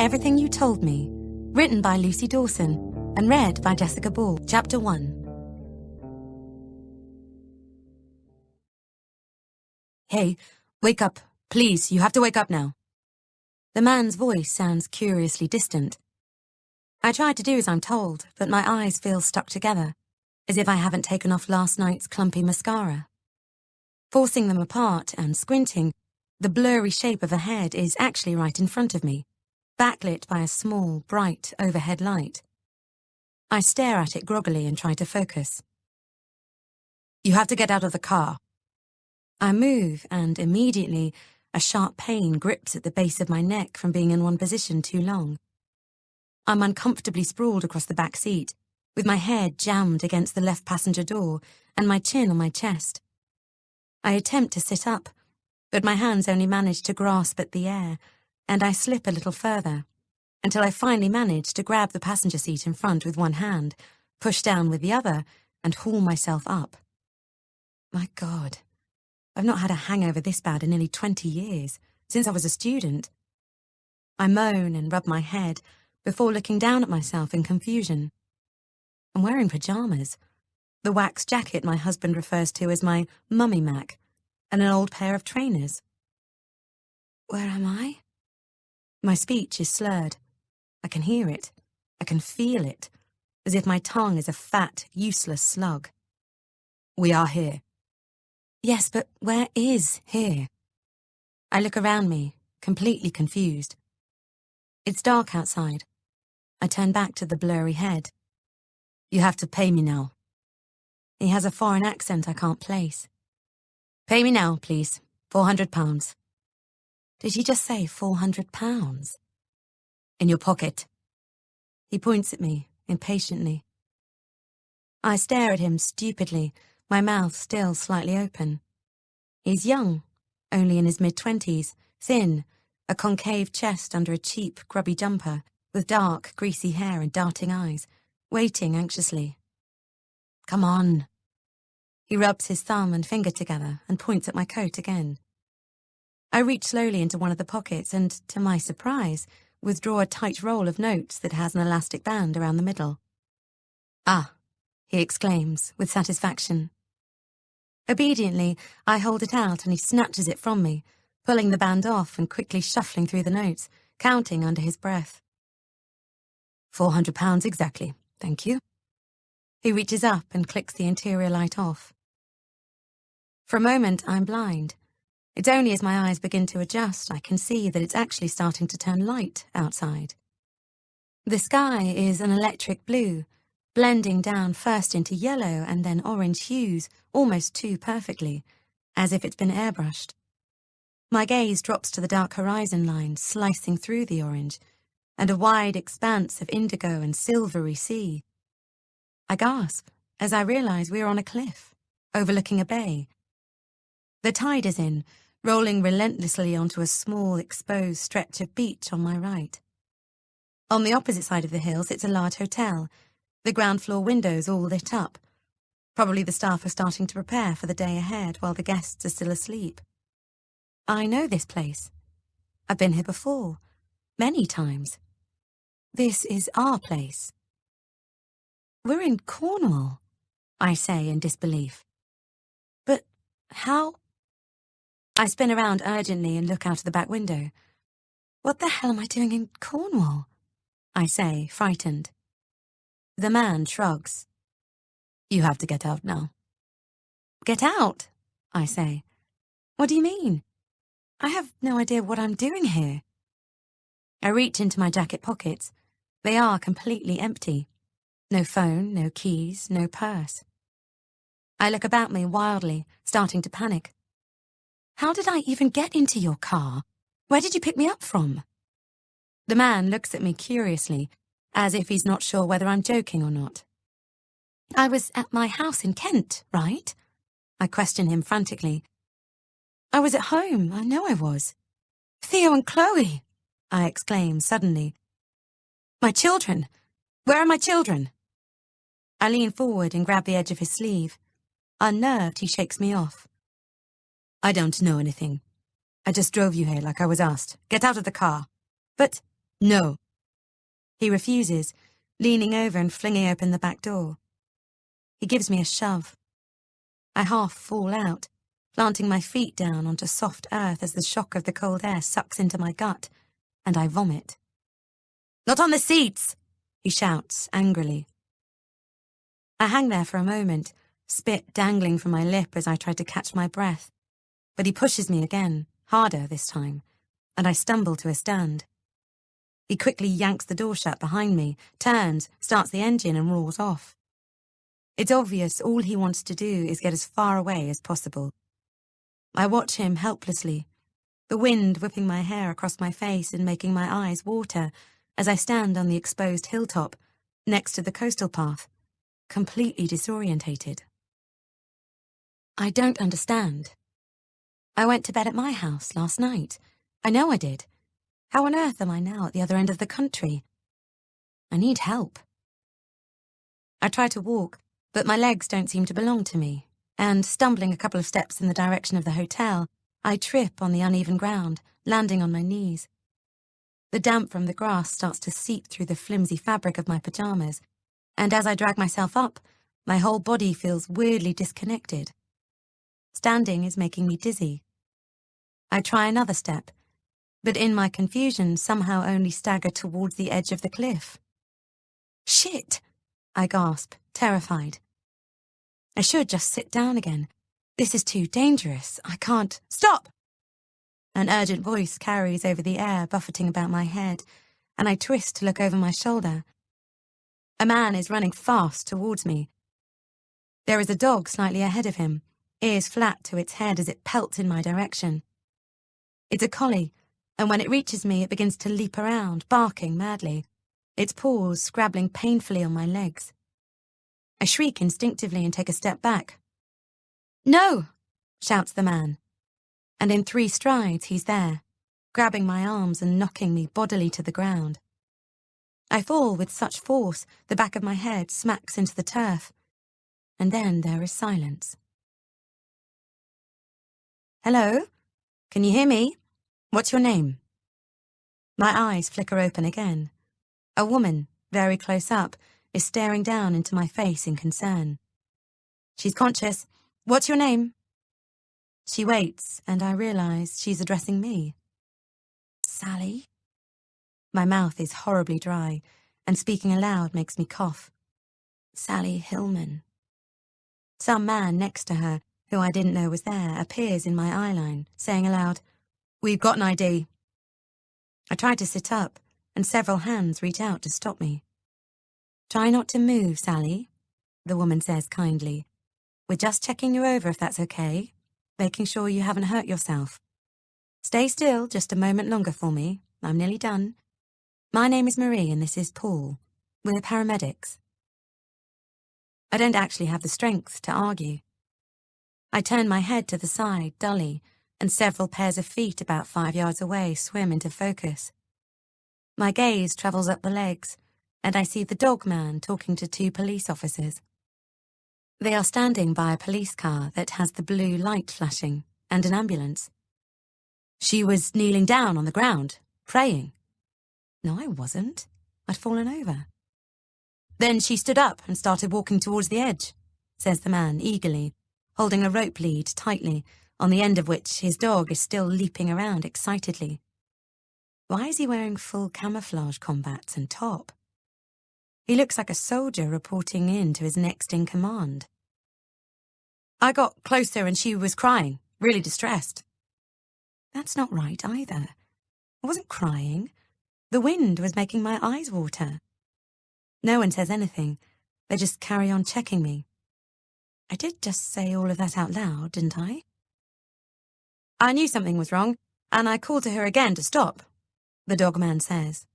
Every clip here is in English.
Everything You Told Me, written by Lucy Dawson and read by Jessica Ball. Chapter 1. Hey, wake up. Please, you have to wake up now. The man's voice sounds curiously distant. I try to do as I'm told, but my eyes feel stuck together, as if I haven't taken off last night's clumpy mascara. Forcing them apart and squinting, the blurry shape of a head is actually right in front of me, backlit by a small, bright overhead light. I stare at it groggily and try to focus. You have to get out of the car. I move, and immediately, a sharp pain grips at the base of my neck from being in one position too long. I'm uncomfortably sprawled across the back seat, with my head jammed against the left passenger door and my chin on my chest. I attempt to sit up, but my hands only manage to grasp at the air, and I slip a little further, until I finally manage to grab the passenger seat in front with one hand, push down with the other, and haul myself up. My God, I've not had a hangover this bad in nearly 20 years, since I was a student. I moan and rub my head before looking down at myself in confusion. I'm wearing pajamas, the wax jacket my husband refers to as my mummy Mac, and an old pair of trainers. Where am I? My speech is slurred. I can hear it. I can feel it, as if my tongue is a fat, useless slug. We are here. Yes, but where is here? I look around me, completely confused. It's dark outside. I turn back to the blurry head. You have to pay me now. He has a foreign accent I can't place. Pay me now, please. £400. Did he just say £400? In your pocket. He points at me, impatiently. I stare at him stupidly, my mouth still slightly open. He's young, only in his mid-20s, thin, a concave chest under a cheap, grubby jumper, with dark, greasy hair and darting eyes, waiting anxiously. Come on. He rubs his thumb and finger together and points at my coat again. I reach slowly into one of the pockets and, to my surprise, withdraw a tight roll of notes that has an elastic band around the middle. Ah, he exclaims, with satisfaction. Obediently, I hold it out and he snatches it from me, pulling the band off and quickly shuffling through the notes, counting under his breath. £400 exactly, thank you. He reaches up and clicks the interior light off. For a moment, I'm blind. It's only as my eyes begin to adjust I can see that it's actually starting to turn light outside. The sky is an electric blue, blending down first into yellow and then orange hues almost too perfectly, as if it's been airbrushed. My gaze drops to the dark horizon line slicing through the orange, and a wide expanse of indigo and silvery sea. I gasp as I realize we are on a cliff, overlooking a bay. The tide is in, rolling relentlessly onto a small, exposed stretch of beach on my right. On the opposite side of the hills, it's a large hotel, the ground floor windows all lit up. Probably the staff are starting to prepare for the day ahead while the guests are still asleep. I know this place. I've been here before, many times. This is our place. We're in Cornwall, I say in disbelief. But how? I spin around urgently and look out of the back window. What the hell am I doing in Cornwall? I say, frightened. The man shrugs. You have to get out now. Get out? I say. What do you mean? I have no idea what I'm doing here. I reach into my jacket pockets. They are completely empty. No phone, no keys, no purse. I look about me wildly, starting to panic. How did I even get into your car? Where did you pick me up from? The man looks at me curiously, as if he's not sure whether I'm joking or not. I was at my house in Kent, right? I question him frantically. I was at home, I know I was. Theo and Chloe, I exclaim suddenly. My children! Where are my children? I lean forward and grab the edge of his sleeve. Unnerved, he shakes me off. I don't know anything. I just drove you here like I was asked. Get out of the car. But No. He refuses, leaning over and flinging open the back door. He gives me a shove. I half fall out, planting my feet down onto soft earth as the shock of the cold air sucks into my gut, and I vomit. Not on the seats, he shouts angrily. I hang there for a moment, spit dangling from my lip as I try to catch my breath, but he pushes me again, harder this time, and I stumble to a stand. He quickly yanks the door shut behind me, turns, starts the engine and roars off. It's obvious all he wants to do is get as far away as possible. I watch him helplessly, the wind whipping my hair across my face and making my eyes water as I stand on the exposed hilltop next to the coastal path, completely disorientated. I don't understand. I went to bed at my house last night. I know I did. How on earth am I now at the other end of the country? I need help. I try to walk, but my legs don't seem to belong to me, and stumbling a couple of steps in the direction of the hotel, I trip on the uneven ground, landing on my knees. The damp from the grass starts to seep through the flimsy fabric of my pajamas, and as I drag myself up, my whole body feels weirdly disconnected. Standing is making me dizzy. I try another step, but in my confusion somehow only stagger towards the edge of the cliff. Shit! I gasp, terrified. I should just sit down again. This is too dangerous. I can't. Stop! An urgent voice carries over the air, buffeting about my head, and I twist to look over my shoulder. A man is running fast towards me. There is a dog slightly ahead of him, ears flat to its head as it pelts in my direction. It's a collie, and when it reaches me, it begins to leap around, barking madly, its paws scrabbling painfully on my legs. I shriek instinctively and take a step back. No! Shouts the man, and in 3 strides he's there, grabbing my arms and knocking me bodily to the ground. I fall with such force, the back of my head smacks into the turf, and then there is silence. Hello? Can you hear me? What's your name? My eyes flicker open again. A woman, very close up, is staring down into my face in concern. She's conscious. What's your name? She waits, and I realize she's addressing me. Sally? My mouth is horribly dry, and speaking aloud makes me cough. Sally Hillman. Some man next to her, who I didn't know was there, appears in my eyeline, saying aloud, We've got an ID. I try to sit up, and several hands reach out to stop me. Try not to move, Sally, the woman says kindly. We're just checking you over if that's okay, making sure you haven't hurt yourself. Stay still just a moment longer for me. I'm nearly done. My name is Marie and this is Paul. We're paramedics. I don't actually have the strength to argue. I turn my head to the side, dully, and several pairs of feet about 5 yards away swim into focus. My gaze travels up the legs, and I see the dog man talking to 2 police officers. They are standing by a police car that has the blue light flashing, and an ambulance. She was kneeling down on the ground, praying. No, I wasn't. I'd fallen over. Then she stood up and started walking towards the edge, says the man eagerly, holding a rope lead tightly, on the end of which his dog is still leaping around excitedly. Why is he wearing full camouflage combats and top? He looks like a soldier reporting in to his next in command. I got closer and she was crying, really distressed. That's not right either. I wasn't crying. The wind was making my eyes water. No one says anything. They just carry on checking me. I did just say all of that out loud, didn't I? I knew something was wrong, and I called to her again to stop, the dog man says.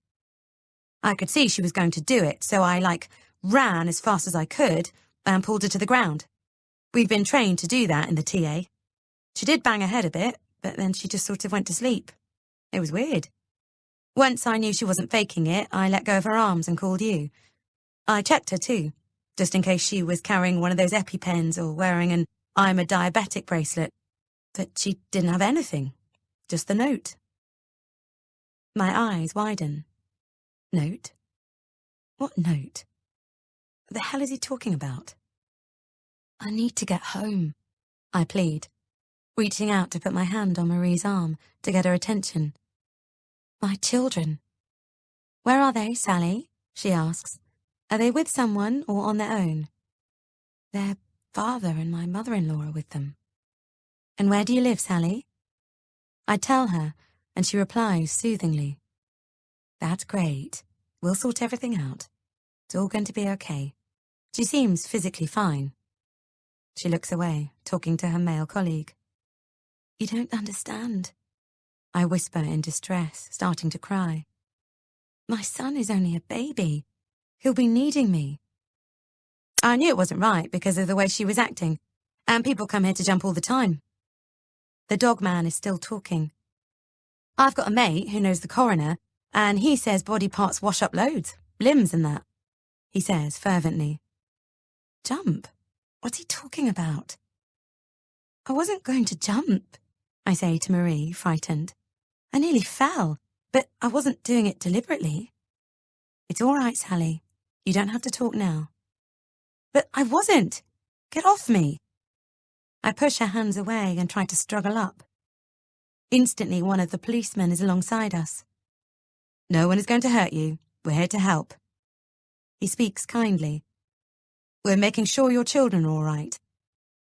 I could see she was going to do it, so I, ran as fast as I could and pulled her to the ground. We've been trained to do that in the TA. She did bang her head a bit, but then she just sort of went to sleep. It was weird. Once I knew she wasn't faking it, I let go of her arms and called you. I checked her too, just in case she was carrying one of those EpiPens or wearing an I'm a diabetic bracelet. But she didn't have anything, just the note. My eyes widen. Note? What note? What the hell is he talking about? I need to get home, I plead, reaching out to put my hand on Marie's arm to get her attention. My children. Where are they, Sally? She asks. Are they with someone or on their own? Their father and my mother-in-law are with them. And where do you live, Sally? I tell her, and she replies soothingly. That's great. We'll sort everything out. It's all going to be okay. She seems physically fine. She looks away, talking to her male colleague. You don't understand, I whisper in distress, starting to cry. My son is only a baby. He'll be needing me. I knew it wasn't right because of the way she was acting, and people come here to jump all the time. The dog man is still talking. I've got a mate who knows the coroner, and he says body parts wash up loads, limbs and that, he says fervently. Jump? What's he talking about? I wasn't going to jump, I say to Marie, frightened. I nearly fell, but I wasn't doing it deliberately. It's all right, Sally. You don't have to talk now. But I wasn't. Get off me. I push her hands away and try to struggle up. Instantly, one of the policemen is alongside us. No one is going to hurt you. We're here to help. He speaks kindly. We're making sure your children are all right.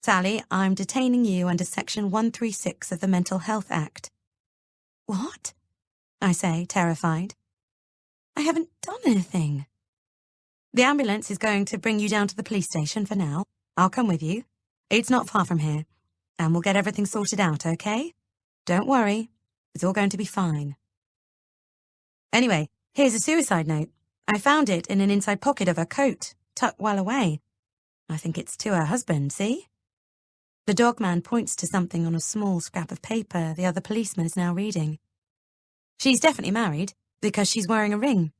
Sally, I'm detaining you under Section 136 of the Mental Health Act. What? I say, terrified. I haven't done anything. The ambulance is going to bring you down to the police station for now. I'll come with you. It's not far from here. And we'll get everything sorted out, okay? Don't worry. It's all going to be fine. Anyway, here's a suicide note. I found it in an inside pocket of her coat, tucked well away. I think it's to her husband, see? The dog man points to something on a small scrap of paper the other policeman is now reading. She's definitely married, because she's wearing a ring.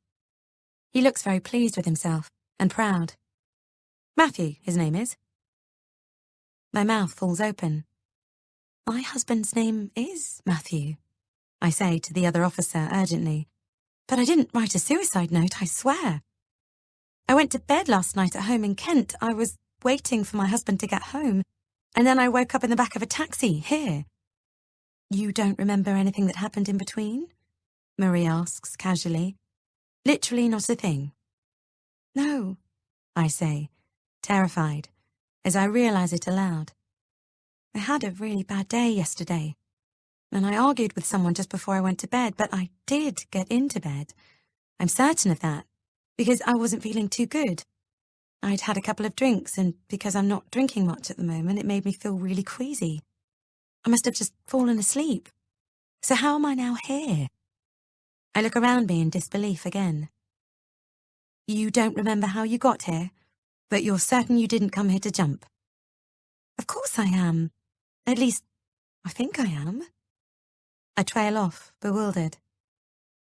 He looks very pleased with himself, and proud. Matthew, his name is. My mouth falls open. My husband's name is Matthew, I say to the other officer urgently. But I didn't write a suicide note, I swear. I went to bed last night at home in Kent. I was waiting for my husband to get home, and then I woke up in the back of a taxi, here. You don't remember anything that happened in between? Marie asks casually. Literally not a thing. No, I say, terrified, as I realize it aloud. I had a really bad day yesterday, and I argued with someone just before I went to bed, but I did get into bed. I'm certain of that, because I wasn't feeling too good. I'd had a couple of drinks, and because I'm not drinking much at the moment, it made me feel really queasy. I must have just fallen asleep. So how am I now here? I look around me in disbelief again. You don't remember how you got here, but you're certain you didn't come here to jump? Of course I am. At least, I think I am. I trail off, bewildered.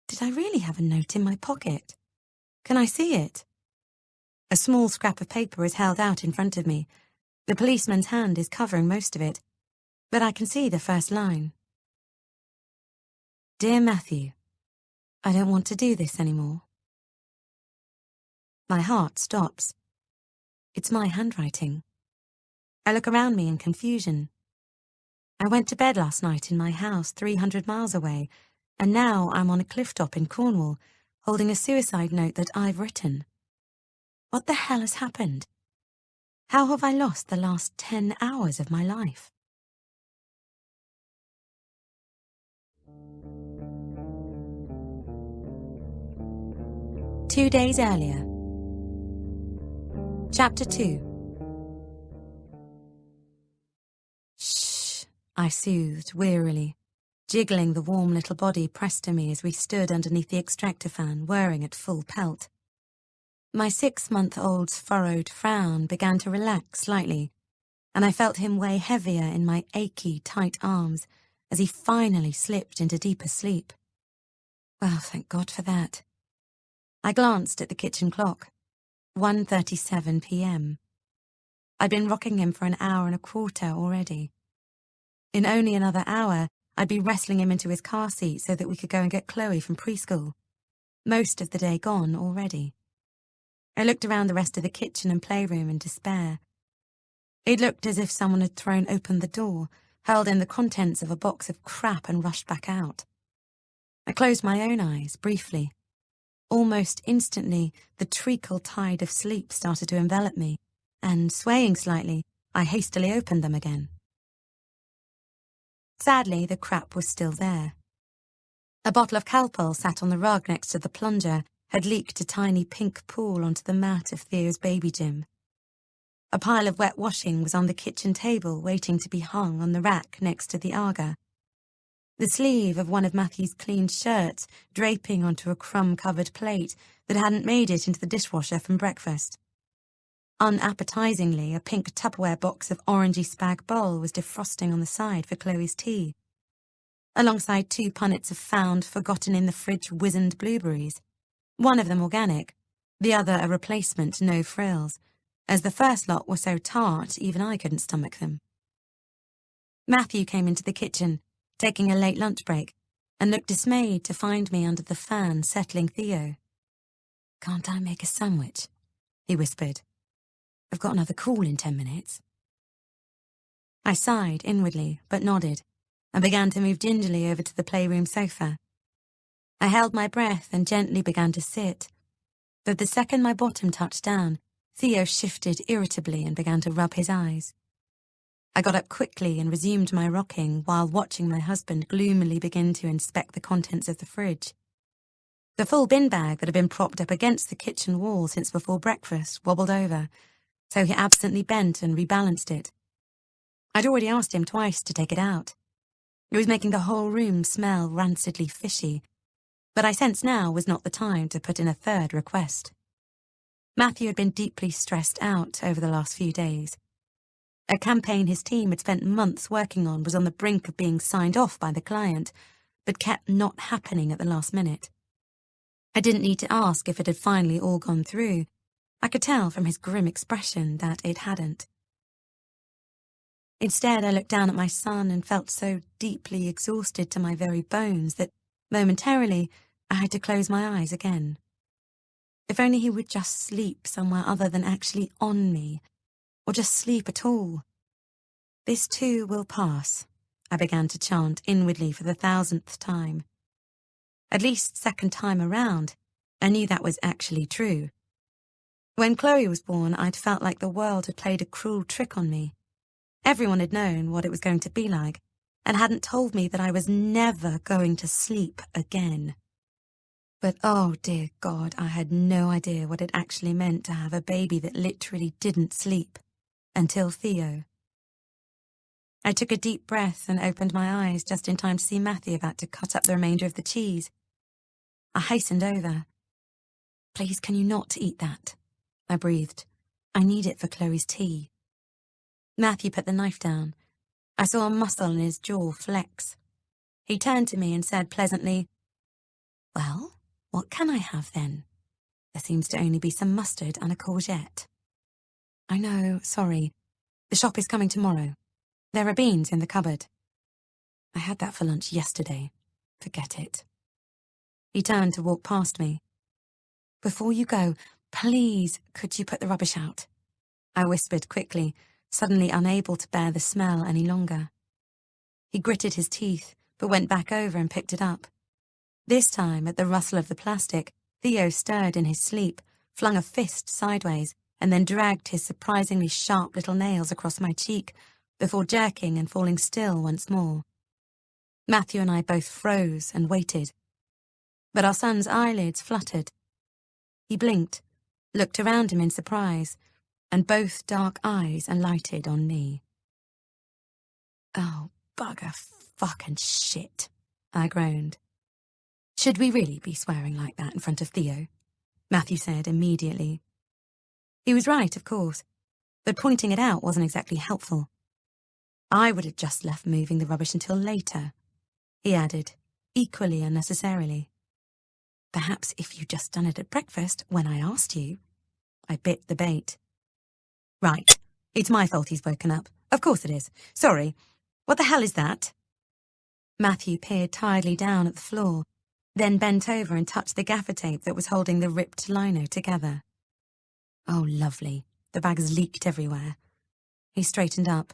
Did I really have a note in my pocket? Can I see it? A small scrap of paper is held out in front of me. The policeman's hand is covering most of it, but I can see the first line. Dear Matthew, I don't want to do this anymore. My heart stops. It's my handwriting. I look around me in confusion. I went to bed last night in my house 300 miles away, and now I'm on a cliff top in Cornwall, holding a suicide note that I've written. What the hell has happened? How have I lost the last 10 hours of my life? Two days earlier. Chapter 2. Shh, I soothed wearily, jiggling the warm little body pressed to me as we stood underneath the extractor fan, whirring at full pelt. My 6-month-old's furrowed frown began to relax slightly, and I felt him weigh heavier in my achy, tight arms as he finally slipped into deeper sleep. Well, thank God for that. I glanced at the kitchen clock. 1:37 p.m. I'd been rocking him for an hour and a quarter already. In only another hour, I'd be wrestling him into his car seat so that we could go and get Chloe from preschool. most of the day gone already. I looked around the rest of the kitchen and playroom in despair. It looked as if someone had thrown open the door, hurled in the contents of a box of crap and rushed back out. I closed my own eyes, briefly. Almost instantly, the treacle tide of sleep started to envelop me, and, swaying slightly, I hastily opened them again. Sadly, the crap was still there. A bottle of Calpol sat on the rug next to the plunger, had leaked a tiny pink pool onto the mat of Theo's baby gym. A pile of wet washing was on the kitchen table waiting to be hung on the rack next to the Aga. The sleeve of one of Matthew's clean shirts draping onto a crumb-covered plate that hadn't made it into the dishwasher from breakfast. Unappetizingly, a pink Tupperware box of orangey spag bol was defrosting on the side for Chloe's tea, alongside 2 punnets of found, forgotten-in-the-fridge wizened blueberries, one of them organic, the other a replacement, no frills, as the first lot were so tart even I couldn't stomach them. Matthew came into the kitchen, taking a late lunch break, and looked dismayed to find me under the fan settling Theo. "Can't I make a sandwich?" he whispered. "I've got another call in 10 minutes. I sighed inwardly, but nodded, and began to move gingerly over to the playroom sofa. I held my breath and gently began to sit, but the second my bottom touched down, Theo shifted irritably and began to rub his eyes. I got up quickly and resumed my rocking while watching my husband gloomily begin to inspect the contents of the fridge. The full bin bag that had been propped up against the kitchen wall since before breakfast wobbled over, so he absently bent and rebalanced it. I'd already asked him twice to take it out. It was making the whole room smell rancidly fishy, but I sensed now was not the time to put in a third request. Matthew had been deeply stressed out over the last few days. A campaign his team had spent months working on was on the brink of being signed off by the client, but kept not happening at the last minute. I didn't need to ask if it had finally all gone through. I could tell from his grim expression that it hadn't. Instead, I looked down at my son and felt so deeply exhausted to my very bones that, momentarily, I had to close my eyes again. If only he would just sleep somewhere other than actually on me, or just sleep at all. "This too will pass," I began to chant inwardly for the 1,000th time. At least second time around, I knew that was actually true. When Chloe was born, I'd felt like the world had played a cruel trick on me. Everyone had known what it was going to be like, and hadn't told me that I was never going to sleep again. But oh dear God, I had no idea what it actually meant to have a baby that literally didn't sleep, until Theo. I took a deep breath and opened my eyes just in time to see Matthew about to cut up the remainder of the cheese. I hastened over. "Please, can you not eat that?" I breathed. "I need it for Chloe's tea." Matthew put the knife down. I saw a muscle in his jaw flex. He turned to me and said pleasantly, "Well, what can I have then? There seems to only be some mustard and a courgette." "I know, sorry. The shop is coming tomorrow. There are beans in the cupboard." "I had that for lunch yesterday. Forget it." He turned to walk past me. "Before you go, please, could you put the rubbish out?" I whispered quickly, suddenly unable to bear the smell any longer. He gritted his teeth, but went back over and picked it up. This time, at the rustle of the plastic, Theo stirred in his sleep, flung a fist sideways, and then dragged his surprisingly sharp little nails across my cheek, before jerking and falling still once more. Matthew and I both froze and waited. But our son's eyelids fluttered. He blinked, looked around him in surprise, and both dark eyes alighted on me. "Oh, bugger fucking shit," I groaned. "Should we really be swearing like that in front of Theo?" Matthew said immediately. He was right, of course, but pointing it out wasn't exactly helpful. "I would have just left moving the rubbish until later," he added, equally unnecessarily. "Perhaps if you'd just done it at breakfast when I asked you." I bit the bait. "Right, it's my fault he's woken up. Of course it is. Sorry. What the hell is that?" Matthew peered tiredly down at the floor, then bent over and touched the gaffer tape that was holding the ripped lino together. Oh, lovely. The bags leaked everywhere. He straightened up.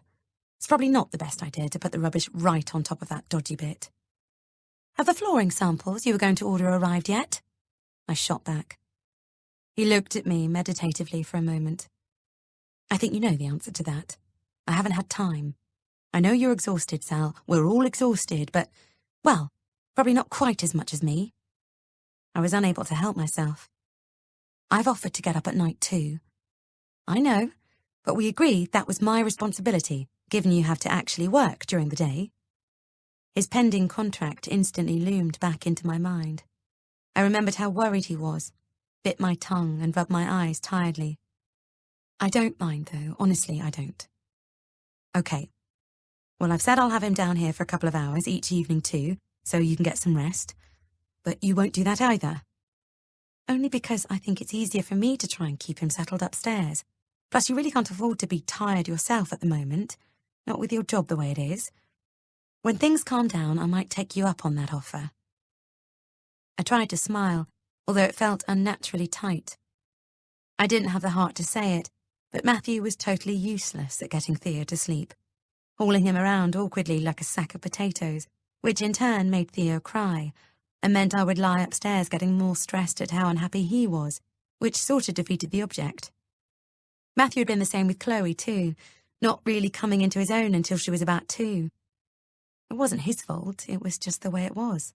It's probably not the best idea to put the rubbish right on top of that dodgy bit. Have the flooring samples you were going to order arrived yet? I shot back. He looked at me meditatively for a moment. I think you know the answer to that. I haven't had time. I know you're exhausted, Sal. We're all exhausted, but, well, probably not quite as much as me. I was unable to help myself. I've offered to get up at night too. I know, but we agreed that was my responsibility, given you have to actually work during the day. His pending contract instantly loomed back into my mind. I remembered how worried he was, bit my tongue and rubbed my eyes tiredly. I don't mind, though. Honestly, I don't. Okay. Well, I've said I'll have him down here for a couple of hours each evening too, so you can get some rest. But you won't do that either. Only because I think it's easier for me to try and keep him settled upstairs. Plus, you really can't afford to be tired yourself at the moment, not with your job the way it is. When things calm down, I might take you up on that offer. I tried to smile, although it felt unnaturally tight. I didn't have the heart to say it, but Matthew was totally useless at getting Theo to sleep, hauling him around awkwardly like a sack of potatoes, which in turn made Theo cry, and meant I would lie upstairs getting more stressed at how unhappy he was, which sort of defeated the object. Matthew had been the same with Chloe too, not really coming into his own until she was about 2. It wasn't his fault, it was just the way it was.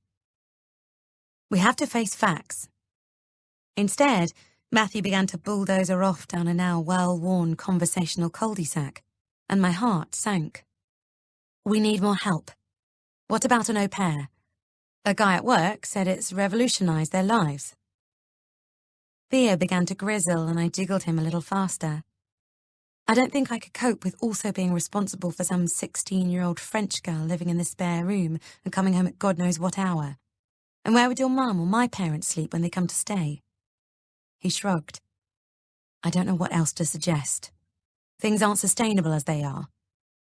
We have to face facts. Instead, Matthew began to bulldoze her off down a now well-worn conversational cul-de-sac, and my heart sank. We need more help. What about an au pair? A guy at work said it's revolutionized their lives. Theo began to grizzle and I jiggled him a little faster. I don't think I could cope with also being responsible for some 16-year-old French girl living in the spare room and coming home at God knows what hour. And where would your mum or my parents sleep when they come to stay? He shrugged. I don't know what else to suggest. Things aren't sustainable as they are.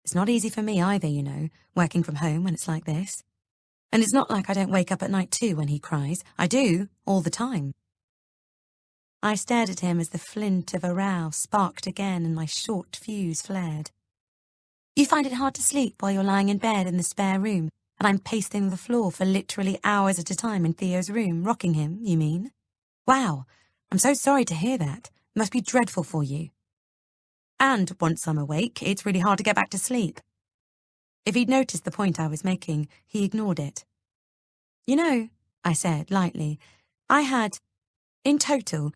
It's not easy for me either, you know, working from home when it's like this. And it's not like I don't wake up at night too when he cries. I do, all the time. I stared at him as the flint of a row sparked again and my short fuse flared. You find it hard to sleep while you're lying in bed in the spare room, and I'm pacing the floor for literally hours at a time in Theo's room, rocking him, you mean? Wow, I'm so sorry to hear that. It must be dreadful for you. And once I'm awake, it's really hard to get back to sleep. If he'd noticed the point I was making, he ignored it. You know, I said lightly, I had, in total,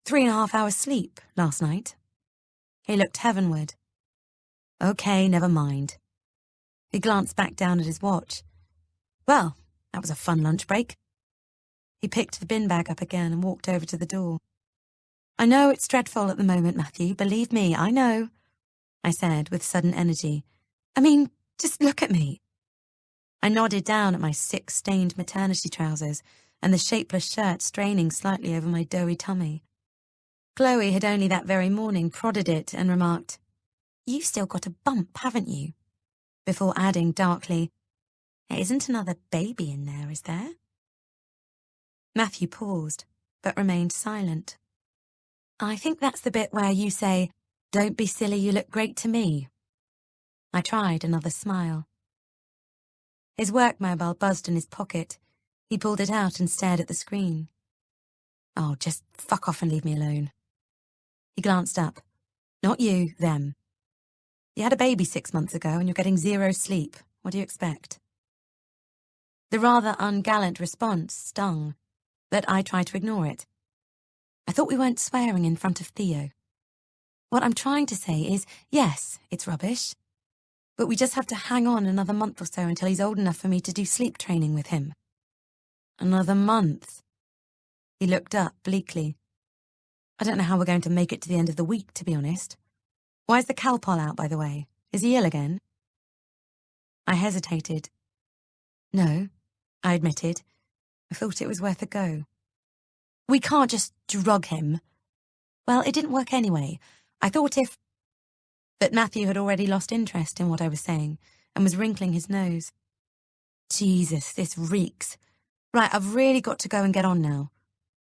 3.5 hours sleep last night. He looked heavenward. Okay, never mind. He glanced back down at his watch. Well, that was a fun lunch break. He picked the bin bag up again and walked over to the door. I know it's dreadful at the moment, Matthew, believe me, I know, I said with sudden energy. I mean, just look at me. I nodded down at my sick-stained maternity trousers and the shapeless shirt straining slightly over my doughy tummy. Chloe had only that very morning prodded it and remarked, You've still got a bump, haven't you? Before adding darkly, There isn't another baby in there, is there? Matthew paused, but remained silent. I think that's the bit where you say, Don't be silly, you look great to me. I tried another smile. His work mobile buzzed in his pocket. He pulled it out and stared at the screen. Oh, just fuck off and leave me alone. He glanced up. Not you, them. You had a baby 6 months ago and you're getting 0 sleep. What do you expect? The rather ungallant response stung, but I tried to ignore it. I thought we weren't swearing in front of Theo. What I'm trying to say is, yes, it's rubbish, but we just have to hang on another month or so until he's old enough for me to do sleep training with him. Another month? He looked up bleakly. I don't know how we're going to make it to the end of the week, to be honest. Why is the Calpol out, by the way? Is he ill again? I hesitated. No, I admitted. I thought it was worth a go. We can't just drug him. Well, it didn't work anyway. I thought if... But Matthew had already lost interest in what I was saying and was wrinkling his nose. Jesus, this reeks. Right, I've really got to go and get on now.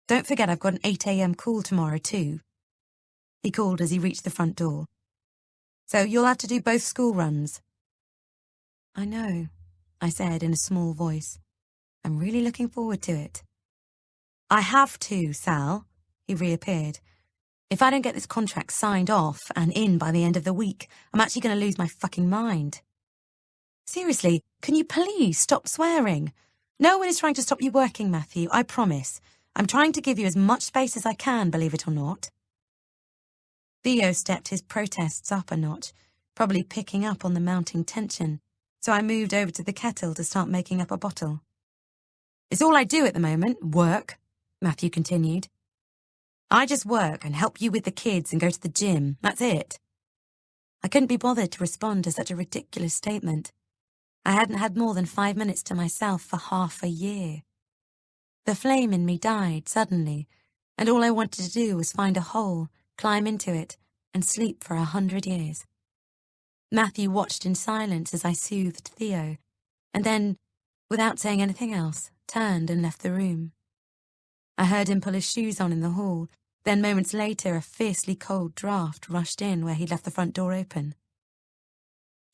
Don't forget I've got an 8 a.m. call tomorrow too. He called as he reached the front door. So you'll have to do both school runs. I know, I said in a small voice. I'm really looking forward to it. I have to, Sal. He reappeared. If I don't get this contract signed off and in by the end of the week, I'm actually going to lose my fucking mind. Seriously, can you please stop swearing? No one is trying to stop you working, Matthew, I promise. I'm trying to give you as much space as I can, believe it or not. Theo stepped his protests up a notch, probably picking up on the mounting tension, so I moved over to the kettle to start making up a bottle. It's all I do at the moment, work, Matthew continued. I just work and help you with the kids and go to the gym, that's it. I couldn't be bothered to respond to such a ridiculous statement. I hadn't had more than 5 minutes to myself for half a year. The flame in me died suddenly, and all I wanted to do was find a hole, climb into it, and sleep for 100 years. Matthew watched in silence as I soothed Theo, and then, without saying anything else, turned and left the room. I heard him pull his shoes on in the hall, then moments later a fiercely cold draught rushed in where he'd left the front door open.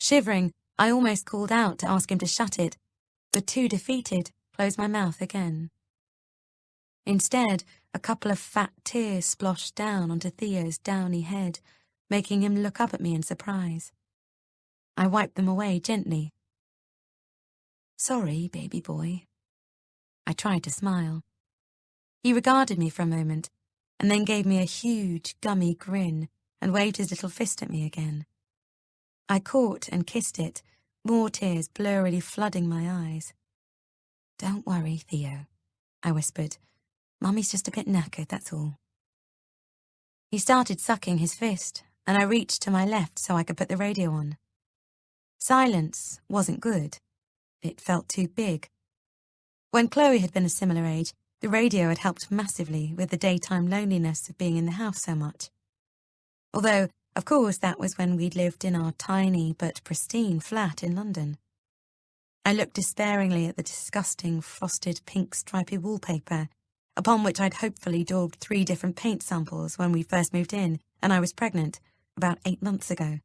Shivering, I almost called out to ask him to shut it, but too defeated, closed my mouth again. Instead, a couple of fat tears splashed down onto Theo's downy head, making him look up at me in surprise. I wiped them away gently. Sorry, baby boy. I tried to smile. He regarded me for a moment, and then gave me a huge, gummy grin and waved his little fist at me again. I caught and kissed it, more tears blurrily flooding my eyes. Don't worry, Theo, I whispered. Mummy's just a bit knackered, that's all. He started sucking his fist, and I reached to my left so I could put the radio on. Silence wasn't good. It felt too big. When Chloe had been a similar age, the radio had helped massively with the daytime loneliness of being in the house so much. Although, of course, that was when we'd lived in our tiny but pristine flat in London. I looked despairingly at the disgusting frosted pink stripy wallpaper, upon which I'd hopefully daubed 3 different paint samples when we first moved in and I was pregnant, about 8 months ago.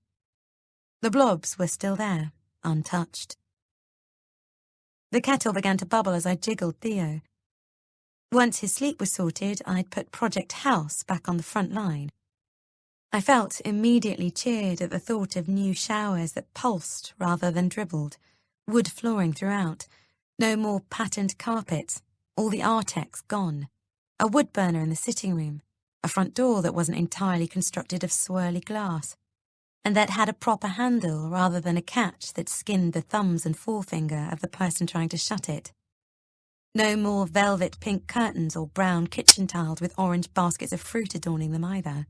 The blobs were still there, untouched. The kettle began to bubble as I jiggled Theo. Once his sleep was sorted, I'd put Project House back on the front line. I felt immediately cheered at the thought of new showers that pulsed rather than dribbled, wood flooring throughout, no more patterned carpets, all the Artex gone, a wood burner in the sitting room, a front door that wasn't entirely constructed of swirly glass, and that had a proper handle rather than a catch that skinned the thumbs and forefinger of the person trying to shut it. No more velvet pink curtains or brown kitchen tiles with orange baskets of fruit adorning them either.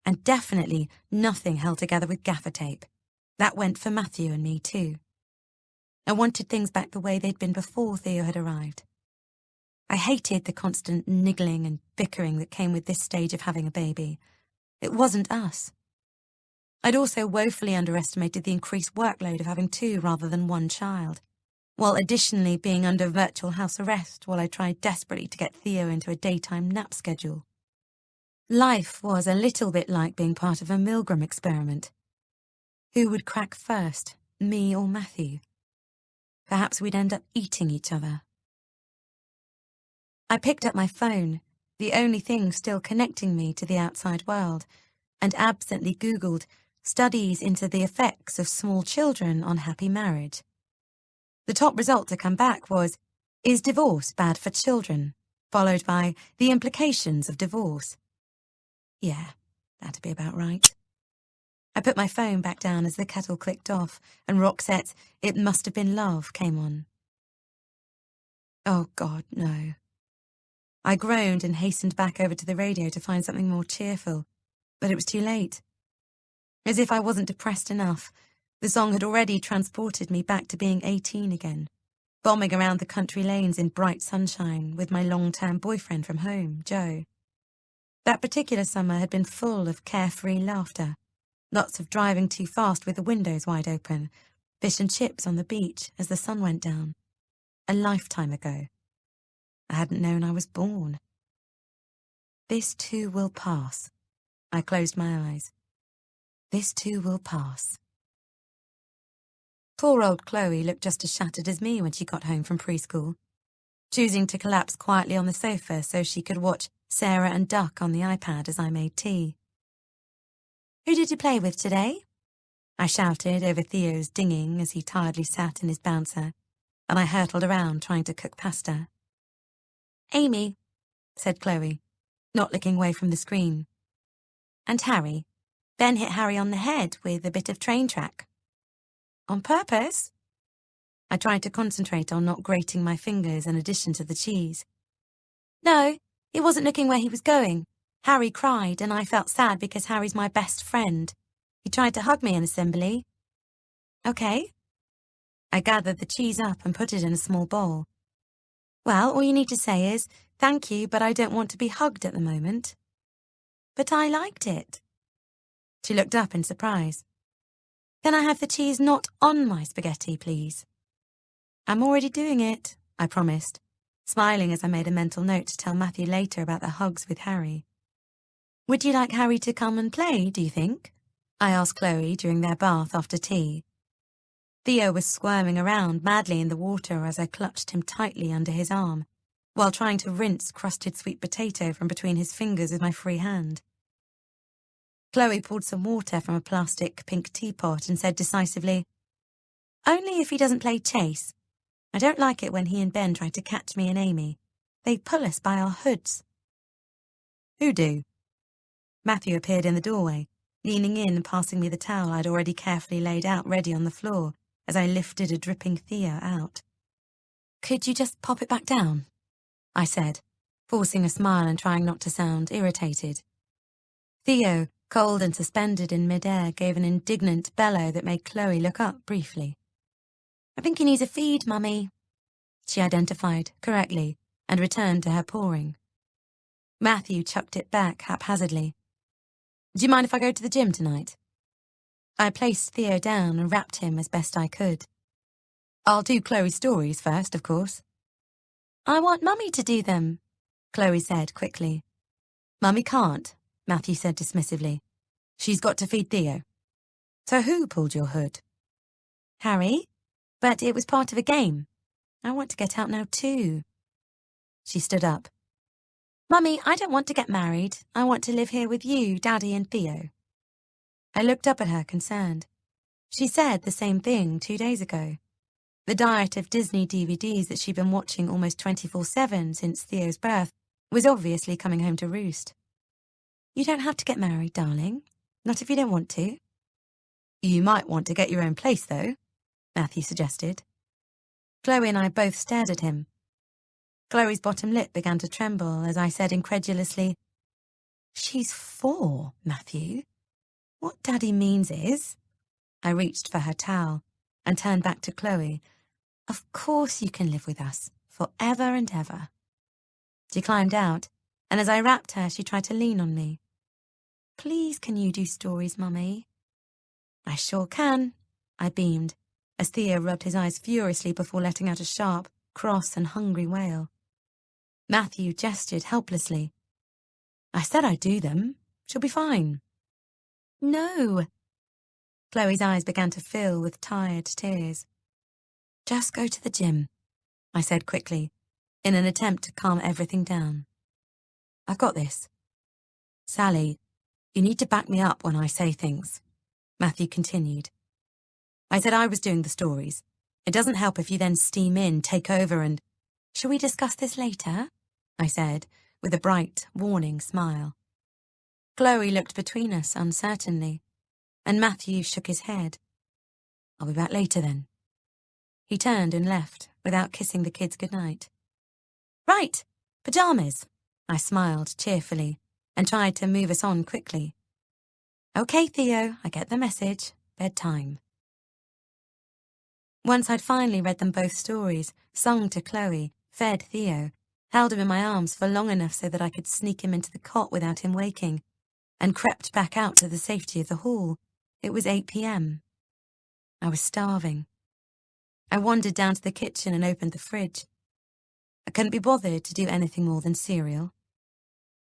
And definitely nothing held together with gaffer tape. That went for Matthew and me too. I wanted things back the way they'd been before Theo had arrived. I hated the constant niggling and bickering that came with this stage of having a baby. It wasn't us. I'd also woefully underestimated the increased workload of having 2 rather than 1 child, while additionally being under virtual house arrest while I tried desperately to get Theo into a daytime nap schedule. Life was a little bit like being part of a Milgram experiment. Who would crack first, me or Matthew? Perhaps we'd end up eating each other. I picked up my phone, the only thing still connecting me to the outside world, and absently Googled studies into the effects of small children on happy marriage. The top result to come back was, is divorce bad for children? Followed by the implications of divorce. Yeah, that'd be about right. I put my phone back down as the kettle clicked off and Roxette's It Must Have Been Love came on. Oh God, no. I groaned and hastened back over to the radio to find something more cheerful, but it was too late. As if I wasn't depressed enough, the song had already transported me back to being 18 again, bombing around the country lanes in bright sunshine with my long-term boyfriend from home, Joe. That particular summer had been full of carefree laughter, lots of driving too fast with the windows wide open, fish and chips on the beach as the sun went down, a lifetime ago. I hadn't known I was born. This too will pass. I closed my eyes. This too will pass. Poor old Chloe looked just as shattered as me when she got home from preschool, choosing to collapse quietly on the sofa so she could watch Sarah and Duck on the iPad as I made tea. "Who did you play with today?" I shouted over Theo's dinging as he tiredly sat in his bouncer, and I hurtled around trying to cook pasta. "Amy," said Chloe, not looking away from the screen. "And Harry. Ben hit Harry on the head with a bit of train track." "On purpose?" I tried to concentrate on not grating my fingers in addition to the cheese. "No, he wasn't looking where he was going. Harry cried, and I felt sad because Harry's my best friend. He tried to hug me in assembly." "Okay." I gathered the cheese up and put it in a small bowl. "Well, all you need to say is, 'Thank you, but I don't want to be hugged at the moment.'" "But I liked it." She looked up in surprise. "Can I have the cheese not on my spaghetti, please?" "I'm already doing it," I promised, smiling as I made a mental note to tell Matthew later about the hugs with Harry. "Would you like Harry to come and play, do you think?" I asked Chloe during their bath after tea. Theo was squirming around madly in the water as I clutched him tightly under his arm, while trying to rinse crusted sweet potato from between his fingers with my free hand. Chloe poured some water from a plastic pink teapot and said decisively, "Only if he doesn't play chase. I don't like it when he and Ben try to catch me and Amy. They pull us by our hoods." "Who do?" Matthew appeared in the doorway, leaning in and passing me the towel I'd already carefully laid out ready on the floor as I lifted a dripping Theo out. "Could you just pop it back down?" I said, forcing a smile and trying not to sound irritated. Theo, cold and suspended in midair, gave an indignant bellow that made Chloe look up briefly. "I think he needs a feed, Mummy." She identified correctly and returned to her pouring. Matthew chucked it back haphazardly. "Do you mind if I go to the gym tonight?" I placed Theo down and wrapped him as best I could. "I'll do Chloe's stories first, of course." "I want Mummy to do them," Chloe said quickly. "Mummy can't," Matthew said dismissively. "She's got to feed Theo." "So who pulled your hood?" "Harry. But it was part of a game. I want to get out now too." She stood up. "Mummy, I don't want to get married. I want to live here with you, Daddy and Theo." I looked up at her, concerned. She said the same thing 2 days ago. The diet of Disney DVDs that she'd been watching almost 24/7 since Theo's birth was obviously coming home to roost. "You don't have to get married, darling. Not if you don't want to." "You might want to get your own place, though," Matthew suggested. Chloe and I both stared at him. Chloe's bottom lip began to tremble as I said incredulously, "She's 4, Matthew. What Daddy means is..." I reached for her towel and turned back to Chloe. "Of course you can live with us, forever and ever." She climbed out, and as I wrapped her, she tried to lean on me. "Please, can you do stories, Mummy?" "I sure can," I beamed, as Theo rubbed his eyes furiously before letting out a sharp, cross and hungry wail. Matthew gestured helplessly. "I said I'd do them. She'll be fine." "No." Chloe's eyes began to fill with tired tears. "Just go to the gym," I said quickly, in an attempt to calm everything down. "I've got this." "Sally, you need to back me up when I say things," Matthew continued. "I said I was doing the stories. It doesn't help if you then steam in, take over and..." "Shall we discuss this later?" I said, with a bright, warning smile. Chloe looked between us uncertainly, and Matthew shook his head. "I'll be back later then." He turned and left, without kissing the kids goodnight. "Right, pajamas," I smiled cheerfully, and tried to move us on quickly. "Okay, Theo, I get the message. Bedtime." Once I'd finally read them both stories, sung to Chloe, fed Theo, held him in my arms for long enough so that I could sneak him into the cot without him waking, and crept back out to the safety of the hall, it was 8 p.m. I was starving. I wandered down to the kitchen and opened the fridge. I couldn't be bothered to do anything more than cereal.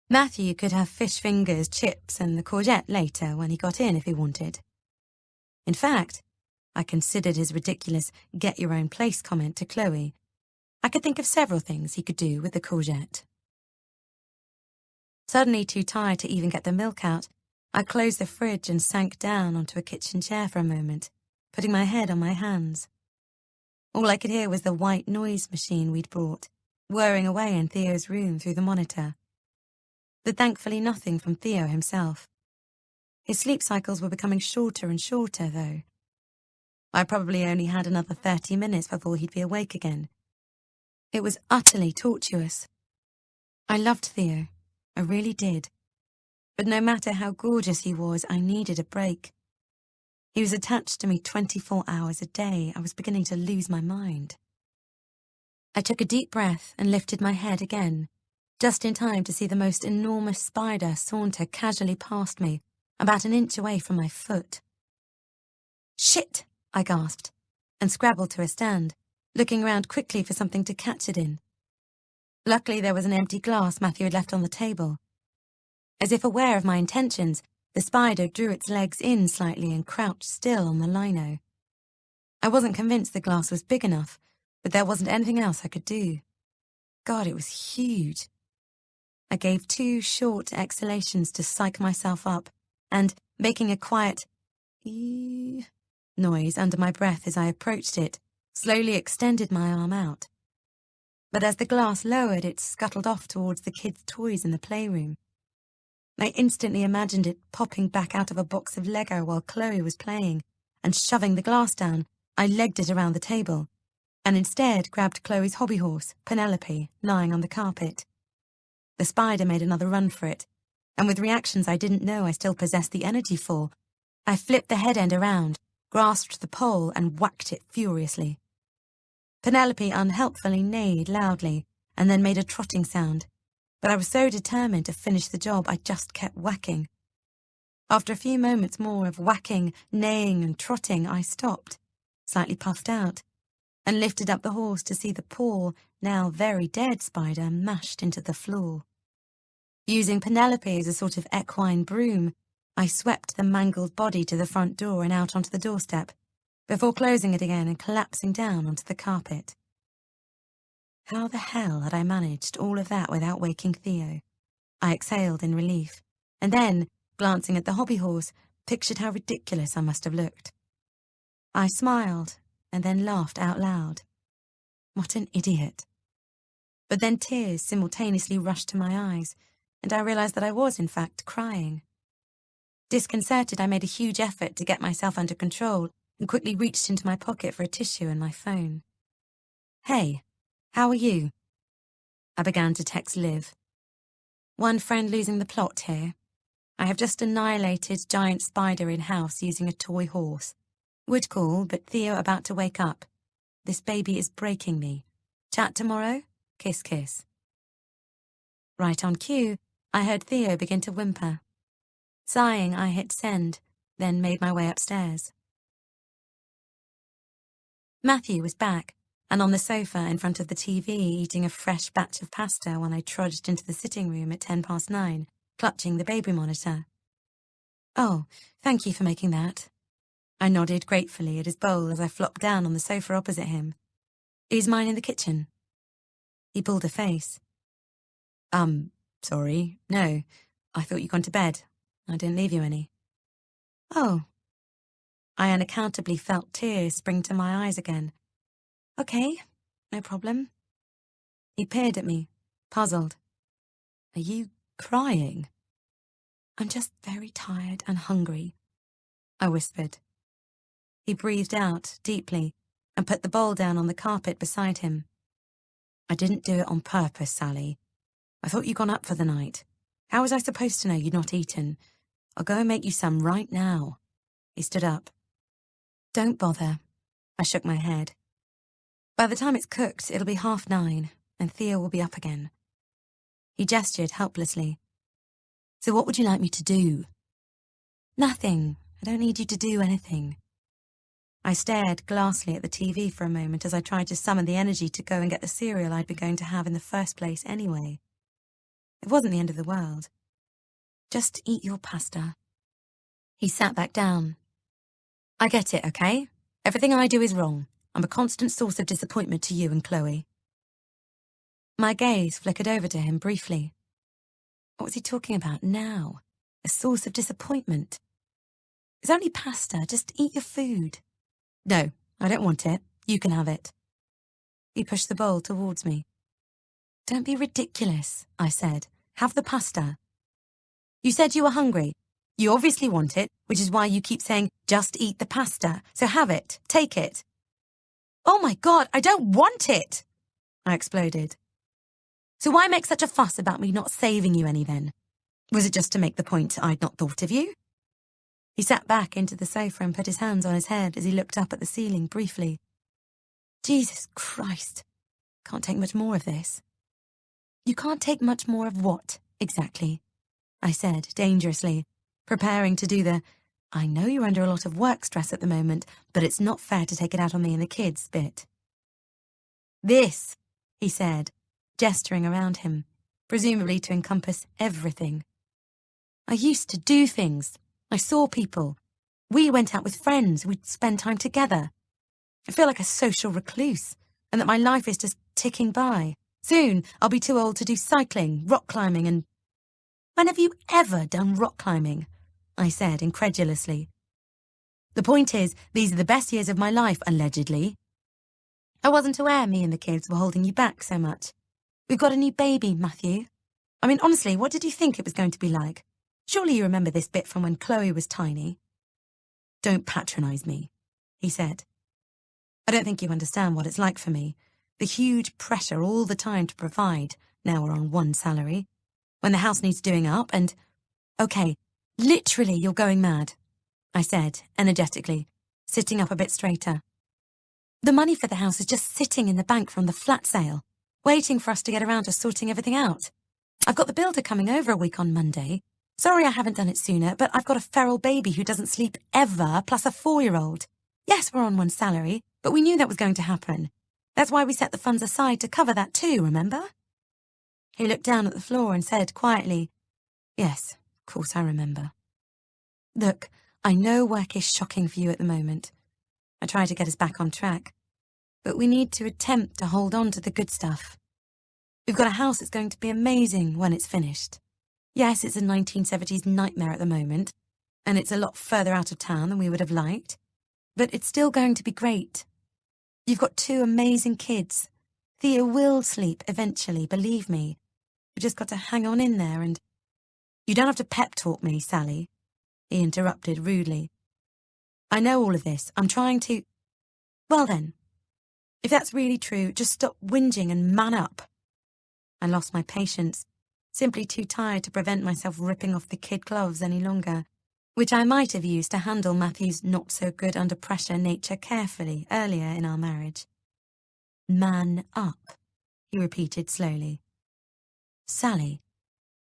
Matthew could have fish fingers, chips, and the courgette later when he got in if he wanted. In fact, I considered his ridiculous get-your-own-place comment to Chloe. I could think of several things he could do with the courgette. Suddenly too tired to even get the milk out, I closed the fridge and sank down onto a kitchen chair for a moment, putting my head on my hands. All I could hear was the white noise machine we'd brought, whirring away in Theo's room through the monitor. But thankfully nothing from Theo himself. His sleep cycles were becoming shorter and shorter, though. I probably only had another 30 minutes before he'd be awake again. It was utterly tortuous. I loved Theo. I really did. But no matter how gorgeous he was, I needed a break. He was attached to me 24 hours a day. I was beginning to lose my mind. I took a deep breath and lifted my head again, just in time to see the most enormous spider saunter casually past me, about an inch away from my foot. "Shit!" I gasped, and scrabbled to a stand, looking around quickly for something to catch it in. Luckily, there was an empty glass Matthew had left on the table. As if aware of my intentions, the spider drew its legs in slightly and crouched still on the lino. I wasn't convinced the glass was big enough, but there wasn't anything else I could do. God, it was huge. I gave 2 short exhalations to psych myself up, and, making a quiet "ee" noise under my breath as I approached it, slowly extended my arm out. But as the glass lowered, it scuttled off towards the kids' toys in the playroom. I instantly imagined it popping back out of a box of Lego while Chloe was playing, and shoving the glass down, I legged it around the table, and instead grabbed Chloe's hobby horse, Penelope, lying on the carpet. The spider made another run for it, and with reactions I didn't know I still possessed the energy for, I flipped the head end around, grasped the pole, and whacked it furiously. Penelope unhelpfully neighed loudly, and then made a trotting sound, but I was so determined to finish the job I just kept whacking. After a few moments more of whacking, neighing, and trotting, I stopped, slightly puffed out, and lifted up the horse to see the poor, now very dead spider mashed into the floor. Using Penelope as a sort of equine broom, I swept the mangled body to the front door and out onto the doorstep, before closing it again and collapsing down onto the carpet. How the hell had I managed all of that without waking Theo? I exhaled in relief, and then, glancing at the hobby horse, pictured how ridiculous I must have looked. I smiled, and then laughed out loud. What an idiot. But then tears simultaneously rushed to my eyes, and I realized that I was, in fact, crying. Disconcerted, I made a huge effort to get myself under control and quickly reached into my pocket for a tissue and my phone. "Hey, how are you?" I began to text Liv. "One friend losing the plot here. I have just annihilated giant spider in-house using a toy horse. Would call, but Theo about to wake up. This baby is breaking me. Chat tomorrow? Kiss, kiss." Right on cue, I heard Theo begin to whimper. Sighing, I hit send, then made my way upstairs. Matthew was back, and on the sofa in front of the TV eating a fresh batch of pasta when I trudged into the sitting room at 9:10, clutching the baby monitor. "Oh, thank you for making that." I nodded gratefully at his bowl as I flopped down on the sofa opposite him. "Is mine in the kitchen?" He pulled a face. Sorry, no. I thought you'd gone to bed. I didn't leave you any." "Oh." I unaccountably felt tears spring to my eyes again. "Okay, no problem." He peered at me, puzzled. "Are you crying?" "I'm just very tired and hungry," I whispered. He breathed out deeply and put the bowl down on the carpet beside him. "I didn't do it on purpose, Sally. I thought you'd gone up for the night. How was I supposed to know you'd not eaten? I'll go and make you some right now." He stood up. "Don't bother." I shook my head. "By the time it's cooked, it'll be 9:30, and Theo will be up again." He gestured helplessly. "So what would you like me to do?" "Nothing. I don't need you to do anything." I stared glassily at the TV for a moment as I tried to summon the energy to go and get the cereal I'd been going to have in the first place anyway. It wasn't the end of the world. Just eat your pasta. He sat back down. I get it, okay? Everything I do is wrong. I'm a constant source of disappointment to you and Chloe. My gaze flickered over to him briefly. What was he talking about now? A source of disappointment? It's only pasta. Just eat your food. No, I don't want it. You can have it. He pushed the bowl towards me. Don't be ridiculous, I said. Have the pasta. You said you were hungry. You obviously want it, which is why you keep saying, just eat the pasta. So have it. Take it. Oh my God, I don't want it! I exploded. So why make such a fuss about me not saving you any then? Was it just to make the point I'd not thought of you? He sat back into the sofa and put his hands on his head as he looked up at the ceiling briefly. Jesus Christ. Can't take much more of this. You can't take much more of what, exactly? I said, dangerously, preparing to do the, I know you're under a lot of work stress at the moment, but it's not fair to take it out on me and the kids bit. This, he said, gesturing around him, presumably to encompass everything. I used to do things. I saw people. We went out with friends. We'd spend time together. I feel like a social recluse, and that my life is just ticking by. Soon, I'll be too old to do cycling, rock climbing, and... When have you ever done rock climbing? I said incredulously. The point is, these are the best years of my life, allegedly. I wasn't aware me and the kids were holding you back so much. We've got a new baby, Matthew. I mean, honestly, what did you think it was going to be like? Surely you remember this bit from when Chloe was tiny. Don't patronise me, he said. I don't think you understand what it's like for me. The huge pressure all the time to provide, now we're on one salary, when the house needs doing up and... Okay, literally you're going mad, I said, energetically, sitting up a bit straighter. The money for the house is just sitting in the bank from the flat sale, waiting for us to get around to sorting everything out. I've got the builder coming over a week on Monday. Sorry I haven't done it sooner, but I've got a feral baby who doesn't sleep ever, plus a 4-year-old. Yes, we're on one salary, but we knew that was going to happen. That's why we set the funds aside to cover that too, remember? He looked down at the floor and said quietly, Yes, of course I remember. Look, I know work is shocking for you at the moment. I try to get us back on track. But we need to attempt to hold on to the good stuff. We've got a house that's going to be amazing when it's finished. Yes, it's a 1970s nightmare at the moment, and it's a lot further out of town than we would have liked, but it's still going to be great. You've got 2 amazing kids. Thea will sleep eventually, believe me. We've just got to hang on in there and... You don't have to pep talk me, Sally, he interrupted rudely. I know all of this. I'm trying to... Well then, if that's really true, just stop whinging and man up. I lost my patience, simply too tired to prevent myself ripping off the kid gloves any longer, which I might have used to handle Matthew's not-so-good under-pressure nature carefully earlier in our marriage. Man up, he repeated slowly. Sally,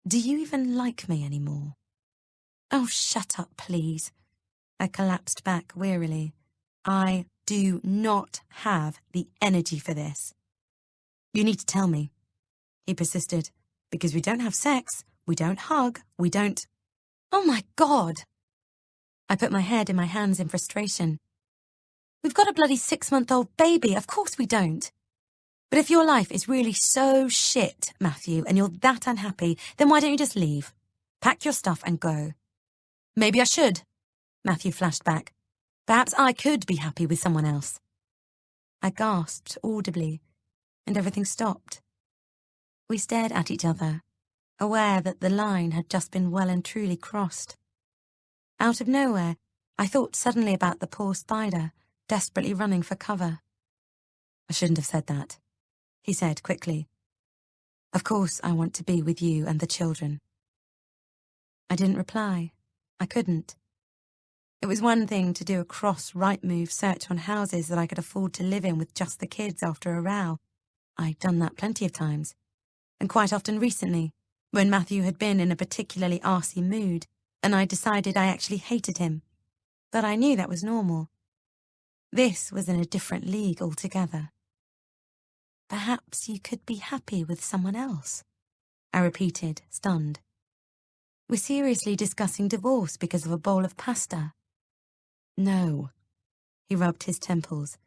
do you even like me anymore? Oh, shut up, please. I collapsed back wearily. I do not have the energy for this. You need to tell me, he persisted, because we don't have sex, we don't hug, we don't... Oh my God! I put my head in my hands in frustration. We've got a bloody 6-month-old baby, of course we don't. But if your life is really so shit, Matthew, and you're that unhappy, then why don't you just leave? Pack your stuff and go. Maybe I should, Matthew flashed back. Perhaps I could be happy with someone else. I gasped audibly, and everything stopped. We stared at each other, aware that the line had just been well and truly crossed. Out of nowhere, I thought suddenly about the poor spider, desperately running for cover. I shouldn't have said that, he said quickly. Of course I want to be with you and the children. I didn't reply. I couldn't. It was one thing to do a cross-right-move search on houses that I could afford to live in with just the kids after a row. I'd done that plenty of times, and quite often recently, when Matthew had been in a particularly arsey mood, and I decided I actually hated him. But I knew that was normal. This was in a different league altogether. Perhaps you could be happy with someone else, I repeated, stunned. We're seriously discussing divorce because of a bowl of pasta. No. He rubbed his temples.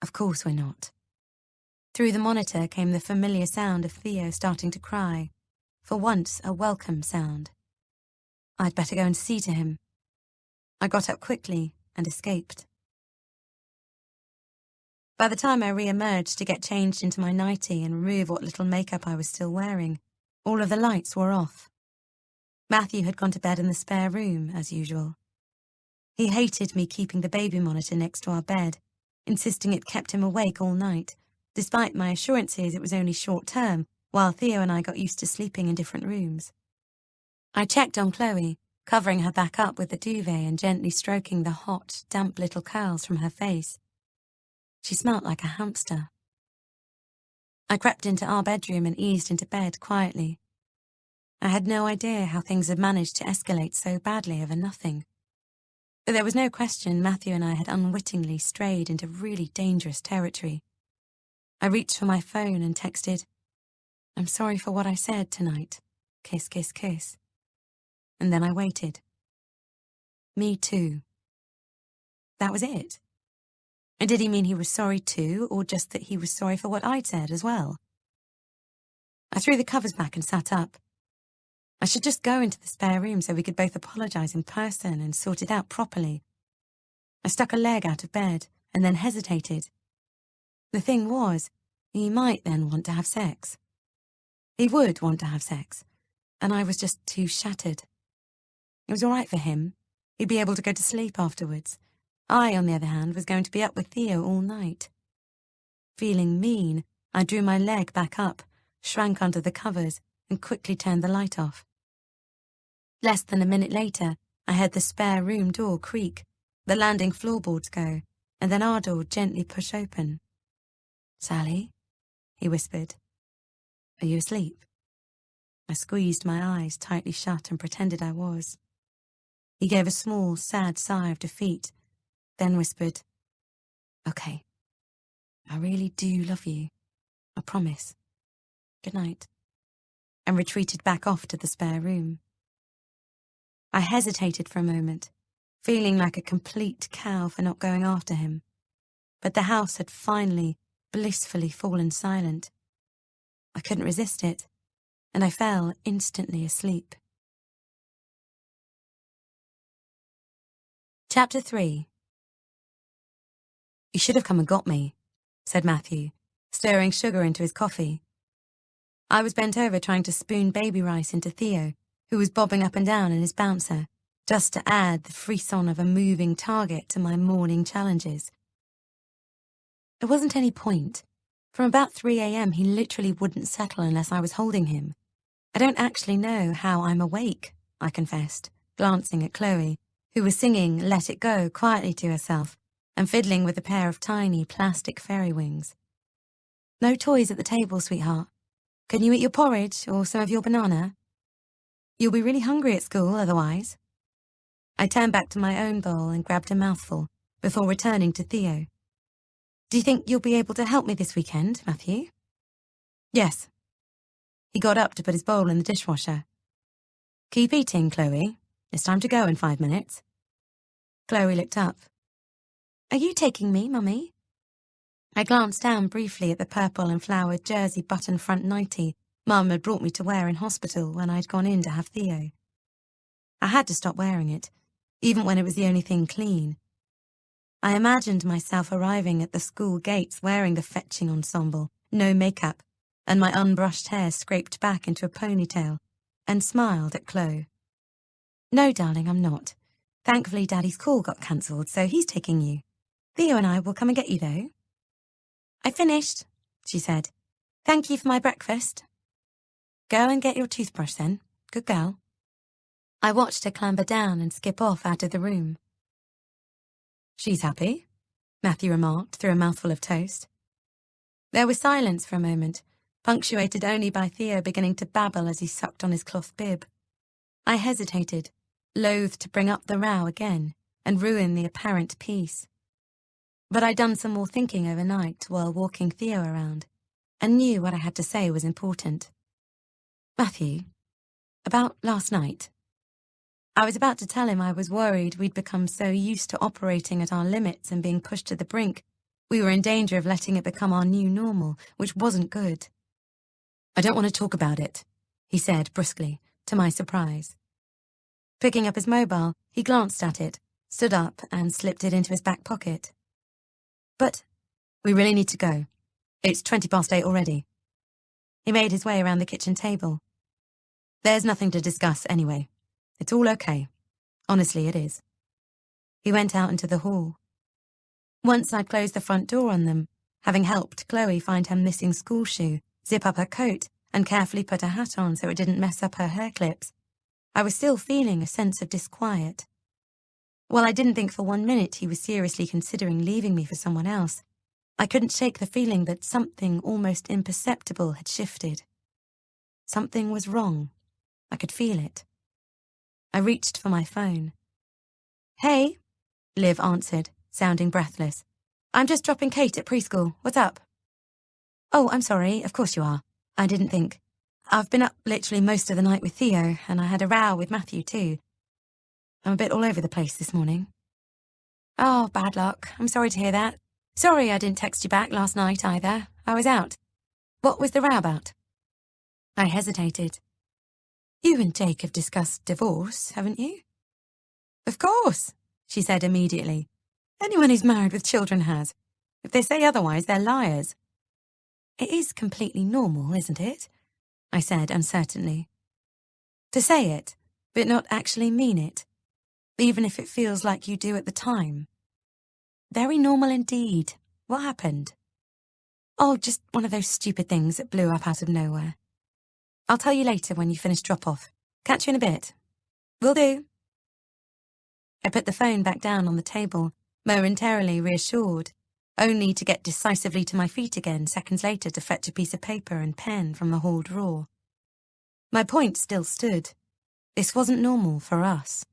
Of course we're not. Through the monitor came the familiar sound of Theo starting to cry, for once a welcome sound. I'd better go and see to him. I got up quickly and escaped. By the time I re-emerged to get changed into my nightie and remove what little makeup I was still wearing, all of the lights were off. Matthew had gone to bed in the spare room, as usual. He hated me keeping the baby monitor next to our bed, insisting it kept him awake all night, despite my assurances it was only short-term, while Theo and I got used to sleeping in different rooms. I checked on Chloe, covering her back up with the duvet and gently stroking the hot, damp little curls from her face. She smelt like a hamster. I crept into our bedroom and eased into bed quietly. I had no idea how things had managed to escalate so badly over nothing. But there was no question Matthew and I had unwittingly strayed into really dangerous territory. I reached for my phone and texted, "I'm sorry for what I said tonight. Kiss, kiss, kiss." And then I waited. Me too. That was it. And did he mean he was sorry too, or just that he was sorry for what I'd said as well? I threw the covers back and sat up. I should just go into the spare room so we could both apologize in person and sort it out properly. I stuck a leg out of bed and then hesitated. The thing was, he might then want to have sex. He would want to have sex, and I was just too shattered. It was all right for him. He'd be able to go to sleep afterwards. I, on the other hand, was going to be up with Theo all night. Feeling mean, I drew my leg back up, shrank under the covers, and quickly turned the light off. Less than a minute later, I heard the spare room door creak, the landing floorboards go, and then our door gently push open. "Sally?" he whispered. "Are you asleep?" I squeezed my eyes tightly shut and pretended I was. He gave a small, sad sigh of defeat, then whispered, "Okay, I really do love you. I promise. Good night," and retreated back off to the spare room. I hesitated for a moment, feeling like a complete cow for not going after him, but the house had finally, blissfully fallen silent. I couldn't resist it, and I fell instantly asleep. Chapter 3. "You should have come and got me," said Matthew, stirring sugar into his coffee. I was bent over trying to spoon baby rice into Theo, who was bobbing up and down in his bouncer, just to add the frisson of a moving target to my morning challenges. There wasn't any point. From about 3 a.m. he literally wouldn't settle unless I was holding him. "I don't actually know how I'm awake," I confessed, glancing at Chloe, who was singing Let It Go quietly to herself and fiddling with a pair of tiny plastic fairy wings. "No toys at the table, sweetheart. Can you eat your porridge or some of your banana? You'll be really hungry at school otherwise." I turned back to my own bowl and grabbed a mouthful before returning to Theo. "Do you think you'll be able to help me this weekend, Matthew?" "Yes." He got up to put his bowl in the dishwasher. "Keep eating, Chloe. It's time to go in 5 minutes." Chloe looked up. "Are you taking me, Mummy?" I glanced down briefly at the purple and flowered jersey button-front nightie Mum had brought me to wear in hospital when I'd gone in to have Theo. I had to stop wearing it, even when it was the only thing clean. I imagined myself arriving at the school gates wearing the fetching ensemble, no makeup, and my unbrushed hair scraped back into a ponytail, and smiled at Chloe. "No, darling, I'm not. Thankfully, Daddy's call got cancelled, so he's taking you. Theo and I will come and get you, though." "I finished," she said. "Thank you for my breakfast." "Go and get your toothbrush then. Good girl." I watched her clamber down and skip off out of the room. "She's happy," Matthew remarked through a mouthful of toast. There was silence for a moment, punctuated only by Theo beginning to babble as he sucked on his cloth bib. I hesitated, loath to bring up the row again and ruin the apparent peace. But I'd done some more thinking overnight while walking Theo around, and knew what I had to say was important. Matthew, about last night. I was about to tell him I was worried we'd become so used to operating at our limits and being pushed to the brink, we were in danger of letting it become our new normal, which wasn't good. I don't want to talk about it, he said brusquely, to my surprise. Picking up his mobile, he glanced at it, stood up, and slipped it into his back pocket. But we really need to go. It's 8:20 already. He made his way around the kitchen table. There's nothing to discuss anyway. It's all okay. Honestly, it is. He went out into the hall. Once I'd closed the front door on them, having helped Chloe find her missing school shoe, zip up her coat, and carefully put her hat on so it didn't mess up her hair clips, I was still feeling a sense of disquiet. While I didn't think for 1 minute he was seriously considering leaving me for someone else, I couldn't shake the feeling that something almost imperceptible had shifted. Something was wrong. I could feel it. I reached for my phone. Hey, Liv answered, sounding breathless. I'm just dropping Kate at preschool. What's up? Oh, I'm sorry. Of course you are. I didn't think. I've been up literally most of the night with Theo, and I had a row with Matthew too. I'm a bit all over the place this morning. Oh, bad luck. I'm sorry to hear that. Sorry I didn't text you back last night either. I was out. What was the row about? I hesitated. You and Jake have discussed divorce, haven't you? Of course, she said immediately. Anyone who's married with children has. If they say otherwise, they're liars. It is completely normal, isn't it? I said uncertainly. To say it, but not actually mean it, even if it feels like you do at the time. Very normal indeed. What happened? Oh, just one of those stupid things that blew up out of nowhere. I'll tell you later when you finish drop-off. Catch you in a bit. Will do. I put the phone back down on the table, momentarily reassured, only to get decisively to my feet again seconds later to fetch a piece of paper and pen from the hall drawer. My point still stood. This wasn't normal for us.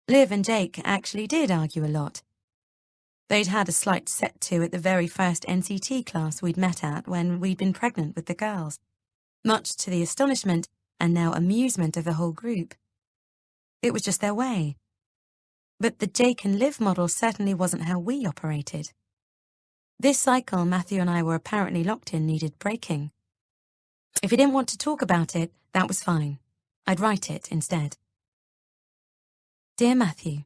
Liv and Jake actually did argue a lot. They'd had a slight set-to at the very first NCT class we'd met at when we'd been pregnant with the girls, much to the astonishment and now amusement of the whole group. It was just their way. But the Jake and Liv model certainly wasn't how we operated. This cycle Matthew and I were apparently locked in needed breaking. If he didn't want to talk about it, that was fine. I'd write it instead. Dear Matthew,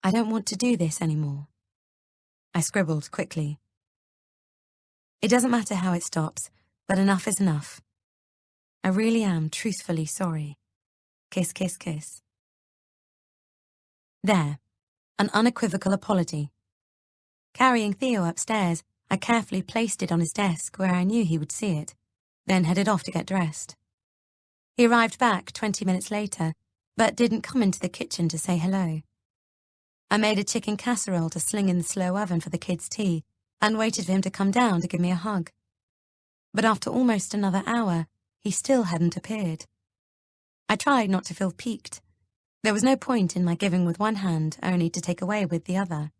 I don't want to do this anymore. I scribbled quickly. It doesn't matter how it stops, but enough is enough. I really am truthfully sorry. Kiss, kiss, kiss. There, an unequivocal apology. Carrying Theo upstairs, I carefully placed it on his desk where I knew he would see it, then headed off to get dressed. He arrived back 20 minutes later, but didn't come into the kitchen to say hello. I made a chicken casserole to sling in the slow oven for the kids' tea and waited for him to come down to give me a hug. But after almost another hour, he still hadn't appeared. I tried not to feel piqued. There was no point in my giving with one hand only to take away with the other.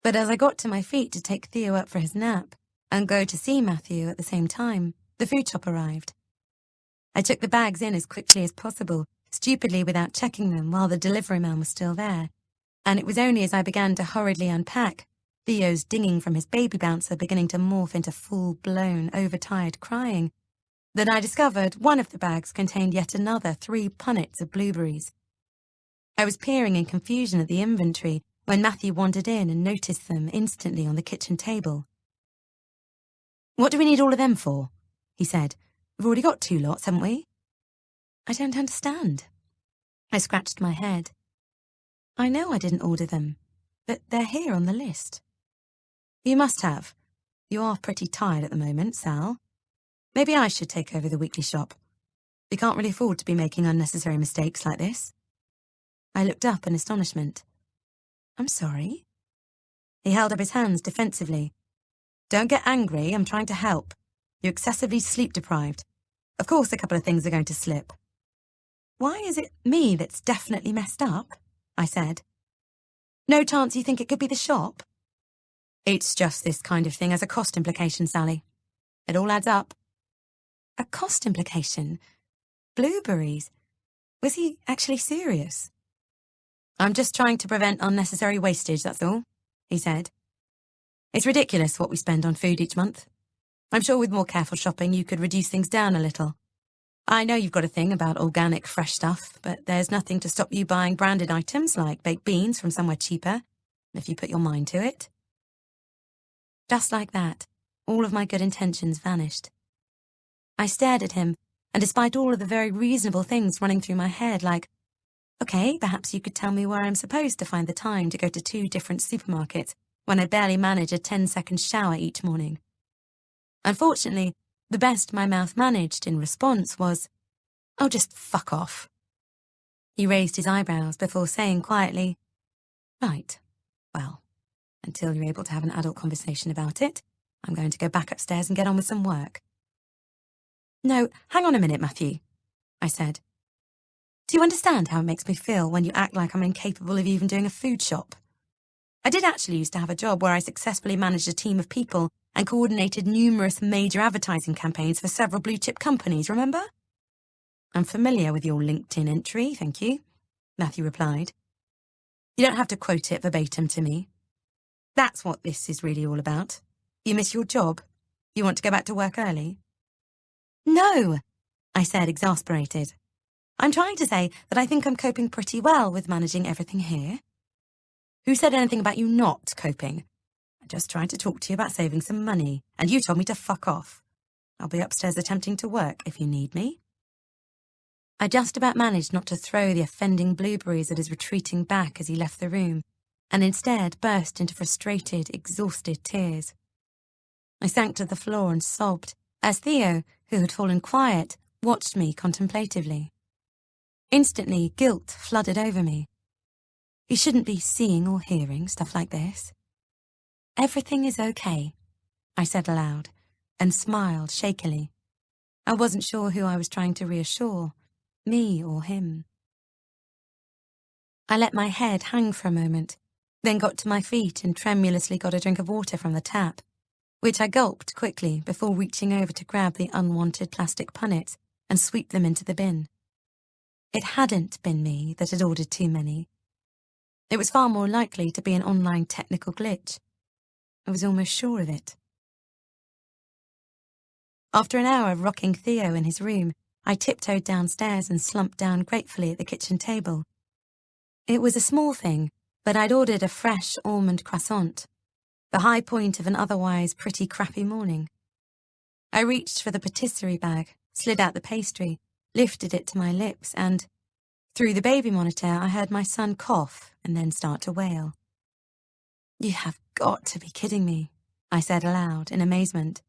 But as I got to my feet to take Theo up for his nap and go to see Matthew at the same time, the food shop arrived. I took the bags in as quickly as possible, stupidly without checking them while the delivery man was still there, and it was only as I began to hurriedly unpack, Theo's dinging from his baby bouncer beginning to morph into full-blown, overtired crying, that I discovered one of the bags contained yet another 3 punnets of blueberries. I was peering in confusion at the inventory when Matthew wandered in and noticed them instantly on the kitchen table. What do we need all of them for? He said. We've already got 2 lots, haven't we? I don't understand. I scratched my head. I know I didn't order them, but they're here on the list. You must have. You are pretty tired at the moment, Sal. Maybe I should take over the weekly shop. We can't really afford to be making unnecessary mistakes like this. I looked up in astonishment. I'm sorry. He held up his hands defensively. Don't get angry, I'm trying to help. You're excessively sleep-deprived. Of course a couple of things are going to slip. Why is it me that's definitely messed up? I said. No chance you think it could be the shop? It's just this kind of thing as a cost implication, Sally. It all adds up. A cost implication? Blueberries? Was he actually serious? I'm just trying to prevent unnecessary wastage, that's all, he said. It's ridiculous what we spend on food each month. I'm sure with more careful shopping you could reduce things down a little. I know you've got a thing about organic, fresh stuff, but there's nothing to stop you buying branded items like baked beans from somewhere cheaper, if you put your mind to it. Just like that, all of my good intentions vanished. I stared at him, and despite all of the very reasonable things running through my head, like, okay, perhaps you could tell me where I'm supposed to find the time to go to 2 different supermarkets when I barely manage a 10-second shower each morning. Unfortunately, the best my mouth managed in response was, "Oh, just fuck off." He raised his eyebrows before saying quietly, "Right, well, until you're able to have an adult conversation about it, I'm going to go back upstairs and get on with some work." "No, hang on a minute, Matthew," I said. "Do you understand how it makes me feel when you act like I'm incapable of even doing a food shop? I did actually used to have a job where I successfully managed a team of people and coordinated numerous major advertising campaigns for several blue-chip companies, remember?" "I'm familiar with your LinkedIn entry, thank you," Matthew replied. "You don't have to quote it verbatim to me. That's what this is really all about. You miss your job? You want to go back to work early?" "No," I said, exasperated. "I'm trying to say that I think I'm coping pretty well with managing everything here." "Who said anything about you not coping? I'm just trying to talk to you about saving some money, and you told me to fuck off. I'll be upstairs attempting to work if you need me." I just about managed not to throw the offending blueberries at his retreating back as he left the room, and instead burst into frustrated, exhausted tears. I sank to the floor and sobbed, as Theo, who had fallen quiet, watched me contemplatively. Instantly, guilt flooded over me. He shouldn't be seeing or hearing stuff like this. "Everything is okay," I said aloud, and smiled shakily. I wasn't sure who I was trying to reassure, me or him. I let my head hang for a moment, then got to my feet and tremulously got a drink of water from the tap, which I gulped quickly before reaching over to grab the unwanted plastic punnets and sweep them into the bin. It hadn't been me that had ordered too many. It was far more likely to be an online technical glitch. I was almost sure of it. After an hour of rocking Theo in his room, I tiptoed downstairs and slumped down gratefully at the kitchen table. It was a small thing, but I'd ordered a fresh almond croissant, the high point of an otherwise pretty crappy morning. I reached for the patisserie bag, slid out the pastry, lifted it to my lips, and, through the baby monitor, I heard my son cough and then start to wail. "You have got to be kidding me," I said aloud in amazement.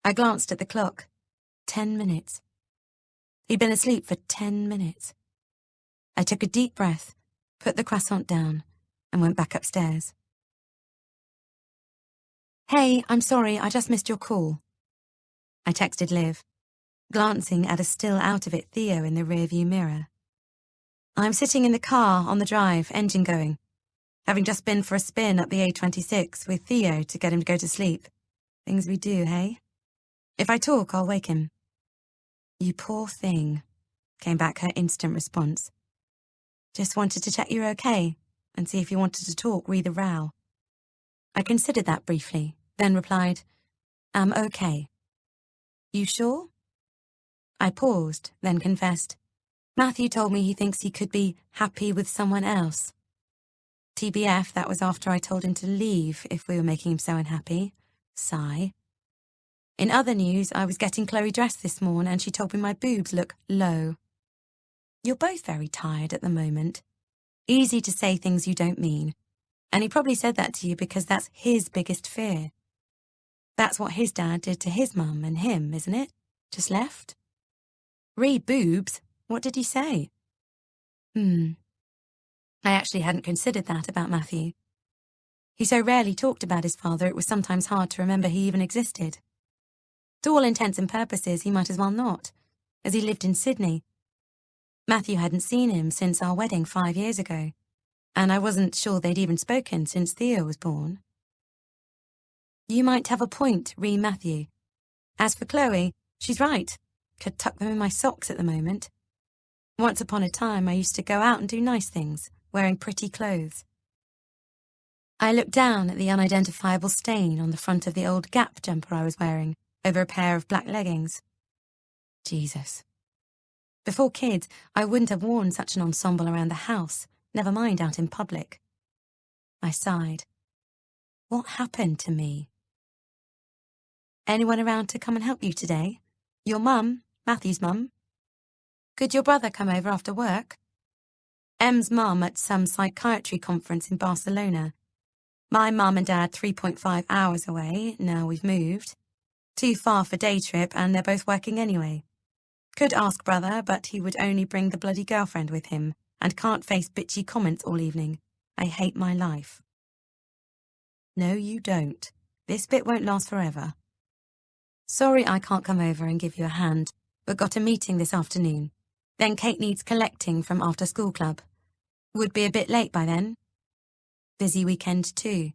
I glanced at the clock. 10 minutes. He'd been asleep for 10 minutes. I took a deep breath, put the croissant down, and went back upstairs. "Hey, I'm sorry, I just missed your call," I texted Liv, glancing at a still out-of-it Theo in the rearview mirror. "I'm sitting in the car on the drive, engine going, having just been for a spin up the A26 with Theo to get him to go to sleep. Things we do, hey? If I talk, I'll wake him." "You poor thing," came back her instant response. "Just wanted to check you're okay and see if you wanted to talk re the row." I considered that briefly, then replied, "I'm okay." "You sure?" I paused, then confessed, "Matthew told me he thinks he could be happy with someone else. TBF, that was after I told him to leave if we were making him so unhappy." Sigh. "In other news, I was getting Chloe dressed this morning and she told me my boobs look low." You're both very tired at the moment. Easy to say things you don't mean. And he probably said that to you because that's his biggest fear. That's what his dad did to his mum and him, isn't it? Just left? Boobs? What did he say? I actually hadn't considered that about Matthew. He so rarely talked about his father, it was sometimes hard to remember he even existed. To all intents and purposes, he might as well not, as he lived in Sydney. Matthew hadn't seen him since our wedding 5 years ago, and I wasn't sure they'd even spoken since Theo was born. You might have a point, re Matthew. As for Chloe, she's right. Could tuck them in my socks at the moment. Once upon a time, I used to go out and do nice things, wearing pretty clothes. I looked down at the unidentifiable stain on the front of the old Gap jumper I was wearing, over a pair of black leggings. Jesus. Before kids, I wouldn't have worn such an ensemble around the house, never mind out in public. I sighed. What happened to me? Anyone around to come and help you today? Your mum, Matthew's mum? Could your brother come over after work? Em's mum at some psychiatry conference in Barcelona. My mum and dad 3.5 hours away, now we've moved. Too far for day trip and they're both working anyway. Could ask brother, but he would only bring the bloody girlfriend with him and can't face bitchy comments all evening. I hate my life. No, you don't. This bit won't last forever. Sorry I can't come over and give you a hand, but got a meeting this afternoon. Then Kate needs collecting from after school club. Would be a bit late by then. Busy weekend too.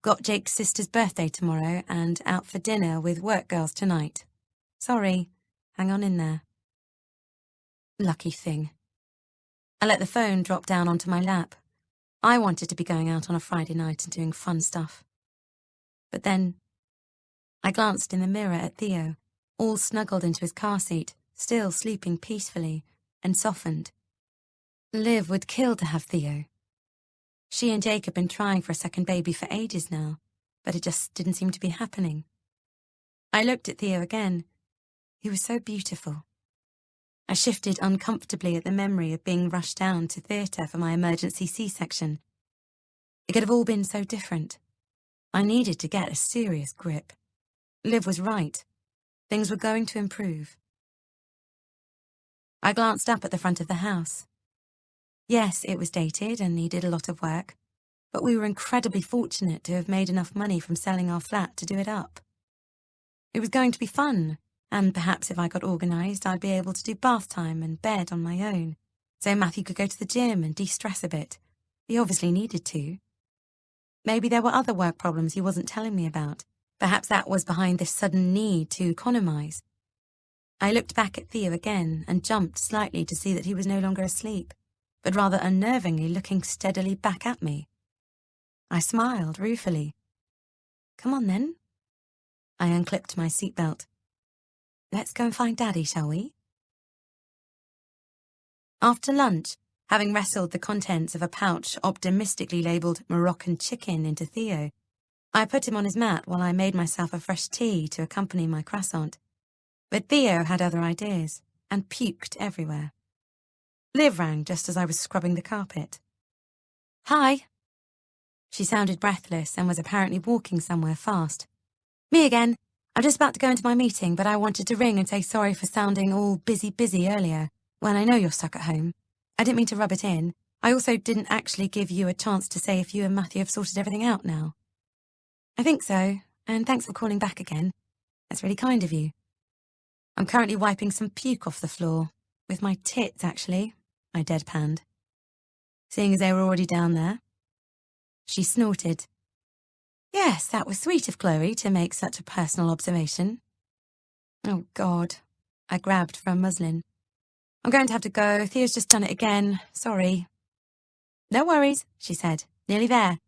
Got Jake's sister's birthday tomorrow and out for dinner with work girls tonight. Sorry, hang on in there. Lucky thing. I let the phone drop down onto my lap. I wanted to be going out on a Friday night and doing fun stuff. But then I glanced in the mirror at Theo, all snuggled into his car seat, still sleeping peacefully, and softened. Liv would kill to have Theo. She and Jake had been trying for a second baby for ages now, but it just didn't seem to be happening. I looked at Theo again. He was so beautiful. I shifted uncomfortably at the memory of being rushed down to theatre for my emergency C-section. It could have all been so different. I needed to get a serious grip. Liv was right. Things were going to improve. I glanced up at the front of the house. Yes, it was dated and needed a lot of work, but we were incredibly fortunate to have made enough money from selling our flat to do it up. It was going to be fun, and perhaps if I got organised, I'd be able to do bath time and bed on my own, so Matthew could go to the gym and de-stress a bit. He obviously needed to. Maybe there were other work problems he wasn't telling me about. Perhaps that was behind this sudden need to economise. I looked back at Theo again and jumped slightly to see that he was no longer asleep, but rather unnervingly looking steadily back at me. I smiled ruefully. Come on then. I unclipped my seatbelt. Let's go and find Daddy, shall we? After lunch, having wrestled the contents of a pouch optimistically labelled Moroccan chicken into Theo, I put him on his mat while I made myself a fresh tea to accompany my croissant. But Theo had other ideas and puked everywhere. Liv rang just as I was scrubbing the carpet. Hi. She sounded breathless and was apparently walking somewhere fast. Me again. I'm just about to go into my meeting, but I wanted to ring and say sorry for sounding all busy earlier, when I know you're stuck at home. I didn't mean to rub it in. I also didn't actually give you a chance to say if you and Matthew have sorted everything out now. I think so, and thanks for calling back again. That's really kind of you. I'm currently wiping some puke off the floor. With my tits, actually, I deadpanned. Seeing as they were already down there. She snorted. Yes, that was sweet of Chloe to make such a personal observation. Oh, God. I grabbed for a muslin. I'm going to have to go. Theo's just done it again. Sorry. No worries, she said. Nearly there.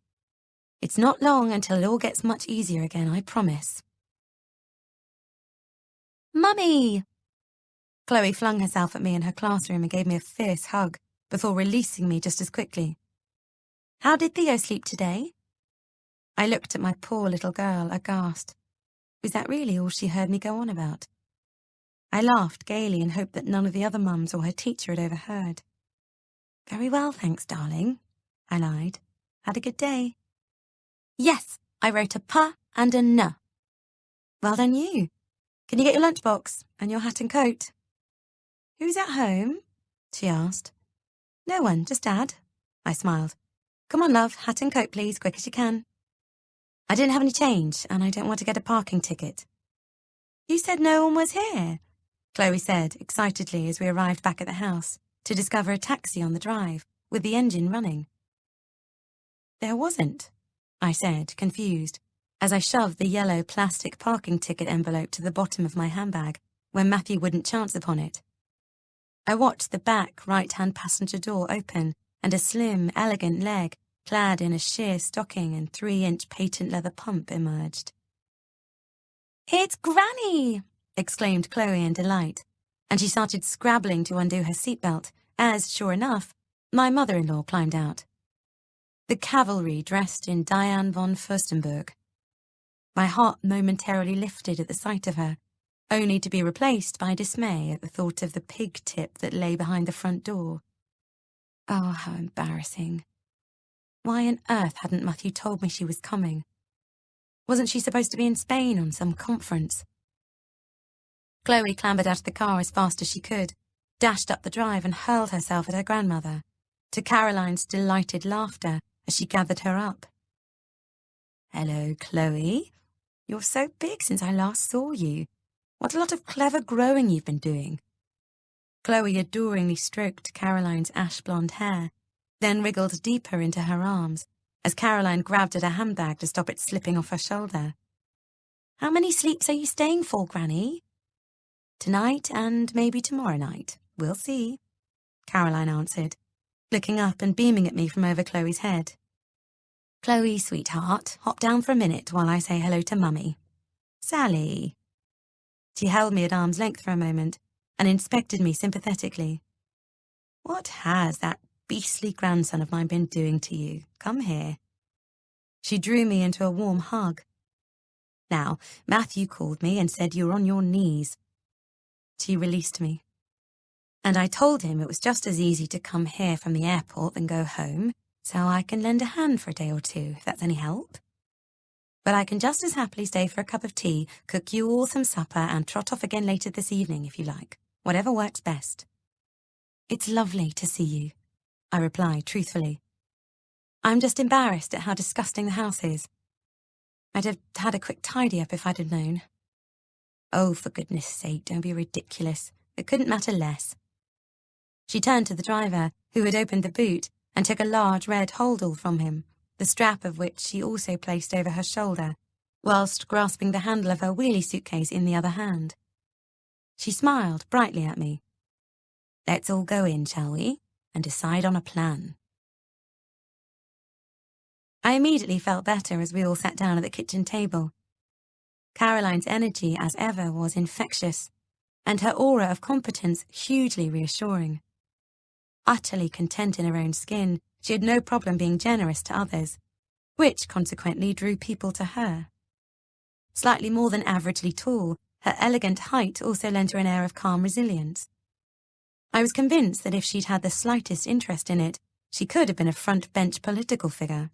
It's not long until it all gets much easier again, I promise. Mummy! Chloe flung herself at me in her classroom and gave me a fierce hug before releasing me just as quickly. How did Theo sleep today? I looked at my poor little girl, aghast. Was that really all she heard me go on about? I laughed gaily and hoped that none of the other mums or her teacher had overheard. Very well, thanks, darling, I lied. Had a good day. Yes, I wrote a P and a N. Well done you. Can you get your lunchbox and your hat and coat? Who's at home? She asked. No one, just Dad. I smiled. Come on, love, hat and coat, please, quick as you can. I didn't have any change, and I don't want to get a parking ticket. You said no one was here, Chloe said excitedly as we arrived back at the house to discover a taxi on the drive, with the engine running. There wasn't, I said, confused. as I shoved the yellow plastic parking ticket envelope to the bottom of my handbag when Matthew wouldn't chance upon it. I watched the back right-hand passenger door open and a slim, elegant leg, clad in a sheer stocking and 3-inch patent leather pump, emerged. "It's Granny!" exclaimed Chloe in delight, and she started scrabbling to undo her seatbelt as, sure enough, my mother-in-law climbed out. The cavalry dressed in Diane von Furstenberg. My heart momentarily lifted at the sight of her, only to be replaced by dismay at the thought of the pig tip that lay behind the front door. Oh, how embarrassing. Why on earth hadn't Matthew told me she was coming? Wasn't she supposed to be in Spain on some conference? Chloe clambered out of the car as fast as she could, dashed up the drive and hurled herself at her grandmother, to Caroline's delighted laughter as she gathered her up. "Hello, Chloe. You're so big since I last saw you. What a lot of clever growing you've been doing." Chloe adoringly stroked Caroline's ash-blonde hair, then wriggled deeper into her arms as Caroline grabbed at her handbag to stop it slipping off her shoulder. "How many sleeps are you staying for, Granny?" "Tonight and maybe tomorrow night. We'll see," Caroline answered, looking up and beaming at me from over Chloe's head. "Chloe, sweetheart, hop down for a minute while I say hello to Mummy. Sally." She held me at arm's length for a moment and inspected me sympathetically. "What has that beastly grandson of mine been doing to you? Come here." She drew me into a warm hug. "Now, Matthew called me and said you were on your knees." She released me. "And I told him it was just as easy to come here from the airport than go home, so I can lend a hand for a day or two, if that's any help. But I can just as happily stay for a cup of tea, cook you all some supper, and trot off again later this evening, if you like. Whatever works best." "It's lovely to see you," I replied truthfully. "I'm just embarrassed at how disgusting the house is. I'd have had a quick tidy-up if I'd have known." "Oh, for goodness sake, don't be ridiculous. It couldn't matter less." She turned to the driver, who had opened the boot, and took a large red holdall from him, the strap of which she also placed over her shoulder, whilst grasping the handle of her wheelie suitcase in the other hand. She smiled brightly at me. "Let's all go in, shall we, and decide on a plan." I immediately felt better as we all sat down at the kitchen table. Caroline's energy, as ever, was infectious, and her aura of competence hugely reassuring. Utterly content in her own skin, she had no problem being generous to others, which consequently drew people to her. Slightly more than averagely tall, her elegant height also lent her an air of calm resilience. I was convinced that if she'd had the slightest interest in it, she could have been a front-bench political figure.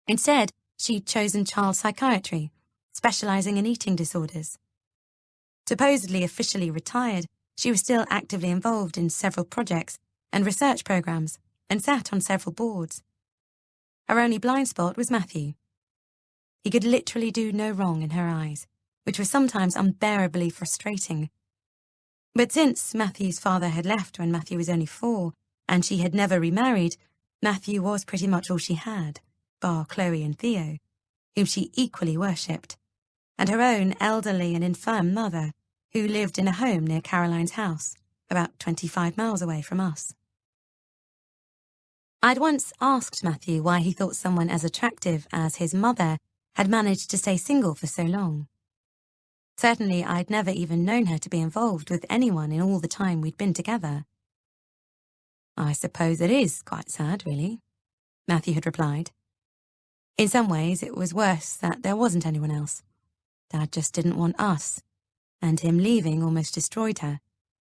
Instead, she'd chosen child psychiatry, specializing in eating disorders. Supposedly officially retired, she was still actively involved in several projects and research programs, and sat on several boards. Her only blind spot was Matthew. He could literally do no wrong in her eyes, which was sometimes unbearably frustrating. But since Matthew's father had left when Matthew was only 4, and she had never remarried, Matthew was pretty much all she had, bar Chloe and Theo, whom she equally worshipped, and her own elderly and infirm mother, who lived in a home near Caroline's house, about 25 miles away from us. I'd once asked Matthew why he thought someone as attractive as his mother had managed to stay single for so long. Certainly, I'd never even known her to be involved with anyone in all the time we'd been together. "I suppose it is quite sad, really," Matthew had replied. "In some ways, it was worse that there wasn't anyone else. Dad just didn't want us, and him leaving almost destroyed her,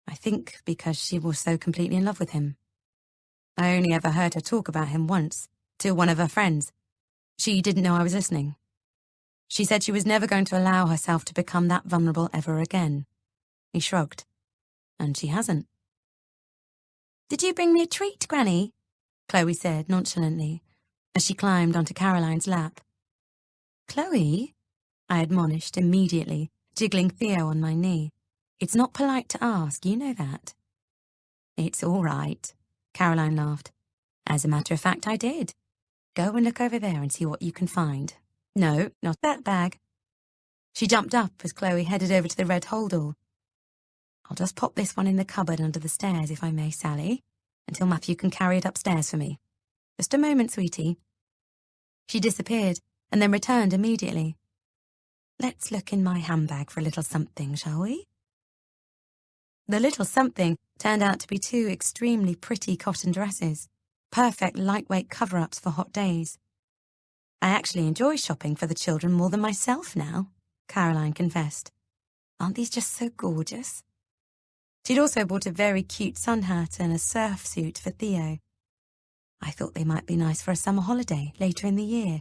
I think because she was so completely in love with him. I only ever heard her talk about him once, to one of her friends. She didn't know I was listening. She said she was never going to allow herself to become that vulnerable ever again." He shrugged. "And she hasn't." "Did you bring me a treat, Granny?" Chloe said nonchalantly, as she climbed onto Caroline's lap. "Chloe," I admonished immediately, jiggling Theo on my knee. "It's not polite to ask, you know that." "It's all right," Caroline laughed. "As a matter of fact, I did. Go and look over there and see what you can find. No, not that bag. She jumped up as Chloe headed over to the red holdall. I'll just pop this one in the cupboard under the stairs, if I may, Sally, until Matthew can carry it upstairs for me. Just a moment, sweetie. She disappeared and then returned immediately. Let's look in my handbag for a little something, shall we? The little something turned out to be 2 extremely pretty cotton dresses, perfect lightweight cover-ups for hot days. I actually enjoy shopping for the children more than myself now, Caroline confessed. Aren't these just so gorgeous? She'd also bought a very cute sun hat and a surf suit for Theo. I thought they might be nice for a summer holiday later in the year.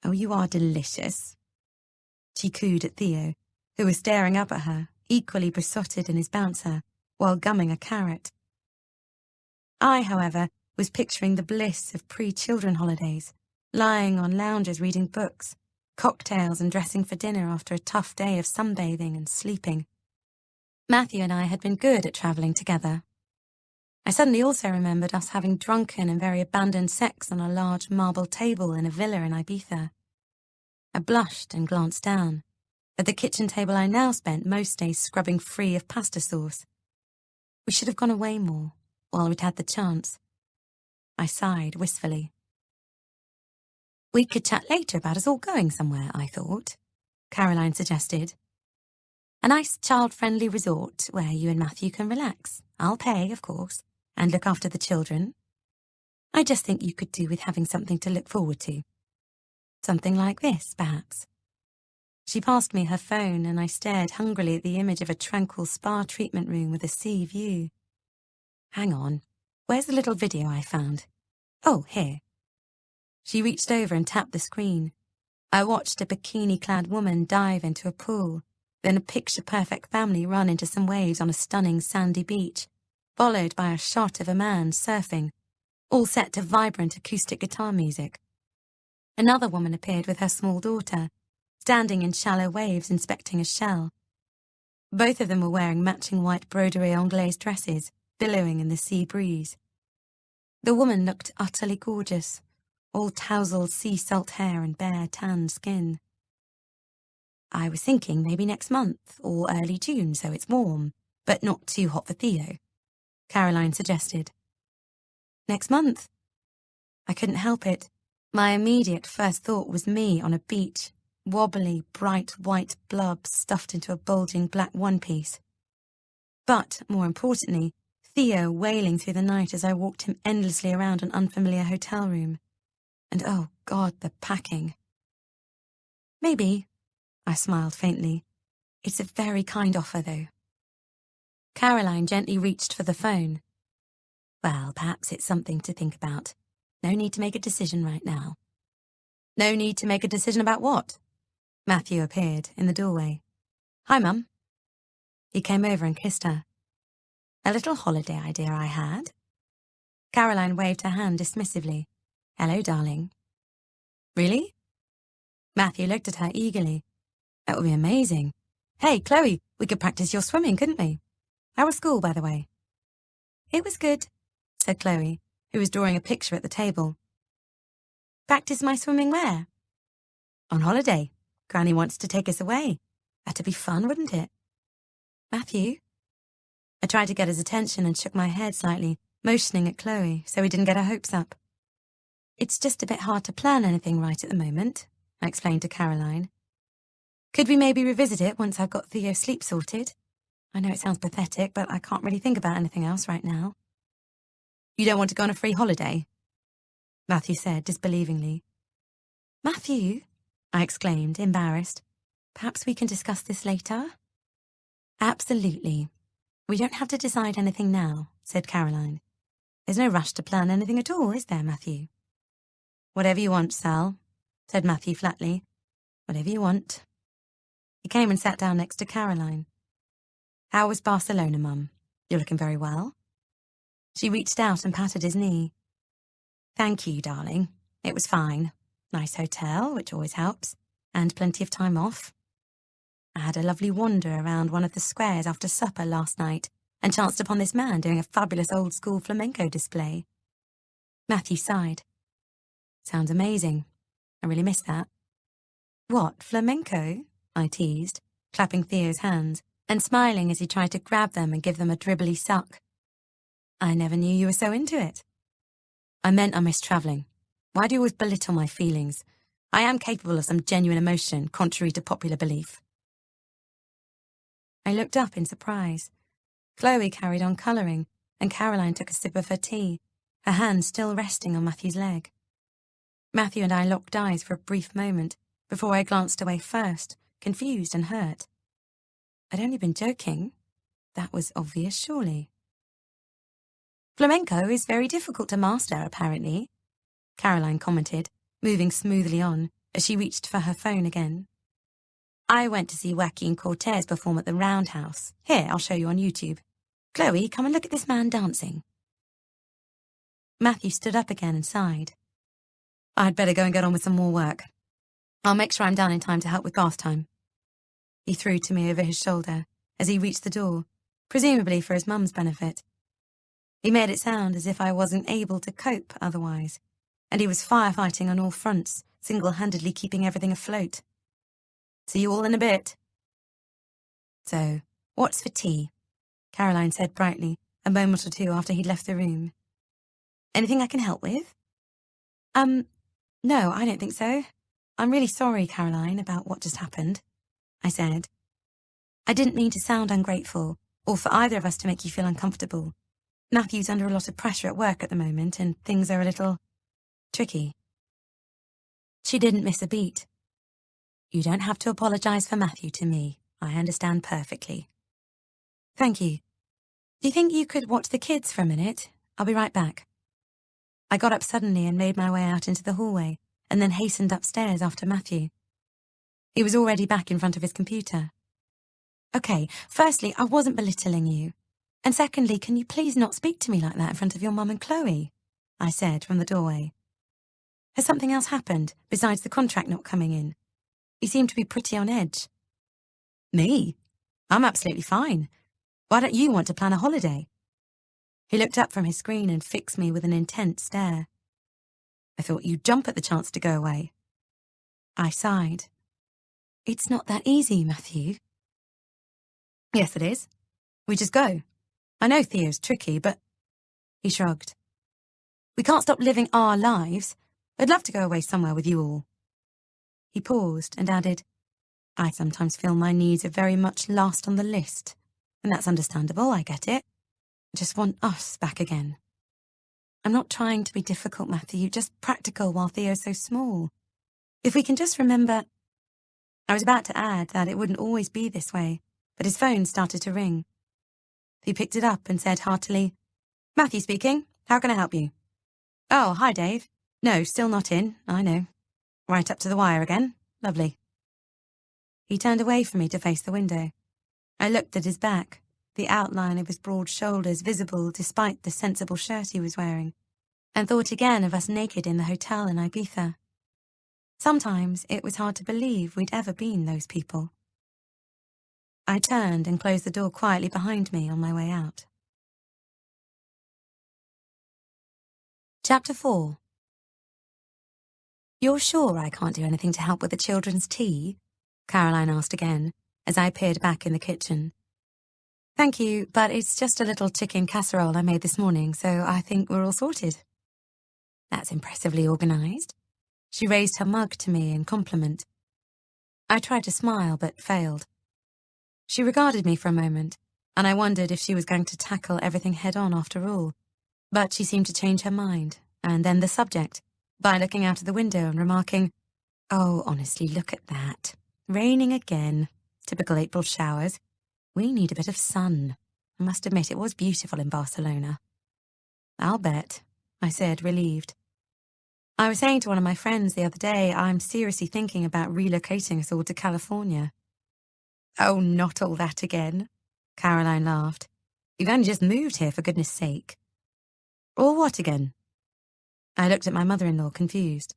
Oh, you are delicious. She cooed at Theo, who was staring up at her, equally besotted in his bouncer, while gumming a carrot. I, however, was picturing the bliss of pre-children holidays, lying on lounges reading books, cocktails and dressing for dinner after a tough day of sunbathing and sleeping. Matthew and I had been good at travelling together. I suddenly also remembered us having drunken and very abandoned sex on a large marble table in a villa in Ibiza. I blushed and glanced down. At the kitchen table I now spent most days scrubbing free of pasta sauce. We should have gone away more, while we'd had the chance. I sighed wistfully. We could chat later about us all going somewhere, I thought, Caroline suggested. A nice child-friendly resort where you and Matthew can relax. I'll pay, of course, and look after the children. I just think you could do with having something to look forward to. Something like this, perhaps. She passed me her phone and I stared hungrily at the image of a tranquil spa treatment room with a sea view. Hang on, where's the little video I found? Oh, here. She reached over and tapped the screen. I watched a bikini-clad woman dive into a pool, then a picture-perfect family run into some waves on a stunning sandy beach, followed by a shot of a man surfing, all set to vibrant acoustic guitar music. Another woman appeared with her small daughter, standing in shallow waves inspecting a shell. Both of them were wearing matching white broderie anglaise dresses, billowing in the sea breeze. The woman looked utterly gorgeous, all tousled sea salt hair and bare tanned skin. I was thinking maybe next month or early June so it's warm, but not too hot for Theo, Caroline suggested. Next month? I couldn't help it. My immediate first thought was me on a beach, wobbly, bright white blob stuffed into a bulging black one-piece. But, more importantly, Theo wailing through the night as I walked him endlessly around an unfamiliar hotel room. And oh God, the packing. Maybe, I smiled faintly. It's a very kind offer, though. Caroline gently reached for the phone. Well, perhaps it's something to think about. No need to make a decision right now. No need to make a decision about what? Matthew appeared in the doorway. Hi, Mum. He came over and kissed her. A little holiday idea I had. Caroline waved her hand dismissively. Hello, darling. Really? Matthew looked at her eagerly. That would be amazing. Hey, Chloe, we could practice your swimming, couldn't we? How was school, by the way? It was good, said Chloe, who was drawing a picture at the table. Practice my swimming where? On holiday. Granny wants to take us away. That'd be fun, wouldn't it? Matthew? I tried to get his attention and shook my head slightly, motioning at Chloe so he didn't get her hopes up. It's just a bit hard to plan anything right at the moment, I explained to Caroline. Could we maybe revisit it once I've got Theo's sleep sorted? I know it sounds pathetic, but I can't really think about anything else right now. You don't want to go on a free holiday? Matthew said disbelievingly. Matthew? I exclaimed, embarrassed. Perhaps we can discuss this later? Absolutely. We don't have to decide anything now, said Caroline. There's no rush to plan anything at all, is there, Matthew? Whatever you want, Sal, said Matthew flatly. Whatever you want. He came and sat down next to Caroline. How was Barcelona, Mum? You're looking very well. She reached out and patted his knee. Thank you, darling. It was fine. Nice hotel, which always helps, and plenty of time off. I had a lovely wander around one of the squares after supper last night and chanced upon this man doing a fabulous old-school flamenco display. Matthew sighed. Sounds amazing. I really miss that. What, flamenco? I teased, clapping Theo's hands and smiling as he tried to grab them and give them a dribbly suck. I never knew you were so into it. I meant I miss travelling. Why do you always belittle my feelings? I am capable of some genuine emotion, contrary to popular belief. I looked up in surprise. Chloe carried on colouring, and Caroline took a sip of her tea, her hand still resting on Matthew's leg. Matthew and I locked eyes for a brief moment before I glanced away first, confused and hurt. I'd only been joking. That was obvious, surely. Flamenco is very difficult to master, apparently, Caroline commented, moving smoothly on as she reached for her phone again. I went to see Joaquin Cortez perform at the Roundhouse. Here, I'll show you on YouTube. Chloe, come and look at this man dancing. Matthew stood up again and sighed. I'd better go and get on with some more work. I'll make sure I'm done in time to help with bath time. He threw to me over his shoulder as he reached the door, presumably for his mum's benefit. He made it sound as if I wasn't able to cope otherwise, and he was firefighting on all fronts, single-handedly keeping everything afloat. See you all in a bit. So, what's for tea? Caroline said brightly, a moment or two after he'd left the room. Anything I can help with? No, I don't think so. I'm really sorry, Caroline, about what just happened, I said. I didn't mean to sound ungrateful, or for either of us to make you feel uncomfortable. Matthew's under a lot of pressure at work at the moment, and things are a little tricky. She didn't miss a beat. You don't have to apologise for Matthew to me. I understand perfectly. Thank you. Do you think you could watch the kids for a minute? I'll be right back. I got up suddenly and made my way out into the hallway, and then hastened upstairs after Matthew. He was already back in front of his computer. Okay, firstly, I wasn't belittling you. And secondly, can you please not speak to me like that in front of your mum and Chloe? I said from the doorway. Has something else happened, besides the contract not coming in? You seem to be pretty on edge. Me? I'm absolutely fine. Why don't you want to plan a holiday? He looked up from his screen and fixed me with an intense stare. I thought you'd jump at the chance to go away. I sighed. It's not that easy, Matthew. Yes, it is. We just go. I know Theo's tricky, but... He shrugged. We can't stop living our lives. I'd love to go away somewhere with you all. He paused and added, I sometimes feel my needs are very much last on the list, and that's understandable, I get it. I just want us back again. I'm not trying to be difficult, Matthew, just practical while Theo's so small. If we can just remember... I was about to add that it wouldn't always be this way, but his phone started to ring. He picked it up and said heartily, Matthew speaking, how can I help you? Oh, hi, Dave. No, still not in, I know. Right up to the wire again. Lovely. He turned away from me to face the window. I looked at his back, the outline of his broad shoulders visible despite the sensible shirt he was wearing, and thought again of us naked in the hotel in Ibiza. Sometimes it was hard to believe we'd ever been those people. I turned and closed the door quietly behind me on my way out. Chapter 4. You're sure I can't do anything to help with the children's tea? Caroline asked again, as I appeared back in the kitchen. Thank you, but it's just a little chicken casserole I made this morning, so I think we're all sorted. That's impressively organised. She raised her mug to me in compliment. I tried to smile, but failed. She regarded me for a moment, and I wondered if she was going to tackle everything head-on after all. But she seemed to change her mind, and then the subject, by looking out of the window and remarking, Oh, honestly, look at that. Raining again. Typical April showers. We need a bit of sun. I must admit it was beautiful in Barcelona. I'll bet, I said, relieved. I was saying to one of my friends the other day I'm seriously thinking about relocating us all to California. Oh, not all that again, Caroline laughed. You've only just moved here, for goodness sake. Or what again? I looked at my mother-in-law, confused.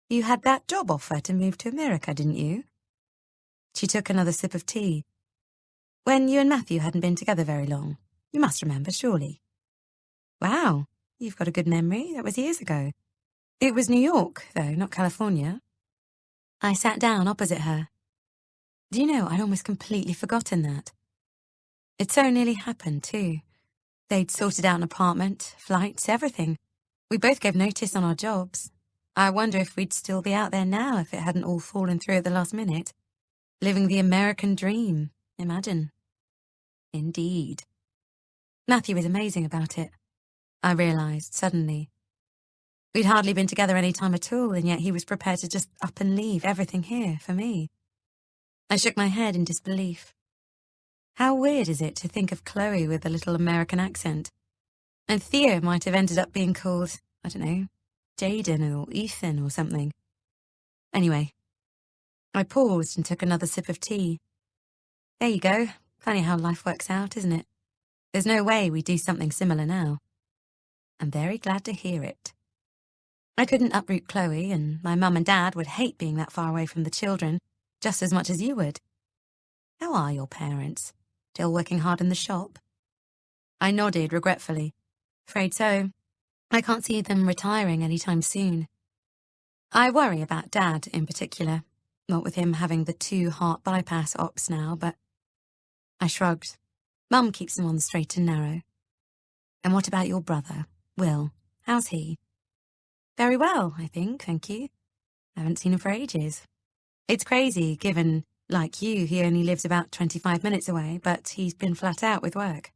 You had that job offer to move to America, didn't you? She took another sip of tea. When you and Matthew hadn't been together very long. You must remember, surely. Wow, you've got a good memory. That was years ago. It was New York, though, not California. I sat down opposite her. Do you know, I'd almost completely forgotten that. It so nearly happened, too. They'd sorted out an apartment, flights, everything. We both gave notice on our jobs. I wonder if we'd still be out there now if it hadn't all fallen through at the last minute. Living the American dream, imagine. Indeed. Matthew was amazing about it, I realised suddenly. We'd hardly been together any time at all, and yet he was prepared to just up and leave everything here for me. I shook my head in disbelief. How weird is it to think of Chloe with a little American accent? And Theo might have ended up being called, I don't know, Jaden or Ethan or something. Anyway, I paused and took another sip of tea. There you go. Funny how life works out, isn't it? There's no way we do something similar now. I'm very glad to hear it. I couldn't uproot Chloe, and my mum and dad would hate being that far away from the children, just as much as you would. How are your parents? Still working hard in the shop? I nodded regretfully. Afraid so. I can't see them retiring anytime soon. I worry about Dad in particular, not with him having the 2 heart bypass ops now, but... I shrugged. Mum keeps him on the straight and narrow. And what about your brother, Will? How's he? Very well, I think, thank you. I haven't seen him for ages. It's crazy, given, like you, he only lives about 25 minutes away, but he's been flat out with work.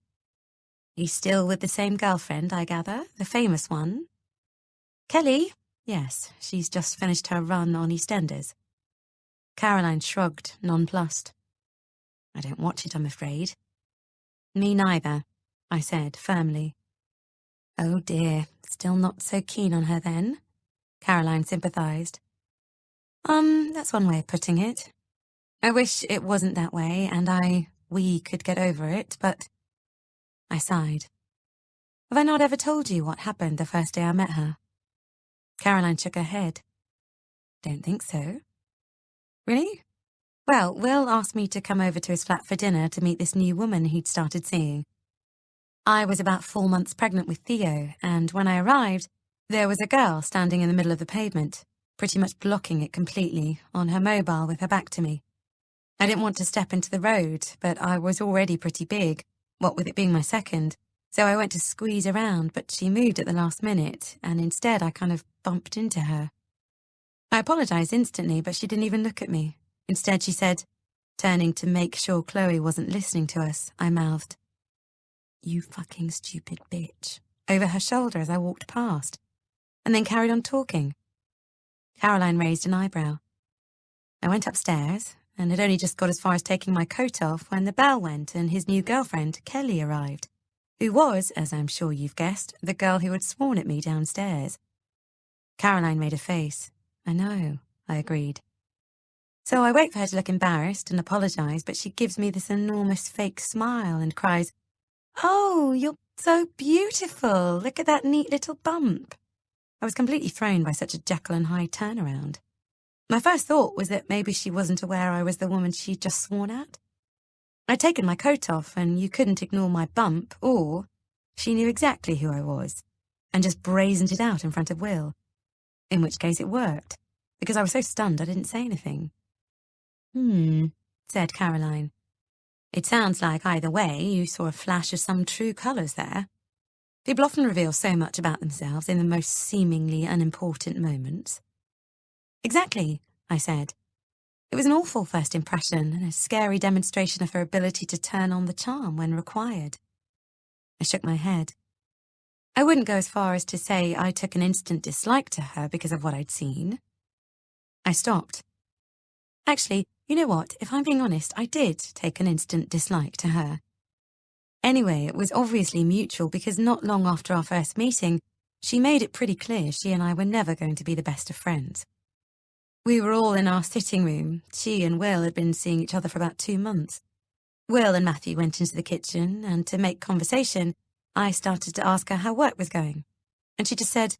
He's still with the same girlfriend, I gather, the famous one. Kelly? Yes, she's just finished her run on EastEnders. Caroline shrugged, nonplussed. I don't watch it, I'm afraid. Me neither, I said firmly. Oh dear, still not so keen on her then? Caroline sympathised. That's one way of putting it. I wish it wasn't that way, and we could get over it, but... I sighed. Have I not ever told you what happened the first day I met her? Caroline shook her head. Don't think so. Really? Well, Will asked me to come over to his flat for dinner to meet this new woman he'd started seeing. I was about 4 months pregnant with Theo, and when I arrived, there was a girl standing in the middle of the pavement, pretty much blocking it completely, on her mobile with her back to me. I didn't want to step into the road, but I was already pretty big, what with it being my second, so I went to squeeze around, but she moved at the last minute, and instead I kind of bumped into her. I apologised instantly, but she didn't even look at me. Instead she said, turning to make sure Chloe wasn't listening to us, I mouthed, "You fucking stupid bitch," over her shoulder as I walked past, and then carried on talking. Caroline raised an eyebrow. I went upstairs, and had only just got as far as taking my coat off when the bell went and his new girlfriend, Kelly, arrived, who was, as I'm sure you've guessed, the girl who had sworn at me downstairs. Caroline made a face. I know, I agreed. So I wait for her to look embarrassed and apologise, but she gives me this enormous fake smile and cries, "Oh, you're so beautiful. Look at that neat little bump." I was completely thrown by such a Jekyll and Hyde turnaround. My first thought was that maybe she wasn't aware I was the woman she'd just sworn at. I'd taken my coat off, and you couldn't ignore my bump, or she knew exactly who I was, and just brazened it out in front of Will. In which case it worked, because I was so stunned I didn't say anything. Said Caroline. It sounds like either way you saw a flash of some true colours there. People often reveal so much about themselves in the most seemingly unimportant moments. Exactly, I said. It was an awful first impression and a scary demonstration of her ability to turn on the charm when required. I shook my head. I wouldn't go as far as to say I took an instant dislike to her because of what I'd seen. I stopped. Actually, you know what? If I'm being honest, I did take an instant dislike to her. Anyway, it was obviously mutual because not long after our first meeting, she made it pretty clear she and I were never going to be the best of friends. We were all in our sitting room. She and Will had been seeing each other for about 2 months. Will and Matthew went into the kitchen, and to make conversation, I started to ask her how work was going. And she just said,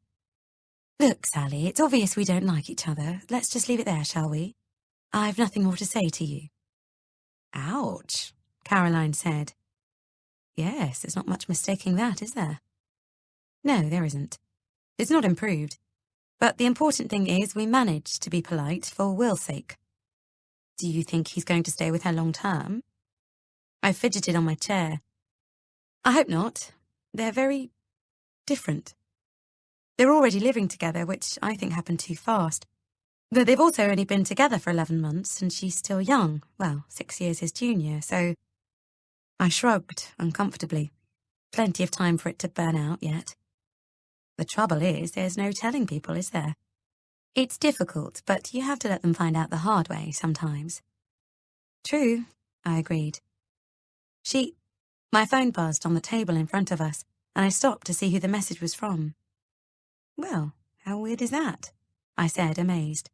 "Look, Sally, it's obvious we don't like each other. Let's just leave it there, shall we? I've nothing more to say to you." Ouch, Caroline said. Yes, there's not much mistaking that, is there? No, there isn't. It's not improved. But the important thing is we managed to be polite for Will's sake. Do you think he's going to stay with her long term? I fidgeted on my chair. I hope not. They're very different. They're already living together, which I think happened too fast. But they've also only been together for 11 months, and she's still young. Well, 6 years his junior, so... I shrugged uncomfortably. Plenty of time for it to burn out yet. The trouble is, there's no telling people, is there? It's difficult, but you have to let them find out the hard way sometimes. True, I agreed. My phone buzzed on the table in front of us, and I stopped to see who the message was from. Well, how weird is that? I said, amazed.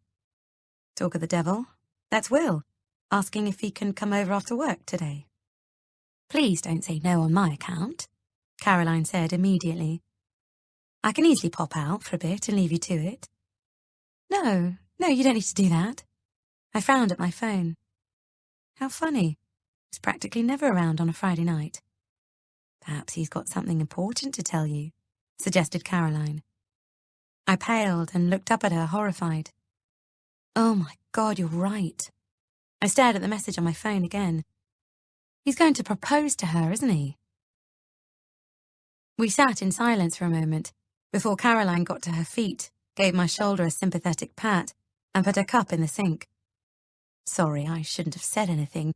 Talk of the devil. That's Will, asking if he can come over after work today. Please don't say no on my account, Caroline said immediately. I can easily pop out for a bit and leave you to it. No, you don't need to do that. I frowned at my phone. How funny. He's practically never around on a Friday night. Perhaps he's got something important to tell you, suggested Caroline. I paled and looked up at her, horrified. Oh my God, you're right. I stared at the message on my phone again. He's going to propose to her, isn't he? We sat in silence for a moment before Caroline got to her feet, gave my shoulder a sympathetic pat, and put her cup in the sink. Sorry, I shouldn't have said anything.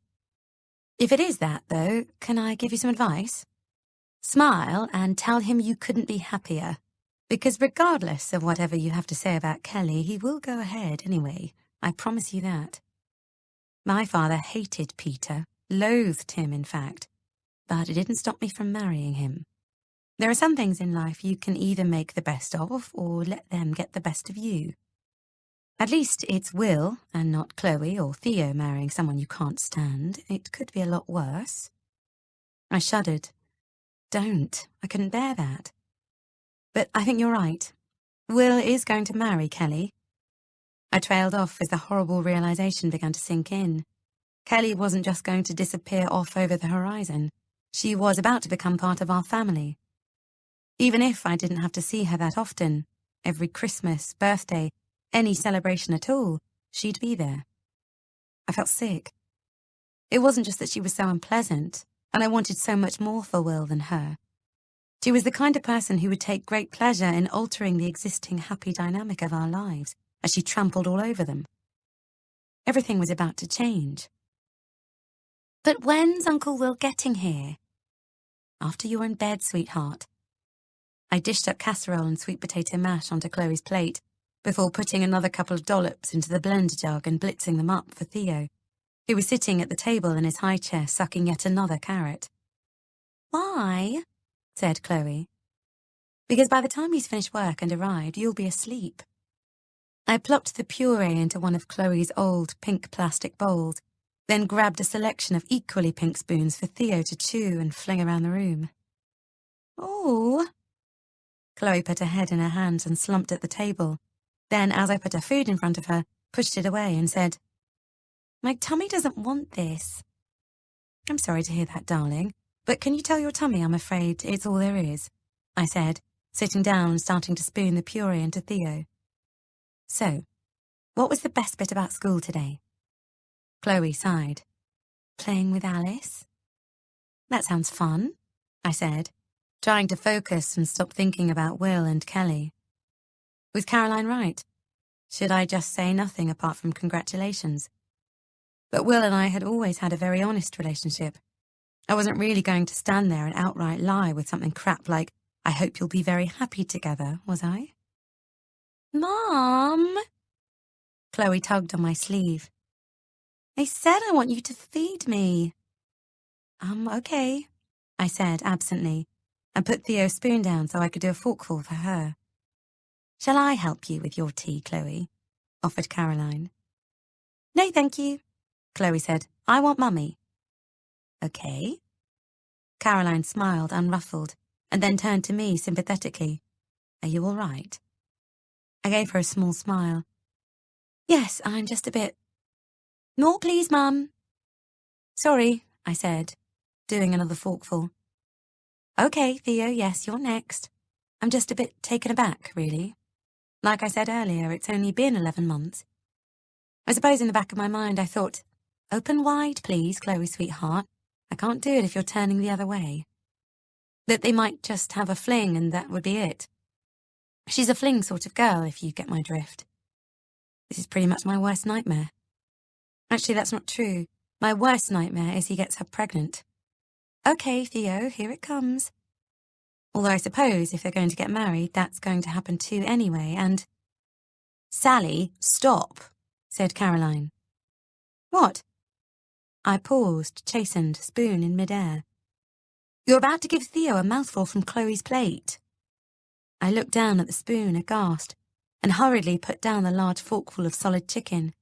If it is that, though, can I give you some advice? Smile and tell him you couldn't be happier. Because regardless of whatever you have to say about Kelly, he will go ahead anyway. I promise you that. My father hated Peter, loathed him, in fact. But it didn't stop me from marrying him. There are some things in life you can either make the best of or let them get the best of you. At least it's Will and not Chloe or Theo marrying someone you can't stand. It could be a lot worse. I shuddered. Don't. I couldn't bear that. But I think you're right. Will is going to marry Kelly. I trailed off as the horrible realization began to sink in. Kelly wasn't just going to disappear off over the horizon. She was about to become part of our family. Even if I didn't have to see her that often, every Christmas, birthday, any celebration at all, she'd be there. I felt sick. It wasn't just that she was so unpleasant, and I wanted so much more for Will than her. She was the kind of person who would take great pleasure in altering the existing happy dynamic of our lives as she trampled all over them. Everything was about to change. But when's Uncle Will getting here? After you're in bed, sweetheart. I dished up casserole and sweet potato mash onto Chloe's plate before putting another couple of dollops into the blender jug and blitzing them up for Theo, who was sitting at the table in his high chair sucking yet another carrot. Why? Said Chloe. Because by the time he's finished work and arrived, you'll be asleep. I plopped the puree into one of Chloe's old pink plastic bowls, then grabbed a selection of equally pink spoons for Theo to chew and fling around the room. Oh. Chloe put her head in her hands and slumped at the table. Then, as I put her food in front of her, pushed it away and said, My tummy doesn't want this. I'm sorry to hear that, darling, but can you tell your tummy I'm afraid it's all there is? I said, sitting down and starting to spoon the puree into Theo. So, what was the best bit about school today? Chloe sighed. Playing with Alice? That sounds fun, I said, trying to focus and stop thinking about Will and Kelly. Was Caroline right? Should I just say nothing apart from congratulations? But Will and I had always had a very honest relationship. I wasn't really going to stand there and outright lie with something crap like, I hope you'll be very happy together, was I? Mom! Chloe tugged on my sleeve. I said I want you to feed me. Okay, I said absently, and put Theo's spoon down so I could do a forkful for her. Shall I help you with your tea, Chloe? Offered Caroline. No, thank you, Chloe said. I want Mummy. Okay. Caroline smiled, unruffled, and then turned to me sympathetically. Are you all right? I gave her a small smile. Yes, I'm just a bit... More, please, Mum. Sorry, I said, doing another forkful. Okay, Theo, yes, you're next. I'm just a bit taken aback, really. Like I said earlier, it's only been 11 months. I suppose in the back of my mind I thought, open wide, please, Chloe, sweetheart. I can't do it if you're turning the other way. That they might just have a fling and that would be it. She's a fling sort of girl, if you get my drift. This is pretty much my worst nightmare. Actually, that's not true. My worst nightmare is he gets her pregnant. Okay, Theo, here it comes. Although I suppose if they're going to get married, that's going to happen too anyway, and... Sally, stop, said Caroline. What? I paused, chastened, spoon in midair. You're about to give Theo a mouthful from Chloe's plate. I looked down at the spoon, aghast, and hurriedly put down the large forkful of solid chicken.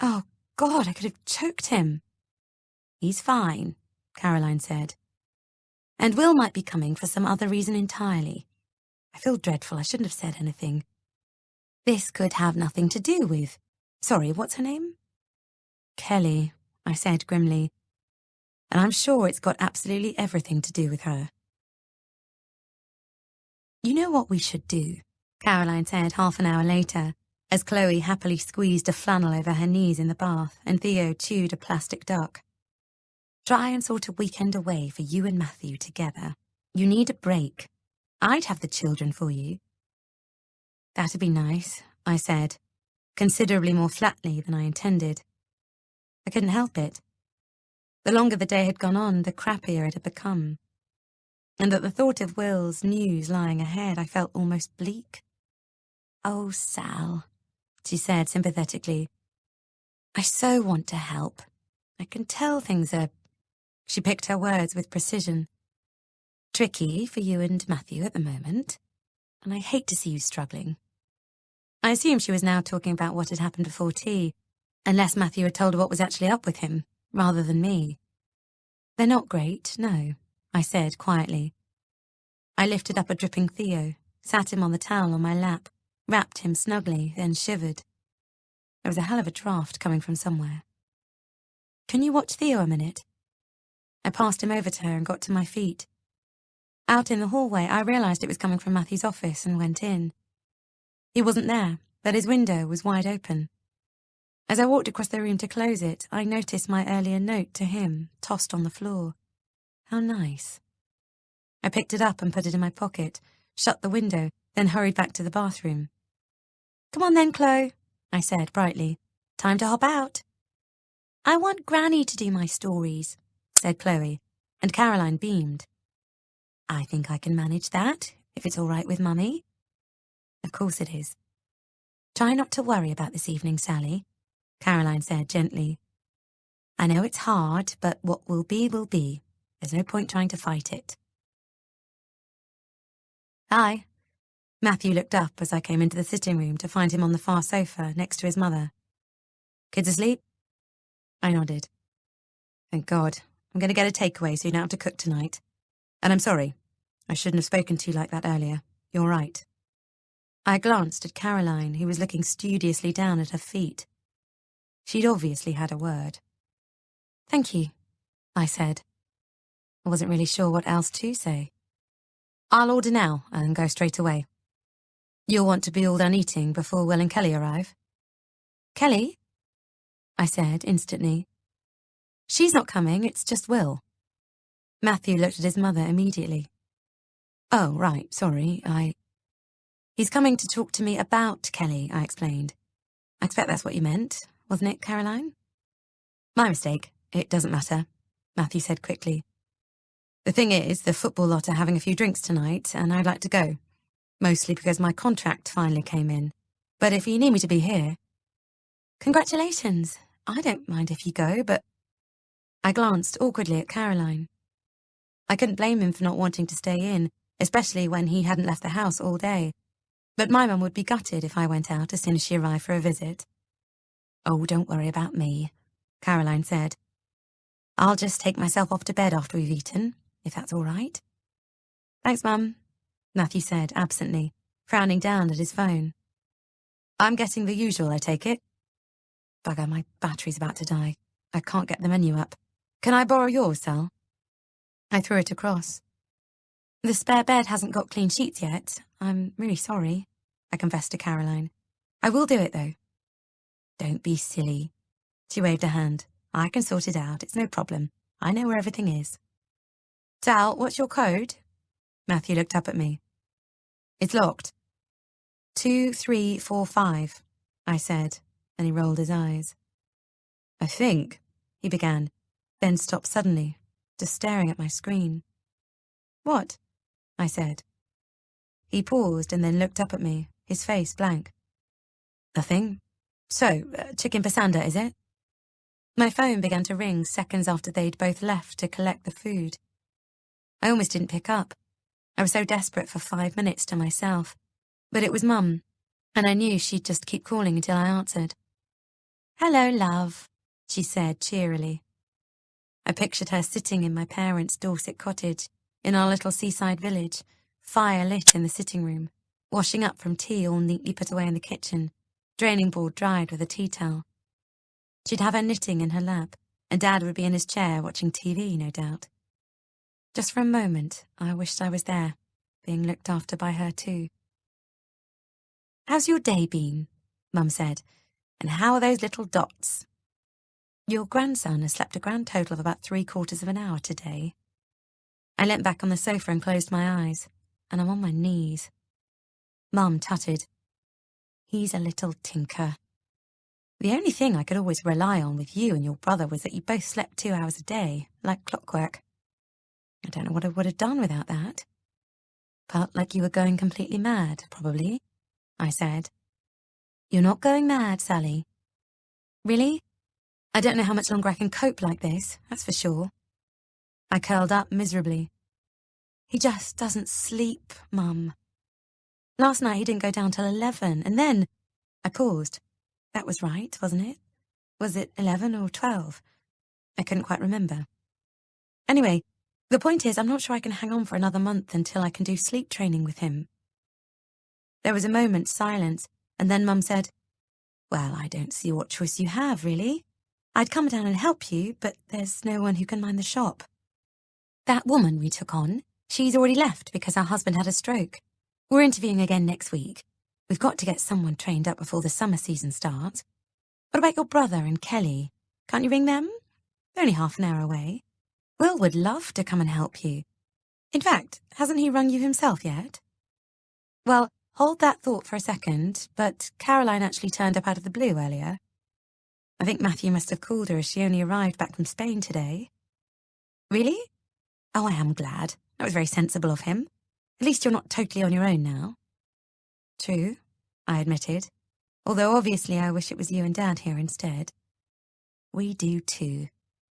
Oh, God, I could have choked him. He's fine, Caroline said. And Will might be coming for some other reason entirely. I feel dreadful, I shouldn't have said anything. This could have nothing to do with... Sorry, what's her name? Kelly, I said grimly. And I'm sure it's got absolutely everything to do with her. You know what we should do, Caroline said half an hour later, as Chloe happily squeezed a flannel over her knees in the bath and Theo chewed a plastic duck. Try and sort a weekend away for you and Matthew together. You need a break. I'd have the children for you. That'd be nice, I said, considerably more flatly than I intended. I couldn't help it. The longer the day had gone on, the crappier it had become. And at the thought of Will's news lying ahead, I felt almost bleak. Oh, Sal, she said sympathetically. I so want to help. I can tell things are... She picked her words with precision. Tricky for you and Matthew at the moment, and I hate to see you struggling. I assumed she was now talking about what had happened before tea, unless Matthew had told her what was actually up with him, rather than me. They're not great, no, I said quietly. I lifted up a dripping Theo, sat him on the towel on my lap, wrapped him snugly, then shivered. There was a hell of a draught coming from somewhere. Can you watch Theo a minute? I passed him over to her and got to my feet. Out in the hallway, I realised it was coming from Matthew's office and went in. He wasn't there, but his window was wide open. As I walked across the room to close it, I noticed my earlier note to him, tossed on the floor. How nice. I picked it up and put it in my pocket, shut the window, then hurried back to the bathroom. Come on then, Chloe, I said brightly. Time to hop out. I want Granny to do my stories, said Chloe, and Caroline beamed. I think I can manage that, if it's all right with Mummy. Of course it is. Try not to worry about this evening, Sally, Caroline said gently. I know it's hard, but what will be will be. There's no point trying to fight it. Hi. Matthew looked up as I came into the sitting room to find him on the far sofa next to his mother. Kids asleep? I nodded. Thank God. I'm going to get a takeaway so you don't have to cook tonight. And I'm sorry. I shouldn't have spoken to you like that earlier. You're right. I glanced at Caroline, who was looking studiously down at her feet. She'd obviously had a word. Thank you, I said. I wasn't really sure what else to say. I'll order now and go straight away. You'll want to be all done eating before Will and Kelly arrive. Kelly? I said instantly. She's not coming, it's just Will. Matthew looked at his mother immediately. Oh, right, sorry, He's coming to talk to me about Kelly, I explained. I expect that's what you meant, wasn't it, Caroline? My mistake. It doesn't matter, Matthew said quickly. The thing is, the football lot are having a few drinks tonight, and I'd like to go. Mostly because my contract finally came in. But if you need me to be here... Congratulations. I don't mind if you go, but... I glanced awkwardly at Caroline. I couldn't blame him for not wanting to stay in, especially when he hadn't left the house all day. But my mum would be gutted if I went out as soon as she arrived for a visit. Oh, don't worry about me, Caroline said. I'll just take myself off to bed after we've eaten, if that's all right. Thanks, Mum, Matthew said absently, frowning down at his phone. I'm getting the usual, I take it. Bugger, my battery's about to die. I can't get the menu up. Can I borrow yours, Sal? I threw it across. The spare bed hasn't got clean sheets yet. I'm really sorry. I confessed to Caroline. I will do it, though. Don't be silly. She waved a hand. I can sort it out. It's no problem. I know where everything is. Sal, what's your code? Matthew looked up at me. It's locked. 2345, I said, and he rolled his eyes. I think, he began, then stopped suddenly, just staring at my screen. What? I said. He paused and then looked up at me, his face blank. Nothing. So, chicken pasanda, is it? My phone began to ring seconds after they'd both left to collect the food. I almost didn't pick up. I was so desperate for 5 minutes to myself. But it was Mum, and I knew she'd just keep calling until I answered. Hello, love, she said cheerily. I pictured her sitting in my parents' Dorset cottage, in our little seaside village, fire lit in the sitting room, washing up from tea all neatly put away in the kitchen, draining board dried with a tea towel. She'd have her knitting in her lap, and Dad would be in his chair watching TV, no doubt. Just for a moment, I wished I was there, being looked after by her too. How's your day been? Mum said. And how are those little dots? Your grandson has slept a grand total of about 3/4 of an hour today. I leant back on the sofa and closed my eyes, and I'm on my knees. Mum tutted. He's a little tinker. The only thing I could always rely on with you and your brother was that you both slept 2 hours a day, like clockwork. I don't know what I would have done without that. Felt like you were going completely mad, probably, I said. You're not going mad, Sally. Really? I don't know how much longer I can cope like this, that's for sure. I curled up miserably. He just doesn't sleep, Mum. Last night he didn't go down till 11, and then... I paused. That was right, wasn't it? Was it 11 or 12? I couldn't quite remember. Anyway, the point is I'm not sure I can hang on for another month until I can do sleep training with him. There was a moment's silence, and then Mum said, Well, I don't see what choice you have, really. I'd come down and help you, but there's no one who can mind the shop. That woman we took on, she's already left because her husband had a stroke. We're interviewing again next week. We've got to get someone trained up before the summer season starts. What about your brother and Kelly? Can't you ring them? They're only half an hour away. Will would love to come and help you. In fact, hasn't he rung you himself yet? Well, hold that thought for a second, but Caroline actually turned up out of the blue earlier. I think Matthew must have called her as she only arrived back from Spain today. Really? Oh, I am glad. That was very sensible of him. At least you're not totally on your own now. True, I admitted, although obviously I wish it was you and Dad here instead. We do too.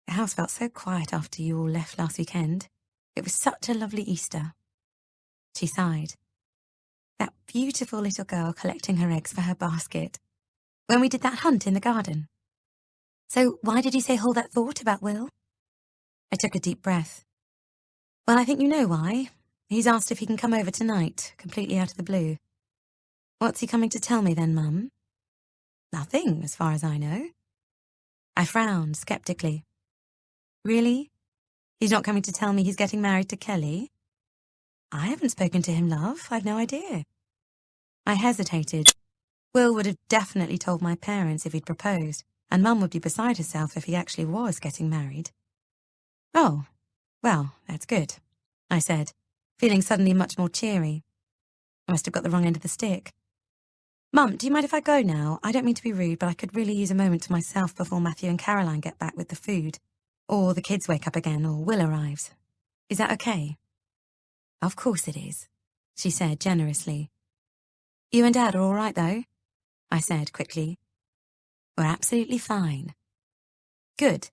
The house felt so quiet after you all left last weekend. It was such a lovely Easter. She sighed. That beautiful little girl collecting her eggs for her basket. When we did that hunt in the garden. So why did you say hold that thought about Will? I took a deep breath. Well, I think you know why. He's asked if he can come over tonight, completely out of the blue. What's he coming to tell me then, Mum? Nothing, as far as I know. I frowned sceptically. Really? He's not coming to tell me he's getting married to Kelly? I haven't spoken to him, love. I've no idea. I hesitated. Will would have definitely told my parents if he'd proposed, and Mum would be beside herself if he actually was getting married. Oh, well, that's good, I said, feeling suddenly much more cheery. I must have got the wrong end of the stick. Mum, do you mind if I go now? I don't mean to be rude, but I could really use a moment to myself before Matthew and Caroline get back with the food. Or the kids wake up again, or Will arrives. Is that okay? Of course it is, she said generously. You and Dad are all right, though? I said quickly. We're absolutely fine. Good.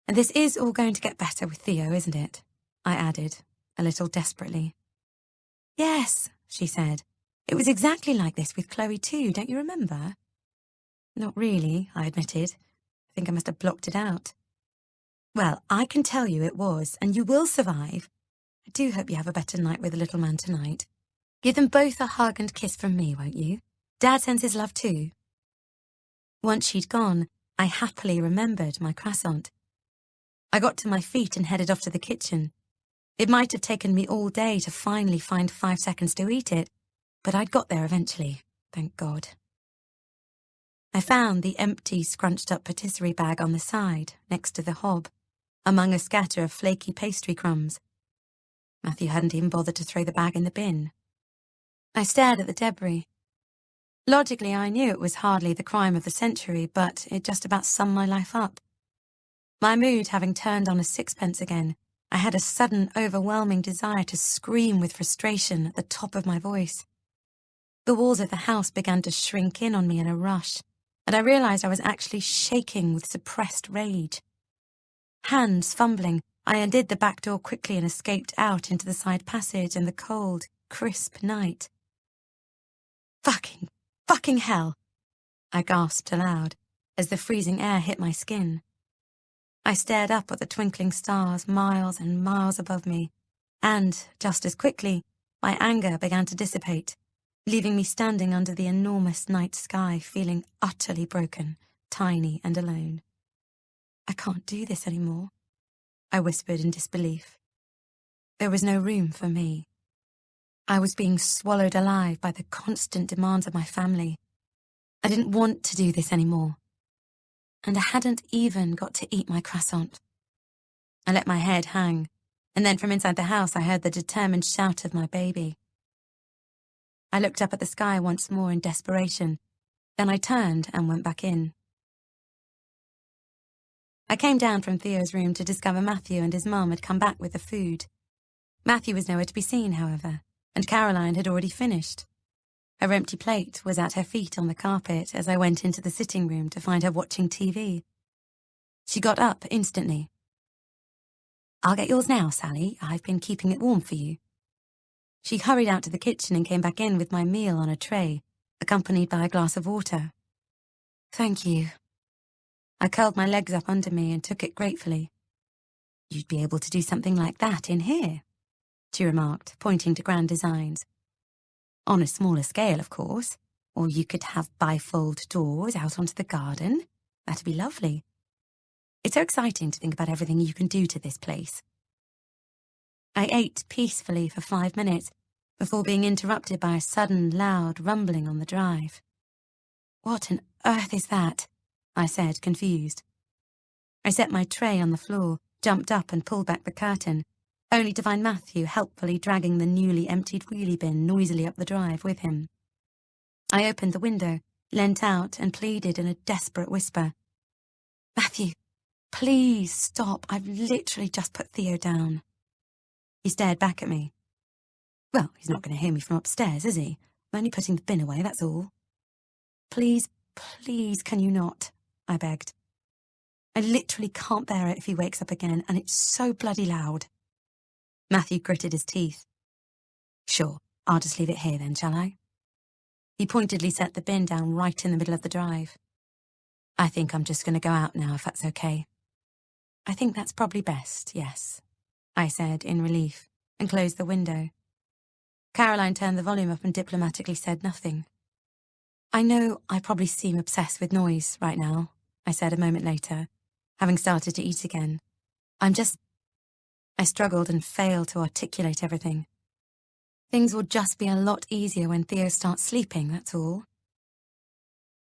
And this is all going to get better with Theo, isn't it? I added, a little desperately. Yes, she said. It was exactly like this with Chloe too, don't you remember? Not really, I admitted. I think I must have blocked it out. Well, I can tell you it was, and you will survive. I do hope you have a better night with the little man tonight. Give them both a hug and kiss from me, won't you? Dad sends his love too. Once she'd gone, I happily remembered my croissant. I got to my feet and headed off to the kitchen. It might have taken me all day to finally find 5 seconds to eat it, but I'd got there eventually, thank God. I found the empty, scrunched-up patisserie bag on the side, next to the hob, among a scatter of flaky pastry crumbs. Matthew hadn't even bothered to throw the bag in the bin. I stared at the debris. Logically, I knew it was hardly the crime of the century, but it just about summed my life up. My mood having turned on a sixpence again, I had a sudden, overwhelming desire to scream with frustration at the top of my voice. The walls of the house began to shrink in on me in a rush, and I realized I was actually shaking with suppressed rage. Hands fumbling, I undid the back door quickly and escaped out into the side passage in the cold, crisp night. Fucking hell! I gasped aloud as the freezing air hit my skin. I stared up at the twinkling stars miles and miles above me, and, just as quickly, my anger began to dissipate, leaving me standing under the enormous night sky feeling utterly broken, tiny and alone. I can't do this anymore, I whispered in disbelief. There was no room for me. I was being swallowed alive by the constant demands of my family. I didn't want to do this anymore. And I hadn't even got to eat my croissant. I let my head hang, and then from inside the house I heard the determined shout of my baby. I looked up at the sky once more in desperation, then I turned and went back in. I came down from Theo's room to discover Matthew and his mum had come back with the food. Matthew was nowhere to be seen, however, and Caroline had already finished. Her empty plate was at her feet on the carpet as I went into the sitting room to find her watching TV. She got up instantly. "I'll get yours now, Sally. I've been keeping it warm for you." She hurried out to the kitchen and came back in with my meal on a tray, accompanied by a glass of water. "Thank you." I curled my legs up under me and took it gratefully. "You'd be able to do something like that in here," she remarked, pointing to grand designs. "On a smaller scale, of course. Or you could have bifold doors out onto the garden. That'd be lovely. It's so exciting to think about everything you can do to this place." I ate peacefully for 5 minutes before being interrupted by a sudden, loud rumbling on the drive. "What on earth is that?" I said, confused. I set my tray on the floor, jumped up and pulled back the curtain, only to find Matthew helpfully dragging the newly emptied wheelie bin noisily up the drive with him. I opened the window, leant out and pleaded in a desperate whisper. "Matthew, please stop. I've literally just put Theo down." He stared back at me. "Well, he's not going to hear me from upstairs, is he? I'm only putting the bin away, that's all." Please, can you not?" I begged. "I literally can't bear it if he wakes up again, and it's so bloody loud." Matthew gritted his teeth. "Sure, I'll just leave it here then, shall I?" He pointedly set the bin down right in the middle of the drive. "I think I'm just going to go out now, if that's okay." "I think that's probably best, yes," I said in relief, and closed the window. Caroline turned the volume up and diplomatically said nothing. "I know I probably seem obsessed with noise right now," I said a moment later, having started to eat again. I struggled and failed to articulate everything. "Things will just be a lot easier when Theo starts sleeping, that's all."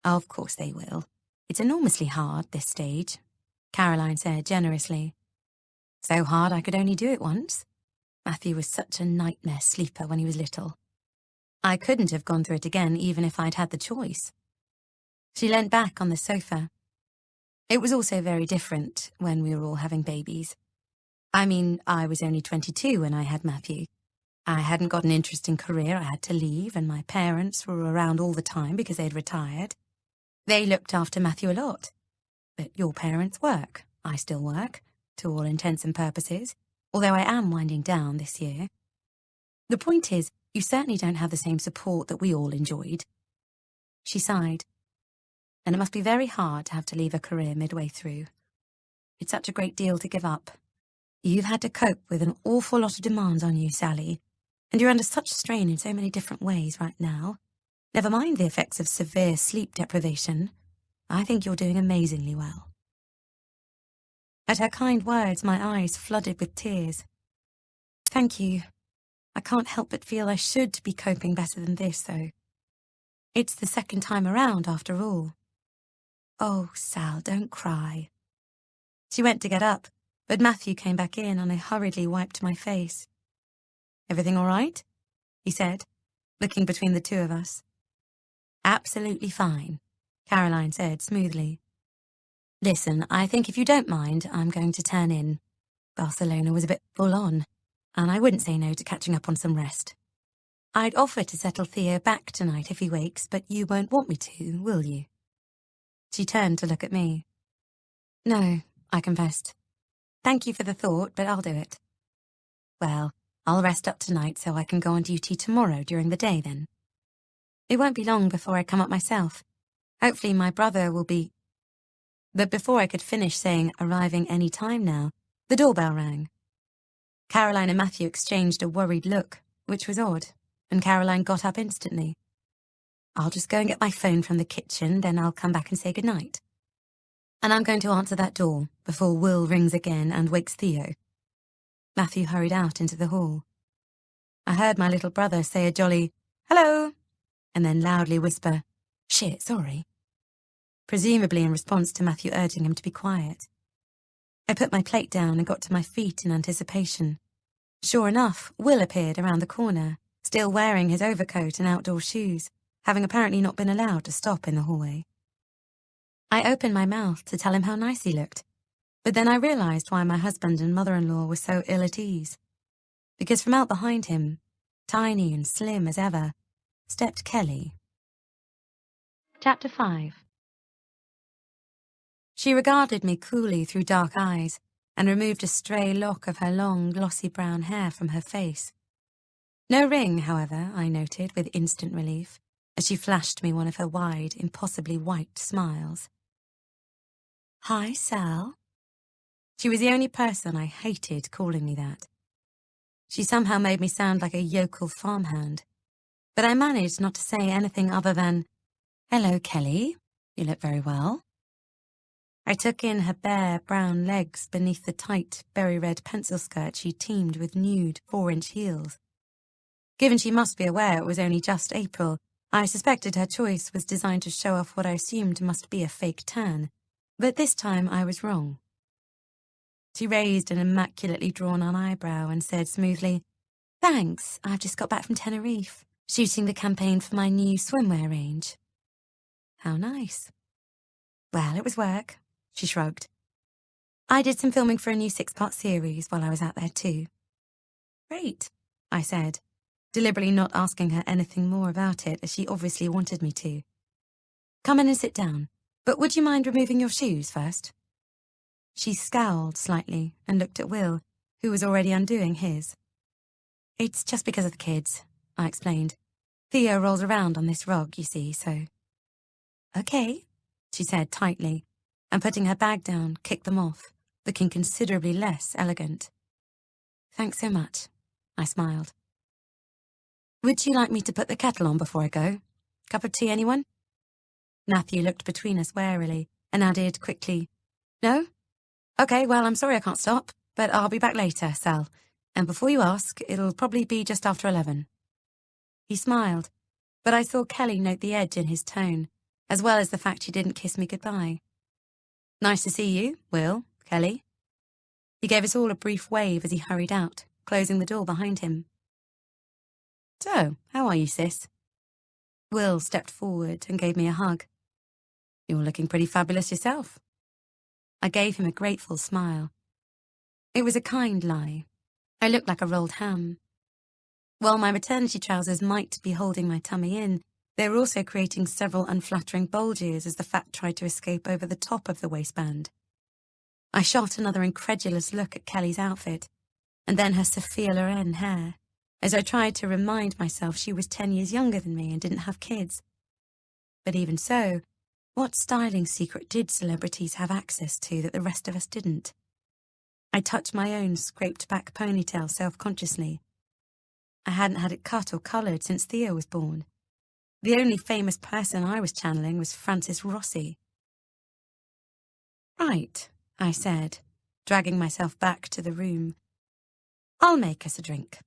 "Of course they will. It's enormously hard, this stage," Caroline said generously. "So hard I could only do it once. Matthew was such a nightmare sleeper when he was little. I couldn't have gone through it again even if I'd had the choice." She leant back on the sofa. It was also very different when we were all having babies. I mean, I was only 22 when I had Matthew. I hadn't got an interesting career I had to leave, and my parents were around all the time because they'd retired. They looked after Matthew a lot. But your parents work. I still work, to all intents and purposes, although I am winding down this year. The point is, you certainly don't have the same support that we all enjoyed." She sighed. "And it must be very hard to have to leave a career midway through. It's such a great deal to give up. You've had to cope with an awful lot of demands on you, Sally, and you're under such strain in so many different ways right now. Never mind the effects of severe sleep deprivation. I think you're doing amazingly well." At her kind words, my eyes flooded with tears. "Thank you. I can't help but feel I should be coping better than this, though. It's the second time around, after all. Oh, Sal, don't cry. She went to get up, but Matthew came back in and I hurriedly wiped my face. Everything all right? He said, looking between the two of us. Absolutely fine, Caroline said smoothly. Listen, I think if you don't mind, I'm going to turn in. Barcelona was a bit full on, and I wouldn't say no to catching up on some rest. I'd offer to settle Theo back tonight if he wakes, but you won't want me to, will you? She turned to look at me. No, I confessed. Thank you for the thought, but I'll do it. Well, I'll rest up tonight so I can go on duty tomorrow during the day then. It won't be long before I come up myself. Hopefully my brother will be... But before I could finish saying arriving any time now, the doorbell rang. Caroline and Matthew exchanged a worried look, which was odd, and Caroline got up instantly. I'll just go and get my phone from the kitchen, then I'll come back and say goodnight. And I'm going to answer that door before Will rings again and wakes Theo. Matthew hurried out into the hall. I heard my little brother say a jolly, "Hello," and then loudly whisper, "Shit, sorry," presumably in response to Matthew urging him to be quiet. I put my plate down and got to my feet in anticipation. Sure enough, Will appeared around the corner, still wearing his overcoat and outdoor shoes, having apparently not been allowed to stop in the hallway. I opened my mouth to tell him how nice he looked, but then I realized why my husband and mother-in-law were so ill at ease. Because from out behind him, tiny and slim as ever, stepped Kelly. Chapter 5. She regarded me coolly through dark eyes and removed a stray lock of her long, glossy brown hair from her face. No ring, however, I noted with instant relief, as she flashed me one of her wide, impossibly white smiles. Hi, Sal. She was the only person I hated calling me that. She somehow made me sound like a yokel farmhand, but I managed not to say anything other than, "Hello, Kelly. You look very well." I took in her bare, brown legs beneath the tight, berry-red pencil skirt she teamed with nude 4-inch heels. Given she must be aware it was only just April, I suspected her choice was designed to show off what I assumed must be a fake tan, but this time I was wrong. She raised an immaculately drawn-on eyebrow and said smoothly, "Thanks, I've just got back from Tenerife, shooting the campaign for my new swimwear range." How nice. Well, it was work, she shrugged. I did some filming for a new 6-part series while I was out there too. Great, I said, deliberately not asking her anything more about it as she obviously wanted me to. Come in and sit down, but would you mind removing your shoes first? She scowled slightly and looked at Will, who was already undoing his. It's just because of the kids, I explained. Theo rolls around on this rug, you see, so... Okay, she said tightly, and putting her bag down, kicked them off, looking considerably less elegant. Thanks so much, I smiled. Would you like me to put the kettle on before I go? Cup of tea, anyone? Matthew looked between us warily and added quickly, No? Okay, well, I'm sorry I can't stop, but I'll be back later, Sal, and before you ask, it'll probably be just after 11. He smiled, but I saw Kelly note the edge in his tone, as well as the fact she didn't kiss me goodbye. Nice to see you, Will, Kelly. He gave us all a brief wave as he hurried out, closing the door behind him. So, how are you, sis? Will stepped forward and gave me a hug. You're looking pretty fabulous yourself. I gave him a grateful smile. It was a kind lie. I looked like a rolled ham. While my maternity trousers might be holding my tummy in, they were also creating several unflattering bulges as the fat tried to escape over the top of the waistband. I shot another incredulous look at Kelly's outfit, and then her Sophia Loren hair, as I tried to remind myself she was 10 years younger than me and didn't have kids. But even so, what styling secret did celebrities have access to that the rest of us didn't? I touched my own scraped-back ponytail self-consciously. I hadn't had it cut or coloured since Theo was born. The only famous person I was channeling was Francis Rossi. Right, I said, dragging myself back to the room. I'll make us a drink.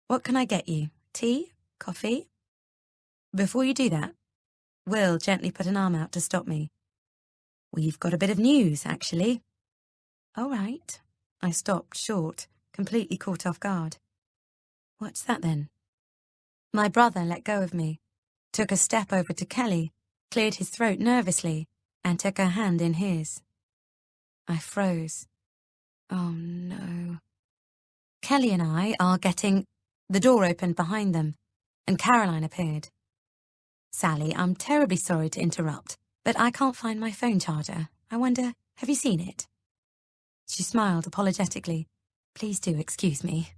What can I get you? Tea? Coffee? Before you do that, Will gently put an arm out to stop me. We've got a bit of news, actually. All right. I stopped short, completely caught off guard. What's that then? My brother let go of me, took a step over to Kelly, cleared his throat nervously, and took her hand in his. I froze. Oh no. Kelly and I are getting... The door opened behind them, and Caroline appeared. Sally, I'm terribly sorry to interrupt, but I can't find my phone charger. I wonder, have you seen it? She smiled apologetically. Please do excuse me.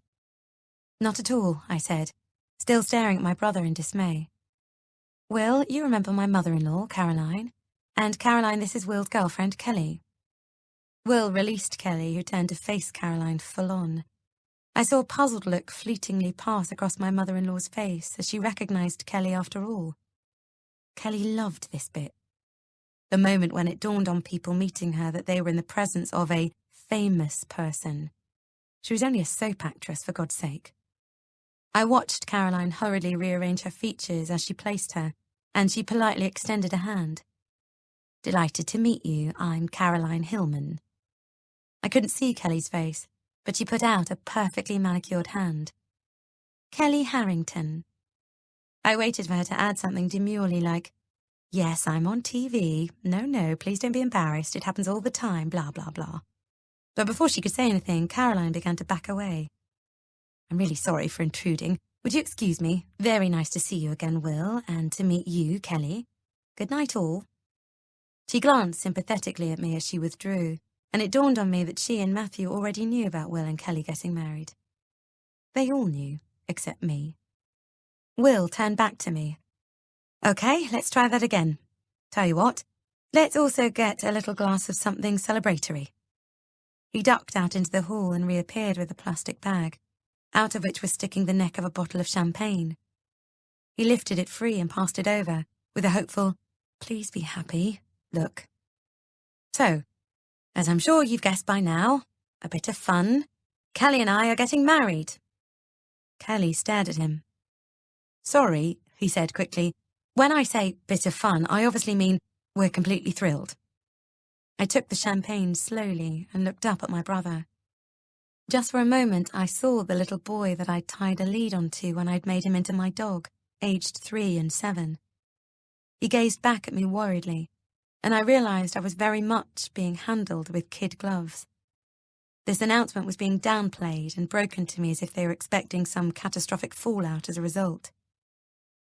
Not at all, I said, still staring at my brother in dismay. Will, you remember my mother-in-law, Caroline? And Caroline, this is Will's girlfriend, Kelly. Will released Kelly, who turned to face Caroline full on. I saw a puzzled look fleetingly pass across my mother-in-law's face as she recognized Kelly after all. Kelly loved this bit. The moment when it dawned on people meeting her that they were in the presence of a famous person. She was only a soap actress, for God's sake. I watched Caroline hurriedly rearrange her features as she placed her, and she politely extended a hand. Delighted to meet you, I'm Caroline Hillman. I couldn't see Kelly's face, but she put out a perfectly manicured hand. Kelly Harrington. I waited for her to add something demurely like, yes, I'm on TV. No, please don't be embarrassed. It happens all the time, blah, blah, blah. But before she could say anything, Caroline began to back away. I'm really sorry for intruding. Would you excuse me? Very nice to see you again, Will, and to meet you, Kelly. Good night, all. She glanced sympathetically at me as she withdrew, and it dawned on me that she and Matthew already knew about Will and Kelly getting married. They all knew, except me. Will turned back to me. Okay, let's try that again. Tell you what, let's also get a little glass of something celebratory. He ducked out into the hall and reappeared with a plastic bag, out of which was sticking the neck of a bottle of champagne. He lifted it free and passed it over, with a hopeful, please be happy, look. So, as I'm sure you've guessed by now, a bit of fun. Kelly and I are getting married. Kelly stared at him. Sorry, he said quickly. When I say bit of fun, I obviously mean we're completely thrilled. I took the champagne slowly and looked up at my brother. Just for a moment, I saw the little boy that I'd tied a lead onto when I'd made him into my dog, aged 3 and 7. He gazed back at me worriedly, and I realized I was very much being handled with kid gloves. This announcement was being downplayed and broken to me as if they were expecting some catastrophic fallout as a result.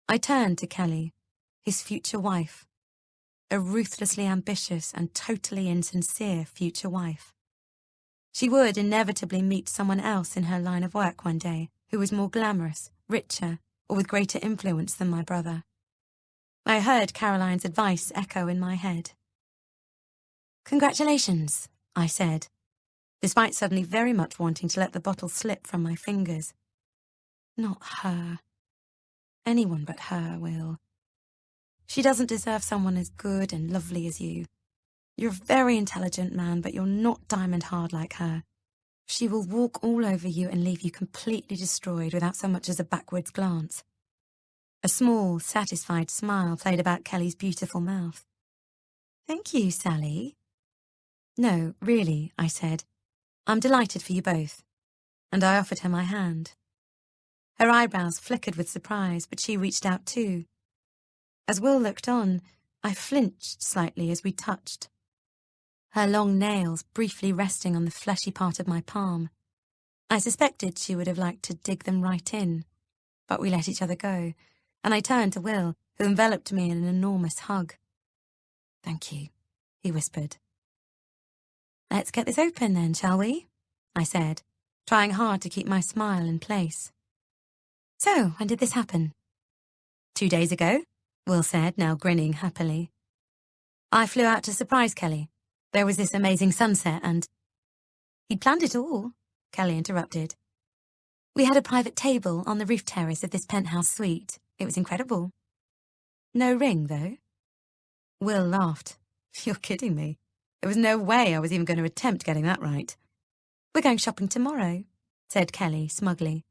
I turned to Kelly, his future wife, a ruthlessly ambitious and totally insincere future wife. She would inevitably meet someone else in her line of work one day who was more glamorous, richer, or with greater influence than my brother. I heard Caroline's advice echo in my head. Congratulations, I said, despite suddenly very much wanting to let the bottle slip from my fingers. Not her. Anyone but her, Will. She doesn't deserve someone as good and lovely as you. You're a very intelligent man, but you're not diamond hard like her. She will walk all over you and leave you completely destroyed without so much as a backwards glance. A small, satisfied smile played about Kelly's beautiful mouth. Thank you, Sally. No, really, I said. I'm delighted for you both. And I offered her my hand. Her eyebrows flickered with surprise, but she reached out too. As Will looked on, I flinched slightly as we touched, her long nails briefly resting on the fleshy part of my palm. I suspected she would have liked to dig them right in, but we let each other go, and I turned to Will, who enveloped me in an enormous hug. Thank you, he whispered. Let's get this open then, shall we? I said, trying hard to keep my smile in place. So, when did this happen? 2 days ago, Will said, now grinning happily. I flew out to surprise Kelly. There was this amazing sunset and... He'd planned it all, Kelly interrupted. We had a private table on the roof terrace of this penthouse suite. It was incredible. No ring, though. Will laughed. You're kidding me. There was no way I was even going to attempt getting that right. We're going shopping tomorrow, said Kelly smugly.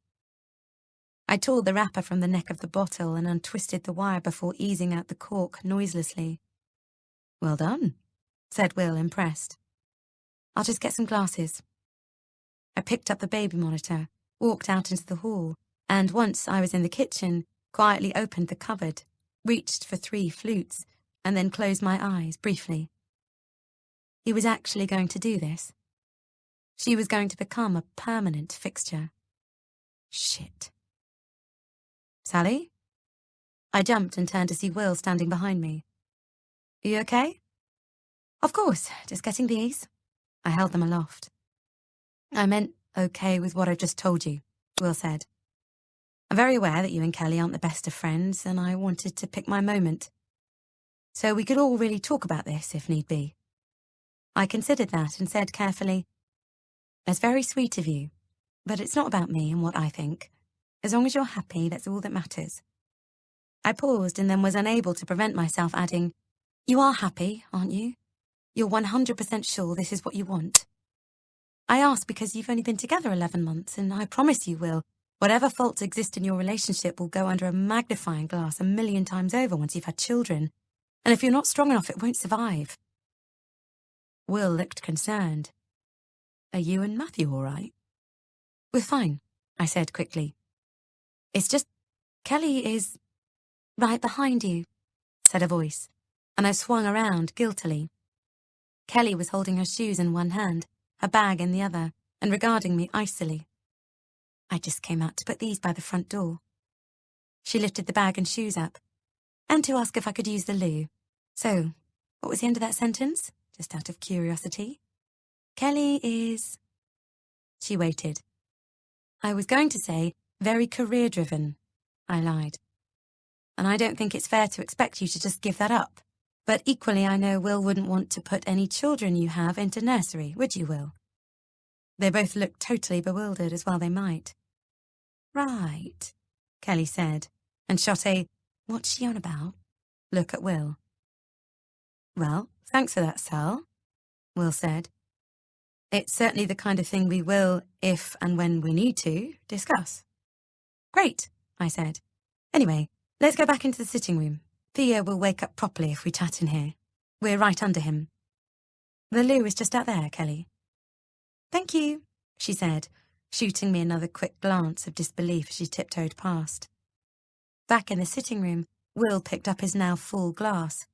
I tore the wrapper from the neck of the bottle and untwisted the wire before easing out the cork noiselessly. "Well done," said Will, impressed. "I'll just get some glasses." I picked up the baby monitor, walked out into the hall, and once I was in the kitchen, quietly opened the cupboard, reached for 3 flutes, and then closed my eyes briefly. He was actually going to do this. She was going to become a permanent fixture. Shit. "Sally?" I jumped and turned to see Will standing behind me. "Are you okay?" "Of course, just getting these." I held them aloft. "I meant okay with what I just told you," Will said. "I'm very aware that you and Kelly aren't the best of friends, and I wanted to pick my moment. So we could all really talk about this if need be." I considered that and said carefully, "That's very sweet of you, but it's not about me and what I think. As long as you're happy, that's all that matters." I paused and then was unable to prevent myself adding, "You are happy, aren't you? You're 100% sure this is what you want?" I asked because you've only been together 11 months, and I promise you, Will, whatever faults exist in your relationship will go under a magnifying glass 1,000,000 times over once you've had children. And if you're not strong enough, it won't survive. Will looked concerned. "Are you and Matthew all right?" "We're fine," I said quickly. "It's just Kelly is right behind you," said a voice, and I swung around guiltily. Kelly was holding her shoes in one hand, her bag in the other, and regarding me icily. "I just came out to put these by the front door." She lifted the bag and shoes up, and to ask if I could use the loo. "So, what was the end of that sentence? Just out of curiosity." "Kelly is..." She waited. "I was going to say, very career-driven," I lied. "And I don't think it's fair to expect you to just give that up. But equally, I know Will wouldn't want to put any children you have into nursery, would you, Will?" They both looked totally bewildered, as well they might. "Right," Kelly said, and shot a "what's she on about?" look at Will. "Well, thanks for that, Sal," Will said. "It's certainly the kind of thing we will, if and when we need to, discuss." "Great," I said. "Anyway, let's go back into the sitting room. Theo will wake up properly if we chat in here. We're right under him." "The loo is just out there, Kelly." "Thank you," she said, shooting me another quick glance of disbelief as she tiptoed past. Back in the sitting room, Will picked up his now full glass.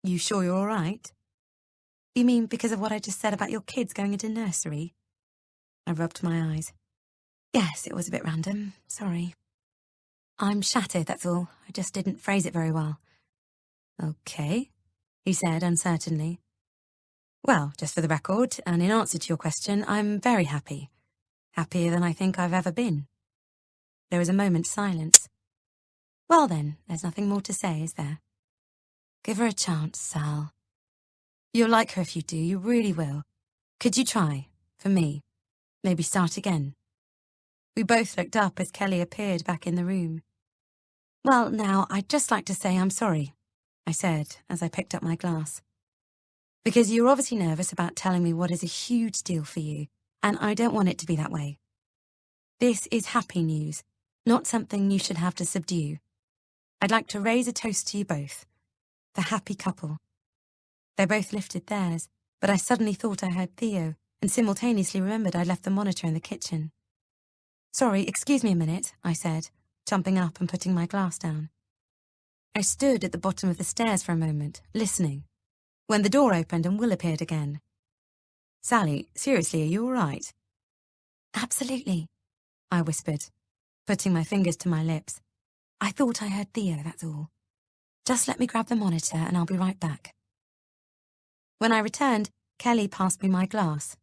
"You sure you're all right?" "You mean because of what I just said about your kids going into nursery?" I rubbed my eyes. "Yes, it was a bit random. Sorry." "I'm shattered, that's all. I just didn't phrase it very well." "Okay," he said uncertainly. "Well, just for the record, and in answer to your question, I'm very happy. Happier than I think I've ever been." There was a moment's silence. "Well then, there's nothing more to say, is there?" "Give her a chance, Sal. You'll like her if you do, you really will. Could you try, for me? Maybe start again?" We both looked up as Kelly appeared back in the room. "Well, now, I'd just like to say I'm sorry," I said as I picked up my glass. "Because you're obviously nervous about telling me what is a huge deal for you, and I don't want it to be that way. This is happy news, not something you should have to subdue. I'd like to raise a toast to you both. The happy couple." They both lifted theirs, but I suddenly thought I heard Theo, and simultaneously remembered I'd left the monitor in the kitchen. "Sorry, excuse me a minute," I said, jumping up and putting my glass down. I stood at the bottom of the stairs for a moment, listening, when the door opened and Will appeared again. "Sally, seriously, are you all right?" "Absolutely," I whispered, putting my fingers to my lips. "I thought I heard Theo, that's all. Just let me grab the monitor and I'll be right back." When I returned, Kelly passed me my glass.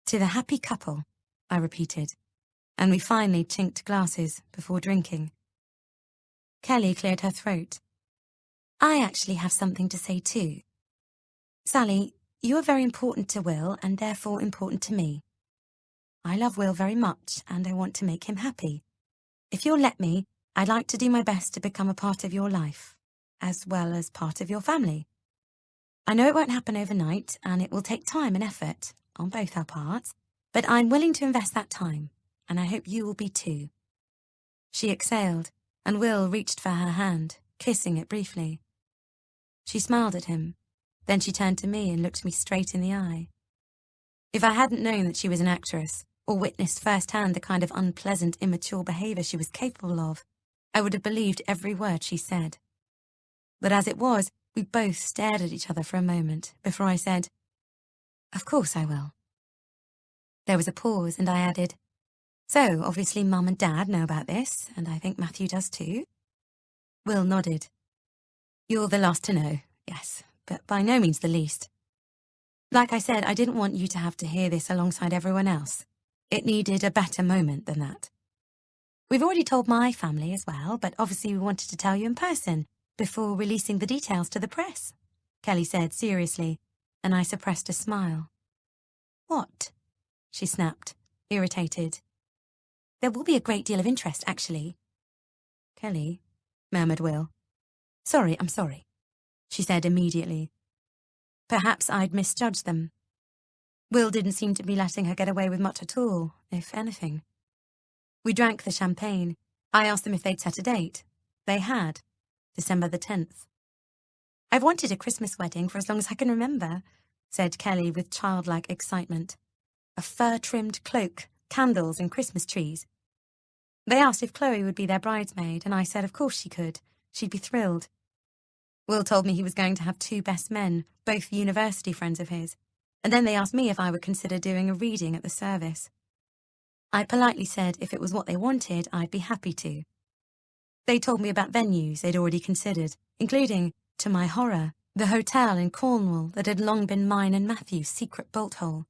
"To the happy couple," I repeated, and we finally chinked glasses before drinking. Kelly cleared her throat. "I actually have something to say too. Sally, you are very important to Will and therefore important to me. I love Will very much and I want to make him happy. If you'll let me, I'd like to do my best to become a part of your life, as well as part of your family. I know it won't happen overnight and it will take time and effort on both our parts, but I'm willing to invest that time, and I hope you will be too. She exhaled, and Will reached for her hand, kissing it briefly. She smiled at him. Then she turned to me and looked me straight in the eye. If I hadn't known that she was an actress, or witnessed firsthand the kind of unpleasant, immature behaviour she was capable of, I would have believed every word she said. But as it was, we both stared at each other for a moment before I said, "Of course I will." There was a pause, and I added, "So, obviously Mum and Dad know about this, and I think Matthew does too." Will nodded. "You're the last to know, yes, but by no means the least. Like I said, I didn't want you to have to hear this alongside everyone else. It needed a better moment than that. We've already told my family as well, but obviously we wanted to tell you in person before releasing the details to the press," Kelly said seriously, and I suppressed a smile. "What?" she snapped, irritated. "There will be a great deal of interest, actually." "Kelly," murmured Will. I'm sorry," she said immediately. Perhaps I'd misjudged them. Will didn't seem to be letting her get away with much at all, if anything. We drank the champagne. I asked them if they'd set a date. They had. December the 10th. "I've wanted a Christmas wedding for as long as I can remember," said Kelly with childlike excitement. "A fur-trimmed cloak, candles and Christmas trees." They asked if Chloe would be their bridesmaid, and I said of course she could. She'd be thrilled. Will told me he was going to have 2 best men, both university friends of his, and then they asked me if I would consider doing a reading at the service. I politely said if it was what they wanted, I'd be happy to. They told me about venues they'd already considered, including, to my horror, the hotel in Cornwall that had long been mine and Matthew's secret bolt hole.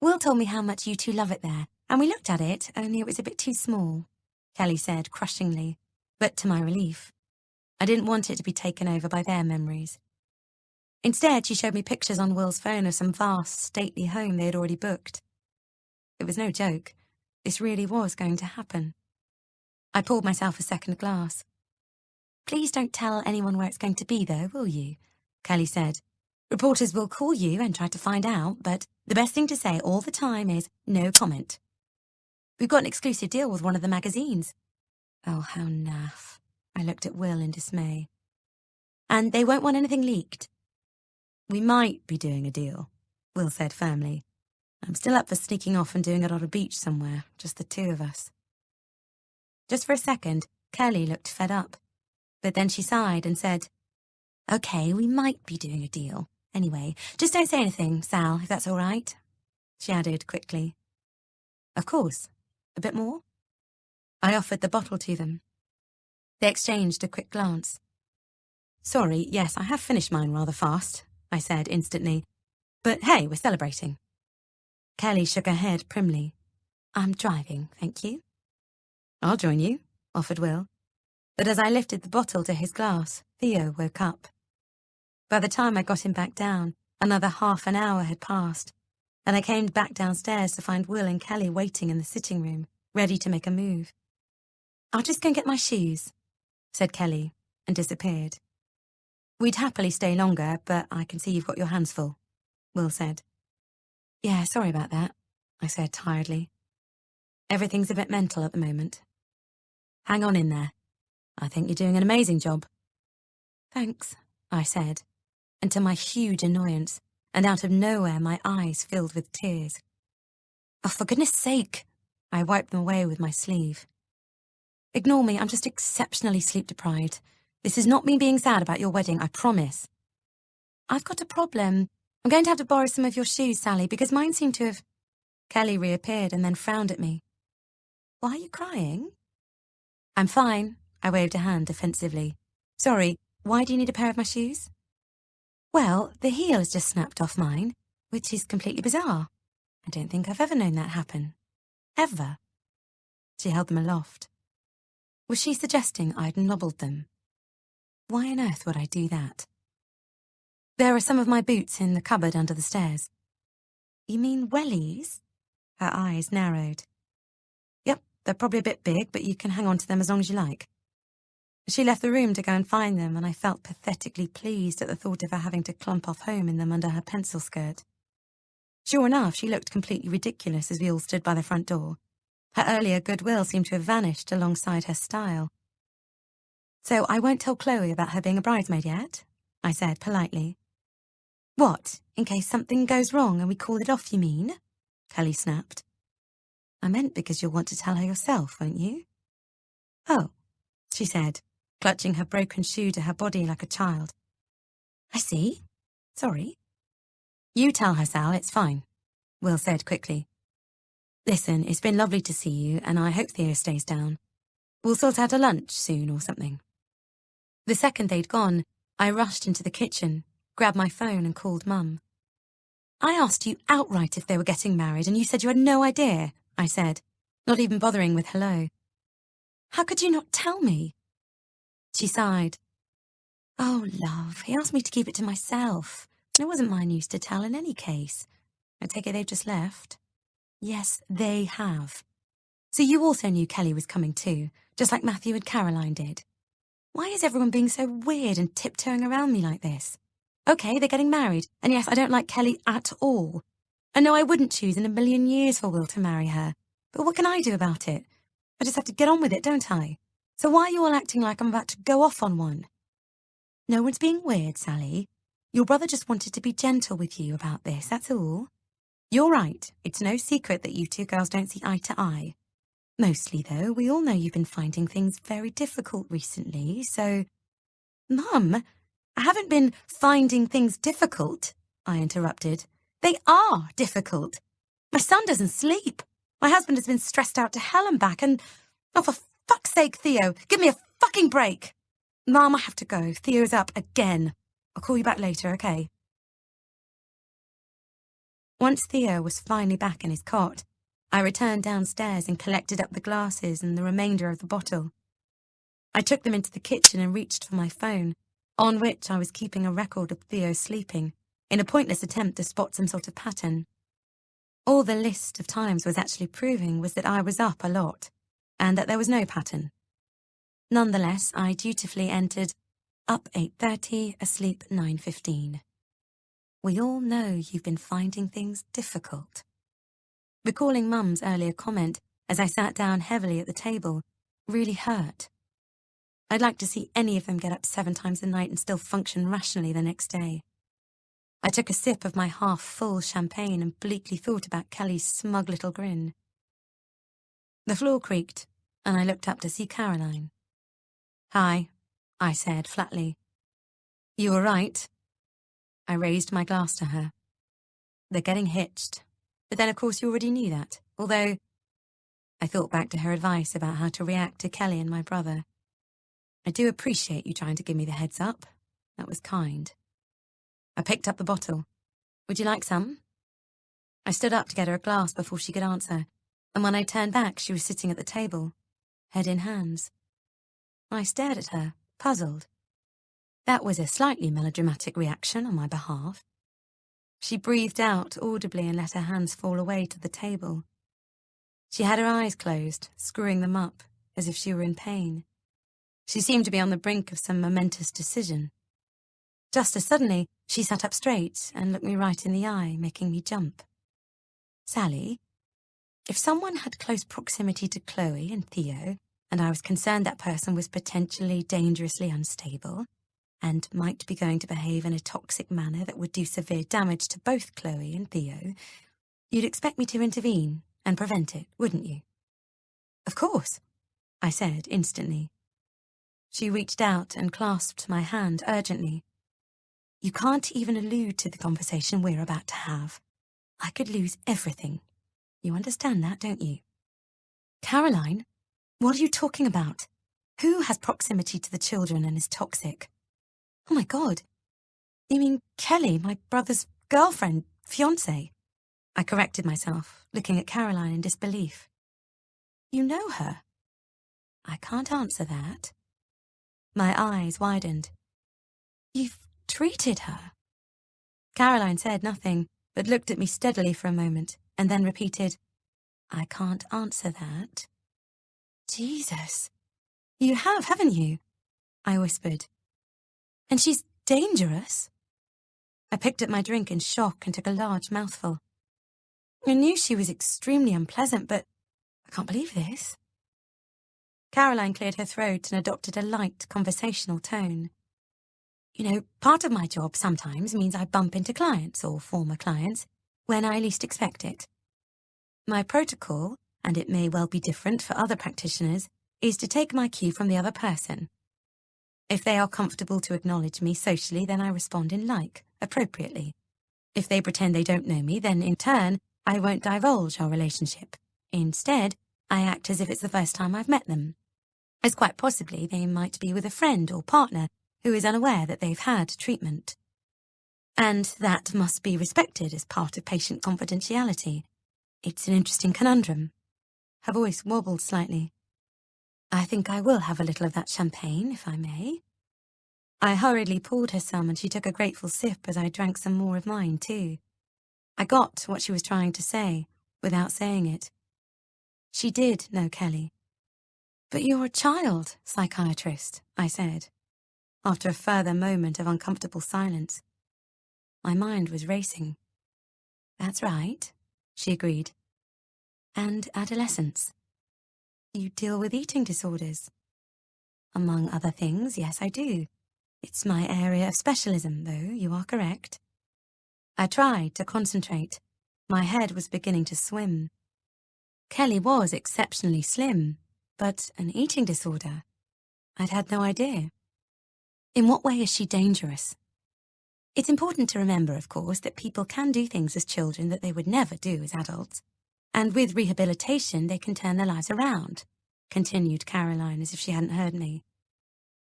"Will told me how much you two love it there, and we looked at it, only it was a bit too small," Kelly said crushingly, but to my relief. I didn't want it to be taken over by their memories. Instead, she showed me pictures on Will's phone of some vast, stately home they had already booked. It was no joke. This really was going to happen. I poured myself a second glass. "Please don't tell anyone where it's going to be, though, will you?" Kelly said. "Reporters will call you and try to find out, but the best thing to say all the time is no comment. We've got an exclusive deal with one of the magazines." Oh, how naff. I looked at Will in dismay. "And they won't want anything leaked." "We might be doing a deal," Will said firmly. "I'm still up for sneaking off and doing it on a beach somewhere, just the 2 of us." Just for a second, Kelly looked fed up, but then she sighed and said, "Okay, we might be doing a deal. Anyway, just don't say anything, Sal, if that's all right," she added quickly. "Of course. A bit more?" I offered the bottle to them. They exchanged a quick glance. "Sorry, yes, I have finished mine rather fast," I said instantly. "But hey, we're celebrating." Kelly shook her head primly. "I'm driving, thank you." "I'll join you," offered Will. But as I lifted the bottle to his glass, Theo woke up. By the time I got him back down, another half an hour had passed, and I came back downstairs to find Will and Kelly waiting in the sitting room, ready to make a move. "I'll just go and get my shoes," said Kelly, and disappeared. "We'd happily stay longer, but I can see you've got your hands full," Will said. "Yeah, sorry about that," I said tiredly. "Everything's a bit mental at the moment." "Hang on in there. I think you're doing an amazing job." "Thanks," I said, and to my huge annoyance, and out of nowhere my eyes filled with tears. "Oh, for goodness sake!" I wiped them away with my sleeve. "Ignore me, I'm just exceptionally sleep-deprived. This is not me being sad about your wedding, I promise." "I've got a problem. I'm going to have to borrow some of your shoes, Sally, because mine seem to have—" Kelly reappeared and then frowned at me. "Why are you crying?" "I'm fine," I waved a hand defensively. "Sorry, why do you need a pair of my shoes?" "Well, the heel has just snapped off mine, which is completely bizarre. I don't think I've ever known that happen. Ever." She held them aloft. Was she suggesting I'd nobbled them? Why on earth would I do that? "There are some of my boots in the cupboard under the stairs." "You mean wellies?" Her eyes narrowed. "Yep, they're probably a bit big, but you can hang on to them as long as you like." She left the room to go and find them, and I felt pathetically pleased at the thought of her having to clump off home in them under her pencil skirt. Sure enough, she looked completely ridiculous as we all stood by the front door. Her earlier goodwill seemed to have vanished alongside her style. "So I won't tell Chloe about her being a bridesmaid yet?" I said politely. "What, in case something goes wrong and we call it off, you mean?" Kelly snapped. "I meant because you'll want to tell her yourself, won't you?" "Oh," she said, clutching her broken shoe to her body like a child. "I see. Sorry." "You tell her, Sal, it's fine," Will said quickly. "Listen, it's been lovely to see you, and I hope Theo stays down. We'll sort out a lunch soon or something." The second they'd gone, I rushed into the kitchen, grabbed my phone and called Mum. "I asked you outright if they were getting married, and you said you had no idea," I said, not even bothering with hello. "How could you not tell me?" She sighed. "Oh, love, he asked me to keep it to myself. It wasn't my news to tell in any case. I take it they've just left." "Yes, they have. So you also knew Kelly was coming too, just like Matthew and Caroline did. Why is everyone being so weird and tiptoeing around me like this? Okay, they're getting married, and yes, I don't like Kelly at all. And no, I wouldn't choose in a million years for Will to marry her. But what can I do about it? I just have to get on with it, don't I? So why are you all acting like I'm about to go off on one?" "No one's being weird, Sally. Your brother just wanted to be gentle with you about this, that's all. You're right, it's no secret that you two girls don't see eye to eye. Mostly, though, we all know you've been finding things very difficult recently, so—" "Mum, I haven't been finding things difficult," I interrupted. "They are difficult. My son doesn't sleep. My husband has been stressed out to hell and back, and, oh, for fuck's sake, Theo, give me a fucking break. Mum, I have to go. Theo's up again. I'll call you back later, okay?" Once Theo was finally back in his cot, I returned downstairs and collected up the glasses and the remainder of the bottle. I took them into the kitchen and reached for my phone, on which I was keeping a record of Theo sleeping, in a pointless attempt to spot some sort of pattern. All the list of times was actually proving was that I was up a lot, and that there was no pattern. Nonetheless, I dutifully entered, up 8:30, asleep 9:15. We all know you've been finding things difficult. Recalling Mum's earlier comment as I sat down heavily at the table really hurt. I'd like to see any of them get up 7 times a night and still function rationally the next day. I took a sip of my half-full champagne and bleakly thought about Kelly's smug little grin. The floor creaked, and I looked up to see Caroline. "Hi," I said flatly. "You were right." I raised my glass to her. "They're getting hitched. But then, of course, you already knew that, although—" I thought back to her advice about how to react to Kelly and my brother. "I do appreciate you trying to give me the heads up. That was kind." I picked up the bottle. "Would you like some?" I stood up to get her a glass before she could answer, and when I turned back, she was sitting at the table, head in hands. I stared at her, puzzled. That was a slightly melodramatic reaction on my behalf. She breathed out audibly and let her hands fall away to the table. She had her eyes closed, screwing them up, as if she were in pain. She seemed to be on the brink of some momentous decision. Just as suddenly, she sat up straight and looked me right in the eye, making me jump. "Sally, if someone had close proximity to Chloe and Theo, and I was concerned that person was potentially dangerously unstable, and might be going to behave in a toxic manner that would do severe damage to both Chloe and Theo, you'd expect me to intervene and prevent it, wouldn't you?" "Of course," I said instantly. She reached out and clasped my hand urgently. "You can't even allude to the conversation we're about to have. I could lose everything. You understand that, don't you?" "Caroline, what are you talking about? Who has proximity to the children and is toxic?" "Oh my God. You mean Kelly, my brother's girlfriend, fiancée?" I corrected myself, looking at Caroline in disbelief. "You know her?" "I can't answer that." My eyes widened. "You've treated her?" Caroline said nothing, but looked at me steadily for a moment, and then repeated, "I can't answer that." "Jesus. You have, haven't you?" I whispered. "And she's dangerous?" I picked up my drink in shock and took a large mouthful. I knew she was extremely unpleasant, but I can't believe this. Caroline cleared her throat and adopted a light, conversational tone. You know, part of my job sometimes means I bump into clients or former clients when I least expect it. My protocol, and it may well be different for other practitioners, is to take my cue from the other person. If they are comfortable to acknowledge me socially, then I respond in like, appropriately. If they pretend they don't know me, then in turn, I won't divulge our relationship. Instead, I act as if it's the first time I've met them, as quite possibly they might be with a friend or partner who is unaware that they've had treatment. And that must be respected as part of patient confidentiality. It's an interesting conundrum. Her voice wobbled slightly. I think I will have a little of that champagne, if I may. I hurriedly poured her some, and she took a grateful sip as I drank some more of mine, too. I got what she was trying to say, without saying it. She did know Kelly. But you're a child psychiatrist, I said, after a further moment of uncomfortable silence. My mind was racing. That's right, she agreed. And adolescence. You deal with eating disorders. Among other things, yes, I do. It's my area of specialism, though, you are correct. I tried to concentrate. My head was beginning to swim. Kelly was exceptionally slim, but an eating disorder? I'd had no idea. In what way is she dangerous? It's important to remember, of course, that people can do things as children that they would never do as adults. And with rehabilitation, they can turn their lives around, continued Caroline as if she hadn't heard me.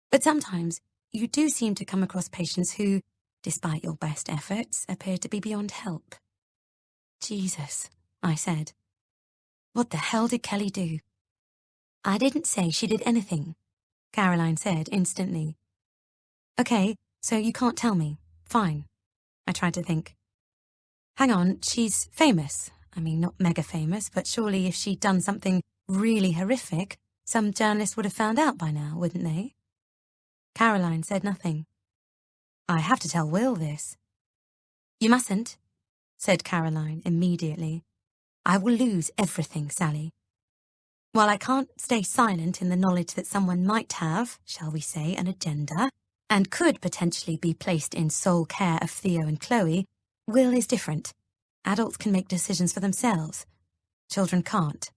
But sometimes you do seem to come across patients who, despite your best efforts, appear to be beyond help. Jesus, I said. What the hell did Kelly do? I didn't say she did anything, Caroline said instantly. Okay, so you can't tell me. Fine. I tried to think. Hang on, she's famous. I mean, not mega famous, but surely if she'd done something really horrific, some journalists would have found out by now, wouldn't they? Caroline said nothing. I have to tell Will this. You mustn't, said Caroline immediately. I will lose everything, Sally. While I can't stay silent in the knowledge that someone might have, shall we say, an agenda, and could potentially be placed in sole care of Theo and Chloe, Will is different. Adults can make decisions for themselves. Children can't.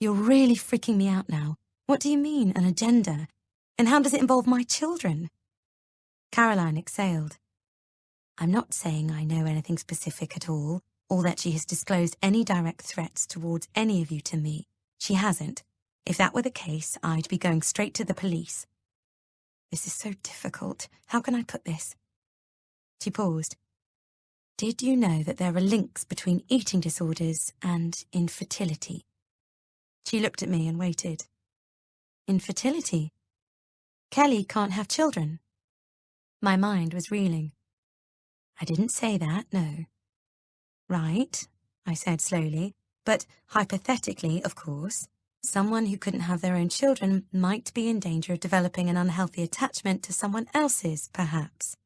You're really freaking me out now. What do you mean, an agenda? And how does it involve my children? Caroline exhaled. I'm not saying I know anything specific at all, or that she has disclosed any direct threats towards any of you to me. She hasn't. If that were the case, I'd be going straight to the police. This is so difficult. How can I put this? She paused. Did you know that there are links between eating disorders and infertility? She looked at me and waited. Infertility? Kelly can't have children. My mind was reeling. I didn't say that, no. Right, I said slowly, but hypothetically, of course, someone who couldn't have their own children might be in danger of developing an unhealthy attachment to someone else's, perhaps.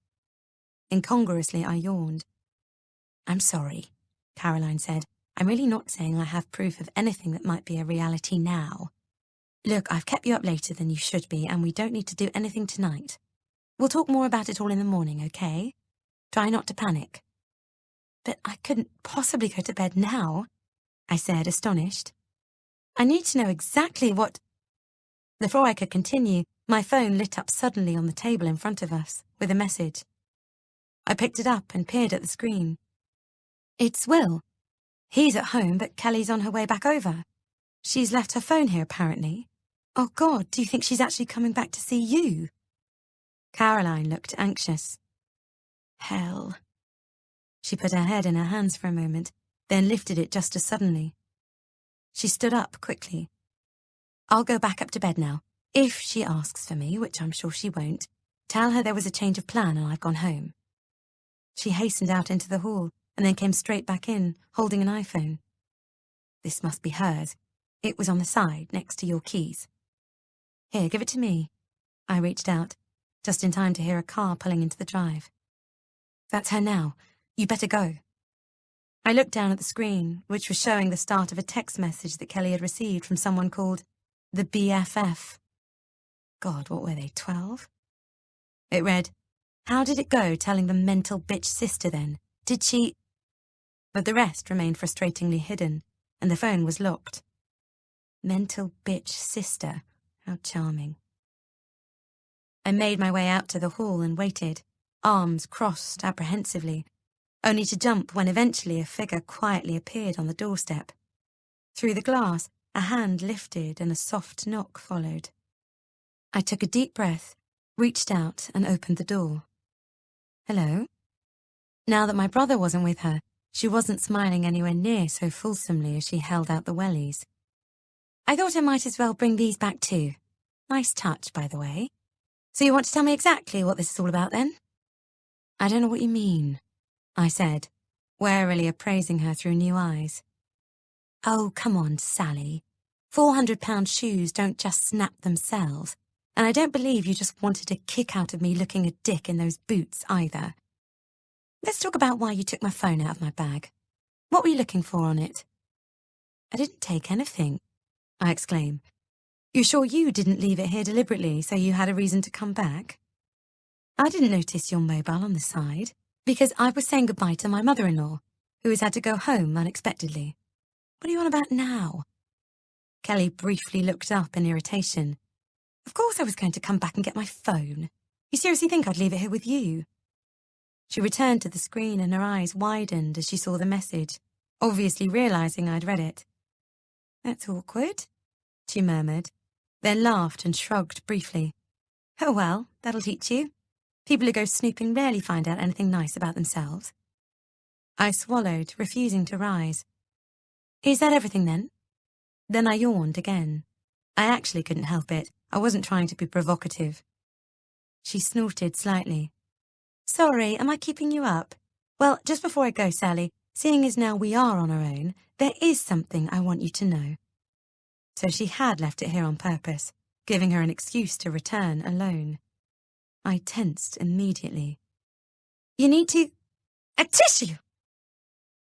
Incongruously, I yawned. I'm sorry, Caroline said. I'm really not saying I have proof of anything that might be a reality now. Look, I've kept you up later than you should be, and we don't need to do anything tonight. We'll talk more about it all in the morning, okay? Try not to panic. But I couldn't possibly go to bed now, I said, astonished. I need to know exactly what... Before I could continue, my phone lit up suddenly on the table in front of us, with a message. I picked it up and peered at the screen. It's Will. He's at home, but Kelly's on her way back over. She's left her phone here, apparently. Oh, God, do you think she's actually coming back to see you? Caroline looked anxious. Hell. She put her head in her hands for a moment, then lifted it just as suddenly. She stood up quickly. I'll go back up to bed now. If she asks for me, which I'm sure she won't, tell her there was a change of plan and I've gone home. She hastened out into the hall and then came straight back in, holding an iPhone. This must be hers. It was on the side, next to your keys. Here, give it to me. I reached out, just in time to hear a car pulling into the drive. That's her now. You better go. I looked down at the screen, which was showing the start of a text message that Kelly had received from someone called the BFF. God, what were they, 12? It read, "How did it go telling the mental bitch sister then? Did she—" But the rest remained frustratingly hidden, and the phone was locked. Mental bitch sister. How charming. I made my way out to the hall and waited, arms crossed apprehensively, only to jump when eventually a figure quietly appeared on the doorstep. Through the glass, a hand lifted and a soft knock followed. I took a deep breath, reached out and opened the door. Hello? Now that my brother wasn't with her, she wasn't smiling anywhere near so fulsomely as she held out the wellies. I thought I might as well bring these back too. Nice touch, by the way. So you want to tell me exactly what this is all about then? I don't know what you mean, I said, warily appraising her through new eyes. Oh, come on, Sally. £400 shoes don't just snap themselves, and I don't believe you just wanted a kick out of me looking a dick in those boots either. Let's talk about why you took my phone out of my bag. What were you looking for on it? I didn't take anything, I exclaimed. You sure you didn't leave it here deliberately so you had a reason to come back? I didn't notice your mobile on the side because I was saying goodbye to my mother-in-law, who has had to go home unexpectedly. What are you on about now? Kelly briefly looked up in irritation. Of course I was going to come back and get my phone. You seriously think I'd leave it here with you? She returned to the screen and her eyes widened as she saw the message, obviously realizing I'd read it. That's awkward, she murmured, then laughed and shrugged briefly. Oh well, that'll teach you. People who go snooping rarely find out anything nice about themselves. I swallowed, refusing to rise. Is that everything then? Then I yawned again. I actually couldn't help it. I wasn't trying to be provocative. She snorted slightly. Sorry, am I keeping you up? Well, just before I go, Sally, seeing as now we are on our own, there is something I want you to know. So she had left it here on purpose, giving her an excuse to return alone. I tensed immediately. You need to... A tissue!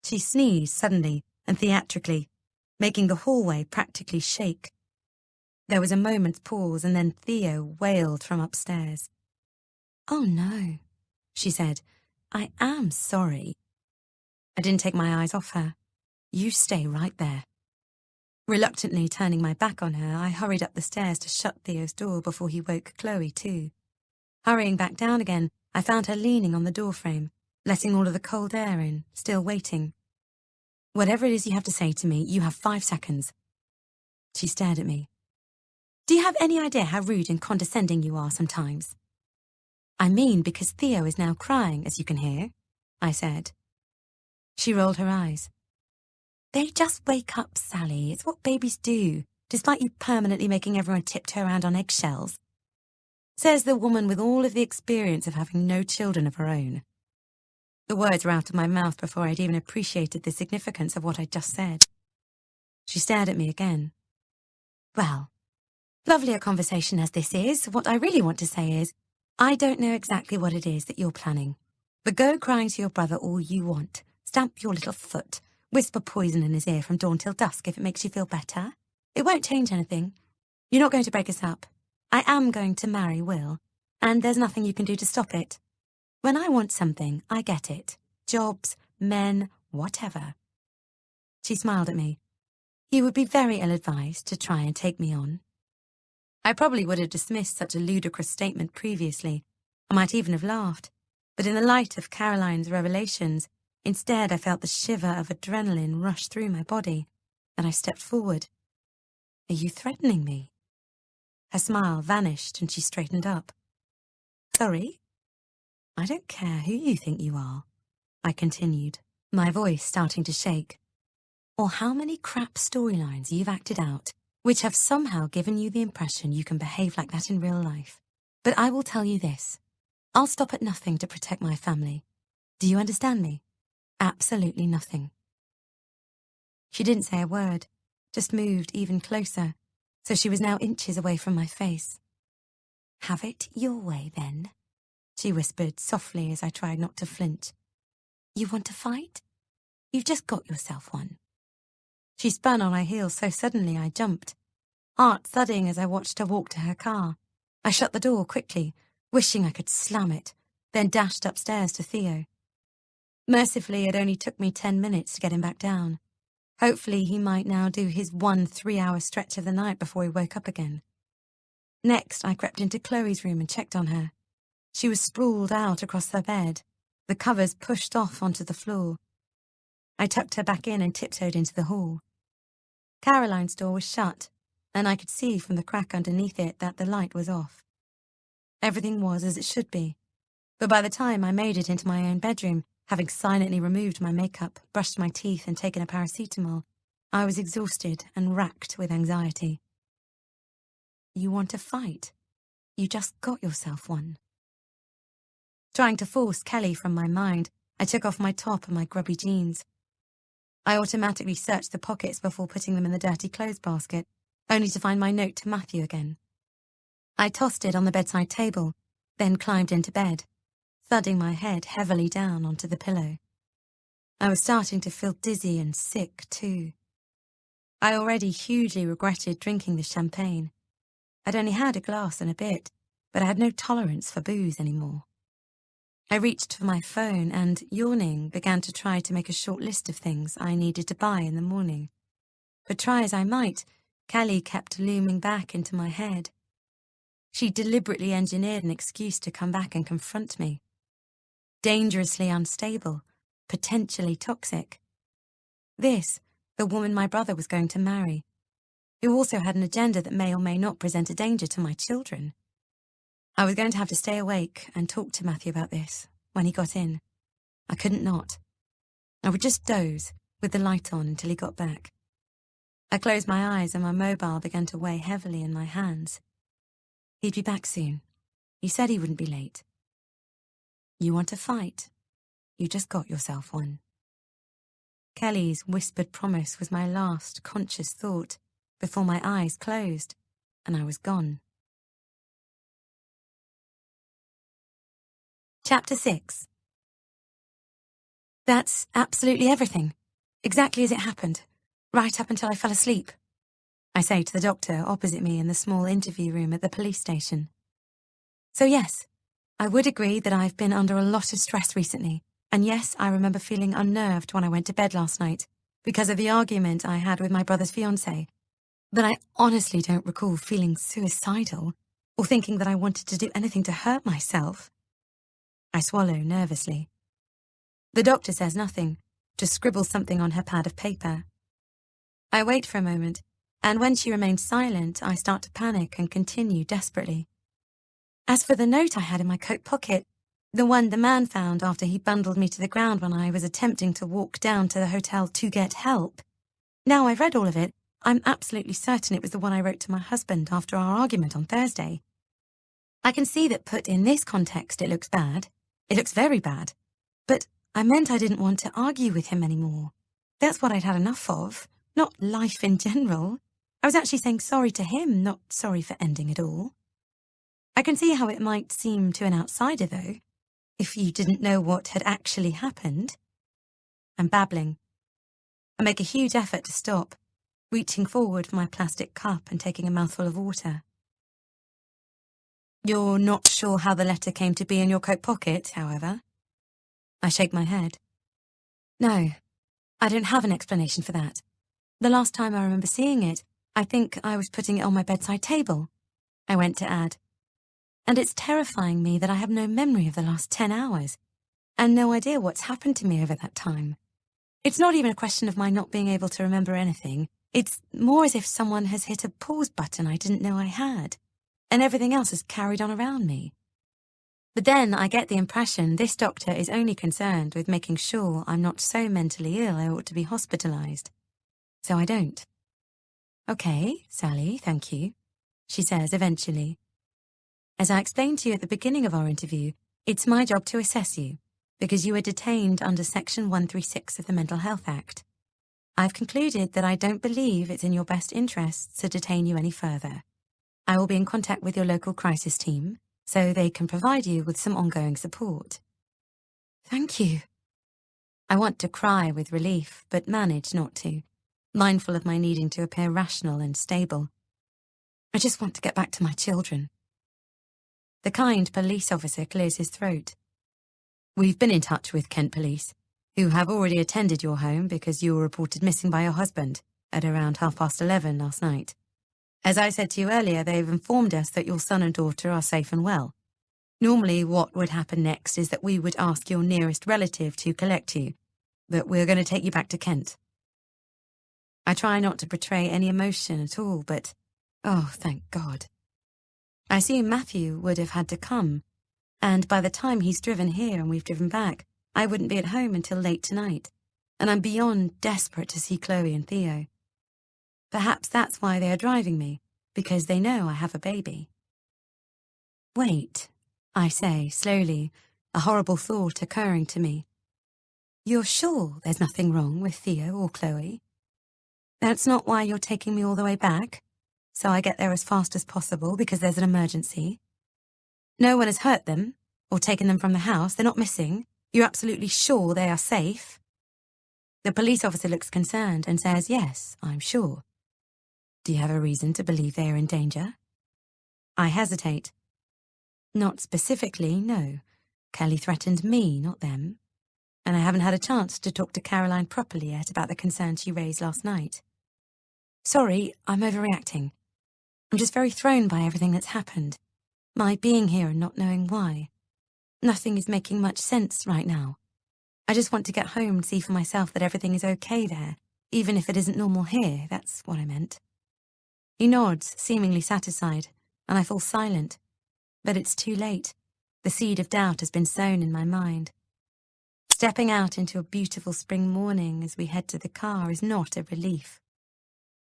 She sneezed suddenly and theatrically, making the hallway practically shake. There was a moment's pause and then Theo wailed from upstairs. Oh no, she said. I am sorry. I didn't take my eyes off her. You stay right there. Reluctantly turning my back on her, I hurried up the stairs to shut Theo's door before he woke Chloe too. Hurrying back down again, I found her leaning on the doorframe, letting all of the cold air in, still waiting. Whatever it is you have to say to me, you have 5 seconds. She stared at me. Do you have any idea how rude and condescending you are sometimes? I mean, because Theo is now crying, as you can hear, I said. She rolled her eyes. They just wake up, Sally. It's what babies do, despite you permanently making everyone tiptoe around on eggshells. Says the woman with all of the experience of having no children of her own. The words were out of my mouth before I'd even appreciated the significance of what I'd just said. She stared at me again. Well, lovely a conversation as this is, what I really want to say is, I don't know exactly what it is that you're planning, but go crying to your brother all you want. Stamp your little foot. Whisper poison in his ear from dawn till dusk if it makes you feel better. It won't change anything. You're not going to break us up. I am going to marry Will, and there's nothing you can do to stop it. When I want something, I get it. Jobs, men, whatever. She smiled at me. You would be very ill-advised to try and take me on. I probably would have dismissed such a ludicrous statement previously. I might even have laughed. But in the light of Caroline's revelations, instead I felt the shiver of adrenaline rush through my body, and I stepped forward. Are you threatening me? Her smile vanished and she straightened up. Sorry? I don't care who you think you are, I continued, my voice starting to shake. Or how many crap storylines you've acted out, which have somehow given you the impression you can behave like that in real life. But I will tell you this. I'll stop at nothing to protect my family. Do you understand me? Absolutely nothing. She didn't say a word, just moved even closer, so she was now inches away from my face. Have it your way, then, she whispered softly as I tried not to flinch. You want to fight? You've just got yourself one. She spun on her heels so suddenly I jumped, heart thudding as I watched her walk to her car. I shut the door quickly, wishing I could slam it, then dashed upstairs to Theo. Mercifully, it only took me 10 minutes to get him back down. Hopefully, he might now do his 1 3-hour stretch of the night before he woke up again. Next, I crept into Chloe's room and checked on her. She was sprawled out across her bed, the covers pushed off onto the floor. I tucked her back in and tiptoed into the hall. Caroline's door was shut, and I could see from the crack underneath it that the light was off. Everything was as it should be, but by the time I made it into my own bedroom, having silently removed my makeup, brushed my teeth and taken a paracetamol, I was exhausted and racked with anxiety. You want to fight? You just got yourself one. Trying to force Kelly from my mind, I took off my top and my grubby jeans. I automatically searched the pockets before putting them in the dirty clothes basket, only to find my note to Matthew again. I tossed it on the bedside table, then climbed into bed, thudding my head heavily down onto the pillow. I was starting to feel dizzy and sick, too. I already hugely regretted drinking the champagne. I'd only had a glass and a bit, but I had no tolerance for booze anymore. I reached for my phone and, yawning, began to try to make a short list of things I needed to buy in the morning. But try as I might, Kelly kept looming back into my head. She deliberately engineered an excuse to come back and confront me. Dangerously unstable, potentially toxic. This, the woman my brother was going to marry, who also had an agenda that may or may not present a danger to my children. I was going to have to stay awake and talk to Matthew about this when he got in. I couldn't not. I would just doze with the light on until he got back. I closed my eyes and my mobile began to weigh heavily in my hands. He'd be back soon. He said he wouldn't be late. You want to fight? You just got yourself one. Kelly's whispered promise was my last conscious thought before my eyes closed and I was gone. Chapter 6. That's absolutely everything, exactly as it happened, right up until I fell asleep, I say to the doctor opposite me in the small interview room at the police station. So yes, I would agree that I've been under a lot of stress recently, and yes, I remember feeling unnerved when I went to bed last night because of the argument I had with my brother's fiancée, but I honestly don't recall feeling suicidal or thinking that I wanted to do anything to hurt myself. I swallow nervously. The doctor says nothing, just scribbles something on her pad of paper. I wait for a moment, and when she remains silent, I start to panic and continue desperately. As for the note I had in my coat pocket, the one the man found after he bundled me to the ground when I was attempting to walk down to the hotel to get help, now I've read all of it, I'm absolutely certain it was the one I wrote to my husband after our argument on Thursday. I can see that put in this context it looks bad. It looks very bad. But I meant I didn't want to argue with him anymore. That's what I'd had enough of, not life in general. I was actually saying sorry to him, not sorry for ending it all. I can see how it might seem to an outsider, though, if you didn't know what had actually happened. I'm babbling. I make a huge effort to stop, reaching forward for my plastic cup and taking a mouthful of water. You're not sure how the letter came to be in your coat pocket, however? I shake my head. No, I don't have an explanation for that. The last time I remember seeing it, I think I was putting it on my bedside table, I went to add. And it's terrifying me that I have no memory of the last 10 hours, and no idea what's happened to me over that time. It's not even a question of my not being able to remember anything. It's more as if someone has hit a pause button I didn't know I had, and everything else is carried on around me. But then I get the impression this doctor is only concerned with making sure I'm not so mentally ill I ought to be hospitalized. So I don't. Okay, Sally, thank you, she says eventually. As I explained to you at the beginning of our interview, it's my job to assess you, because you were detained under Section 136 of the Mental Health Act. I've concluded that I don't believe it's in your best interests to detain you any further. I will be in contact with your local crisis team, so they can provide you with some ongoing support. Thank you. I want to cry with relief, but manage not to, mindful of my needing to appear rational and stable. I just want to get back to my children. The kind police officer clears his throat. We've been in touch with Kent Police, who have already attended your home because you were reported missing by your husband at around 11:30 last night. As I said to you earlier, they've informed us that your son and daughter are safe and well. Normally, what would happen next is that we would ask your nearest relative to collect you, but we're going to take you back to Kent. I try not to betray any emotion at all, but, oh, thank God. I assume Matthew would have had to come, and by the time he's driven here and we've driven back, I wouldn't be at home until late tonight, and I'm beyond desperate to see Chloe and Theo. Perhaps that's why they are driving me, because they know I have a baby. Wait, I say slowly, a horrible thought occurring to me. You're sure there's nothing wrong with Theo or Chloe? That's not why you're taking me all the way back, so I get there as fast as possible because there's an emergency. No one has hurt them or taken them from the house. They're not missing. You're absolutely sure they are safe? The police officer looks concerned and says, yes, I'm sure. Do you have a reason to believe they are in danger? I hesitate. Not specifically, no. Kelly threatened me, not them. And I haven't had a chance to talk to Caroline properly yet about the concerns she raised last night. Sorry, I'm overreacting. I'm just very thrown by everything that's happened. My being here and not knowing why. Nothing is making much sense right now. I just want to get home and see for myself that everything is okay there, even if it isn't normal here, that's what I meant. He nods, seemingly satisfied, and I fall silent. But it's too late. The seed of doubt has been sown in my mind. Stepping out into a beautiful spring morning as we head to the car is not a relief.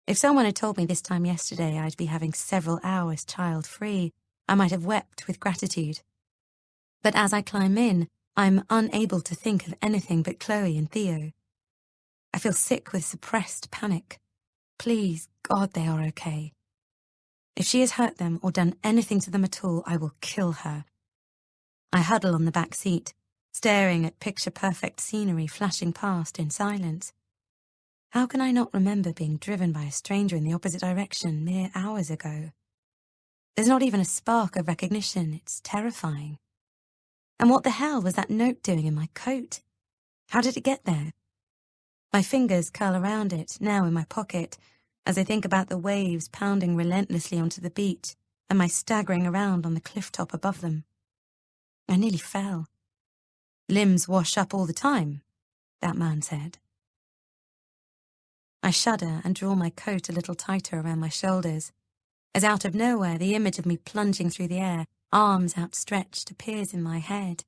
If someone had told me this time yesterday I'd be having several hours child-free, I might have wept with gratitude. But as I climb in, I'm unable to think of anything but Chloe and Theo. I feel sick with suppressed panic. Please, God, they are okay. If she has hurt them or done anything to them at all, I will kill her. I huddle on the back seat, staring at picture-perfect scenery flashing past in silence. How can I not remember being driven by a stranger in the opposite direction mere hours ago? There's not even a spark of recognition. It's terrifying. And what the hell was that note doing in my coat? How did it get there? My fingers curl around it, now in my pocket, as I think about the waves pounding relentlessly onto the beach and my staggering around on the cliff top above them. I nearly fell. Limbs wash up all the time, that man said. I shudder and draw my coat a little tighter around my shoulders, as out of nowhere the image of me plunging through the air, arms outstretched, appears in my head.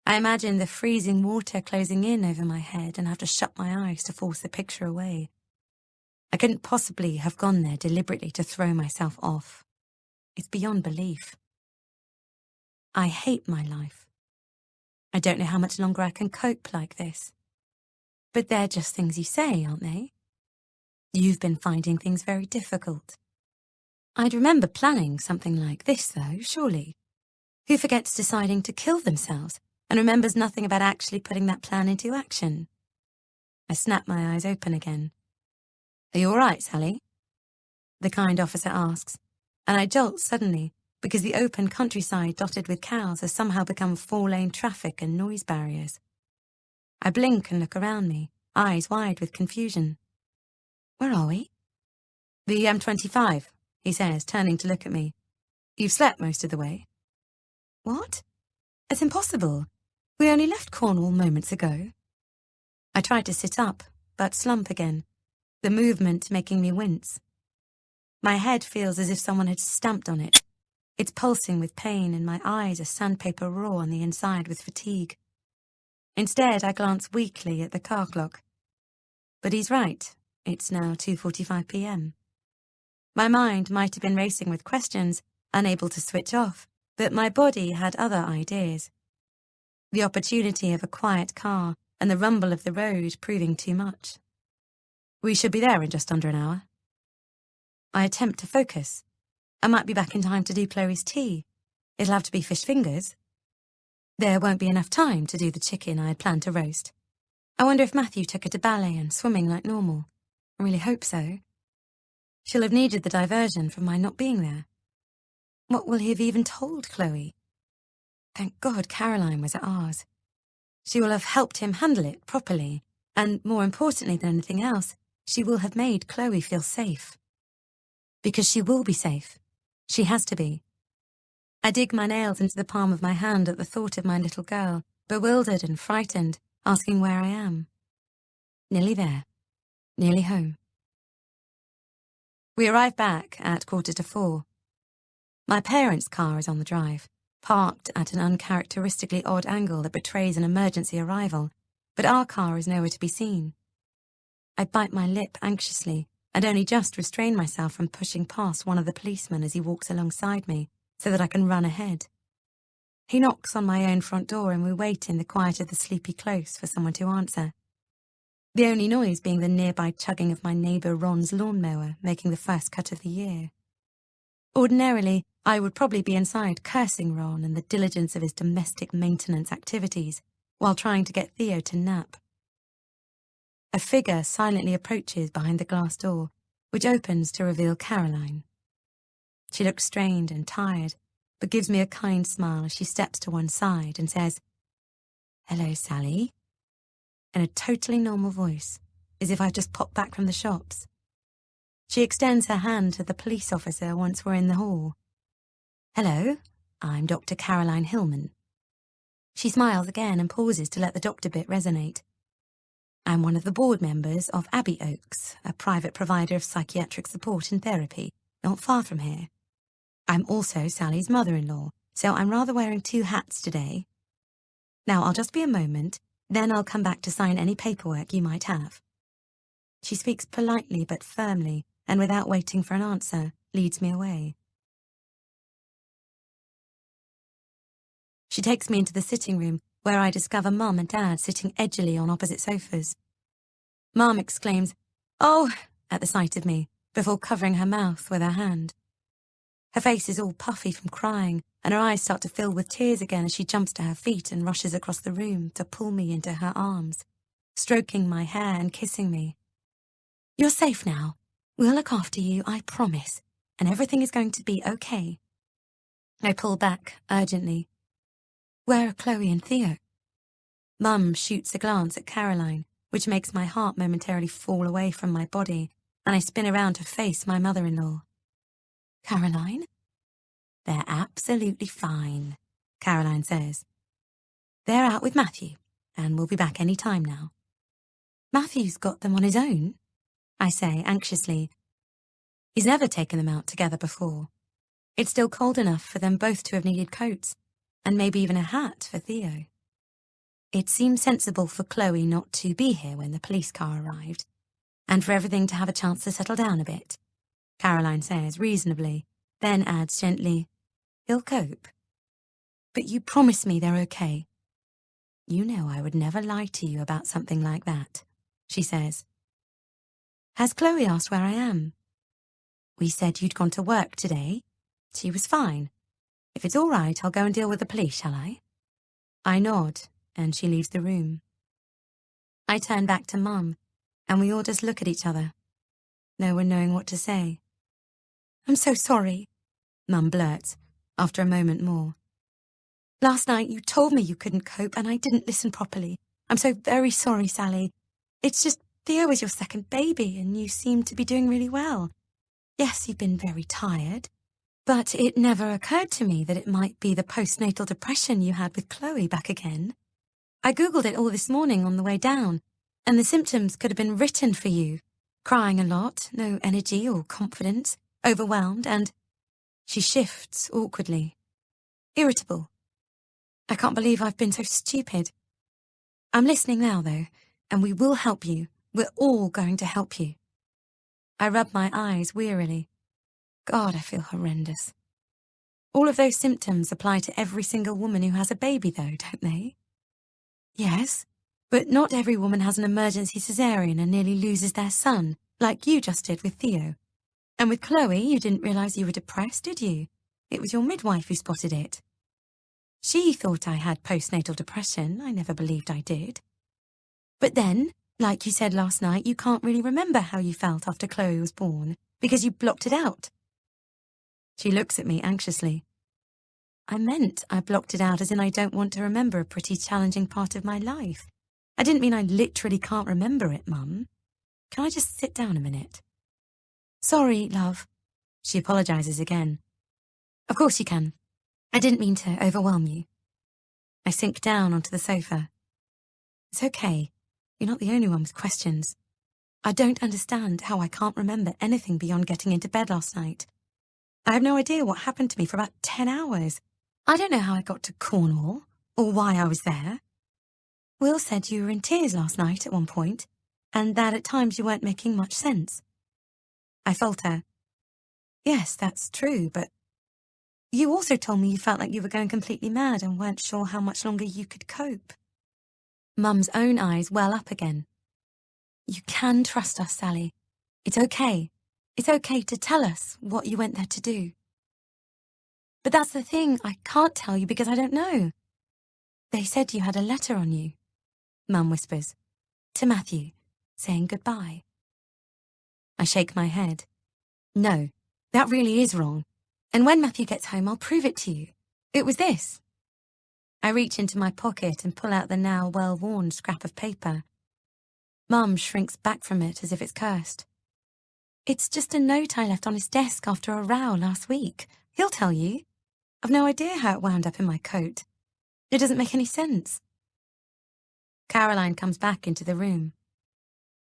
I imagine the freezing water closing in over my head and have to shut my eyes to force the picture away. I couldn't possibly have gone there deliberately to throw myself off. It's beyond belief. I hate my life. I don't know how much longer I can cope like this. But they're just things you say, aren't they? You've been finding things very difficult. I'd remember planning something like this, though, surely. Who forgets deciding to kill themselves and remembers nothing about actually putting that plan into action? I snap my eyes open again. Are you all right, Sally? The kind officer asks, and I jolt suddenly because the open countryside dotted with cows has somehow become four-lane traffic and noise barriers. I blink and look around me, eyes wide with confusion. Where are we? The M25, he says, turning to look at me. You've slept most of the way. What? It's impossible. We only left Cornwall moments ago. I try to sit up, but slump again, the movement making me wince. My head feels as if someone had stamped on it. It's pulsing with pain and my eyes are sandpaper raw on the inside with fatigue. Instead, I glance weakly at the car clock. But he's right. It's now 2:45 p.m. My mind might have been racing with questions, unable to switch off, but my body had other ideas. The opportunity of a quiet car and the rumble of the road proving too much. We should be there in just under an hour. I attempt to focus. I might be back in time to do Chloe's tea. It'll have to be fish fingers. There won't be enough time to do the chicken I had planned to roast. I wonder if Matthew took her to ballet and swimming like normal. I really hope so. She'll have needed the diversion from my not being there. What will he have even told Chloe? Thank God Caroline was at ours. She will have helped him handle it properly, and more importantly than anything else, she will have made Chloe feel safe. Because she will be safe. She has to be. I dig my nails into the palm of my hand at the thought of my little girl, bewildered and frightened, asking where I am. Nearly there. Nearly home. We arrive back at 4:45. My parents' car is on the drive, parked at an uncharacteristically odd angle that betrays an emergency arrival, but our car is nowhere to be seen. I bite my lip anxiously and only just restrain myself from pushing past one of the policemen as he walks alongside me so that I can run ahead. He knocks on my own front door and we wait in the quiet of the sleepy close for someone to answer. The only noise being the nearby chugging of my neighbour Ron's lawnmower making the first cut of the year. Ordinarily, I would probably be inside cursing Ron and the diligence of his domestic maintenance activities while trying to get Theo to nap. A figure silently approaches behind the glass door, which opens to reveal Caroline. She looks strained and tired, but gives me a kind smile as she steps to one side and says, "Hello, Sally," in a totally normal voice, as if I've just popped back from the shops. She extends her hand to the police officer once we're in the hall. "Hello, I'm Dr. Caroline Hillman." She smiles again and pauses to let the doctor bit resonate. "I'm one of the board members of Abbey Oaks, a private provider of psychiatric support and therapy, not far from here. I'm also Sally's mother-in-law, so I'm rather wearing two hats today. Now, I'll just be a moment, then I'll come back to sign any paperwork you might have." She speaks politely but firmly, and without waiting for an answer, leads me away. She takes me into the sitting room, where I discover Mum and Dad sitting edgily on opposite sofas. Mum exclaims, "Oh," at the sight of me, before covering her mouth with her hand. Her face is all puffy from crying, and her eyes start to fill with tears again as she jumps to her feet and rushes across the room to pull me into her arms, stroking my hair and kissing me. "You're safe now. We'll look after you, I promise, and everything is going to be okay." I pull back urgently. "Where are Chloe and Theo?" Mum shoots a glance at Caroline, which makes my heart momentarily fall away from my body, and I spin around to face my mother-in-law. "Caroline?" "They're absolutely fine," Caroline says. "They're out with Matthew, and we'll be back any time now." "Matthew's got them on his own?" I say anxiously. He's never taken them out together before. It's still cold enough for them both to have needed coats, and maybe even a hat for Theo. It seemed sensible for Chloe not to be here when the police car arrived, and for everything to have a chance to settle down a bit, Caroline says reasonably, then adds gently, "He'll cope. But you promise me they're okay." "You know I would never lie to you about something like that," she says. "Has Chloe asked where I am?" "We said you'd gone to work today. She was fine. If it's all right, I'll go and deal with the police, shall I?" I nod, and she leaves the room. I turn back to Mum, and we all just look at each other, no one knowing what to say. "I'm so sorry," Mum blurts, after a moment more. "Last night you told me you couldn't cope, and I didn't listen properly. I'm so very sorry, Sally. It's just Theo was your second baby, and you seem to be doing really well. Yes, you've been very tired, but it never occurred to me that it might be the postnatal depression you had with Chloe back again. I googled it all this morning on the way down, and the symptoms could have been written for you. Crying a lot, no energy or confidence, overwhelmed, and..." She shifts awkwardly. "Irritable. I can't believe I've been so stupid. I'm listening now, though, and we will help you. We're all going to help you." I rub my eyes wearily. God, I feel horrendous. All of those symptoms apply to every single woman who has a baby, though, don't they? Yes, but not every woman has an emergency cesarean and nearly loses their son, like you just did with Theo. And with Chloe, you didn't realise you were depressed, did you? It was your midwife who spotted it. She thought I had postnatal depression. I never believed I did. But then, like you said last night, you can't really remember how you felt after Chloe was born, because you blocked it out. She looks at me anxiously. I meant I blocked it out as in I don't want to remember a pretty challenging part of my life. I didn't mean I literally can't remember it, Mum. Can I just sit down a minute? Sorry, love. She apologizes again. Of course you can. I didn't mean to overwhelm you. I sink down onto the sofa. It's okay. You're not the only one with questions. I don't understand how I can't remember anything beyond getting into bed last night. I have no idea what happened to me for about 10 hours. I don't know how I got to Cornwall, or why I was there. Will said you were in tears last night at one point, and that at times you weren't making much sense. I falter. Yes, that's true, but you also told me you felt like you were going completely mad and weren't sure how much longer you could cope. Mum's own eyes well up again. You can trust us, Sally. It's okay. It's okay to tell us what you went there to do. But that's the thing, I can't tell you because I don't know. They said you had a letter on you, Mum whispers, to Matthew, saying goodbye. I shake my head. No, that really is wrong. And when Matthew gets home, I'll prove it to you. It was this. I reach into my pocket and pull out the now well-worn scrap of paper. Mum shrinks back from it as if it's cursed. It's just a note I left on his desk after a row last week. He'll tell you. I've no idea how it wound up in my coat. It doesn't make any sense. Caroline comes back into the room.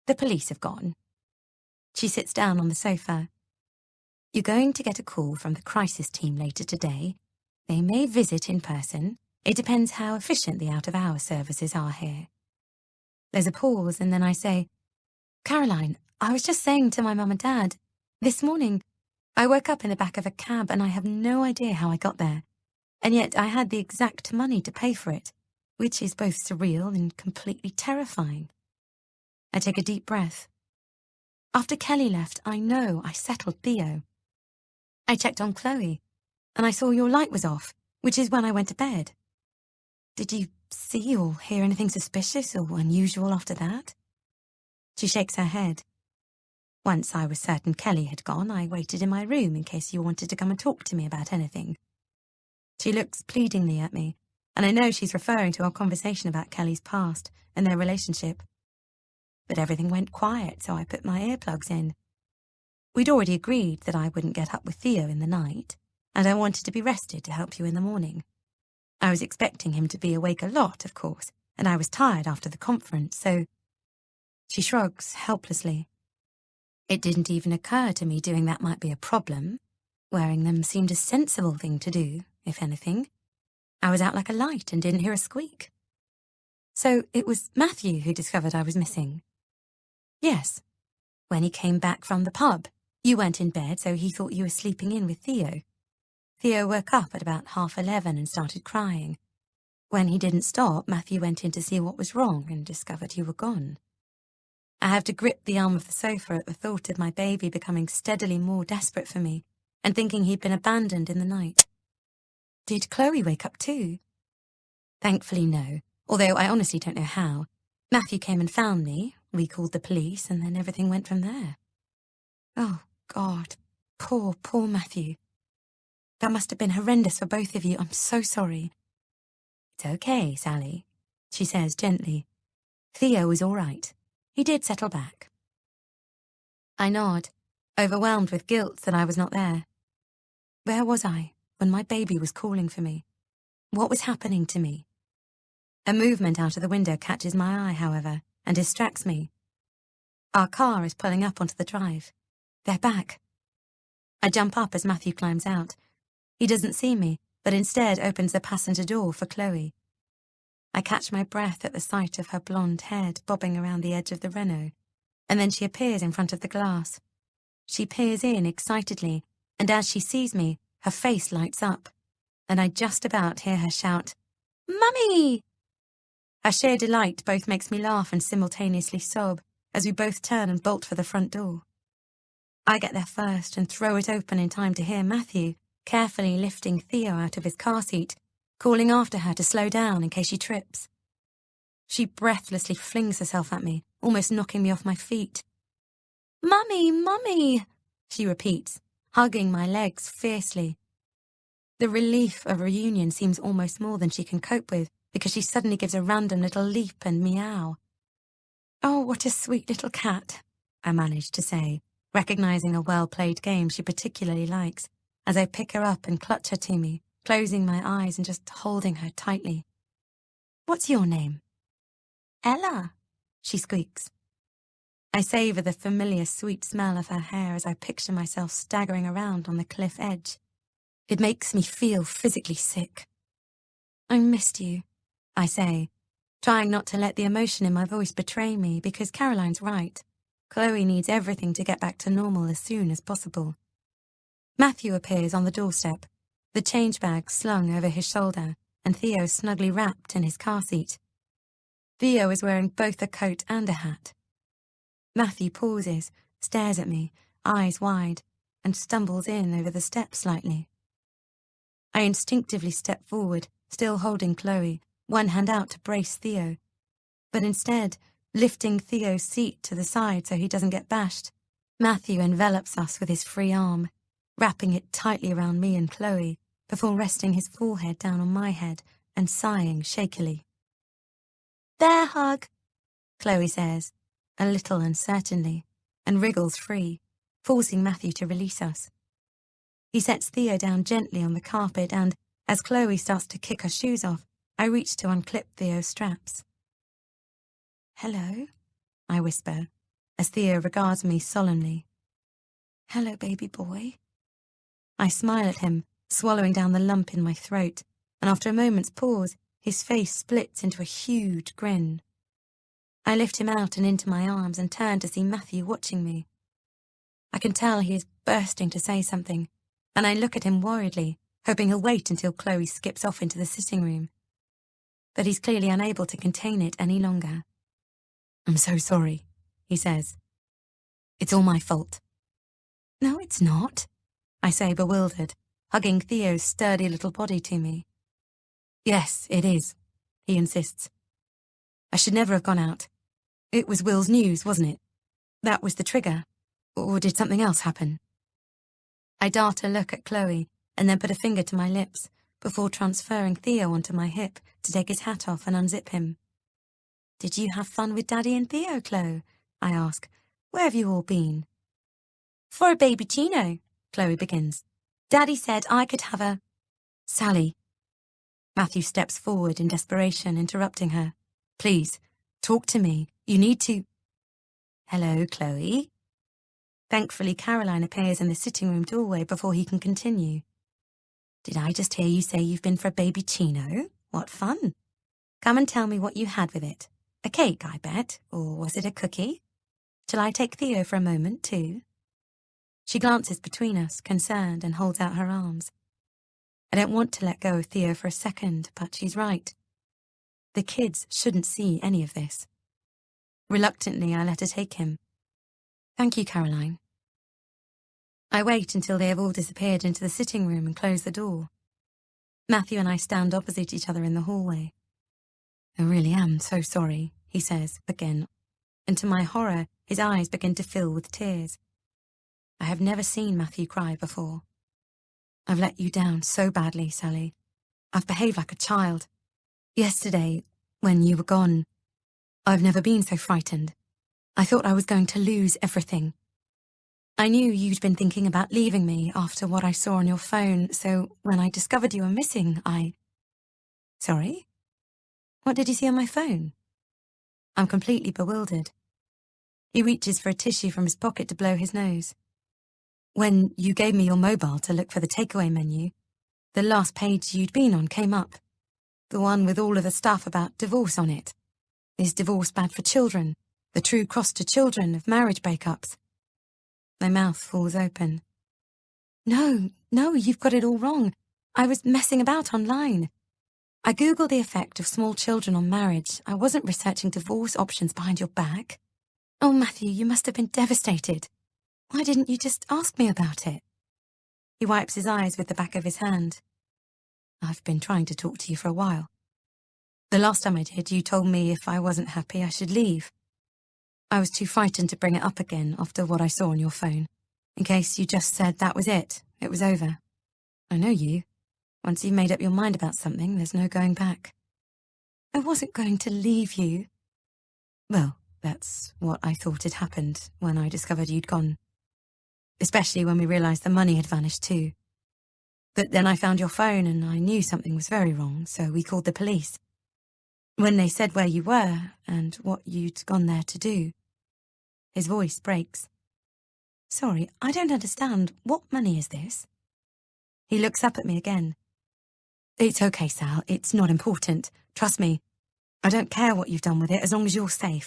The police have gone. She sits down on the sofa. You're going to get a call from the crisis team later today. They may visit in person. It depends how efficient the out-of-hours services are here. There's a pause, and then I say, Caroline, I was just saying to my mum and dad, this morning, I woke up in the back of a cab and I have no idea how I got there. And yet I had the exact money to pay for it, which is both surreal and completely terrifying. I take a deep breath. After Kelly left, I know I settled Theo. I checked on Chloe, and I saw your light was off, which is when I went to bed. Did you see or hear anything suspicious or unusual after that? She shakes her head. Once I was certain Kelly had gone, I waited in my room in case you wanted to come and talk to me about anything. She looks pleadingly at me, and I know she's referring to our conversation about Kelly's past and their relationship. But everything went quiet, so I put my earplugs in. We'd already agreed that I wouldn't get up with Theo in the night, and I wanted to be rested to help you in the morning. I was expecting him to be awake a lot, of course, and I was tired after the conference, so... She shrugs helplessly. It didn't even occur to me doing that might be a problem. Wearing them seemed a sensible thing to do, if anything. I was out like a light and didn't hear a squeak. So it was Matthew who discovered I was missing. Yes. When he came back from the pub, you weren't in bed, so he thought you were sleeping in with Theo. Theo woke up at about 11:30 and started crying. When he didn't stop, Matthew went in to see what was wrong and discovered you were gone. I have to grip the arm of the sofa at the thought of my baby becoming steadily more desperate for me and thinking he'd been abandoned in the night. Did Chloe wake up too? Thankfully, no, although I honestly don't know how. Matthew came and found me, we called the police, and then everything went from there. Oh, God. Poor, poor Matthew. That must have been horrendous for both of you. I'm so sorry. It's okay, Sally, she says gently. Theo was all right. He did settle back. I nod, overwhelmed with guilt that I was not there. Where was I when my baby was calling for me? What was happening to me? A movement out of the window catches my eye, however, and distracts me. Our car is pulling up onto the drive. They're back. I jump up as Matthew climbs out. He doesn't see me, but instead opens the passenger door for Chloe. I catch my breath at the sight of her blonde head bobbing around the edge of the Renault, and then she appears in front of the glass. She peers in excitedly, and as she sees me, her face lights up, and I just about hear her shout, "Mummy!" Her sheer delight both makes me laugh and simultaneously sob as we both turn and bolt for the front door. I get there first and throw it open in time to hear Matthew carefully lifting Theo out of his car seat, calling after her to slow down in case she trips. She breathlessly flings herself at me, almost knocking me off my feet. "Mummy, Mummy!" she repeats, hugging my legs fiercely. The relief of reunion seems almost more than she can cope with, because she suddenly gives a random little leap and meow. "Oh, what a sweet little cat," I manage to say, recognizing a well-played game she particularly likes, as I pick her up and clutch her to me, closing my eyes and just holding her tightly. "What's your name?" "Ella," she squeaks. I savor the familiar sweet smell of her hair as I picture myself staggering around on the cliff edge. It makes me feel physically sick. "I missed you," I say, trying not to let the emotion in my voice betray me, because Caroline's right. Chloe needs everything to get back to normal as soon as possible. Matthew appears on the doorstep, the change bag slung over his shoulder, and Theo snugly wrapped in his car seat. Theo is wearing both a coat and a hat. Matthew pauses, stares at me, eyes wide, and stumbles in over the steps slightly. I instinctively step forward, still holding Chloe, one hand out to brace Theo, but instead, lifting Theo's seat to the side so he doesn't get bashed, Matthew envelops us with his free arm, wrapping it tightly around me and Chloe, before resting his forehead down on my head and sighing shakily. "Bear hug," Chloe says, a little uncertainly, and wriggles free, forcing Matthew to release us. He sets Theo down gently on the carpet and, as Chloe starts to kick her shoes off, I reach to unclip Theo's straps. "Hello," I whisper, as Theo regards me solemnly. "Hello, baby boy." I smile at him, swallowing down the lump in my throat, and after a moment's pause, his face splits into a huge grin. I lift him out and into my arms and turn to see Matthew watching me. I can tell he is bursting to say something, and I look at him worriedly, hoping he'll wait until Chloe skips off into the sitting room. But he's clearly unable to contain it any longer. "I'm so sorry," he says. "It's all my fault." "No, it's not," I say, bewildered, hugging Theo's sturdy little body to me. "Yes, it is," he insists. "I should never have gone out. It was Will's news, wasn't it? That was the trigger. Or did something else happen?" I dart a look at Chloe and then put a finger to my lips before transferring Theo onto my hip to take his hat off and unzip him. "Did you have fun with Daddy and Theo, Chloe?" I ask. "Where have you all been?" "For a baby Chino," Chloe begins. "Daddy said I could have a—" "Sally." Matthew steps forward in desperation, interrupting her. "Please, talk to me. You need to—" "Hello, Chloe." Thankfully, Caroline appears in the sitting room doorway before he can continue. "Did I just hear you say you've been for a baby Chino? What fun. Come and tell me what you had with it. A cake, I bet, or was it a cookie? Shall I take Theo for a moment, too?" She glances between us, concerned, and holds out her arms. I don't want to let go of Theo for a second, but she's right. The kids shouldn't see any of this. Reluctantly, I let her take him. "Thank you, Caroline." I wait until they have all disappeared into the sitting room and close the door. Matthew and I stand opposite each other in the hallway. "I really am so sorry," he says again, and to my horror, his eyes begin to fill with tears. I have never seen Matthew cry before. "I've let you down so badly, Sally. I've behaved like a child. Yesterday, when you were gone, I've never been so frightened. I thought I was going to lose everything. I knew you'd been thinking about leaving me after what I saw on your phone, so when I discovered you were missing, I—" "Sorry? What did you see on my phone?" I'm completely bewildered. He reaches for a tissue from his pocket to blow his nose. "When you gave me your mobile to look for the takeaway menu, the last page you'd been on came up. The one with all of the stuff about divorce on it. Is divorce bad for children? The true cost to children of marriage breakups?" My mouth falls open. No, you've got it all wrong. I was messing about online. I Googled the effect of small children on marriage. I wasn't researching divorce options behind your back. Oh, Matthew, you must have been devastated. Why didn't you just ask me about it?" He wipes his eyes with the back of his hand. "I've been trying to talk to you for a while." The last time I did, you told me if I wasn't happy, I should leave. I was too frightened to bring it up again after what I saw on your phone. In case you just said that was it was over. I know you. Once you've made up your mind about something, there's no going back. I wasn't going to leave you. Well, that's what I thought had happened when I discovered you'd gone. Especially when we realised the money had vanished too. But then I found your phone and I knew something was very wrong, so we called the police. When they said where you were and what you'd gone there to do. His voice breaks. Sorry, I don't understand. What money is this? He looks up at me again. It's okay, Sal. It's not important. Trust me. I don't care what you've done with it as long as you're safe.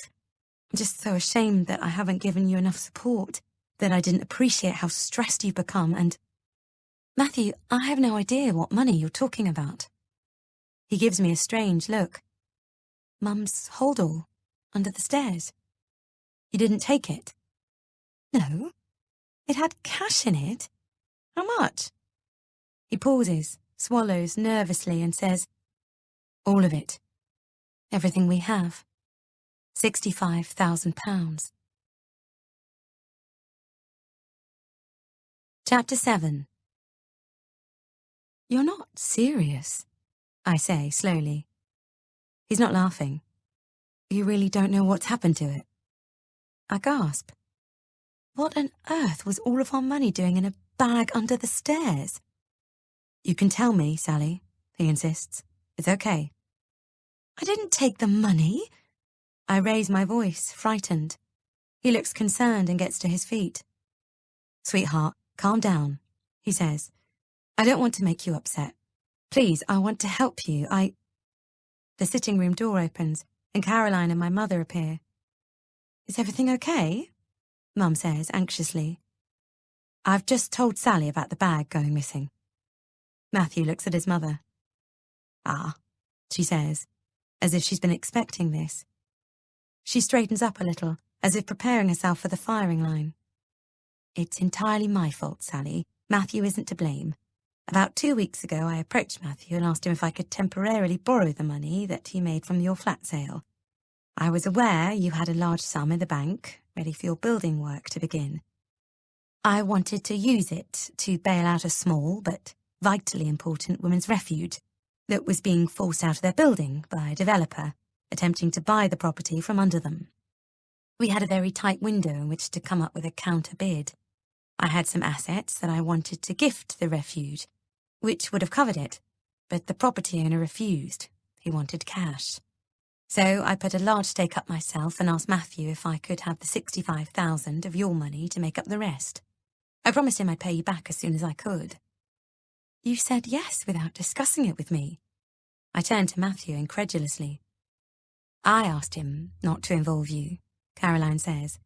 I'm just so ashamed that I haven't given you enough support, that I didn't appreciate how stressed you've become and... Matthew, I have no idea what money you're talking about. He gives me a strange look. Mum's holdall, under the stairs. You didn't take it? No. It had cash in it. How much? He pauses, swallows nervously and says, all of it. Everything we have. £65,000. Chapter 7. You're not serious, I say slowly. He's not laughing. You really don't know what's happened to it? I gasp. What on earth was all of our money doing in a bag under the stairs? You can tell me, Sally, he insists. It's okay. I didn't take the money. I raise my voice, frightened. He looks concerned and gets to his feet. Sweetheart, calm down, he says. I don't want to make you upset. Please, I want to help you. The sitting room door opens and Caroline and my mother appear. Is everything okay? Mum says anxiously. I've just told Sally about the bag going missing. Matthew looks at his mother. Ah, she says, as if she's been expecting this. She straightens up a little, as if preparing herself for the firing line. It's entirely my fault, Sally. Matthew isn't to blame. About 2 weeks ago, I approached Matthew and asked him if I could temporarily borrow the money that he made from your flat sale. I was aware you had a large sum in the bank, ready for your building work to begin. I wanted to use it to bail out a small but vitally important women's refuge that was being forced out of their building by a developer attempting to buy the property from under them. We had a very tight window in which to come up with a counter bid. I had some assets that I wanted to gift the refuge, which would have covered it, but the property owner refused. He wanted cash. So I put a large stake up myself and asked Matthew if I could have the $65,000 of your money to make up the rest. I promised him I'd pay you back as soon as I could. You said yes without discussing it with me. I turned to Matthew incredulously. I asked him not to involve you, Caroline says.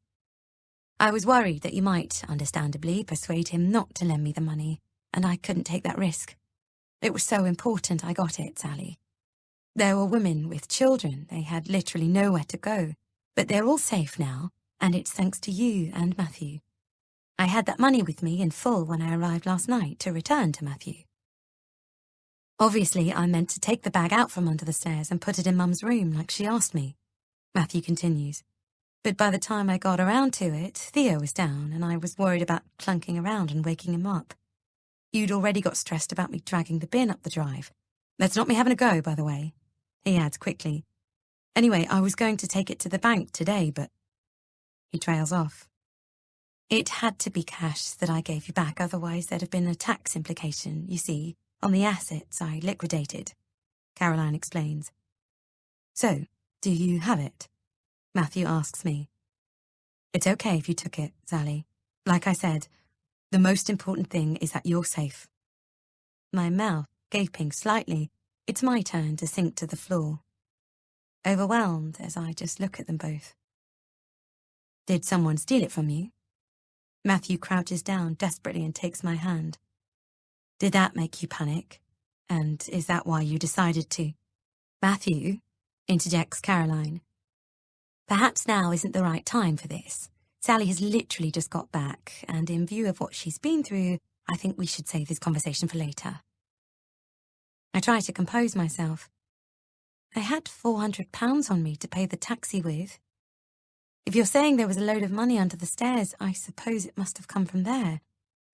I was worried that you might, understandably, persuade him not to lend me the money, and I couldn't take that risk. It was so important I got it, Sally. There were women with children. They had literally nowhere to go. But they're all safe now, and it's thanks to you and Matthew. I had that money with me in full when I arrived last night to return to Matthew. Obviously, I meant to take the bag out from under the stairs and put it in Mum's room like she asked me. Matthew continues. But by the time I got around to it, Theo was down, and I was worried about clunking around and waking him up. You'd already got stressed about me dragging the bin up the drive. That's not me having a go, by the way, he adds quickly. Anyway, I was going to take it to the bank today, but... He trails off. It had to be cash that I gave you back, otherwise there'd have been a tax implication, you see, on the assets I liquidated, Caroline explains. So, do you have it? Matthew asks me. It's okay if you took it, Sally. Like I said, the most important thing is that you're safe. My mouth gaping slightly, it's my turn to sink to the floor. Overwhelmed as I just look at them both. Did someone steal it from you? Matthew crouches down desperately and takes my hand. Did that make you panic? And is that why you decided to? Matthew, interjects Caroline. Perhaps now isn't the right time for this. Sally has literally just got back, and in view of what she's been through, I think we should save this conversation for later. I try to compose myself. I had £400 on me to pay the taxi with. If you're saying there was a load of money under the stairs, I suppose it must have come from there.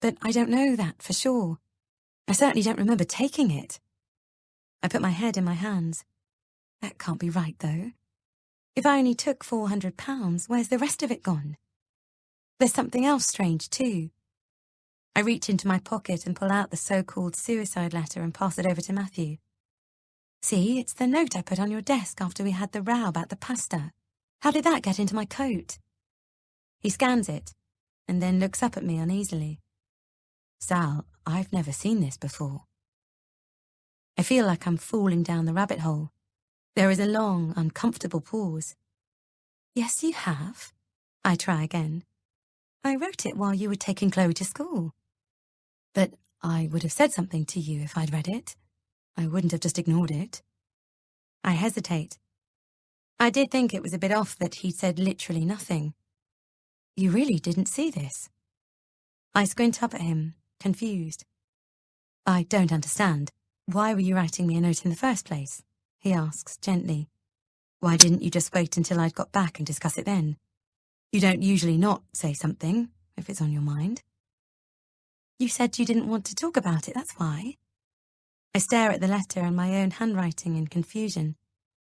But I don't know that for sure. I certainly don't remember taking it. I put my head in my hands. That can't be right, though. If I only took £400, where's the rest of it gone? There's something else strange, too. I reach into my pocket and pull out the so-called suicide letter and pass it over to Matthew. See, it's the note I put on your desk after we had the row about the pasta. How did that get into my coat? He scans it and then looks up at me uneasily. Sal, I've never seen this before. I feel like I'm falling down the rabbit hole. There is a long, uncomfortable pause. Yes, you have. I try again. I wrote it while you were taking Chloe to school. But I would have said something to you if I'd read it. I wouldn't have just ignored it. I hesitate. I did think it was a bit off that he'd said literally nothing. You really didn't see this? I squint up at him, confused. I don't understand. Why were you writing me a note in the first place? He asks gently. Why didn't you just wait until I'd got back and discuss it then? You don't usually not say something if it's on your mind. You said you didn't want to talk about it, that's why. I stare at the letter and my own handwriting in confusion.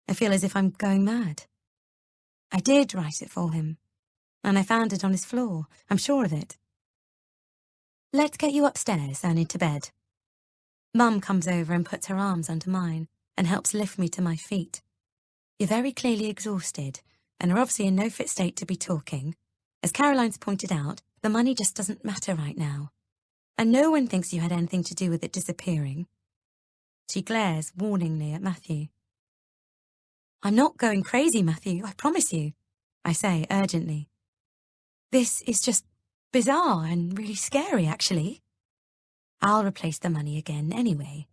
I feel as if I'm going mad. I did write it for him, and I found it on his floor. I'm sure of it. Let's get you upstairs and into bed. Mum comes over and puts her arms under mine and helps lift me to my feet. You're very clearly exhausted and are obviously in no fit state to be talking. As Caroline's pointed out, the money just doesn't matter right now. And no one thinks you had anything to do with it disappearing. She glares warningly at Matthew. I'm not going crazy, Matthew, I promise you, I say urgently. This is just bizarre and really scary, actually. I'll replace the money again anyway,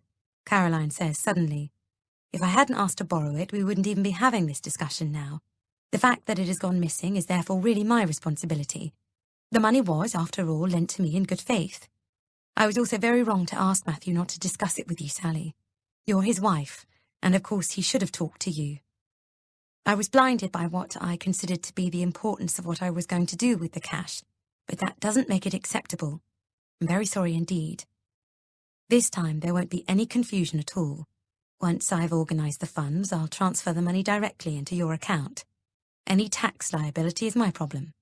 Caroline says suddenly. If I hadn't asked to borrow it, we wouldn't even be having this discussion now. The fact that it has gone missing is therefore really my responsibility. The money was, after all, lent to me in good faith. I was also very wrong to ask Matthew not to discuss it with you, Sally. You're his wife, and of course he should have talked to you. I was blinded by what I considered to be the importance of what I was going to do with the cash, but that doesn't make it acceptable. I'm very sorry indeed. This time there won't be any confusion at all. Once I've organised the funds, I'll transfer the money directly into your account. Any tax liability is my problem.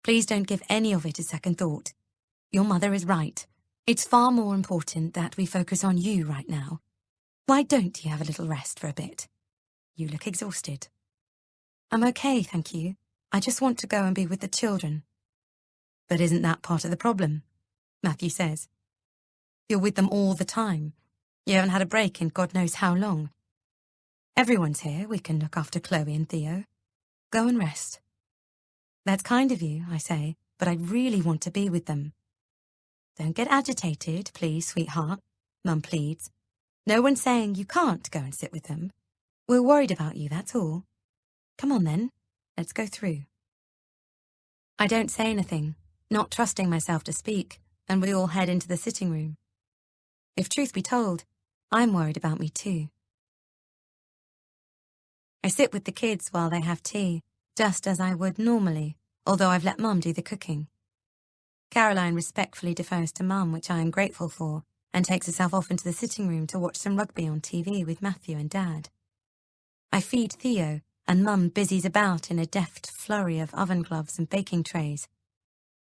Please don't give any of it a second thought. Your mother is right. It's far more important that we focus on you right now. Why don't you have a little rest for a bit? You look exhausted. I'm okay, thank you. I just want to go and be with the children. But isn't that part of the problem? Matthew says. You're with them all the time. You haven't had a break in God knows how long. Everyone's here. We can look after Chloe and Theo. Go and rest. That's kind of you, I say, but I really want to be with them. Don't get agitated, please, sweetheart, Mum pleads. No one's saying you can't go and sit with them. We're worried about you, that's all. Come on then, let's go through. I don't say anything, not trusting myself to speak, and we all head into the sitting room. If truth be told, I'm worried about me too. I sit with the kids while they have tea, just as I would normally, although I've let Mum do the cooking. Caroline respectfully defers to Mum, which I am grateful for, and takes herself off into the sitting room to watch some rugby on TV with Matthew and Dad. I feed Theo, and Mum busies about in a deft flurry of oven gloves and baking trays.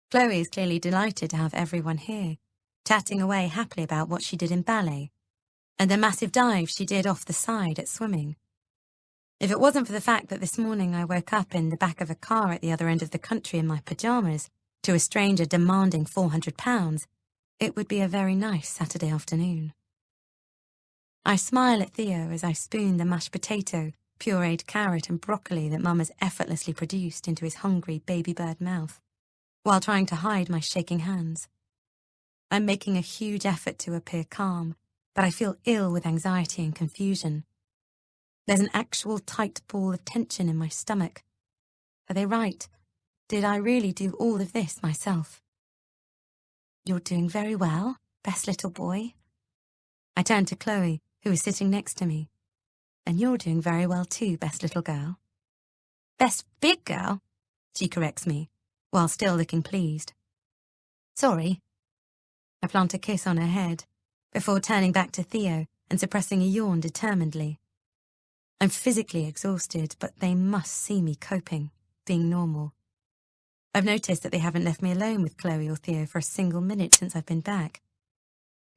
Chloe is clearly delighted to have everyone here, chatting away happily about what she did in ballet, and the massive dive she did off the side at swimming. If it wasn't for the fact that this morning I woke up in the back of a car at the other end of the country in my pyjamas, to a stranger demanding £400, it would be a very nice Saturday afternoon. I smile at Theo as I spoon the mashed potato, pureed carrot and broccoli that Mum has effortlessly produced into his hungry baby bird mouth, while trying to hide my shaking hands. I'm making a huge effort to appear calm, but I feel ill with anxiety and confusion. There's an actual tight ball of tension in my stomach. Are they right? Did I really do all of this myself? You're doing very well, best little boy. I turn to Chloe, who is sitting next to me. And you're doing very well too, best little girl. Best big girl, she corrects me, while still looking pleased. Sorry. I plant a kiss on her head, before turning back to Theo and suppressing a yawn determinedly. I'm physically exhausted, but they must see me coping, being normal. I've noticed that they haven't left me alone with Chloe or Theo for a single minute since I've been back.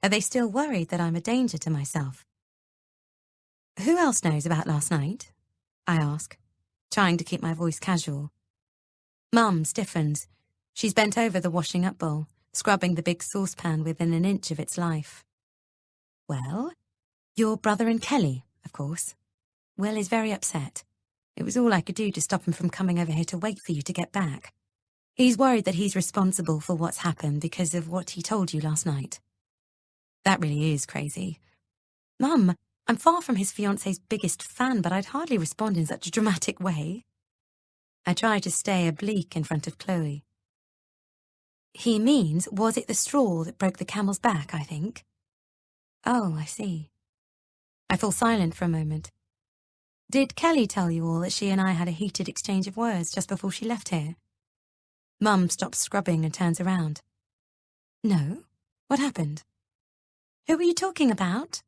Are they still worried that I'm a danger to myself? Who else knows about last night? I ask, trying to keep my voice casual. Mum stiffens. She's bent over the washing up bowl, scrubbing the big saucepan within an inch of its life. Well, your brother and Kelly, of course. Will is very upset. It was all I could do to stop him from coming over here to wait for you to get back. He's worried that he's responsible for what's happened because of what he told you last night. That really is crazy. Mum, I'm far from his fiancée's biggest fan, but I'd hardly respond in such a dramatic way. I try to stay oblique in front of Chloe. He means, was it the straw that broke the camel's back, I think? Oh, I see. I fall silent for a moment. Did Kelly tell you all that she and I had a heated exchange of words just before she left here? Mum stops scrubbing and turns around. No? What happened? Who were you talking about?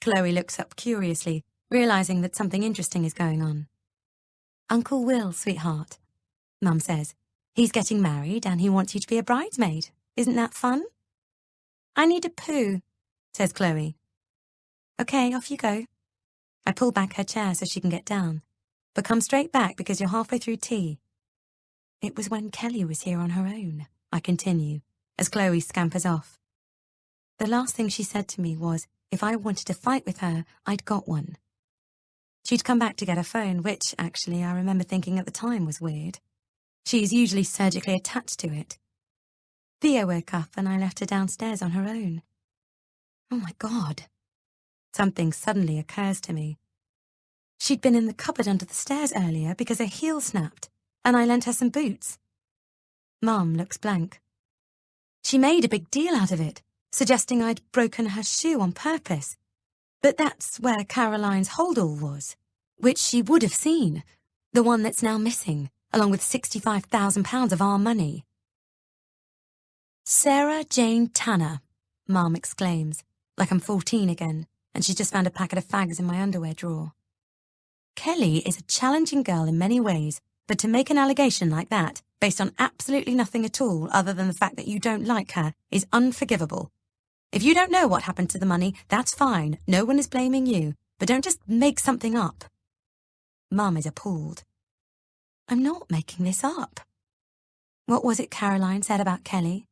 Chloe looks up curiously, realizing that something interesting is going on. Uncle Will, sweetheart, Mum says. He's getting married and he wants you to be a bridesmaid. Isn't that fun? I need a poo, says Chloe. Okay, off you go. I pull back her chair so she can get down, but come straight back because you're halfway through tea. It was when Kelly was here on her own, I continue, as Chloe scampers off. The last thing she said to me was, if I wanted to fight with her, I'd got one. She'd come back to get her phone, which, actually, I remember thinking at the time was weird. She's usually surgically attached to it. Theo woke up and I left her downstairs on her own. Oh my God. Something suddenly occurs to me. She'd been in the cupboard under the stairs earlier because her heel snapped, and I lent her some boots. Mum looks blank. She made a big deal out of it, suggesting I'd broken her shoe on purpose. But that's where Caroline's holdall was, which she would have seen, the one that's now missing, along with £65,000 of our money. Sarah Jane Tanner, Mum exclaims, like I'm 14 again, and she's just found a packet of fags in my underwear drawer. Kelly is a challenging girl in many ways, but to make an allegation like that, based on absolutely nothing at all other than the fact that you don't like her, is unforgivable. If you don't know what happened to the money, that's fine. No one is blaming you, but don't just make something up. Mum is appalled. I'm not making this up. What was it Caroline said about Kelly?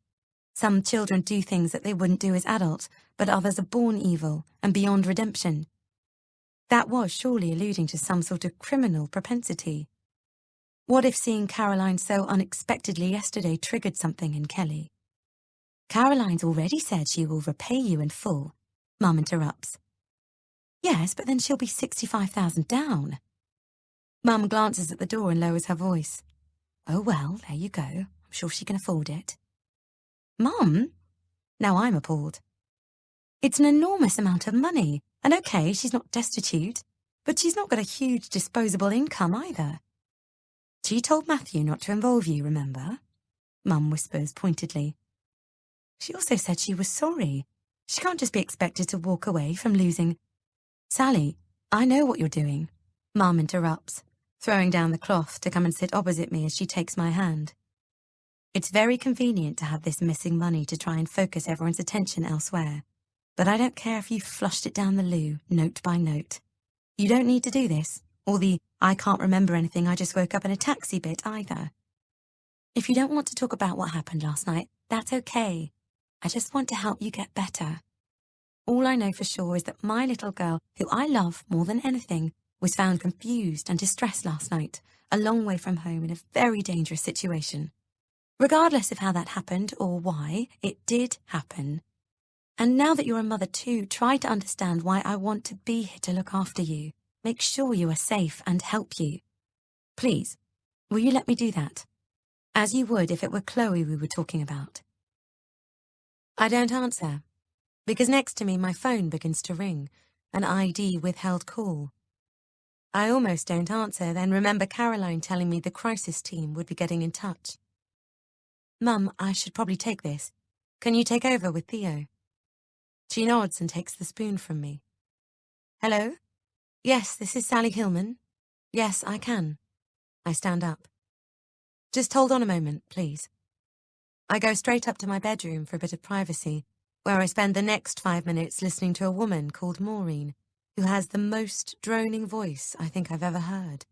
Some children do things that they wouldn't do as adults, but others are born evil and beyond redemption. That was surely alluding to some sort of criminal propensity. What if seeing Caroline so unexpectedly yesterday triggered something in Kelly? Caroline's already said she will repay you in full, Mum interrupts. Yes, but then she'll be 65,000 down. Mum glances at the door and lowers her voice. Oh well, there you go. I'm sure she can afford it. Mum? Now I'm appalled. It's an enormous amount of money, and okay, she's not destitute, but she's not got a huge disposable income either. She told Matthew not to involve you, remember? Mum whispers pointedly. She also said she was sorry. She can't just be expected to walk away from losing. Sally, I know what you're doing, Mum interrupts, throwing down the cloth to come and sit opposite me as she takes my hand. It's very convenient to have this missing money to try and focus everyone's attention elsewhere. But I don't care if you flushed it down the loo, note by note. You don't need to do this, or the I can't remember anything, I just woke up in a taxi bit either. If you don't want to talk about what happened last night, that's okay. I just want to help you get better. All I know for sure is that my little girl, who I love more than anything, was found confused and distressed last night, a long way from home in a very dangerous situation. Regardless of how that happened or why, it did happen. And now that you're a mother too, try to understand why I want to be here to look after you, make sure you are safe and help you. Please, will you let me do that? As you would if it were Chloe we were talking about. I don't answer, because next to me my phone begins to ring, an ID withheld call. I almost don't answer, then remember Caroline telling me the crisis team would be getting in touch. Mum, I should probably take this. Can you take over with Theo? She nods and takes the spoon from me. Hello? Yes, this is Sally Hillman. Yes, I can. I stand up. Just hold on a moment, please. I go straight up to my bedroom for a bit of privacy, where I spend the next 5 minutes listening to a woman called Maureen, who has the most droning voice I think I've ever heard.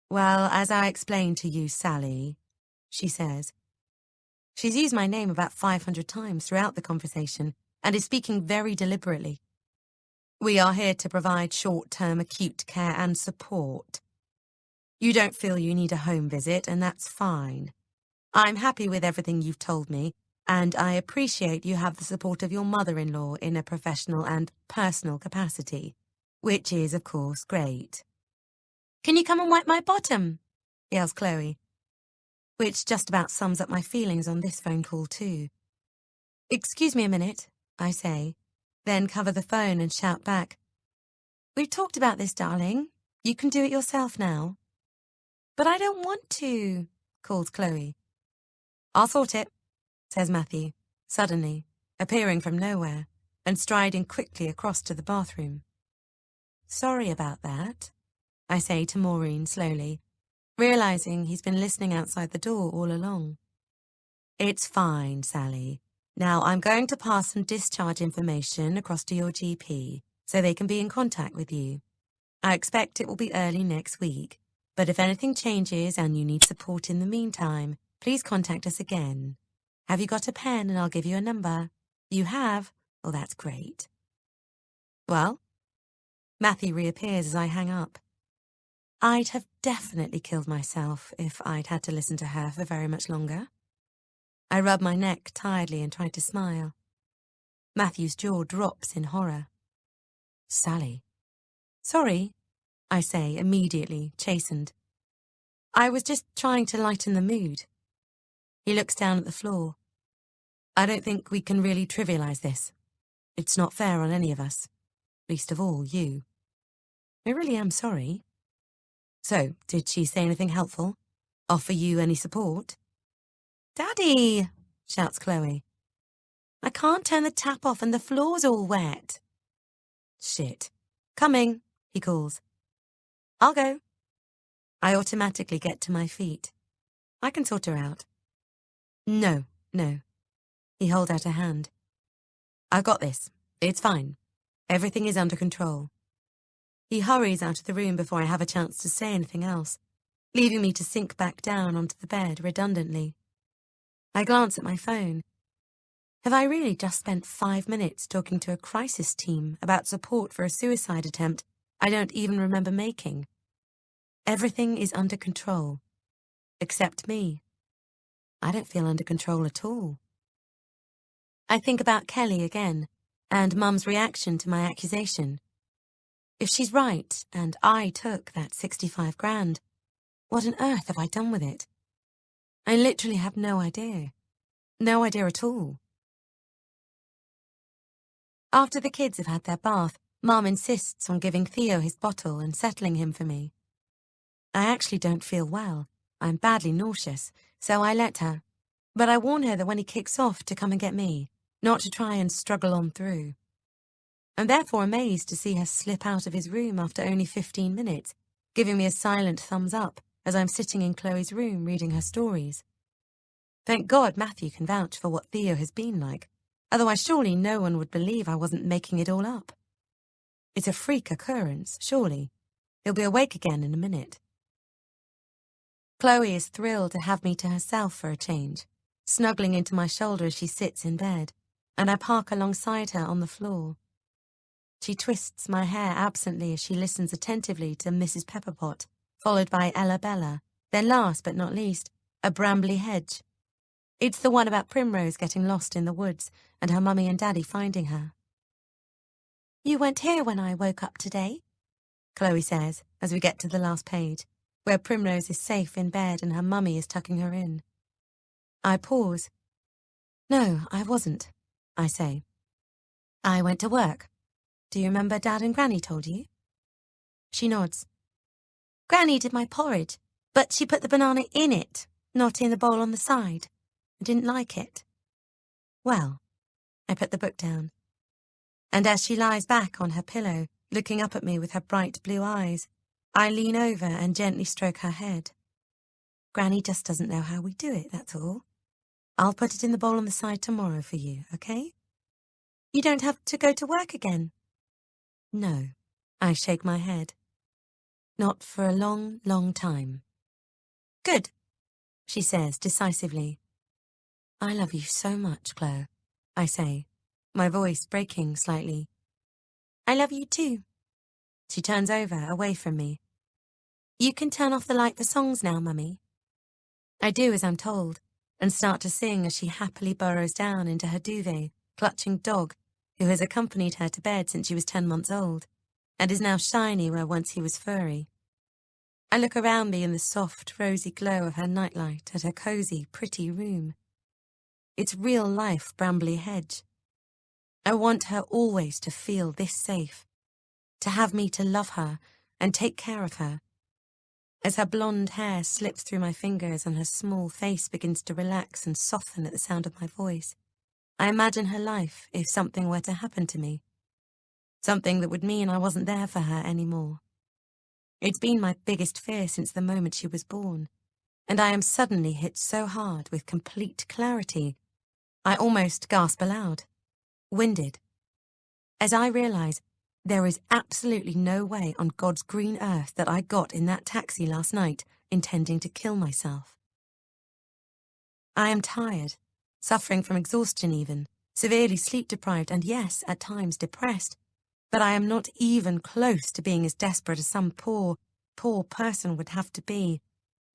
Well, as I explained to you, Sally, she says. She's used my name about 500 times throughout the conversation and is speaking very deliberately. We are here to provide short-term acute care and support. You don't feel you need a home visit, and that's fine. I'm happy with everything you've told me, and I appreciate you have the support of your mother-in-law in a professional and personal capacity, which is, of course, great. Can you come and wipe my bottom? Yells Chloe, which just about sums up my feelings on this phone call too. Excuse me a minute, I say, then cover the phone and shout back. We've talked about this, darling. You can do it yourself now. But I don't want to, calls Chloe. I'll sort it, says Matthew, suddenly, appearing from nowhere, and striding quickly across to the bathroom. Sorry about that, I say to Maureen slowly, realizing he's been listening outside the door all along. It's fine, Sally. Now I'm going to pass some discharge information across to your GP so they can be in contact with you. I expect it will be early next week, but if anything changes and you need support in the meantime, please contact us again. Have you got a pen and I'll give you a number? You have? Well, that's great. Well? Matthew reappears as I hang up. I'd have definitely killed myself if I'd had to listen to her for very much longer. I rub my neck tiredly and try to smile. Matthew's jaw drops in horror. Sally. Sorry, I say, immediately, chastened. I was just trying to lighten the mood. He looks down at the floor. I don't think we can really trivialize this. It's not fair on any of us. Least of all, you. I really am sorry. So, did she say anything helpful? Offer you any support? Daddy, shouts Chloe. I can't turn the tap off and the floor's all wet. Shit. Coming, he calls. I'll go. I automatically get to my feet. I can sort her out. No. He holds out a hand. I've got this. It's fine. Everything is under control. He hurries out of the room before I have a chance to say anything else, leaving me to sink back down onto the bed redundantly. I glance at my phone. Have I really just spent 5 minutes talking to a crisis team about support for a suicide attempt I don't even remember making? Everything is under control. Except me. I don't feel under control at all. I think about Kelly again, and Mum's reaction to my accusation. If she's right, and I took that 65 grand, what on earth have I done with it? I literally have no idea. No idea at all. After the kids have had their bath, Mum insists on giving Theo his bottle and settling him for me. I actually don't feel well. I'm badly nauseous, so I let her. But I warn her that when he kicks off to come and get me, not to try and struggle on through. I'm therefore amazed to see her slip out of his room after only 15 minutes, giving me a silent thumbs up as I'm sitting in Chloe's room reading her stories. Thank God Matthew can vouch for what Theo has been like, otherwise surely no one would believe I wasn't making it all up. It's a freak occurrence, surely. He'll be awake again in a minute. Chloe is thrilled to have me to herself for a change, snuggling into my shoulder as she sits in bed, and I park alongside her on the floor. She twists my hair absently as she listens attentively to Mrs. Pepperpot, followed by Ella Bella, then last but not least, a brambly hedge. It's the one about Primrose getting lost in the woods and her mummy and daddy finding her. You weren't here when I woke up today, Chloe says as we get to the last page, where Primrose is safe in bed and her mummy is tucking her in. I pause. No, I wasn't, I say. I went to work. Do you remember Dad and Granny told you? She nods. Granny did my porridge, but she put the banana in it, not in the bowl on the side. I didn't like it. Well, I put the book down. And as she lies back on her pillow, looking up at me with her bright blue eyes, I lean over and gently stroke her head. Granny just doesn't know how we do it, that's all. I'll put it in the bowl on the side tomorrow for you, okay? You don't have to go to work again. No, I shake my head. Not for a long, long time. Good, she says decisively. I love you so much, Chloe, I say, my voice breaking slightly. I love you too. She turns over, away from me. You can turn off the light for songs now, Mummy. I do as I'm told, and start to sing as she happily burrows down into her duvet, clutching Dog, who has accompanied her to bed since she was 10 months old, and is now shiny where once he was furry. I look around me in the soft, rosy glow of her nightlight at her cosy, pretty room. It's real-life Brambly Hedge. I want her always to feel this safe, to have me to love her and take care of her. As her blonde hair slips through my fingers and her small face begins to relax and soften at the sound of my voice, I imagine her life if something were to happen to me. Something that would mean I wasn't there for her anymore. It's been my biggest fear since the moment she was born, and I am suddenly hit so hard with complete clarity, I almost gasp aloud, winded, as I realize there is absolutely no way on God's green earth that I got in that taxi last night intending to kill myself. I am tired, suffering from exhaustion even, severely sleep-deprived and yes, at times depressed, but I am not even close to being as desperate as some poor person would have to be,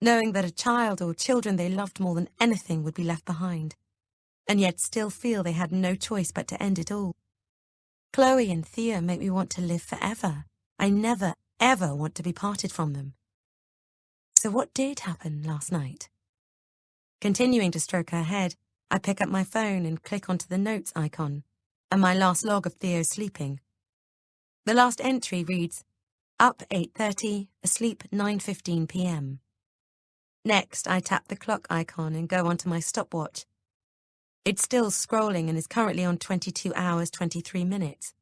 knowing that a child or children they loved more than anything would be left behind, and yet still feel they had no choice but to end it all. Chloe and Thea make me want to live forever. I never, ever want to be parted from them. So what did happen last night? Continuing to stroke her head, I pick up my phone and click onto the notes icon, and my last log of Theo's sleeping. The last entry reads, up 8:30, asleep 9:15 p.m. Next, I tap the clock icon and go onto my stopwatch. It's still scrolling and is currently on 22 hours, 23 minutes.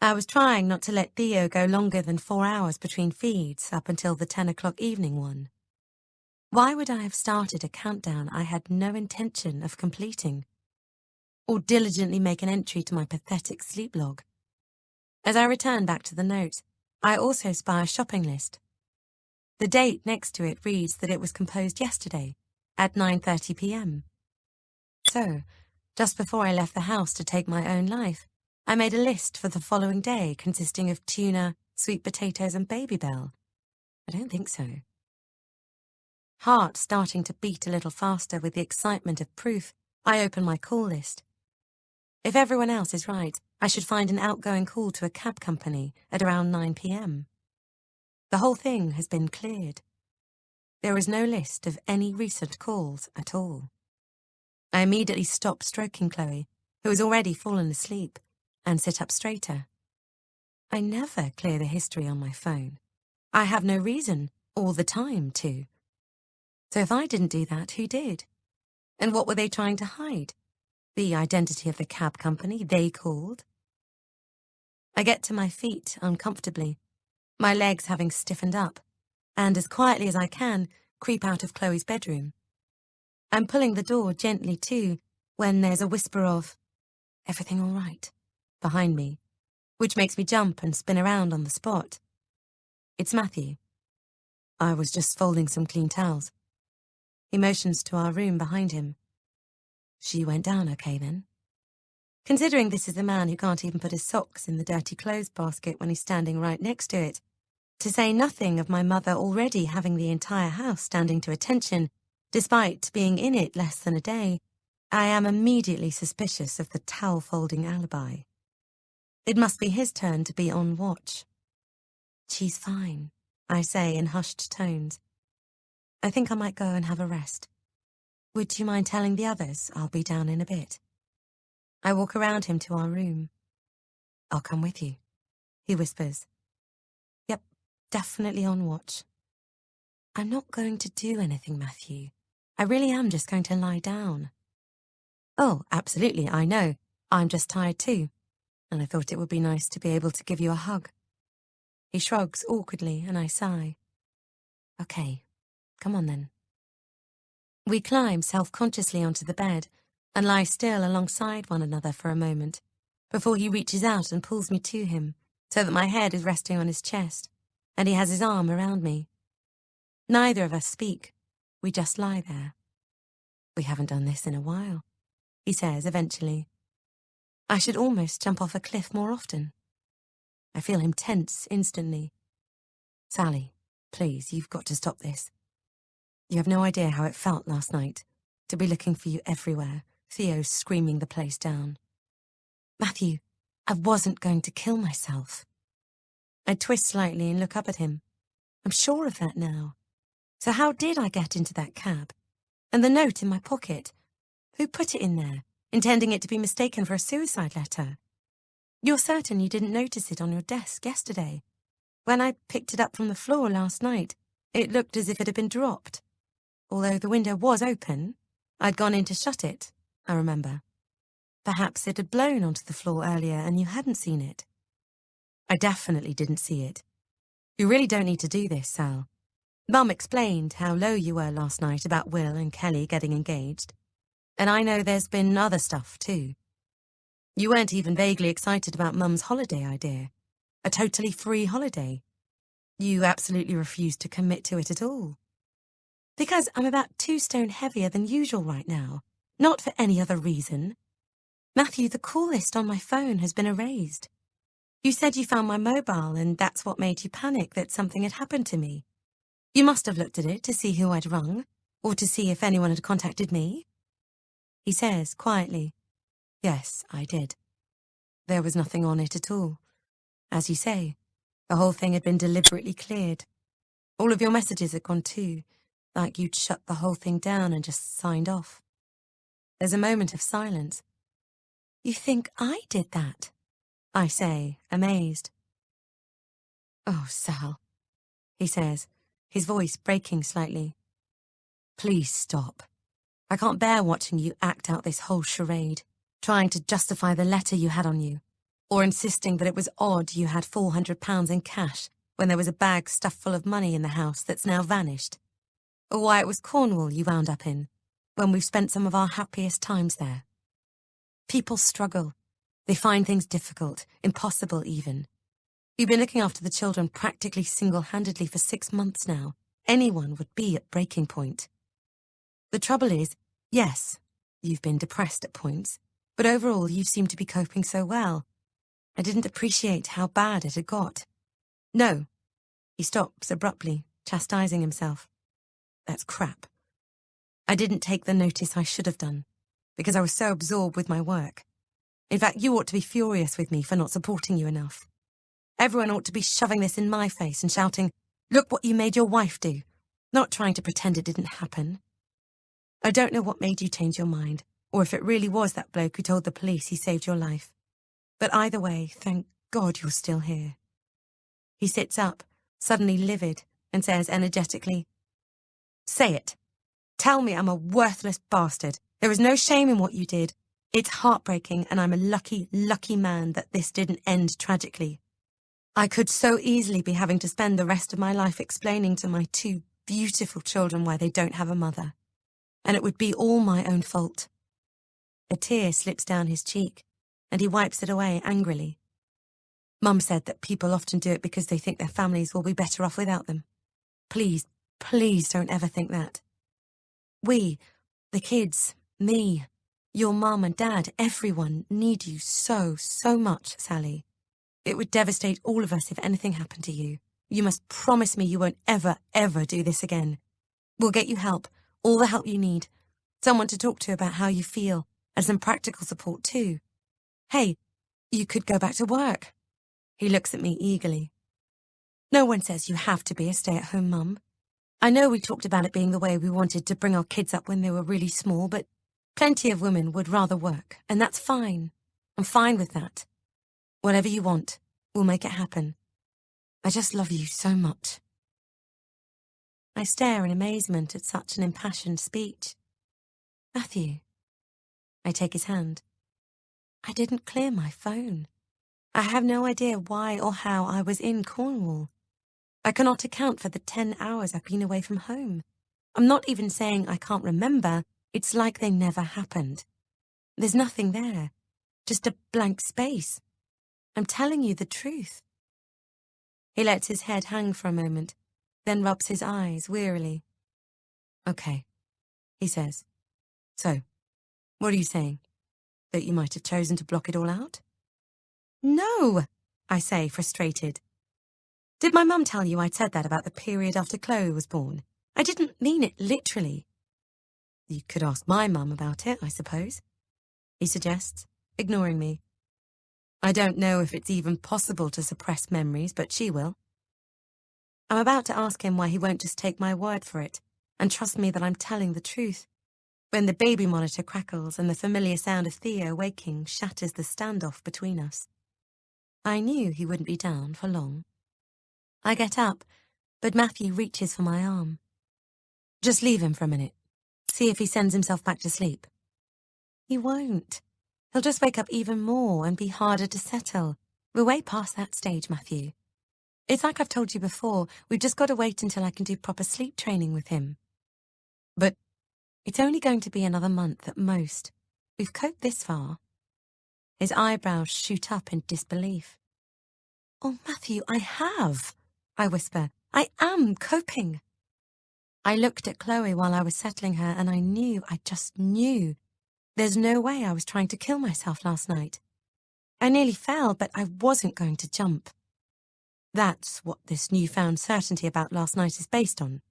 I was trying not to let Theo go longer than 4 hours between feeds up until the 10 o'clock evening one. Why would I have started a countdown I had no intention of completing? Or diligently make an entry to my pathetic sleep log? As I return back to the notes, I also spy a shopping list. The date next to it reads that it was composed yesterday, at 9:30 p.m. So, just before I left the house to take my own life, I made a list for the following day consisting of tuna, sweet potatoes and Babybel. I don't think so. Heart starting to beat a little faster with the excitement of proof, I open my call list. If everyone else is right, I should find an outgoing call to a cab company at around 9 p.m. The whole thing has been cleared. There is no list of any recent calls at all. I immediately stop stroking Chloe, who has already fallen asleep, and sit up straighter. I never clear the history on my phone. I have no reason, all the time, to. So if I didn't do that, who did? And what were they trying to hide? The identity of the cab company they called? I get to my feet uncomfortably, my legs having stiffened up, and as quietly as I can, creep out of Chloe's bedroom. I'm pulling the door gently to, when there's a whisper of, "Everything all right?" behind me, which makes me jump and spin around on the spot. It's Matthew. I was just folding some clean towels. He motions to our room behind him. She went down okay then? Considering this is the man who can't even put his socks in the dirty clothes basket when he's standing right next to it, to say nothing of my mother already having the entire house standing to attention, despite being in it less than a day, I am immediately suspicious of the towel-folding alibi. It must be his turn to be on watch. She's fine, I say in hushed tones. I think I might go and have a rest. Would you mind telling the others I'll be down in a bit? I walk around him to our room. I'll come with you, he whispers. Yep, definitely on watch, I'm not going to do anything, Matthew. I really am just going to lie down. Oh, absolutely, I know. I'm just tired too, and I thought it would be nice to be able to give you a hug. He shrugs awkwardly, and I sigh. Okay, come on then. We climb self-consciously onto the bed and lie still alongside one another for a moment before he reaches out and pulls me to him so that my head is resting on his chest and he has his arm around me. Neither of us speak. We just lie there. We haven't done this in a while, he says eventually. I should almost jump off a cliff more often. I feel him tense instantly. Sally, please, you've got to stop this. You have no idea how it felt last night, to be looking for you everywhere, Theo screaming the place down. Matthew, I wasn't going to kill myself. I twist slightly and look up at him. I'm sure of that now. So how did I get into that cab? And the note in my pocket? Who put it in there, intending it to be mistaken for a suicide letter? You're certain you didn't notice it on your desk yesterday? When I picked it up from the floor last night, it looked as if it had been dropped. Although the window was open, I'd gone in to shut it, I remember. Perhaps it had blown onto the floor earlier and you hadn't seen it. I definitely didn't see it. You really don't need to do this, Sal. Mum explained how low you were last night about Will and Kelly getting engaged. And I know there's been other stuff, too. You weren't even vaguely excited about Mum's holiday idea. A totally free holiday. You absolutely refused to commit to it at all. Because I'm about 2 stone heavier than usual right now, not for any other reason. Matthew, the call list on my phone has been erased. You said you found my mobile and that's what made you panic that something had happened to me. You must have looked at it to see who I'd rung, or to see if anyone had contacted me. He says quietly, Yes, I did. There was nothing on it at all. As you say, the whole thing had been deliberately cleared. All of your messages had gone too, like you'd shut the whole thing down and just signed off. There's a moment of silence. You think I did that? I say, amazed. Oh, Sal, he says, his voice breaking slightly. Please stop. I can't bear watching you act out this whole charade, trying to justify the letter you had on you, or insisting that it was odd you had £400 in cash when there was a bag stuffed full of money in the house that's now vanished, or why it was Cornwall you wound up in, when we've spent some of our happiest times there. People struggle. They find things difficult, impossible even. You've been looking after the children practically single-handedly for 6 months now. Anyone would be at breaking point. The trouble is, yes, you've been depressed at points, but overall you seem to be coping so well. I didn't appreciate how bad it had got. No. He stops abruptly, chastising himself. That's crap. I didn't take the notice I should have done, because I was so absorbed with my work. In fact, you ought to be furious with me for not supporting you enough. Everyone ought to be shoving this in my face and shouting, Look what you made your wife do, not trying to pretend it didn't happen. I don't know what made you change your mind, or if it really was that bloke who told the police he saved your life. But either way, thank God you're still here. He sits up, suddenly livid, and says energetically, Say it. Tell me I'm a worthless bastard. There is no shame in what you did. It's heartbreaking, and I'm a lucky, lucky man that this didn't end tragically. I could so easily be having to spend the rest of my life explaining to my 2 beautiful children why they don't have a mother. And it would be all my own fault. A tear slips down his cheek, and he wipes it away angrily. Mum said that people often do it because they think their families will be better off without them. Please, please don't ever think that. We, the kids, me, your mum and dad, everyone need you so, so much, Sally. It would devastate all of us if anything happened to you. You must promise me you won't ever, ever do this again. We'll get you help, all the help you need. Someone to talk to about how you feel, and some practical support too. Hey, you could go back to work. He looks at me eagerly. No one says you have to be a stay-at-home mum. I know we talked about it being the way we wanted to bring our kids up when they were really small, but plenty of women would rather work, and that's fine. I'm fine with that. Whatever you want, we'll make it happen. I just love you so much. I stare in amazement at such an impassioned speech. Matthew. I take his hand. I didn't clear my phone. I have no idea why or how I was in Cornwall. I cannot account for the 10 hours I've been away from home. I'm not even saying I can't remember. It's like they never happened. There's nothing there. Just a blank space. I'm telling you the truth. He lets his head hang for a moment, then rubs his eyes wearily. Okay, he says. So, what are you saying? That you might have chosen to block it all out? No, I say, frustrated. Did my mum tell you I'd said that about the period after Chloe was born? I didn't mean it literally. You could ask my mum about it, I suppose, he suggests, ignoring me. I don't know if it's even possible to suppress memories, but she will. I'm about to ask him why he won't just take my word for it and trust me that I'm telling the truth, when the baby monitor crackles and the familiar sound of Theo waking shatters the standoff between us. I knew he wouldn't be down for long. I get up, but Matthew reaches for my arm. Just leave him for a minute. See if he sends himself back to sleep. He won't. He'll just wake up even more and be harder to settle. We're way past that stage, Matthew. It's like I've told you before, we've just got to wait until I can do proper sleep training with him. But it's only going to be another month at most. We've coped this far. His eyebrows shoot up in disbelief. Oh, Matthew, I have, I whisper. I am coping. I looked at Chloe while I was settling her and I just knew. There's no way I was trying to kill myself last night. I nearly fell, but I wasn't going to jump. That's what this newfound certainty about last night is based on.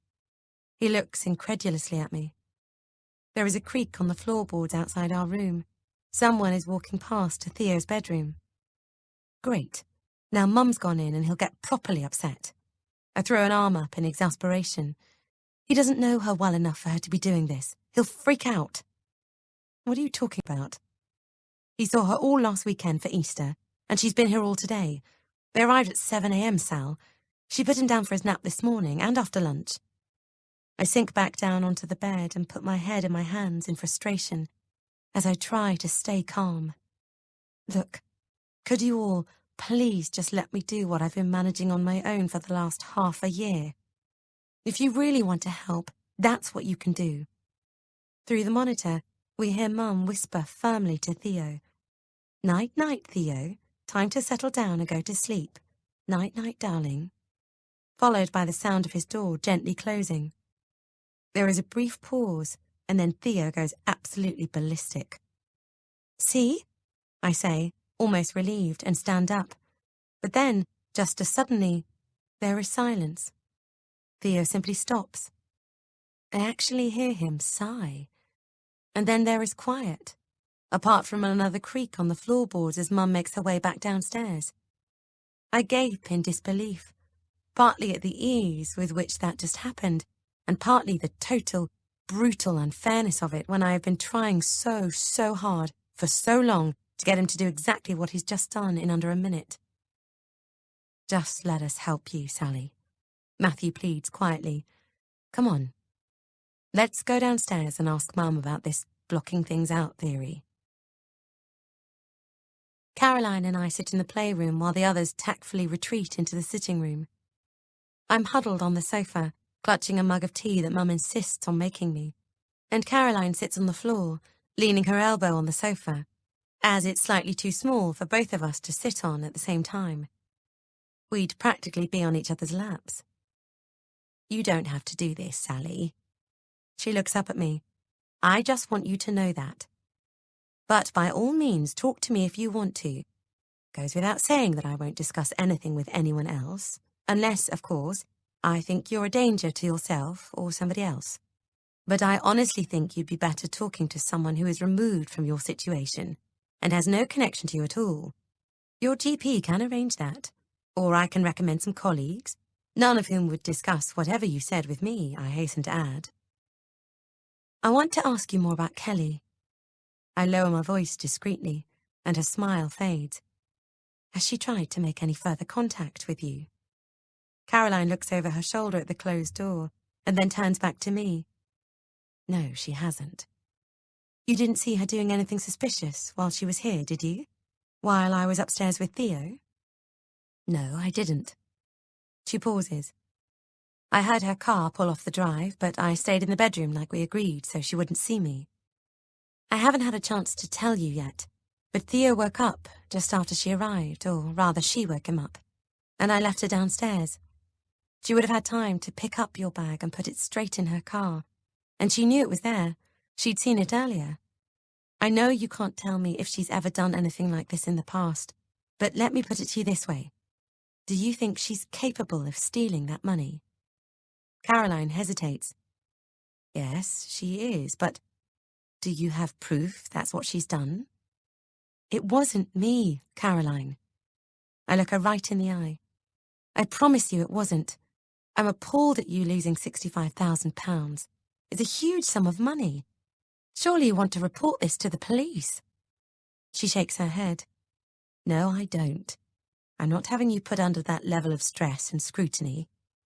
He looks incredulously at me. There is a creak on the floorboards outside our room. Someone is walking past to Theo's bedroom. Great. Now Mum's gone in and he'll get properly upset. I throw an arm up in exasperation. He doesn't know her well enough for her to be doing this. He'll freak out. What are you talking about? He saw her all last weekend for Easter, and she's been here all today. They arrived at 7 a.m, Sal. She put him down for his nap this morning and after lunch. I sink back down onto the bed and put my head in my hands in frustration as I try to stay calm. Look, could you all please just let me do what I've been managing on my own for the last half a year? If you really want to help, that's what you can do. Through the monitor, we hear Mum whisper firmly to Theo. Night-night, Theo. Time to settle down and go to sleep. Night-night, darling. Followed by the sound of his door gently closing. There is a brief pause, and then Theo goes absolutely ballistic. See? I say, almost relieved, and stand up. But then, just as suddenly, there is silence. Theo simply stops. I actually hear him sigh. And then there is quiet, apart from another creak on the floorboards as Mum makes her way back downstairs. I gape in disbelief, partly at the ease with which that just happened, and partly the total, brutal unfairness of it when I have been trying so hard for so long to get him to do exactly what he's just done in under a minute. Just let us help you, Sally. Matthew pleads quietly. Come on. Let's go downstairs and ask Mum about this blocking things out theory. Caroline and I sit in the playroom while the others tactfully retreat into the sitting room. I'm huddled on the sofa, clutching a mug of tea that Mum insists on making me, and Caroline sits on the floor, leaning her elbow on the sofa, as it's slightly too small for both of us to sit on at the same time. We'd practically be on each other's laps. You don't have to do this, Sally. She looks up at me. I just want you to know that. But by all means, talk to me if you want to. Goes without saying that I won't discuss anything with anyone else, unless, of course, I think you're a danger to yourself or somebody else. But I honestly think you'd be better talking to someone who is removed from your situation and has no connection to you at all. Your GP can arrange that, or I can recommend some colleagues, none of whom would discuss whatever you said with me, I hasten to add. I want to ask you more about Kelly. I lower my voice discreetly, and her smile fades. Has she tried to make any further contact with you? Caroline looks over her shoulder at the closed door, and then turns back to me. No, she hasn't. You didn't see her doing anything suspicious while she was here, did you? While I was upstairs with Theo? No, I didn't. She pauses. I heard her car pull off the drive, but I stayed in the bedroom like we agreed so she wouldn't see me. I haven't had a chance to tell you yet, but Theo woke up just after she arrived, or rather she woke him up, and I left her downstairs. She would have had time to pick up your bag and put it straight in her car, and she knew it was there. She'd seen it earlier. I know you can't tell me if she's ever done anything like this in the past, but let me put it to you this way. Do you think she's capable of stealing that money? Caroline hesitates. Yes, she is, but do you have proof that's what she's done? It wasn't me, Caroline. I look her right in the eye. I promise you it wasn't. I'm appalled at you losing £65,000. It's a huge sum of money. Surely you want to report this to the police. She shakes her head. No, I don't. I'm not having you put under that level of stress and scrutiny.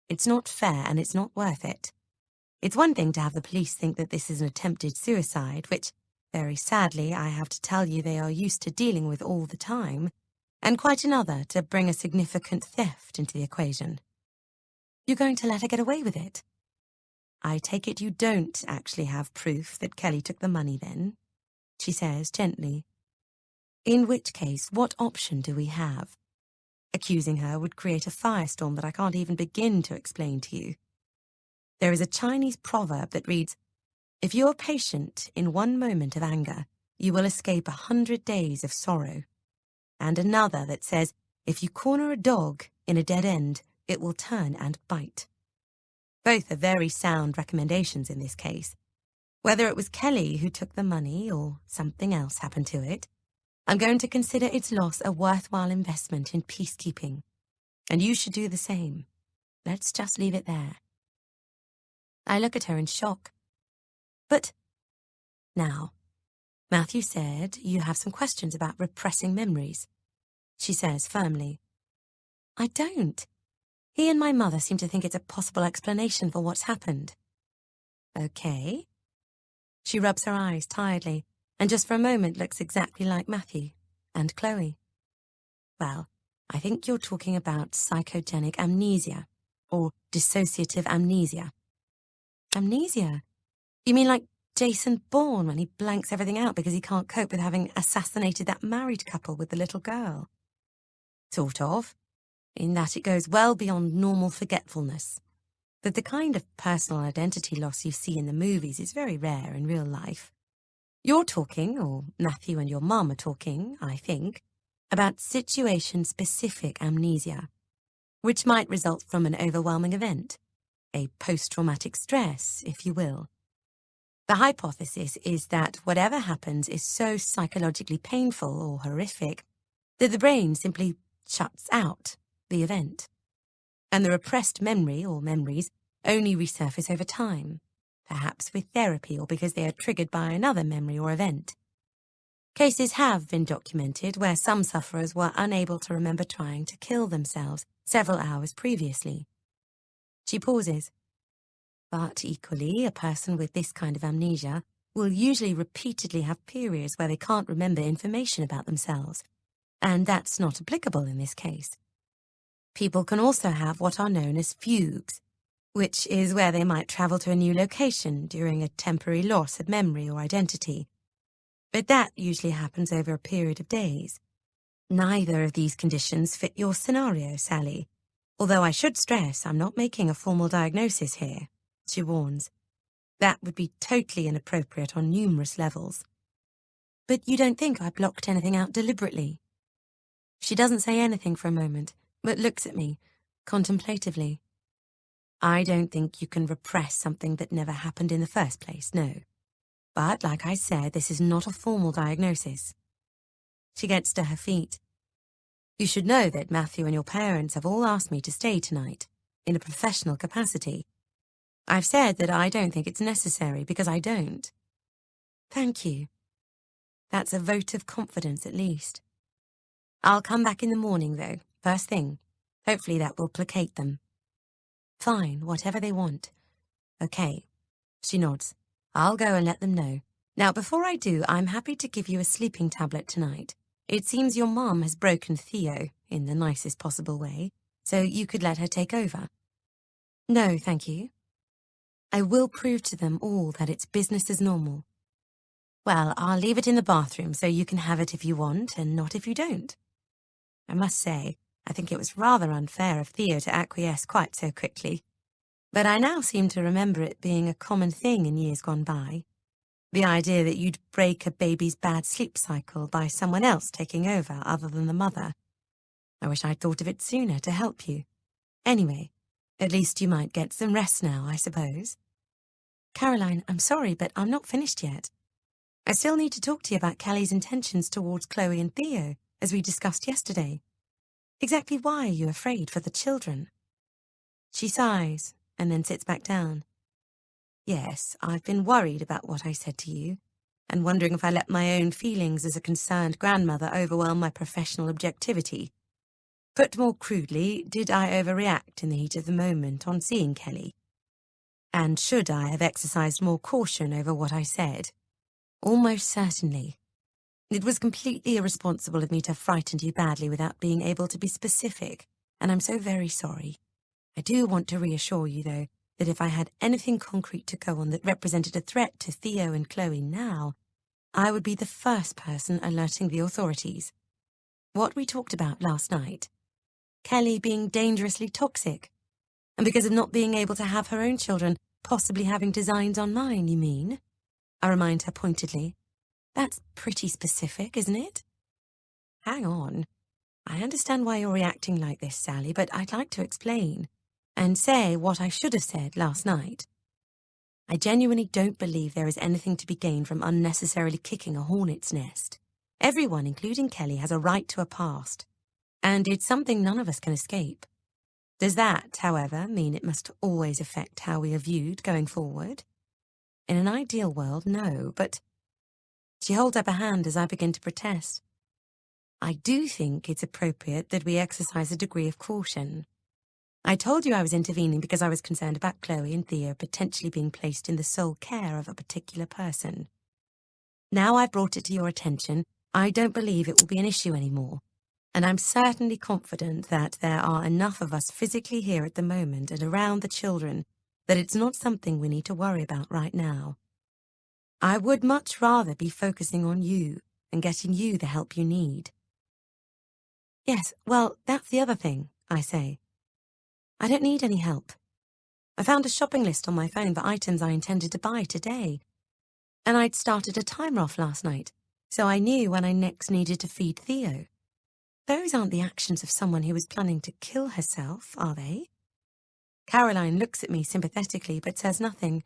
It's not fair and it's not worth it. It's one thing to have the police think that this is an attempted suicide, which, very sadly, I have to tell you they are used to dealing with all the time, and quite another to bring a significant theft into the equation. You're going to let her get away with it? I take it you don't actually have proof that Kelly took the money then, she says gently. In which case, what option do we have? Accusing her would create a firestorm that I can't even begin to explain to you. There is a Chinese proverb that reads, if you're patient in one moment of anger, you will escape 100 days of sorrow. And another that says, if you corner a dog in a dead end, it will turn and bite. Both are very sound recommendations in this case. Whether it was Kelly who took the money or something else happened to it, I'm going to consider its loss a worthwhile investment in peacekeeping. And you should do the same. Let's just leave it there. I look at her in shock. But now, Matthew said you have some questions about repressing memories, she says firmly. I don't. He and my mother seem to think it's a possible explanation for what's happened. Okay. She rubs her eyes tiredly, and just for a moment looks exactly like Matthew and Chloe. Well, I think you're talking about psychogenic amnesia, or dissociative amnesia. Amnesia? You mean like Jason Bourne when he blanks everything out because he can't cope with having assassinated that married couple with the little girl? Sort of. In that it goes well beyond normal forgetfulness. But the kind of personal identity loss you see in the movies is very rare in real life. You're talking, or Matthew and your mum are talking, I think, about situation-specific amnesia, which might result from an overwhelming event, a post-traumatic stress, if you will. The hypothesis is that whatever happens is so psychologically painful or horrific that the brain simply shuts out the event, and the repressed memory or memories only resurface over time, perhaps with therapy or because they are triggered by another memory or event. Cases have been documented where some sufferers were unable to remember trying to kill themselves several hours previously. She pauses. But equally, a person with this kind of amnesia will usually repeatedly have periods where they can't remember information about themselves, and that's not applicable in this case. People can also have what are known as fugues, which is where they might travel to a new location during a temporary loss of memory or identity. But that usually happens over a period of days. Neither of these conditions fit your scenario, Sally. Although I should stress I'm not making a formal diagnosis here, she warns. That would be totally inappropriate on numerous levels. But you don't think I blocked anything out deliberately? She doesn't say anything for a moment, but looks at me, contemplatively. I don't think you can repress something that never happened in the first place, no. But, like I said, this is not a formal diagnosis. She gets to her feet. You should know that Matthew and your parents have all asked me to stay tonight, in a professional capacity. I've said that I don't think it's necessary, because I don't. Thank you. That's a vote of confidence, at least. I'll come back in the morning, though, first thing. Hopefully that will placate them. Fine, whatever they want. Okay. She nods. I'll go and let them know. Now, before I do, I'm happy to give you a sleeping tablet tonight. It seems your mom has broken Theo, in the nicest possible way, so you could let her take over. No, thank you. I will prove to them all that it's business as normal. Well, I'll leave it in the bathroom so you can have it if you want and not if you don't. I must say, I think it was rather unfair of Theo to acquiesce quite so quickly. But I now seem to remember it being a common thing in years gone by. The idea that you'd break a baby's bad sleep cycle by someone else taking over other than the mother. I wish I'd thought of it sooner to help you. Anyway, at least you might get some rest now, I suppose. Caroline, I'm sorry, but I'm not finished yet. I still need to talk to you about Kelly's intentions towards Chloe and Theo, as we discussed yesterday. Exactly why are you afraid for the children? She sighs and then sits back down. Yes, I've been worried about what I said to you, and wondering if I let my own feelings as a concerned grandmother overwhelm my professional objectivity. Put more crudely, did I overreact in the heat of the moment on seeing Kelly? And should I have exercised more caution over what I said? Almost certainly. It was completely irresponsible of me to have frightened you badly without being able to be specific, and I'm so very sorry. I do want to reassure you, though, that if I had anything concrete to go on that represented a threat to Theo and Chloe now, I would be the first person alerting the authorities. What we talked about last night. Kelly being dangerously toxic. And because of not being able to have her own children, possibly having designs on mine, you mean? I remind her pointedly. That's pretty specific, isn't it? Hang on. I understand why you're reacting like this, Sally, but I'd like to explain and say what I should have said last night. I genuinely don't believe there is anything to be gained from unnecessarily kicking a hornet's nest. Everyone, including Kelly, has a right to a past, and it's something none of us can escape. Does that, however, mean it must always affect how we are viewed going forward? In an ideal world, no, but... She holds up a hand as I begin to protest. I do think it's appropriate that we exercise a degree of caution. I told you I was intervening because I was concerned about Chloe and Theo potentially being placed in the sole care of a particular person. Now I've brought it to your attention, I don't believe it will be an issue anymore, and I'm certainly confident that there are enough of us physically here at the moment and around the children that it's not something we need to worry about right now. I would much rather be focusing on you and getting you the help you need. Yes, well, that's the other thing, I say. I don't need any help. I found a shopping list on my phone for items I intended to buy today. And I'd started a timer off last night, so I knew when I next needed to feed Theo. Those aren't the actions of someone who was planning to kill herself, are they? Caroline looks at me sympathetically but says nothing,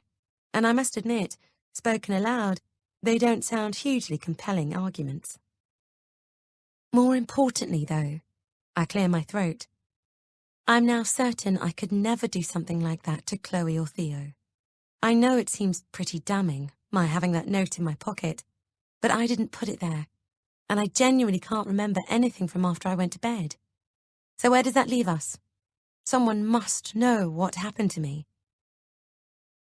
and I must admit, spoken aloud, they don't sound hugely compelling arguments. More importantly, though, I clear my throat. I'm now certain I could never do something like that to Chloe or Theo. I know it seems pretty damning, my having that note in my pocket, but I didn't put it there, and I genuinely can't remember anything from after I went to bed. So where does that leave us? Someone must know what happened to me.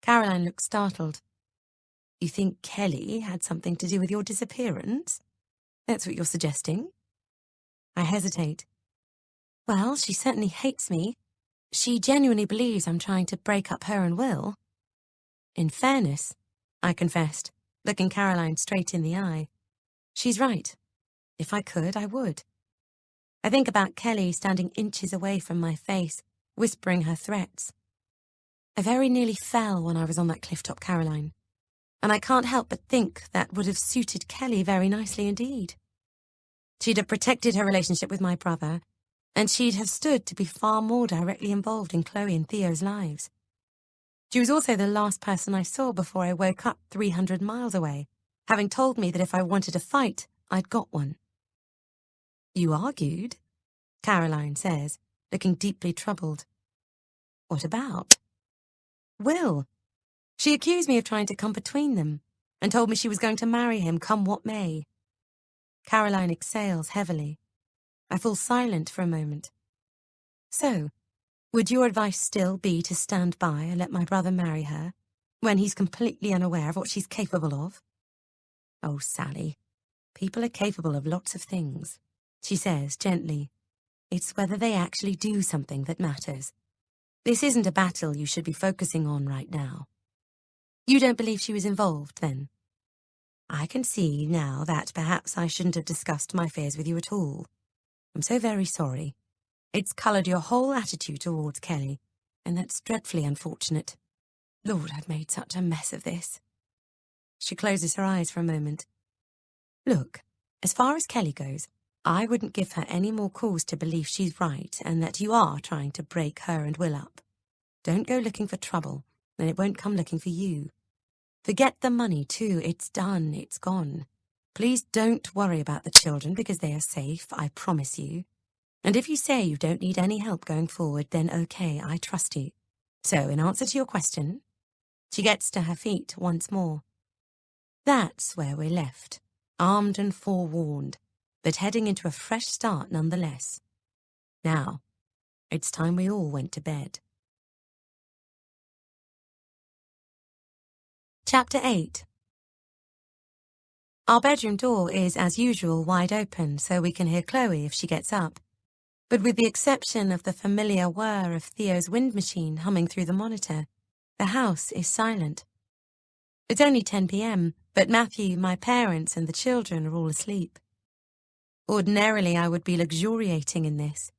Caroline looks startled. You think Kelly had something to do with your disappearance? That's what you're suggesting? I hesitate. Well, she certainly hates me. She genuinely believes I'm trying to break up her and Will. In fairness, I confessed, looking Caroline straight in the eye. She's right. If I could, I would. I think about Kelly standing inches away from my face, whispering her threats. I very nearly fell when I was on that cliff-top, Caroline, and I can't help but think that would have suited Kelly very nicely indeed. She'd have protected her relationship with my brother, and she'd have stood to be far more directly involved in Chloe and Theo's lives. She was also the last person I saw before I woke up 300 miles away, having told me that if I wanted a fight, I'd got one. You argued, Caroline says, looking deeply troubled. What about? Will. She accused me of trying to come between them, and told me she was going to marry him come what may. Caroline exhales heavily. I fall silent for a moment. So, Would your advice still be to stand by and let my brother marry her, when he's completely unaware of what she's capable of? Oh, Sally, people are capable of lots of things, she says gently. It's whether they actually do something that matters. This isn't a battle you should be focusing on right now. You don't believe she was involved, then? I can see now that perhaps I shouldn't have discussed my fears with you at all. I'm so very sorry. It's coloured your whole attitude towards Kelly, and that's dreadfully unfortunate. Lord, I've made such a mess of this. She closes her eyes for a moment. Look, as far as Kelly goes, I wouldn't give her any more cause to believe she's right and that you are trying to break her and Will up. Don't go looking for trouble, and it won't come looking for you. Forget the money, too. It's done. It's gone. Please don't worry about the children because they are safe, I promise you. And if you say you don't need any help going forward, then okay, I trust you. So, in answer to your question, she gets to her feet once more. That's where we're left, armed and forewarned, but heading into a fresh start nonetheless. Now, it's time we all went to bed. Chapter 8. Our bedroom door is, as usual, wide open, so we can hear Chloe if she gets up. But with the exception of the familiar whir of Theo's wind machine humming through the monitor, the house is silent. It's only 10 p.m., but Matthew, my parents, and the children are all asleep. Ordinarily, I would be luxuriating in this,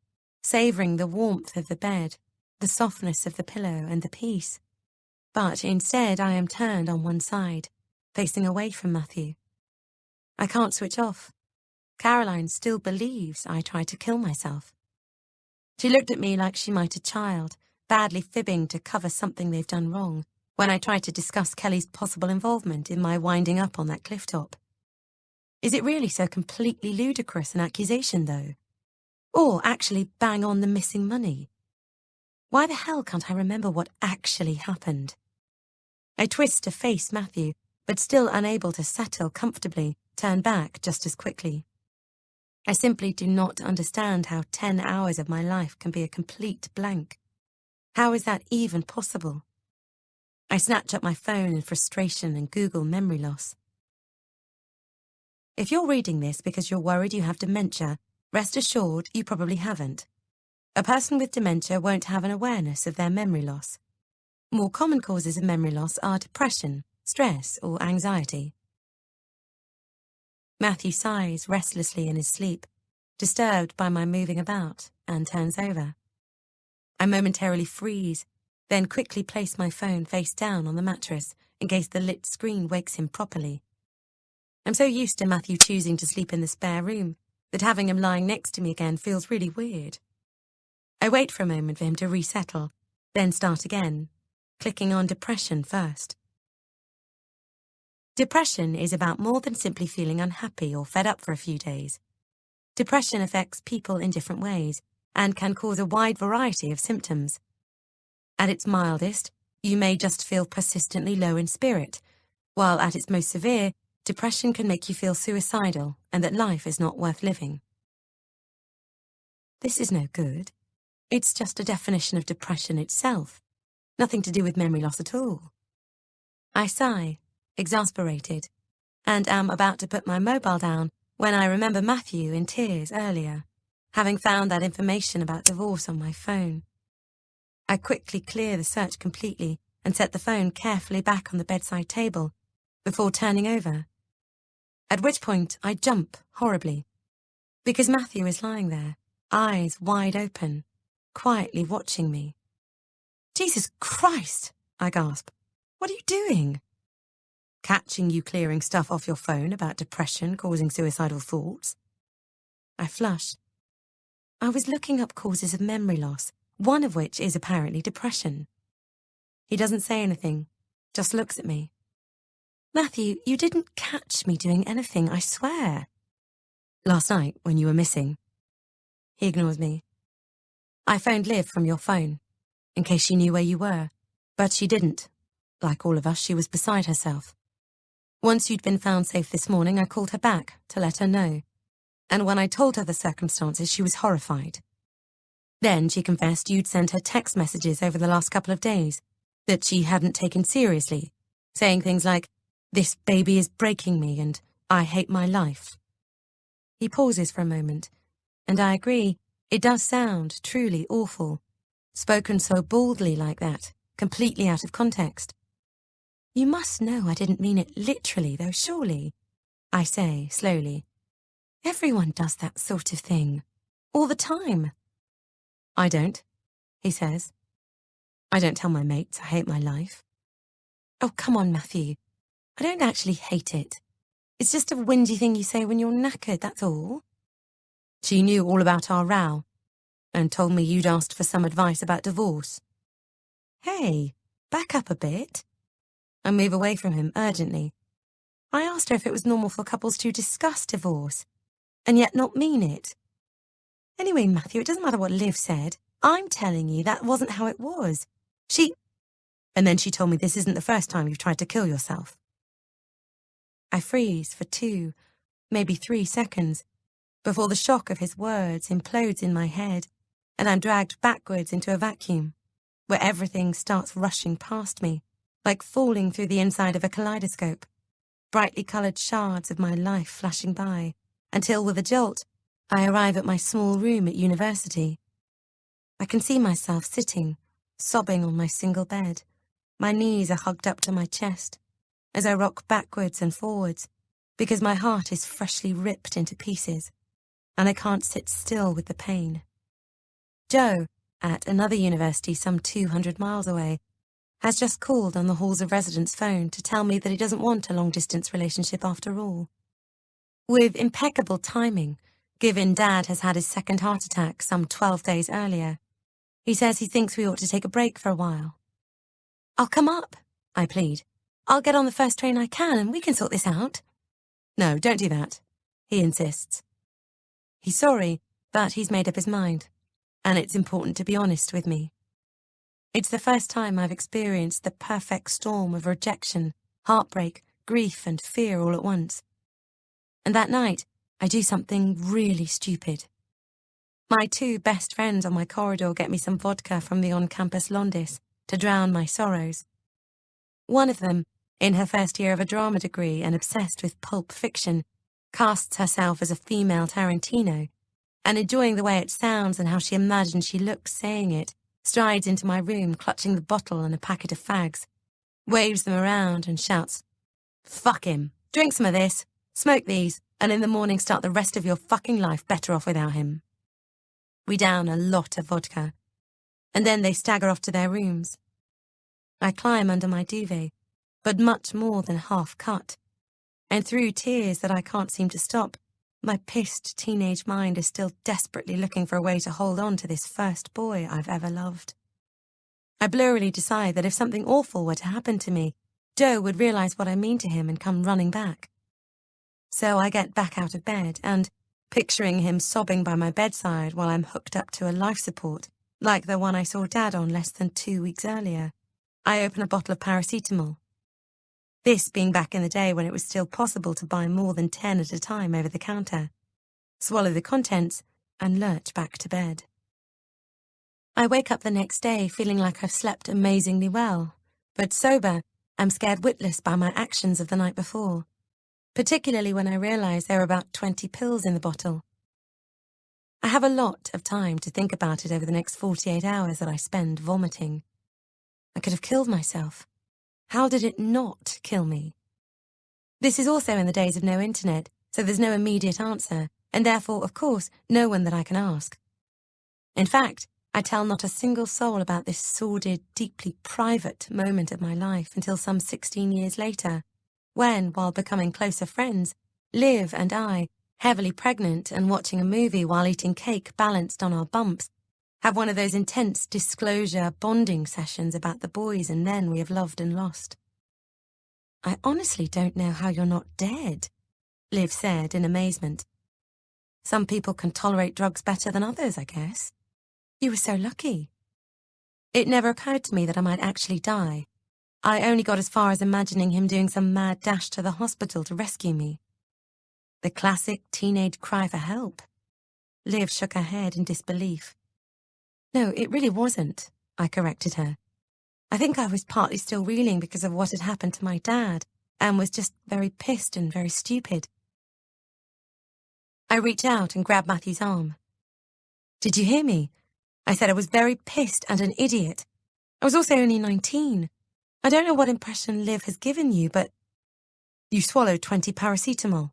savouring the warmth of the bed, the softness of the pillow, and the peace. But instead, I am turned on one side, facing away from Matthew. I can't switch off. Caroline still believes I tried to kill myself. She looked at me like she might a child, badly fibbing to cover something they've done wrong, when I tried to discuss Kelly's possible involvement in my winding up on that cliff top. Is it really so completely ludicrous an accusation, though? Or actually bang on the missing money? Why the hell can't I remember what actually happened? I twist to face Matthew, but still unable to settle comfortably, turn back just as quickly. I simply do not understand how 10 hours of my life can be a complete blank. How is that even possible? I snatch up my phone in frustration and Google memory loss. If you're reading this because you're worried you have dementia, rest assured you probably haven't. A person with dementia won't have an awareness of their memory loss. More common causes of memory loss are depression, stress, or anxiety. Matthew sighs restlessly in his sleep, disturbed by my moving about, and turns over. I momentarily freeze, then quickly place my phone face down on the mattress in case the lit screen wakes him properly. I'm so used to Matthew choosing to sleep in the spare room that having him lying next to me again feels really weird. I wait for a moment for him to resettle, then start again, clicking on depression first. Depression is about more than simply feeling unhappy or fed up for a few days. Depression affects people in different ways and can cause a wide variety of symptoms. At its mildest, you may just feel persistently low in spirit, while at its most severe, depression can make you feel suicidal and that life is not worth living. This is no good. It's just a definition of depression itself, nothing to do with memory loss at all. I sigh, exasperated, and am about to put my mobile down when I remember Matthew in tears earlier, having found that information about divorce on my phone. I quickly clear the search completely and set the phone carefully back on the bedside table before turning over, at which point I jump horribly, because Matthew is lying there, eyes wide open, quietly watching me. Jesus Christ, I gasp. What are you doing? Catching you clearing stuff off your phone about depression causing suicidal thoughts. I flush. I was looking up causes of memory loss, one of which is apparently depression. He doesn't say anything, just looks at me. Matthew, you didn't catch me doing anything, I swear. Last night, when you were missing. He ignores me. I phoned Liv from your phone, in case she knew where you were, but she didn't. Like all of us, she was beside herself. Once you'd been found safe this morning, I called her back to let her know. And when I told her the circumstances, she was horrified. Then she confessed you'd sent her text messages over the last couple of days that she hadn't taken seriously, saying things like, "This baby is breaking me," and "I hate my life." He pauses for a moment, and I agree, it does sound truly awful, spoken so baldly like that, completely out of context. "You must know I didn't mean it literally, though, surely," I say slowly. "Everyone does that sort of thing, all the time." "I don't," he says. "I don't tell my mates I hate my life." "Oh, come on, Matthew. I don't actually hate it. It's just a whingy thing you say when you're knackered, that's all." "She knew all about our row and told me you'd asked for some advice about divorce." "Hey, back up a bit." I move away from him urgently. I asked her if it was normal for couples to discuss divorce, and yet not mean it. Anyway, Matthew, it doesn't matter what Liv said. I'm telling you that wasn't how it was. And then she told me this isn't the first time you've tried to kill yourself. I freeze for 2, maybe 3 seconds, before the shock of his words implodes in my head, and I'm dragged backwards into a vacuum, where everything starts rushing past me, like falling through the inside of a kaleidoscope, brightly coloured shards of my life flashing by, until with a jolt, I arrive at my small room at university. I can see myself sitting, sobbing on my single bed. My knees are hugged up to my chest, as I rock backwards and forwards, because my heart is freshly ripped into pieces, and I can't sit still with the pain. Joe, at another university some 200 miles away, has just called on the halls of residence phone to tell me that he doesn't want a long-distance relationship after all. With impeccable timing, given Dad has had his second heart attack some 12 days earlier, he says he thinks we ought to take a break for a while. "I'll come up," I plead. "I'll get on the first train I can and we can sort this out." "No, don't do that," he insists. He's sorry, but he's made up his mind, and it's important to be honest with me. It's the first time I've experienced the perfect storm of rejection, heartbreak, grief, and fear all at once. And that night, I do something really stupid. My 2 best friends on my corridor get me some vodka from the on-campus Londis to drown my sorrows. One of them, in her first year of a drama degree and obsessed with pulp fiction, casts herself as a female Tarantino, and enjoying the way it sounds and how she imagines she looks saying it, strides into my room clutching the bottle and a packet of fags, waves them around and shouts, "Fuck him, drink some of this, smoke these, and in the morning start the rest of your fucking life better off without him." We down a lot of vodka, and then they stagger off to their rooms. I climb under my duvet, but much more than half cut, and through tears that I can't seem to stop, my pissed teenage mind is still desperately looking for a way to hold on to this first boy I've ever loved. I blurrily decide that if something awful were to happen to me, Joe would realise what I mean to him and come running back. So I get back out of bed and, picturing him sobbing by my bedside while I'm hooked up to a life support, like the one I saw Dad on less than 2 weeks earlier, I open a bottle of paracetamol. This being back in the day when it was still possible to buy more than 10 at a time over the counter, swallow the contents, and lurch back to bed. I wake up the next day feeling like I've slept amazingly well, but sober, I'm scared witless by my actions of the night before, particularly when I realise there are about 20 pills in the bottle. I have a lot of time to think about it over the next 48 hours that I spend vomiting. I could have killed myself. How did it not kill me? This is also in the days of no internet, so there's no immediate answer, and therefore, of course, no one that I can ask. In fact, I tell not a single soul about this sordid, deeply private moment of my life until some 16 years later, when, while becoming closer friends, Liv and I, heavily pregnant and watching a movie while eating cake balanced on our bumps, have one of those intense disclosure bonding sessions about the boys and men we have loved and lost. "I honestly don't know how you're not dead," Liv said in amazement. "Some people can tolerate drugs better than others, I guess. You were so lucky." It never occurred to me that I might actually die. I only got as far as imagining him doing some mad dash to the hospital to rescue me. The classic teenage cry for help. Liv shook her head in disbelief. No, it really wasn't, I corrected her. I think I was partly still reeling because of what had happened to my dad, and was just very pissed and very stupid. I reached out and grabbed Matthew's arm. Did you hear me? I said I was very pissed and an idiot. I was also only 19. I don't know what impression Liv has given you, but you swallowed 20 paracetamol.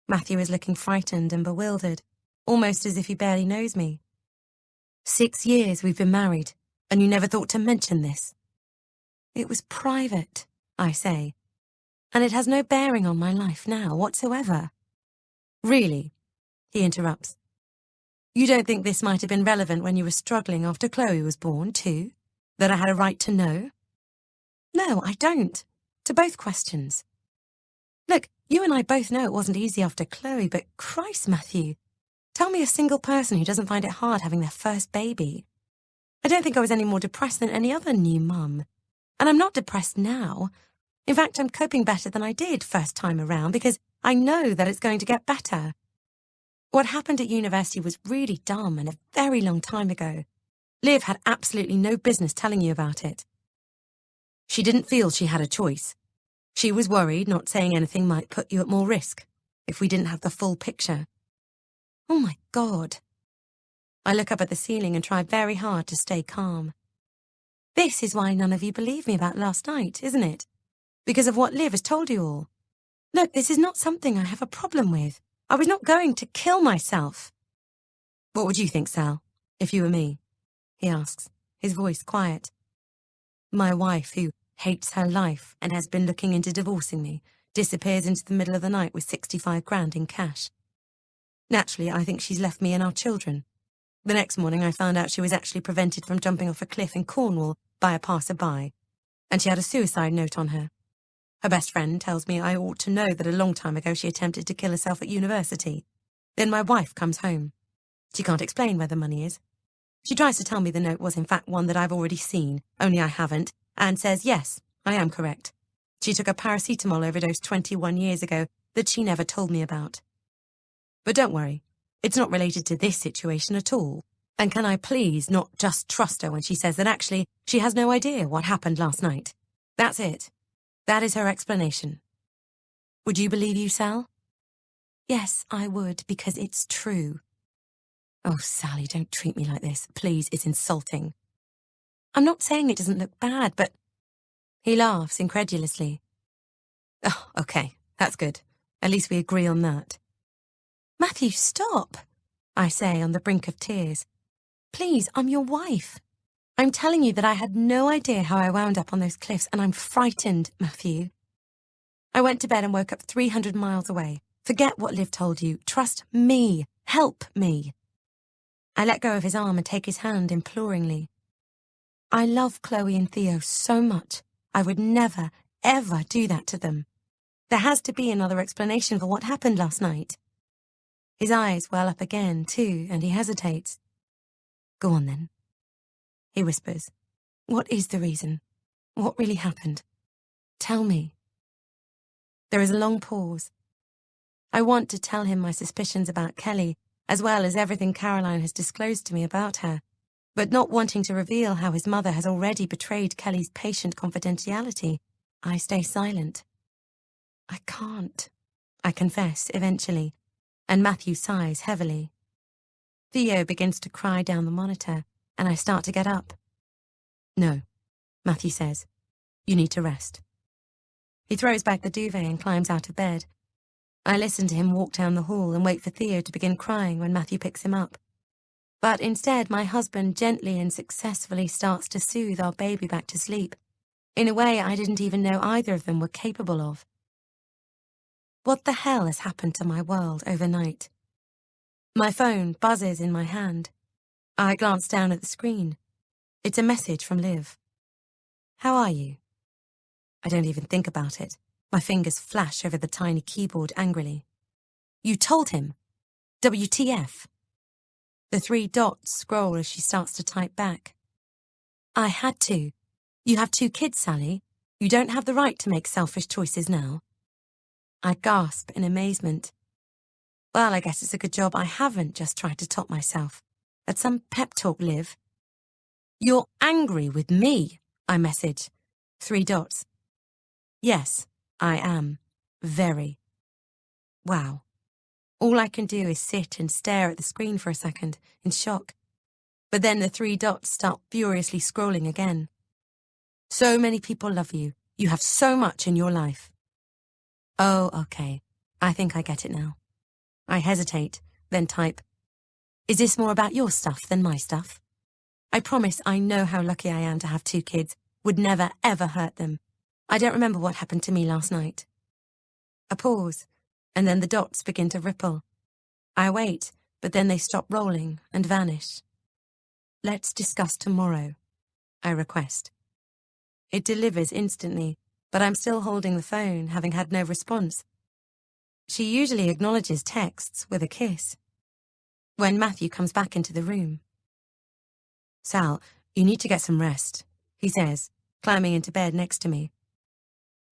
Matthew is looking frightened and bewildered, almost as if he barely knows me. 6 years we've been married, and you never thought to mention this. It was private, I say, and it has no bearing on my life now whatsoever. Really? He interrupts. You don't think this might have been relevant when you were struggling after Chloe was born, too? That I had a right to know? No, I don't. To both questions. Look, you and I both know it wasn't easy after Chloe, but Christ, Matthew. Tell me a single person who doesn't find it hard having their first baby. I don't think I was any more depressed than any other new mum. And I'm not depressed now. In fact, I'm coping better than I did first time around because I know that it's going to get better. What happened at university was really dumb and a very long time ago. Liv had absolutely no business telling you about it. She didn't feel she had a choice. She was worried not saying anything might put you at more risk if we didn't have the full picture. Oh my God. I look up at the ceiling and try very hard to stay calm. This is why none of you believe me about last night, isn't it? Because of what Liv has told you all. Look, this is not something I have a problem with. I was not going to kill myself. What would you think, Sal, if you were me? He asks, his voice quiet. My wife, who hates her life and has been looking into divorcing me, disappears into the middle of the night with 65 grand in cash. Naturally, I think she's left me and our children. The next morning I found out she was actually prevented from jumping off a cliff in Cornwall by a passer-by, and she had a suicide note on her. Her best friend tells me I ought to know that a long time ago she attempted to kill herself at university. Then my wife comes home. She can't explain where the money is. She tries to tell me the note was in fact one that I've already seen, only I haven't, and says, yes, I am correct. She took a paracetamol overdose 21 years ago that she never told me about. But don't worry, it's not related to this situation at all. And can I please not just trust her when she says that actually she has no idea what happened last night? That's it. That is her explanation. Would you believe you, Sal? Yes, I would, because it's true. Oh, Sally, don't treat me like this. Please, it's insulting. I'm not saying it doesn't look bad, but... He laughs incredulously. Oh, okay, that's good. At least we agree on that. Matthew, stop, I say on the brink of tears. Please, I'm your wife. I'm telling you that I had no idea how I wound up on those cliffs, and I'm frightened, Matthew. I went to bed and woke up 300 miles away. Forget what Liv told you. Trust me. Help me. I let go of his arm and take his hand imploringly. I love Chloe and Theo so much. I would never, ever do that to them. There has to be another explanation for what happened last night. His eyes well up again, too, and he hesitates. Go on, then. He whispers. What is the reason? What really happened? Tell me. There is a long pause. I want to tell him my suspicions about Kelly, as well as everything Caroline has disclosed to me about her, but not wanting to reveal how his mother has already betrayed Kelly's patient confidentiality, I stay silent. I can't, I confess eventually, and Matthew sighs heavily. Theo begins to cry down the monitor, and I start to get up. No, Matthew says, you need to rest. He throws back the duvet and climbs out of bed. I listen to him walk down the hall and wait for Theo to begin crying when Matthew picks him up. But instead, my husband gently and successfully starts to soothe our baby back to sleep, in a way I didn't even know either of them were capable of. What the hell has happened to my world overnight? My phone buzzes in my hand. I glance down at the screen. It's a message from Liv. How are you? I don't even think about it. My fingers flash over the tiny keyboard angrily. You told him? WTF? The 3 dots scroll as she starts to type back. I had to. You have 2 kids, Sally. You don't have the right to make selfish choices now. I gasp in amazement. Well, I guess it's a good job I haven't just tried to top myself. At some pep talk, Liv, You're angry with me, I message. 3 dots. Yes, I am. Very. Wow. All I can do is sit and stare at the screen for a second, in shock. But then the 3 dots start furiously scrolling again. So many people love you. You have so much in your life. Oh, okay. I think I get it now. I hesitate, then type, is this more about your stuff than my stuff? I promise I know how lucky I am to have 2 kids. Would never, ever hurt them. I don't remember what happened to me last night. A pause, and then the dots begin to ripple. I wait, but then they stop rolling and vanish. Let's discuss tomorrow, I request. It delivers instantly, but I'm still holding the phone, having had no response. She usually acknowledges texts with a kiss. When Matthew comes back into the room. Sal, you need to get some rest, he says, climbing into bed next to me.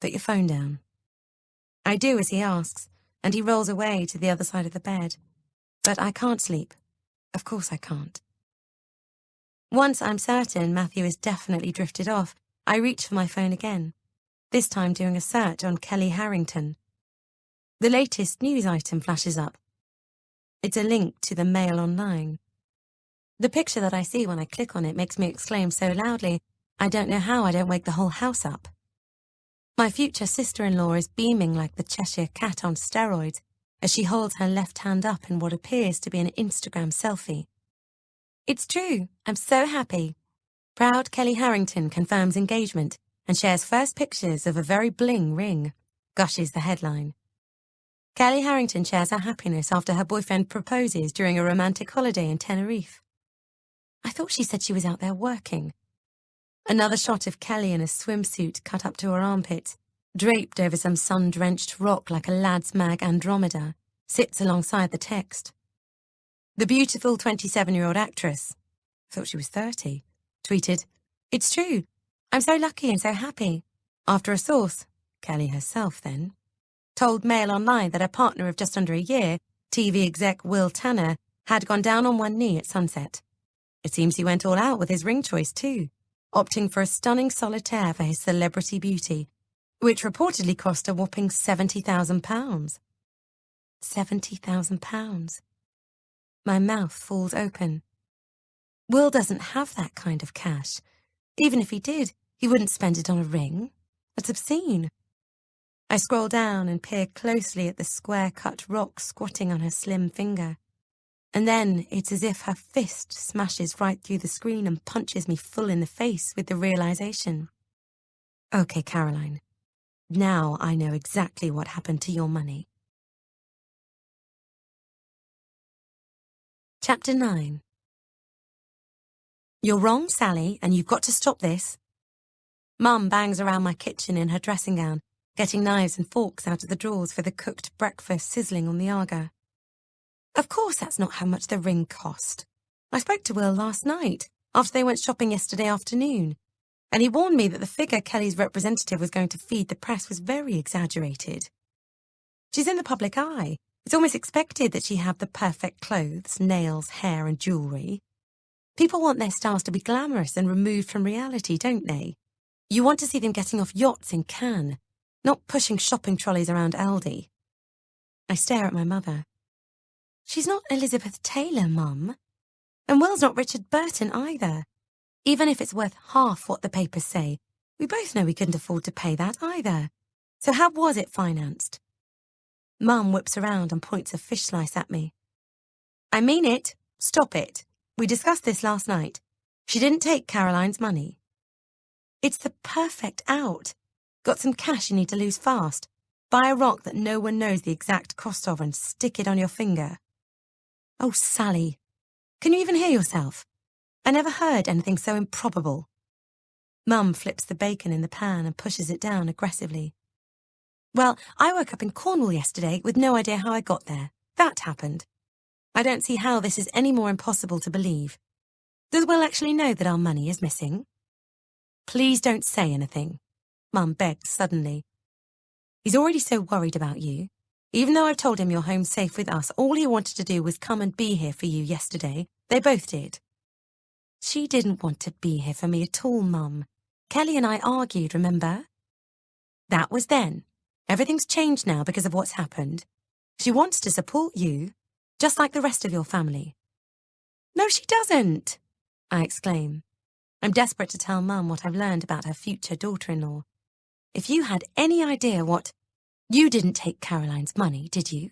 Put your phone down. I do as he asks, and he rolls away to the other side of the bed. But I can't sleep. Of course I can't. Once I'm certain Matthew is definitely drifted off, I reach for my phone again, this time doing a search on Kelly Harrington. The latest news item flashes up. It's a link to the Mail Online. The picture that I see when I click on it makes me exclaim so loudly, I don't know how I don't wake the whole house up. My future sister-in-law is beaming like the Cheshire Cat on steroids as she holds her left hand up in what appears to be an Instagram selfie. It's true, I'm so happy. Proud Kelly Harrington confirms engagement and shares first pictures of a very bling ring, gushes the headline. Kelly Harrington shares her happiness after her boyfriend proposes during a romantic holiday in Tenerife. I thought she said she was out there working. Another shot of Kelly in a swimsuit cut up to her armpits, draped over some sun-drenched rock like a lad's mag Andromeda, sits alongside the text. The beautiful 27-year-old actress, thought she was 30, tweeted, "It's true. I'm so lucky and so happy." After a source, Kelly herself then, told Mail Online that her partner of just under a year, TV exec Will Tanner, had gone down on one knee at sunset. It seems he went all out with his ring choice too, opting for a stunning solitaire for his celebrity beauty, which reportedly cost a whopping £70,000. £70,000. My mouth falls open. Will doesn't have that kind of cash. Even if he did, he wouldn't spend it on a ring. That's obscene. I scroll down and peer closely at the square-cut rock squatting on her slim finger. And then it's as if her fist smashes right through the screen and punches me full in the face with the realization. Okay, Caroline. Now I know exactly what happened to your money. Chapter 9. You're wrong, Sally, and you've got to stop this. Mum bangs around my kitchen in her dressing gown, getting knives and forks out of the drawers for the cooked breakfast sizzling on the Aga. Of course that's not how much the ring cost. I spoke to Will last night, after they went shopping yesterday afternoon, and he warned me that the figure Kelly's representative was going to feed the press was very exaggerated. She's in the public eye. It's almost expected that she have the perfect clothes, nails, hair and jewellery. People want their stars to be glamorous and removed from reality, don't they? You want to see them getting off yachts in Cannes, not pushing shopping trolleys around Aldi. I stare at my mother. She's not Elizabeth Taylor, Mum. And Will's not Richard Burton either. Even if it's worth half what the papers say, we both know we couldn't afford to pay that either. So how was it financed? Mum whips around and points a fish slice at me. I mean it. Stop it. We discussed this last night. She didn't take Caroline's money. It's the perfect out. Got some cash you need to lose fast. Buy a rock that no one knows the exact cost of and stick it on your finger. Oh, Sally, can you even hear yourself? I never heard anything so improbable. Mum flips the bacon in the pan and pushes it down aggressively. Well, I woke up in Cornwall yesterday with no idea how I got there. That happened. I don't see how this is any more impossible to believe. Does Will actually know that our money is missing? Please don't say anything, Mum begged suddenly. He's already so worried about you. Even though I've told him you're home safe with us, all he wanted to do was come and be here for you yesterday. They both did. She didn't want to be here for me at all, Mum. Kelly and I argued, remember? That was then. Everything's changed now because of what's happened. She wants to support you, just like the rest of your family. No, she doesn't, I exclaim. I'm desperate to tell Mum what I've learned about her future daughter-in-law. If you had any idea what... You didn't take Caroline's money, did you?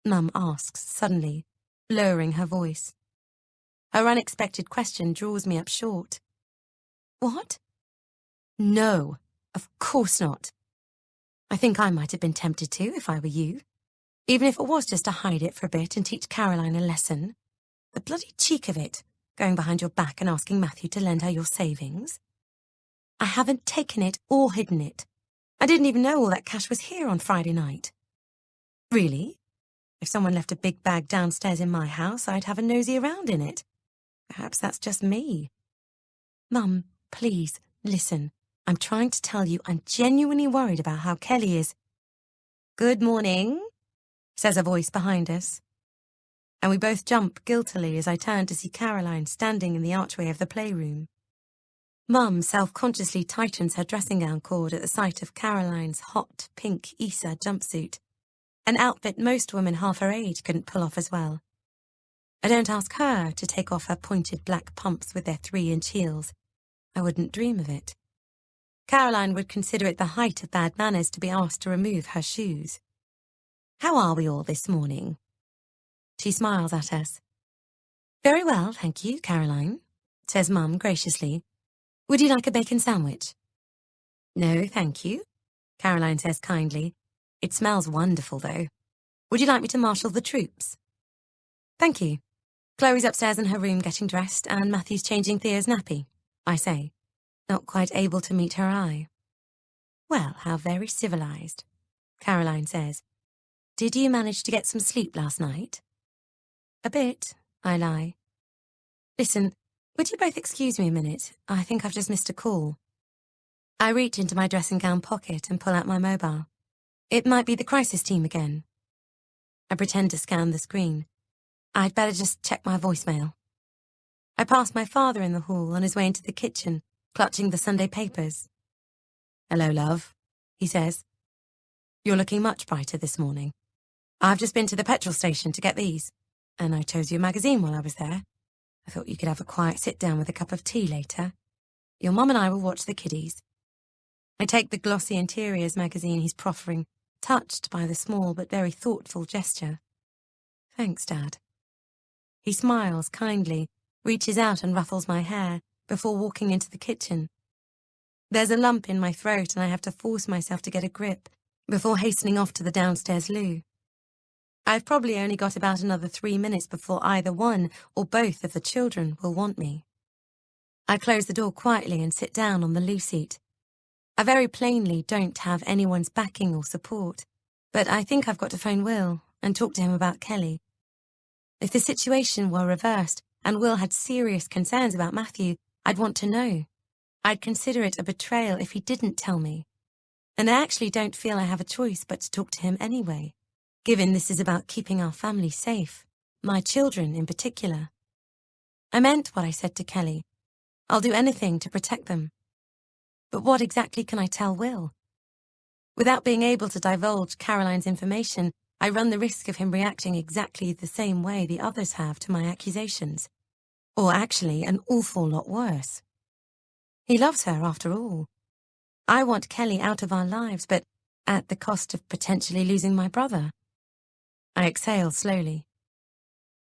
Mum asks suddenly, lowering her voice. Her unexpected question draws me up short. What? No, of course not. I think I might have been tempted to if I were you, even if it was just to hide it for a bit and teach Caroline a lesson. The bloody cheek of it, going behind your back and asking Matthew to lend her your savings. I haven't taken it or hidden it. I didn't even know all that cash was here on Friday night. Really? If someone left a big bag downstairs in my house, I'd have a nosy around in it. Perhaps that's just me. Mum, please, listen. I'm trying to tell you I'm genuinely worried about how Kelly is. Good morning, says a voice behind us. And we both jump guiltily as I turn to see Caroline standing in the archway of the playroom. Mum self-consciously tightens her dressing gown cord at the sight of Caroline's hot pink Issa jumpsuit, an outfit most women half her age couldn't pull off as well. I don't ask her to take off her pointed black pumps with their 3-inch heels. I wouldn't dream of it. Caroline would consider it the height of bad manners to be asked to remove her shoes. How are we all this morning? She smiles at us. Very well, thank you, Caroline, says Mum graciously. Would you like a bacon sandwich? No, thank you, Caroline says kindly. It smells wonderful, though. Would you like me to marshal the troops? Thank you. Chloe's upstairs in her room getting dressed, and Matthew's changing Thea's nappy, I say, not quite able to meet her eye. Well, how very civilized, Caroline says. Did you manage to get some sleep last night? A bit, I lie. Listen, would you both excuse me a minute? I think I've just missed a call. I reach into my dressing gown pocket and pull out my mobile. It might be the crisis team again. I pretend to scan the screen. I'd better just check my voicemail. I pass my father in the hall on his way into the kitchen, clutching the Sunday papers. Hello, love, he says. You're looking much brighter this morning. I've just been to the petrol station to get these, and I chose your magazine while I was there. I thought you could have a quiet sit-down with a cup of tea later. Your mum and I will watch the kiddies. I take the glossy interiors magazine he's proffering, touched by the small but very thoughtful gesture. Thanks, Dad. He smiles kindly, reaches out and ruffles my hair before walking into the kitchen. There's a lump in my throat and I have to force myself to get a grip before hastening off to the downstairs loo. I've probably only got about another 3 minutes before either one or both of the children will want me. I close the door quietly and sit down on the loo seat. I very plainly don't have anyone's backing or support, but I think I've got to phone Will and talk to him about Kelly. If the situation were reversed and Will had serious concerns about Matthew, I'd want to know. I'd consider it a betrayal if he didn't tell me. And I actually don't feel I have a choice but to talk to him anyway, given this is about keeping our family safe, my children in particular. I meant what I said to Kelly. I'll do anything to protect them. But what exactly can I tell Will? Without being able to divulge Caroline's information, I run the risk of him reacting exactly the same way the others have to my accusations. Or actually, an awful lot worse. He loves her, after all. I want Kelly out of our lives, but at the cost of potentially losing my brother. I exhale slowly.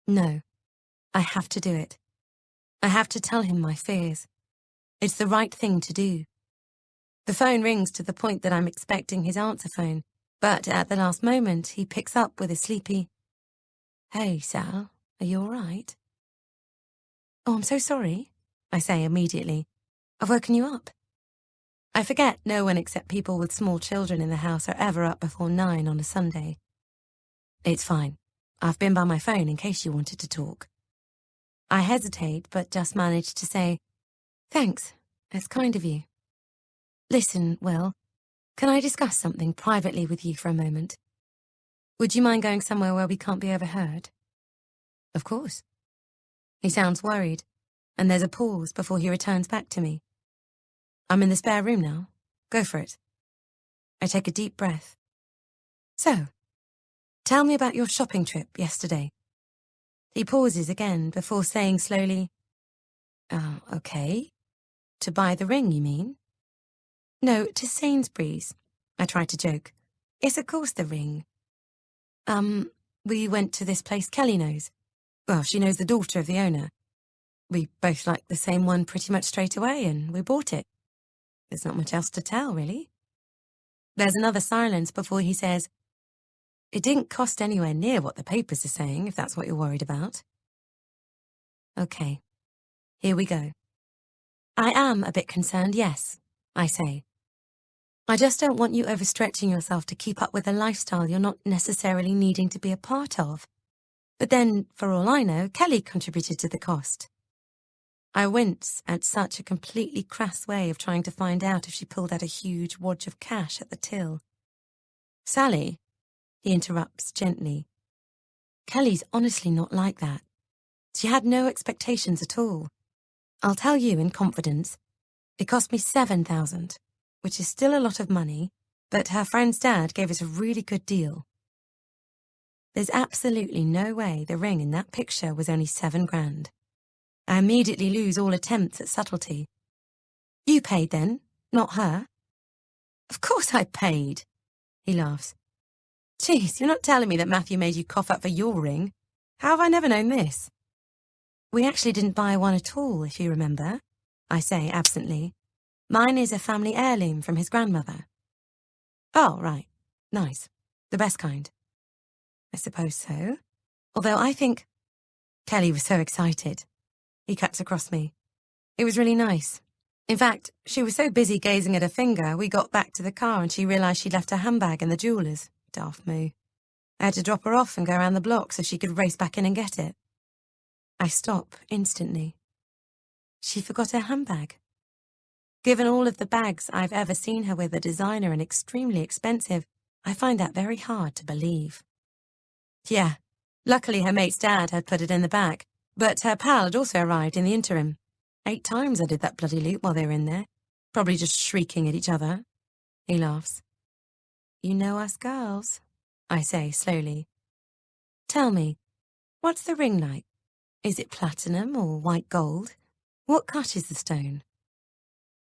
No, I have to do it. I have to tell him my fears. It's the right thing to do. The phone rings to the point that I'm expecting his answer phone, but at the last moment he picks up with a sleepy, "Hey, Sal, are you all right?" "Oh, I'm so sorry," I say immediately. "I've woken you up." I forget no one except people with small children in the house are ever up before 9 on a Sunday. It's fine. I've been by my phone in case you wanted to talk. I hesitate, but just manage to say, "Thanks, that's kind of you." "Listen, Will, can I discuss something privately with you for a moment? Would you mind going somewhere where we can't be overheard?" "Of course." He sounds worried. and there's a pause before he returns back to me. I'm in the spare room now. Go for it. I take a deep breath. So, tell me about your shopping trip yesterday. He pauses again before saying slowly, "Oh, okay. To buy the ring, you mean?" "No, to Sainsbury's," I try to joke. "Yes, of course, the ring. We went to this place Kelly knows. Well, she knows the daughter of the owner. We both liked the same one pretty much straight away, and we bought it. There's not much else to tell, really." There's another silence before he says, "It didn't cost anywhere near what the papers are saying, if that's what you're worried about." Okay, here we go. I am a bit concerned, yes, I say. I just don't want you overstretching yourself to keep up with a lifestyle you're not necessarily needing to be a part of. But then, for all I know, Kelly contributed to the cost. I wince at such a completely crass way of trying to find out if she pulled out a huge wad of cash at the till. "Sally," he interrupts gently. "Kelly's honestly not like that. She had no expectations at all. I'll tell you in confidence, it cost me $7,000, which is still a lot of money, but her friend's dad gave us a really good deal." There's absolutely no way the ring in that picture was only $7,000. I immediately lose all attempts at subtlety. "You paid then, not her?" "Of course I paid," he laughs. "Geez, you're not telling me that Matthew made you cough up for your ring. How have I never known this?" "We actually didn't buy one at all, if you remember," I say absently. "Mine is a family heirloom from his grandmother." "Oh, right. Nice. The best kind." "I suppose so. Although I think—" Kelly was so excited. He cuts across me. "It was really nice. In fact, she was so busy gazing at her finger, we got back to the car and she realised she'd left her handbag in the jeweller's. Daft moo. I had to drop her off and go around the block so she could race back in and get it." I stop instantly. She forgot her handbag. Given all of the bags I've ever seen her with, a designer and extremely expensive, I find that very hard to believe. Yeah, luckily her mate's dad had put it in the back, but her pal had also arrived in the interim. 8 times I did that bloody loop while they were in there, probably just shrieking at each other. He laughs. "You know us girls," I say slowly. "Tell me, what's the ring like? Is it platinum or white gold? What cut is the stone?"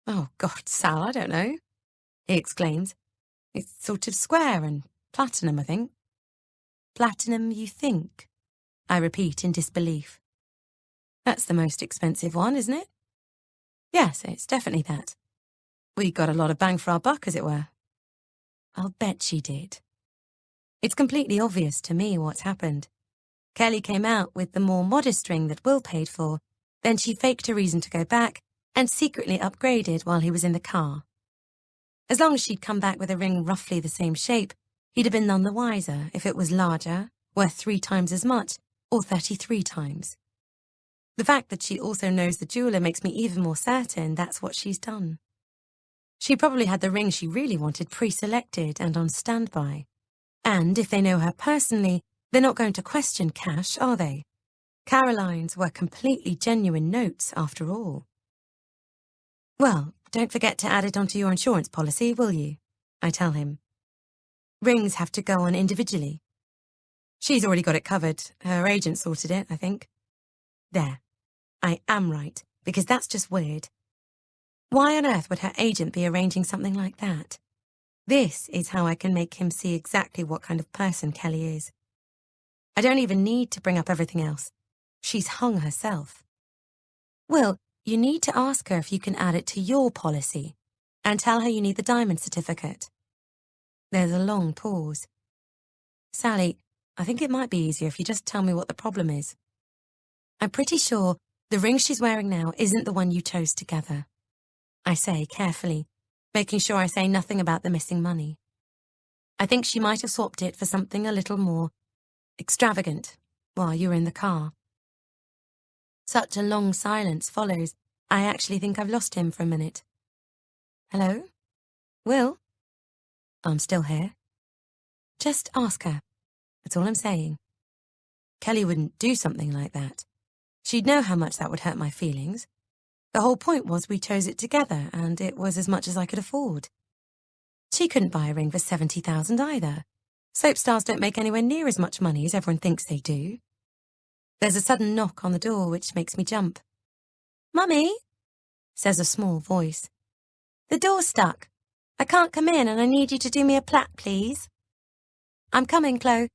"Oh, God, Sal, I don't know," he exclaims. "It's sort of square and platinum, I think." "Platinum, you think?" I repeat in disbelief. "That's the most expensive one, isn't it?" "Yes, it's definitely that. We got a lot of bang for our buck, as it were." I'll bet she did. It's completely obvious to me what's happened. Kelly came out with the more modest ring that Will paid for, then she faked a reason to go back and secretly upgraded while he was in the car. As long as she'd come back with a ring roughly the same shape, he'd have been none the wiser if it was larger, worth 3 times as much, or 33 times. The fact that she also knows the jeweller makes me even more certain that's what she's done. She probably had the ring she really wanted pre-selected and on standby. And if they know her personally, they're not going to question cash, are they? Caroline's were completely genuine notes, after all. "Well, don't forget to add it onto your insurance policy, will you?" I tell him. "Rings have to go on individually." "She's already got it covered. Her agent sorted it, I think." There. I am right, because that's just weird. Why on earth would her agent be arranging something like that? This is how I can make him see exactly what kind of person Kelly is. I don't even need to bring up everything else. She's hung herself. "Will, you need to ask her if you can add it to your policy, and tell her you need the diamond certificate." There's a long pause. "Sally, I think it might be easier if you just tell me what the problem is. I'm pretty sure the ring she's wearing now isn't the one you chose together," I say carefully, making sure I say nothing about the missing money. "I think she might have swapped it for something a little more extravagant while you were in the car." Such a long silence follows, I actually think I've lost him for a minute. "Hello? Will?" "I'm still here." "Just ask her. That's all I'm saying. Kelly wouldn't do something like that. She'd know how much that would hurt my feelings. The whole point was we chose it together, and it was as much as I could afford. She couldn't buy a ring for 70,000 either. Soap stars don't make anywhere near as much money as everyone thinks they do. There's a sudden knock on the door which makes me jump. "Mummy," says a small voice. "The door's stuck. I can't come in and I need you to do me a plait, please." "I'm coming, Chloe."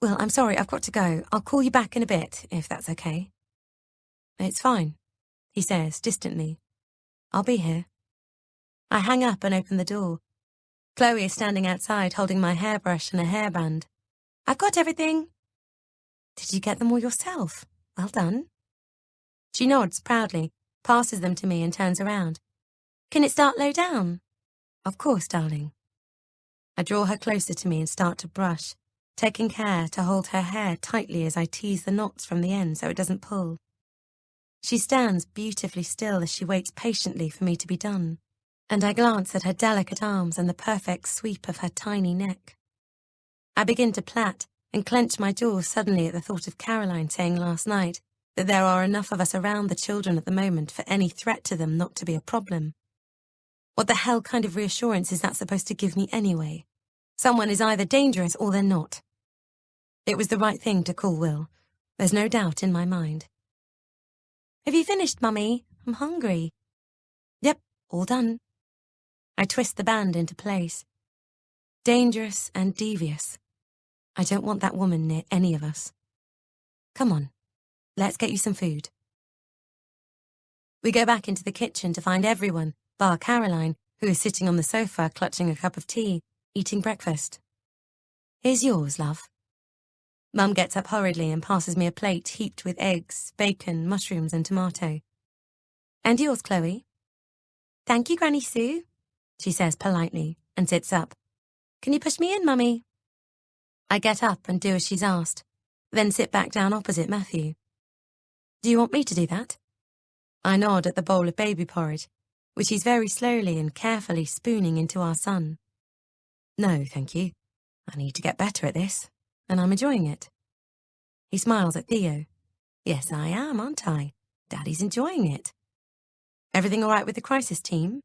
"Well, I'm sorry, I've got to go. I'll call you back in a bit, if that's okay." "It's fine," he says distantly. "I'll be here." I hang up and open the door. Chloe is standing outside holding my hairbrush and a hairband. "I've got everything." "Did you get them all yourself? Well done." She nods proudly, passes them to me and turns around. "Can it start low down?" "Of course, darling." I draw her closer to me and start to brush, taking care to hold her hair tightly as I tease the knots from the end so it doesn't pull. She stands beautifully still as she waits patiently for me to be done, and I glance at her delicate arms and the perfect sweep of her tiny neck. I begin to plait and clench my jaw suddenly at the thought of Caroline saying last night that there are enough of us around the children at the moment for any threat to them not to be a problem. What the hell kind of reassurance is that supposed to give me anyway? Someone is either dangerous or they're not. It was the right thing to call Will. There's no doubt in my mind. "Have you finished, Mummy? I'm hungry." "Yep, all done." I twist the band into place. Dangerous and devious. I don't want that woman near any of us. Come on, let's get you some food. We go back into the kitchen to find everyone, bar Caroline, who is sitting on the sofa clutching a cup of tea, eating breakfast. "Here's yours, love." Mum gets up hurriedly and passes me a plate heaped with eggs, bacon, mushrooms and tomato. "And yours, Chloe." "Thank you, Granny Sue," she says politely and sits up. "Can you push me in, Mummy?" I get up and do as she's asked, then sit back down opposite Matthew. "Do you want me to do that?" I nod at the bowl of baby porridge, which he's very slowly and carefully spooning into our son. "No, thank you. I need to get better at this, and I'm enjoying it." He smiles at Theo. "Yes, I am, aren't I? Daddy's enjoying it." "Everything all right with the crisis team?"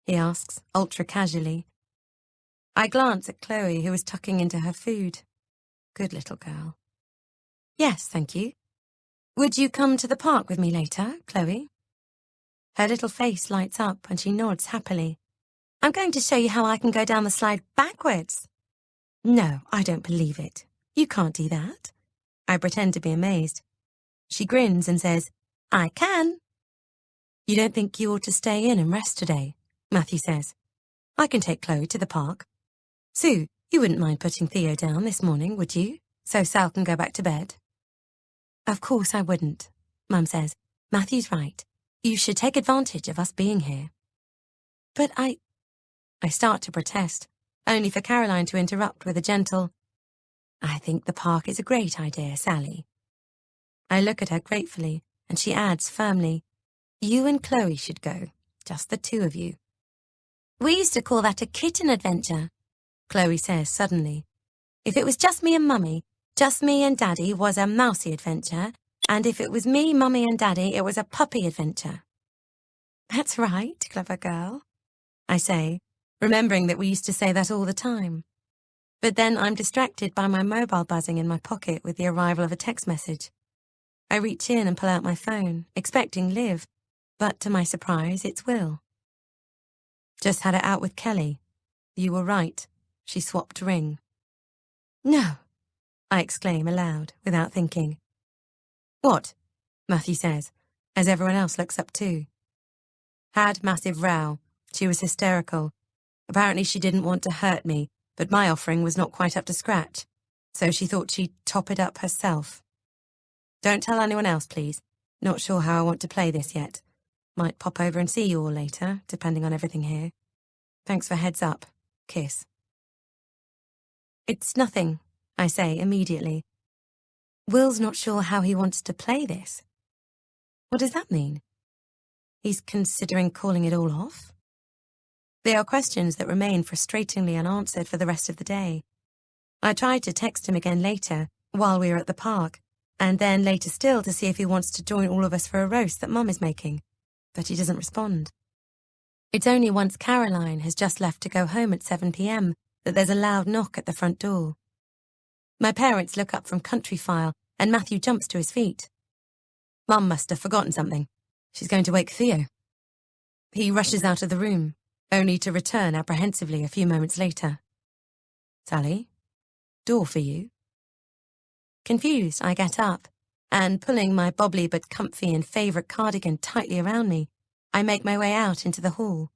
he asks, ultra-casually. I glance at Chloe, who is tucking into her food. Good little girl. "Yes, thank you. Would you come to the park with me later, Chloe?" Her little face lights up and she nods happily. "I'm going to show you how I can go down the slide backwards." "No, I don't believe it. You can't do that." I pretend to be amazed. She grins and says, "I can." "You don't think you ought to stay in and rest today?" Matthew says. "I can take Chloe to the park. Sue, you wouldn't mind putting Theo down this morning, would you? So Sal can go back to bed." "Of course I wouldn't," Mum says. "Matthew's right. You should take advantage of us being here." "But I start to protest, only for Caroline to interrupt with a gentle, "I think the park is a great idea, Sally." I look at her gratefully, and she adds firmly, "You and Chloe should go, just the two of you." "We used to call that a kitten adventure," Chloe says suddenly. "If it was just me and Mummy, just me and Daddy was a mousy adventure, and if it was me, Mummy and Daddy, it was a puppy adventure." "That's right, clever girl," I say, remembering that we used to say that all the time. But then I'm distracted by my mobile buzzing in my pocket with the arrival of a text message. I reach in and pull out my phone, expecting Liv, but to my surprise, it's Will. "Just had it out with Kelly. You were right. She swapped ring." "No," I exclaim aloud, without thinking. "What?" Matthew says, as everyone else looks up too. "Had massive row. She was hysterical. Apparently she didn't want to hurt me, but my offering was not quite up to scratch, so she thought she'd top it up herself. Don't tell anyone else, please. Not sure how I want to play this yet. Might pop over and see you all later, depending on everything here. Thanks for heads up. Kiss." "It's nothing," I say immediately. Will's not sure how he wants to play this. What does that mean? He's considering calling it all off? They are questions that remain frustratingly unanswered for the rest of the day. I tried to text him again later, while we were at the park, and then later still to see if he wants to join all of us for a roast that Mum is making, but he doesn't respond. It's only once Caroline has just left to go home at 7 p.m. that there's a loud knock at the front door. My parents look up from Country File, and Matthew jumps to his feet. Mum must have forgotten something. She's going to wake Theo. He rushes out of the room, only to return apprehensively a few moments later. Sally, door for you. Confused, I get up, and pulling my bobbly but comfy and favourite cardigan tightly around me, I make my way out into the hall.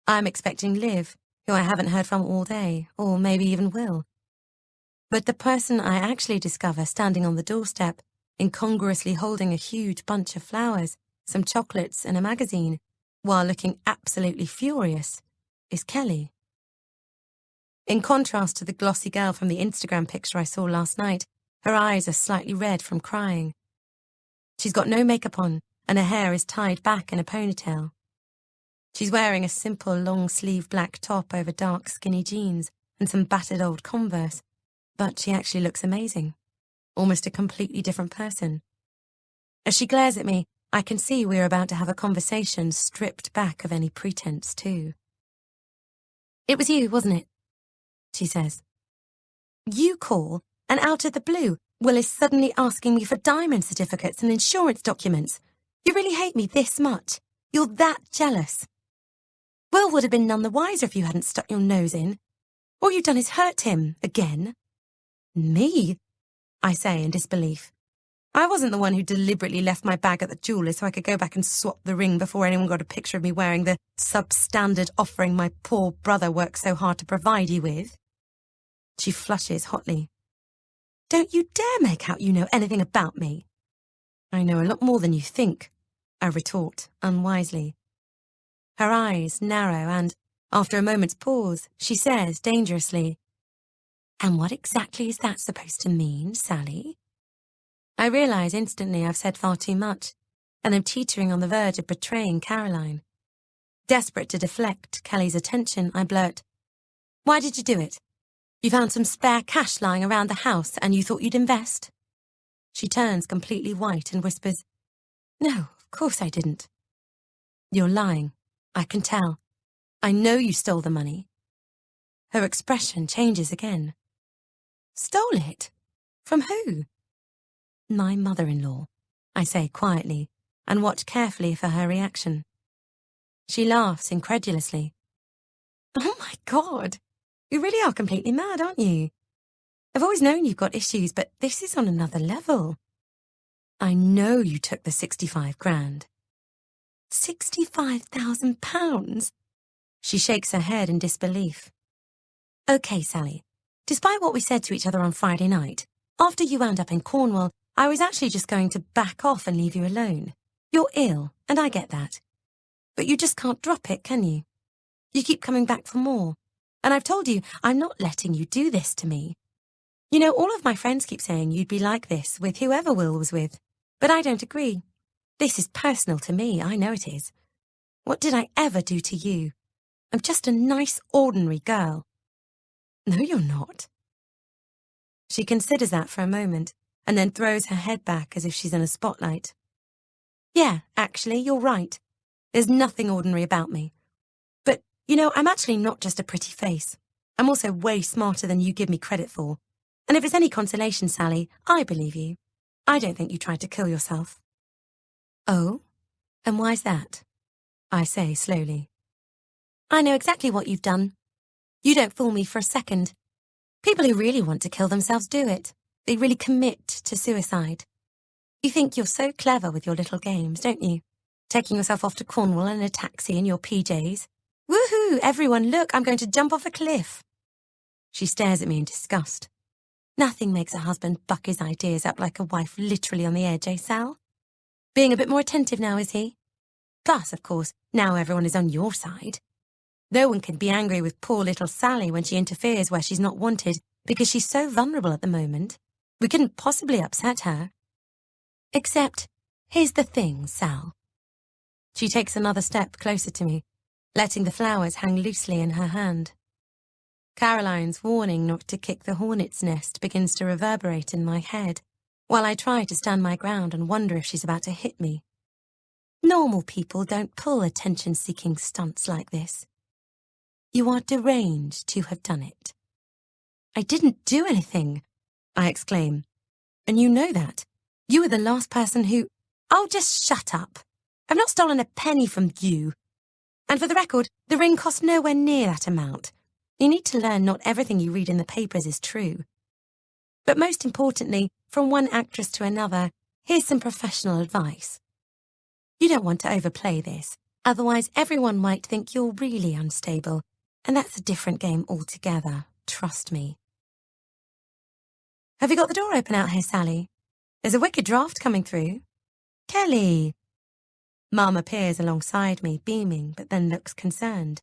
I'm expecting Liv, who I haven't heard from all day, or maybe even will. But the person I actually discover standing on the doorstep, incongruously holding a huge bunch of flowers, some chocolates and a magazine, while looking absolutely furious, is Kelly. In contrast to the glossy girl from the Instagram picture I saw last night, her eyes are slightly red from crying. She's got no makeup on, and her hair is tied back in a ponytail. She's wearing a simple long-sleeve black top over dark, skinny jeans and some battered old Converse, but she actually looks amazing, almost a completely different person. As she glares at me, I can see we're about to have a conversation stripped back of any pretense, too. "It was you, wasn't it?" she says. "You call, and out of the blue, Will is suddenly asking me for diamond certificates and insurance documents. You really hate me this much? You're that jealous? Will would have been none the wiser if you hadn't stuck your nose in. All you've done is hurt him, again." "Me?" I say in disbelief. I wasn't the one who deliberately left my bag at the jeweller's so I could go back and swap the ring before anyone got a picture of me wearing the substandard offering my poor brother worked so hard to provide you with. She flushes hotly. "Don't you dare make out you know anything about me." "I know a lot more than you think," I retort unwisely. Her eyes narrow and, after a moment's pause, she says dangerously, "And what exactly is that supposed to mean, Sally?" I realise instantly I've said far too much, and I'm teetering on the verge of betraying Caroline. Desperate to deflect Kelly's attention, I blurt, "Why did you do it? You found some spare cash lying around the house and you thought you'd invest?" She turns completely white and whispers, "No, of course I didn't." "You're lying. I can tell. I know you stole the money." Her expression changes again. "Stole it? From who?" "My mother-in-law," I say quietly, and watch carefully for her reaction. She laughs incredulously. "Oh my God, you really are completely mad, aren't you? I've always known you've got issues, but this is on another level. I know you took the 65 grand. 65,000 pounds? She shakes her head in disbelief. "Okay, Sally, despite what we said to each other on Friday night, after you wound up in Cornwall, I was actually just going to back off and leave you alone. You're ill, and I get that. But you just can't drop it, can you? You keep coming back for more. And I've told you, I'm not letting you do this to me. You know, all of my friends keep saying you'd be like this with whoever Will was with, but I don't agree. This is personal to me, I know it is. What did I ever do to you? I'm just a nice, ordinary girl." "No, you're not." She considers that for a moment, and then throws her head back as if she's in a spotlight. "Yeah, actually, you're right. There's nothing ordinary about me. But, you know, I'm actually not just a pretty face. I'm also way smarter than you give me credit for. And if it's any consolation, Sally, I believe you. I don't think you tried to kill yourself." "Oh? And why's that?" I say slowly. "I know exactly what you've done. You don't fool me for a second. People who really want to kill themselves do it. They really commit to suicide. You think you're so clever with your little games, don't you? Taking yourself off to Cornwall in a taxi in your PJs. Woohoo! Everyone, look, I'm going to jump off a cliff." She stares at me in disgust. Nothing makes a husband buck his ideas up like a wife literally on the edge, eh, Sal? Being a bit more attentive now, is he? Plus, of course, now everyone is on your side. No one can be angry with poor little Sally when she interferes where she's not wanted because she's so vulnerable at the moment. We couldn't possibly upset her. Except, here's the thing, Sal. She takes another step closer to me, letting the flowers hang loosely in her hand. Caroline's warning not to kick the hornet's nest begins to reverberate in my head, while I try to stand my ground and wonder if she's about to hit me. Normal people don't pull attention-seeking stunts like this. You are deranged to have done it. I didn't do anything, I exclaim. And you know that. You were the last person who... Oh, just shut up. I've not stolen a penny from you. And for the record, the ring cost nowhere near that amount. You need to learn not everything you read in the papers is true. But most importantly, from one actress to another, here's some professional advice. You don't want to overplay this, otherwise everyone might think you're really unstable, and that's a different game altogether, trust me. Have you got the door open out here, Sally? There's a wicked draft coming through. Kelly! Mum appears alongside me, beaming, but then looks concerned.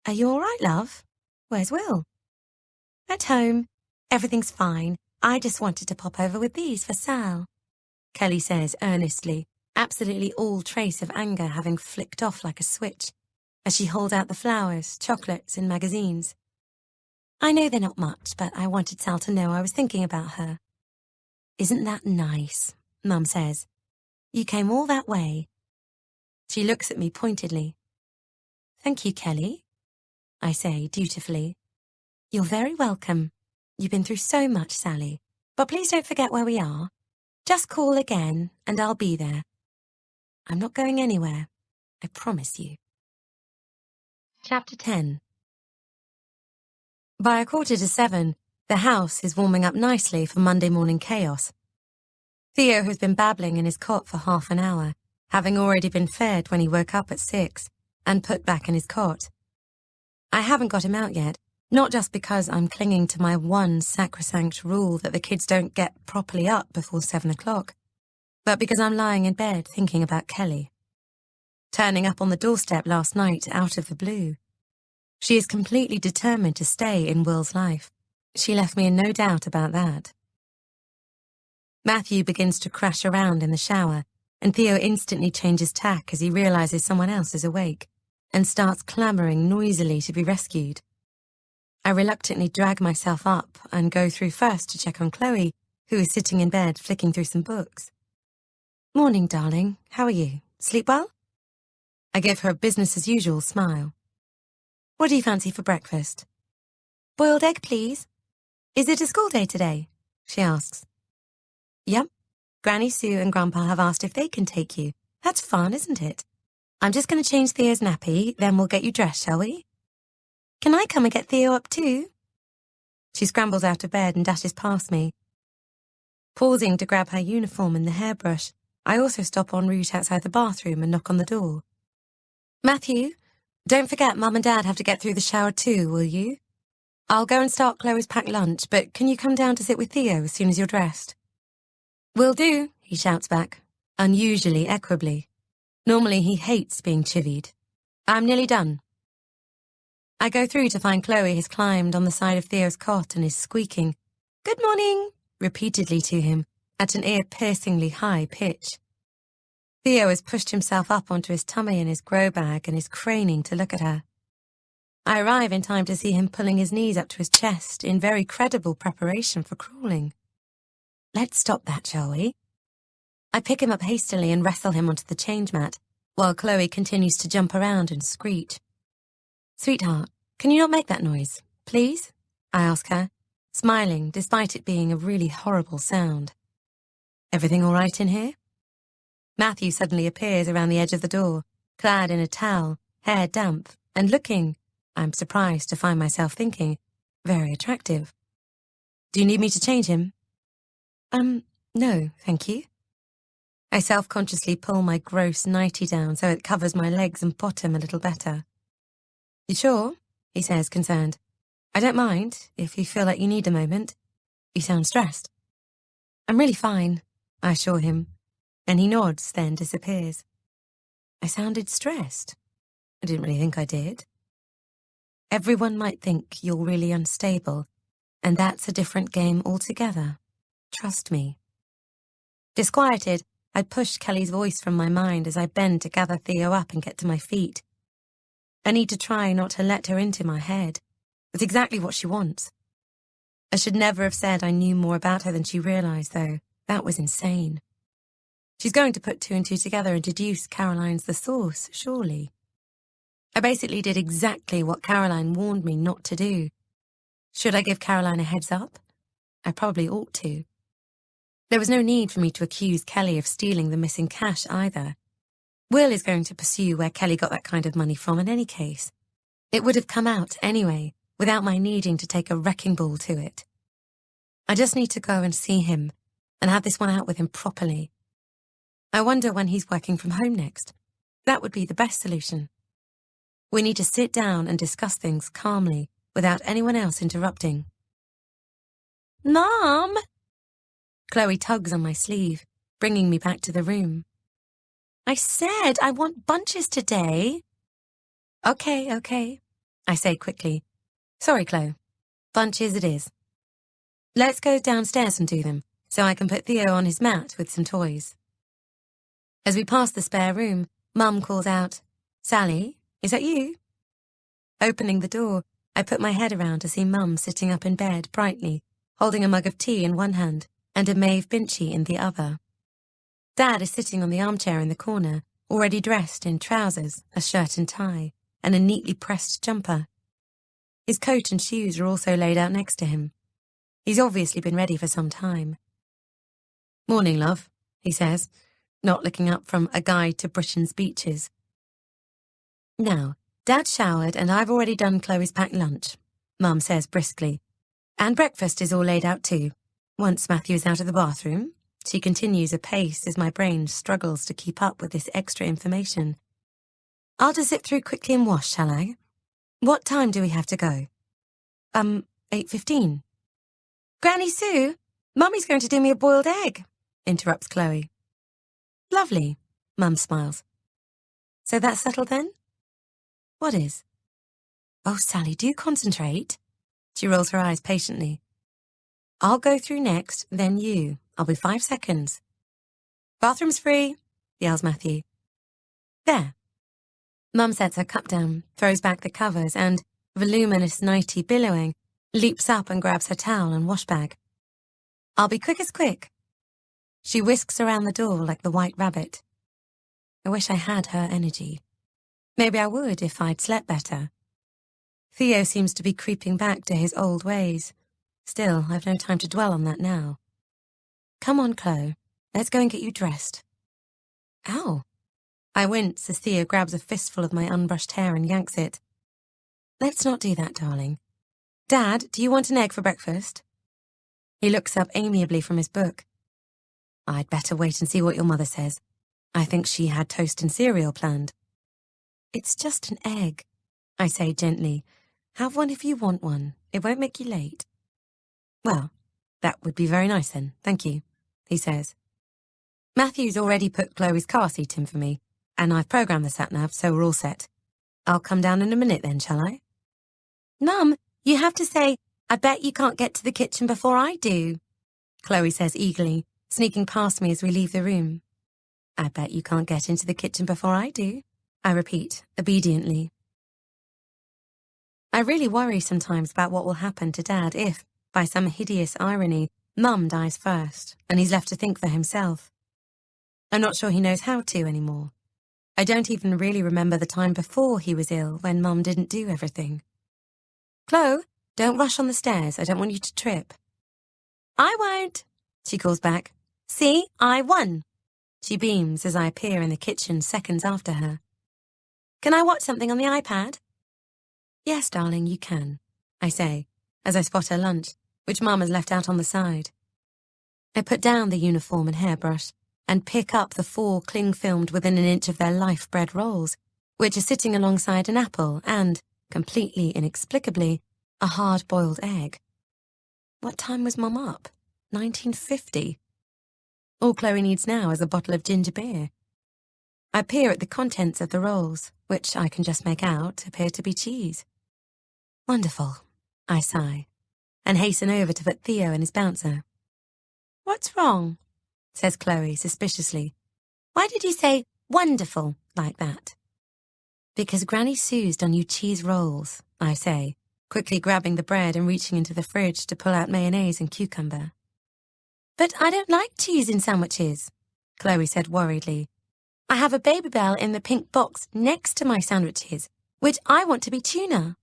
Are you all right, love? Where's Will? At home. Everything's fine. I just wanted to pop over with these for Sal, Kelly says earnestly, absolutely all trace of anger having flicked off like a switch, as she holds out the flowers, chocolates, and magazines. I know they're not much, but I wanted Sal to know I was thinking about her. Isn't that nice? Mum says. You came all that way. She looks at me pointedly. Thank you, Kelly, I say dutifully. You're very welcome. You've been through so much, Sally, but please don't forget where we are. Just call again, and I'll be there. I'm not going anywhere, I promise you. Chapter 10. By 7:15, the house is warming up nicely for Monday morning chaos. Theo has been babbling in his cot for half an hour, having already been fed when he woke up at 6 and put back in his cot. I haven't got him out yet, not just because I'm clinging to my one sacrosanct rule that the kids don't get properly up before 7 o'clock, but because I'm lying in bed thinking about Kelly. Turning up on the doorstep last night out of the blue. She is completely determined to stay in Will's life. She left me in no doubt about that. Matthew begins to crash around in the shower, and Theo instantly changes tack as he realizes someone else is awake, and starts clamoring noisily to be rescued. I reluctantly drag myself up and go through first to check on Chloe, who is sitting in bed flicking through some books. Morning, darling. How are you? Sleep well? I give her a business-as-usual smile. What do you fancy for breakfast? Boiled egg, please. Is it a school day today? She asks. Yep. Granny Sue and Grandpa have asked if they can take you. That's fun, isn't it? I'm just going to change Theo's nappy, then we'll get you dressed, shall we? Can I come and get Theo up too? She scrambles out of bed and dashes past me. Pausing to grab her uniform and the hairbrush, I also stop en route outside the bathroom and knock on the door. Matthew, don't forget Mum and Dad have to get through the shower too, will you? I'll go and start Chloe's packed lunch, but can you come down to sit with Theo as soon as you're dressed? Will do, he shouts back, unusually equably. Normally he hates being chivied. I'm nearly done. I go through to find Chloe has climbed on the side of Theo's cot and is squeaking, "Good morning," repeatedly to him, at an ear-piercingly high pitch. Theo has pushed himself up onto his tummy in his grow bag and is craning to look at her. I arrive in time to see him pulling his knees up to his chest in very credible preparation for crawling. Let's stop that, shall we? I pick him up hastily and wrestle him onto the change mat, while Chloe continues to jump around and screech. Sweetheart, can you not make that noise, please? I ask her, smiling despite it being a really horrible sound. Everything all right in here? Matthew suddenly appears around the edge of the door, clad in a towel, hair damp, and looking, I'm surprised to find myself thinking, very attractive. Do you need me to change him? No, thank you. I self-consciously pull my gross nightie down so it covers my legs and bottom a little better. You sure? He says, concerned. I don't mind, if you feel like you need a moment. You sound stressed. I'm really fine, I assure him, and he nods, then disappears. I sounded stressed. I didn't really think I did. Everyone might think you're really unstable, and that's a different game altogether. Trust me. Disquieted, I push Kelly's voice from my mind as I bend to gather Theo up and get to my feet. I need to try not to let her into my head. It's exactly what she wants. I should never have said I knew more about her than she realized, though. That was insane. She's going to put two and two together and deduce Caroline's the source, surely. I basically did exactly what Caroline warned me not to do. Should I give Caroline a heads up? I probably ought to. There was no need for me to accuse Kelly of stealing the missing cash either. Will is going to pursue where Kelly got that kind of money from in any case. It would have come out anyway, without my needing to take a wrecking ball to it. I just need to go and see him and have this one out with him properly. I wonder when he's working from home next. That would be the best solution. We need to sit down and discuss things calmly, without anyone else interrupting. Mom! Chloe tugs on my sleeve, bringing me back to the room. I said I want bunches today. Okay, I say quickly. Sorry, Chloe. Bunches it is. Let's go downstairs and do them, so I can put Theo on his mat with some toys. As we pass the spare room, Mum calls out, Sally, is that you? Opening the door, I put my head around to see Mum sitting up in bed brightly, holding a mug of tea in one hand and a Maeve Binchy in the other. Dad is sitting on the armchair in the corner, already dressed in trousers, a shirt and tie, and a neatly pressed jumper. His coat and shoes are also laid out next to him. He's obviously been ready for some time. Morning, love, he says, not looking up from A Guide to Britain's Beaches. Now, Dad showered and I've already done Chloe's packed lunch, Mum says briskly. And breakfast is all laid out too. Once Matthew is out of the bathroom, she continues apace as my brain struggles to keep up with this extra information. I'll just zip through quickly and wash, shall I? What time do we have to go? 8:15. Granny Sue, Mummy's going to do me a boiled egg, interrupts Chloe. Lovely, Mum smiles. So that's settled then? What is? Oh, Sally, do concentrate. She rolls her eyes patiently. I'll go through next, then you. I'll be 5 seconds. Bathroom's free, yells Matthew. There. Mum sets her cup down, throws back the covers, and, voluminous nighty billowing, leaps up and grabs her towel and wash bag. I'll be quick as quick. She whisks around the door like the White Rabbit. I wish I had her energy. Maybe I would if I'd slept better. Theo seems to be creeping back to his old ways. Still, I've no time to dwell on that now. Come on, Chloe. Let's go and get you dressed. Ow. I wince as Theo grabs a fistful of my unbrushed hair and yanks it. Let's not do that, darling. Dad, do you want an egg for breakfast? He looks up amiably from his book. I'd better wait and see what your mother says. I think she had toast and cereal planned. It's just an egg, I say gently. Have one if you want one. It won't make you late. Well, that would be very nice then, thank you, he says. Matthew's already put Chloe's car seat in for me, and I've programmed the sat-nav, so we're all set. I'll come down in a minute then, shall I? Mum, you have to say, I bet you can't get to the kitchen before I do, Chloe says eagerly, sneaking past me as we leave the room. I bet you can't get into the kitchen before I do, I repeat, obediently. I really worry sometimes about what will happen to Dad if, by some hideous irony, Mum dies first, and he's left to think for himself. I'm not sure he knows how to anymore. I don't even really remember the time before he was ill when Mum didn't do everything. Chloe, don't rush on the stairs. I don't want you to trip. I won't, she calls back. See, I won. She beams as I appear in the kitchen seconds after her. Can I watch something on the iPad? Yes, darling, you can, I say, as I spot her lunch, which Mum has left out on the side. I put down the uniform and hairbrush and pick up the 4 cling-filmed within an inch of their life bread rolls, which are sitting alongside an apple and, completely inexplicably, a hard-boiled egg. What time was Mum up? 1950. All Chloe needs now is a bottle of ginger beer. I peer at the contents of the rolls, which I can just make out appear to be cheese. Wonderful, I sigh, and hasten over to put Theo in his bouncer. What's wrong? Says Chloe suspiciously. Why did you say wonderful like that? Because Granny Sue's done you cheese rolls, I say, quickly grabbing the bread and reaching into the fridge to pull out mayonnaise and cucumber. But I don't like cheese in sandwiches, Chloe said worriedly. I have a baby bell in the pink box next to my sandwiches, which I want to be tuna.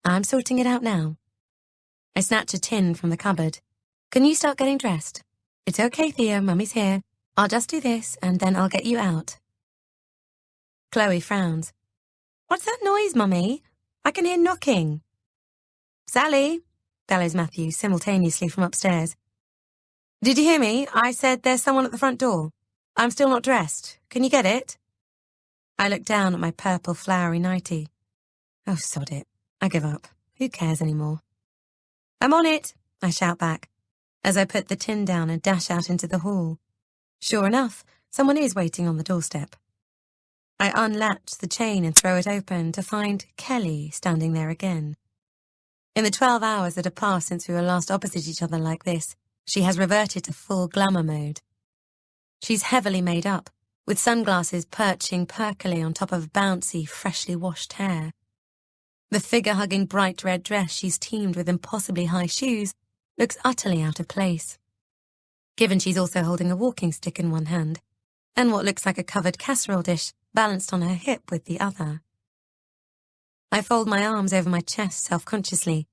I'm sorting it out now. I snatch a tin from the cupboard. Can you start getting dressed? It's okay, Theo, Mummy's here. I'll just do this, and then I'll get you out. Chloe frowns. What's that noise, Mummy? I can hear knocking. Sally, bellows Matthew simultaneously from upstairs. Did you hear me? I said there's someone at the front door. I'm still not dressed. Can you get it? I look down at my purple flowery nightie. Oh, sod it. I give up. Who cares anymore? I'm on it, I shout back, as I put the tin down and dash out into the hall. Sure enough, someone is waiting on the doorstep. I unlatch the chain and throw it open to find Kelly standing there again. In the 12 hours that have passed since we were last opposite each other like this, she has reverted to full glamour mode. She's heavily made up, with sunglasses perching perkily on top of bouncy, freshly washed hair. The figure-hugging bright red dress she's teamed with impossibly high shoes looks utterly out of place, given she's also holding a walking stick in one hand, and what looks like a covered casserole dish balanced on her hip with the other. I fold my arms over my chest self-consciously.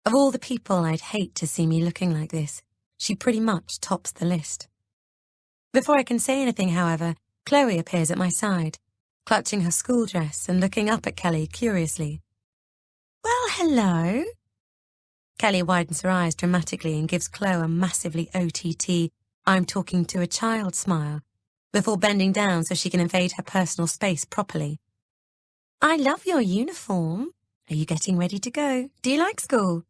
Of all the people I'd hate to see me looking like this, she pretty much tops the list. Before I can say anything, however, Chloe appears at my side, clutching her school dress and looking up at Kelly curiously. Well, hello. Kelly widens her eyes dramatically and gives Chloe a massively OTT, I'm talking to a child smile, before bending down so she can invade her personal space properly. I love your uniform. Are you getting ready to go? Do you like school?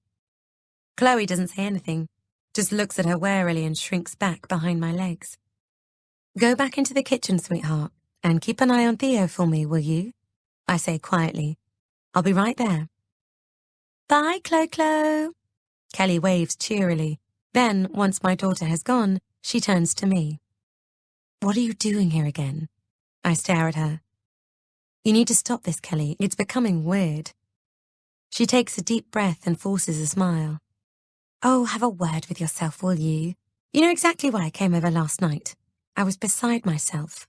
Chloe doesn't say anything, just looks at her warily and shrinks back behind my legs. Go back into the kitchen, sweetheart, and keep an eye on Theo for me, will you? I say quietly. I'll be right there. Bye, Chloe. Kelly waves cheerily. Then, once my daughter has gone, she turns to me. What are you doing here again? I stare at her. You need to stop this, Kelly. It's becoming weird. She takes a deep breath and forces a smile. Oh, have a word with yourself, will you? You know exactly why I came over last night. I was beside myself.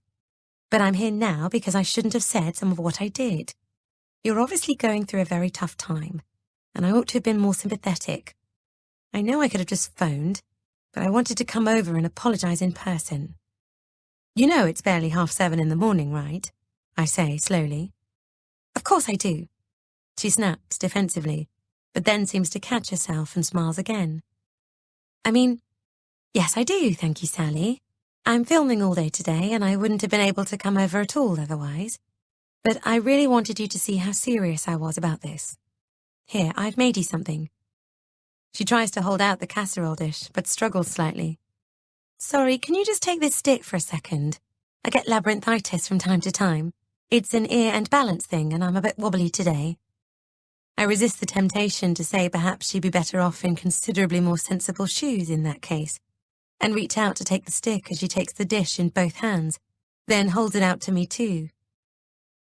But I'm here now because I shouldn't have said some of what I did. You're obviously going through a very tough time, and I ought to have been more sympathetic. I know I could have just phoned, but I wanted to come over and apologize in person. You know it's barely 7:30 in the morning, right? I say slowly. Of course I do. She snaps defensively, but then seems to catch herself and smiles again. I mean, yes, I do, thank you, Sally. I'm filming all day today, and I wouldn't have been able to come over at all otherwise. But I really wanted you to see how serious I was about this. Here, I've made you something. She tries to hold out the casserole dish, but struggles slightly. Sorry, can you just take this stick for a second? I get labyrinthitis from time to time. It's an ear and balance thing, and I'm a bit wobbly today. I resist the temptation to say perhaps she'd be better off in considerably more sensible shoes in that case, and reach out to take the stick as she takes the dish in both hands, then holds it out to me too.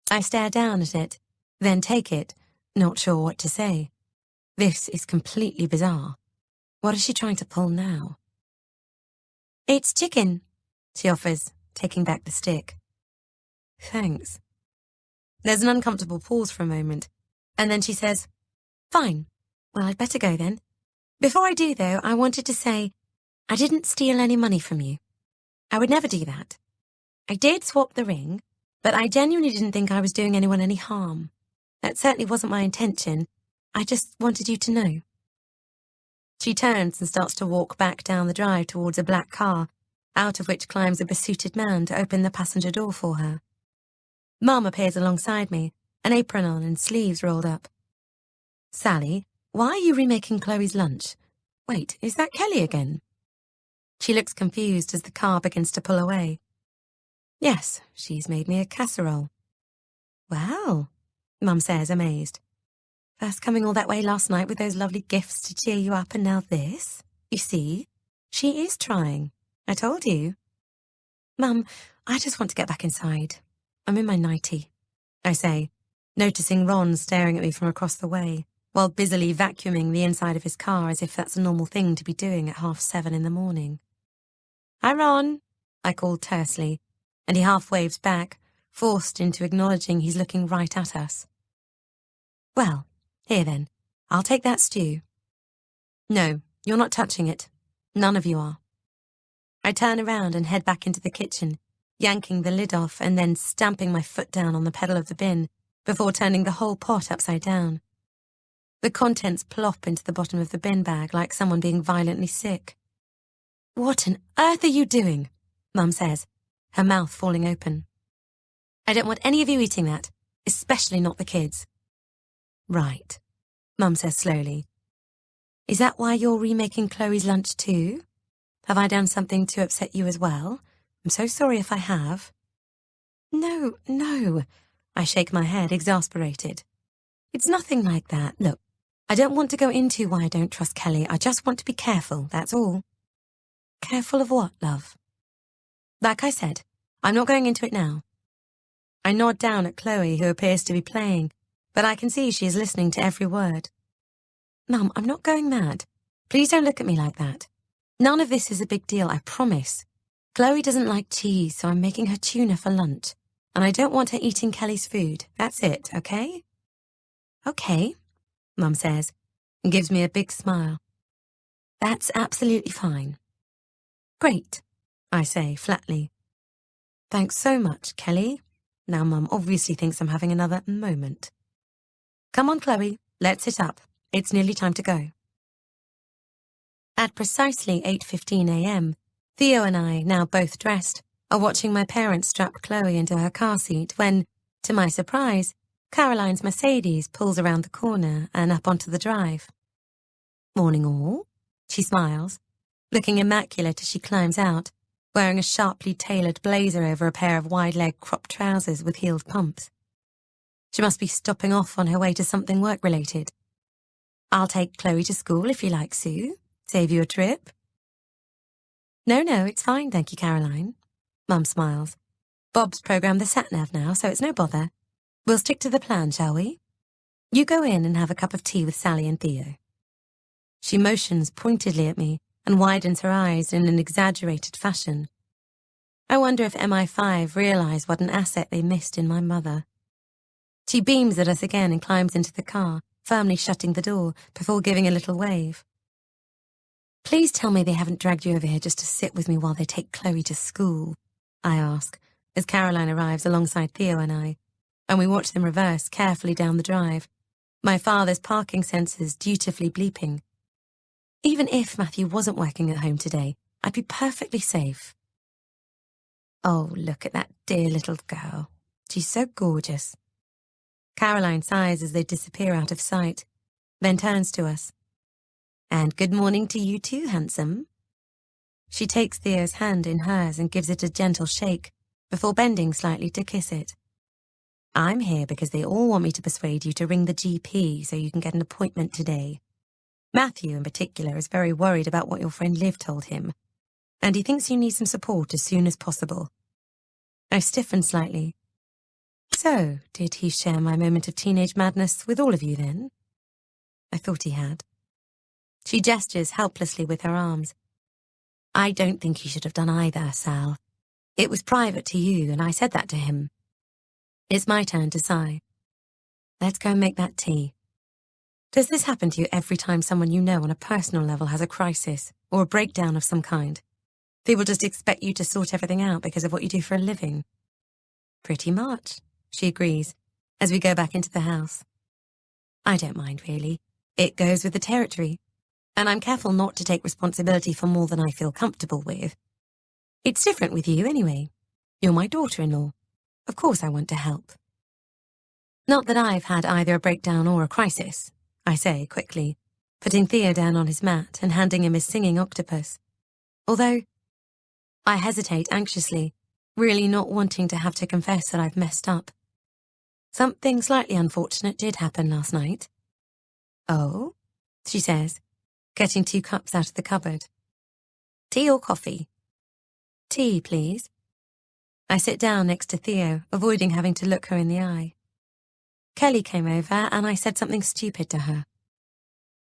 I stare down at it, then take it, not sure what to say. This is completely bizarre. What is she trying to pull now? It's chicken, she offers, taking back the stick. Thanks. There's an uncomfortable pause for a moment, and then she says, Fine. Well, I'd better go then. Before I do, though, I wanted to say, I didn't steal any money from you. I would never do that. I did swap the ring, but I genuinely didn't think I was doing anyone any harm. That certainly wasn't my intention. I just wanted you to know. She turns and starts to walk back down the drive towards a black car, out of which climbs a besuited man to open the passenger door for her. Mum appears alongside me, an apron on and sleeves rolled up. Sally, why are you remaking Chloe's lunch? Wait, is that Kelly again? She looks confused as the car begins to pull away. Yes, she's made me a casserole. Wow, Mum says, amazed. First coming all that way last night with those lovely gifts to cheer you up, and now this? You see, she is trying. I told you. Mum, I just want to get back inside. I'm in my nightie, I say, noticing Ron staring at me from across the way, while busily vacuuming the inside of his car as if that's a normal thing to be doing at 7:30 in the morning. "Hi, Ron," I called tersely, and he half waves back, forced into acknowledging he's looking right at us. "Well, here then, I'll take that stew." "No, you're not touching it. None of you are." I turn around and head back into the kitchen, yanking the lid off and then stamping my foot down on the pedal of the bin before turning the whole pot upside down. The contents plop into the bottom of the bin bag like someone being violently sick. "What on earth are you doing?" Mum says, her mouth falling open. "I don't want any of you eating that, especially not the kids." "Right," Mum says slowly. "Is that why you're remaking Chloe's lunch too? Have I done something to upset you as well? I'm so sorry if I have." No, I shake my head, exasperated. "It's nothing like that. Look, I don't want to go into why I don't trust Kelly. I just want to be careful, that's all." "Careful of what, love?" "Like I said, I'm not going into it now." I nod down at Chloe, who appears to be playing, but I can see she is listening to every word. "Mum, I'm not going mad. Please don't look at me like that. None of this is a big deal, I promise. Chloe doesn't like cheese, so I'm making her tuna for lunch, and I don't want her eating Kelly's food. That's it, okay?" "Okay," Mum says, and gives me a big smile. "That's absolutely fine." "Great," I say flatly. "Thanks so much, Kelly." Now Mum obviously thinks I'm having another moment. "Come on, Chloe, let's sit up. It's nearly time to go." At precisely 8:15 a.m., Theo and I, now both dressed, are watching my parents strap Chloe into her car seat when, to my surprise, Caroline's Mercedes pulls around the corner and up onto the drive. "Morning all," she smiles, looking immaculate as she climbs out, wearing a sharply tailored blazer over a pair of wide-leg crop trousers with heeled pumps. She must be stopping off on her way to something work-related. "I'll take Chloe to school if you like, Sue. Save you a trip." No, it's fine, thank you, Caroline." Mum smiles. "Bob's programmed the sat-nav now, so it's no bother. We'll stick to the plan, shall we? You go in and have a cup of tea with Sally and Theo." She motions pointedly at me and widens her eyes in an exaggerated fashion. I wonder if MI5 realize what an asset they missed in my mother. She beams at us again and climbs into the car, firmly shutting the door before giving a little wave. "Please tell me they haven't dragged you over here just to sit with me while they take Chloe to school," I ask, as Caroline arrives alongside Theo and I, and we watch them reverse carefully down the drive, my father's parking sensors dutifully bleeping. Even if Matthew wasn't working at home today, I'd be perfectly safe. "Oh, look at that dear little girl. She's so gorgeous." Caroline sighs as they disappear out of sight, then turns to us. "And good morning to you too, handsome." She takes Theo's hand in hers and gives it a gentle shake before bending slightly to kiss it. "I'm here because they all want me to persuade you to ring the GP so you can get an appointment today. Matthew, in particular, is very worried about what your friend Liv told him, and he thinks you need some support as soon as possible." I stiffen slightly. "So, did he share my moment of teenage madness with all of you then?" I thought he had. She gestures helplessly with her arms. "I don't think he should have done either, Sal. It was private to you, and I said that to him." It's my turn to sigh. "Let's go and make that tea." Does this happen to you every time someone you know on a personal level has a crisis or a breakdown of some kind? People just expect you to sort everything out because of what you do for a living? "Pretty much," she agrees, as we go back into the house. I don't mind, really. It goes with the territory, and I'm careful not to take responsibility for more than I feel comfortable with. It's different with you, anyway. You're my daughter-in-law. Of course I want to help. Not that I've had either a breakdown or a crisis, I say quickly, putting Theo down on his mat and handing him his singing octopus. Although I hesitate anxiously, really not wanting to have to confess that I've messed up. Something slightly unfortunate did happen last night. "Oh?" she says, getting 2 cups out of the cupboard. "Tea or coffee?" "Tea, please." I sit down next to Theo, avoiding having to look her in the eye. Kelly came over and I said something stupid to her.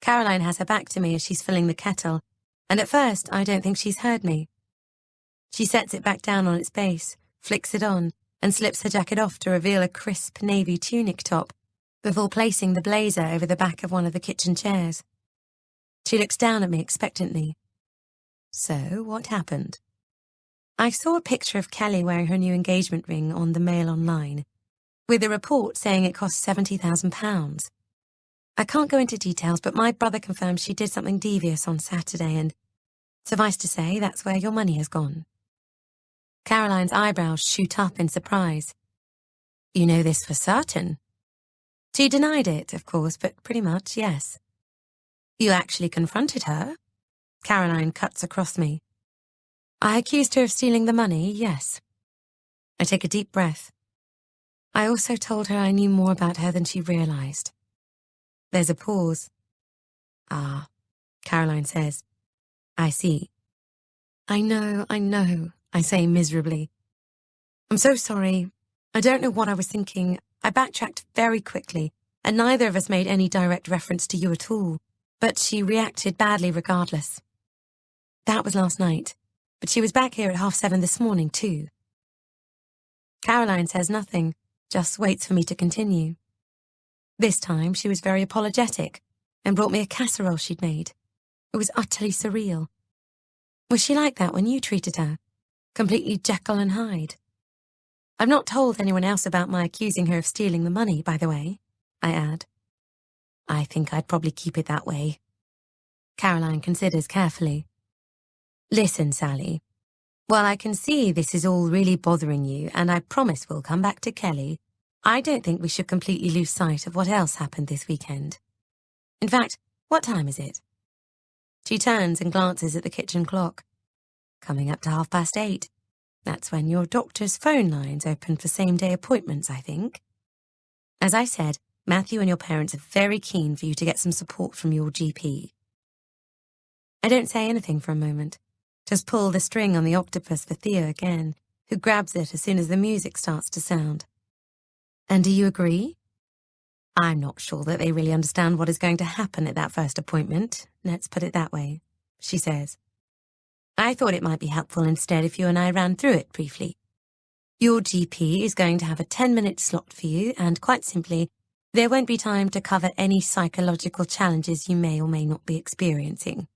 Caroline has her back to me as she's filling the kettle, and at first I don't think she's heard me. She sets it back down on its base, flicks it on, and slips her jacket off to reveal a crisp navy tunic top, before placing the blazer over the back of one of the kitchen chairs. She looks down at me expectantly. So, what happened? I saw a picture of Kelly wearing her new engagement ring on the Mail Online, with a report saying it cost £70,000. I can't go into details, but my brother confirms she did something devious on Saturday, and suffice to say, that's where your money has gone. Caroline's eyebrows shoot up in surprise. You know this for certain? She denied it, of course, but pretty much, yes. You actually confronted her? Caroline cuts across me. I accused her of stealing the money, yes. I take a deep breath. I also told her I knew more about her than she realized. There's a pause. Ah, Caroline says. I see. I know, I say miserably. I'm so sorry. I don't know what I was thinking. I backtracked very quickly, and neither of us made any direct reference to you at all, but she reacted badly regardless. That was last night, but she was back here at 7:30 this morning too. Caroline says nothing, just waits for me to continue. This time she was very apologetic and brought me a casserole she'd made. It was utterly surreal. Was she like that when you treated her? Completely Jekyll and Hyde? I've not told anyone else about my accusing her of stealing the money, by the way, I add. I think I'd probably keep it that way. Caroline considers carefully. Listen, Sally. While I can see this is all really bothering you, and I promise we'll come back to Kelly, I don't think we should completely lose sight of what else happened this weekend. In fact, what time is it? She turns and glances at the kitchen clock. Coming up to 8:30. That's when your doctor's phone lines open for same-day appointments, I think. As I said, Matthew and your parents are very keen for you to get some support from your GP. I don't say anything for a moment, just pull the string on the octopus for Theo again, who grabs it as soon as the music starts to sound. And do you agree? I'm not sure that they really understand what is going to happen at that first appointment, let's put it that way, she says. I thought it might be helpful instead if you and I ran through it briefly. Your GP is going to have a 10-minute slot for you, and quite simply, there won't be time to cover any psychological challenges you may or may not be experiencing.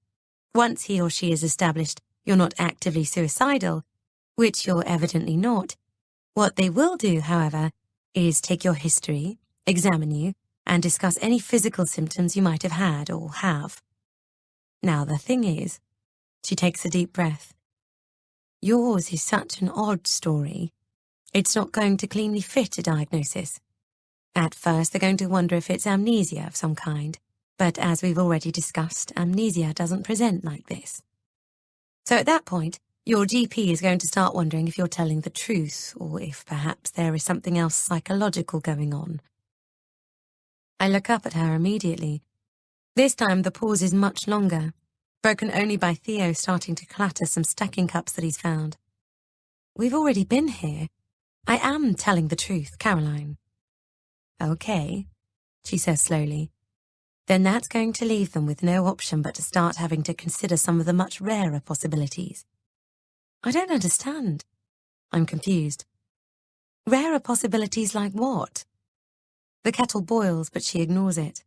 Once he or she has established you're not actively suicidal, which you're evidently not, what they will do, however, is take your history, examine you, and discuss any physical symptoms you might have had or have. Now, the thing is, she takes a deep breath. Yours is such an odd story. It's not going to cleanly fit a diagnosis. At first, they're going to wonder if it's amnesia of some kind, but as we've already discussed, amnesia doesn't present like this. So at that point, your GP is going to start wondering if you're telling the truth, or if perhaps there is something else psychological going on. I look up at her immediately. This time the pause is much longer, broken only by Theo starting to clatter some stacking cups that he's found. We've already been here. I am telling the truth, Caroline. Okay, she says slowly. Then that's going to leave them with no option but to start having to consider some of the much rarer possibilities. I don't understand. I'm confused. Rarer possibilities like what? The kettle boils, but she ignores it.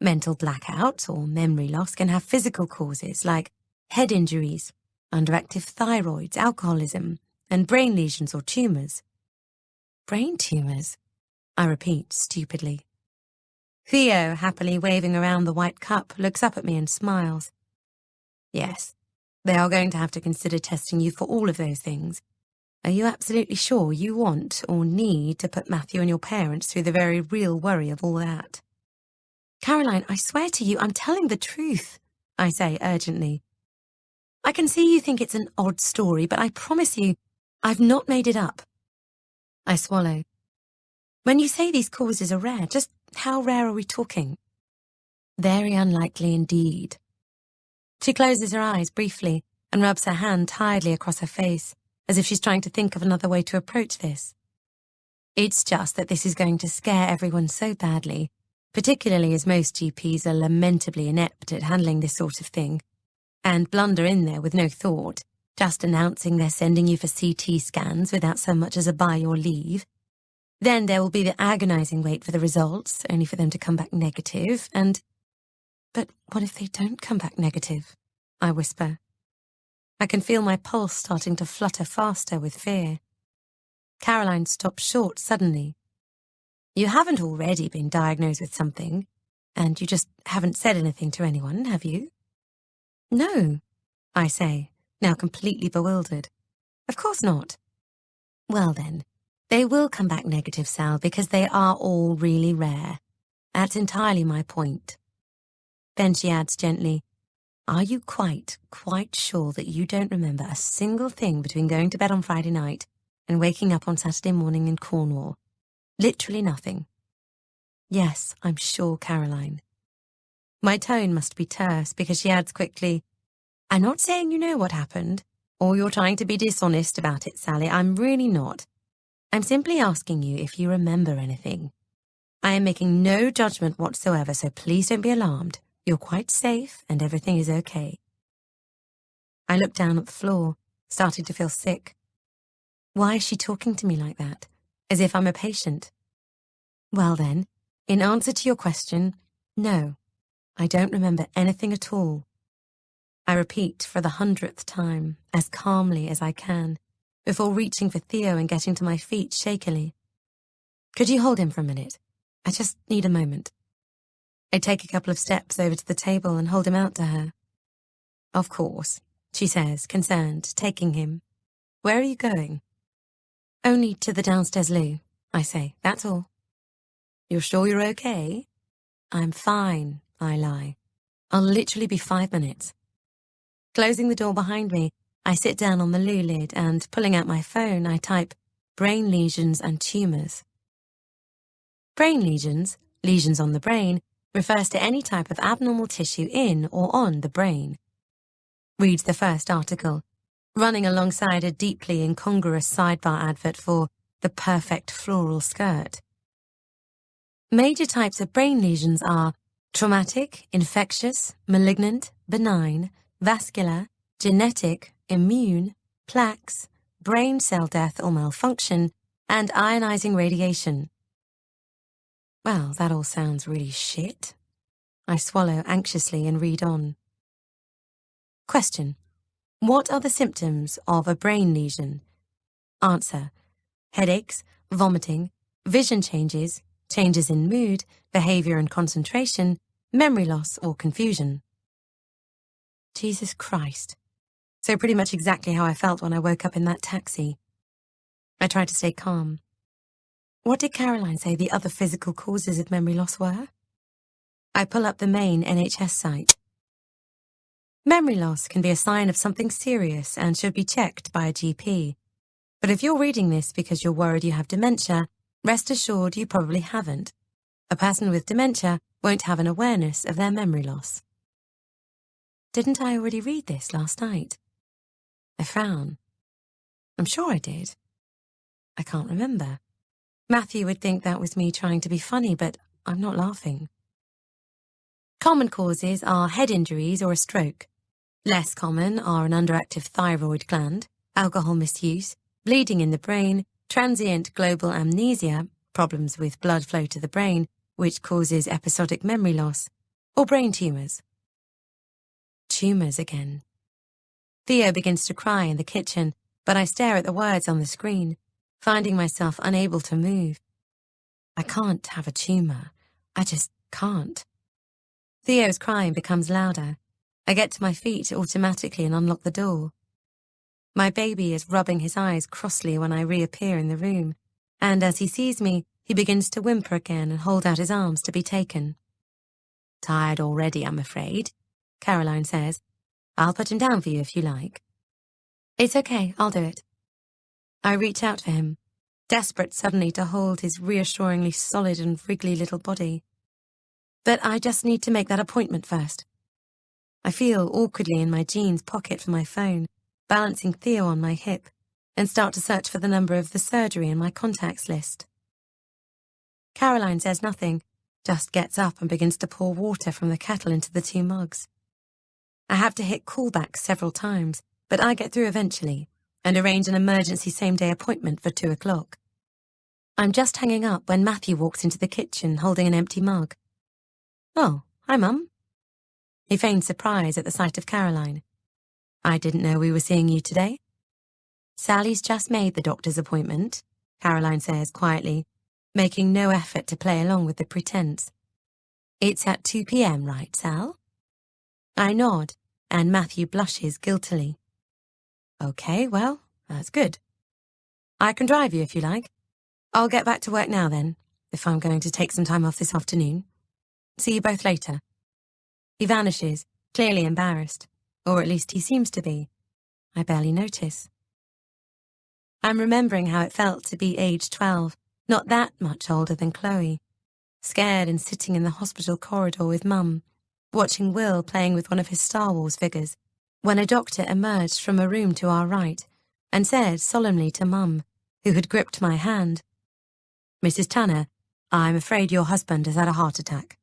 Mental blackouts or memory loss can have physical causes like head injuries, underactive thyroids, alcoholism, and brain lesions or tumours. Brain tumours? I repeat stupidly. Theo, happily waving around the white cup, looks up at me and smiles. Yes, they are going to have to consider testing you for all of those things. Are you absolutely sure you want or need to put Matthew and your parents through the very real worry of all that? Caroline, I swear to you, I'm telling the truth, I say urgently. I can see you think it's an odd story, but I promise you, I've not made it up. I swallow. When you say these causes are rare, just how rare are we talking? Very unlikely indeed. She closes her eyes briefly and rubs her hand tiredly across her face, as if she's trying to think of another way to approach this. It's just that this is going to scare everyone so badly particularly as most GPs are lamentably inept at handling this sort of thing, and blunder in there with no thought, just announcing they're sending you for CT scans without so much as a by your leave. Then there will be the agonizing wait for the results, only for them to come back negative, and... But what if they don't come back negative? I whisper. I can feel my pulse starting to flutter faster with fear. Caroline stops short suddenly. You haven't already been diagnosed with something, and you just haven't said anything to anyone, have you? No, I say, now completely bewildered. Of course not. Well then, they will come back negative, Sal, because they are all really rare. That's entirely my point. Then she adds gently, are you quite sure that you don't remember a single thing between going to bed on Friday night and waking up on Saturday morning in Cornwall? Literally nothing. Yes, I'm sure, Caroline. My tone must be terse because she adds quickly, I'm not saying you know what happened, or you're trying to be dishonest about it, Sally. I'm really not. I'm simply asking you if you remember anything. I am making no judgment whatsoever, so please don't be alarmed. You're quite safe and everything is okay. I look down at the floor, starting to feel sick. Why is she talking to me like that? As if I'm a patient? Well then, in answer to your question, no, I don't remember anything at all. I repeat for the 100th time, as calmly as I can, before reaching for Theo and getting to my feet shakily. Could you hold him for a minute? I just need a moment. I take a couple of steps over to the table and hold him out to her. Of course, she says, concerned, taking him. Where are you going? Only to the downstairs loo, I say, that's all. You're sure you're okay? I'm fine, I lie. I'll literally be 5 minutes. Closing the door behind me, I sit down on the loo lid and, pulling out my phone, I type, brain lesions and tumours. Brain lesions, lesions on the brain, refers to any type of abnormal tissue in or on the brain. Reads the first article, running alongside a deeply incongruous sidebar advert for the perfect floral skirt. Major types of brain lesions are traumatic, infectious, malignant, benign, vascular, genetic, immune, plaques, brain cell death or malfunction, and ionizing radiation. Well, that all sounds really shit. I swallow anxiously and read on. Question. What are the symptoms of a brain lesion? Answer. Headaches, vomiting, vision changes, changes in mood, behavior and concentration, memory loss or confusion. Jesus Christ. So pretty much exactly how I felt when I woke up in that taxi. I tried to stay calm. What did Caroline say the other physical causes of memory loss were? I pull up the main NHS site. Memory loss can be a sign of something serious and should be checked by a GP. But if you're reading this because you're worried you have dementia, rest assured you probably haven't. A person with dementia won't have an awareness of their memory loss. Didn't I already read this last night? I frown. I'm sure I did. I can't remember. Matthew would think that was me trying to be funny, but I'm not laughing. Common causes are head injuries or a stroke. Less common are an underactive thyroid gland, alcohol misuse, bleeding in the brain, transient global amnesia, problems with blood flow to the brain, which causes episodic memory loss, or brain tumours. Tumours again. Theo begins to cry in the kitchen, but I stare at the words on the screen, finding myself unable to move. I can't have a tumour. I just can't. Theo's crying becomes louder. I get to my feet automatically and unlock the door. My baby is rubbing his eyes crossly when I reappear in the room, and as he sees me, he begins to whimper again and hold out his arms to be taken. Tired already, I'm afraid, Caroline says. I'll put him down for you if you like. It's okay, I'll do it. I reach out for him, desperate suddenly to hold his reassuringly solid and wriggly little body. But I just need to make that appointment first. I feel awkwardly in my jeans pocket for my phone, balancing Theo on my hip, and start to search for the number of the surgery in my contacts list. Caroline says nothing, just gets up and begins to pour water from the kettle into the 2 mugs. I have to hit callback several times, but I get through eventually and arrange an emergency same-day appointment for 2 o'clock. I'm just hanging up when Matthew walks into the kitchen holding an empty mug. "Oh, hi, Mum." He feigns surprise at the sight of Caroline. "I didn't know we were seeing you today." "Sally's just made the doctor's appointment," Caroline says quietly, making no effort to play along with the pretense. "It's at 2 p.m, right, Sal?" I nod, and Matthew blushes guiltily. "Okay, well, that's good. I can drive you if you like. I'll get back to work now then, if I'm going to take some time off this afternoon. See you both later." He vanishes, clearly embarrassed, or at least he seems to be. I barely notice. I'm remembering how it felt to be age 12, not that much older than Chloe, scared and sitting in the hospital corridor with Mum, watching Will playing with one of his Star Wars figures, when a doctor emerged from a room to our right and said solemnly to Mum, who had gripped my hand, "Mrs. Tanner, I'm afraid your husband has had a heart attack."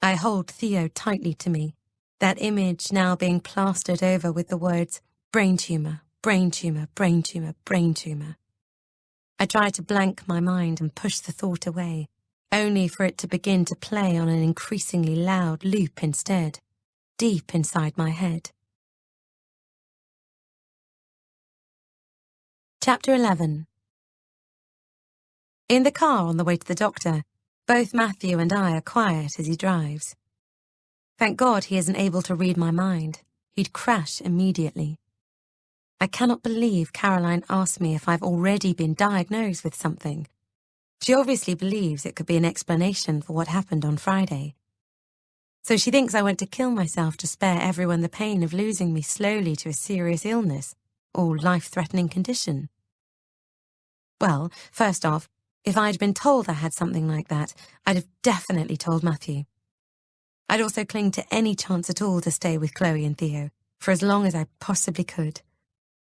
I hold Theo tightly to me, that image now being plastered over with the words, "brain tumour, brain tumour, brain tumour, brain tumour." I try to blank my mind and push the thought away, only for it to begin to play on an increasingly loud loop instead, deep inside my head. Chapter 11. In the car on the way to the doctor, both Matthew and I are quiet as he drives. Thank God he isn't able to read my mind. He'd crash immediately. I cannot believe Caroline asked me if I've already been diagnosed with something. She obviously believes it could be an explanation for what happened on Friday. So she thinks I went to kill myself to spare everyone the pain of losing me slowly to a serious illness or life-threatening condition. Well, first off, if I'd been told I had something like that, I'd have definitely told Matthew. I'd also cling to any chance at all to stay with Chloe and Theo for as long as I possibly could.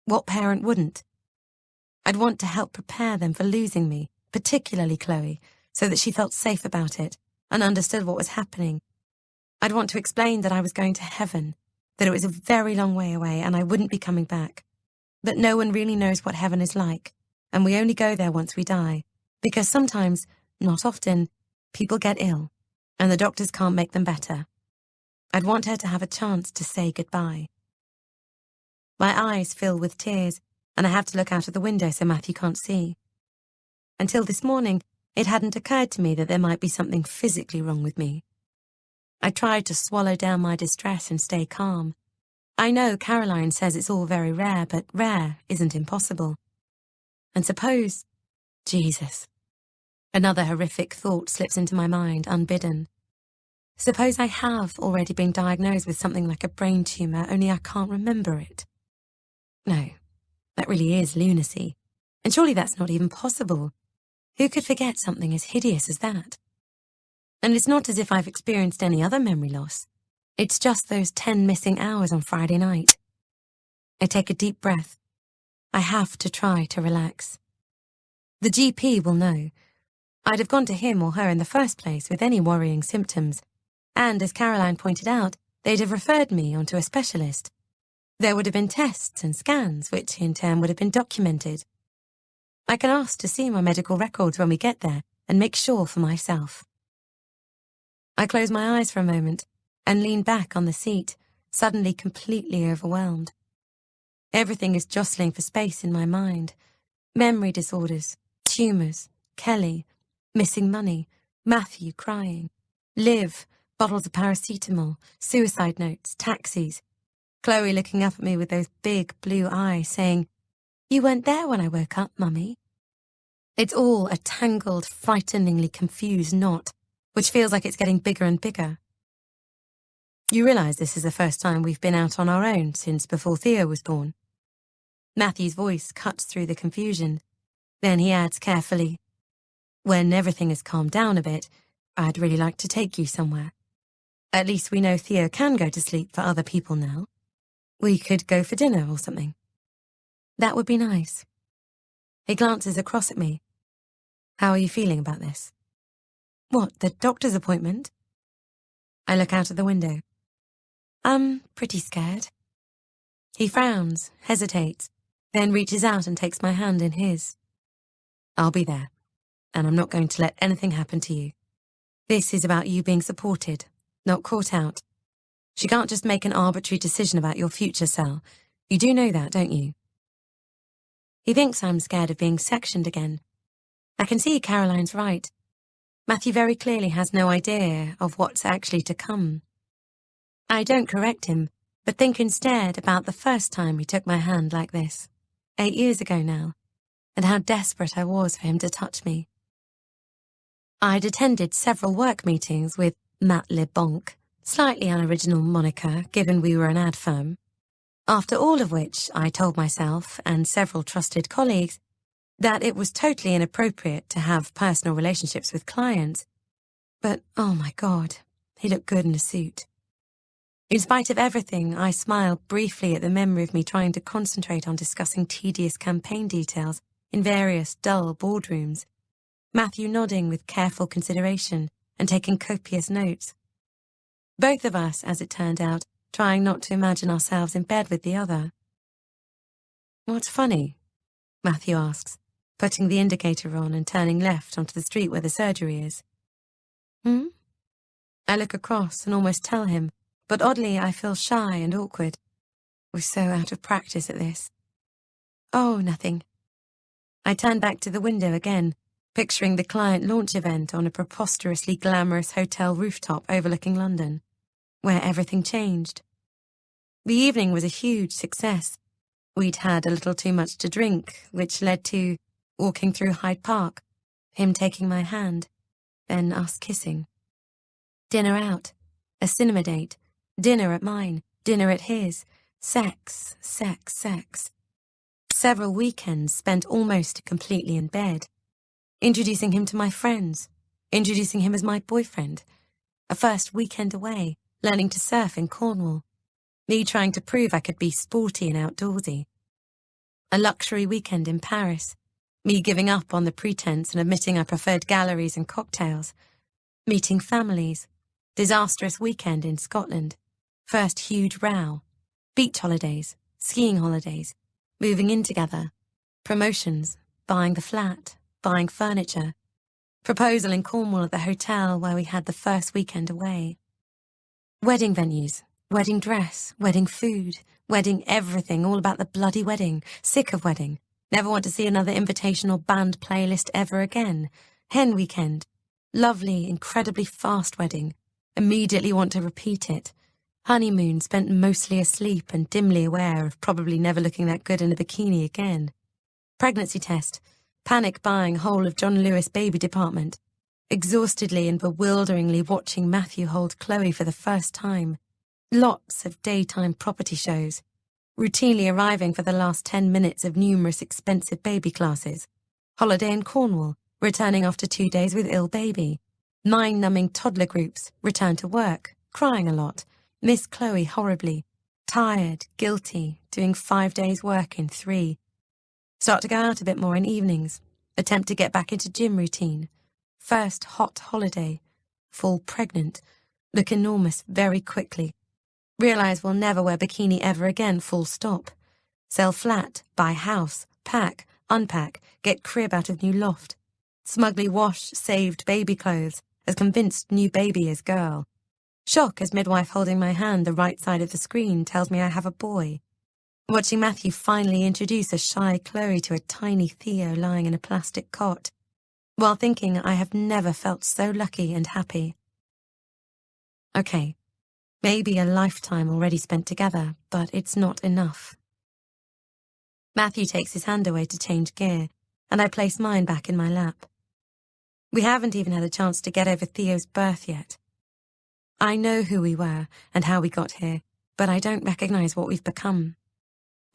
What parent wouldn't? I'd want to help prepare them for losing me, particularly Chloe, so that she felt safe about it and understood what was happening. I'd want to explain that I was going to heaven, that it was a very long way away and I wouldn't be coming back, that no one really knows what heaven is like, and we only go there once we die, because sometimes, not often, people get ill, and the doctors can't make them better. I'd want her to have a chance to say goodbye. My eyes fill with tears, and I have to look out of the window so Matthew can't see. Until this morning, it hadn't occurred to me that there might be something physically wrong with me. I tried to swallow down my distress and stay calm. I know Caroline says it's all very rare, but rare isn't impossible. And suppose... Jesus. Another horrific thought slips into my mind, unbidden. Suppose I have already been diagnosed with something like a brain tumour, only I can't remember it. No, that really is lunacy. And surely that's not even possible. Who could forget something as hideous as that? And it's not as if I've experienced any other memory loss. It's just those 10 missing hours on Friday night. I take a deep breath. I have to try to relax. The GP will know. I'd have gone to him or her in the first place with any worrying symptoms, and as Caroline pointed out, they'd have referred me onto a specialist. There would have been tests and scans, which in turn would have been documented. I can ask to see my medical records when we get there and make sure for myself. I close my eyes for a moment and lean back on the seat, suddenly completely overwhelmed. Everything is jostling for space in my mind. Memory disorders, tumours, Kelly, missing money, Matthew crying, Liv, bottles of paracetamol, suicide notes, taxis, Chloe looking up at me with those big blue eyes saying, "You weren't there when I woke up, Mummy." It's all a tangled, frighteningly confused knot, which feels like it's getting bigger and bigger. You realise this is the first time we've been out on our own since before Theo was born. Matthew's voice cuts through the confusion. Then he adds carefully, "When everything has calmed down a bit, I'd really like to take you somewhere. At least we know Theo can go to sleep for other people now. We could go for dinner or something. That would be nice." He glances across at me. "How are you feeling about this?" What, the doctor's appointment? I look out of the window. I'm pretty scared. He frowns, hesitates, then reaches out and takes my hand in his. I'll be there, and I'm not going to let anything happen to you. This is about you being supported, not caught out. She can't just make an arbitrary decision about your future, Sal. You do know that, don't you? He thinks I'm scared of being sectioned again. I can see Caroline's right. Matthew very clearly has no idea of what's actually to come. I don't correct him, but think instead about the first time he took my hand like this, 8 years ago now, and how desperate I was for him to touch me. I'd attended several work meetings with Matt LeBonc, slightly unoriginal moniker given we were an ad firm, after all of which I told myself and several trusted colleagues that it was totally inappropriate to have personal relationships with clients. But, oh my God, he looked good in a suit. In spite of everything, I smiled briefly at the memory of me trying to concentrate on discussing tedious campaign details in various dull boardrooms, Matthew nodding with careful consideration and taking copious notes. Both of us, as it turned out, trying not to imagine ourselves in bed with the other. What's funny? Matthew asks, putting the indicator on and turning left onto the street where the surgery is. I look across and almost tell him, but oddly I feel shy and awkward. We're so out of practice at this. Oh, nothing. I turn back to the window again, picturing the client launch event on a preposterously glamorous hotel rooftop overlooking London, where everything changed. The evening was a huge success. We'd had a little too much to drink, which led to walking through Hyde Park, him taking my hand, then us kissing. Dinner out, a cinema date, dinner at mine, dinner at his, sex, sex, sex. Several weekends spent almost completely in bed. Introducing him to my friends, introducing him as my boyfriend. A first weekend away, learning to surf in Cornwall. Me trying to prove I could be sporty and outdoorsy. A luxury weekend in Paris. Me giving up on the pretense and admitting I preferred galleries and cocktails. Meeting families. Disastrous weekend in Scotland. First huge row. Beach holidays. Skiing holidays. Moving in together. Promotions. Buying the flat. Buying furniture. Proposal in Cornwall at the hotel where we had the first weekend away. Wedding venues. Wedding dress. Wedding food. Wedding everything. All about the bloody wedding. Sick of wedding. Never want to see another invitation or band playlist ever again. Hen weekend. Lovely, incredibly fast wedding. Immediately want to repeat it. Honeymoon spent mostly asleep and dimly aware of probably never looking that good in a bikini again. Pregnancy test. Panic buying whole of John Lewis baby department. Exhaustedly and bewilderingly watching Matthew hold Chloe for the first time. Lots of daytime property shows. Routinely arriving for the last 10 minutes of numerous expensive baby classes. Holiday in Cornwall, returning after 2 days with ill baby. Mind-numbing toddler groups, return to work, crying a lot. Miss Chloe horribly. Tired, guilty, doing 5 days work in 3. Start to go out a bit more in evenings. Attempt to get back into gym routine. First hot holiday. Fall pregnant. Look enormous very quickly. Realise we'll never wear bikini ever again, full stop. Sell flat, buy house, pack, unpack, get crib out of new loft. Smugly wash saved baby clothes, as convinced new baby is girl. Shock as midwife holding my hand the right side of the screen tells me I have a boy. Watching Matthew finally introduce a shy Chloe to a tiny Theo lying in a plastic cot, while thinking I have never felt so lucky and happy. Okay, maybe a lifetime already spent together, but it's not enough. Matthew takes his hand away to change gear, and I place mine back in my lap. We haven't even had a chance to get over Theo's birth yet. I know who we were and how we got here, but I don't recognize what we've become.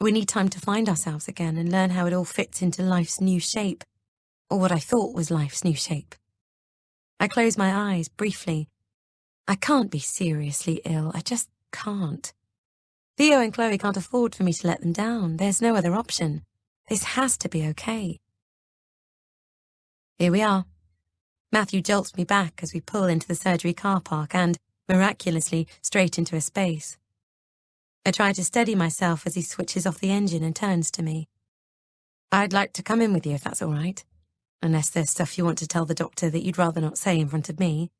We need time to find ourselves again and learn how it all fits into life's new shape, or what I thought was life's new shape. I close my eyes briefly. I can't be seriously ill, I just can't. Theo and Chloe can't afford for me to let them down. There's no other option. This has to be okay. Here we are. Matthew jolts me back as we pull into the surgery car park and, miraculously, straight into a space. I try to steady myself as he switches off the engine and turns to me. I'd like to come in with you if that's all right, unless there's stuff you want to tell the doctor that you'd rather not say in front of me.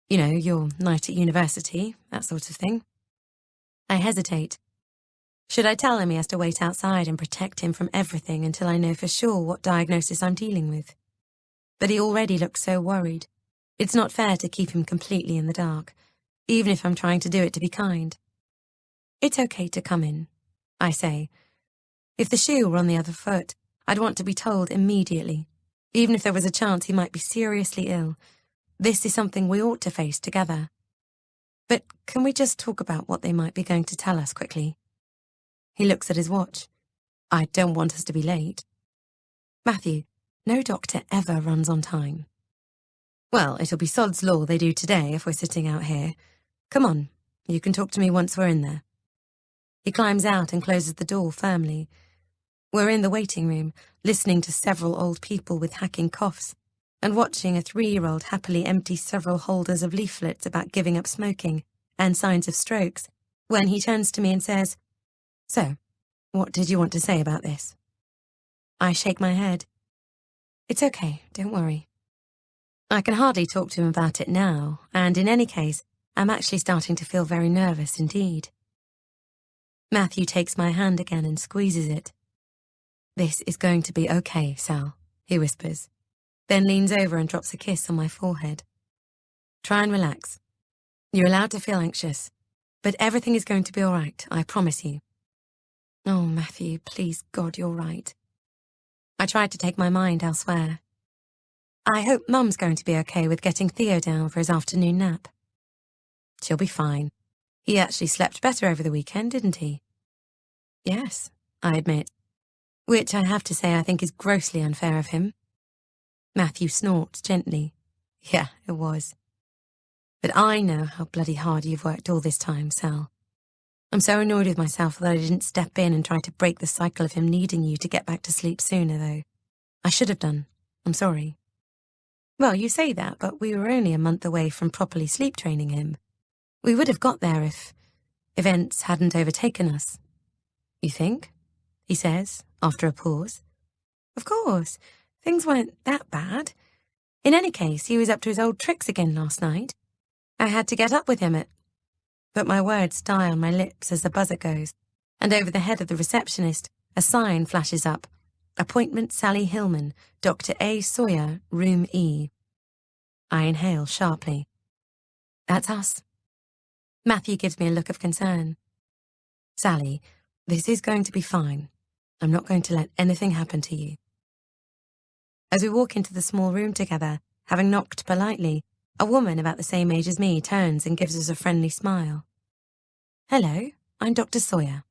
You know, your night at university, that sort of thing. I hesitate. Should I tell him he has to wait outside and protect him from everything until I know for sure what diagnosis I'm dealing with? But he already looks so worried. It's not fair to keep him completely in the dark, even if I'm trying to do it to be kind. It's okay to come in, I say. If the shoe were on the other foot, I'd want to be told immediately, even if there was a chance he might be seriously ill. This is something we ought to face together. But can we just talk about what they might be going to tell us quickly? He looks at his watch. I don't want us to be late. Matthew, no doctor ever runs on time. Well, it'll be sod's law they do today if we're sitting out here. Come on, you can talk to me once we're in there. He climbs out and closes the door firmly. We're in the waiting room, listening to several old people with hacking coughs, and watching a 3-year-old happily empty several holders of leaflets about giving up smoking and signs of strokes, when he turns to me and says, "So, what did you want to say about this?" I shake my head. It's okay, don't worry. I can hardly talk to him about it now, and in any case, I'm actually starting to feel very nervous indeed. Matthew takes my hand again and squeezes it. "This is going to be okay, Sal," he whispers, then leans over and drops a kiss on my forehead. "Try and relax. You're allowed to feel anxious, but everything is going to be all right, I promise you." Oh, Matthew, please, God, you're right. I tried to take my mind elsewhere. I hope Mum's going to be okay with getting Theo down for his afternoon nap. She'll be fine. He actually slept better over the weekend, didn't he? Yes, I admit, which I have to say I think is grossly unfair of him. Matthew snorts gently. Yeah, it was. But I know how bloody hard you've worked all this time, Sal. I'm so annoyed with myself that I didn't step in and try to break the cycle of him needing you to get back to sleep sooner, though. I should have done. I'm sorry. Well, you say that, but we were only a month away from properly sleep training him. We would have got there if events hadn't overtaken us. You think? He says, after a pause. Of course. Things weren't that bad. In any case, he was up to his old tricks again last night. I had to get up with him But my words die on my lips as the buzzer goes, and over the head of the receptionist, a sign flashes up. Appointment Sally Hillman, Dr. A. Sawyer, Room E. I inhale sharply. That's us. Matthew gives me a look of concern. Sally, this is going to be fine. I'm not going to let anything happen to you. As we walk into the small room together, having knocked politely, a woman about the same age as me turns and gives us a friendly smile. Hello, I'm Dr. Sawyer.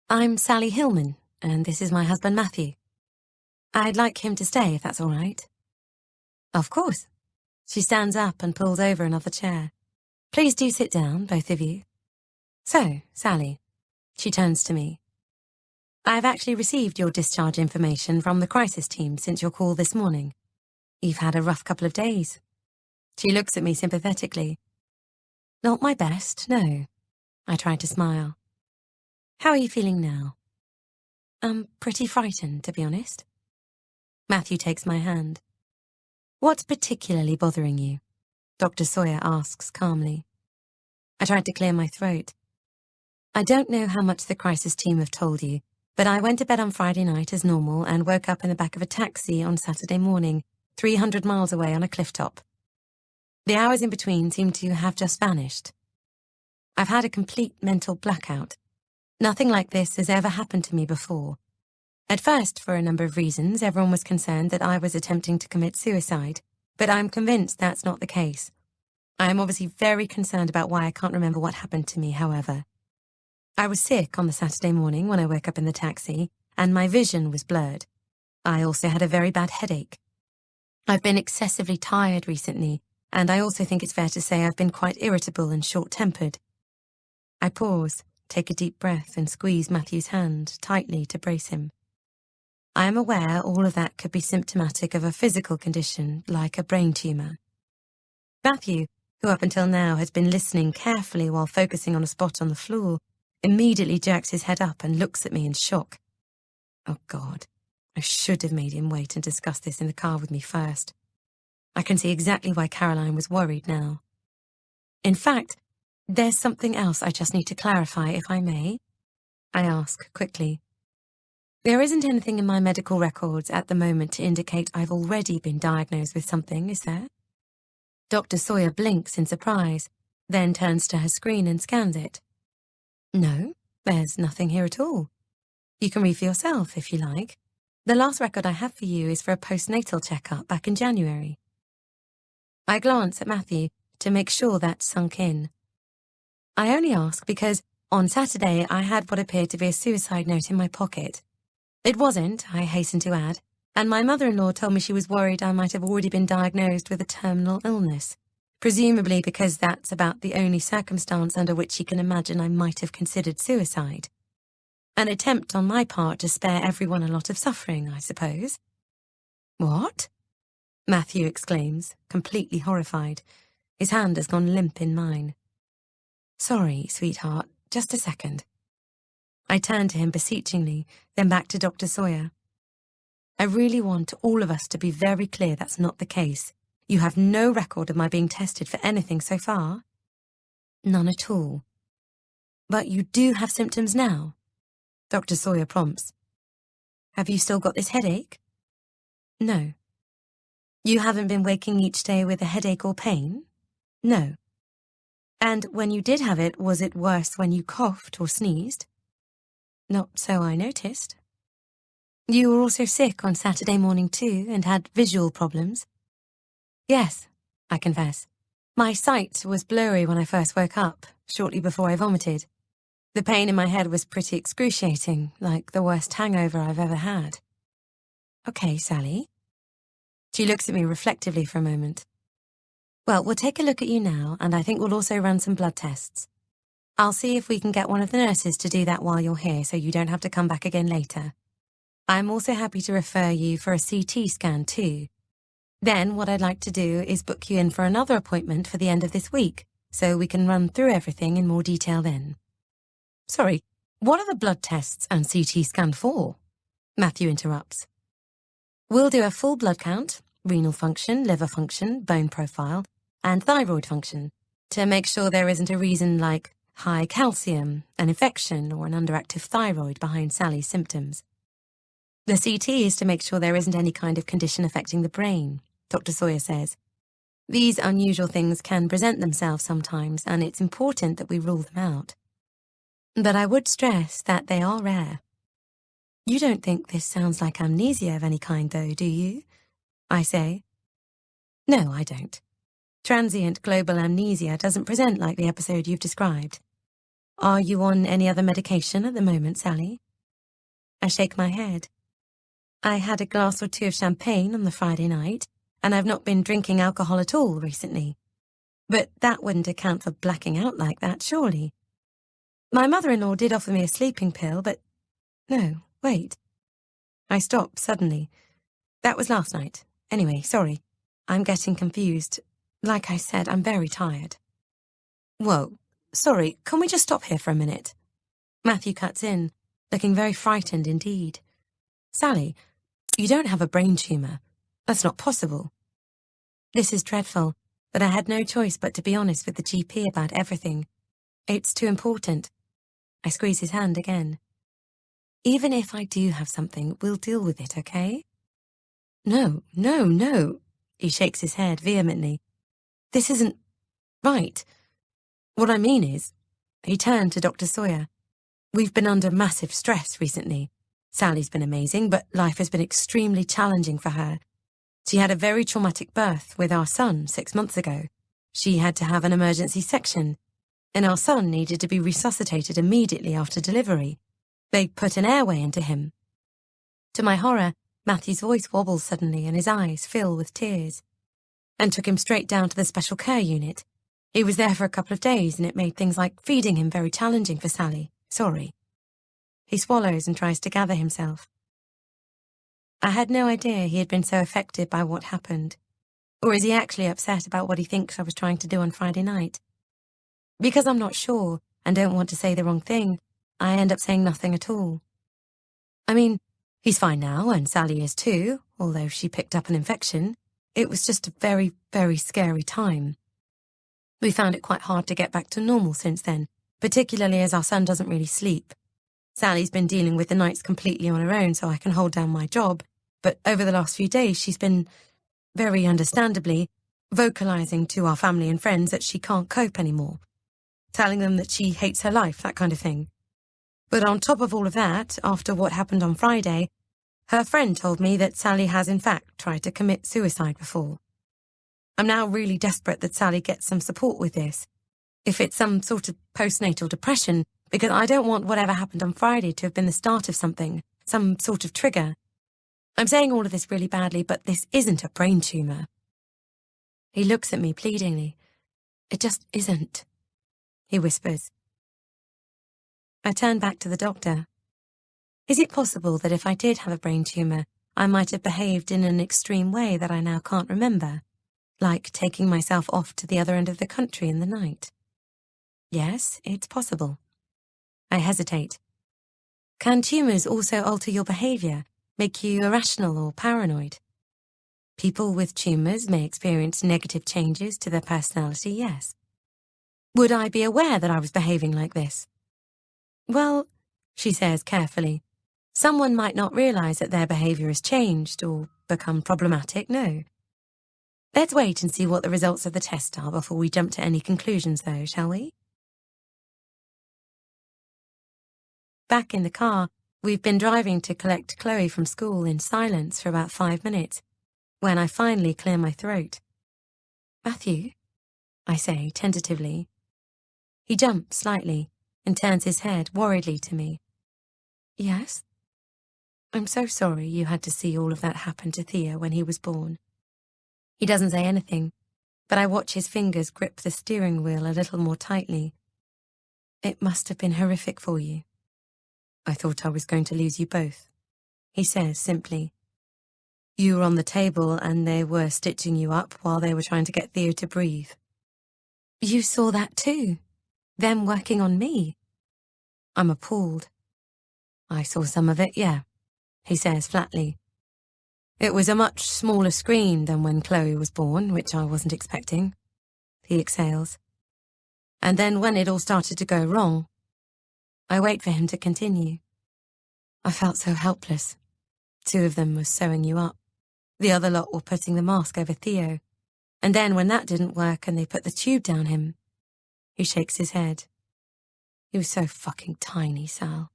I'm Sally Hillman, and this is my husband Matthew. I'd like him to stay, if that's all right. Of course. She stands up and pulls over another chair. Please do sit down, both of you. So, Sally, she turns to me. I've actually received your discharge information from the crisis team since your call this morning. You've had a rough couple of days. She looks at me sympathetically. Not my best, no. I try to smile. How are you feeling now? I'm pretty frightened, to be honest. Matthew takes my hand. What's particularly bothering you? Dr. Sawyer asks calmly. I tried to clear my throat. I don't know how much the crisis team have told you, but I went to bed on Friday night as normal and woke up in the back of a taxi on Saturday morning, 300 miles away on a cliff top. The hours in between seem to have just vanished. I've had a complete mental blackout. Nothing like this has ever happened to me before. At first, for a number of reasons, everyone was concerned that I was attempting to commit suicide, but I'm convinced that's not the case. I am obviously very concerned about why I can't remember what happened to me, however. I was sick on the Saturday morning when I woke up in the taxi, and my vision was blurred. I also had a very bad headache. I've been excessively tired recently, and I also think it's fair to say I've been quite irritable and short-tempered. I pause, take a deep breath, and squeeze Matthew's hand tightly to brace him. I am aware all of that could be symptomatic of a physical condition, like a brain tumour. Matthew, who up until now has been listening carefully while focusing on a spot on the floor, immediately jerks his head up and looks at me in shock. Oh God, I should have made him wait and discuss this in the car with me first. I can see exactly why Caroline was worried now. In fact, there's something else I just need to clarify, if I may, I ask quickly. There isn't anything in my medical records at the moment to indicate I've already been diagnosed with something, is there? Dr. Sawyer blinks in surprise, then turns to her screen and scans it. No, there's nothing here at all. You can read for yourself, if you like. The last record I have for you is for a postnatal checkup back in January. I glance at Matthew to make sure that's sunk in. I only ask because on Saturday I had what appeared to be a suicide note in my pocket. It wasn't, I hasten to add, and my mother-in-law told me she was worried I might have already been diagnosed with a terminal illness, presumably because that's about the only circumstance under which she can imagine I might have considered suicide. An attempt on my part to spare everyone a lot of suffering, I suppose. What? Matthew exclaims, completely horrified. His hand has gone limp in mine. Sorry, sweetheart, just a second. I turn to him beseechingly, then back to Dr. Sawyer. I really want all of us to be very clear that's not the case. You have no record of my being tested for anything so far? None at all. But you do have symptoms now? Dr. Sawyer prompts. Have you still got this headache? No. You haven't been waking each day with a headache or pain? No. And when you did have it, was it worse when you coughed or sneezed? Not so I noticed. You were also sick on Saturday morning too, and had visual problems? Yes, I confess. My sight was blurry when I first woke up, shortly before I vomited. The pain in my head was pretty excruciating, like the worst hangover I've ever had. Okay, Sally. She looks at me reflectively for a moment. Well, we'll take a look at you now, and I think we'll also run some blood tests. I'll see if we can get one of the nurses to do that while you're here so you don't have to come back again later. I'm also happy to refer you for a CT scan too. Then what I'd like to do is book you in for another appointment for the end of this week, so we can run through everything in more detail then. Sorry, what are the blood tests and CT scan for? Matthew interrupts. We'll do a full blood count, renal function, liver function, bone profile, and thyroid function, to make sure there isn't a reason like high calcium, an infection, or an underactive thyroid behind Sally's symptoms. The CT is to make sure there isn't any kind of condition affecting the brain, Dr. Sawyer says. These unusual things can present themselves sometimes, and it's important that we rule them out. But I would stress that they are rare. You don't think this sounds like amnesia of any kind, though, do you? I say. No, I don't. Transient global amnesia doesn't present like the episode you've described. Are you on any other medication at the moment, Sally? I shake my head. I had a glass or two of champagne on the Friday night, and I've not been drinking alcohol at all recently. But that wouldn't account for blacking out like that, surely. My mother-in-law did offer me a sleeping pill, but... No, wait. I stop suddenly. That was last night. Anyway, sorry. I'm getting confused. Like I said, I'm very tired. Whoa. Sorry, can we just stop here for a minute? Matthew cuts in, looking very frightened indeed. Sally, you don't have a brain tumour. That's not possible. This is dreadful, but I had no choice but to be honest with the GP about everything. It's too important. I squeeze his hand again. Even if I do have something, we'll deal with it, okay? No, no, no. He shakes his head vehemently. This isn't right. What I mean is, he turned to Dr. Sawyer. We've been under massive stress recently. Sally's been amazing, but life has been extremely challenging for her. She had a very traumatic birth with our son 6 months ago. She had to have an emergency section, and our son needed to be resuscitated immediately after delivery. They put an airway into him. To my horror, Matthew's voice wobbles suddenly and his eyes fill with tears, and took him straight down to the special care unit. He was there for a couple of days, and it made things like feeding him very challenging for Sally. Sorry. He swallows and tries to gather himself. I had no idea he had been so affected by what happened. Or is he actually upset about what he thinks I was trying to do on Friday night? Because I'm not sure and don't want to say the wrong thing, I end up saying nothing at all. I mean, he's fine now, and Sally is too, although she picked up an infection. It was just a very, very scary time. We found it quite hard to get back to normal since then, particularly as our son doesn't really sleep. Sally's been dealing with the nights completely on her own so I can hold down my job, but over the last few days she's been, very understandably, vocalizing to our family and friends that she can't cope anymore, telling them that she hates her life, that kind of thing. But on top of all of that, after what happened on Friday, her friend told me that Sally has in fact tried to commit suicide before. I'm now really desperate that Sally gets some support with this, if it's some sort of postnatal depression, because I don't want whatever happened on Friday to have been the start of something, some sort of trigger. I'm saying all of this really badly, but this isn't a brain tumour. He looks at me pleadingly. It just isn't, he whispers. I turn back to the doctor. Is it possible that if I did have a brain tumour, I might have behaved in an extreme way that I now can't remember, like taking myself off to the other end of the country in the night? Yes, it's possible. I hesitate. Can tumours also alter your behaviour, make you irrational or paranoid? People with tumours may experience negative changes to their personality, yes. Would I be aware that I was behaving like this? Well, she says carefully, someone might not realise that their behaviour has changed or become problematic, no. Let's wait and see what the results of the test are before we jump to any conclusions, though, shall we? Back in the car, we've been driving to collect Chloe from school in silence for about 5 minutes, when I finally clear my throat. Matthew, I say tentatively. He jumps slightly and turns his head worriedly to me. Yes? I'm so sorry you had to see all of that happen to Theo when he was born. He doesn't say anything, but I watch his fingers grip the steering wheel a little more tightly. It must have been horrific for you. I thought I was going to lose you both, he says simply. You were on the table and they were stitching you up while they were trying to get Theo to breathe. You saw that too? Them working on me? I'm appalled. I saw some of it, yeah, he says flatly. It was a much smaller screen than when Chloe was born, which I wasn't expecting, he exhales. And then when it all started to go wrong, I wait for him to continue. I felt so helpless. 2 of them were sewing you up. The other lot were putting the mask over Theo. And then when that didn't work and they put the tube down him, he shakes his head. He was so fucking tiny, Sal.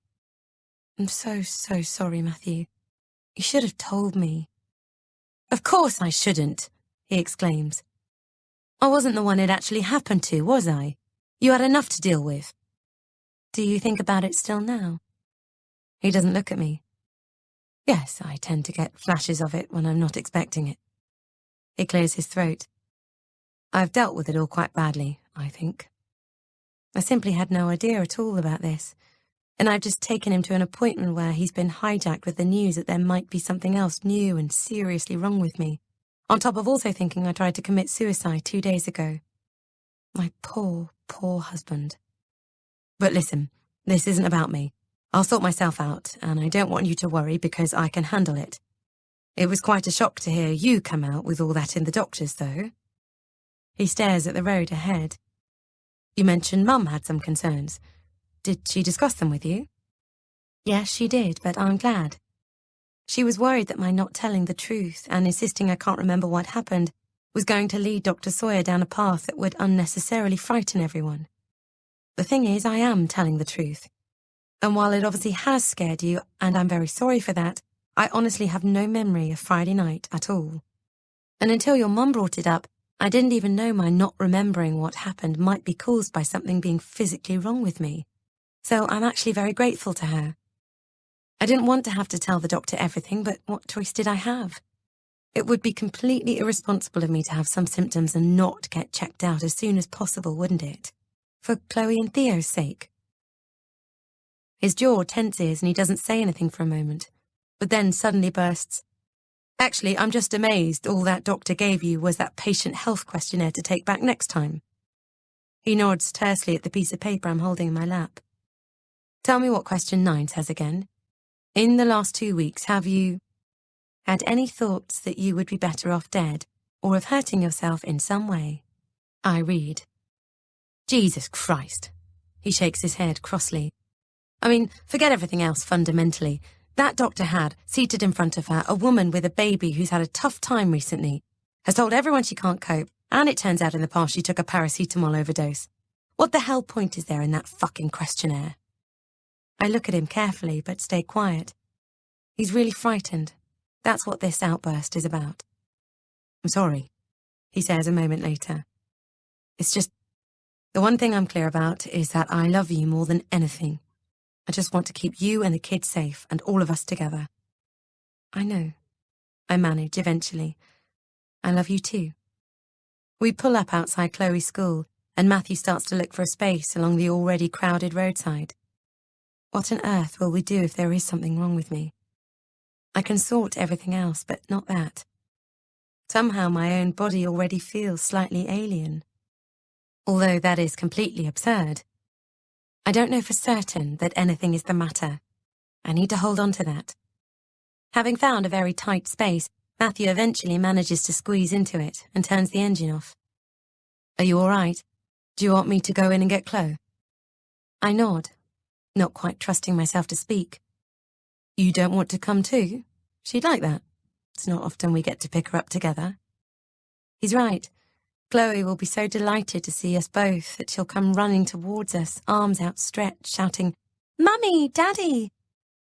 I'm so sorry, Matthew. You should have told me. Of course I shouldn't, he exclaims. I wasn't the one it actually happened to, was I? You had enough to deal with. Do you think about it still now? He doesn't look at me. Yes, I tend to get flashes of it when I'm not expecting it. He clears his throat. I've dealt with it all quite badly, I think. I simply had no idea at all about this, and I've just taken him to an appointment where he's been hijacked with the news that there might be something else new and seriously wrong with me, on top of also thinking I tried to commit suicide 2 days ago. My poor, poor husband. But listen, this isn't about me. I'll sort myself out, and I don't want you to worry because I can handle it. It was quite a shock to hear you come out with all that in the doctors, though. He stares at the road ahead. You mentioned Mum had some concerns. Did she discuss them with you? Yes, she did, but I'm glad. She was worried that my not telling the truth and insisting I can't remember what happened was going to lead Dr. Sawyer down a path that would unnecessarily frighten everyone. The thing is, I am telling the truth. And while it obviously has scared you, and I'm very sorry for that, I honestly have no memory of Friday night at all. And until your mum brought it up, I didn't even know my not remembering what happened might be caused by something being physically wrong with me. So I'm actually very grateful to her. I didn't want to have to tell the doctor everything, but what choice did I have? It would be completely irresponsible of me to have some symptoms and not get checked out as soon as possible, wouldn't it? For Chloe and Theo's sake. His jaw tenses and he doesn't say anything for a moment, but then suddenly bursts, Actually, I'm just amazed all that doctor gave you was that patient health questionnaire to take back next time. He nods tersely at the piece of paper I'm holding in my lap. Tell me what question 9 says again. In the last 2 weeks, have you had any thoughts that you would be better off dead or of hurting yourself in some way? I read. Jesus Christ. He shakes his head crossly. I mean, forget everything else fundamentally. That doctor had, seated in front of her, a woman with a baby who's had a tough time recently, has told everyone she can't cope, and it turns out in the past she took a paracetamol overdose. What the hell point is there in that fucking questionnaire? I look at him carefully, but stay quiet. He's really frightened. That's what this outburst is about. I'm sorry, he says a moment later. It's just, the one thing I'm clear about is that I love you more than anything. I just want to keep you and the kids safe and all of us together. I know. I manage eventually. I love you too. We pull up outside Chloe's school, and Matthew starts to look for a space along the already crowded roadside. What on earth will we do if there is something wrong with me? I can sort everything else, but not that. Somehow my own body already feels slightly alien. Although that is completely absurd. I don't know for certain that anything is the matter. I need to hold on to that. Having found a very tight space, Matthew eventually manages to squeeze into it and turns the engine off. Are you all right? Do you want me to go in and get Chloe? I nod, not quite trusting myself to speak. You don't want to come too? She'd like that. It's not often we get to pick her up together. He's right. Chloe will be so delighted to see us both that she'll come running towards us, arms outstretched, shouting, Mummy, Daddy!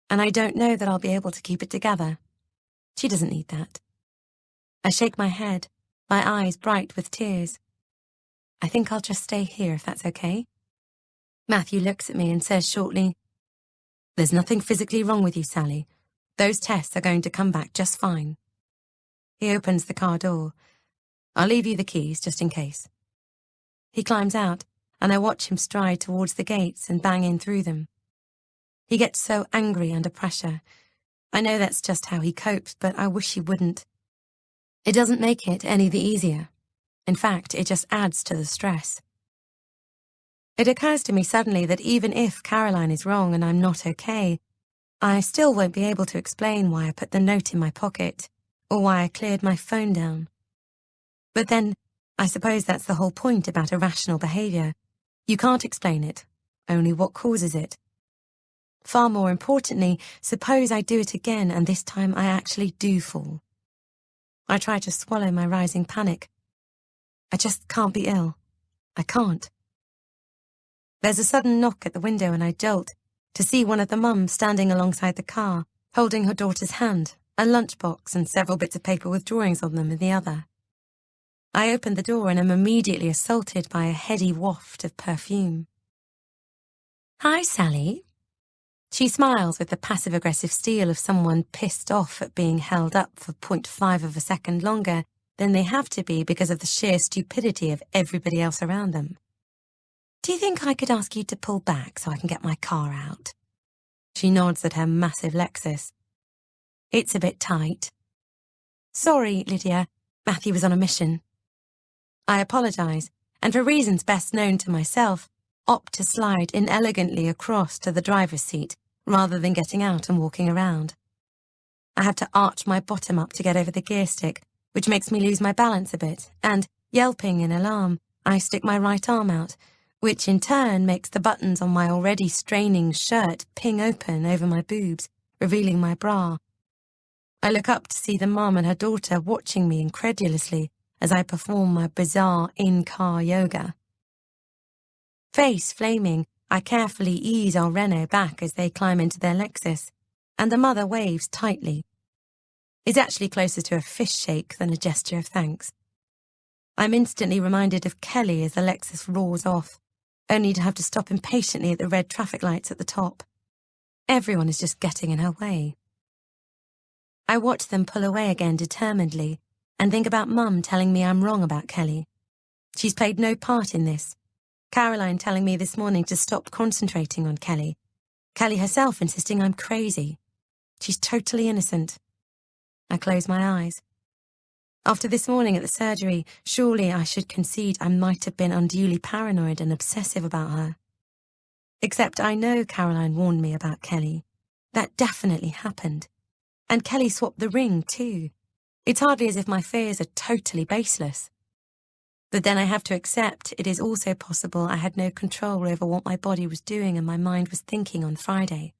And I don't know that I'll be able to keep it together. She doesn't need that. I shake my head, my eyes bright with tears. I think I'll just stay here if that's okay. Matthew looks at me and says shortly, There's nothing physically wrong with you, Sally. Those tests are going to come back just fine. He opens the car door. I'll leave you the keys, just in case. He climbs out, and I watch him stride towards the gates and bang in through them. He gets so angry under pressure. I know that's just how he copes, but I wish he wouldn't. It doesn't make it any the easier. In fact, it just adds to the stress. It occurs to me suddenly that even if Caroline is wrong and I'm not okay, I still won't be able to explain why I put the note in my pocket, or why I cleared my phone down. But then, I suppose that's the whole point about irrational behaviour. You can't explain it, only what causes it. Far more importantly, suppose I do it again and this time I actually do fall. I try to swallow my rising panic. I just can't be ill. I can't. There's a sudden knock at the window and I jolt to see one of the mums standing alongside the car, holding her daughter's hand, a lunchbox and several bits of paper with drawings on them in the other. I open the door and am immediately assaulted by a heady waft of perfume. Hi, Sally. She smiles with the passive-aggressive steel of someone pissed off at being held up for 0.5 of a second longer than they have to be because of the sheer stupidity of everybody else around them. Do you think I could ask you to pull back so I can get my car out? She nods at her massive Lexus. It's a bit tight. Sorry, Lydia. Matthew was on a mission. I apologise, and for reasons best known to myself, opt to slide inelegantly across to the driver's seat rather than getting out and walking around. I have to arch my bottom up to get over the gear stick, which makes me lose my balance a bit, and, yelping in alarm, I stick my right arm out, which in turn makes the buttons on my already straining shirt ping open over my boobs, revealing my bra. I look up to see the mum and her daughter watching me incredulously as I perform my bizarre in-car yoga. Face flaming, I carefully ease our Renault back as they climb into their Lexus, and the mother waves tightly. It's actually closer to a fish shake than a gesture of thanks. I'm instantly reminded of Kelly as the Lexus roars off, only to have to stop impatiently at the red traffic lights at the top. Everyone is just getting in her way. I watch them pull away again determinedly, and think about Mum telling me I'm wrong about Kelly. She's played no part in this. Caroline telling me this morning to stop concentrating on Kelly. Kelly herself insisting I'm crazy. She's totally innocent. I close my eyes. After this morning at the surgery, surely I should concede I might have been unduly paranoid and obsessive about her. Except I know Caroline warned me about Kelly. That definitely happened. And Kelly swapped the ring too. It's hardly as if my fears are totally baseless. But then I have to accept it is also possible I had no control over what my body was doing and my mind was thinking on Friday.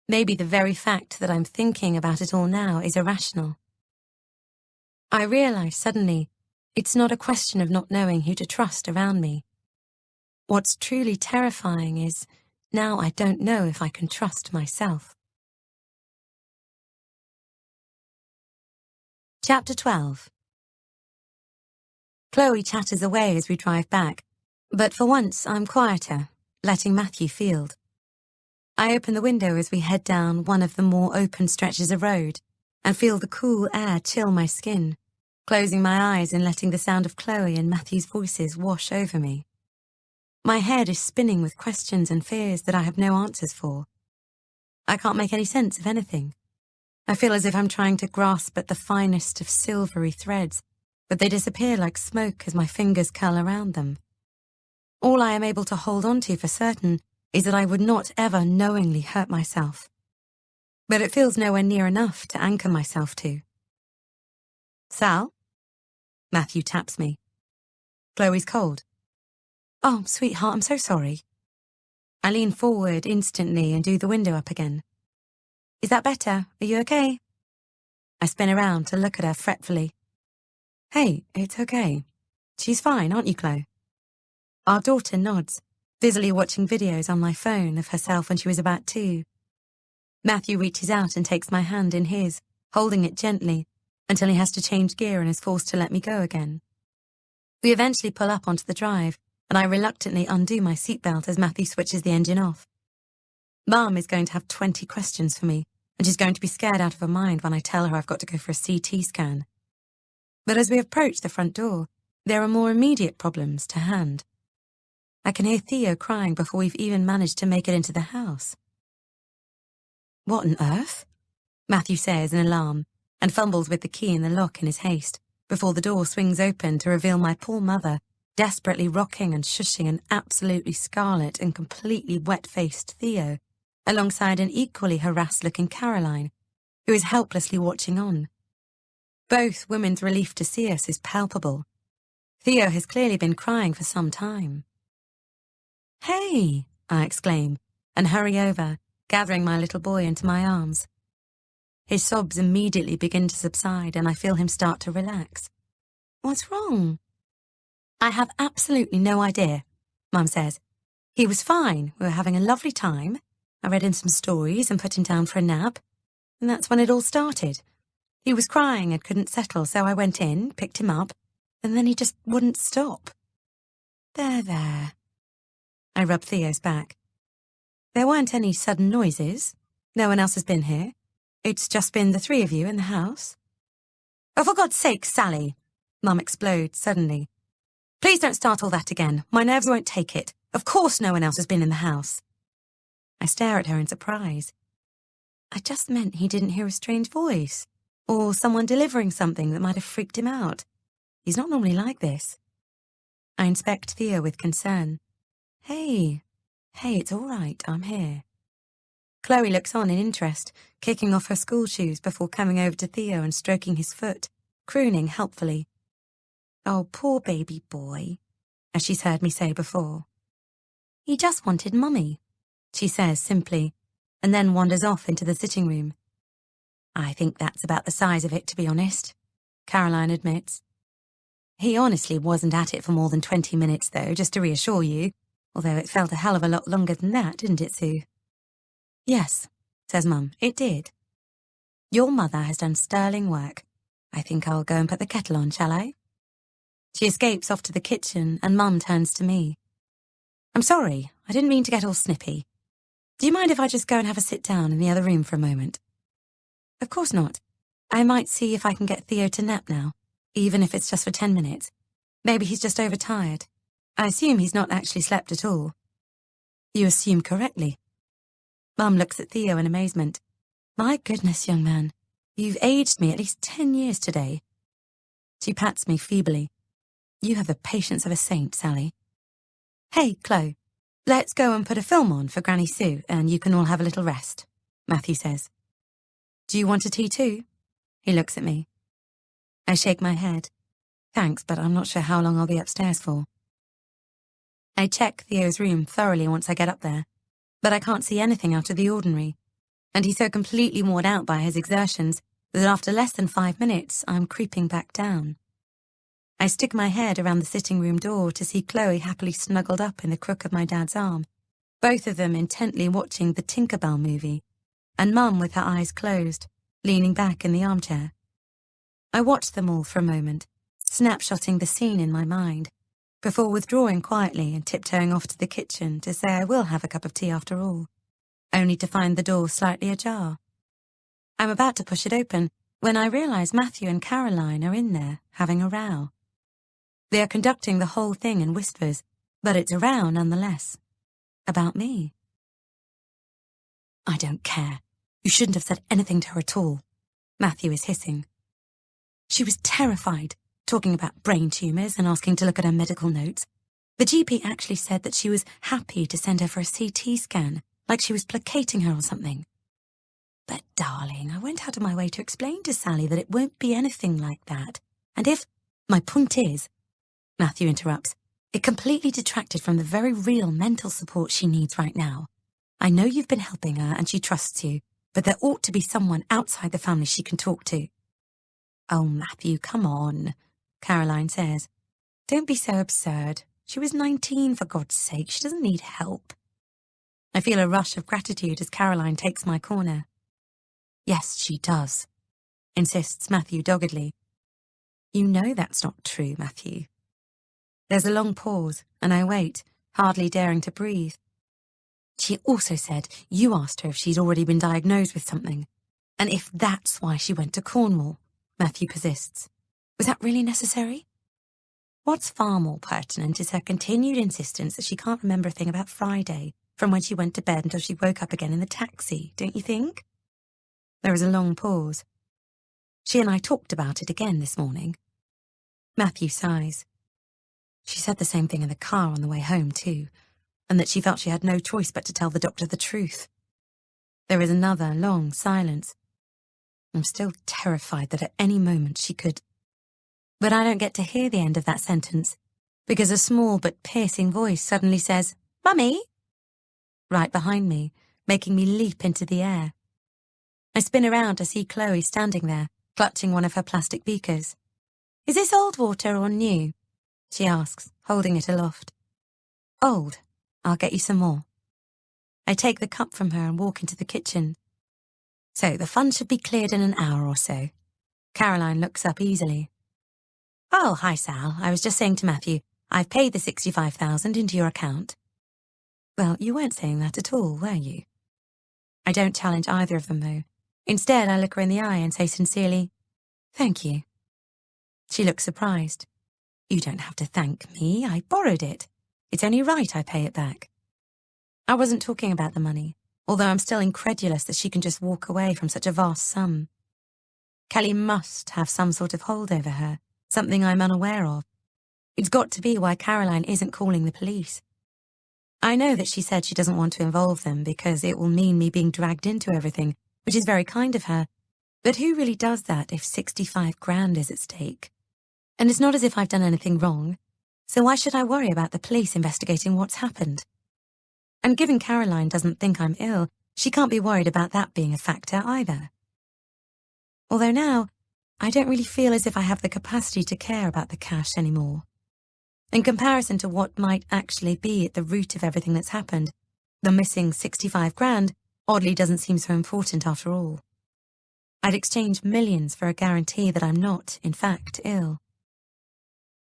Maybe the very fact that I'm thinking about it all now is irrational. I realise suddenly it's not a question of not knowing who to trust around me. What's truly terrifying is now I don't know if I can trust myself. Chapter 12. Chloe chatters away as we drive back, but for once I'm quieter, letting Matthew field. I open the window as we head down one of the more open stretches of road and feel the cool air chill my skin, closing my eyes and letting the sound of Chloe and Matthew's voices wash over me. My head is spinning with questions and fears that I have no answers for. I can't make any sense of anything. I feel as if I'm trying to grasp at the finest of silvery threads, but they disappear like smoke as my fingers curl around them. All I am able to hold on to for certain is that I would not ever knowingly hurt myself. But it feels nowhere near enough to anchor myself to. Sal? Matthew taps me. Chloe's cold. Oh, sweetheart, I'm so sorry. I lean forward instantly and do the window up again. Is that better? Are you okay? I spin around to look at her fretfully. Hey, it's okay. She's fine, aren't you, Chloe? Our daughter nods, busily watching videos on my phone of herself when she was about 2. Matthew reaches out and takes my hand in his, holding it gently, until he has to change gear and is forced to let me go again. We eventually pull up onto the drive, and I reluctantly undo my seatbelt as Matthew switches the engine off. Mum is going to have 20 questions for me, and she's going to be scared out of her mind when I tell her I've got to go for a CT scan. But as we approach the front door, there are more immediate problems to hand. I can hear Theo crying before we've even managed to make it into the house. What on earth? Matthew says in alarm, and fumbles with the key in the lock in his haste, before the door swings open to reveal my poor mother, desperately rocking and shushing an absolutely scarlet and completely wet-faced Theo, alongside an equally harassed-looking Caroline, who is helplessly watching on. Both women's relief to see us is palpable. Theo has clearly been crying for some time. Hey, I exclaim, and hurry over, gathering my little boy into my arms. His sobs immediately begin to subside, and I feel him start to relax. What's wrong? I have absolutely no idea, Mum says. He was fine. We were having a lovely time. I read him some stories and put him down for a nap, and that's when it all started. He was crying and couldn't settle, so I went in, picked him up, and then he just wouldn't stop. There. I rubbed Theo's back. There weren't any sudden noises. No one else has been here. It's just been the 3 of you in the house. Oh, for God's sake, Sally! Mum explodes suddenly. Please don't start all that again. My nerves won't take it. Of course no one else has been in the house. I stare at her in surprise. I just meant he didn't hear a strange voice, or someone delivering something that might have freaked him out. He's not normally like this. I inspect Theo with concern. Hey, it's all right, I'm here. Chloe looks on in interest, kicking off her school shoes before coming over to Theo and stroking his foot, crooning helpfully. Oh, poor baby boy, as she's heard me say before. He just wanted Mummy, she says simply, and then wanders off into the sitting room. I think that's about the size of it, to be honest, Caroline admits. He honestly wasn't at it for more than 20 minutes, though, just to reassure you, although it felt a hell of a lot longer than that, didn't it, Sue? Yes, says Mum, it did. Your mother has done sterling work. I think I'll go and put the kettle on, shall I? She escapes off to the kitchen, and Mum turns to me. I'm sorry, I didn't mean to get all snippy. Do you mind if I just go and have a sit down in the other room for a moment? Of course not. I might see if I can get Theo to nap now, even if it's just for 10 minutes. Maybe he's just overtired. I assume he's not actually slept at all. You assume correctly. Mum looks at Theo in amazement. My goodness, young man. You've aged me at least 10 years today. She pats me feebly. You have the patience of a saint, Sally. Hey, Chloe, let's go and put a film on for Granny Sue and you can all have a little rest, Matthew says. Do you want a tea too? He looks at me. I shake my head. Thanks, but I'm not sure how long I'll be upstairs for. I check Theo's room thoroughly once I get up there, but I can't see anything out of the ordinary, and he's so completely worn out by his exertions that after less than 5 minutes, I'm creeping back down. I stick my head around the sitting room door to see Chloe happily snuggled up in the crook of my dad's arm, both of them intently watching the Tinker Bell movie, and Mum with her eyes closed, leaning back in the armchair. I watch them all for a moment, snapshotting the scene in my mind, before withdrawing quietly and tiptoeing off to the kitchen to say I will have a cup of tea after all, only to find the door slightly ajar. I'm about to push it open when I realise Matthew and Caroline are in there, having a row. They are conducting the whole thing in whispers, but it's a row nonetheless. About me. I don't care. You shouldn't have said anything to her at all, Matthew is hissing. She was terrified, talking about brain tumours and asking to look at her medical notes. The GP actually said that she was happy to send her for a CT scan, like she was placating her or something. But, darling, I went out of my way to explain to Sally that it won't be anything like that. And if... My point is, Matthew interrupts, it completely detracted from the very real mental support she needs right now. I know you've been helping her and she trusts you, but there ought to be someone outside the family she can talk to. Oh, Matthew, come on, Caroline says. Don't be so absurd. She was 19, for God's sake. She doesn't need help. I feel a rush of gratitude as Caroline takes my corner. Yes, she does, insists Matthew doggedly. You know that's not true, Matthew. There's a long pause, and I wait, hardly daring to breathe. She also said you asked her if she'd already been diagnosed with something, and if that's why she went to Cornwall, Matthew persists. Was that really necessary? What's far more pertinent is her continued insistence that she can't remember a thing about Friday, from when she went to bed until she woke up again in the taxi, don't you think? There is a long pause. She and I talked about it again this morning. Matthew sighs. She said the same thing in the car on the way home too, and that she felt she had no choice but to tell the doctor the truth. There is another long silence. I'm still terrified that at any moment she could... But I don't get to hear the end of that sentence, because a small but piercing voice suddenly says, Mummy! Right behind me, making me leap into the air. I spin around to see Chloe standing there, clutching one of her plastic beakers. Is this old water or new? She asks, holding it aloft. Old. I'll get you some more. I take the cup from her and walk into the kitchen. So the fund should be cleared in an hour or so. Caroline looks up easily. Oh, hi, Sal. I was just saying to Matthew, I've paid the 65,000 into your account. Well, you weren't saying that at all, were you? I don't challenge either of them, though. Instead, I look her in the eye and say sincerely, Thank you. She looks surprised. You don't have to thank me. I borrowed it. It's only right I pay it back. I wasn't talking about the money, although I'm still incredulous that she can just walk away from such a vast sum. Kelly must have some sort of hold over her, something I'm unaware of. It's got to be why Caroline isn't calling the police. I know that she said she doesn't want to involve them because it will mean me being dragged into everything, which is very kind of her. But who really does that if 65 grand is at stake? And it's not as if I've done anything wrong, so why should I worry about the police investigating what's happened? And given Caroline doesn't think I'm ill, she can't be worried about that being a factor either. Although now, I don't really feel as if I have the capacity to care about the cash anymore. In comparison to what might actually be at the root of everything that's happened, the missing 65 grand oddly doesn't seem so important after all. I'd exchange millions for a guarantee that I'm not, in fact, ill.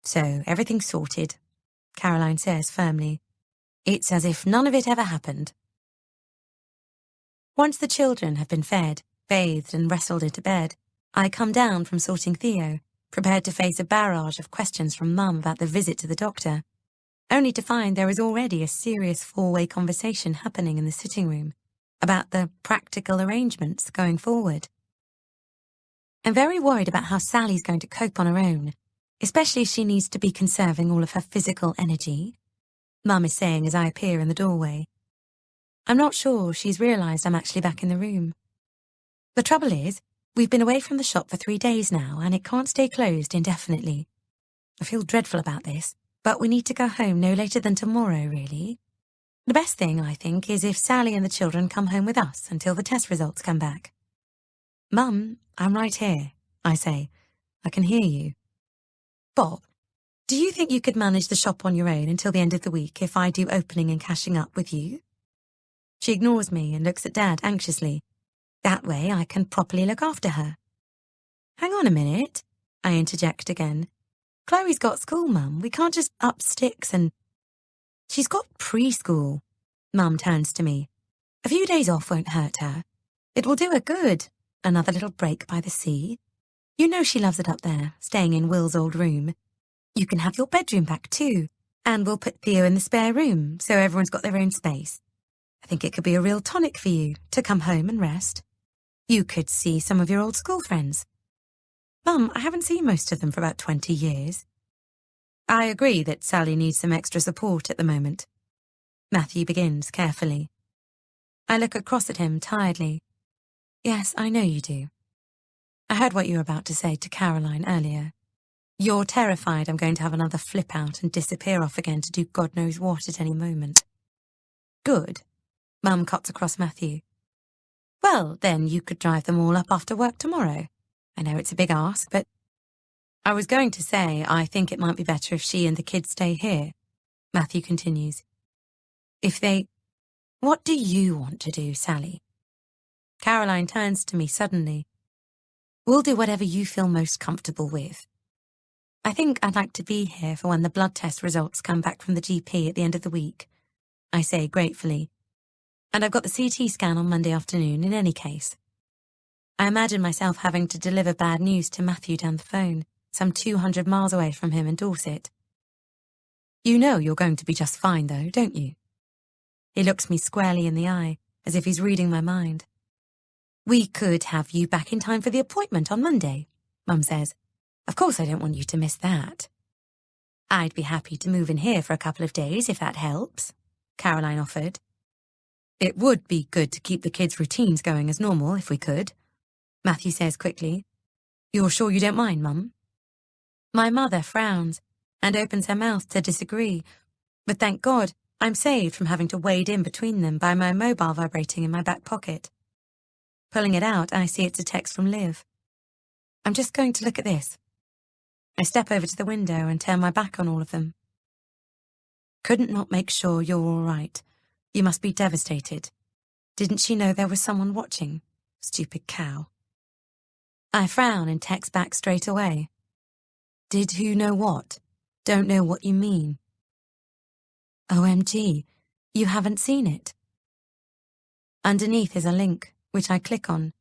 So, everything's sorted, Caroline says firmly. It's as if none of it ever happened. Once the children have been fed, bathed and wrestled into bed, I come down from sorting Theo, prepared to face a barrage of questions from Mum about the visit to the doctor, only to find there is already a serious four-way conversation happening in the sitting room about the practical arrangements going forward. I'm very worried about how Sally's going to cope on her own, especially as she needs to be conserving all of her physical energy, Mum is saying as I appear in the doorway. I'm not sure she's realised I'm actually back in the room. The trouble is, we've been away from the shop for 3 days now, and it can't stay closed indefinitely. I feel dreadful about this, but we need to go home no later than tomorrow, really. The best thing, I think, is if Sally and the children come home with us until the test results come back. Mum, I'm right here, I say. I can hear you. Bob, do you think you could manage the shop on your own until the end of the week if I do opening and cashing up with you? She ignores me and looks at Dad anxiously. That way I can properly look after her. Hang on a minute, I interject again. Chloe's got school, Mum. We can't just up sticks and... She's got preschool. Mum turns to me. A few days off won't hurt her. It will do her good. Another little break by the sea. You know she loves it up there, staying in Will's old room. You can have your bedroom back too, and we'll put Theo in the spare room, so everyone's got their own space. I think it could be a real tonic for you to come home and rest. You could see some of your old school friends. Mum, I haven't seen most of them for about 20 years. I agree that Sally needs some extra support at the moment. Matthew begins carefully. I look across at him tiredly. Yes, I know you do. I heard what you were about to say to Caroline earlier. You're terrified I'm going to have another flip out and disappear off again to do God knows what at any moment. Good. Mum cuts across Matthew. Well, then you could drive them all up after work tomorrow. I know it's a big ask, but... I was going to say I think it might be better if she and the kids stay here, Matthew continues. If they... What do you want to do, Sally? Caroline turns to me suddenly. We'll do whatever you feel most comfortable with. I think I'd like to be here for when the blood test results come back from the GP at the end of the week, I say gratefully. And I've got the CT scan on Monday afternoon in any case. I imagine myself having to deliver bad news to Matthew down the phone, some 200 miles away from him in Dorset. You know you're going to be just fine, though, don't you? He looks me squarely in the eye, as if he's reading my mind. We could have you back in time for the appointment on Monday, Mum says. Of course I don't want you to miss that. I'd be happy to move in here for a couple of days if that helps, Caroline offered. It would be good to keep the kids' routines going as normal if we could, Matthew says quickly. You're sure you don't mind, Mum? My mother frowns and opens her mouth to disagree, but thank God I'm saved from having to wade in between them by my mobile vibrating in my back pocket. Pulling it out, I see it's a text from Liv. I'm just going to look at this. I step over to the window and turn my back on all of them. Couldn't not make sure you're all right. You must be devastated. Didn't she know there was someone watching? Stupid cow. I frown and text back straight away. Did who know what? Don't know what you mean. OMG, you haven't seen it. Underneath is a link, which I click on.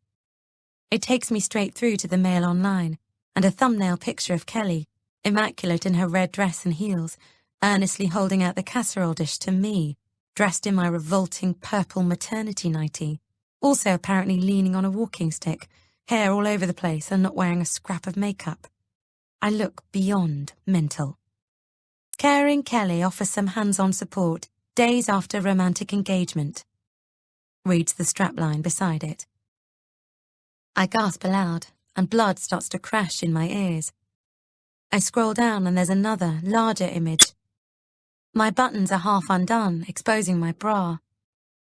It takes me straight through to the Mail Online, and a thumbnail picture of Kelly, immaculate in her red dress and heels, earnestly holding out the casserole dish to me, dressed in my revolting purple maternity nightie, also apparently leaning on a walking stick, hair all over the place and not wearing a scrap of makeup. I look beyond mental. Caring Kelly offers some hands-on support days after romantic engagement. Reads the strapline beside it. I gasp aloud, and blood starts to crash in my ears. I scroll down and there's another, larger image. My buttons are half undone, exposing my bra.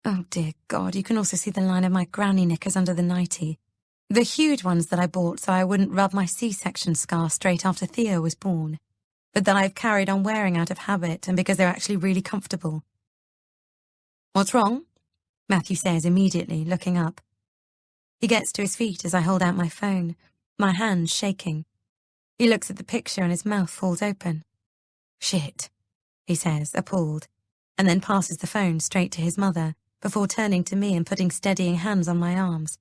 Oh dear God, you can also see the line of my granny knickers under the nightie. The huge ones that I bought so I wouldn't rub my C-section scar straight after Theo was born, but that I've carried on wearing out of habit and because they're actually really comfortable. What's wrong? Matthew says immediately, looking up. He gets to his feet as I hold out my phone, my hands shaking. He looks at the picture and his mouth falls open. Shit, he says, appalled, and then passes the phone straight to his mother before turning to me and putting steadying hands on my arms.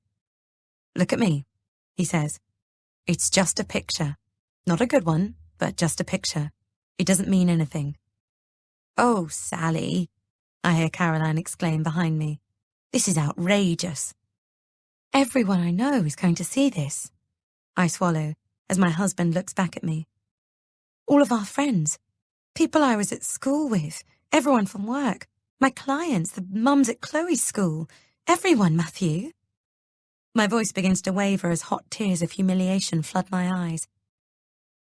Look at me, he says. It's just a picture. Not a good one, but just a picture. It doesn't mean anything. Oh, Sally, I hear Caroline exclaim behind me. This is outrageous. Everyone I know is going to see this. I swallow as my husband looks back at me. All of our friends, people I was at school with, everyone from work, my clients, the mums at Chloe's school, everyone, Matthew. My voice begins to waver as hot tears of humiliation flood my eyes.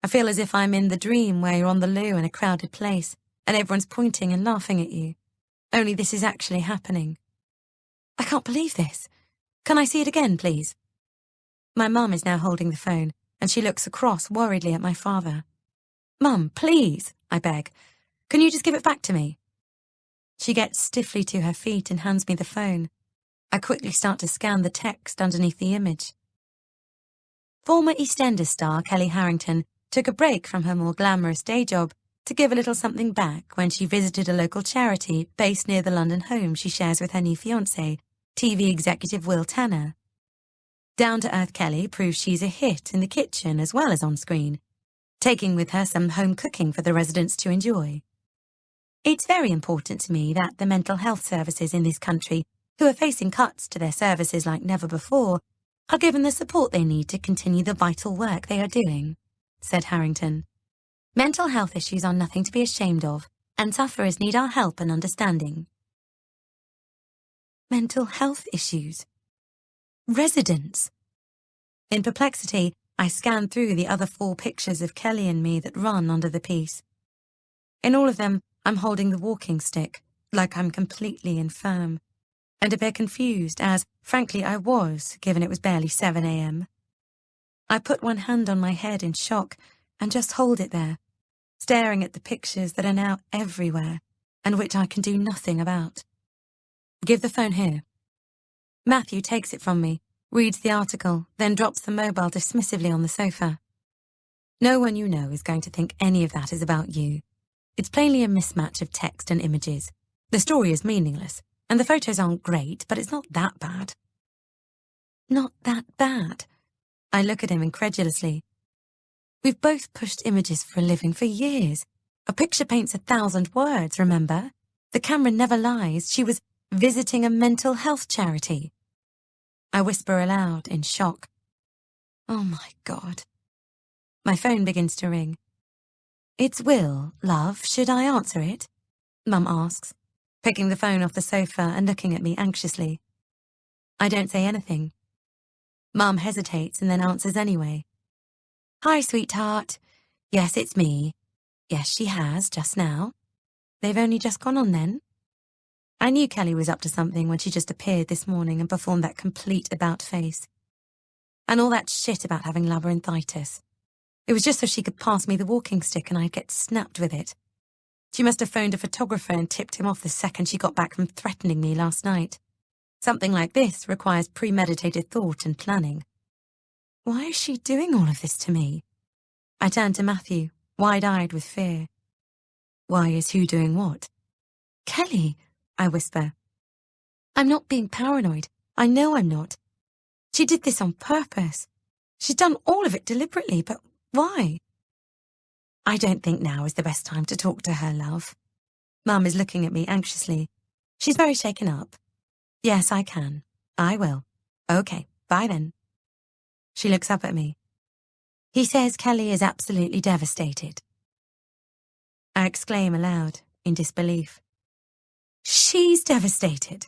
I feel as if I'm in the dream where you're on the loo in a crowded place and everyone's pointing and laughing at you. Only this is actually happening. I can't believe this. Can I see it again, please? My mum is now holding the phone, and she looks across worriedly at my father. Mum, please, I beg. Can you just give it back to me? She gets stiffly to her feet and hands me the phone. I quickly start to scan the text underneath the image. Former EastEnders star Kelly Harrington took a break from her more glamorous day job to give a little something back when she visited a local charity based near the London home she shares with her new fiancé, TV executive Will Tanner. Down-to-earth Kelly proves she's a hit in the kitchen as well as on screen, taking with her some home cooking for the residents to enjoy. It's very important to me that the mental health services in this country, who are facing cuts to their services like never before, are given the support they need to continue the vital work they are doing, said Harrington. Mental health issues are nothing to be ashamed of, and sufferers need our help and understanding. Mental health issues. Residents. In perplexity, I scan through the other 4 pictures of Kelly and me that run under the piece. In all of them, I'm holding the walking stick, like I'm completely infirm, and a bit confused, as, frankly, I was, given it was barely 7 a.m. I put one hand on my head in shock and just hold it there, staring at the pictures that are now everywhere and which I can do nothing about. Give the phone here. Matthew takes it from me, reads the article, then drops the mobile dismissively on the sofa. No one you know is going to think any of that is about you. It's plainly a mismatch of text and images. The story is meaningless, and the photos aren't great, but it's not that bad. Not that bad? I look at him incredulously. We've both pushed images for a living for years. A picture paints 1,000 words, remember? The camera never lies. She was visiting a mental health charity. I whisper aloud in shock. Oh my God. My phone begins to ring. It's Will, love. Should I answer it? Mum asks, picking the phone off the sofa and looking at me anxiously. I don't say anything. Mum hesitates and then answers anyway. Hi, sweetheart. Yes, it's me. Yes, she has, just now. They've only just gone on then. I knew Kelly was up to something when she just appeared this morning and performed that complete about-face. And all that shit about having labyrinthitis. It was just so she could pass me the walking stick and I'd get snapped with it. She must have phoned a photographer and tipped him off the second she got back from threatening me last night. Something like this requires premeditated thought and planning. Why is she doing all of this to me? I turn to Matthew, wide-eyed with fear. Why is who doing what? Kelly, I whisper. I'm not being paranoid. I know I'm not. She did this on purpose. She's done all of it deliberately, but why? I don't think now is the best time to talk to her, love. Mum is looking at me anxiously. She's very shaken up. Yes, I can. I will. Okay, bye then. She looks up at me. He says Kelly is absolutely devastated. I exclaim aloud, in disbelief. She's devastated.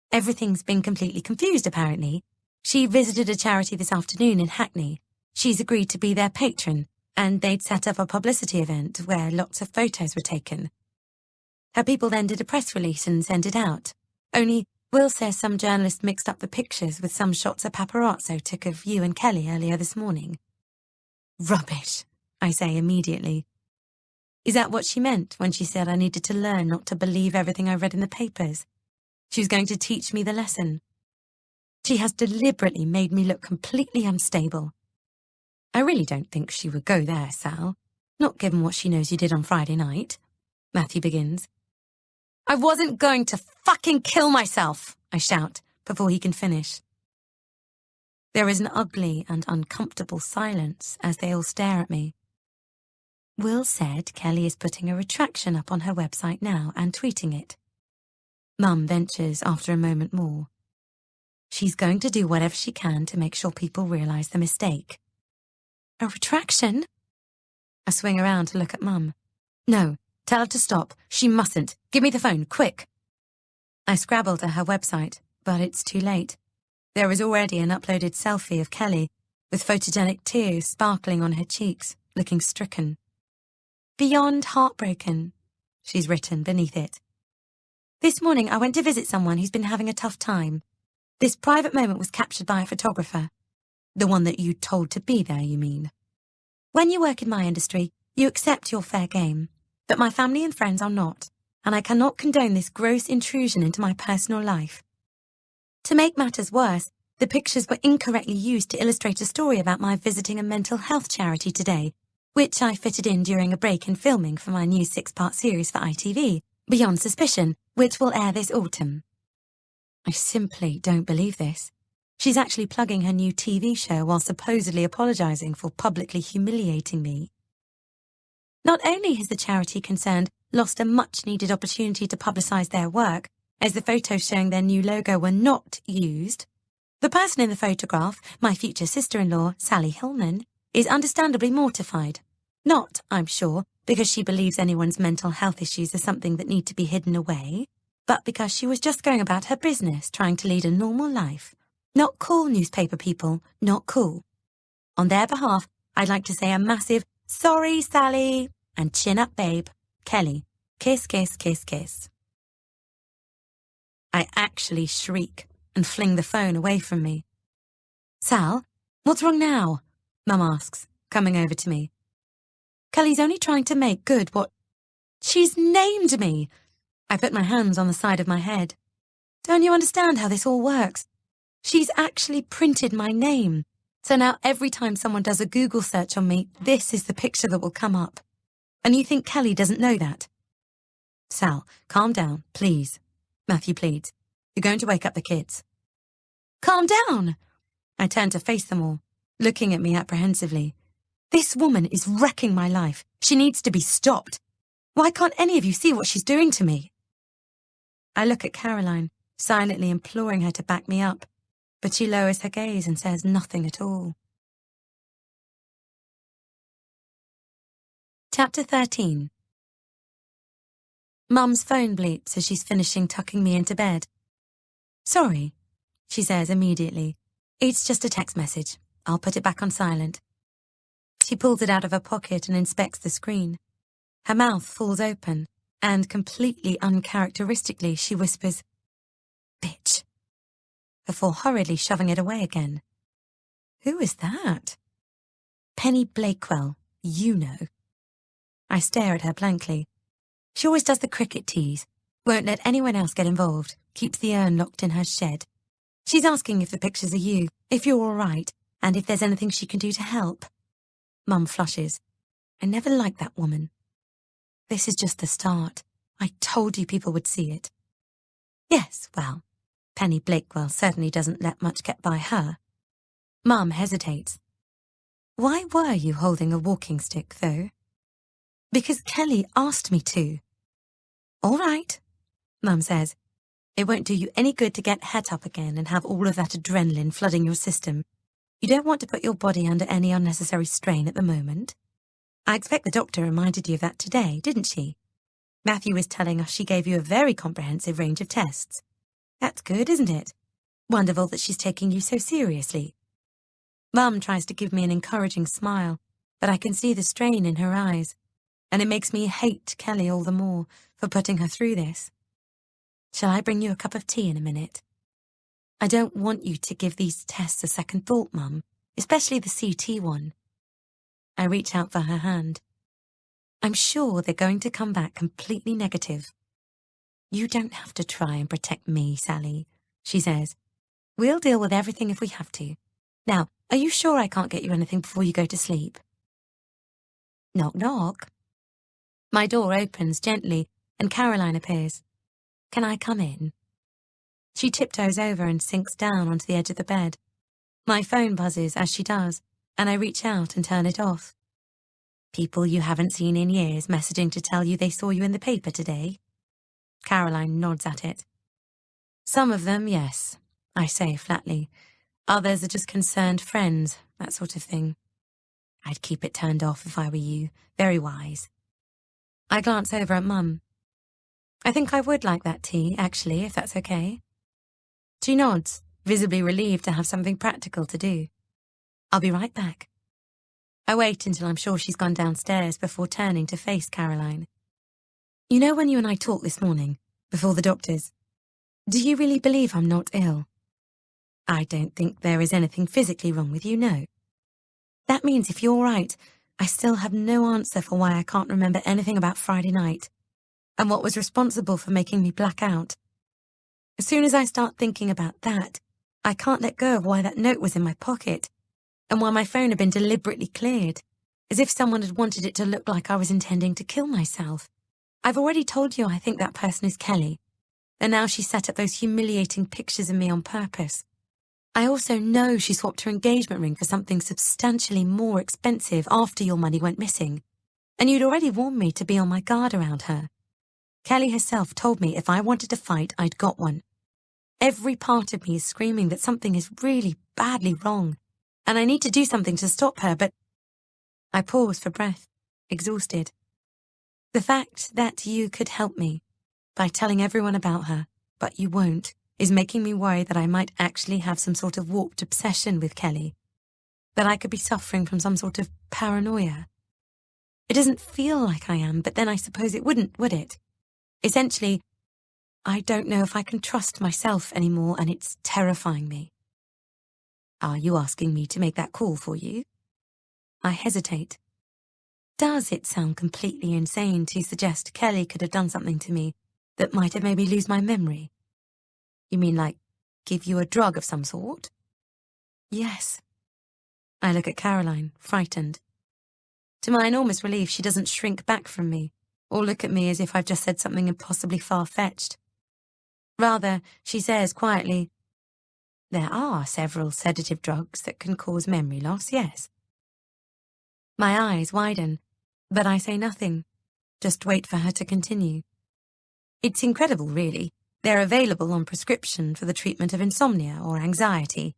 Everything's been completely confused, apparently. She visited a charity this afternoon in Hackney. She's agreed to be their patron, and they'd set up a publicity event where lots of photos were taken. Her people then did a press release and sent it out. Only Will says some journalist mixed up the pictures with some shots a paparazzo took of you and Kelly earlier this morning. Rubbish, I say immediately. Is that what she meant when she said I needed to learn not to believe everything I read in the papers? She was going to teach me the lesson. She has deliberately made me look completely unstable. I really don't think she would go there, Sal. Not given what she knows you did on Friday night. Matthew begins. I wasn't going to fucking kill myself, I shout, before he can finish. There is an ugly and uncomfortable silence as they all stare at me. Will said Kelly is putting a retraction up on her website now and tweeting it. Mum ventures after a moment more. She's going to do whatever she can to make sure people realise the mistake. A retraction? I swing around to look at Mum. No, tell her to stop. She mustn't. Give me the phone, quick. I scrabble to her website, but it's too late. There is already an uploaded selfie of Kelly, with photogenic tears sparkling on her cheeks, looking stricken. Beyond heartbroken, she's written beneath it. This morning I went to visit someone who's been having a tough time. This private moment was captured by a photographer. The one that you told to be there, you mean? When you work in my industry, you accept your fair game, but my family and friends are not, and I cannot condone this gross intrusion into my personal life. To make matters worse, the pictures were incorrectly used to illustrate a story about my visiting a mental health charity today, which I fitted in during a break in filming for my new 6-part series for ITV, Beyond Suspicion, which will air this autumn. I simply don't believe this. She's actually plugging her new TV show while supposedly apologising for publicly humiliating me. Not only has the charity concerned lost a much-needed opportunity to publicise their work, as the photos showing their new logo were not used, the person in the photograph, my future sister-in-law, Sally Hillman, is understandably mortified. Not, I'm sure, because she believes anyone's mental health issues are something that need to be hidden away, but because she was just going about her business, trying to lead a normal life. Not cool, newspaper people, not cool. On their behalf, I'd like to say a massive, sorry, Sally, and chin up, babe. Kelly, kiss, kiss, kiss, kiss. I actually shriek and fling the phone away from me. Sal, what's wrong now? Mum asks, coming over to me. Kelly's only trying to make good what... She's named me! I put my hands on the side of my head. Don't you understand how this all works? She's actually printed my name. So now every time someone does a Google search on me, this is the picture that will come up. And you think Kelly doesn't know that? Sal, calm down, please. Matthew pleads. You're going to wake up the kids. Calm down! I turn to face them all, looking at me apprehensively. This woman is wrecking my life. She needs to be stopped. Why can't any of you see what she's doing to me? I look at Caroline, silently imploring her to back me up, but she lowers her gaze and says nothing at all. Chapter 13. Mum's phone bleeps as she's finishing tucking me into bed. Sorry, she says immediately. It's just a text message. I'll put it back on silent. She pulls it out of her pocket and inspects the screen. Her mouth falls open, and completely uncharacteristically she whispers, Bitch, before hurriedly shoving it away again. Who is that? Penny Blakewell, you know. I stare at her blankly. She always does the cricket tease, won't let anyone else get involved, keeps the urn locked in her shed. She's asking if the pictures are you, if you're all right, and if there's anything she can do to help. Mum flushes. I never liked that woman. This is just the start. I told you people would see it. Yes, well, Penny Blakewell certainly doesn't let much get by her. Mum hesitates. Why were you holding a walking stick, though? Because Kelly asked me to. All right, Mum says. It won't do you any good to get het up again and have all of that adrenaline flooding your system. You don't want to put your body under any unnecessary strain at the moment. I expect the doctor reminded you of that today, didn't she? Matthew was telling us she gave you a very comprehensive range of tests. That's good, isn't it? Wonderful that she's taking you so seriously. Mum tries to give me an encouraging smile, but I can see the strain in her eyes, and it makes me hate Kelly all the more for putting her through this. Shall I bring you a cup of tea in a minute? I don't want you to give these tests a second thought, Mum, especially the CT one. I reach out for her hand. I'm sure they're going to come back completely negative. You don't have to try and protect me, Sally, she says. We'll deal with everything if we have to. Now, are you sure I can't get you anything before you go to sleep? Knock, knock. My door opens gently and Caroline appears. Can I come in? She tiptoes over and sinks down onto the edge of the bed. My phone buzzes as she does, and I reach out and turn it off. People you haven't seen in years messaging to tell you they saw you in the paper today? Caroline nods at it. Some of them, yes, I say flatly. Others are just concerned friends, that sort of thing. I'd keep it turned off if I were you. Very wise. I glance over at Mum. I think I would like that tea, actually, if that's okay. She nods, visibly relieved to have something practical to do. I'll be right back. I wait until I'm sure she's gone downstairs before turning to face Caroline. You know when you and I talked this morning, before the doctors, do you really believe I'm not ill? I don't think there is anything physically wrong with you, no. That means if you're right, I still have no answer for why I can't remember anything about Friday night, and what was responsible for making me black out. As soon as I start thinking about that, I can't let go of why that note was in my pocket, and why my phone had been deliberately cleared, as if someone had wanted it to look like I was intending to kill myself. I've already told you I think that person is Kelly, and now she set up those humiliating pictures of me on purpose. I also know she swapped her engagement ring for something substantially more expensive after your money went missing, and you'd already warned me to be on my guard around her. Kelly herself told me if I wanted to fight, I'd got one. Every part of me is screaming that something is really badly wrong, and I need to do something to stop her, but I pause for breath, exhausted. The fact that you could help me by telling everyone about her, but you won't, is making me worry that I might actually have some sort of warped obsession with Kelly, that I could be suffering from some sort of paranoia. It doesn't feel like I am, but then I suppose it wouldn't, would it? Essentially, I don't know if I can trust myself anymore, and it's terrifying me. Are you asking me to make that call for you? I hesitate. Does it sound completely insane to suggest Kelly could have done something to me that might have made me lose my memory? You mean like give you a drug of some sort? Yes. I look at Caroline, frightened. To my enormous relief, she doesn't shrink back from me or look at me as if I've just said something impossibly far-fetched. Rather, she says quietly, there are several sedative drugs that can cause memory loss, yes. My eyes widen, but I say nothing, just wait for her to continue. It's incredible, really. They're available on prescription for the treatment of insomnia or anxiety,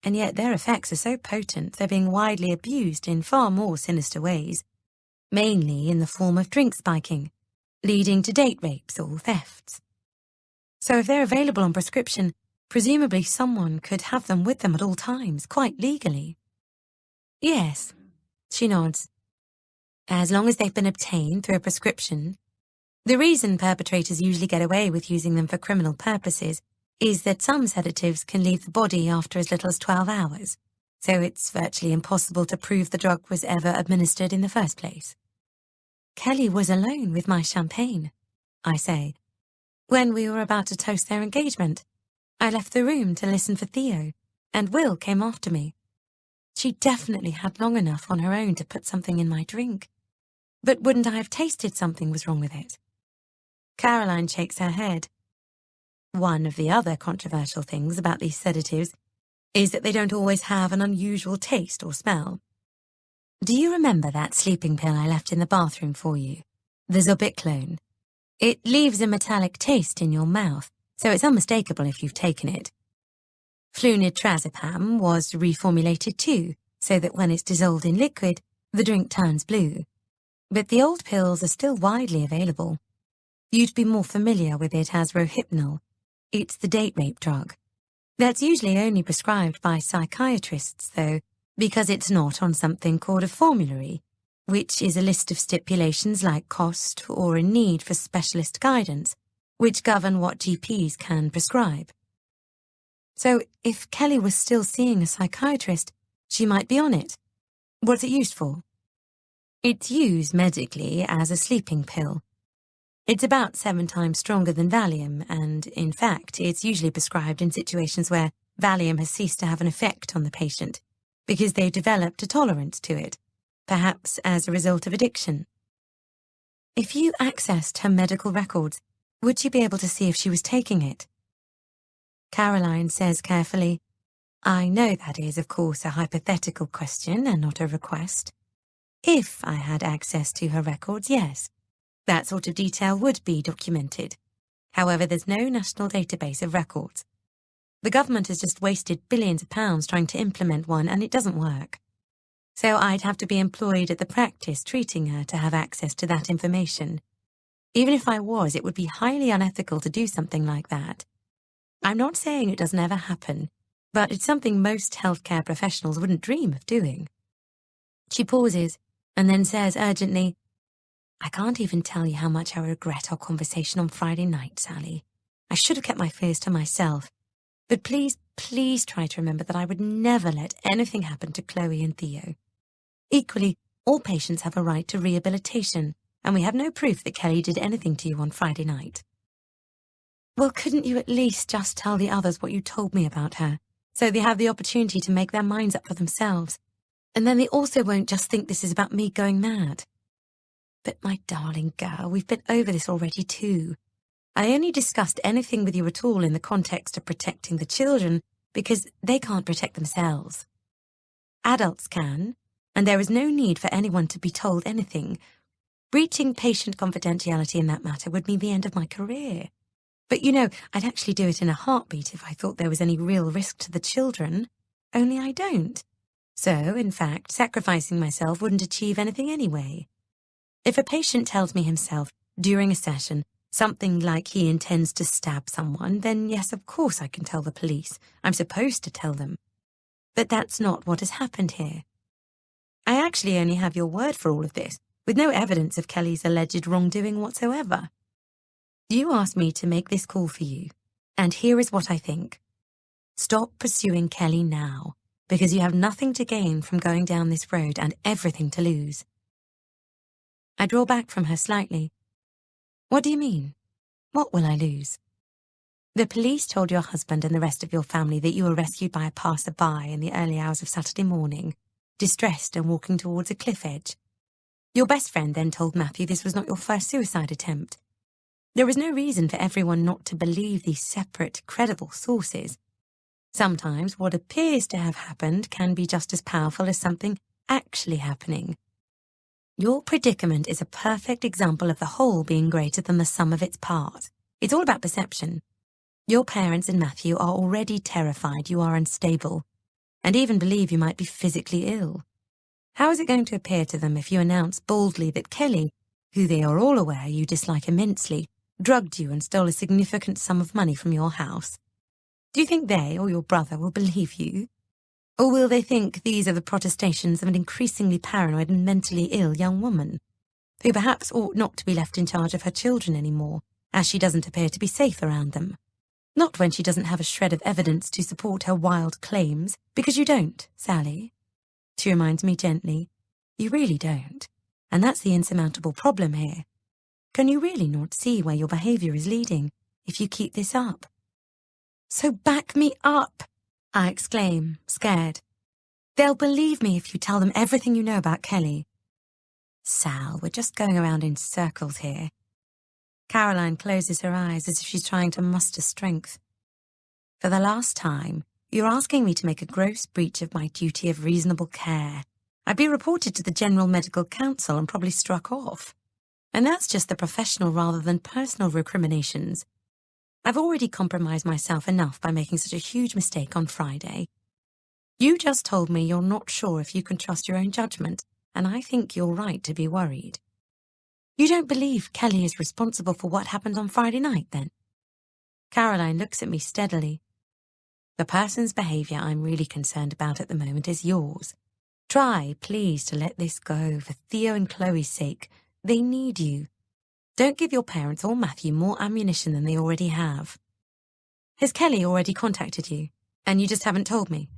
and yet their effects are so potent they're being widely abused in far more sinister ways, mainly in the form of drink spiking, leading to date rapes or thefts. So if they're available on prescription, presumably someone could have them with them at all times, quite legally. Yes, she nods. As long as they've been obtained through a prescription. The reason perpetrators usually get away with using them for criminal purposes is that some sedatives can leave the body after as little as 12 hours, so it's virtually impossible to prove the drug was ever administered in the first place. Kelly was alone with my champagne, I say. When we were about to toast their engagement, I left the room to listen for Theo, and Will came after me. She definitely had long enough on her own to put something in my drink. But wouldn't I have tasted something was wrong with it? Caroline shakes her head. One of the other controversial things about these sedatives is that they don't always have an unusual taste or smell. Do you remember that sleeping pill I left in the bathroom for you? The Zobiclone. It leaves a metallic taste in your mouth, so it's unmistakable if you've taken it. Flunitrazepam was reformulated too, so that when it's dissolved in liquid, the drink turns blue. But the old pills are still widely available. You'd be more familiar with it as Rohypnol. It's the date rape drug. That's usually only prescribed by psychiatrists, though, because it's not on something called a formulary, which is a list of stipulations like cost or a need for specialist guidance, which govern what GPs can prescribe. So, if Kelly was still seeing a psychiatrist, she might be on it. What's it used for? It's used medically as a sleeping pill. It's about 7 times stronger than Valium, and, in fact, it's usually prescribed in situations where Valium has ceased to have an effect on the patient, because they've developed a tolerance to it, perhaps as a result of addiction. If you accessed her medical records, would you be able to see if she was taking it? Caroline says carefully, I know that is, of course, a hypothetical question and not a request. If I had access to her records, yes. That sort of detail would be documented. However, there's no national database of records. The government has just wasted billions of pounds trying to implement one, and it doesn't work. So I'd have to be employed at the practice treating her to have access to that information. Even if I was, it would be highly unethical to do something like that. I'm not saying it doesn't ever happen, but it's something most healthcare professionals wouldn't dream of doing. She pauses and then says urgently, I can't even tell you how much I regret our conversation on Friday night, Sally. I should have kept my fears to myself. But please, please try to remember that I would never let anything happen to Chloe and Theo. Equally, all patients have a right to rehabilitation, and we have no proof that Kelly did anything to you on Friday night. Well, couldn't you at least just tell the others what you told me about her, so they have the opportunity to make their minds up for themselves? And then they also won't just think this is about me going mad. But my darling girl, we've been over this already too. I only discussed anything with you at all in the context of protecting the children because they can't protect themselves. Adults can, and there is no need for anyone to be told anything. Breaching patient confidentiality in that matter would mean the end of my career. But you know, I'd actually do it in a heartbeat if I thought there was any real risk to the children, only I don't. So, in fact, sacrificing myself wouldn't achieve anything anyway. If a patient tells me himself, during a session, something like he intends to stab someone, then yes, of course I can tell the police. I'm supposed to tell them. But that's not what has happened here. I actually only have your word for all of this, with no evidence of Kelly's alleged wrongdoing whatsoever. You asked me to make this call for you, and here is what I think. Stop pursuing Kelly now, because you have nothing to gain from going down this road and everything to lose. I draw back from her slightly. What do you mean? What will I lose? The police told your husband and the rest of your family that you were rescued by a passer-by in the early hours of Saturday morning, distressed and walking towards a cliff edge. Your best friend then told Matthew this was not your first suicide attempt. There is no reason for everyone not to believe these separate, credible sources. Sometimes what appears to have happened can be just as powerful as something actually happening. Your predicament is a perfect example of the whole being greater than the sum of its parts. It's all about perception. Your parents and Matthew are already terrified you are unstable, and even believe you might be physically ill. How is it going to appear to them if you announce boldly that Kelly, who they are all aware you dislike immensely, drugged you and stole a significant sum of money from your house? Do you think they or your brother will believe you? Or will they think these are the protestations of an increasingly paranoid and mentally ill young woman, who perhaps ought not to be left in charge of her children anymore, as she doesn't appear to be safe around them? Not when she doesn't have a shred of evidence to support her wild claims, because you don't, Sally. She reminds me gently, you really don't, and that's the insurmountable problem here. Can you really not see where your behaviour is leading, if you keep this up? So back me up, I exclaim, scared. They'll believe me if you tell them everything you know about Kelly. Sal, we're just going around in circles here. Caroline closes her eyes as if she's trying to muster strength. For the last time, you're asking me to make a gross breach of my duty of reasonable care. I'd be reported to the General Medical Council and probably struck off. And that's just the professional rather than personal recriminations. I've already compromised myself enough by making such a huge mistake on Friday. You just told me you're not sure if you can trust your own judgment, and I think you're right to be worried. You don't believe Kelly is responsible for what happened on Friday night, then? Caroline looks at me steadily. The person's behaviour I'm really concerned about at the moment is yours. Try, please, to let this go for Theo and Chloe's sake. They need you. Don't give your parents or Matthew more ammunition than they already have. Has Kelly already contacted you, and you just haven't told me?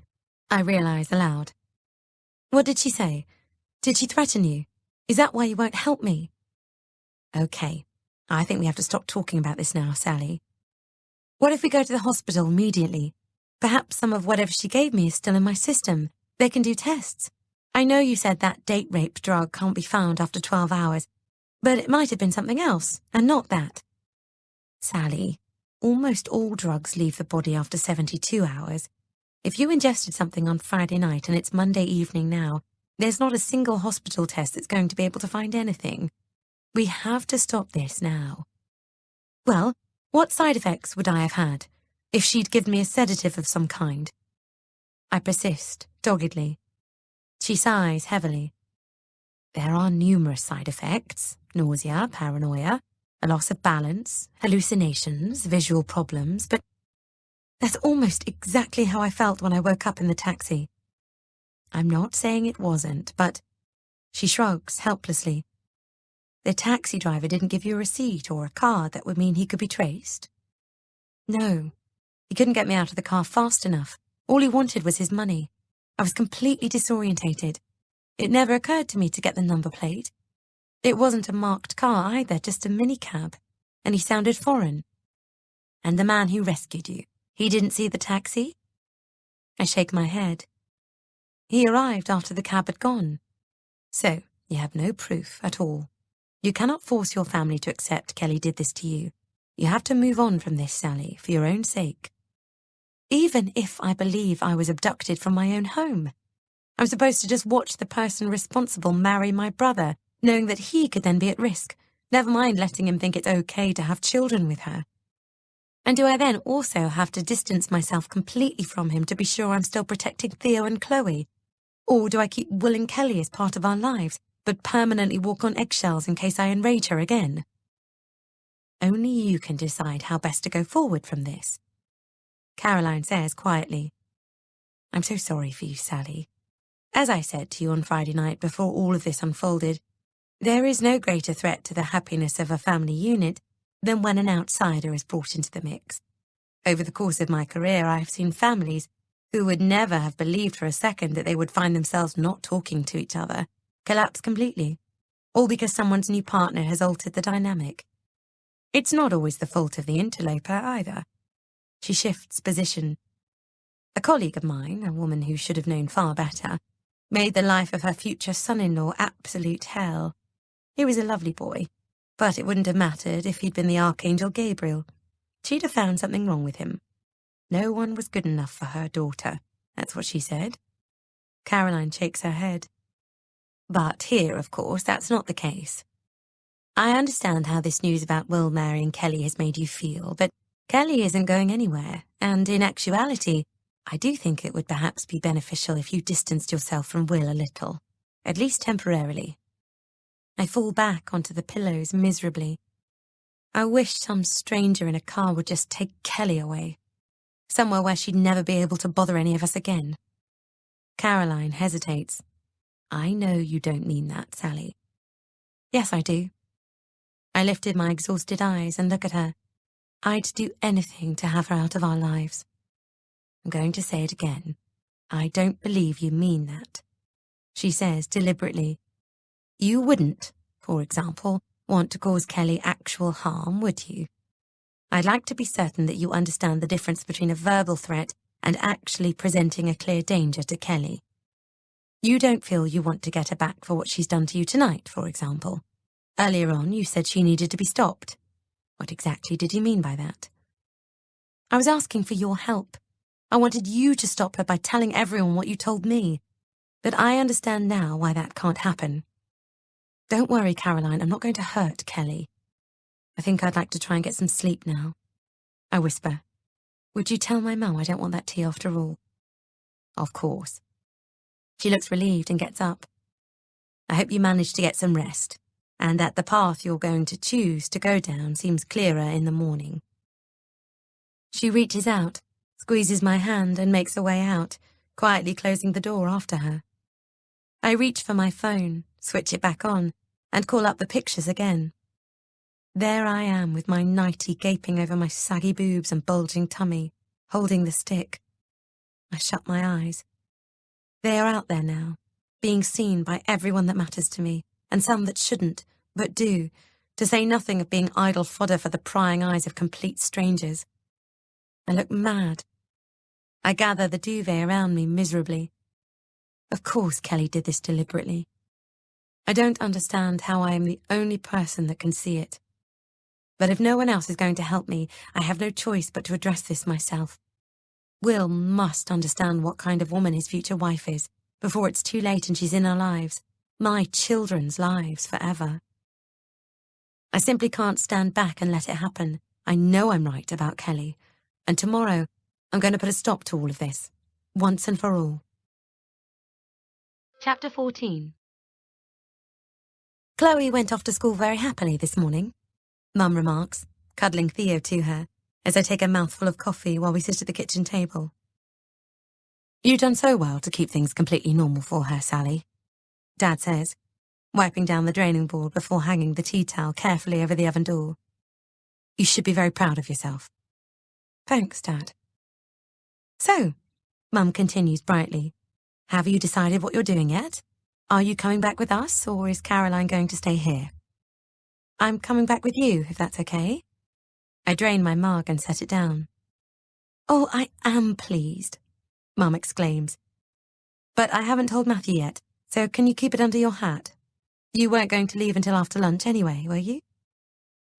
I realise aloud. What did she say? Did she threaten you? Is that why you won't help me? Okay, I think we have to stop talking about this now, Sally. What if we go to the hospital immediately? Perhaps some of whatever she gave me is still in my system. They can do tests. I know you said that date rape drug can't be found after 12 hours, but it might have been something else, and not that. Sally, almost all drugs leave the body after 72 hours. If you ingested something on Friday night and it's Monday evening now, there's not a single hospital test that's going to be able to find anything. We have to stop this now. Well, what side effects would I have had if she'd given me a sedative of some kind? I persist, doggedly. She sighs heavily. There are numerous side effects: nausea, paranoia, a loss of balance, hallucinations, visual problems, but that's almost exactly how I felt when I woke up in the taxi. I'm not saying it wasn't, but she shrugs helplessly. The taxi driver didn't give you a receipt or a card that would mean he could be traced? No, he couldn't get me out of the car fast enough. All he wanted was his money. I was completely disorientated. It never occurred to me to get the number plate. It wasn't a marked car either, just a minicab, and he sounded foreign. And the man who rescued you, he didn't see the taxi? I shake my head. He arrived after the cab had gone. So, you have no proof at all. You cannot force your family to accept Kelly did this to you. You have to move on from this, Sally, for your own sake. Even if I believe I was abducted from my own home, I'm supposed to just watch the person responsible marry my brother, knowing that he could then be at risk, never mind letting him think it's okay to have children with her. And do I then also have to distance myself completely from him to be sure I'm still protecting Theo and Chloe? Or do I keep Will and Kelly as part of our lives, but permanently walk on eggshells in case I enrage her again? Only you can decide how best to go forward from this, Caroline says quietly. I'm so sorry for you, Sally. As I said to you on Friday night before all of this unfolded, there is no greater threat to the happiness of a family unit than when an outsider is brought into the mix. Over the course of my career, I have seen families who would never have believed for a second that they would find themselves not talking to each other collapse completely, all because someone's new partner has altered the dynamic. It's not always the fault of the interloper either. She shifts position. A colleague of mine, a woman who should have known far better, made the life of her future son-in-law absolute hell. He was a lovely boy, but it wouldn't have mattered if he'd been the Archangel Gabriel. She'd have found something wrong with him. No one was good enough for her daughter. That's what she said. Caroline shakes her head. But here, of course, that's not the case. I understand how this news about Will marrying Kelly has made you feel, but Kelly isn't going anywhere, and in actuality, I do think it would perhaps be beneficial if you distanced yourself from Will a little, at least temporarily. I fall back onto the pillows miserably. I wish some stranger in a car would just take Kelly away, somewhere where she'd never be able to bother any of us again. Caroline hesitates. I know you don't mean that, Sally. Yes, I do. I lifted my exhausted eyes and look at her. I'd do anything to have her out of our lives. I'm going to say it again. I don't believe you mean that. She says deliberately. You wouldn't, for example, want to cause Kelly actual harm, would you? I'd like to be certain that you understand the difference between a verbal threat and actually presenting a clear danger to Kelly. You don't feel you want to get her back for what she's done to you tonight, for example. Earlier on, you said she needed to be stopped. What exactly did you mean by that? I was asking for your help. I wanted you to stop her by telling everyone what you told me. But I understand now why that can't happen. Don't worry, Caroline, I'm not going to hurt Kelly. I think I'd like to try and get some sleep now. I whisper. Would you tell my mum I don't want that tea after all? Of course. She looks relieved and gets up. I hope you managed to get some rest, and that the path you're going to choose to go down seems clearer in the morning. She reaches out, squeezes my hand and makes her way out, quietly closing the door after her. I reach for my phone, switch it back on, and call up the pictures again. There I am with my nightie gaping over my saggy boobs and bulging tummy, holding the stick. I shut my eyes. They are out there now, being seen by everyone that matters to me, and some that shouldn't, but do, to say nothing of being idle fodder for the prying eyes of complete strangers. I look mad. I gather the duvet around me miserably. Of course Kelly did this deliberately. I don't understand how I am the only person that can see it. But if no one else is going to help me, I have no choice but to address this myself. Will must understand what kind of woman his future wife is, before it's too late and she's in our lives, my children's lives forever. I simply can't stand back and let it happen. I know I'm right about Kelly, and tomorrow I'm going to put a stop to all of this, once and for all. Chapter 14. Chloe went off to school very happily this morning, Mum remarks, cuddling Theo to her, as I take a mouthful of coffee while we sit at the kitchen table. You've done so well to keep things completely normal for her, Sally, Dad says, wiping down the draining board before hanging the tea towel carefully over the oven door. You should be very proud of yourself. Thanks, Dad. So, Mum continues brightly, have you decided what you're doing yet? Are you coming back with us, or is Caroline going to stay here? I'm coming back with you, if that's okay. I drain my mug and set it down. Oh, I am pleased, Mum exclaims. But I haven't told Matthew yet, so can you keep it under your hat? You weren't going to leave until after lunch anyway, were you?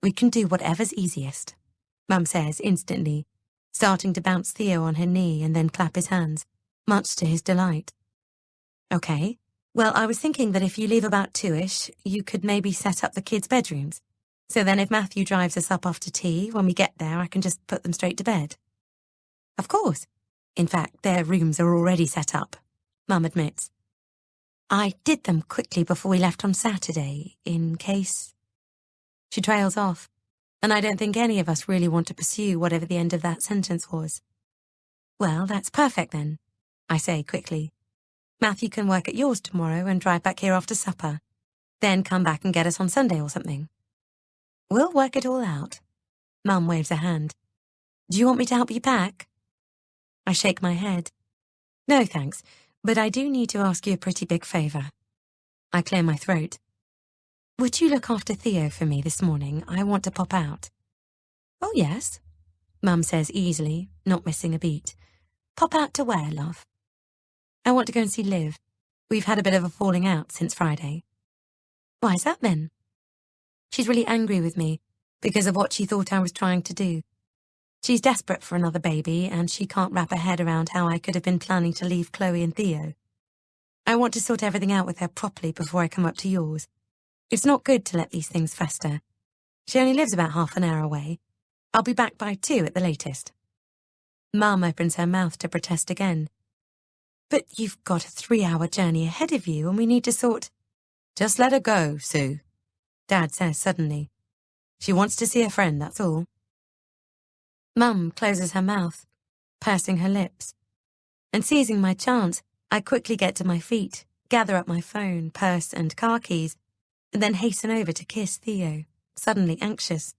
We can do whatever's easiest, Mum says instantly, starting to bounce Theo on her knee and then clap his hands, much to his delight. Okay, well, I was thinking that if you leave about 2ish, you could maybe set up the kids' bedrooms. So then if Matthew drives us up after tea, when we get there, I can just put them straight to bed. Of course. In fact, their rooms are already set up, Mum admits. I did them quickly before we left on Saturday, in case... She trails off, and I don't think any of us really want to pursue whatever the end of that sentence was. Well, that's perfect then, I say quickly. Matthew can work at yours tomorrow and drive back here after supper, then come back and get us on Sunday or something. We'll work it all out. Mum waves a hand. Do you want me to help you pack? I shake my head. No, thanks, but I do need to ask you a pretty big favour. I clear my throat. Would you look after Theo for me this morning? I want to pop out. Oh, yes, Mum says easily, not missing a beat. Pop out to where, love? I want to go and see Liv. We've had a bit of a falling out since Friday. Why's that then? She's really angry with me because of what she thought I was trying to do. She's desperate for another baby, and she can't wrap her head around how I could have been planning to leave Chloe and Theo. I want to sort everything out with her properly before I come up to yours. It's not good to let these things fester. She only lives about half an hour away. I'll be back by 2 at the latest. Mum opens her mouth to protest again. But you've got a 3-hour journey ahead of you, and we need to sort... Just let her go, Sue, Dad says suddenly. She wants to see a friend, that's all. Mum closes her mouth, pursing her lips. And seizing my chance, I quickly get to my feet, gather up my phone, purse and car keys, and then hasten over to kiss Theo, suddenly anxious.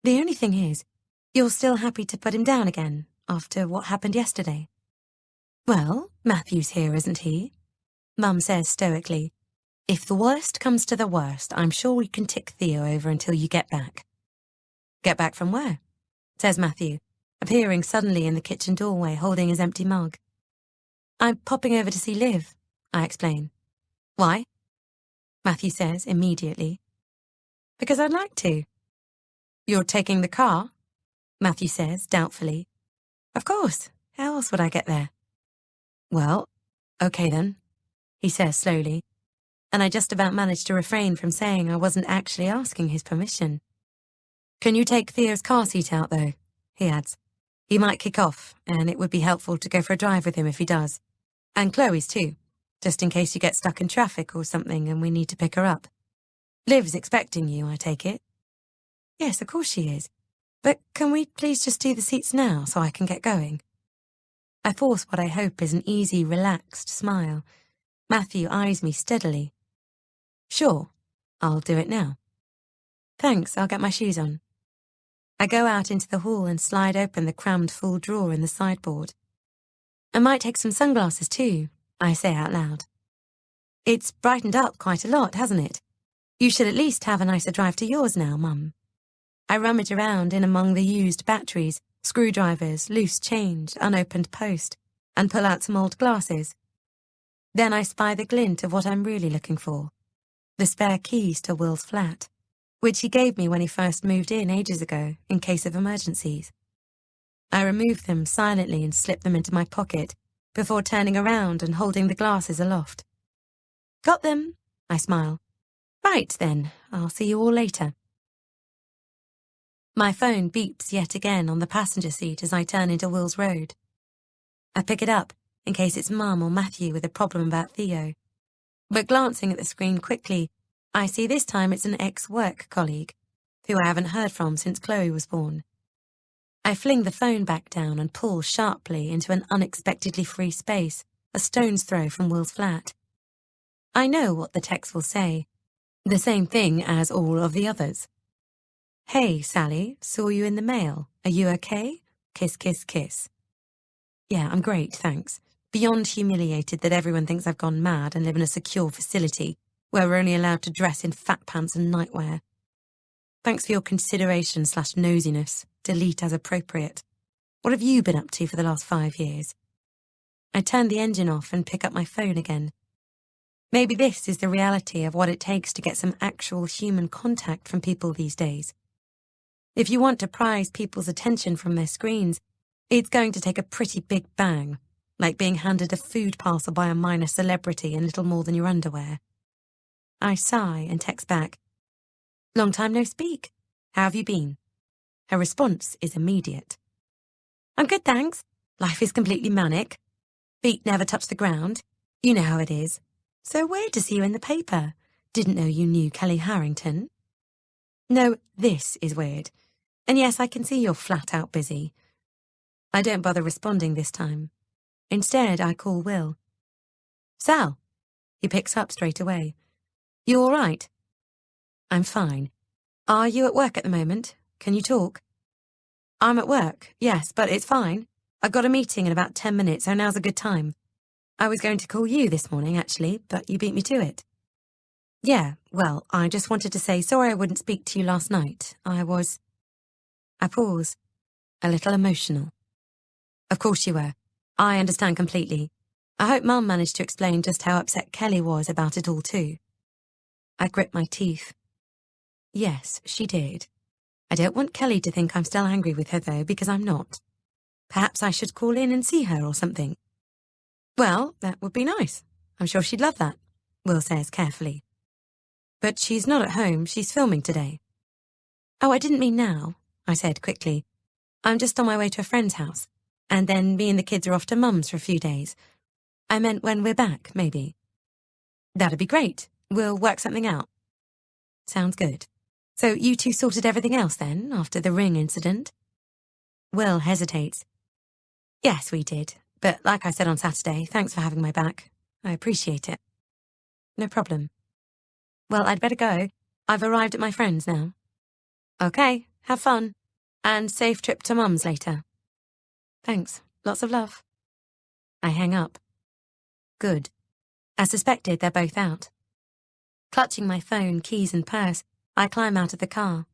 The only thing is, you're still happy to put him down again, after what happened yesterday. Well, Matthew's here, isn't he? Mum says stoically. If the worst comes to the worst, I'm sure we can tick Theo over until you get back. Get back from where? Says Matthew, appearing suddenly in the kitchen doorway holding his empty mug. I'm popping over to see Liv, I explain. Why? Matthew says immediately. Because I'd like to. You're taking the car? Matthew says doubtfully. Of course. How else would I get there? Well, okay then, he says slowly, and I just about managed to refrain from saying I wasn't actually asking his permission. Can you take Theo's car seat out, though? He adds. He might kick off, and it would be helpful to go for a drive with him if he does. And Chloe's too, just in case you get stuck in traffic or something and we need to pick her up. Liv's expecting you, I take it. Yes, of course she is. But can we please just do the seats now so I can get going? I force what I hope is an easy, relaxed smile. Matthew eyes me steadily. Sure, I'll do it now. Thanks, I'll get my shoes on. I go out into the hall and slide open the crammed full drawer in the sideboard. I might take some sunglasses too, I say out loud. It's brightened up quite a lot, hasn't it? You should at least have a nicer drive to yours now, Mum. I rummage around in among the used batteries, screwdrivers, loose change, unopened post, and pull out some old glasses. Then I spy the glint of what I'm really looking for, the spare keys to Will's flat, which he gave me when he first moved in ages ago, in case of emergencies. I remove them silently and slip them into my pocket, before turning around and holding the glasses aloft. Got them, I smile. Right then, I'll see you all later. My phone beeps yet again on the passenger seat as I turn into Will's Road. I pick it up in case it's Mum or Matthew with a problem about Theo. But glancing at the screen quickly, I see this time it's an ex-work colleague, who I haven't heard from since Chloe was born. I fling the phone back down and pull sharply into an unexpectedly free space, a stone's throw from Will's flat. I know what the text will say, the same thing as all of the others. Hey, Sally, saw you in the mail. Are you okay? Kiss, kiss, kiss. Yeah, I'm great, thanks. Beyond humiliated that everyone thinks I've gone mad and live in a secure facility where we're only allowed to dress in fat pants and nightwear. Thanks for your consideration/nosiness. Delete as appropriate. What have you been up to for the last 5 years? I turn the engine off and pick up my phone again. Maybe this is the reality of what it takes to get some actual human contact from people these days. If you want to prize people's attention from their screens, it's going to take a pretty big bang, like being handed a food parcel by a minor celebrity in little more than your underwear. I sigh and text back, Long time no speak. How have you been? Her response is immediate. I'm good, thanks. Life is completely manic. Feet never touch the ground. You know how it is. So weird to see you in the paper. Didn't know you knew Kelly Harrington. No, this is weird. And yes, I can see you're flat out busy. I don't bother responding this time. Instead, I call Will. Sal. He picks up straight away. You all right? I'm fine. Are you at work at the moment? Can you talk? I'm at work, yes, but it's fine. I've got a meeting in about 10 minutes, so now's a good time. I was going to call you this morning, actually, but you beat me to it. Yeah, well, I just wanted to say sorry I wouldn't speak to you last night. I pause, a little emotional. Of course you were. I understand completely. I hope Mum managed to explain just how upset Kelly was about it all too. I grit my teeth. Yes, she did. I don't want Kelly to think I'm still angry with her, though, because I'm not. Perhaps I should call in and see her or something. Well, that would be nice. I'm sure she'd love that, Will says carefully. But she's not at home. She's filming today. Oh, I didn't mean now, I said quickly. I'm just on my way to a friend's house, and then me and the kids are off to Mum's for a few days. I meant when we're back, maybe. That'd be great. We'll work something out. Sounds good. So you two sorted everything else then, after the ring incident? Will hesitates. Yes, we did. But like I said on Saturday, thanks for having my back. I appreciate it. No problem. Well, I'd better go. I've arrived at my friend's now. Okay, have fun. And safe trip to Mum's later. Thanks. Lots of love. I hang up. Good. As suspected, they're both out. Clutching my phone, keys and purse, I climb out of the car.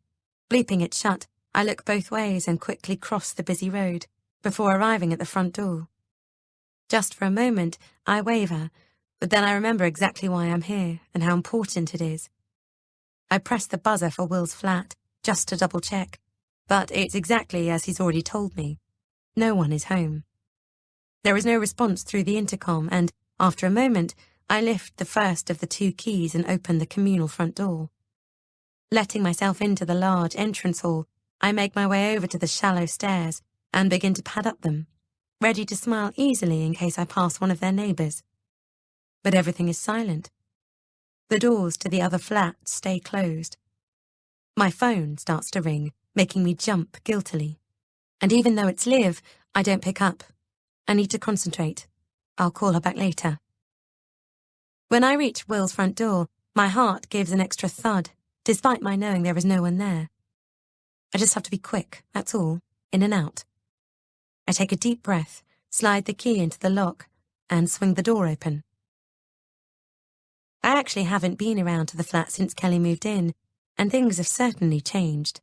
Bleeping it shut, I look both ways and quickly cross the busy road before arriving at the front door. Just for a moment, I waver, but then I remember exactly why I'm here and how important it is. I press the buzzer for Will's flat, just to double-check, but it's exactly as he's already told me. No one is home. There is no response through the intercom, and, after a moment, I lift the first of the 2 keys and open the communal front door. Letting myself into the large entrance hall, I make my way over to the shallow stairs and begin to pad up them, ready to smile easily in case I pass one of their neighbours. But everything is silent. The doors to the other flats stay closed. My phone starts to ring, making me jump guiltily. And even though it's Liv, I don't pick up. I need to concentrate. I'll call her back later. When I reach Will's front door, my heart gives an extra thud, despite my knowing there is no one there. I just have to be quick, that's all, in and out. I take a deep breath, slide the key into the lock, and swing the door open. I actually haven't been around to the flat since Kelly moved in, and things have certainly changed.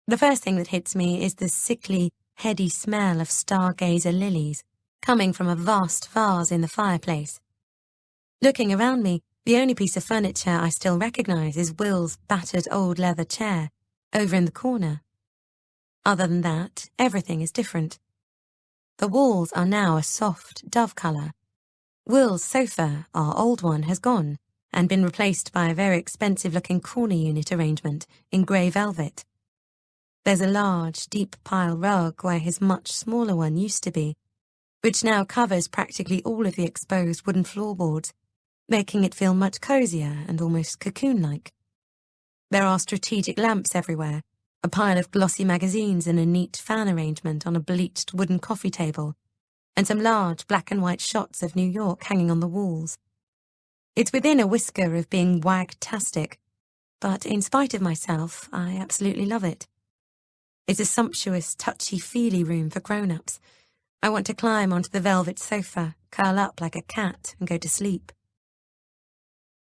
The first thing that hits me is the sickly, heady smell of stargazer lilies, coming from a vast vase in the fireplace. Looking around me, the only piece of furniture I still recognise is Will's battered old leather chair, over in the corner. Other than that, everything is different. The walls are now a soft dove colour. Will's sofa, our old one, has gone and been replaced by a very expensive-looking corner unit arrangement in grey velvet. There's a large, deep pile rug where his much smaller one used to be, which now covers practically all of the exposed wooden floorboards, making it feel much cozier and almost cocoon-like. There are strategic lamps everywhere, a pile of glossy magazines in a neat fan arrangement on a bleached wooden coffee table, and some large black and white shots of New York hanging on the walls. It's within a whisker of being wag-tastic, but in spite of myself, I absolutely love it. It's a sumptuous, touchy-feely room for grown-ups. I want to climb onto the velvet sofa, curl up like a cat, and go to sleep.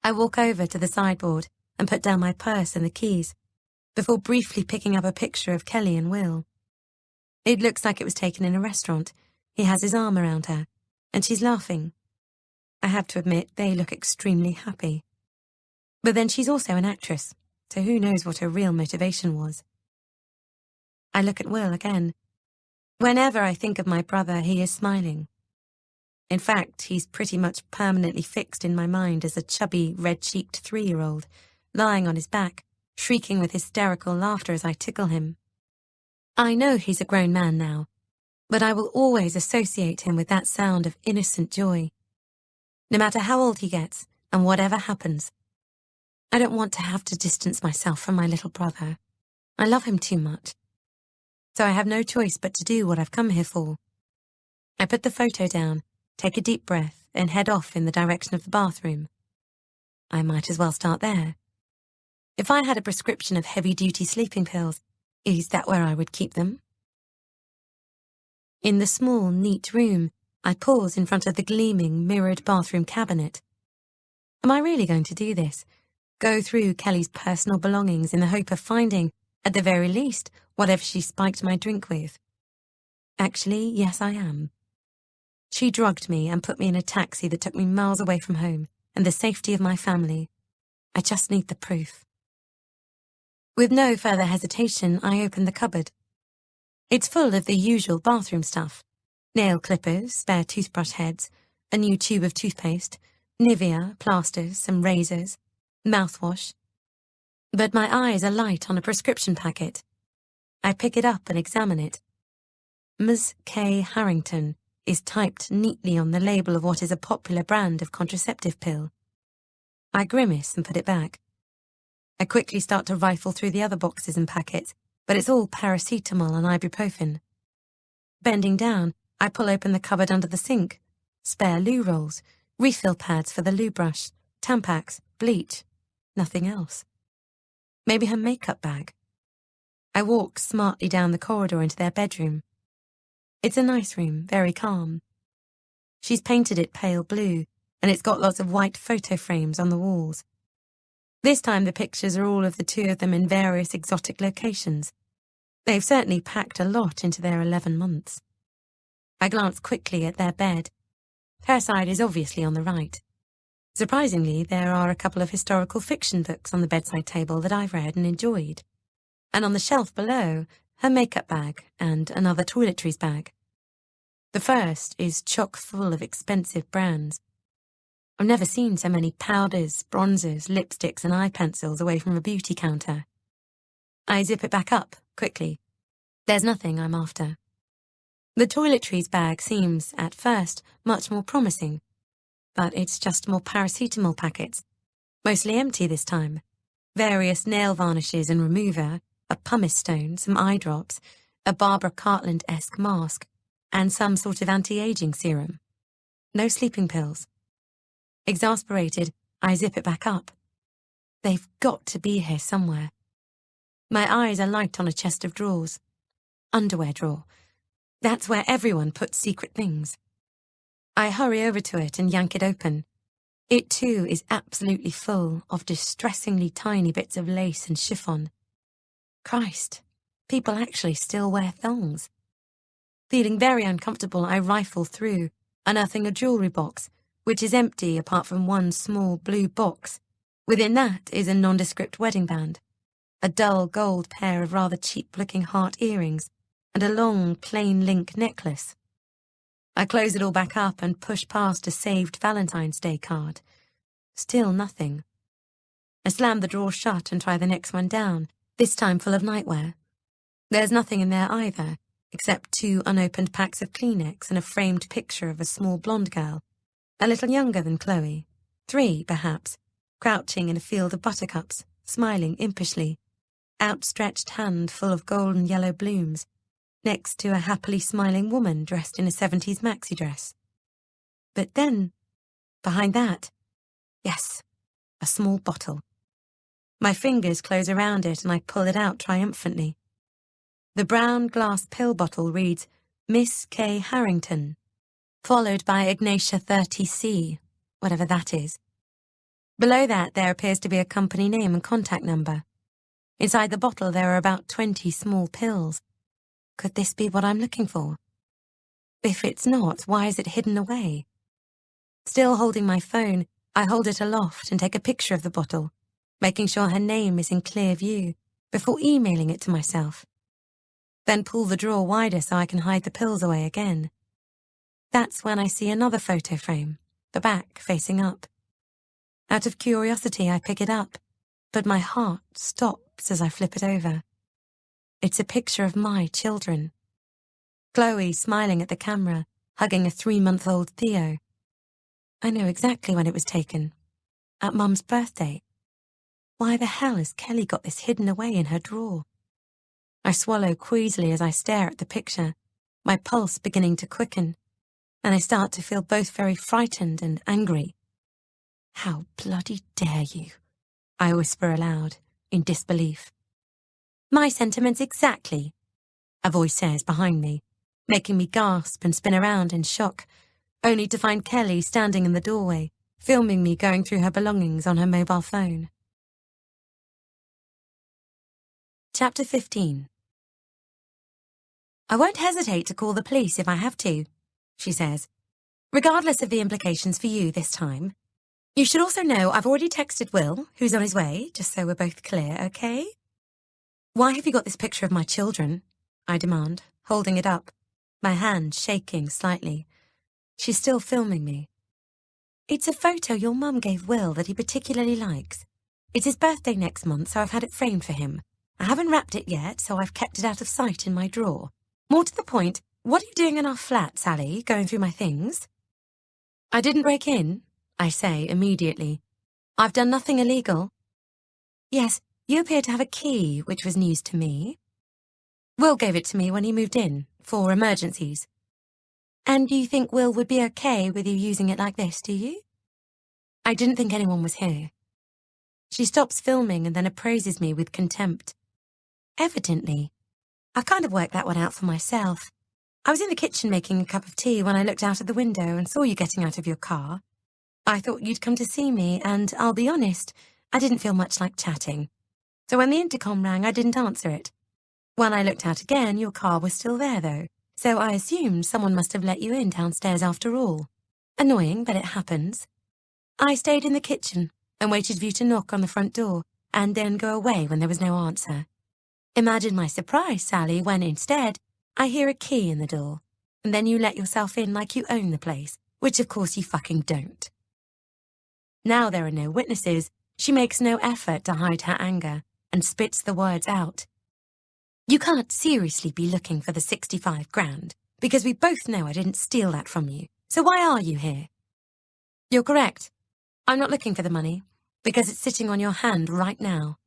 I walk over to the sideboard and put down my purse and the keys, before briefly picking up a picture of Kelly and Will. It looks like it was taken in a restaurant. He has his arm around her, and she's laughing. I have to admit, they look extremely happy. But then she's also an actress, so who knows what her real motivation was. I look at Will again. Whenever I think of my brother, he is smiling. In fact, he's pretty much permanently fixed in my mind as a chubby, red-cheeked 3-year-old, lying on his back, shrieking with hysterical laughter as I tickle him. I know he's a grown man now, but I will always associate him with that sound of innocent joy. No matter how old he gets, and whatever happens, I don't want to have to distance myself from my little brother. I love him too much. So I have no choice but to do what I've come here for. I put the photo down, take a deep breath, and head off in the direction of the bathroom. I might as well start there. If I had a prescription of heavy-duty sleeping pills, is that where I would keep them? In the small, neat room, I pause in front of the gleaming, mirrored bathroom cabinet. Am I really going to do this? Go through Kelly's personal belongings in the hope of finding, at the very least, whatever she spiked my drink with? Actually, yes, I am. She drugged me and put me in a taxi that took me miles away from home and the safety of my family. I just need the proof. With no further hesitation, I open the cupboard. It's full of the usual bathroom stuff. Nail clippers, spare toothbrush heads, a new tube of toothpaste, Nivea, plasters, some razors, mouthwash. But my eyes are light on a prescription packet. I pick it up and examine it. Ms. K. Harrington is typed neatly on the label of what is a popular brand of contraceptive pill. I grimace and put it back. I quickly start to rifle through the other boxes and packets, but it's all paracetamol and ibuprofen. Bending down, I pull open the cupboard under the sink. Spare loo rolls, refill pads for the loo brush, Tampax, bleach, nothing else. Maybe her makeup bag. I walk smartly down the corridor into their bedroom. It's a nice room, very calm. She's painted it pale blue, and it's got lots of white photo frames on the walls. This time the pictures are all of the two of them in various exotic locations. They've certainly packed a lot into their 11 months. I glance quickly at their bed. Her side is obviously on the right. Surprisingly, there are a couple of historical fiction books on the bedside table that I've read and enjoyed. And on the shelf below, her makeup bag and another toiletries bag. The first is chock full of expensive brands. I've never seen so many powders, bronzers, lipsticks and eye pencils away from a beauty counter. I zip it back up, quickly. There's nothing I'm after. The toiletries bag seems, at first, much more promising, but it's just more paracetamol packets, mostly empty this time. Various nail varnishes and remover, a pumice stone, some eye drops, a Barbara Cartland-esque mask, and some sort of anti-aging serum. No sleeping pills. Exasperated, I zip it back up. They've got to be here somewhere. My eyes are light on a chest of drawers. Underwear drawer. That's where everyone puts secret things. I hurry over to it and yank it open. It too is absolutely full of distressingly tiny bits of lace and chiffon. Christ, people actually still wear thongs. Feeling very uncomfortable, I rifle through, unearthing a jewellery box, which is empty apart from one small blue box. Within that is a nondescript wedding band, a dull gold pair of rather cheap-looking heart earrings, and a long, plain link necklace. I close it all back up and push past a saved Valentine's Day card. Still nothing. I slam the drawer shut and try the next one down, this time full of nightwear. There's nothing in there either, except 2 unopened packs of Kleenex and a framed picture of a small blonde girl, a little younger than Chloe, 3 perhaps, crouching in a field of buttercups, smiling impishly, outstretched hand full of golden yellow blooms, next to a happily smiling woman dressed in a 70s maxi dress. But then, behind that, yes, a small bottle. My fingers close around it and I pull it out triumphantly. The brown glass pill bottle reads Miss K. Harrington, followed by Ignatia 30C, whatever that is. Below that there appears to be a company name and contact number. Inside the bottle there are about 20 small pills. Could this be what I'm looking for? If it's not, why is it hidden away? Still holding my phone, I hold it aloft and take a picture of the bottle, making sure her name is in clear view, before emailing it to myself. Then pull the drawer wider so I can hide the pills away again. That's when I see another photo frame, the back facing up. Out of curiosity, I pick it up, but my heart stops as I flip it over. It's a picture of my children. Chloe smiling at the camera, hugging a 3-month-old Theo. I know exactly when it was taken. At Mum's birthday. Why the hell has Kelly got this hidden away in her drawer? I swallow queasily as I stare at the picture, my pulse beginning to quicken, and I start to feel both very frightened and angry. How bloody dare you? I whisper aloud, in disbelief. My sentiments exactly, a voice says behind me, making me gasp and spin around in shock, only to find Kelly standing in the doorway, filming me going through her belongings on her mobile phone. Chapter 15. I won't hesitate to call the police if I have to, she says, regardless of the implications for you this time. You should also know I've already texted Will, who's on his way, just so we're both clear, okay? Why have you got this picture of my children? I demand, holding it up, my hand shaking slightly. She's still filming me. It's a photo your mum gave Will that he particularly likes. It's his birthday next month, so I've had it framed for him. I haven't wrapped it yet, so I've kept it out of sight in my drawer. More to the point, what are you doing in our flat, Sally, going through my things? I didn't break in, I say immediately. I've done nothing illegal. Yes, you appear to have a key, which was news to me. Will gave it to me when he moved in, for emergencies. And you think Will would be okay with you using it like this, do you? I didn't think anyone was here. She stops filming and then appraises me with contempt. Evidently. I've kind of worked that one out for myself. I was in the kitchen making a cup of tea when I looked out of the window and saw you getting out of your car. I thought you'd come to see me, and I'll be honest, I didn't feel much like chatting. So when the intercom rang, I didn't answer it. When I looked out again, your car was still there, though, so I assumed someone must have let you in downstairs after all. Annoying, but it happens. I stayed in the kitchen and waited for you to knock on the front door, and then go away when there was no answer. Imagine my surprise, Sally, when instead, I hear a key in the door, and then you let yourself in like you own the place, which of course you fucking don't. Now there are no witnesses, she makes no effort to hide her anger, and spits the words out. You can't seriously be looking for the 65 grand, because we both know I didn't steal that from you, so why are you here? You're correct. I'm not looking for the money, because it's sitting on your hand right now.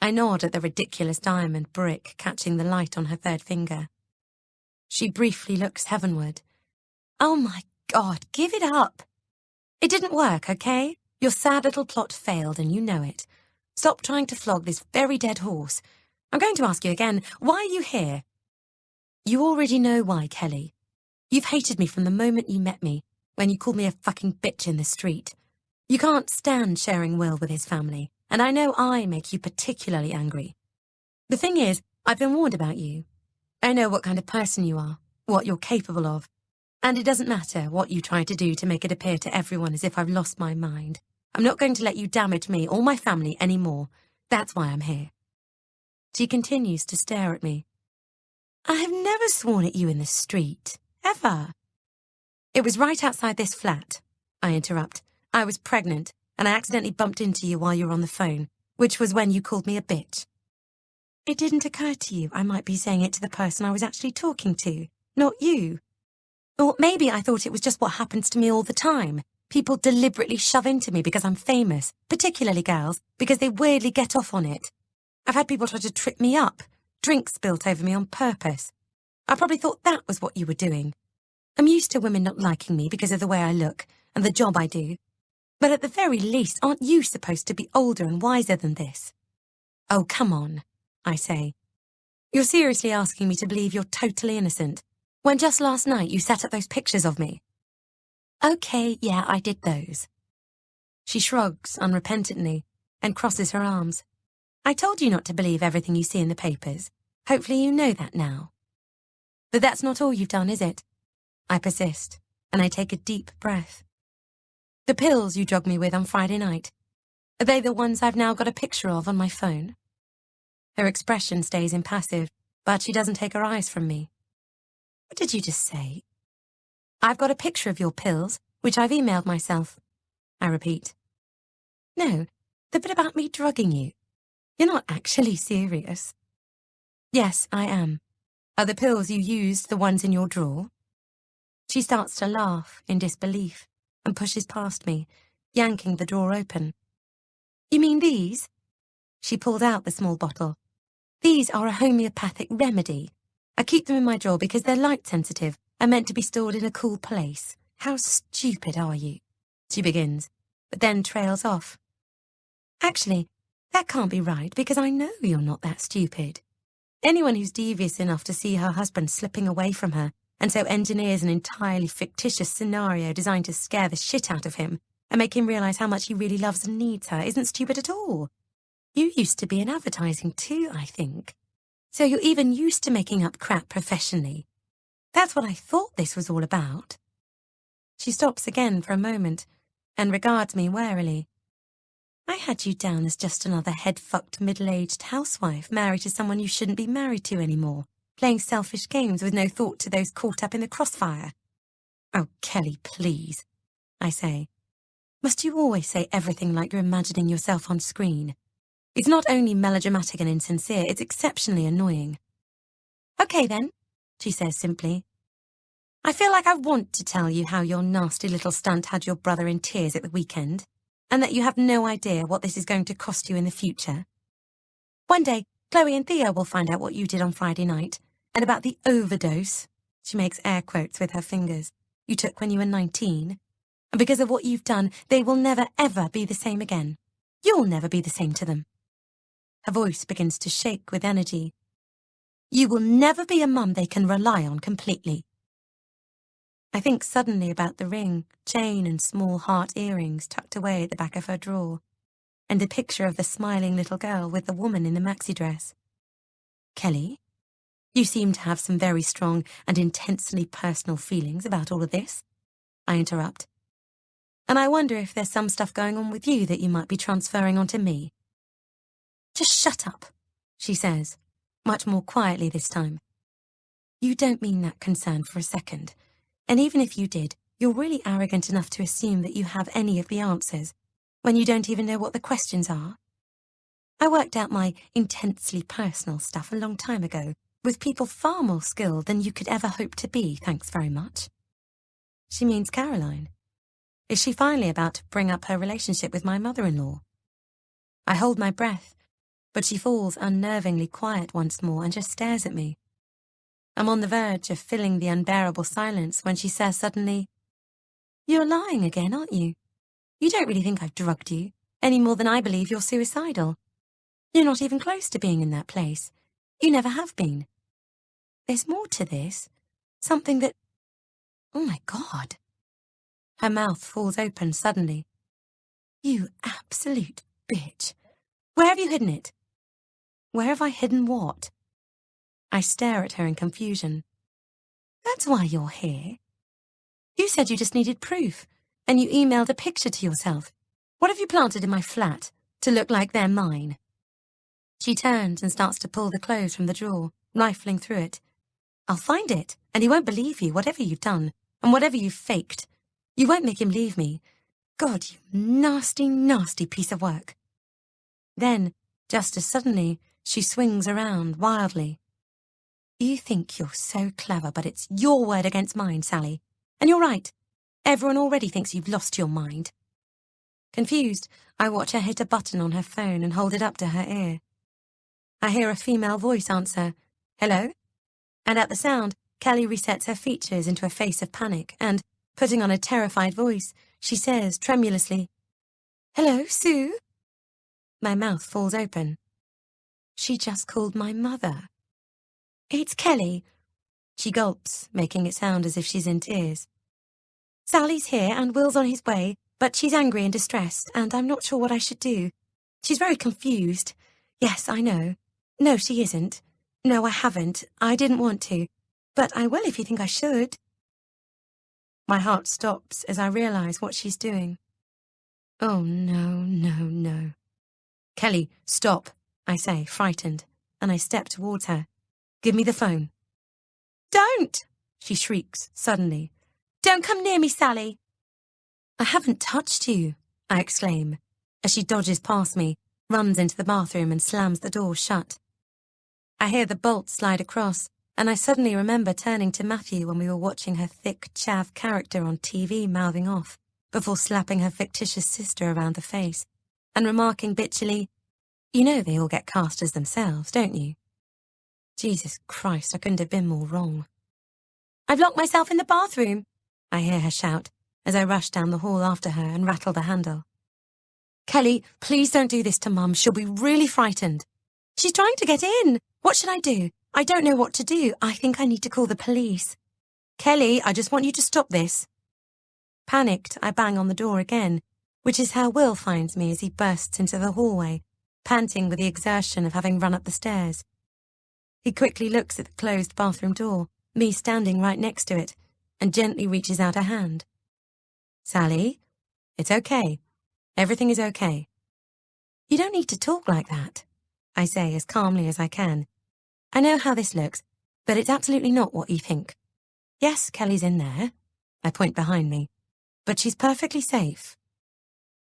I nod at the ridiculous diamond brick catching the light on her 3rd finger. She briefly looks heavenward. Oh my God, give it up. It didn't work, okay? Your sad little plot failed and you know it. Stop trying to flog this very dead horse. I'm going to ask you again, why are you here? You already know why, Kelly. You've hated me from the moment you met me, when you called me a fucking bitch in the street. You can't stand sharing Will with his family, and I know I make you particularly angry. The thing is, I've been warned about you. I know what kind of person you are, what you're capable of, and it doesn't matter what you try to do to make it appear to everyone as if I've lost my mind. I'm not going to let you damage me or my family anymore. That's why I'm here. She continues to stare at me. I have never sworn at you in the street, ever. It was right outside this flat, I interrupt. I was pregnant, and I accidentally bumped into you while you were on the phone, which was when you called me a bitch. It didn't occur to you I might be saying it to the person I was actually talking to, not you. Or maybe I thought it was just what happens to me all the time. People deliberately shove into me because I'm famous, particularly girls, because they weirdly get off on it. I've had people try to trip me up, drinks spilt over me on purpose. I probably thought that was what you were doing. I'm used to women not liking me because of the way I look and the job I do. But at the very least, aren't you supposed to be older and wiser than this? Oh, come on, I say. You're seriously asking me to believe you're totally innocent, when just last night you set up those pictures of me. Okay, yeah, I did those. She shrugs unrepentantly and crosses her arms. I told you not to believe everything you see in the papers. Hopefully you know that now. But that's not all you've done, is it? I persist, and I take a deep breath. The pills you drugged me with on Friday night, are they the ones I've now got a picture of on my phone? Her expression stays impassive, but she doesn't take her eyes from me. What did you just say? I've got a picture of your pills, which I've emailed myself. I repeat. No, the bit about me drugging you. You're not actually serious. Yes, I am. Are the pills you used the ones in your drawer? She starts to laugh in disbelief and pushes past me, yanking the drawer open. You mean these? She pulled out the small bottle. These are a homeopathic remedy. I keep them in my drawer because they're light-sensitive and meant to be stored in a cool place. How stupid are you? She begins, but then trails off. Actually, that can't be right because I know you're not that stupid. Anyone who's devious enough to see her husband slipping away from her and so engineers an entirely fictitious scenario designed to scare the shit out of him and make him realise how much he really loves and needs her isn't stupid at all. You used to be in advertising too, I think. So you're even used to making up crap professionally. That's what I thought this was all about. She stops again for a moment and regards me warily. I had you down as just another head-fucked middle-aged housewife married to someone you shouldn't be married to anymore, playing selfish games with no thought to those caught up in the crossfire. Oh, Kelly, please, I say. Must you always say everything like you're imagining yourself on screen? It's not only melodramatic and insincere, it's exceptionally annoying. Okay then, she says simply. I feel like I want to tell you how your nasty little stunt had your brother in tears at the weekend, and that you have no idea what this is going to cost you in the future. One day, Chloe and Theo will find out what you did on Friday night, and about the overdose, she makes air quotes with her fingers, you took when you were 19. And because of what you've done, they will never ever be the same again. You'll never be the same to them. Her voice begins to shake with energy. You will never be a mum they can rely on completely. I think suddenly about the ring, chain and small heart earrings tucked away at the back of her drawer, and the picture of the smiling little girl with the woman in the maxi dress. Kelly, you seem to have some very strong and intensely personal feelings about all of this, I interrupt. And I wonder if there's some stuff going on with you that you might be transferring onto me. Just shut up, she says, much more quietly this time. You don't mean that concern for a second. And even if you did, you're really arrogant enough to assume that you have any of the answers, when you don't even know what the questions are. I worked out my intensely personal stuff a long time ago, with people far more skilled than you could ever hope to be, thanks very much. She means Caroline. Is she finally about to bring up her relationship with my mother-in-law? I hold my breath, but she falls unnervingly quiet once more and just stares at me. I'm on the verge of filling the unbearable silence when she says suddenly, You're lying again, aren't you? You don't really think I've drugged you, any more than I believe you're suicidal. You're not even close to being in that place. You never have been. There's more to this. Something that... Oh my God. Her mouth falls open suddenly. You absolute bitch. Where have you hidden it? Where have I hidden what? I stare at her in confusion. That's why you're here. You said you just needed proof, and you emailed a picture to yourself. What have you planted in my flat to look like they're mine? She turns and starts to pull the clothes from the drawer, rifling through it. I'll find it, and he won't believe you, whatever you've done, and whatever you've faked. You won't make him leave me. God, you nasty, nasty piece of work. Then, just as suddenly, She swings around wildly. You think you're so clever, but it's your word against mine, Sally. And you're right. Everyone already thinks you've lost your mind. Confused, I watch her hit a button on her phone and hold it up to her ear. I hear a female voice answer, "Hello?" And at the sound, Kelly resets her features into a face of panic and, putting on a terrified voice, she says tremulously, "Hello, Sue?" My mouth falls open. She just called my mother. "It's Kelly." She gulps, making it sound as if she's in tears. "Sally's here and Will's on his way, but she's angry and distressed, and I'm not sure what I should do. She's very confused. Yes, I know. No, she isn't. No, I haven't. I didn't want to. But I will if you think I should." My heart stops as I realize what she's doing. Oh, no, no, no. "Kelly, stop," I say, frightened, and I step towards her. "Give me the phone." "Don't!" she shrieks suddenly. "Don't come near me, Sally." "I haven't touched you," I exclaim, as she dodges past me, runs into the bathroom and slams the door shut. I hear the bolt slide across, and I suddenly remember turning to Matthew when we were watching her thick, chav character on TV mouthing off, before slapping her fictitious sister around the face, and remarking bitchily, "You know they all get cast as themselves, don't you?" Jesus Christ, I couldn't have been more wrong. "I've locked myself in the bathroom," I hear her shout, as I rush down the hall after her and rattle the handle. "Kelly, please don't do this to Mum. She'll be really frightened." "She's trying to get in. What should I do? I don't know what to do. I think I need to call the police." "Kelly, I just want you to stop this." Panicked, I bang on the door again, which is how Will finds me as he bursts into the hallway, panting with the exertion of having run up the stairs. He quickly looks at the closed bathroom door, me standing right next to it, and gently reaches out a hand. "Sally, it's okay. Everything is okay." "You don't need to talk like that," I say as calmly as I can. "I know how this looks, but it's absolutely not what you think. Yes, Kelly's in there," I point behind me, "but she's perfectly safe."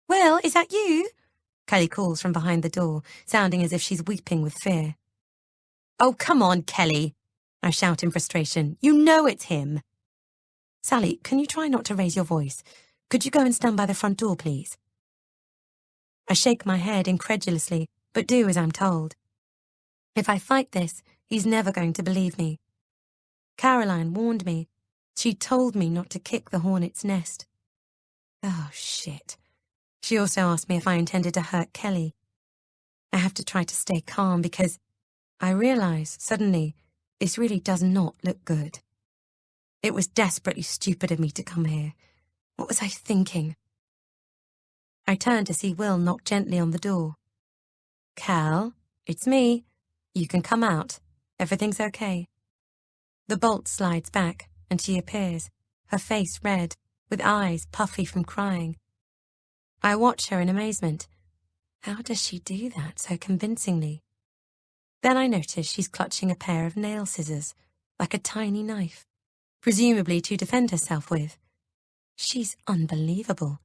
"Will, is that you?" Kelly calls from behind the door, sounding as if she's weeping with fear. "Oh, come on, Kelly," I shout in frustration. "You know it's him." "Sally, can you try not to raise your voice? Could you go and stand by the front door, please?" I shake my head incredulously, but do as I'm told. If I fight this, he's never going to believe me. Caroline warned me. She told me not to kick the hornet's nest. Oh, shit. She also asked me if I intended to hurt Kelly. I have to try to stay calm because I realize, suddenly, this really does not look good. It was desperately stupid of me to come here. What was I thinking? I turn to see Will knock gently on the door. "Cal, it's me. You can come out. Everything's okay." The bolt slides back, and she appears, her face red, with eyes puffy from crying. I watch her in amazement. How does she do that so convincingly? Then I notice she's clutching a pair of nail scissors, like a tiny knife, presumably to defend herself with. She's unbelievable.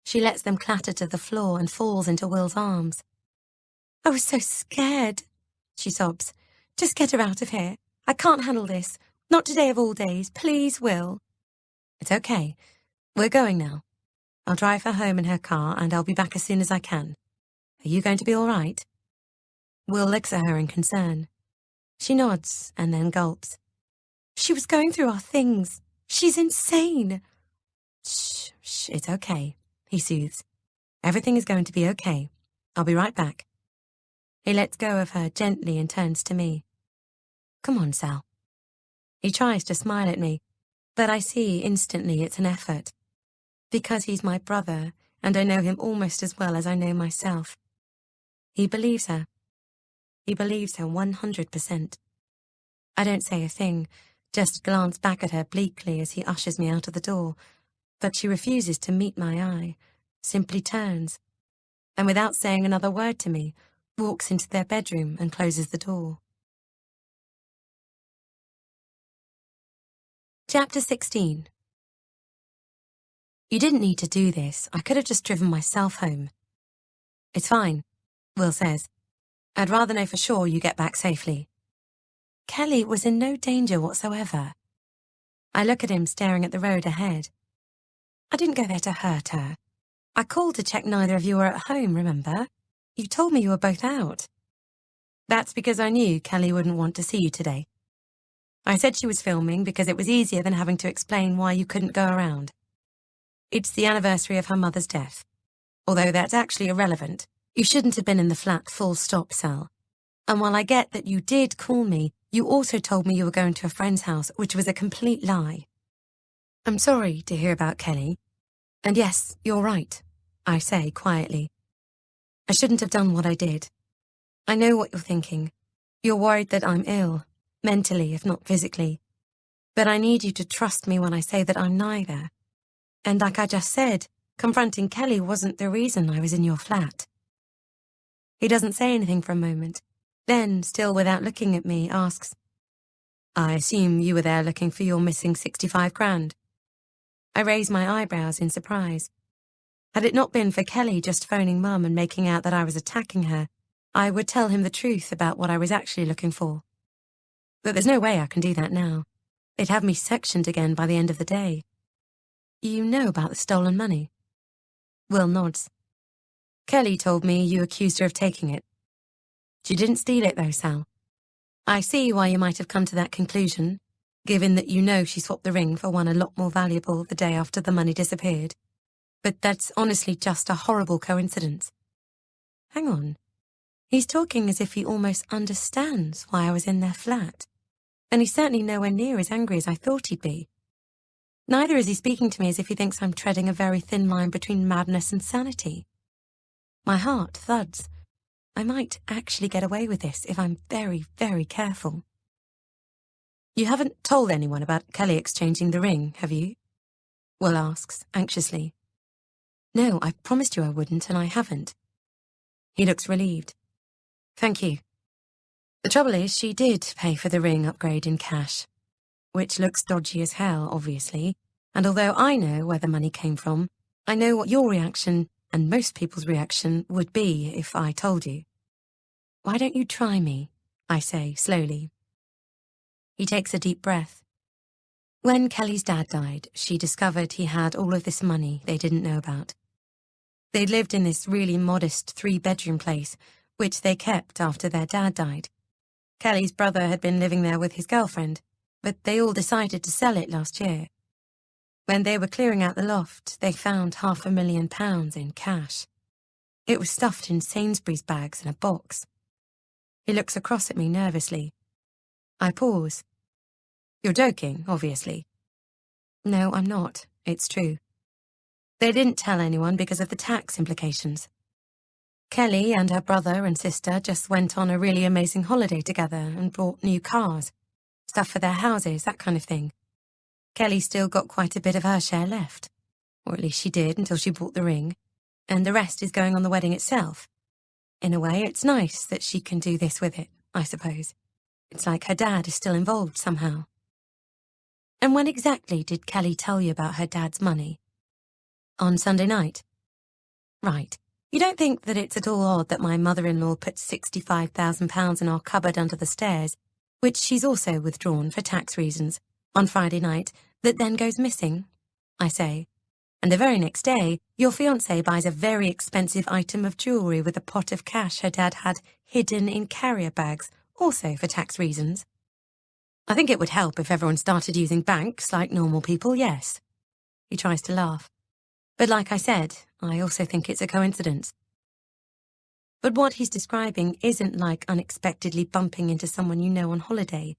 She lets them clatter to the floor and falls into Will's arms. "I was so scared," she sobs. "Just get her out of here. I can't handle this. Not today of all days. Please, Will." "It's okay. We're going now. I'll drive her home in her car and I'll be back as soon as I can. Are you going to be all right?" Will looks at her in concern. She nods and then gulps. "She was going through our things. She's insane." "Shh, shh, it's okay," he soothes. "Everything is going to be okay. I'll be right back." He lets go of her gently and turns to me. "Come on, Sal." He tries to smile at me, but I see instantly it's an effort. Because he's my brother, and I know him almost as well as I know myself. He believes her. He believes her 100%. I don't say a thing, just glance back at her bleakly as he ushers me out of the door, but she refuses to meet my eye, simply turns, and without saying another word to me, walks into their bedroom and closes the door. Chapter 16. "You didn't need to do this. I could have just driven myself home." "It's fine," Will says. I'd rather know for sure you get back safely. Kelly was in no danger whatsoever. I look at him staring at the road ahead. I didn't go there to hurt her. I called to check neither of you were at home, remember? You told me you were both out. That's because I knew Kelly wouldn't want to see you today. I said she was filming because it was easier than having to explain why you couldn't go around. It's the anniversary of her mother's death. Although that's actually irrelevant. You shouldn't have been in the flat full stop, Sal. And while I get that you did call me, you also told me you were going to a friend's house, which was a complete lie. I'm sorry to hear about Kelly. And yes, you're right, I say quietly. I shouldn't have done what I did. I know what you're thinking. You're worried that I'm ill, mentally if not physically. But I need you to trust me when I say that I'm neither. And like I just said, confronting Kelly wasn't the reason I was in your flat. He doesn't say anything for a moment, then, still without looking at me, asks, I assume you were there looking for your missing 65 grand. I raise my eyebrows in surprise. Had it not been for Kelly just phoning Mum and making out that I was attacking her, I would tell him the truth about what I was actually looking for. But there's no way I can do that now. They'd have me sectioned again by the end of the day. You know about the stolen money? Will nods. Kelly told me you accused her of taking it. She didn't steal it though, Sal. I see why you might have come to that conclusion, given that you know she swapped the ring for one a lot more valuable the day after the money disappeared. But that's honestly just a horrible coincidence. Hang on. He's talking as if he almost understands why I was in their flat. And he's certainly nowhere near as angry as I thought he'd be. Neither is he speaking to me as if he thinks I'm treading a very thin line between madness and sanity. My heart thuds. I might actually get away with this if I'm very, very careful. You haven't told anyone about Kelly exchanging the ring, have you? Will asks, anxiously. No, I promised you I wouldn't, and I haven't. He looks relieved. Thank you. The trouble is, she did pay for the ring upgrade in cash, which looks dodgy as hell, obviously, and although I know where the money came from, I know what your reaction, and most people's reaction, would be if I told you. Why don't you try me? I say, slowly. He takes a deep breath. When Kelly's dad died, she discovered he had all of this money they didn't know about. They'd lived in this really modest 3-bedroom place, which they kept after their dad died. Kelly's brother had been living there with his girlfriend, but they all decided to sell it last year. When they were clearing out the loft, they found £500,000 in cash. It was stuffed in Sainsbury's bags in a box. He looks across at me nervously. I pause. You're joking, obviously. No, I'm not. It's true. They didn't tell anyone because of the tax implications. Kelly and her brother and sister just went on a really amazing holiday together and bought new cars, stuff for their houses, that kind of thing. Kelly still got quite a bit of her share left, or at least she did until she bought the ring, and the rest is going on the wedding itself. In a way, it's nice that she can do this with it, I suppose. It's like her dad is still involved somehow. And when exactly did Kelly tell you about her dad's money? On Sunday night? Right. You don't think that it's at all odd that my mother-in-law put £65,000 in our cupboard under the stairs, which she's also withdrawn for tax reasons, on Friday night, that then goes missing? I say. And the very next day, your fiancé buys a very expensive item of jewellery with a pot of cash her dad had hidden in carrier bags, also for tax reasons. I think it would help if everyone started using banks like normal people, yes. He tries to laugh. But like I said, I also think it's a coincidence. But what he's describing isn't like unexpectedly bumping into someone you know on holiday.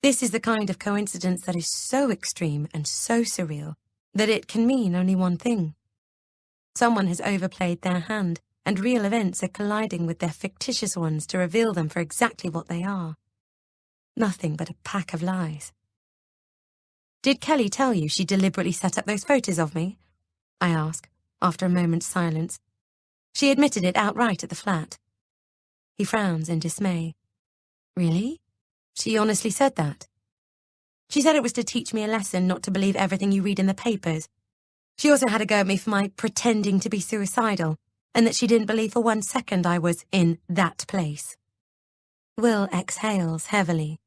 This is the kind of coincidence that is so extreme and so surreal that it can mean only one thing. Someone has overplayed their hand, and real events are colliding with their fictitious ones to reveal them for exactly what they are. Nothing but a pack of lies. Did Kelly tell you she deliberately set up those photos of me? I ask, after a moment's silence. She admitted it outright at the flat. He frowns in dismay. Really? She honestly said that? She said it was to teach me a lesson not to believe everything you read in the papers. She also had a go at me for my pretending to be suicidal, and that she didn't believe for 1 second I was in that place. Will exhales heavily.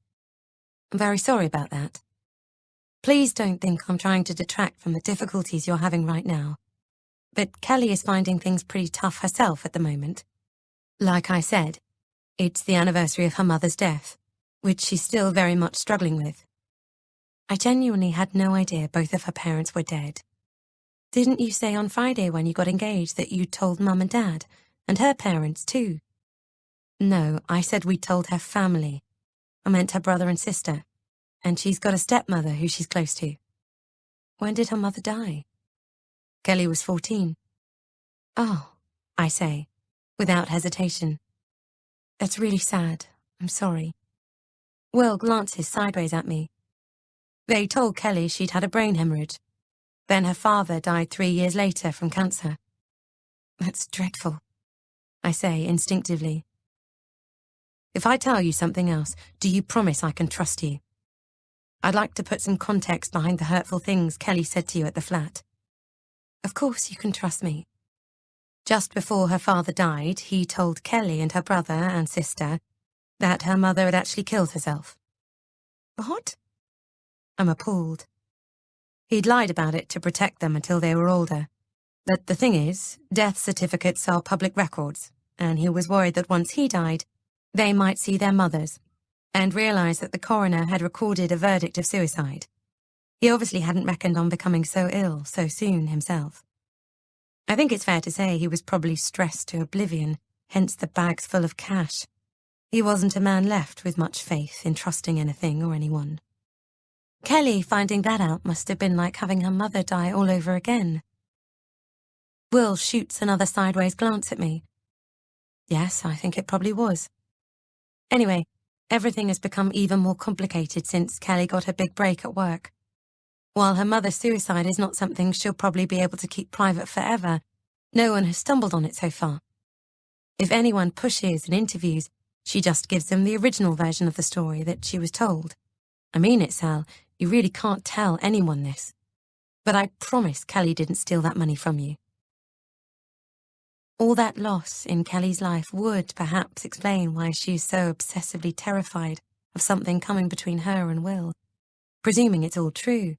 I'm very sorry about that. Please don't think I'm trying to detract from the difficulties you're having right now. But Kelly is finding things pretty tough herself at the moment. Like I said, it's the anniversary of her mother's death, which she's still very much struggling with. I genuinely had no idea both of her parents were dead. Didn't you say on Friday when you got engaged that you told Mum and Dad, and her parents too? No, I said we told her family. I meant her brother and sister, and she's got a stepmother who she's close to. When did her mother die? Kelly was 14. Oh, I say, without hesitation. That's really sad. I'm sorry. Will glances sideways at me. They told Kelly she'd had a brain hemorrhage. Then her father died 3 years later from cancer. That's dreadful, I say instinctively. If I tell you something else, do you promise I can trust you? I'd like to put some context behind the hurtful things Kelly said to you at the flat. Of course you can trust me. Just before her father died, he told Kelly and her brother and sister that her mother had actually killed herself. What? I'm appalled. He'd lied about it to protect them until they were older. But the thing is, death certificates are public records, and he was worried that once he died, they might see their mothers, and realise that the coroner had recorded a verdict of suicide. He obviously hadn't reckoned on becoming so ill so soon himself. I think it's fair to say he was probably stressed to oblivion, hence the bags full of cash. He wasn't a man left with much faith in trusting anything or anyone. Kelly finding that out must have been like having her mother die all over again. Will shoots another sideways glance at me. Yes, I think it probably was. Anyway, everything has become even more complicated since Kelly got her big break at work. While her mother's suicide is not something she'll probably be able to keep private forever, no one has stumbled on it so far. If anyone pushes and interviews, she just gives them the original version of the story that she was told. I mean it, Sal. You really can't tell anyone this. But I promise Kelly didn't steal that money from you. All that loss in Kelly's life would perhaps explain why she's so obsessively terrified of something coming between her and Will, presuming it's all true.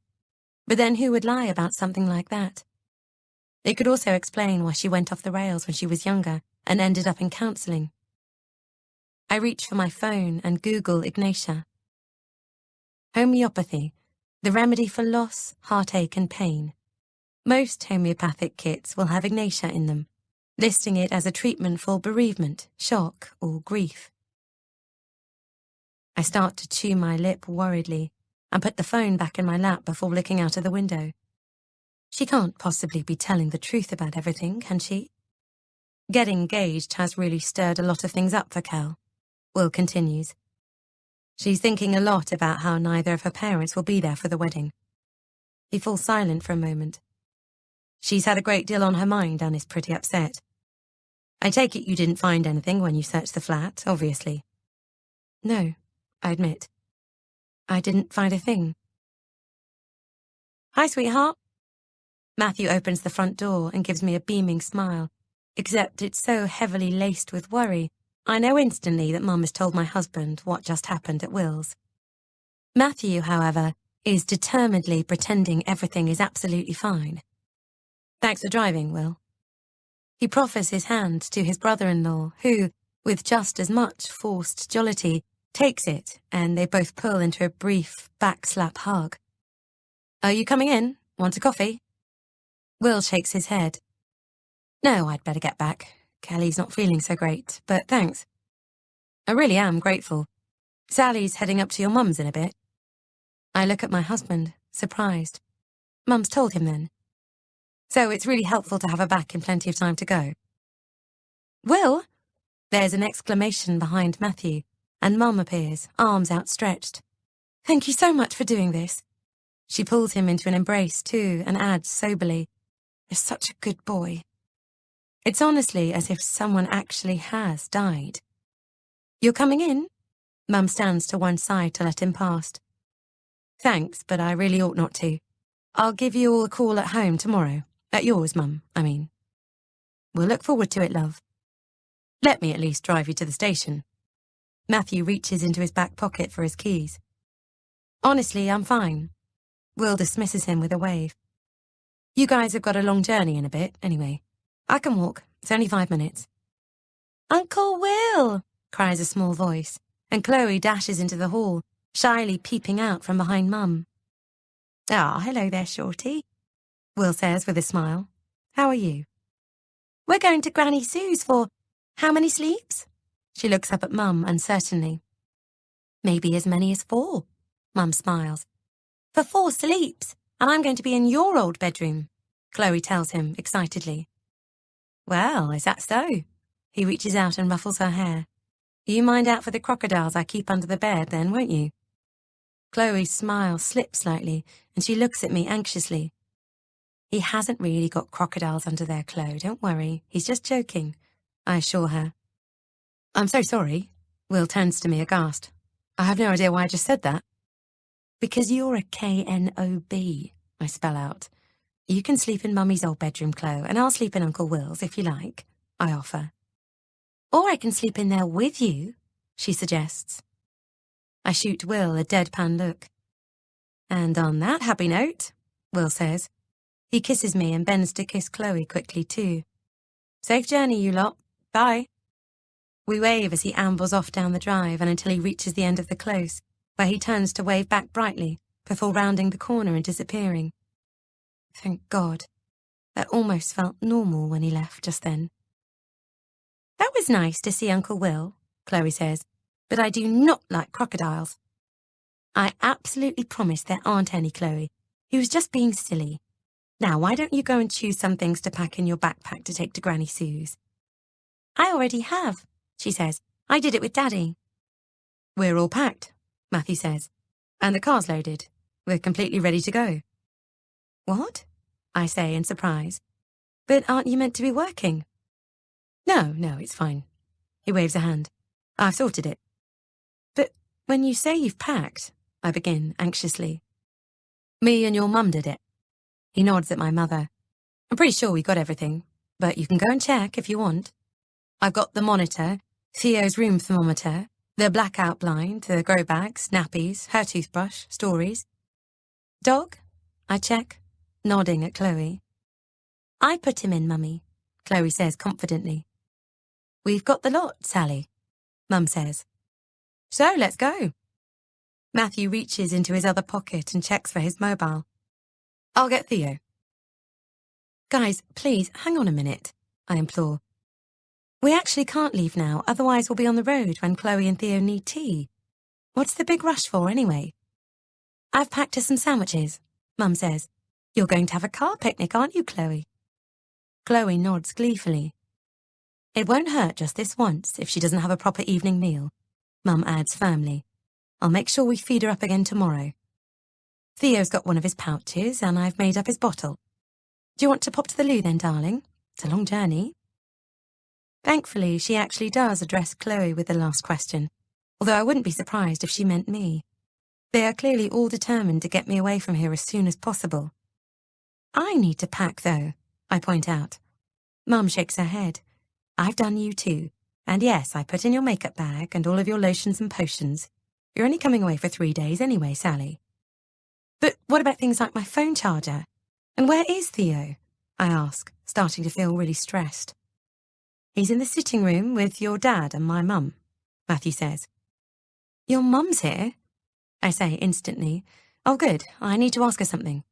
But then who would lie about something like that? It could also explain why she went off the rails when she was younger and ended up in counselling. I reach for my phone and Google Ignatia. Homeopathy, the remedy for loss, heartache and pain. Most homeopathic kits will have Ignatia in them, listing it as a treatment for bereavement, shock or grief. I start to chew my lip worriedly and put the phone back in my lap before looking out of the window. She can't possibly be telling the truth about everything, can she? Getting engaged has really stirred a lot of things up for Cal, Will continues. She's thinking a lot about how neither of her parents will be there for the wedding. He falls silent for a moment. She's had a great deal on her mind and is pretty upset. I take it you didn't find anything when you searched the flat, obviously. No, I admit. I didn't find a thing. Hi, sweetheart. Matthew opens the front door and gives me a beaming smile, except it's so heavily laced with worry, I know instantly that Mum has told my husband what just happened at Will's. Matthew, however, is determinedly pretending everything is absolutely fine. Thanks for driving, Will. He proffers his hand to his brother-in-law, who, with just as much forced jollity, takes it, and they both pull into a brief backslap hug. Are you coming in? Want a coffee? Will shakes his head. No, I'd better get back. Kelly's not feeling so great, but thanks. I really am grateful. Sally's heading up to your mum's in a bit. I look at my husband, surprised. Mum's told him then. So it's really helpful to have her back in plenty of time to go. Will? There's an exclamation behind Matthew, and Mum appears, arms outstretched. Thank you so much for doing this. She pulls him into an embrace too, and adds soberly, You're such a good boy. It's honestly as if someone actually has died. You're coming in? Mum stands to one side to let him past. Thanks, but I really ought not to. I'll give you all a call at home tomorrow. At yours, Mum, I mean. We'll look forward to it, love. Let me at least drive you to the station. Matthew reaches into his back pocket for his keys. Honestly, I'm fine. Will dismisses him with a wave. You guys have got a long journey in a bit, anyway. I can walk. It's only 5 minutes. Uncle Will! Cries a small voice, and Chloe dashes into the hall, shyly peeping out from behind Mum. Ah, hello there, Shorty, Will says with a smile. How are you? We're going to Granny Sue's for how many sleeps? She looks up at Mum uncertainly. Maybe as many as 4, Mum smiles. For 4 sleeps, and I'm going to be in your old bedroom, Chloe tells him excitedly. Well, is that so? He reaches out and ruffles her hair. You mind out for the crocodiles I keep under the bed then, won't you? Chloe's smile slips slightly, and she looks at me anxiously. He hasn't really got crocodiles under there, Chloe, don't worry. He's just joking, I assure her. I'm so sorry. Will turns to me aghast. I have no idea why I just said that. Because you're a KNOB, I spell out. You can sleep in Mummy's old bedroom, Chloe, and I'll sleep in Uncle Will's if you like, I offer. Or I can sleep in there with you, she suggests. I shoot Will a deadpan look. And on that happy note, Will says. He kisses me and bends to kiss Chloe quickly too. Safe journey, you lot. Bye. We wave as he ambles off down the drive and until he reaches the end of the close, where he turns to wave back brightly before rounding the corner and disappearing. Thank God. That almost felt normal when he left just then. That was nice to see Uncle Will, Chloe says, but I do not like crocodiles. I absolutely promise there aren't any, Chloe. He was just being silly. Now, why don't you go and choose some things to pack in your backpack to take to Granny Sue's? I already have, she says. I did it with Daddy. We're all packed, Matthew says, and the car's loaded. We're completely ready to go. What? I say in surprise. But aren't you meant to be working? No, it's fine. He waves a hand. I've sorted it. But when you say you've packed, I begin anxiously. Me and your mum did it. He nods at my mother. I'm pretty sure we got everything, but you can go and check if you want. I've got the monitor, Theo's room thermometer, the blackout blind, the grow bags, nappies, her toothbrush, stories. Dog? I check, nodding at Chloe. I put him in, Mummy, Chloe says confidently. We've got the lot, Sally, Mum says. So let's go. Matthew reaches into his other pocket and checks for his mobile. I'll get Theo. Guys, please, hang on a minute, I implore. We actually can't leave now, otherwise we'll be on the road when Chloe and Theo need tea. What's the big rush for, anyway? I've packed us some sandwiches, Mum says. You're going to have a car picnic, aren't you, Chloe? Chloe nods gleefully. It won't hurt just this once if she doesn't have a proper evening meal, Mum adds firmly. I'll make sure we feed her up again tomorrow. Theo's got one of his pouches, and I've made up his bottle. Do you want to pop to the loo then, darling? It's a long journey. Thankfully, she actually does address Chloe with the last question, although I wouldn't be surprised if she meant me. They are clearly all determined to get me away from here as soon as possible. I need to pack, though, I point out. Mum shakes her head. I've done you too. And yes, I put in your makeup bag and all of your lotions and potions. You're only coming away for 3 days anyway, Sally. But what about things like my phone charger? And where is Theo? I ask, starting to feel really stressed. He's in the sitting room with your dad and my mum, Matthew says. Your mum's here? I say instantly. Oh, good. I need to ask her something.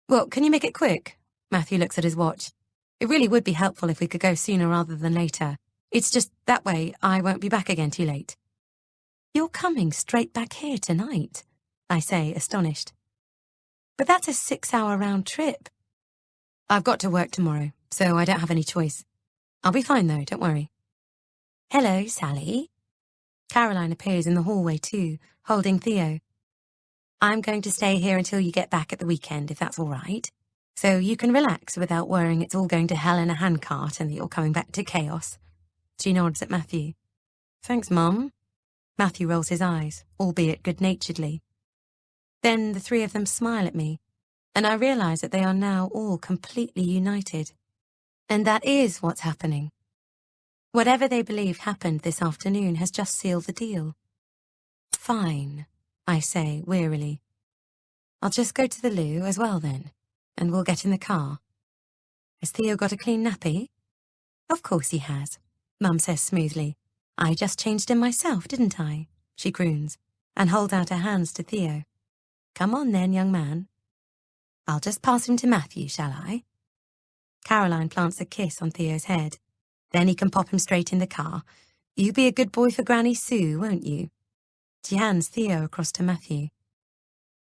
Well, can you make it quick? Matthew looks at his watch. It really would be helpful if we could go sooner rather than later. It's just that way I won't be back again too late. You're coming straight back here tonight, I say, astonished. But that's a 6-hour round trip. I've got to work tomorrow, so I don't have any choice. I'll be fine though, don't worry. Hello, Sally. Caroline appears in the hallway too, holding Theo. I'm going to stay here until you get back at the weekend, if that's all right. So you can relax without worrying it's all going to hell in a handcart and that you're coming back to chaos. She nods at Matthew. Thanks, Mum. Matthew rolls his eyes, albeit good-naturedly. Then the 3 of them smile at me, and I realise that they are now all completely united. And that is what's happening. Whatever they believe happened this afternoon has just sealed the deal. Fine, I say wearily. I'll just go to the loo as well then, and we'll get in the car. Has Theo got a clean nappy? Of course he has, Mum says smoothly. I just changed him myself, didn't I? She croons, and holds out her hands to Theo. Come on then, young man. I'll just pass him to Matthew, shall I? Caroline plants a kiss on Theo's head. Then he can pop him straight in the car. You be a good boy for Granny Sue, won't you? She hands Theo across to Matthew.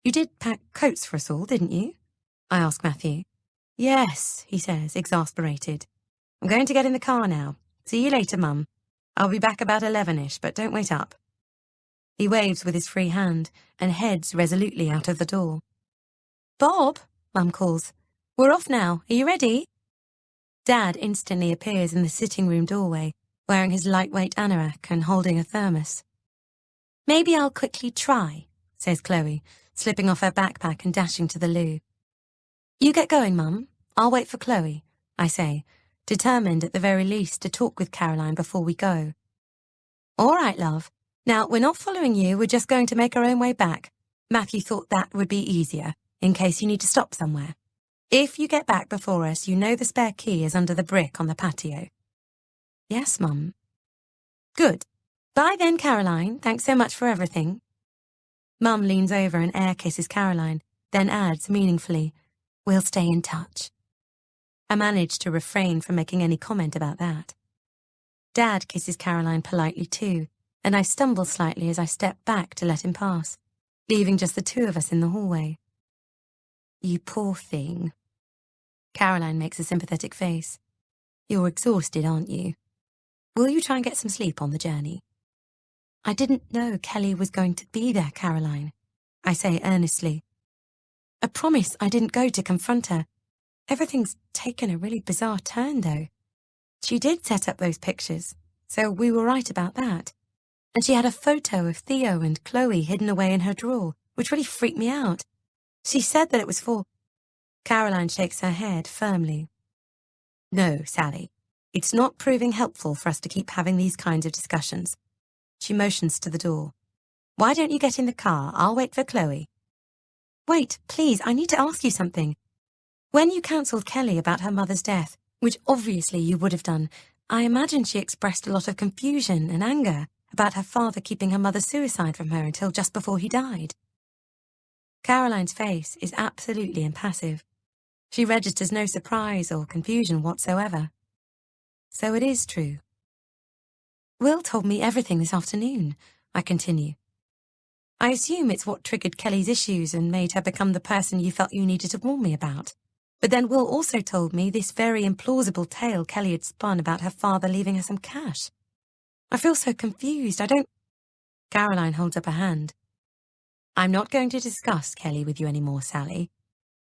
You did pack coats for us all, didn't you? I ask Matthew. Yes, he says, exasperated. I'm going to get in the car now. See you later, Mum. I'll be back about 11ish, but don't wait up. He waves with his free hand and heads resolutely out of the door. Bob, Mum calls. We're off now. Are you ready? Dad instantly appears in the sitting room doorway, wearing his lightweight anorak and holding a thermos. Maybe I'll quickly try, says Chloe, slipping off her backpack and dashing to the loo. You get going, Mum. I'll wait for Chloe, I say, determined at the very least to talk with Caroline before we go. All right, love. Now, we're not following you, we're just going to make our own way back. Matthew thought that would be easier, in case you need to stop somewhere. If you get back before us, you know the spare key is under the brick on the patio. Yes, Mum. Good. Bye then, Caroline. Thanks so much for everything. Mum leans over and air kisses Caroline, then adds meaningfully, We'll stay in touch. I manage to refrain from making any comment about that. Dad kisses Caroline politely too, and I stumble slightly as I step back to let him pass, leaving just the two of us in the hallway. You poor thing. Caroline makes a sympathetic face. You're exhausted, aren't you? Will you try and get some sleep on the journey? I didn't know Kelly was going to be there, Caroline, I say earnestly. I promise I didn't go to confront her. Everything's taken a really bizarre turn, though. She did set up those pictures, so we were right about that. And she had a photo of Theo and Chloe hidden away in her drawer, which really freaked me out. She said that it was for... Caroline shakes her head firmly. No, Sally, it's not proving helpful for us to keep having these kinds of discussions. She motions to the door. Why don't you get in the car? I'll wait for Chloe. Wait, please, I need to ask you something. When you counselled Kelly about her mother's death, which obviously you would have done, I imagine she expressed a lot of confusion and anger about her father keeping her mother's suicide from her until just before he died. Caroline's face is absolutely impassive. She registers no surprise or confusion whatsoever. So it is true. Will told me everything this afternoon, I continue. I assume it's what triggered Kelly's issues and made her become the person you felt you needed to warn me about. But then Will also told me this very implausible tale Kelly had spun about her father leaving her some cash. I feel so confused, I don't... Caroline holds up a hand. I'm not going to discuss Kelly with you anymore, Sally.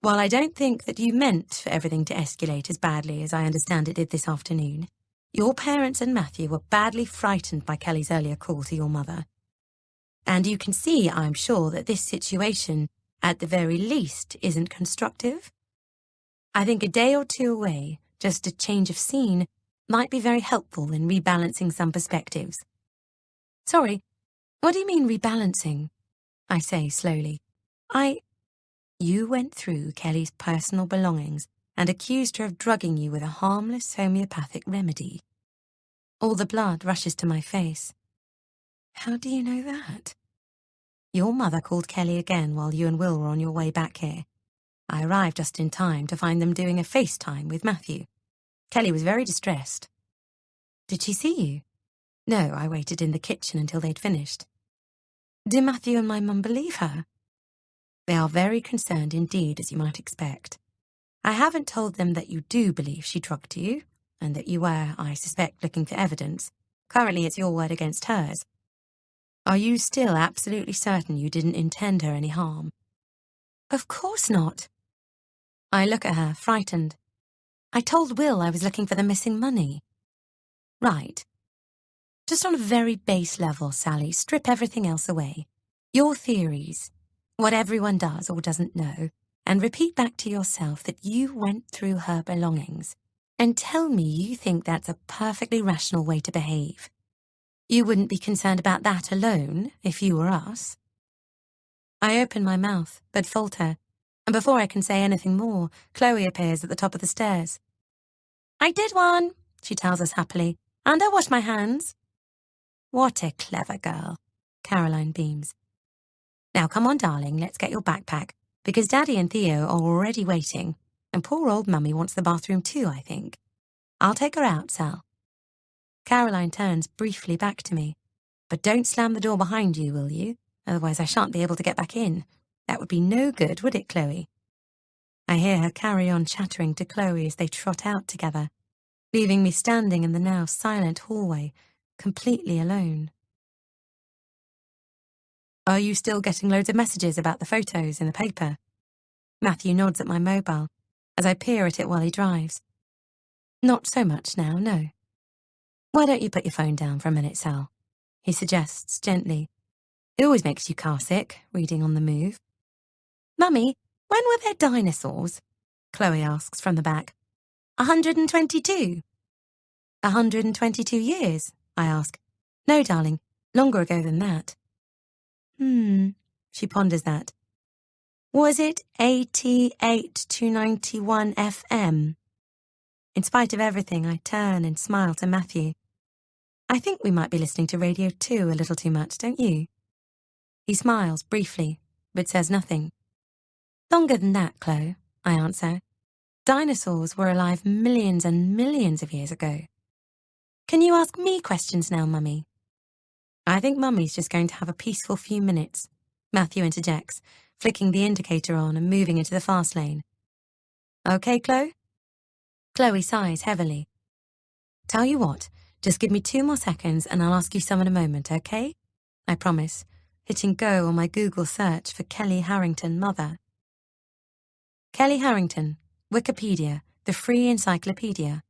While I don't think that you meant for everything to escalate as badly as I understand it did this afternoon, your parents and Matthew were badly frightened by Kelly's earlier call to your mother. And you can see, I'm sure, that this situation, at the very least, isn't constructive. I think a day or two away, just a change of scene, might be very helpful in rebalancing some perspectives. Sorry, what do you mean rebalancing? I say slowly. You went through Kelly's personal belongings and accused her of drugging you with a harmless homeopathic remedy. All the blood rushes to my face. How do you know that? Your mother called Kelly again while you and Will were on your way back here. I arrived just in time to find them doing a FaceTime with Matthew. Kelly was very distressed. Did she see you? No, I waited in the kitchen until they'd finished. Do Matthew and my mum believe her? They are very concerned indeed, as you might expect. I haven't told them that you do believe she drugged you, and that you were, I suspect, looking for evidence. Currently it's your word against hers. Are you still absolutely certain you didn't intend her any harm? Of course not. I look at her, frightened. I told Will I was looking for the missing money. Right. Just on a very base level, Sally, strip everything else away. Your theories, what everyone does or doesn't know, and repeat back to yourself that you went through her belongings. And tell me you think that's a perfectly rational way to behave. You wouldn't be concerned about that alone if you were us. I open my mouth, but falter, and before I can say anything more, Chloe appears at the top of the stairs. I did one, she tells us happily, and I washed my hands. What a clever girl, Caroline beams. Now come on, darling, let's get your backpack, because Daddy and Theo are already waiting, and poor old Mummy wants the bathroom too, I think. I'll take her out, Sal. Caroline turns briefly back to me. But don't slam the door behind you, will you? Otherwise I shan't be able to get back in. That would be no good, would it, Chloe? I hear her carry on chattering to Chloe as they trot out together, leaving me standing in the now silent hallway, completely alone. Are you still getting loads of messages about the photos in the paper? Matthew nods at my mobile as I peer at it while he drives. Not so much now, no. Why don't you put your phone down for a minute, Sal? He suggests gently. It always makes you car sick, reading on the move. Mummy, when were there dinosaurs? Chloe asks from the back. 122. 122 years, I ask. No, darling, longer ago than that. She ponders that. Was it 88 to 91 FM? In spite of everything, I turn and smile to Matthew. I think we might be listening to Radio 2 a little too much, don't you? He smiles briefly, but says nothing. Longer than that, Chloe, I answer. Dinosaurs were alive millions and millions of years ago. Can you ask me questions now, Mummy? I think Mummy's just going to have a peaceful few minutes, Matthew interjects, flicking the indicator on and moving into the fast lane. Okay, Chloe? Chloe sighs heavily. Tell you what, just give me 2 more seconds and I'll ask you some in a moment, okay? I promise, hitting go on my Google search for Kelly Harrington mother. Kelly Harrington, Wikipedia, the free encyclopedia.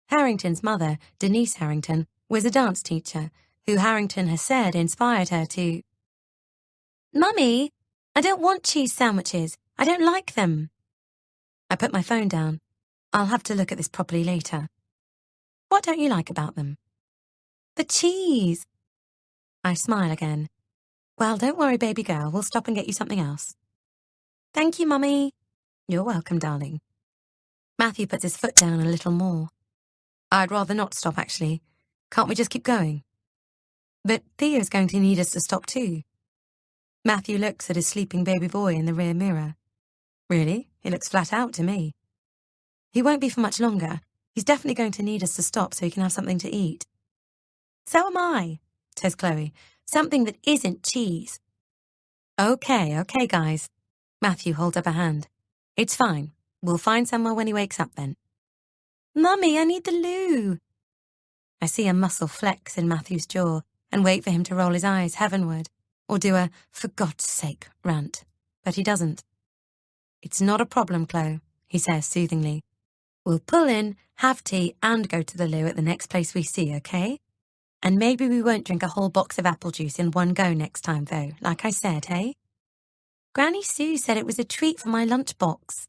Harrington's mother, Denise Harrington, was a dance teacher who Harrington has said inspired her to... Mummy, I don't want cheese sandwiches. I don't like them. I put my phone down. I'll have to look at this properly later. What don't you like about them? The cheese. I smile again. Well, don't worry, baby girl. We'll stop and get you something else. Thank you, Mummy. You're welcome, darling. Matthew puts his foot down a little more. I'd rather not stop, actually. Can't we just keep going? But Theo's going to need us to stop too. Matthew looks at his sleeping baby boy in the rear mirror. Really? He looks flat out to me. He won't be for much longer. He's definitely going to need us to stop so he can have something to eat. So am I, says Chloe. Something that isn't cheese. Okay, guys. Matthew holds up a hand. It's fine. We'll find somewhere when he wakes up then. Mummy, I need the loo. I see a muscle flex in Matthew's jaw and wait for him to roll his eyes heavenward or do a for God's sake rant, but he doesn't. It's not a problem, Chloe, he says soothingly. We'll pull in, have tea and go to the loo at the next place we see, okay? And maybe we won't drink a whole box of apple juice in one go next time, though, like I said, hey? Granny Sue said it was a treat for my lunchbox.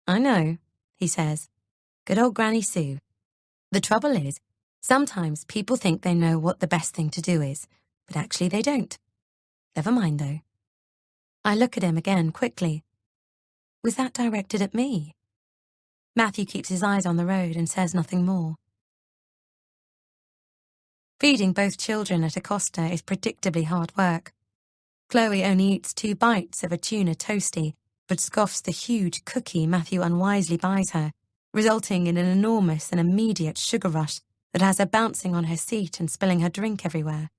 I know, he says. Good old Granny Sue. The trouble is, sometimes people think they know what the best thing to do is, but actually they don't. Never mind, though. I look at him again quickly. Was that directed at me? Matthew keeps his eyes on the road and says nothing more. Feeding both children at Acosta is predictably hard work. Chloe only eats 2 bites of a tuna toastie, but scoffs the huge cookie Matthew unwisely buys her, resulting in an enormous and immediate sugar rush that has her bouncing on her seat and spilling her drink everywhere.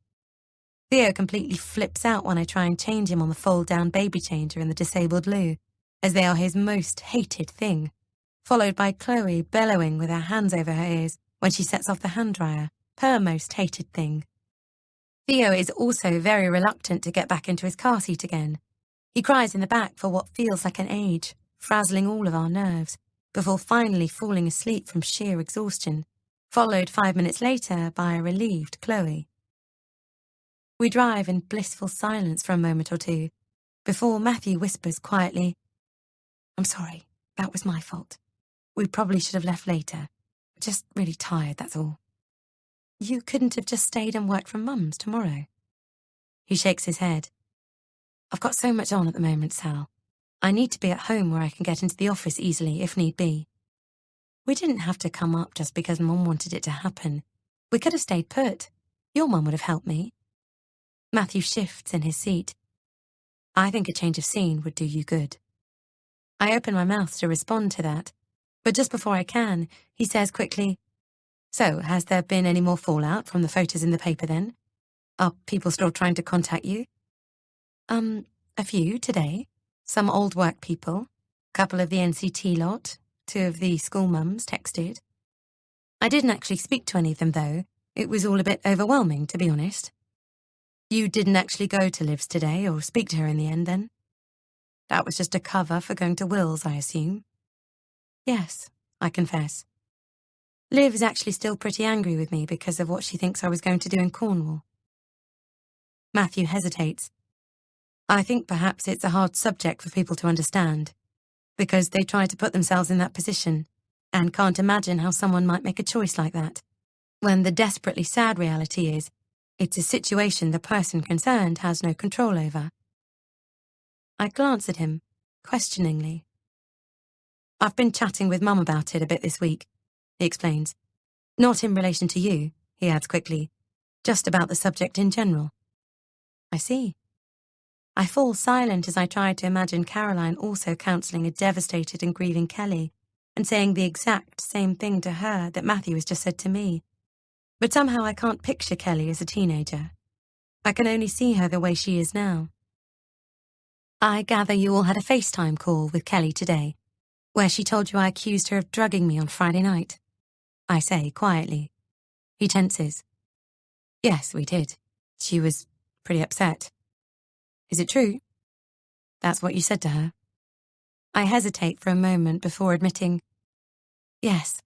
Theo completely flips out when I try and change him on the fold-down baby changer in the disabled loo, as they are his most hated thing, followed by Chloe bellowing with her hands over her ears when she sets off the hand dryer, her most hated thing. Theo is also very reluctant to get back into his car seat again. He cries in the back for what feels like an age, frazzling all of our nerves, before finally falling asleep from sheer exhaustion, followed 5 minutes later by a relieved Chloe. We drive in blissful silence for a moment or two, before Matthew whispers quietly, I'm sorry, that was my fault. We probably should have left later. Just really tired, that's all. You couldn't have just stayed and worked from Mum's tomorrow? He shakes his head. I've got so much on at the moment, Sal. I need to be at home where I can get into the office easily, if need be. We didn't have to come up just because Mum wanted it to happen. We could have stayed put. Your Mum would have helped me. Matthew shifts in his seat. I think a change of scene would do you good. I open my mouth to respond to that, but just before I can, he says quickly, So, has there been any more fallout from the photos in the paper then? Are people still trying to contact you? A few today. Some old work people, couple of the NCT lot, 2 of the school mums texted. I didn't actually speak to any of them though. It was all a bit overwhelming, to be honest. You didn't actually go to Liv's today or speak to her in the end then? That was just a cover for going to Will's, I assume. Yes, I confess. Liv is actually still pretty angry with me because of what she thinks I was going to do in Cornwall. Matthew hesitates. I think perhaps it's a hard subject for people to understand, because they try to put themselves in that position and can't imagine how someone might make a choice like that, when the desperately sad reality is it's a situation the person concerned has no control over. I glance at him, questioningly. I've been chatting with Mum about it a bit this week, he explains. Not in relation to you, he adds quickly, just about the subject in general. I see. I fall silent as I try to imagine Caroline also counselling a devastated and grieving Kelly and saying the exact same thing to her that Matthew has just said to me. But somehow I can't picture Kelly as a teenager. I can only see her the way she is now. I gather you all had a FaceTime call with Kelly today, where she told you I accused her of drugging me on Friday night. I say quietly. He tenses. Yes, we did. She was pretty upset. Is it true? That's what you said to her? I hesitate for a moment before admitting, yes.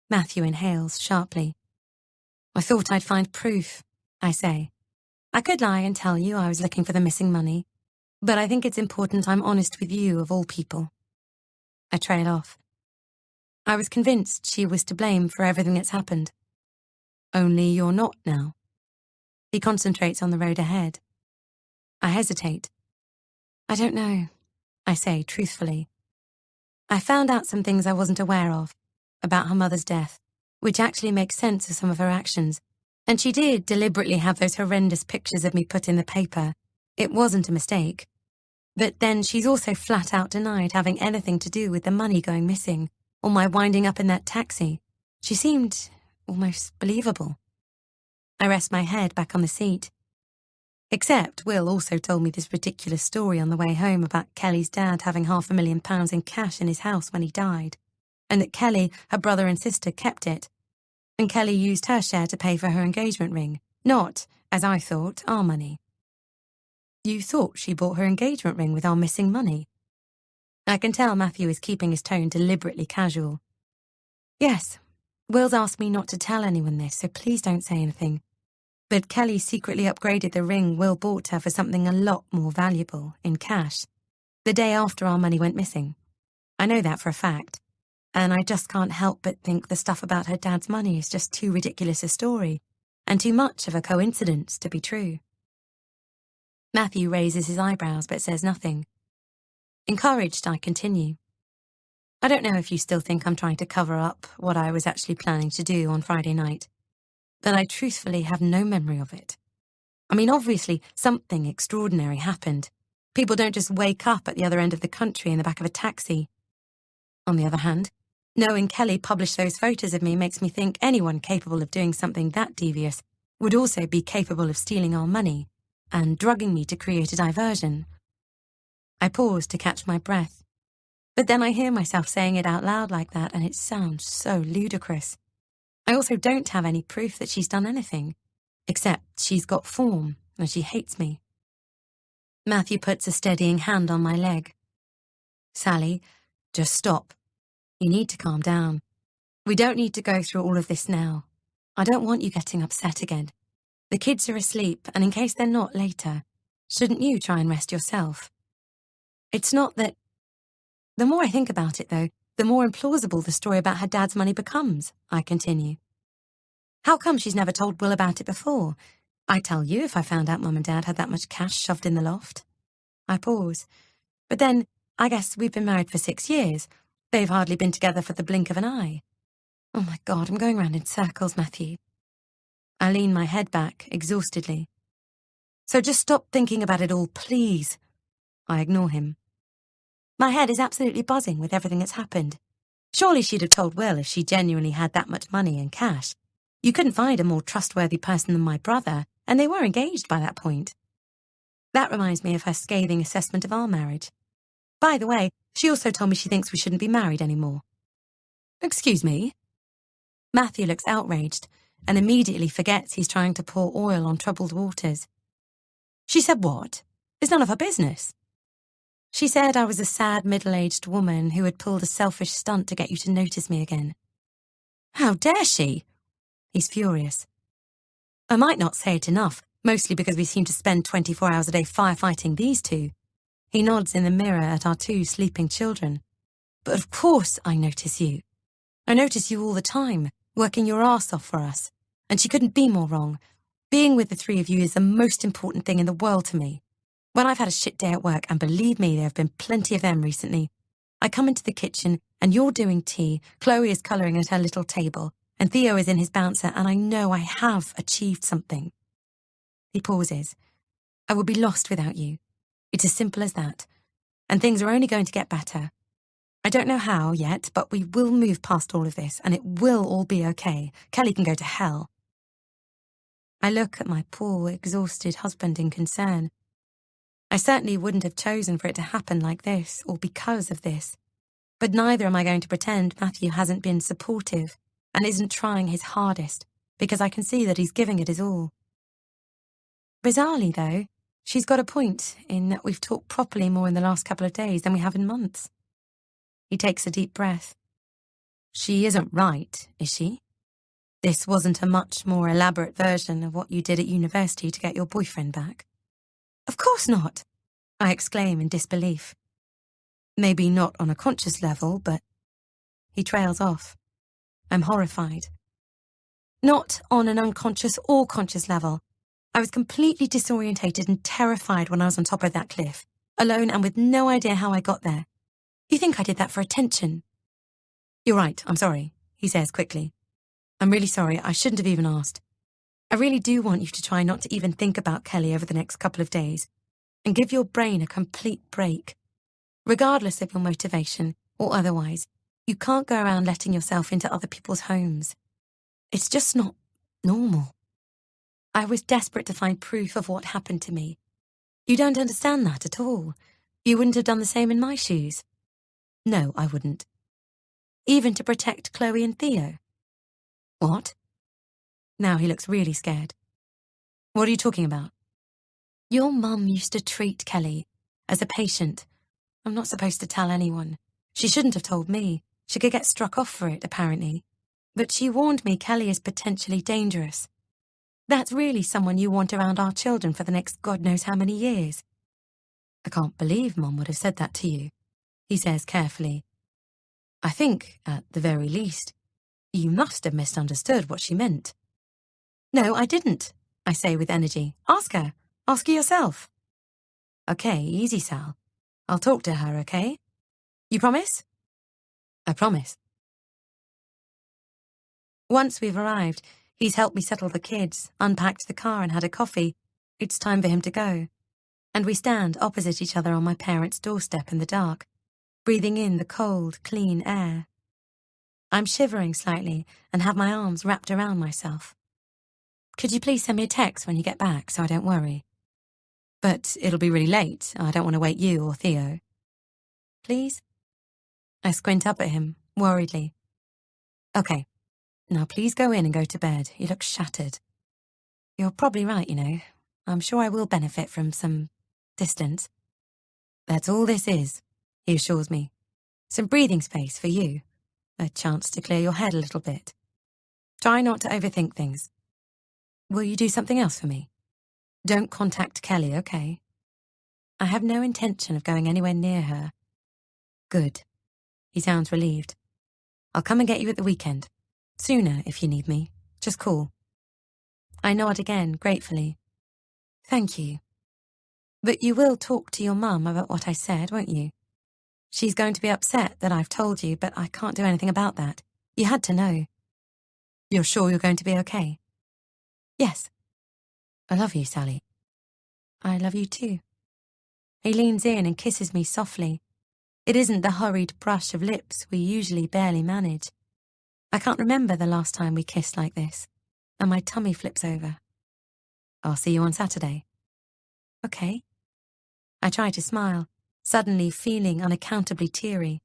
Matthew inhales sharply. I thought I'd find proof, I say. I could lie and tell you I was looking for the missing money, but I think it's important I'm honest with you of all people. I trail off. I was convinced she was to blame for everything that's happened. Only you're not now. He concentrates on the road ahead. I hesitate. I don't know, I say truthfully. I found out some things I wasn't aware of, about her mother's death, which actually makes sense of some of her actions. And she did deliberately have those horrendous pictures of me put in the paper. It wasn't a mistake. But then she's also flat out denied having anything to do with the money going missing, or my winding up in that taxi. She seemed almost believable. I rest my head back on the seat. Except Will also told me this ridiculous story on the way home about Kelly's dad having £500,000 in cash in his house when he died, and that Kelly, her brother and sister, kept it. And Kelly used her share to pay for her engagement ring, not, as I thought, our money. You thought she bought her engagement ring with our missing money? I can tell Matthew is keeping his tone deliberately casual. Yes, Will's asked me not to tell anyone this, so please don't say anything. But Kelly secretly upgraded the ring Will bought her for something a lot more valuable, in cash, the day after our money went missing. I know that for a fact, and I just can't help but think the stuff about her dad's money is just too ridiculous a story, and too much of a coincidence to be true. Matthew raises his eyebrows but says nothing. Encouraged, I continue. I don't know if you still think I'm trying to cover up what I was actually planning to do on Friday night, but I truthfully have no memory of it. I mean, obviously, something extraordinary happened. People don't just wake up at the other end of the country in the back of a taxi. On the other hand, knowing Kelly published those photos of me makes me think anyone capable of doing something that devious would also be capable of stealing our money and drugging me to create a diversion. I pause to catch my breath, but then I hear myself saying it out loud like that and it sounds so ludicrous. I also don't have any proof that she's done anything, except she's got form and she hates me. Matthew puts a steadying hand on my leg. Sally, just stop. You need to calm down. We don't need to go through all of this now. I don't want you getting upset again. The kids are asleep, and in case they're not later, shouldn't you try and rest yourself? It's not that... The more I think about it, though, the more implausible the story about her dad's money becomes, I continue. How come she's never told Will about it before? I'd tell you if I found out Mum and Dad had that much cash shoved in the loft. I pause. But then, I guess we've been married for 6 years. They've hardly been together for the blink of an eye. Oh my God, I'm going round in circles, Matthew. I lean my head back, exhaustedly. So just stop thinking about it all, please. I ignore him. My head is absolutely buzzing with everything that's happened. Surely she'd have told Will if she genuinely had that much money and cash. You couldn't find a more trustworthy person than my brother, and they were engaged by that point. That reminds me of her scathing assessment of our marriage. By the way, she also told me she thinks we shouldn't be married anymore. Excuse me? Matthew looks outraged and immediately forgets he's trying to pour oil on troubled waters. She said what? It's none of her business. She said I was a sad middle-aged woman who had pulled a selfish stunt to get you to notice me again. How dare she? He's furious. I might not say it enough, mostly because we seem to spend 24 hours a day firefighting these two. He nods in the mirror at our 2 sleeping children. But of course I notice you. I notice you all the time, working your arse off for us. And she couldn't be more wrong. Being with the 3 of you is the most important thing in the world to me. When I've had a shit day at work, and believe me, there have been plenty of them recently, I come into the kitchen and you're doing tea, Chloe is colouring at her little table, and Theo is in his bouncer, and I know I have achieved something. He pauses. I would be lost without you. It's as simple as that. And things are only going to get better. I don't know how yet, but we will move past all of this, and it will all be okay. Kelly can go to hell. I look at my poor, exhausted husband in concern. I certainly wouldn't have chosen for it to happen like this, or because of this. But neither am I going to pretend Matthew hasn't been supportive and isn't trying his hardest, because I can see that he's giving it his all. Bizarrely, though, she's got a point in that we've talked properly more in the last couple of days than we have in months. He takes a deep breath. She isn't right, is she? This wasn't a much more elaborate version of what you did at university to get your boyfriend back. Of course not, I exclaim in disbelief. Maybe not on a conscious level, but... He trails off. I'm horrified. Not on an unconscious or conscious level. I was completely disorientated and terrified when I was on top of that cliff, alone and with no idea how I got there. You think I did that for attention? You're right, I'm sorry, he says quickly. I'm really sorry, I shouldn't have even asked. I really do want you to try not to even think about Kelly over the next couple of days, and give your brain a complete break. Regardless of your motivation, or otherwise, you can't go around letting yourself into other people's homes. It's just not normal. I was desperate to find proof of what happened to me. You don't understand that at all. You wouldn't have done the same in my shoes. No, I wouldn't. Even to protect Chloe and Theo. What? Now he looks really scared. What are you talking about? Your mum used to treat Kelly as a patient. I'm not supposed to tell anyone. She shouldn't have told me. She could get struck off for it, apparently. But she warned me Kelly is potentially dangerous. That's really someone you want around our children for the next God knows how many years. I can't believe Mum would have said that to you, he says carefully. I think, at the very least, you must have misunderstood what she meant. No, I didn't, I say with energy. Ask her. Ask her yourself. Okay, easy, Sal. I'll talk to her, okay? You promise? I promise. Once we've arrived, he's helped me settle the kids, unpacked the car and had a coffee. It's time for him to go. And we stand opposite each other on my parents' doorstep in the dark, breathing in the cold, clean air. I'm shivering slightly and have my arms wrapped around myself. Could you please send me a text when you get back so I don't worry? But it'll be really late. I don't want to wake you or Theo. Please? I squint up at him, worriedly. Okay. Now please go in and go to bed. You look shattered. You're probably right, you know. I'm sure I will benefit from some distance. That's all this is, he assures me. Some breathing space for you. A chance to clear your head a little bit. Try not to overthink things. Will you do something else for me? Don't contact Kelly, okay? I have no intention of going anywhere near her. Good, He sounds relieved. I'll come and get you at the weekend. Sooner, if you need me. Just call. I nod again, gratefully. Thank you. But you will talk to your mum about what I said, won't you? She's going to be upset that I've told you, but I can't do anything about that. You had to know. You're sure you're going to be okay? Yes. I love you, Sally. I love you too. He leans in and kisses me softly. It isn't the hurried brush of lips we usually barely manage. I can't remember the last time we kissed like this, and my tummy flips over. I'll see you on Saturday. Okay. I try to smile, suddenly feeling unaccountably teary.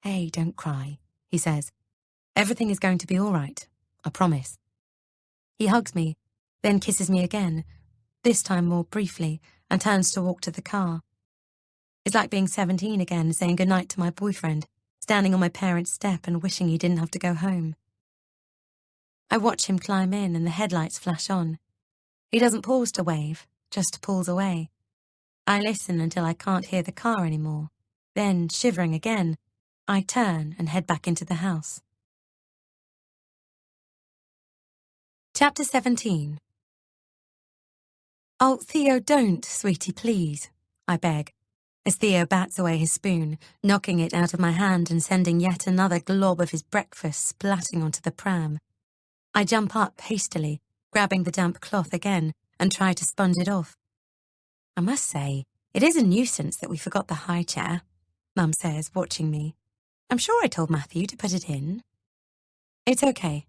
Hey, don't cry, he says. Everything is going to be all right, I promise. He hugs me, then kisses me again, this time more briefly, and turns to walk to the car. It's like being 17 again, saying goodnight to my boyfriend, standing on my parents' step and wishing he didn't have to go home. I watch him climb in and the headlights flash on. He doesn't pause to wave, just pulls away. I listen until I can't hear the car anymore. Then, shivering again, I turn and head back into the house. Chapter 17. Oh, Theo, don't, sweetie, please, I beg, as Theo bats away his spoon, knocking it out of my hand and sending yet another glob of his breakfast splatting onto the pram. I jump up hastily, grabbing the damp cloth again, and try to sponge it off. I must say, it is a nuisance that we forgot the high chair, Mum says, watching me. I'm sure I told Matthew to put it in. It's okay.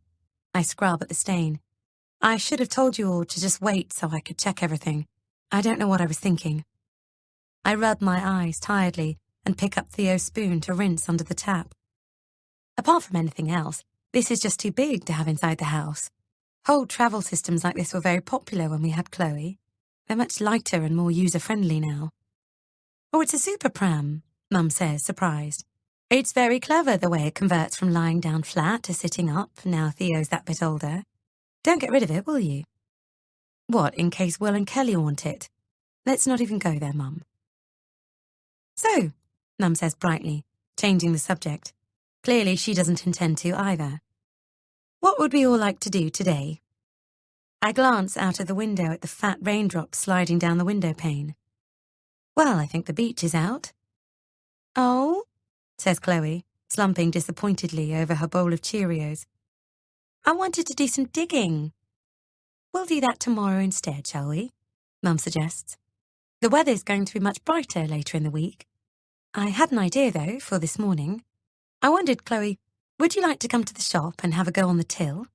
I scrub at the stain. I should have told you all to just wait so I could check everything. I don't know what I was thinking. I rub my eyes tiredly and pick up Theo's spoon to rinse under the tap. Apart from anything else, this is just too big to have inside the house. Whole travel systems like this were very popular when we had Chloe. They're much lighter and more user-friendly now. Oh, it's a super pram, Mum says, surprised. It's very clever the way it converts from lying down flat to sitting up now Theo's that bit older. Don't get rid of it, will you? What, in case Will and Kelly want it? Let's not even go there, Mum. So, Mum says brightly, changing the subject. Clearly she doesn't intend to either. What would we all like to do today? I glance out of the window at the fat raindrops sliding down the window pane. Well, I think the beach is out. Oh, says Chloe, slumping disappointedly over her bowl of Cheerios. I wanted to do some digging. We'll do that tomorrow instead, shall we? Mum suggests. The weather's going to be much brighter later in the week. I had an idea, though, for this morning. I wondered, Chloe, would you like to come to the shop and have a go on the till?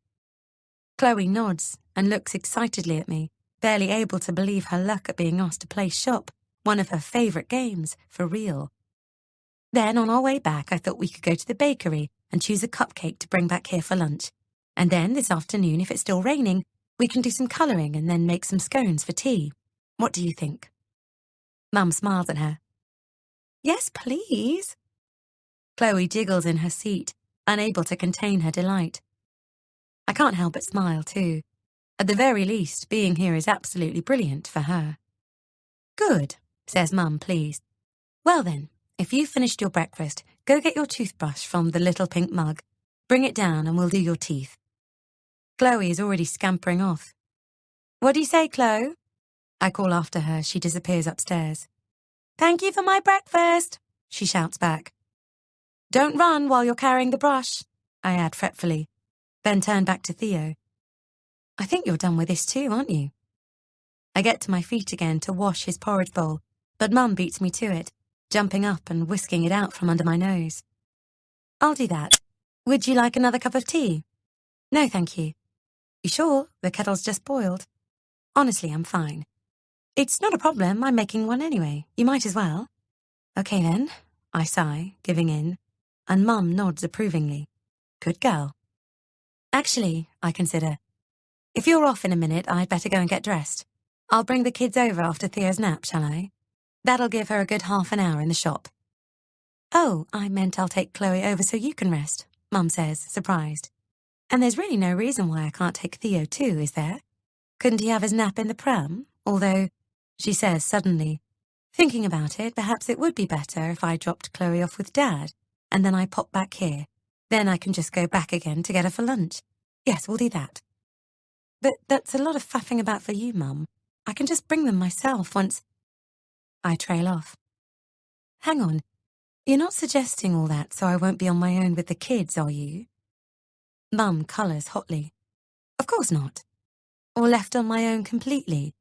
Chloe nods and looks excitedly at me, barely able to believe her luck at being asked to play shop, one of her favourite games, for real. Then, on our way back, I thought we could go to the bakery and choose a cupcake to bring back here for lunch. And then, this afternoon, if it's still raining, we can do some colouring and then make some scones for tea. What do you think? Mum smiles at her. Yes, please. Chloe jiggles in her seat, unable to contain her delight. I can't help but smile, too. At the very least, being here is absolutely brilliant for her. Good, says Mum, pleased. Well then, if you've finished your breakfast, go get your toothbrush from the little pink mug. Bring it down and we'll do your teeth. Chloe is already scampering off. What do you say, Chloe? I call after her as she disappears upstairs. Thank you for my breakfast, she shouts back. Don't run while you're carrying the brush, I add fretfully, then turn back to Theo. I think you're done with this too, aren't you? I get to my feet again to wash his porridge bowl, but Mum beats me to it, jumping up and whisking it out from under my nose. I'll do that. Would you like another cup of tea? No, thank you. You sure? The kettle's just boiled. Honestly, I'm fine. It's not a problem, I'm making one anyway. You might as well. Okay then, I sigh, giving in, and Mum nods approvingly. Good girl. Actually, I consider, if you're off in a minute, I'd better go and get dressed. I'll bring the kids over after Theo's nap, shall I? That'll give her a good half an hour in the shop. Oh, I meant I'll take Chloe over so you can rest, Mum says, surprised. And there's really no reason why I can't take Theo too, is there? Couldn't he have his nap in the pram? Although, she says suddenly, thinking about it, perhaps it would be better if I dropped Chloe off with Dad. and then I pop back here. Then I can just go back again to get her for lunch. Yes, we'll do that. But that's a lot of faffing about for you, Mum. I can just bring them myself once... I trail off. Hang on. You're not suggesting all that so I won't be on my own with the kids, are you? Mum colours hotly. Of course not. Or left on my own completely.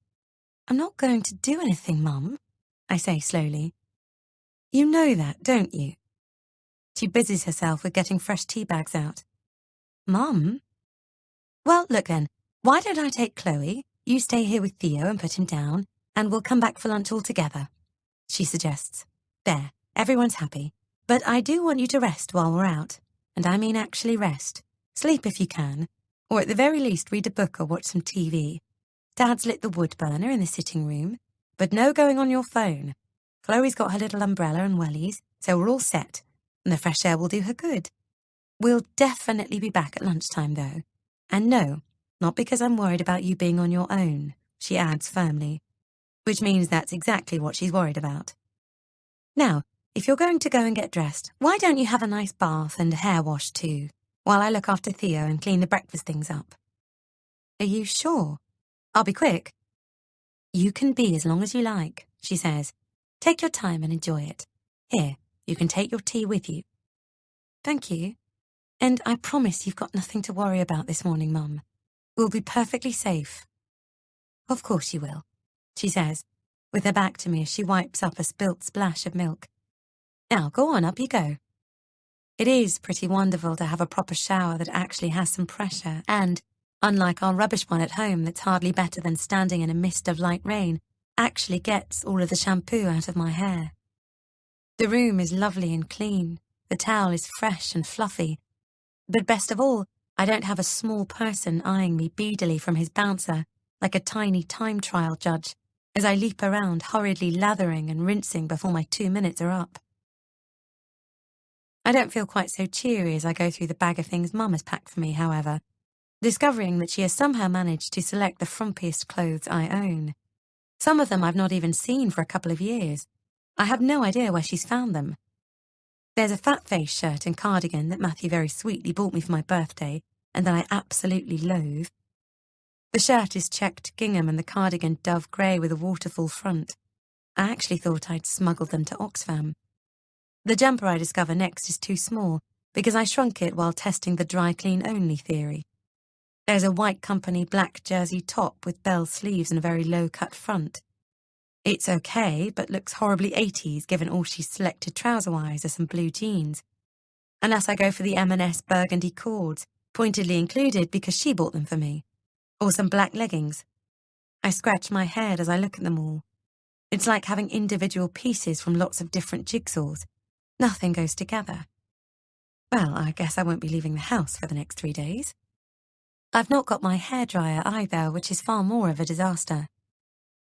I'm not going to do anything, Mum, I say slowly. You know that, don't you? She busies herself with getting fresh tea bags out. Mum? Well, look then, why don't I take Chloe, you stay here with Theo and put him down, and we'll come back for lunch all together, she suggests. There, everyone's happy. But I do want you to rest while we're out. And I mean actually rest. Sleep if you can. Or at the very least read a book or watch some TV. Dad's lit the wood burner in the sitting room. But no going on your phone. Chloe's got her little umbrella and wellies, so we're all set. And the fresh air will do her good. We'll definitely be back at lunchtime, though. And no, not because I'm worried about you being on your own, she adds firmly. Which means that's exactly what she's worried about. Now, if you're going to go and get dressed, why don't you have a nice bath and a hair wash too, while I look after Theo and clean the breakfast things up? Are you sure? I'll be quick. You can be as long as you like, she says. Take your time and enjoy it. Here, you can take your tea with you. Thank you. And I promise you've got nothing to worry about this morning, Mum. We'll be perfectly safe. Of course you will, she says, with her back to me as she wipes up a spilt splash of milk. Now, go on, up you go. It is pretty wonderful to have a proper shower that actually has some pressure and, unlike our rubbish one at home that's hardly better than standing in a mist of light rain, actually gets all of the shampoo out of my hair. The room is lovely and clean. The towel is fresh and fluffy. But best of all, I don't have a small person eyeing me beadily from his bouncer, like a tiny time trial judge, as I leap around hurriedly lathering and rinsing before my 2 minutes are up. I don't feel quite so cheery as I go through the bag of things Mum has packed for me, however, discovering that she has somehow managed to select the frumpiest clothes I own. Some of them I've not even seen for a couple of years. I have no idea where she's found them. There's a fat-face shirt and cardigan that Matthew very sweetly bought me for my birthday and that I absolutely loathe. The shirt is checked gingham and the cardigan dove grey with a waterfall front. I actually thought I'd smuggled them to Oxfam. The jumper I discover next is too small because I shrunk it while testing the dry clean only theory. There's a white company black jersey top with bell sleeves and a very low-cut front. It's okay, but looks horribly 80s given all she's selected trouser-wise are some blue jeans. Unless I go for the M&S burgundy cords, pointedly included because she bought them for me. Or some black leggings. I scratch my head as I look at them all. It's like having individual pieces from lots of different jigsaws. Nothing goes together. Well, I guess I won't be leaving the house for the next 3 days. I've not got my hairdryer either, which is far more of a disaster.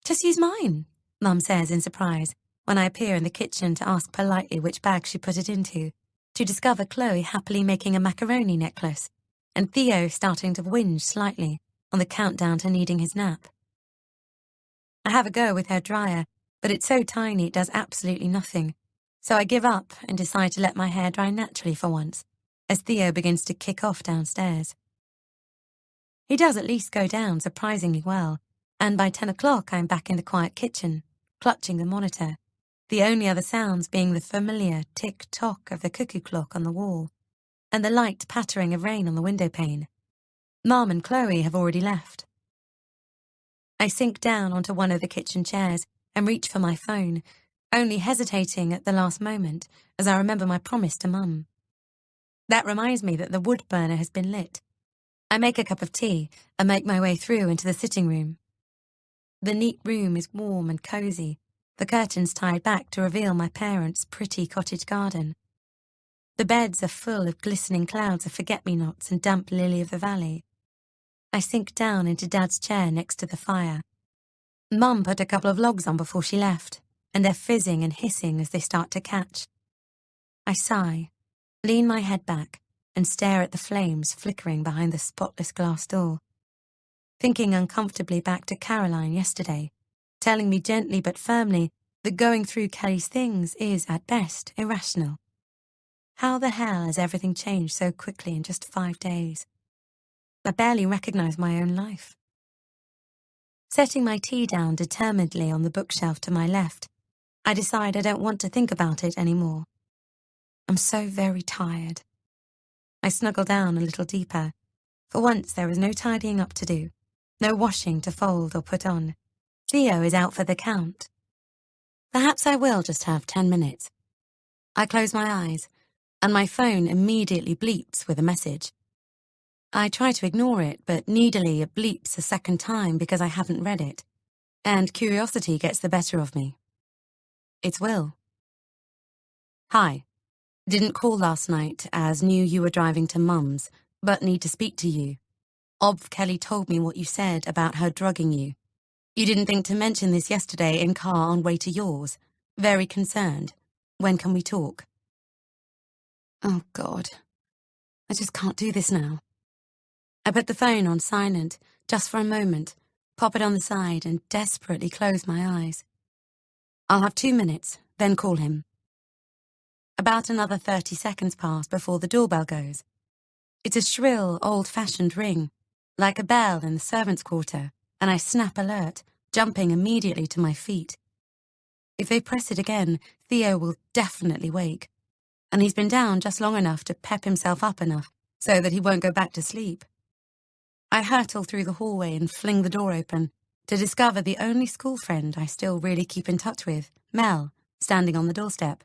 Just use mine, Mum says in surprise, when I appear in the kitchen to ask politely which bag she put it into, to discover Chloe happily making a macaroni necklace, and Theo starting to whinge slightly on the countdown to needing his nap. I have a go with her dryer, but it's so tiny it does absolutely nothing, so I give up and decide to let my hair dry naturally for once, as Theo begins to kick off downstairs. He does at least go down surprisingly well, and by 10 o'clock I'm back in the quiet kitchen, clutching the monitor, the only other sounds being the familiar tick-tock of the cuckoo clock on the wall, and the light pattering of rain on the window pane. Mum and Chloe have already left. I sink down onto one of the kitchen chairs and reach for my phone, only hesitating at the last moment as I remember my promise to Mum. That reminds me that the wood burner has been lit. I make a cup of tea and make my way through into the sitting room. The neat room is warm and cosy, the curtains tied back to reveal my parents' pretty cottage garden. The beds are full of glistening clouds of forget-me-nots and damp lily of the valley. I sink down into Dad's chair next to the fire. Mum put a couple of logs on before she left, and they're fizzing and hissing as they start to catch. I sigh, lean my head back, and stare at the flames flickering behind the spotless glass door, thinking uncomfortably back to Caroline yesterday, telling me gently but firmly that going through Kelly's things is, at best, irrational. How the hell has everything changed so quickly in just 5 days? I barely recognize my own life. Setting my tea down determinedly on the bookshelf to my left, I decide I don't want to think about it anymore. I'm so very tired. I snuggle down a little deeper. For once, there is no tidying up to do, no washing to fold or put on. Theo is out for the count. Perhaps I will just have 10 minutes. I close my eyes, and my phone immediately bleeps with a message. I try to ignore it, but needily it bleeps a second time because I haven't read it, and curiosity gets the better of me. It's Will. Hi. Didn't call last night as knew you were driving to Mum's, but need to speak to you. Kelly told me what you said about her drugging you. You didn't think to mention this yesterday in car on way to yours. Very concerned. When can we talk? Oh, God. I just can't do this now. I put the phone on silent, just for a moment, pop it on the side and desperately close my eyes. I'll have 2 minutes, then call him. About another 30 seconds pass before the doorbell goes. It's a shrill, old-fashioned ring, like a bell in the servants' quarter, and I snap alert, jumping immediately to my feet. If they press it again, Theo will definitely wake, and he's been down just long enough to pep himself up enough so that he won't go back to sleep. I hurtle through the hallway and fling the door open to discover the only school friend I still really keep in touch with, Mel, standing on the doorstep.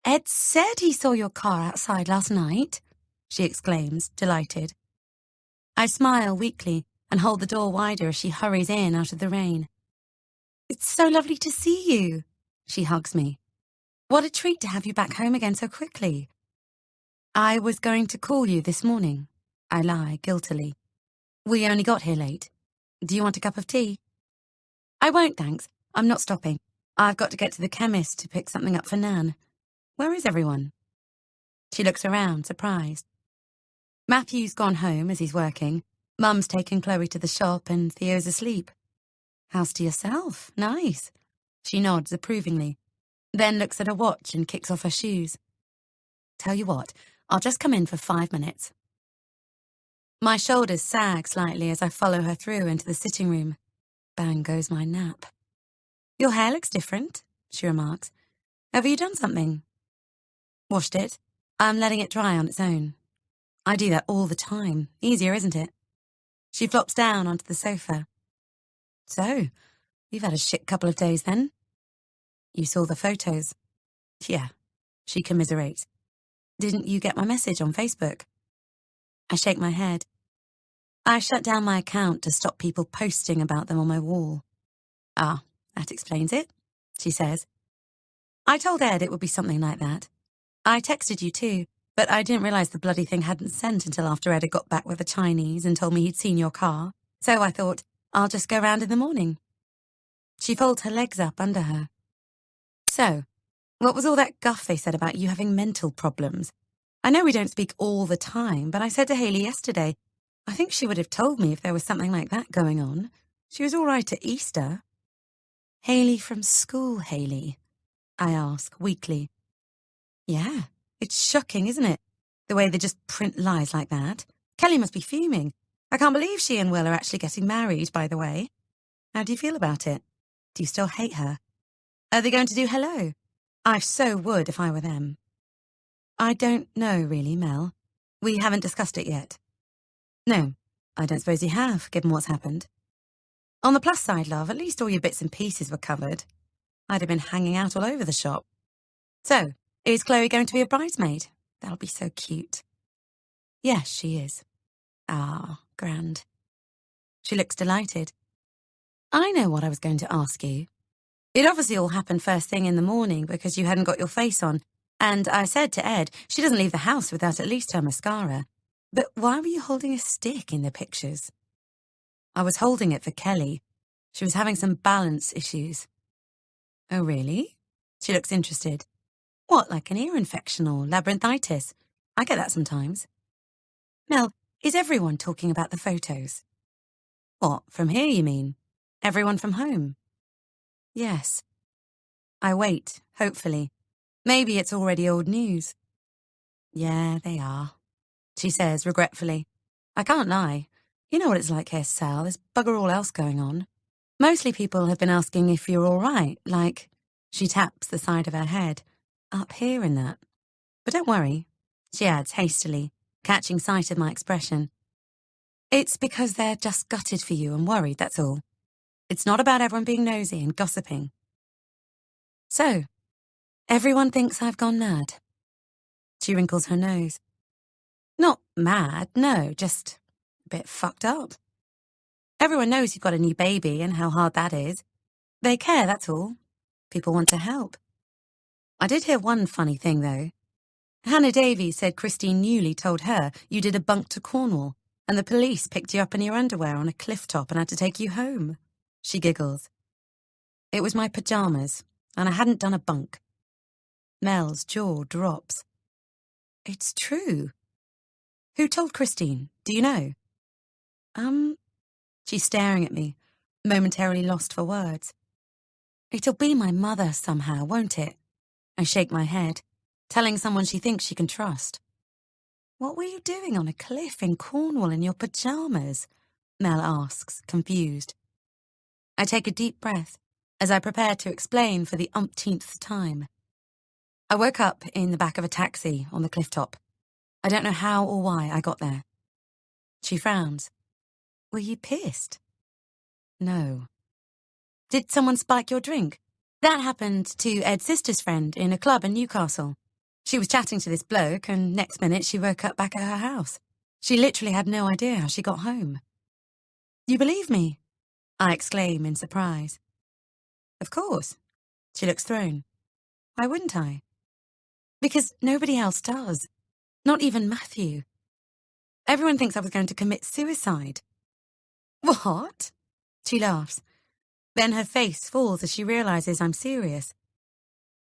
Ed said he saw your car outside last night, she exclaims, delighted. I smile weakly and hold the door wider as she hurries in out of the rain. It's so lovely to see you, she hugs me. What a treat to have you back home again so quickly. I was going to call you this morning, I lie guiltily. We only got here late. Do you want a cup of tea? I won't, thanks. I'm not stopping. I've got to get to the chemist to pick something up for Nan. Where is everyone? She looks around, surprised. Matthew's gone home as he's working. Mum's taken Chloe to the shop and Theo's asleep. House to yourself. Nice. She nods approvingly, then looks at her watch and kicks off her shoes. Tell you what, I'll just come in for 5 minutes. My shoulders sag slightly as I follow her through into the sitting room. Bang goes my nap. Your hair looks different, she remarks. Have you done something? Washed it. I'm letting it dry on its own. I do that all the time. Easier, isn't it? She flops down onto the sofa. So, you've had a shit couple of days then? You saw the photos. Yeah, she commiserates. Didn't you get my message on Facebook? I shake my head. I shut down my account to stop people posting about them on my wall. Ah, that explains it, she says. I told Ed it would be something like that. I texted you too, but I didn't realize the bloody thing hadn't sent until after Ed had got back with the Chinese and told me he'd seen your car, so I thought, I'll just go round in the morning. She folds her legs up under her. So, what was all that guff they said about you having mental problems? I know we don't speak all the time, but I said to Hayley yesterday, I think she would have told me if there was something like that going on. She was all right at Easter. Hayley from school, Hayley? I ask, weakly. Yeah, it's shocking, isn't it? The way they just print lies like that. Kelly must be fuming. I can't believe she and Will are actually getting married, by the way. How do you feel about it? Do you still hate her? Are they going to do hello? I so would if I were them. I don't know, really, Mel. We haven't discussed it yet. No, I don't suppose you have, given what's happened. On the plus side, love, at least all your bits and pieces were covered. I'd have been hanging out all over the shop. So, is Chloe going to be a bridesmaid? That'll be so cute. Yes, she is. Ah, grand. She looks delighted. I know what I was going to ask you. It obviously all happened first thing in the morning because you hadn't got your face on, and I said to Ed, she doesn't leave the house without at least her mascara. But why were you holding a stick in the pictures? I was holding it for Kelly. She was having some balance issues. Oh, really? She looks interested. What, like an ear infection or labyrinthitis? I get that sometimes. Mel, is everyone talking about the photos? What, from here, you mean? Everyone from home? Yes. I wait, hopefully. Maybe it's already old news. Yeah, they are, she says regretfully. I can't lie. You know what it's like here, Sal. There's bugger all else going on. Mostly people have been asking if you're all right, like, she taps the side of her head, up here in that. But don't worry, she adds hastily, catching sight of my expression. It's because they're just gutted for you and worried, that's all. It's not about everyone being nosy and gossiping. So, everyone thinks I've gone mad. She wrinkles her nose. Not mad, no, just a bit fucked up. Everyone knows you've got a new baby and how hard that is. They care, that's all. People want to help. I did hear one funny thing, though. Hannah Davies said Christine Newley told her you did a bunk to Cornwall, and the police picked you up in your underwear on a cliff top and had to take you home. She giggles. It was my pyjamas, and I hadn't done a bunk. Mel's jaw drops. It's true. Who told Christine? Do you know? She's staring at me, momentarily lost for words. It'll be my mother somehow, won't it? I shake my head, telling someone she thinks she can trust. What were you doing on a cliff in Cornwall in your pyjamas? Mel asks, confused. I take a deep breath as I prepare to explain for the umpteenth time. I woke up in the back of a taxi on the cliff top. I don't know how or why I got there. She frowns. Were you pissed? No. Did someone spike your drink? That happened to Ed's sister's friend in a club in Newcastle. She was chatting to this bloke, and next minute she woke up back at her house. She literally had no idea how she got home. You believe me? I exclaim in surprise. Of course. She looks thrown. Why wouldn't I? Because nobody else does. Not even Matthew. Everyone thinks I was going to commit suicide. What? She laughs. Then her face falls as she realizes I'm serious.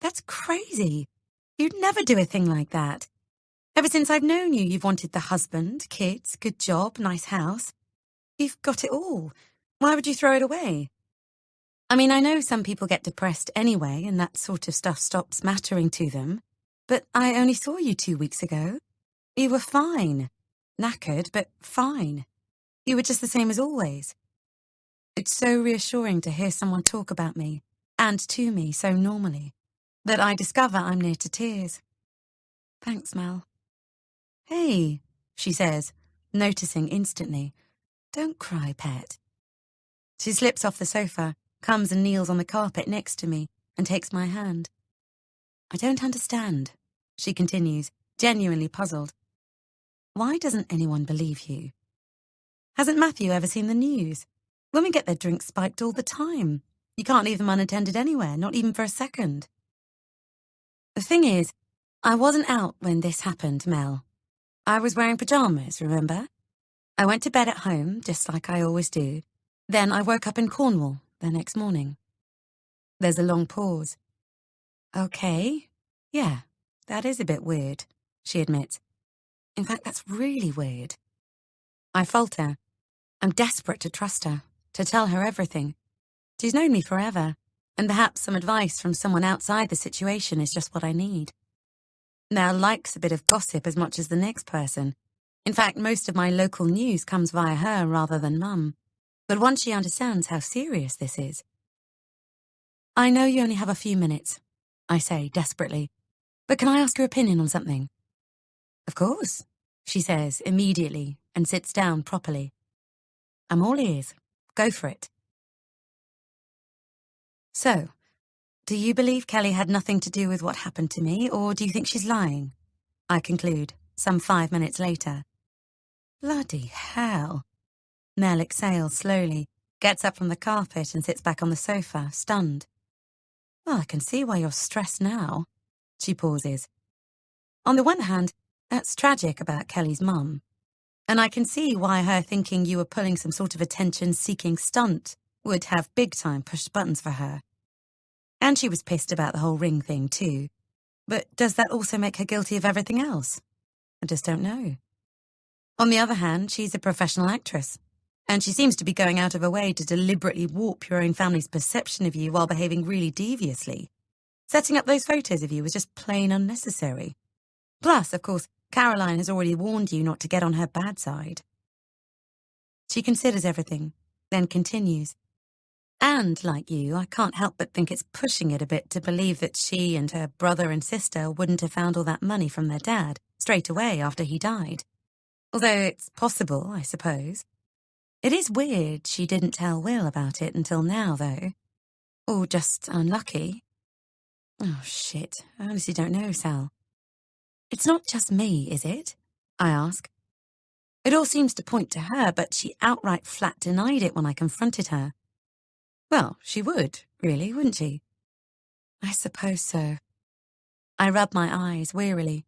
That's crazy. You'd never do a thing like that. Ever since I've known you, you've wanted the husband, kids, good job, nice house. You've got it all. Why would you throw it away? I mean, I know some people get depressed anyway, and that sort of stuff stops mattering to them. But I only saw you 2 weeks ago. You were fine. Knackered, but fine. You were just the same as always. It's so reassuring to hear someone talk about me, and to me so normally, that I discover I'm near to tears. Thanks, Mel. Hey, she says, noticing instantly. Don't cry, pet. She slips off the sofa, comes and kneels on the carpet next to me, and takes my hand. I don't understand, she continues, genuinely puzzled. Why doesn't anyone believe you? Hasn't Matthew ever seen the news? Women get their drinks spiked all the time. You can't leave them unattended anywhere, not even for a second. The thing is, I wasn't out when this happened, Mel. I was wearing pyjamas, remember? I went to bed at home, just like I always do. Then I woke up in Cornwall the next morning. There's a long pause. Okay, yeah, that is a bit weird, she admits. In fact, that's really weird. I falter. I'm desperate to trust her, to tell her everything. She's known me forever, and perhaps some advice from someone outside the situation is just what I need. Mel likes a bit of gossip as much as the next person. In fact, most of my local news comes via her rather than Mum. But once she understands how serious this is... I know you only have a few minutes, I say desperately. But can I ask your opinion on something? Of course, she says immediately and sits down properly. I'm all ears. Go for it. So, do you believe Kelly had nothing to do with what happened to me, or do you think she's lying? I conclude, some 5 minutes later. Bloody hell. Mel exhales slowly, gets up from the carpet and sits back on the sofa, stunned. Well, I can see why you're stressed now. She pauses. On the one hand, that's tragic about Kelly's mum. And I can see why her thinking you were pulling some sort of attention-seeking stunt would have big-time pushed buttons for her. And she was pissed about the whole ring thing too. But does that also make her guilty of everything else? I just don't know. On the other hand, she's a professional actress. And she seems to be going out of her way to deliberately warp your own family's perception of you while behaving really deviously. Setting up those photos of you was just plain unnecessary. Plus, of course, Caroline has already warned you not to get on her bad side. She considers everything, then continues. And, like you, I can't help but think it's pushing it a bit to believe that she and her brother and sister wouldn't have found all that money from their dad straight away after he died. Although it's possible, I suppose. It is weird she didn't tell Will about it until now, though. Or just unlucky. Oh, shit. I honestly don't know, Sal. It's not just me, is it? I ask. It all seems to point to her, but she outright flat denied it when I confronted her. Well, she would, really, wouldn't she? I suppose so. I rub my eyes wearily.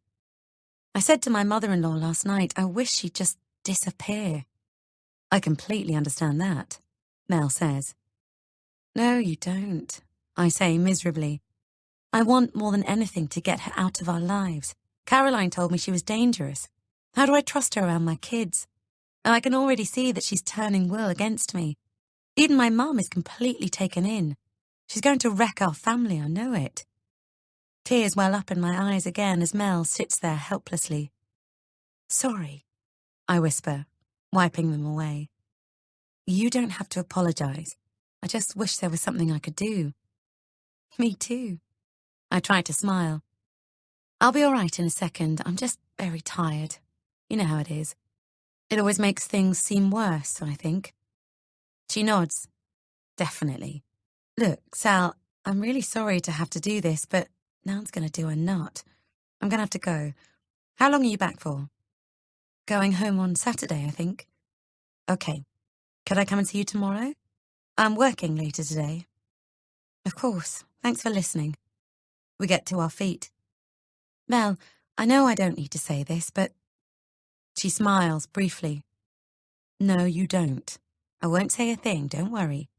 I said to my mother-in-law last night, I wish she'd just disappear. I completely understand that, Mel says. No, you don't, I say miserably. I want more than anything to get her out of our lives. Caroline told me she was dangerous. How do I trust her around my kids? And I can already see that she's turning Will against me. Even my mum is completely taken in. She's going to wreck our family, I know it. Tears well up in my eyes again as Mel sits there helplessly. Sorry, I whisper, wiping them away. You don't have to apologize. I just wish there was something I could do. Me too. I try to smile. I'll be all right in a second. I'm just very tired. You know how it is. It always makes things seem worse, I think. She nods. Definitely. Look, Sal, I'm really sorry to have to do this, but Nan's going to do a nut. I'm going to have to go. How long are you back for? Going home on Saturday, I think. Okay. Could I come and see you tomorrow? I'm working later today. Of course. Thanks for listening. We get to our feet. Mel, I know I don't need to say this, but... She smiles briefly. No, you don't. I won't say a thing, don't worry.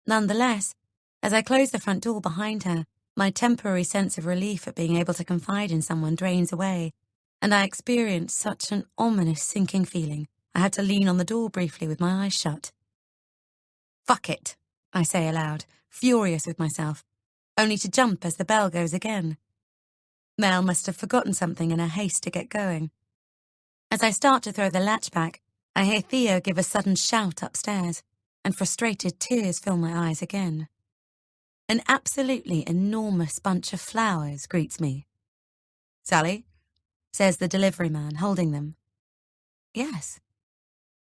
Nonetheless, as I close the front door behind her, my temporary sense of relief at being able to confide in someone drains away, and I experience such an ominous sinking feeling I had to lean on the door briefly with my eyes shut. Fuck it, I say aloud, furious with myself, only to jump as the bell goes again. Mel must have forgotten something in her haste to get going. As I start to throw the latch back, I hear Theo give a sudden shout upstairs, and frustrated tears fill my eyes again. An absolutely enormous bunch of flowers greets me. Sally, says the delivery man, holding them. Yes.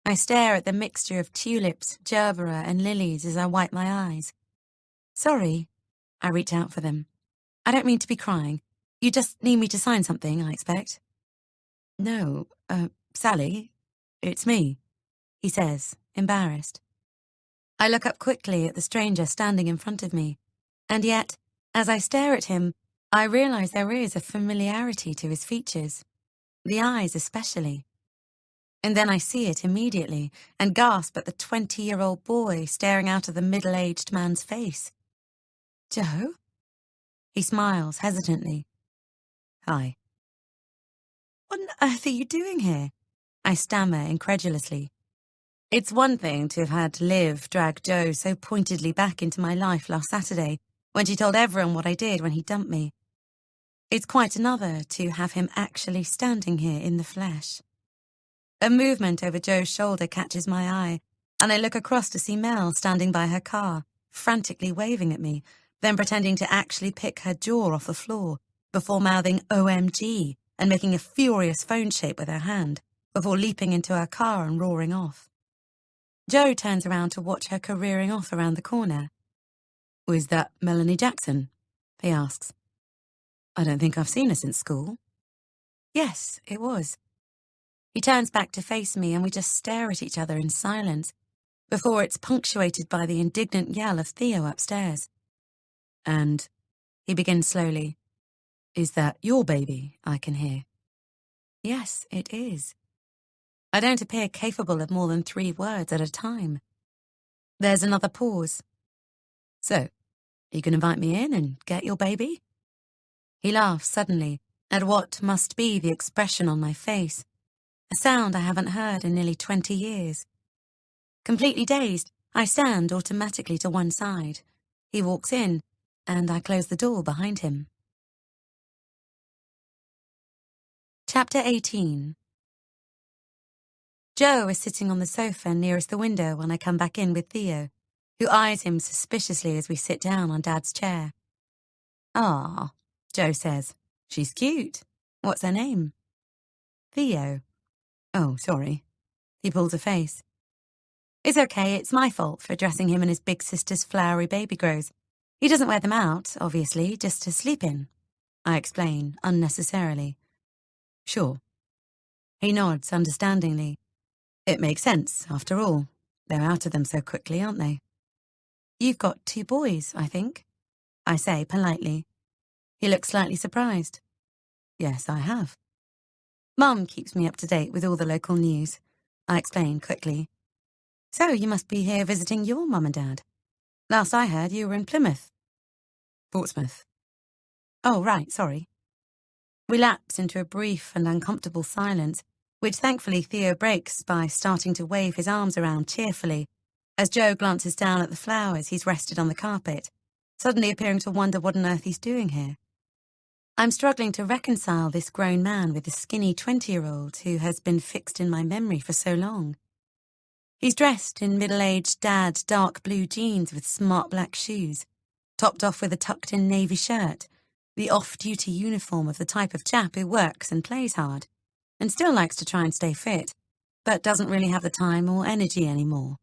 I stare at the mixture of tulips, gerbera, and lilies as I wipe my eyes. Sorry. I reach out for them. I don't mean to be crying. You just need me to sign something, I expect. No, Sally, it's me, he says, embarrassed. I look up quickly at the stranger standing in front of me, and yet, as I stare at him, I realize there is a familiarity to his features, the eyes especially. And then I see it immediately, and gasp at the 20-year-old boy staring out of the middle-aged man's face. Joe? He smiles hesitantly. Hi. What on earth are you doing here? I stammer incredulously. It's one thing to have had Liv drag Joe so pointedly back into my life last Saturday, when she told everyone what I did when he dumped me. It's quite another to have him actually standing here in the flesh. A movement over Joe's shoulder catches my eye, and I look across to see Mel standing by her car, frantically waving at me, then pretending to actually pick her jaw off the floor, before mouthing OMG and making a furious phone shape with her hand, before leaping into her car and roaring off. Joe turns around to watch her careering off around the corner. Was that Melanie Jackson? He asks. I don't think I've seen her since school. Yes, it was. He turns back to face me and we just stare at each other in silence, before it's punctuated by the indignant yell of Theo upstairs. And, he begins slowly, is that your baby, I can hear? Yes, it is. I don't appear capable of more than 3 words at a time. There's another pause. So, you can invite me in and get your baby? He laughs suddenly at what must be the expression on my face, a sound I haven't heard in nearly 20 years. Completely dazed, I stand automatically to one side. He walks in, and I closed the door behind him. Chapter 18. Joe is sitting on the sofa nearest the window when I come back in with Theo, who eyes him suspiciously as we sit down on Dad's chair. "Ah," Joe says. "She's cute. What's her name?" "Theo." "Oh, sorry." He pulls a face. "It's okay, it's my fault for dressing him in his big sister's flowery baby grows. He doesn't wear them out, obviously, just to sleep in," I explain, unnecessarily. "Sure." He nods understandingly. It makes sense, after all. They're out of them so quickly, aren't they? "You've got 2 boys, I think," I say politely. He looks slightly surprised. "Yes, I have." "Mum keeps me up to date with all the local news," I explain quickly. "So you must be here visiting your mum and dad. Last I heard, you were in Plymouth." "Portsmouth." "Oh, right, sorry." We lapse into a brief and uncomfortable silence, which thankfully Theo breaks by starting to wave his arms around cheerfully as Joe glances down at the flowers he's rested on the carpet, suddenly appearing to wonder what on earth he's doing here. I'm struggling to reconcile this grown man with the skinny 20-year-old who has been fixed in my memory for so long. He's dressed in middle-aged dad dark blue jeans with smart black shoes, topped off with a tucked-in navy shirt, the off-duty uniform of the type of chap who works and plays hard, and still likes to try and stay fit, but doesn't really have the time or energy anymore.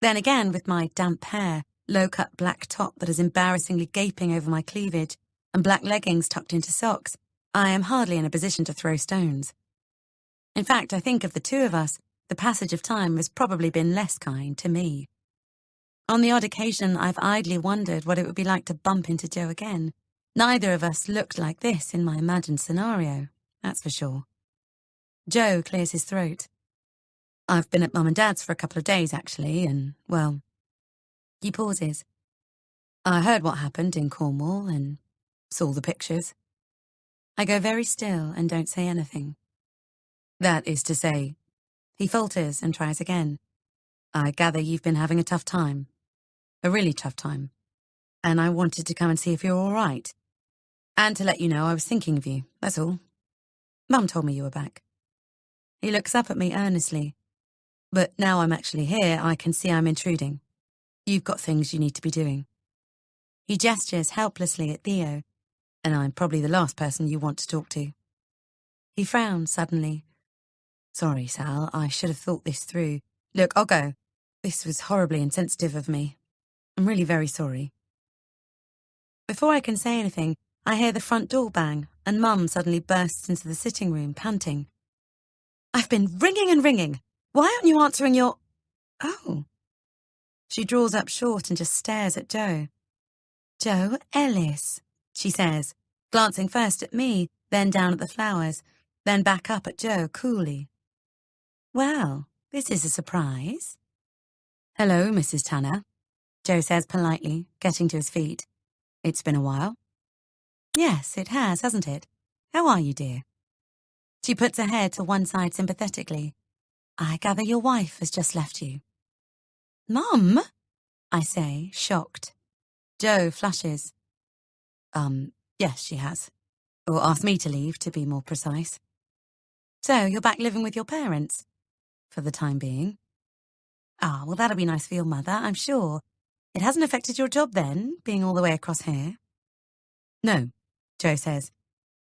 Then again, with my damp hair, low-cut black top that is embarrassingly gaping over my cleavage, and black leggings tucked into socks, I am hardly in a position to throw stones. In fact, I think of the 2 of us, the passage of time has probably been less kind to me. On the odd occasion, I've idly wondered what it would be like to bump into Joe again. Neither of us looked like this in my imagined scenario, that's for sure. Joe clears his throat. "I've been at Mum and Dad's for a couple of days, actually, and, well..." He pauses. "I heard what happened in Cornwall and saw the pictures." I go very still and don't say anything. "That is to say..." He falters and tries again. "I gather you've been having a tough time. A really tough time. And I wanted to come and see if you're all right. And to let you know I was thinking of you, that's all. Mum told me you were back." He looks up at me earnestly. "But now I'm actually here, I can see I'm intruding. You've got things you need to be doing." He gestures helplessly at Theo, "And I'm probably the last person you want to talk to." He frowns suddenly. "Sorry, Sal, I should have thought this through. Look, I'll go. This was horribly insensitive of me. I'm really very sorry." Before I can say anything, I hear the front door bang, and Mum suddenly bursts into the sitting room, panting. "I've been ringing and ringing. Why aren't you answering your..." "Oh." She draws up short and just stares at Joe. "Joe Ellis," she says, glancing first at me, then down at the flowers, then back up at Joe coolly. "Well, this is a surprise." "Hello, Mrs. Tanner," Joe says politely, getting to his feet. "It's been a while." "Yes, it has, hasn't it? How are you, dear?" She puts her head to one side sympathetically. "I gather your wife has just left you." "Mum?" I say, shocked. Joe flushes. Yes, she has. Or asked me to leave, to be more precise." "So, you're back living with your parents?" "For the time being." "Ah, well, that'll be nice for your mother, I'm sure. It hasn't affected your job then, being all the way across here?" "No," Joe says.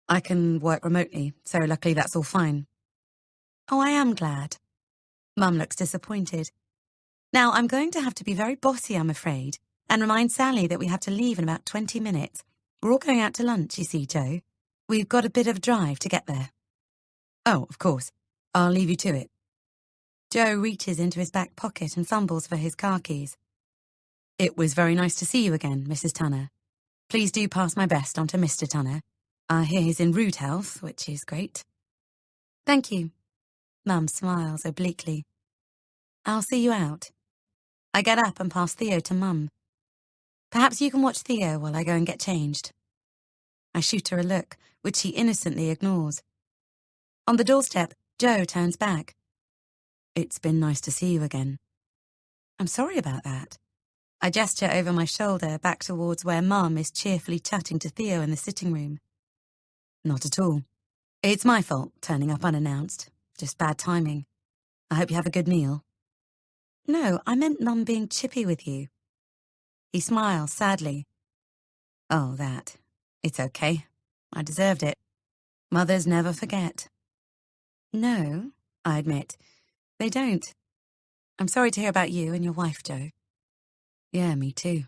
"I can work remotely, so luckily that's all fine." "Oh, I am glad." Mum looks disappointed. "Now, I'm going to have to be very bossy, I'm afraid, and remind Sally that we have to leave in about 20 minutes. We're all going out to lunch, you see, Joe. We've got a bit of a drive to get there." "Oh, of course. I'll leave you to it." Joe reaches into his back pocket and fumbles for his car keys. "It was very nice to see you again, Mrs. Tanner. Please do pass my best on to Mr. Tanner. I hear he's in rude health, which is great." "Thank you." Mum smiles obliquely. "I'll see you out." I get up and pass Theo to Mum. "Perhaps you can watch Theo while I go and get changed." I shoot her a look, which she innocently ignores. On the doorstep, Joe turns back. "It's been nice to see you again." "I'm sorry about that." I gesture over my shoulder back towards where Mum is cheerfully chatting to Theo in the sitting room. Not at all. It's my fault, turning up unannounced. Just bad timing. I hope you have a good meal. No, I meant Mum being chippy with you. He smiles sadly. Oh, that. It's okay. I deserved it. Mothers never forget. No, I admit. They don't. I'm sorry to hear about you and your wife, Joe. Yeah, me too.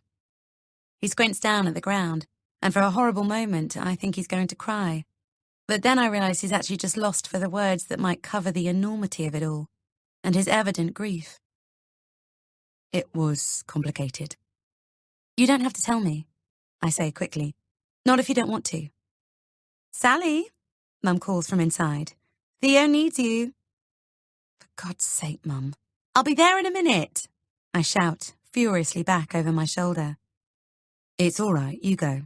He squints down at the ground, and for a horrible moment, I think he's going to cry. But then I realise he's actually just lost for the words that might cover the enormity of it all, and his evident grief. It was complicated. You don't have to tell me, I say quickly. Not if you don't want to. Sally, Mum calls from inside. Theo needs you. For God's sake, Mum. I'll be there in a minute, I shout, furiously back over my shoulder. It's all right, you go,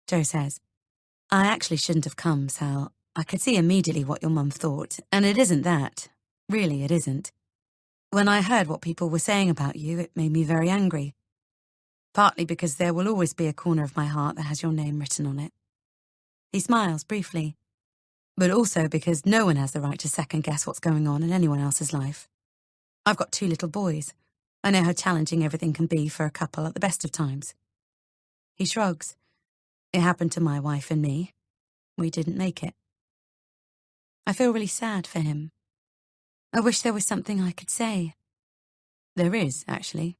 Joe says. I actually shouldn't have come, Sal. I could see immediately what your mum thought, and it isn't that. Really, it isn't. When I heard what people were saying about you, it made me very angry. Partly because there will always be a corner of my heart that has your name written on it. He smiles briefly. But also because no one has the right to second-guess what's going on in anyone else's life. I've got 2 little boys. I know how challenging everything can be for a couple at the best of times. He shrugs. It happened to my wife and me. We didn't make it. I feel really sad for him. I wish there was something I could say. There is, actually.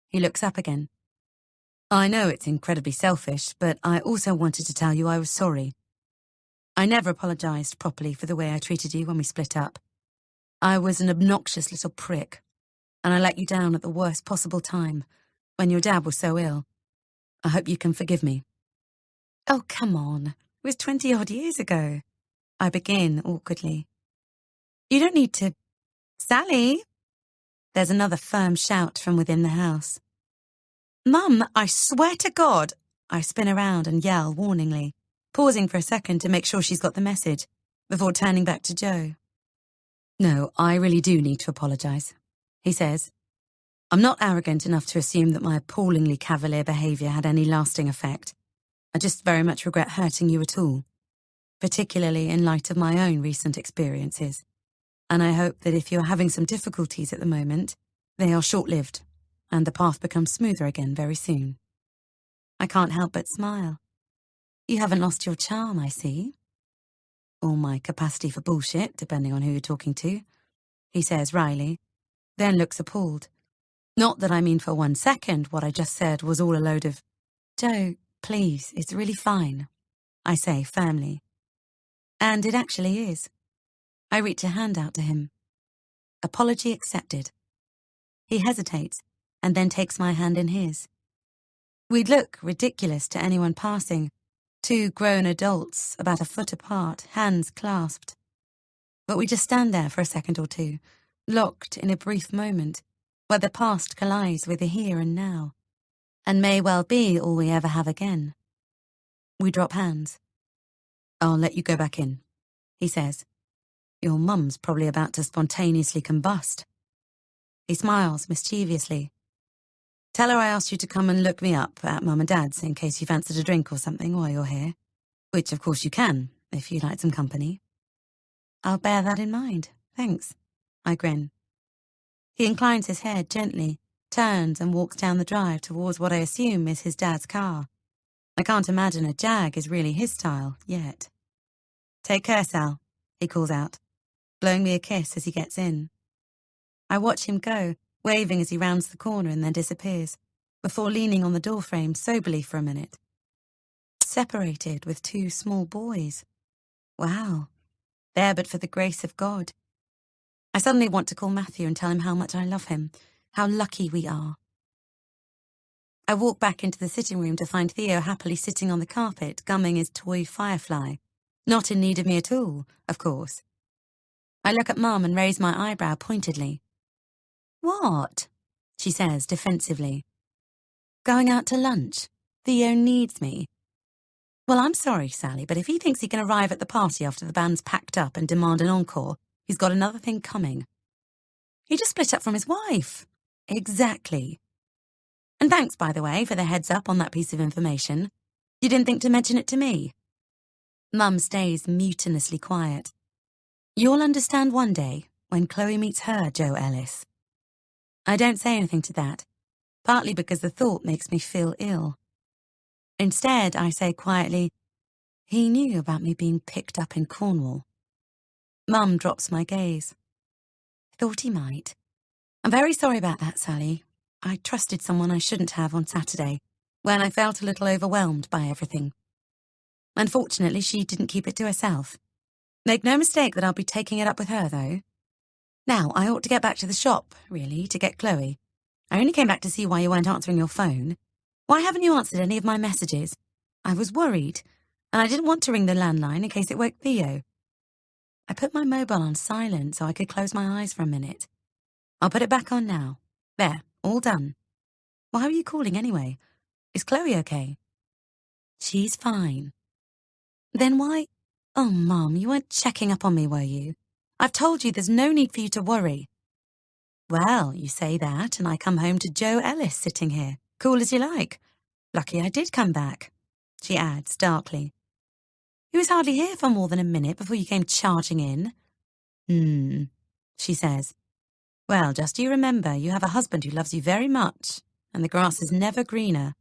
He looks up again. I know it's incredibly selfish, but I also wanted to tell you I was sorry. I never apologised properly for the way I treated you when we split up. I was an obnoxious little prick, and I let you down at the worst possible time, when your dad was so ill. I hope you can forgive me. Oh, come on. It was 20-odd years ago. I begin awkwardly. You don't need to... Sally! There's another firm shout from within the house. Mum, I swear to God! I spin around and yell warningly, pausing for a second to make sure she's got the message, before turning back to Joe. No, I really do need to apologise, he says. I'm not arrogant enough to assume that my appallingly cavalier behaviour had any lasting effect. I just very much regret hurting you at all, particularly in light of my own recent experiences. And I hope that if you're having some difficulties at the moment, they are short-lived, and the path becomes smoother again very soon. I can't help but smile. You haven't lost your charm, I see. Or my capacity for bullshit, depending on who you're talking to, he says wryly, then looks appalled. Not that I mean for 1 second what I just said was all a load of, Joe, please, it's really fine, I say firmly. And it actually is. I reach a hand out to him. Apology accepted. He hesitates, and then takes my hand in his. We'd look ridiculous to anyone passing, 2 grown adults about a foot apart, hands clasped. But we just stand there for a second or two, locked in a brief moment, where the past collides with the here and now, and may well be all we ever have again. We drop hands. I'll let you go back in, he says. Your mum's probably about to spontaneously combust. He smiles mischievously. Tell her I asked you to come and look me up at Mum and Dad's in case you fancied a drink or something while you're here. Which, of course, you can, if you'd like some company. I'll bear that in mind, thanks. I grin. He inclines his head gently, turns and walks down the drive towards what I assume is his dad's car. I can't imagine a Jag is really his style, yet. Take care, Sal, he calls out, blowing me a kiss as he gets in. I watch him go, waving as he rounds the corner and then disappears, before leaning on the doorframe soberly for a minute. Separated with 2 small boys. Wow. There but for the grace of God. I suddenly want to call Matthew and tell him how much I love him, how lucky we are. I walk back into the sitting room to find Theo happily sitting on the carpet, gumming his toy firefly. Not in need of me at all, of course. I look at Mum and raise my eyebrow pointedly. What? She says defensively. Going out to lunch. Theo needs me. Well, I'm sorry, Sally, but if he thinks he can arrive at the party after the band's packed up and demand an encore, he's got another thing coming. He just split up from his wife. Exactly. And thanks, by the way, for the heads up on that piece of information. You didn't think to mention it to me. Mum stays mutinously quiet. You'll understand one day when Chloe meets her Joe Ellis. I don't say anything to that, partly because the thought makes me feel ill. Instead, I say quietly, he knew about me being picked up in Cornwall. Mum drops my gaze. I thought he might. I'm very sorry about that, Sally. I trusted someone I shouldn't have on Saturday, when I felt a little overwhelmed by everything. Unfortunately, she didn't keep it to herself. Make no mistake that I'll be taking it up with her, though. Now, I ought to get back to the shop, really, to get Chloe. I only came back to see why you weren't answering your phone. Why haven't you answered any of my messages? I was worried, and I didn't want to ring the landline in case it woke Theo. I put my mobile on silent so I could close my eyes for a minute. I'll put it back on now. There, all done. Why were you calling anyway? Is Chloe okay? She's fine. Then why? Oh, Mum, you weren't checking up on me, were you? I've told you there's no need for you to worry. Well, you say that, and I come home to Joe Ellis sitting here, cool as you like. Lucky I did come back, she adds darkly. He was hardly here for more than a minute before you came charging in. She says. Well, just you remember, you have a husband who loves you very much, and the grass is never greener.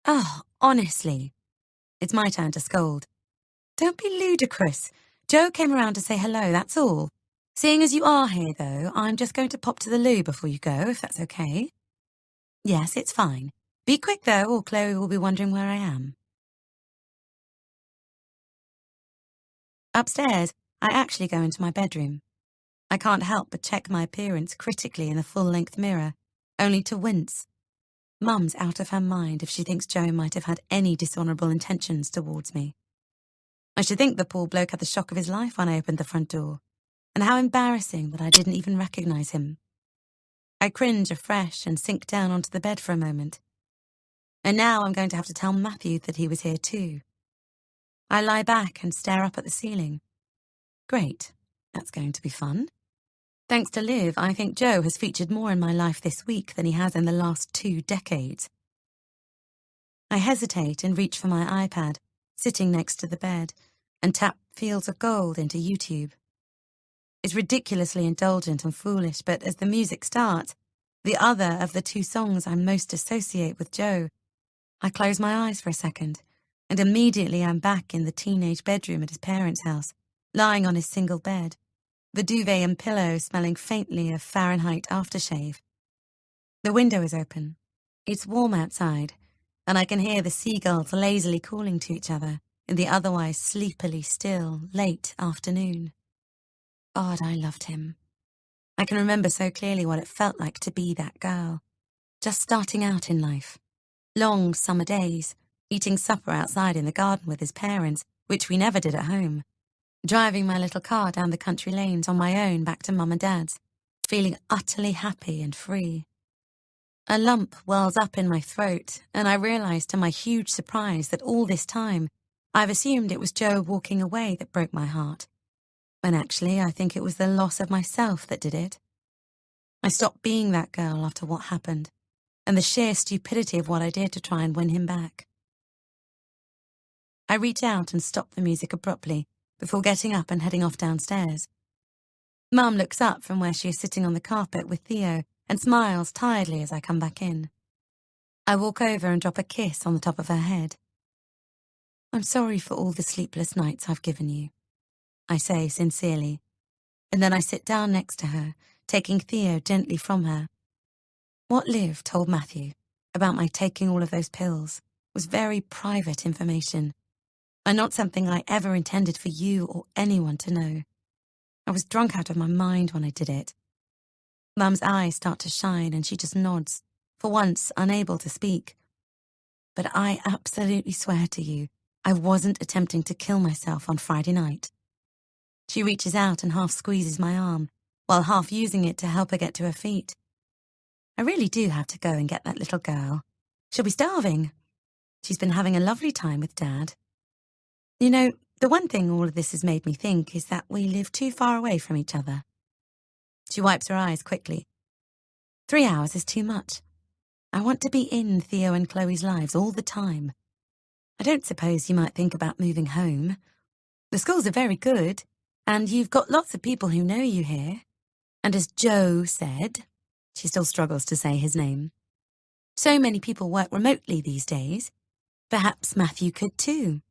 Oh, honestly. It's my turn to scold. Don't be ludicrous. Joe came around to say hello, that's all. Seeing as you are here, though, I'm just going to pop to the loo before you go, if that's okay. Yes, it's fine. Be quick, though, or Chloe will be wondering where I am. Upstairs, I actually go into my bedroom. I can't help but check my appearance critically in the full-length mirror, only to wince. Mum's out of her mind if she thinks Joe might have had any dishonourable intentions towards me. I should think the poor bloke had the shock of his life when I opened the front door, and how embarrassing that I didn't even recognise him. I cringe afresh and sink down onto the bed for a moment. And now I'm going to have to tell Matthew that he was here too. I lie back and stare up at the ceiling. Great, that's going to be fun. Thanks to Liv, I think Joe has featured more in my life this week than he has in the last 2 decades. I hesitate and reach for my iPad, sitting next to the bed, and tap Fields of Gold into YouTube. It's ridiculously indulgent and foolish, but as the music starts, the other of the 2 songs I most associate with Joe, I close my eyes for a second, and immediately I'm back in the teenage bedroom at his parents' house, lying on his single bed, the duvet and pillow smelling faintly of Fahrenheit aftershave. The window is open. It's warm outside, and I can hear the seagulls lazily calling to each other in the otherwise sleepily still, late afternoon. God, I loved him. I can remember so clearly what it felt like to be that girl, just starting out in life. Long summer days, eating supper outside in the garden with his parents, which we never did at home. Driving my little car down the country lanes on my own back to Mum and Dad's, feeling utterly happy and free. A lump wells up in my throat, and I realise to my huge surprise that all this time I've assumed it was Joe walking away that broke my heart, when actually I think it was the loss of myself that did it. I stopped being that girl after what happened, and the sheer stupidity of what I did to try and win him back. I reach out and stop the music abruptly, before getting up and heading off downstairs. Mum looks up from where she is sitting on the carpet with Theo and smiles tiredly as I come back in. I walk over and drop a kiss on the top of her head. I'm sorry for all the sleepless nights I've given you, I say sincerely, and then I sit down next to her, taking Theo gently from her. What Liv told Matthew about my taking all of those pills was very private information, and not something I ever intended for you or anyone to know. I was drunk out of my mind when I did it. Mum's eyes start to shine and she just nods, for once unable to speak. But I absolutely swear to you, I wasn't attempting to kill myself on Friday night. She reaches out and half squeezes my arm, while half using it to help her get to her feet. I really do have to go and get that little girl. She'll be starving. She's been having a lovely time with Dad. You know, the one thing all of this has made me think is that we live too far away from each other. She wipes her eyes quickly. 3 hours is too much. I want to be in Theo and Chloe's lives all the time. I don't suppose you might think about moving home. The schools are very good, and you've got lots of people who know you here. And as Joe said, she still struggles to say his name, so many people work remotely these days. Perhaps Matthew could too.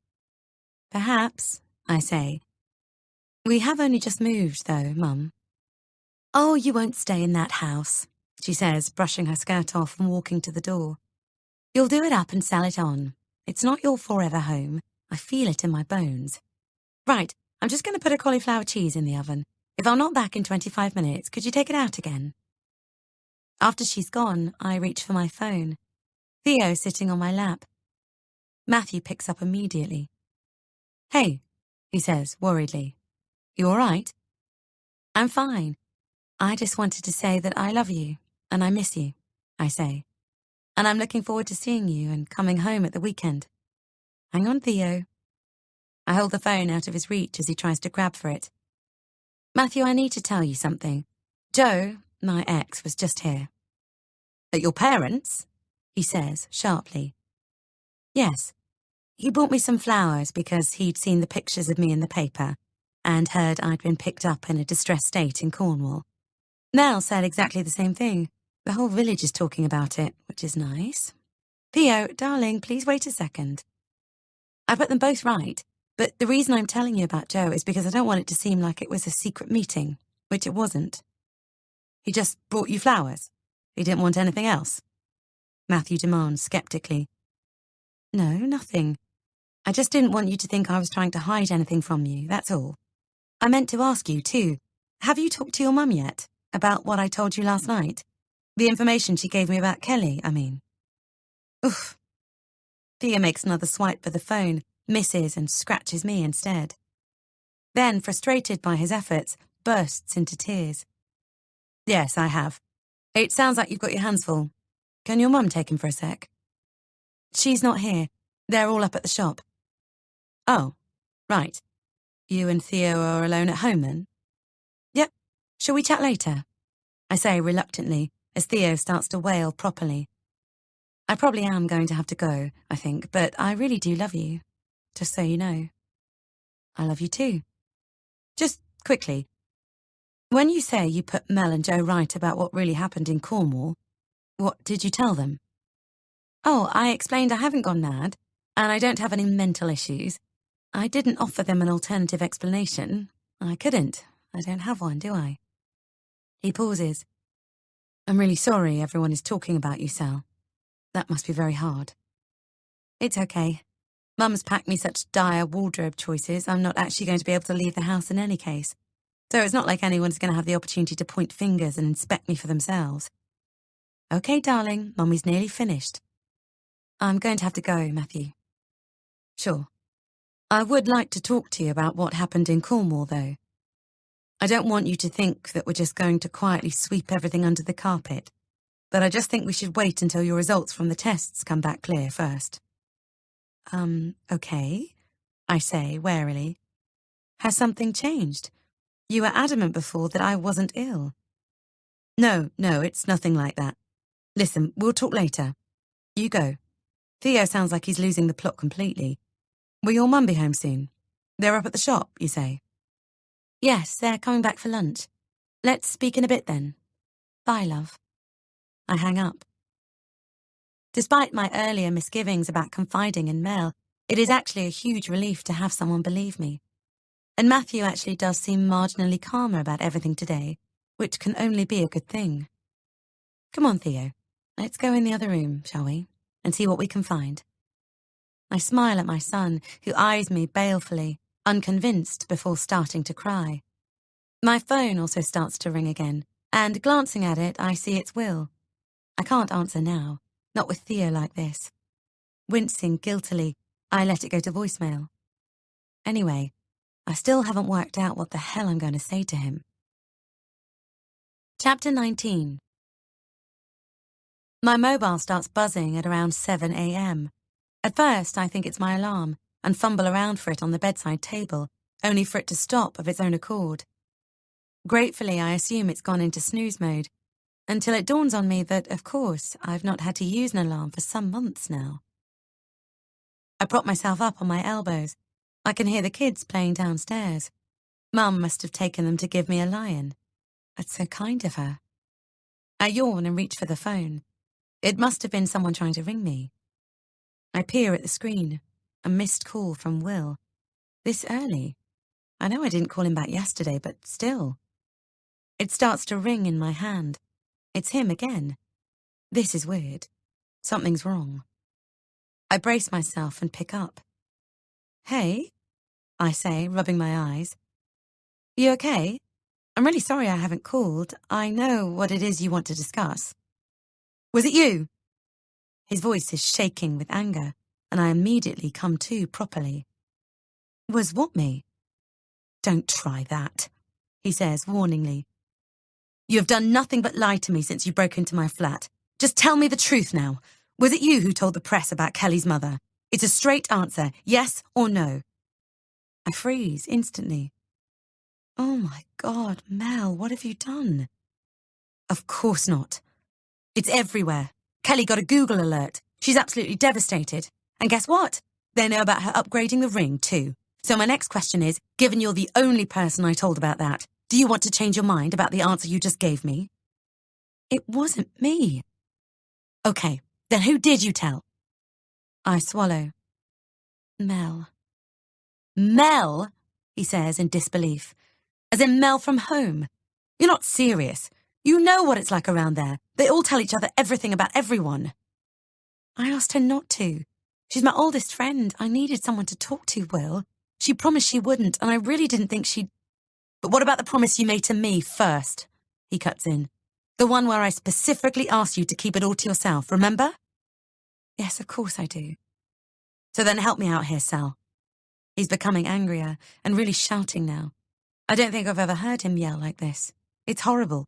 Perhaps, I say. We have only just moved, though, Mum. Oh, you won't stay in that house, she says, brushing her skirt off and walking to the door. You'll do it up and sell it on. It's not your forever home. I feel it in my bones. Right, I'm just going to put a cauliflower cheese in the oven. If I'm not back in 25 minutes, could you take it out again? After she's gone, I reach for my phone. Theo's sitting on my lap. Matthew picks up immediately. Hey, he says worriedly. You all right? I'm fine. I just wanted to say that I love you and I miss you, I say. And I'm looking forward to seeing you and coming home at the weekend. Hang on, Theo. I hold the phone out of his reach as he tries to grab for it. Matthew, I need to tell you something. Joe, my ex, was just here. At your parents'? He says sharply. Yes. He bought me some flowers because he'd seen the pictures of me in the paper and heard I'd been picked up in a distressed state in Cornwall. Nell said exactly the same thing. The whole village is talking about it, which is nice. Theo, darling, please wait a second. I put them both right, but the reason I'm telling you about Joe is because I don't want it to seem like it was a secret meeting, which it wasn't. He just brought you flowers. He didn't want anything else. Matthew demands skeptically. No, nothing. I just didn't want you to think I was trying to hide anything from you, that's all. I meant to ask you, too. Have you talked to your mum yet? About what I told you last night? The information she gave me about Kelly, I mean. Oof. Thea makes another swipe for the phone, misses and scratches me instead. Then, frustrated by his efforts, bursts into tears. Yes, I have. It sounds like you've got your hands full. Can your mum take him for a sec? She's not here. They're all up at the shop. Oh, right. You and Theo are alone at home then? Yep. Shall we chat later? I say reluctantly, as Theo starts to wail properly. I probably am going to have to go, I think, but I really do love you. Just so you know. I love you too. Just quickly. When you say you put Mel and Joe right about what really happened in Cornwall, what did you tell them? Oh, I explained I haven't gone mad, and I don't have any mental issues. I didn't offer them an alternative explanation. I couldn't. I don't have one, do I? He pauses. I'm really sorry everyone is talking about you, Sal. That must be very hard. It's okay. Mum's packed me such dire wardrobe choices, I'm not actually going to be able to leave the house in any case. So it's not like anyone's going to have the opportunity to point fingers and inspect me for themselves. Okay, darling, Mummy's nearly finished. I'm going to have to go, Matthew. Sure. I would like to talk to you about what happened in Cornwall, though. I don't want you to think that we're just going to quietly sweep everything under the carpet, but I just think we should wait until your results from the tests come back clear first. Okay, I say warily. Has something changed? You were adamant before that I wasn't ill. No, it's nothing like that. Listen, we'll talk later. You go. Theo sounds like he's losing the plot completely. Will your mum be home soon? They're up at the shop, you say? Yes, they're coming back for lunch. Let's speak in a bit then. Bye, love. I hang up. Despite my earlier misgivings about confiding in Mel, it is actually a huge relief to have someone believe me. And Matthew actually does seem marginally calmer about everything today, which can only be a good thing. Come on, Theo. Let's go in the other room, shall we, and see what we can find. I smile at my son, who eyes me balefully, unconvinced before starting to cry. My phone also starts to ring again, and glancing at it, I see it's Will. I can't answer now, not with Theo like this. Wincing guiltily, I let it go to voicemail. Anyway, I still haven't worked out what the hell I'm going to say to him. Chapter 19. My mobile starts buzzing at around 7 a.m. At first, I think it's my alarm and fumble around for it on the bedside table, only for it to stop of its own accord. Gratefully, I assume it's gone into snooze mode, until it dawns on me that, of course, I've not had to use an alarm for some months now. I prop myself up on my elbows. I can hear the kids playing downstairs. Mum must have taken them to give me a lion. That's so kind of her. I yawn and reach for the phone. It must have been someone trying to ring me. I peer at the screen. A missed call from Will. This early. I know I didn't call him back yesterday, but still. It starts to ring in my hand. It's him again. This is weird. Something's wrong. I brace myself and pick up. Hey, I say, rubbing my eyes. You okay? I'm really sorry I haven't called. I know what it is you want to discuss. Was it you? His voice is shaking with anger, and I immediately come to properly. Was what me? Don't try that, he says warningly. You have done nothing but lie to me since you broke into my flat. Just tell me the truth now. Was it you who told the press about Kelly's mother? It's a straight answer, yes or no. I freeze instantly. Oh my God, Mel, what have you done? Of course not. It's everywhere. Kelly got a Google alert. She's absolutely devastated. And guess what? They know about her upgrading the ring too. So my next question is, given you're the only person I told about that, do you want to change your mind about the answer you just gave me? It wasn't me. Okay, then who did you tell? I swallow. Mel. Mel? He says in disbelief. As in Mel from home. You're not serious. You know what it's like around there. They all tell each other everything about everyone. I asked her not to. She's my oldest friend. I needed someone to talk to, Will. She promised she wouldn't, and I really didn't think she'd... But what about the promise you made to me first? He cuts in. The one where I specifically asked you to keep it all to yourself, remember? Yes, of course I do. So then help me out here, Sal. He's becoming angrier and really shouting now. I don't think I've ever heard him yell like this. It's horrible.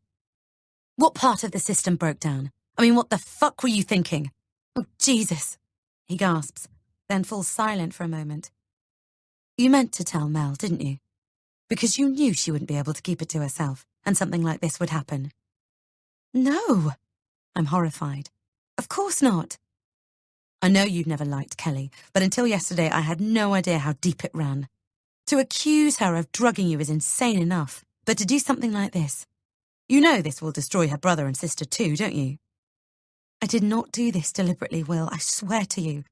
What part of the system broke down? I mean, what the fuck were you thinking? Oh, Jesus. He gasps, then falls silent for a moment. You meant to tell Mel, didn't you? Because you knew she wouldn't be able to keep it to herself, and something like this would happen. No. I'm horrified. Of course not. I know you've never liked Kelly, but until yesterday I had no idea how deep it ran. To accuse her of drugging you is insane enough, but to do something like this... You know this will destroy her brother and sister too, don't you? I did not do this deliberately, Will, I swear to you.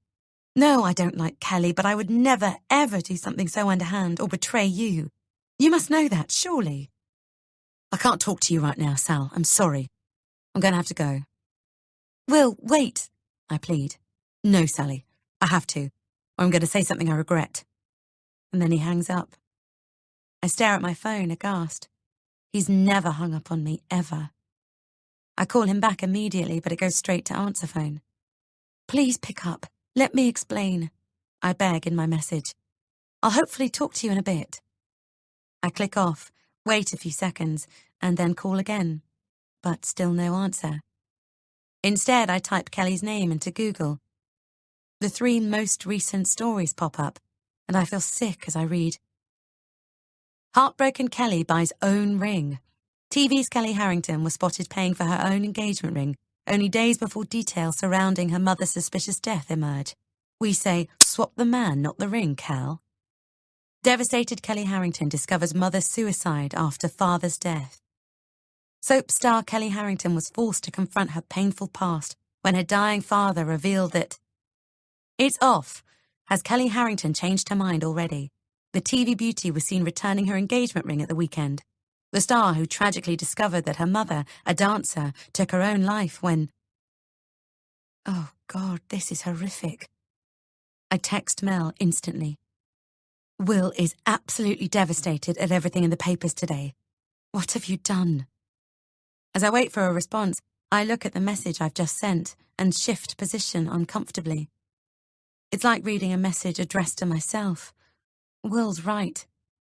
No, I don't like Kelly, but I would never, ever do something so underhand or betray you. You must know that, surely. I can't talk to you right now, Sal. I'm sorry. I'm going to have to go. Will, wait, I plead. No, Sally, I have to, or I'm going to say something I regret. And then he hangs up. I stare at my phone, aghast. He's never hung up on me, ever. I call him back immediately, but it goes straight to answer phone. Please pick up. Let me explain. I beg in my message. I'll hopefully talk to you in a bit. I click off, wait a few seconds, and then call again. But still no answer. Instead, I type Kelly's name into Google. The 3 most recent stories pop up, and I feel sick as I read. Heartbroken Kelly buys own ring. TV's Kelly Harrington was spotted paying for her own engagement ring only days before details surrounding her mother's suspicious death emerge. We say, swap the man, not the ring, Cal. Devastated Kelly Harrington discovers mother's suicide after father's death. Soap star Kelly Harrington was forced to confront her painful past when her dying father revealed that... It's off. Has Kelly Harrington changed her mind already? The TV beauty was seen returning her engagement ring at the weekend. The star who tragically discovered that her mother, a dancer, took her own life when... Oh, God, this is horrific. I text Mel instantly. Will is absolutely devastated at everything in the papers today. What have you done? As I wait for a response, I look at the message I've just sent and shift position uncomfortably. It's like reading a message addressed to myself. Will's right.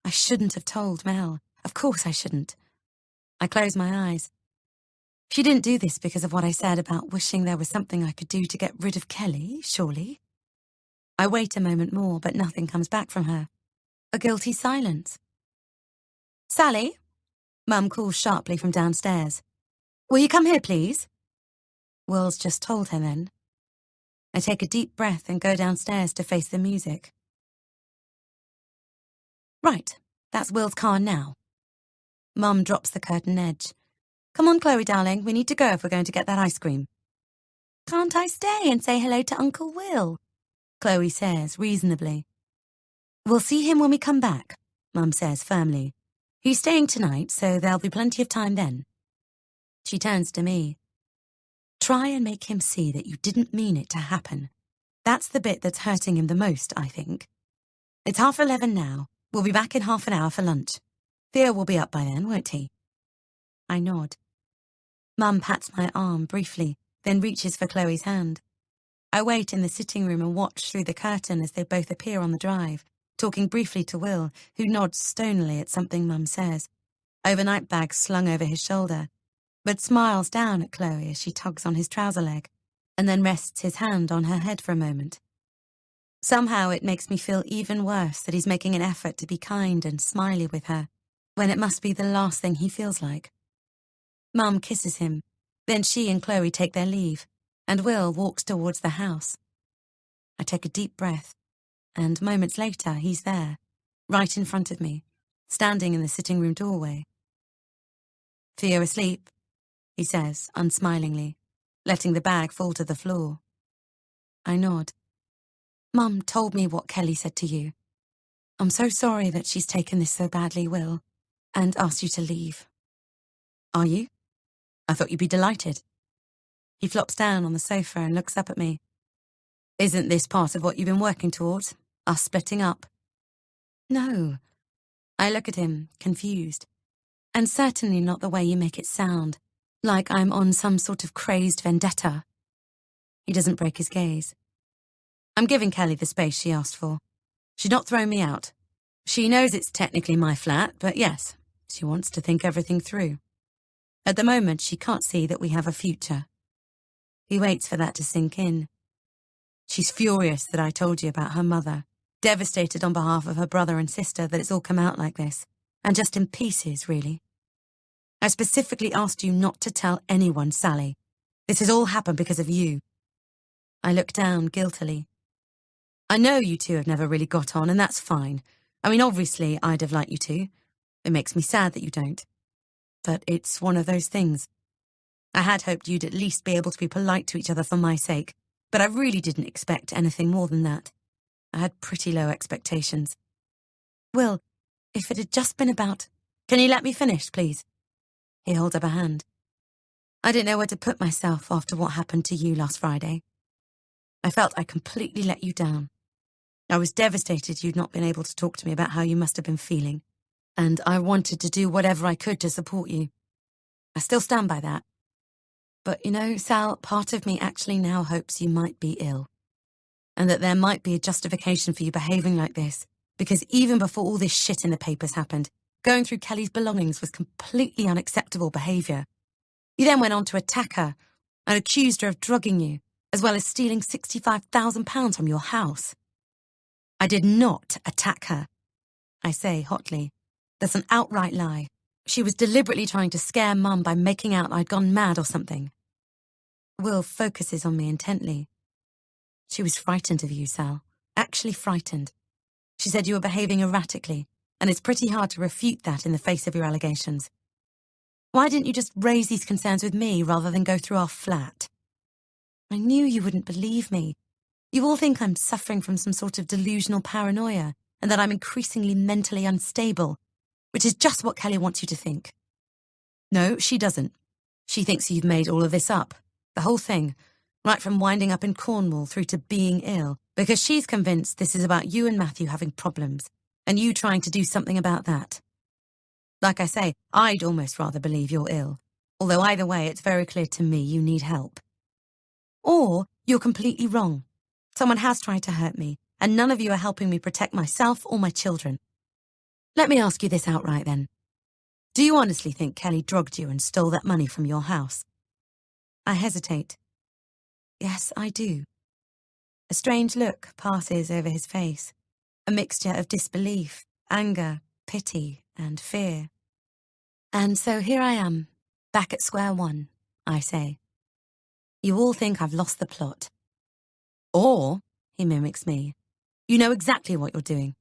I shouldn't have told Mel. Of course I shouldn't. I close my eyes. She didn't do this because of what I said about wishing there was something I could do to get rid of Kelly, surely. I wait a moment more, but nothing comes back from her. A guilty silence. Sally? Mum calls sharply from downstairs. Will you come here, please? Will's just told her then. I take a deep breath and go downstairs to face the music. Right, that's Will's car now. Mum drops the curtain edge. Come on, Chloe, darling, we need to go if we're going to get that ice cream. Can't I stay and say hello to Uncle Will? Chloe says reasonably. We'll see him when we come back, Mum says firmly. He's staying tonight, so there'll be plenty of time then. She turns to me. Try and make him see that you didn't mean it to happen. That's the bit that's hurting him the most, I think. It's 11:30 now. We'll be back in half an hour for lunch. Theo will be up by then, won't he? I nod. Mum pats my arm briefly, then reaches for Chloe's hand. I wait in the sitting room and watch through the curtain as they both appear on the drive, talking briefly to Will, who nods stonily at something Mum says, overnight bag slung over his shoulder, but smiles down at Chloe as she tugs on his trouser leg, and then rests his hand on her head for a moment. Somehow it makes me feel even worse that he's making an effort to be kind and smiley with her, when it must be the last thing he feels like. Mum kisses him, then she and Chloe take their leave, and Will walks towards the house. I take a deep breath, and moments later he's there, right in front of me, standing in the sitting room doorway. Theo asleep, he says unsmilingly, letting the bag fall to the floor. I nod. Mum told me what Kelly said to you. I'm so sorry that she's taken this so badly, Will, and asked you to leave. Are you? I thought you'd be delighted. He flops down on the sofa and looks up at me. Isn't this part of what you've been working towards? Us splitting up? No. I look at him, confused. And certainly not the way you make it sound, like I'm on some sort of crazed vendetta. He doesn't break his gaze. I'm giving Kelly the space she asked for. She's not thrown me out. She knows it's technically my flat, but yes, she wants to think everything through. At the moment, she can't see that we have a future. He waits for that to sink in. She's furious that I told you about her mother, devastated on behalf of her brother and sister that it's all come out like this, and just in pieces, really. I specifically asked you not to tell anyone, Sally. This has all happened because of you. I look down guiltily. I know you two have never really got on, and that's fine. I mean, obviously, I'd have liked you to. It makes me sad that you don't. But it's one of those things. I had hoped you'd at least be able to be polite to each other for my sake, but I really didn't expect anything more than that. I had pretty low expectations. Will, if it had just been about... Can you let me finish, please? He holds up a hand. I didn't know where to put myself after what happened to you last Friday. I felt I completely let you down. I was devastated you'd not been able to talk to me about how you must have been feeling, and I wanted to do whatever I could to support you. I still stand by that. But you know, Sal, part of me actually now hopes you might be ill, and that there might be a justification for you behaving like this, because even before all this shit in the papers happened, going through Kelly's belongings was completely unacceptable behaviour. You then went on to attack her and accused her of drugging you, as well as stealing £65,000 from your house. I did not attack her, I say hotly. That's an outright lie. She was deliberately trying to scare Mum by making out I'd gone mad or something. Will focuses on me intently. She was frightened of you, Sal. Actually frightened. She said you were behaving erratically, and it's pretty hard to refute that in the face of your allegations. Why didn't you just raise these concerns with me rather than go through our flat? I knew you wouldn't believe me. You all think I'm suffering from some sort of delusional paranoia, and that I'm increasingly mentally unstable, which is just what Kelly wants you to think. No, she doesn't. She thinks you've made all of this up. The whole thing. Right from winding up in Cornwall through to being ill, because she's convinced this is about you and Matthew having problems, and you trying to do something about that. Like I say, I'd almost rather believe you're ill, although either way it's very clear to me you need help. Or you're completely wrong. Someone has tried to hurt me, and none of you are helping me protect myself or my children. Let me ask you this outright then. Do you honestly think Kelly drugged you and stole that money from your house? I hesitate. Yes, I do. A strange look passes over his face, a mixture of disbelief, anger, pity, and fear. And so here I am, back at square one, I say. You all think I've lost the plot. Or, he mimics me, you know exactly what you're doing.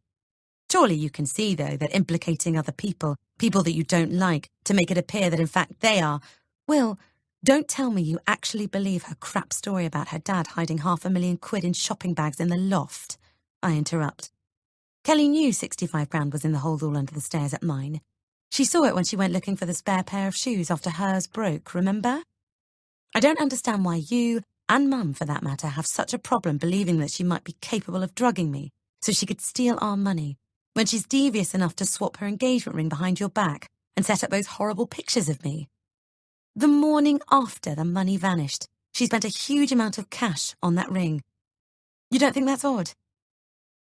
Surely you can see, though, that implicating other people that you don't like, to make it appear that in fact they are. Will, don't tell me you actually believe her crap story about her dad hiding £500,000 in shopping bags in the loft, I interrupt. Kelly knew 65 grand was in the hold all under the stairs at mine. She saw it when she went looking for the spare pair of shoes after hers broke, remember? I don't understand why you, and Mum for that matter, have such a problem believing that she might be capable of drugging me so she could steal our money, when she's devious enough to swap her engagement ring behind your back and set up those horrible pictures of me. The morning after the money vanished, she spent a huge amount of cash on that ring. You don't think that's odd?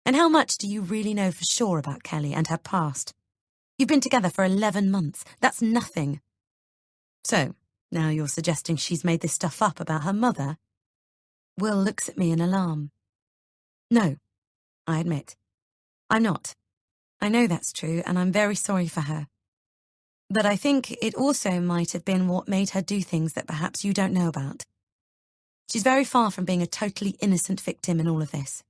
And how much do you really know for sure about Kelly and her past? You've been together for 11 months. That's nothing. So, now you're suggesting she's made this stuff up about her mother? Will looks at me in alarm. No, I admit. I'm not. I know that's true, and I'm very sorry for her. But I think it also might have been what made her do things that perhaps you don't know about. She's very far from being a totally innocent victim in all of this.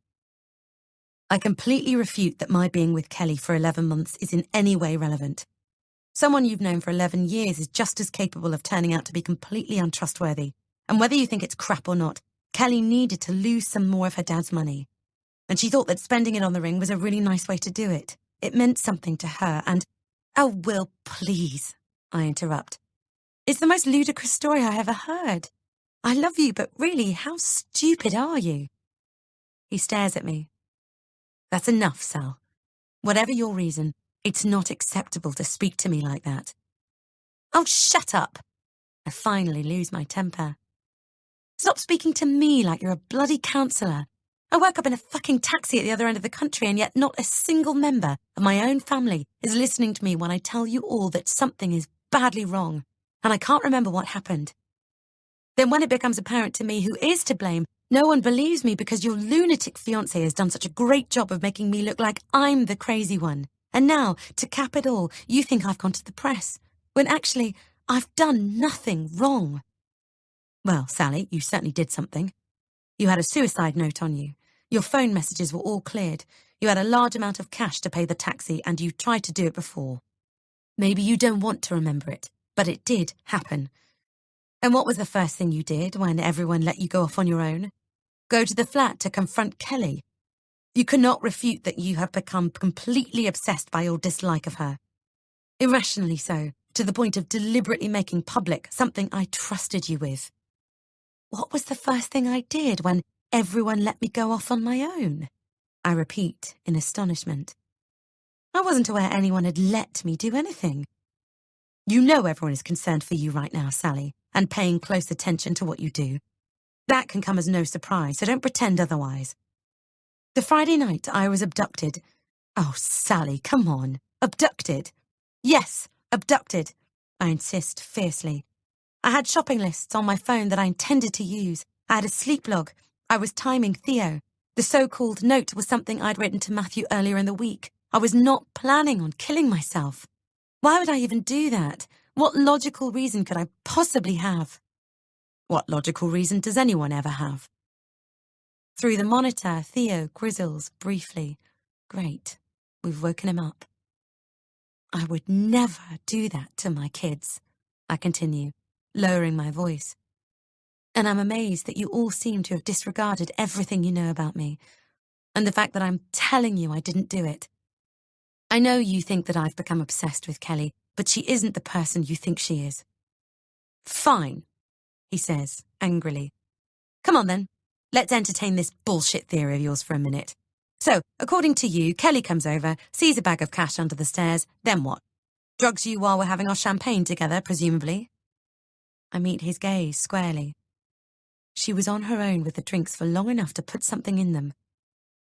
I completely refute that my being with Kelly for 11 months is in any way relevant. Someone you've known for 11 years is just as capable of turning out to be completely untrustworthy. And whether you think it's crap or not, Kelly needed to lose some more of her dad's money. And she thought that spending it on the ring was a really nice way to do it. It meant something to her, and... Oh, Will, please, I interrupt. It's the most ludicrous story I ever heard. I love you, but really, how stupid are you? He stares at me. That's enough, Sal. Whatever your reason, it's not acceptable to speak to me like that. Oh, shut up. I finally lose my temper. Stop speaking to me like you're a bloody counsellor. I work up in a fucking taxi at the other end of the country, and yet not a single member of my own family is listening to me when I tell you all that something is badly wrong, and I can't remember what happened. Then when it becomes apparent to me who is to blame, no one believes me because your lunatic fiancé has done such a great job of making me look like I'm the crazy one. And now, to cap it all, you think I've gone to the press, when actually I've done nothing wrong. Well, Sally, you certainly did something. You had a suicide note on you. Your phone messages were all cleared. You had a large amount of cash to pay the taxi, and you tried to do it before. Maybe you don't want to remember it, but it did happen. And what was the first thing you did when everyone let you go off on your own? Go to the flat to confront Kelly. You cannot refute that you have become completely obsessed by your dislike of her. Irrationally so, to the point of deliberately making public something I trusted you with. What was the first thing I did when everyone let me go off on my own? I repeat in astonishment. I wasn't aware anyone had let me do anything. You know everyone is concerned for you right now, Sally, and paying close attention to what you do. That can come as no surprise, so don't pretend otherwise. The Friday night I was abducted. Oh, Sally, come on. Abducted? Yes, abducted. I insist fiercely. I had shopping lists on my phone that I intended to use. I had a sleep log. I was timing Theo. The so-called note was something I'd written to Matthew earlier in the week. I was not planning on killing myself. Why would I even do that? What logical reason could I possibly have? What logical reason does anyone ever have? Through the monitor, Theo grizzles briefly. Great. We've woken him up. I would never do that to my kids, I continue, lowering my voice. And I'm amazed that you all seem to have disregarded everything you know about me, and the fact that I'm telling you I didn't do it. I know you think that I've become obsessed with Kelly, but she isn't the person you think she is. Fine, he says, angrily. Come on then, let's entertain this bullshit theory of yours for a minute. So, according to you, Kelly comes over, sees a bag of cash under the stairs, then what? Drugs you while we're having our champagne together, presumably? I meet his gaze squarely. She was on her own with the drinks for long enough to put something in them.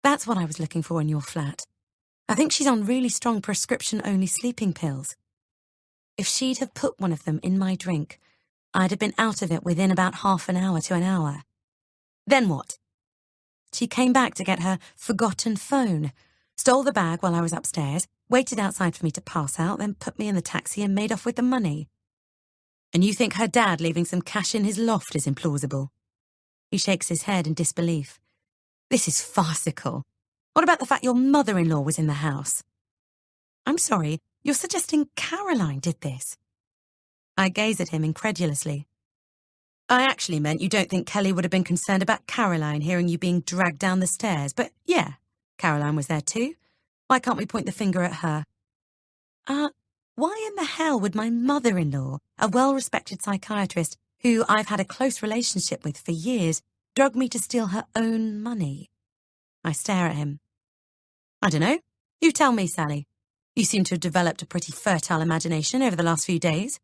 That's what I was looking for in your flat. I think she's on really strong prescription-only sleeping pills. If she'd have put one of them in my drink, I'd have been out of it within about half an hour to an hour. Then what? She came back to get her forgotten phone, stole the bag while I was upstairs, waited outside for me to pass out, then put me in the taxi and made off with the money. And you think her dad leaving some cash in his loft is implausible? He shakes his head in disbelief. This is farcical. What about the fact your mother-in-law was in the house? I'm sorry, you're suggesting Caroline did this? I gaze at him incredulously. I actually meant you don't think Kelly would have been concerned about Caroline hearing you being dragged down the stairs, but yeah, Caroline was there too. Why can't we point the finger at her? Why in the hell would my mother-in-law, a well-respected psychiatrist who I've had a close relationship with for years, drug me to steal her own money? I stare at him. I don't know. You tell me, Sally. You seem to have developed a pretty fertile imagination over the last few days.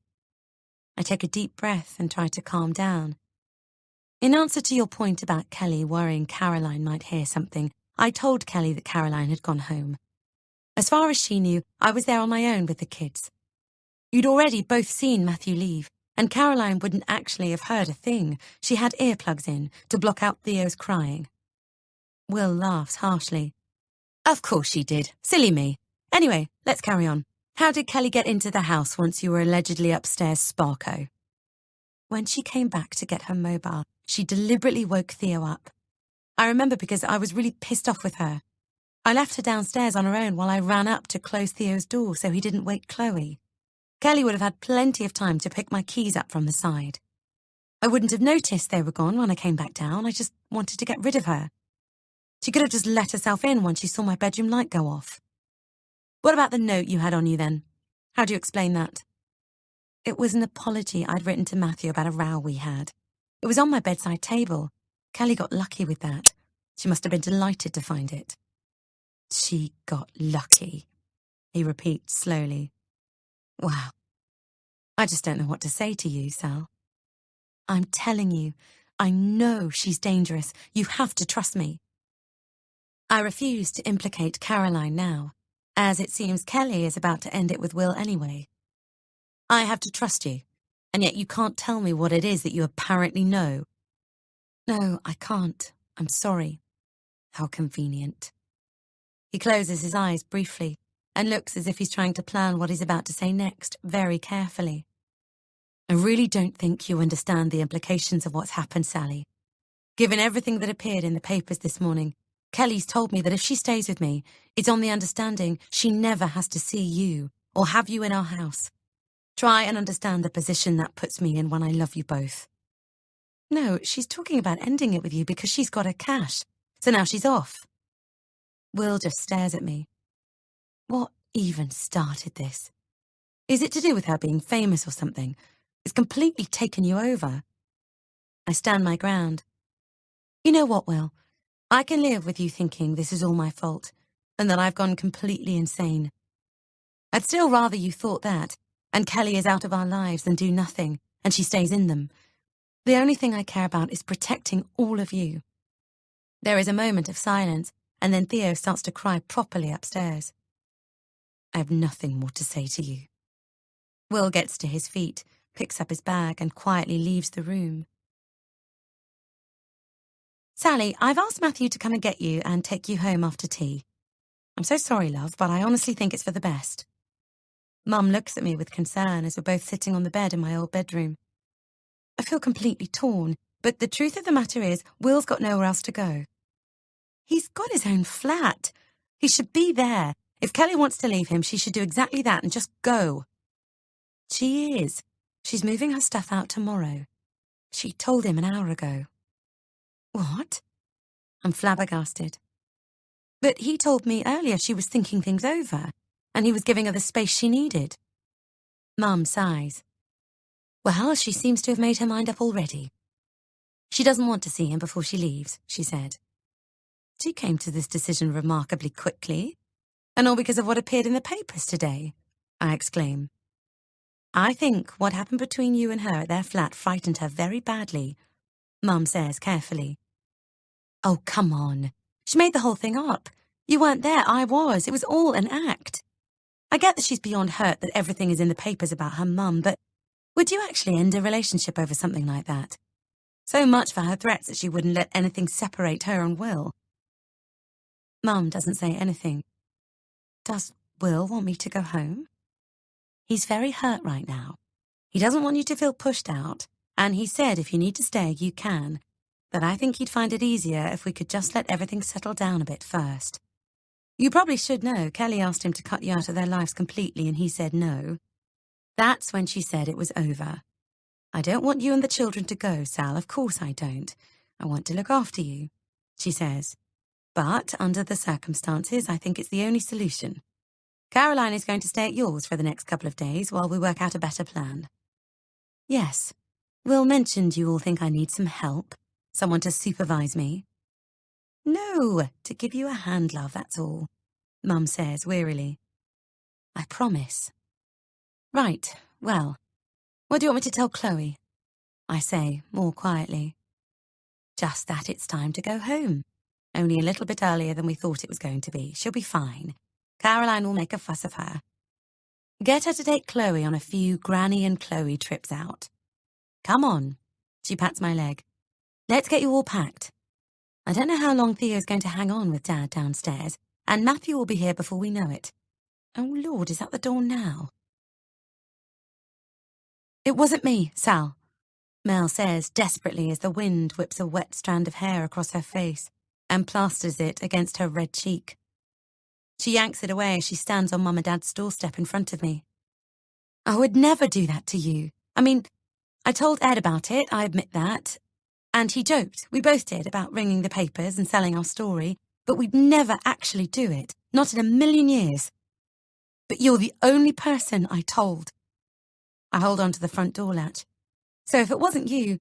I take a deep breath and try to calm down. In answer to your point about Kelly worrying Caroline might hear something, I told Kelly that Caroline had gone home. As far as she knew, I was there on my own with the kids. You'd already both seen Matthew leave, and Caroline wouldn't actually have heard a thing. She had earplugs in to block out Theo's crying. Will laughs harshly. Of course she did. Silly me. Anyway, let's carry on. How did Kelly get into the house once you were allegedly upstairs sparko? When she came back to get her mobile, she deliberately woke Theo up. I remember because I was really pissed off with her. I left her downstairs on her own while I ran up to close Theo's door so he didn't wake Chloe. Kelly would have had plenty of time to pick my keys up from the side. I wouldn't have noticed they were gone when I came back down. I just wanted to get rid of her. She could have just let herself in once she saw my bedroom light go off. What about the note you had on you then? How do you explain that? It was an apology I'd written to Matthew about a row we had. It was on my bedside table. Kelly got lucky with that. She must have been delighted to find it. She got lucky, he repeats slowly. Wow. I just don't know what to say to you, Sal. I'm telling you, I know she's dangerous. You have to trust me. I refuse to implicate Caroline now, as it seems Kelly is about to end it with Will anyway. I have to trust you, and yet you can't tell me what it is that you apparently know. No, I can't. I'm sorry. How convenient. He closes his eyes briefly and looks as if he's trying to plan what he's about to say next very carefully. I really don't think you understand the implications of what's happened, Sally. Given everything that appeared in the papers this morning, Kelly's told me that if she stays with me, it's on the understanding she never has to see you or have you in our house. Try and understand the position that puts me in when I love you both. No, she's talking about ending it with you because she's got her cash, so now she's off. Will just stares at me. What even started this? Is it to do with her being famous or something? It's completely taken you over. I stand my ground. You know what, Will? I can live with you thinking this is all my fault and that I've gone completely insane. I'd still rather you thought that, and Kelly is out of our lives than do nothing, and she stays in them. The only thing I care about is protecting all of you. There is a moment of silence, and then Theo starts to cry properly upstairs. I have nothing more to say to you. Will gets to his feet, picks up his bag, and quietly leaves the room. Sally, I've asked Matthew to come and get you and take you home after tea. I'm so sorry, love, but I honestly think it's for the best. Mum looks at me with concern as we're both sitting on the bed in my old bedroom. I feel completely torn, but the truth of the matter is, Will's got nowhere else to go. He's got his own flat. He should be there. If Kelly wants to leave him, she should do exactly that and just go. She is. She's moving her stuff out tomorrow. She told him an hour ago. What? I'm flabbergasted. But he told me earlier she was thinking things over, and he was giving her the space she needed. Mum sighs. Well, she seems to have made her mind up already. She doesn't want to see him before she leaves, she said. She came to this decision remarkably quickly, and all because of what appeared in the papers today, I exclaim. I think what happened between you and her at their flat frightened her very badly, Mum says carefully. Oh, come on. She made the whole thing up. You weren't there, I was. It was all an act. I get that she's beyond hurt that everything is in the papers about her mum, but would you actually end a relationship over something like that? So much for her threats that she wouldn't let anything separate her and Will. Mum doesn't say anything. Does Will want me to go home? He's very hurt right now. He doesn't want you to feel pushed out, and he said if you need to stay, you can, but I think he'd find it easier if we could just let everything settle down a bit first. You probably should know, Kelly asked him to cut you out of their lives completely, and he said no. That's when she said it was over. I don't want you and the children to go, Sal, of course I don't. I want to look after you, she says. But under the circumstances, I think it's the only solution. Caroline is going to stay at yours for the next couple of days while we work out a better plan. Yes, Will mentioned you all think I need some help, someone to supervise me. No, to give you a hand, love, that's all, Mum says wearily. I promise. Right, well, what do you want me to tell Chloe? I say, more quietly. Just that it's time to go home. Only a little bit earlier than we thought it was going to be. She'll be fine. Caroline will make a fuss of her. Get her to take Chloe on a few Granny and Chloe trips out. Come on, she pats my leg. Let's get you all packed. I don't know how long Theo's going to hang on with Dad downstairs, and Matthew will be here before we know it. Oh, Lord, is that the door now? It wasn't me, Sal, Mel says desperately as the wind whips a wet strand of hair across her face and plasters it against her red cheek. She yanks it away as she stands on Mum and Dad's doorstep in front of me. I would never do that to you. I mean, I told Ed about it, I admit that. And he joked, we both did, about ringing the papers and selling our story, but we'd never actually do it, not in a million years. But you're the only person I told. I hold on to the front door latch. So if it wasn't you...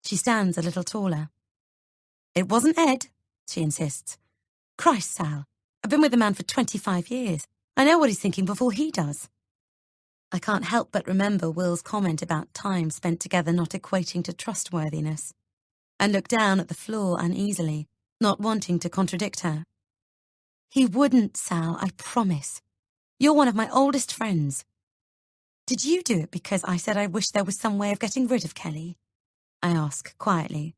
She stands a little taller. It wasn't Ed, she insists. Christ, Sal, I've been with the man for 25 years. I know what he's thinking before he does. I can't help but remember Will's comment about time spent together not equating to trustworthiness, and look down at the floor uneasily, not wanting to contradict her. He wouldn't, Sal, I promise. You're one of my oldest friends. Did you do it because I said I wished there was some way of getting rid of Kelly? I ask quietly.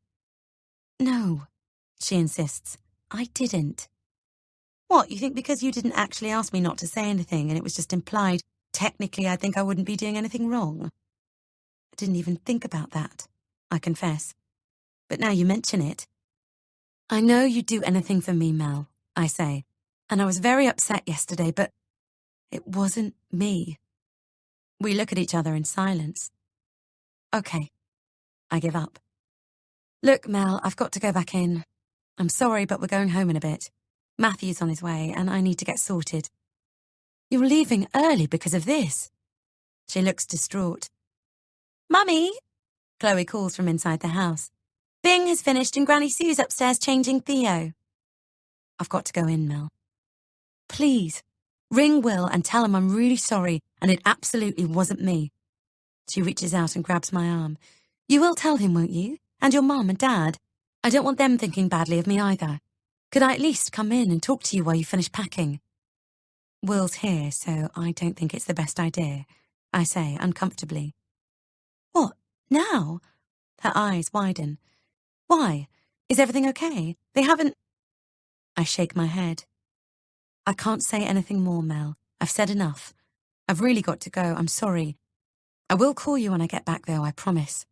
No, she insists. I didn't. What, you think because you didn't actually ask me not to say anything and it was just implied, technically I think I wouldn't be doing anything wrong? I didn't even think about that, I confess. But now you mention it. I know you'd do anything for me, Mel, I say, and I was very upset yesterday, but it wasn't me. We look at each other in silence. Okay, I give up. Look, Mel, I've got to go back in. I'm sorry, but we're going home in a bit. Matthew's on his way, and I need to get sorted. You're leaving early because of this. She looks distraught. Mummy, Chloe calls from inside the house. Bing has finished and Granny Sue's upstairs changing Theo. I've got to go in, Mel. Please, ring Will and tell him I'm really sorry and it absolutely wasn't me. She reaches out and grabs my arm. You will tell him, won't you? And your mum and dad. I don't want them thinking badly of me either. Could I at least come in and talk to you while you finish packing? Will's here, so I don't think it's the best idea, I say uncomfortably. What, now? Her eyes widen. Why? Is everything okay? They haven't... I shake my head. I can't say anything more, Mel. I've said enough. I've really got to go. I'm sorry. I will call you when I get back, though, I promise.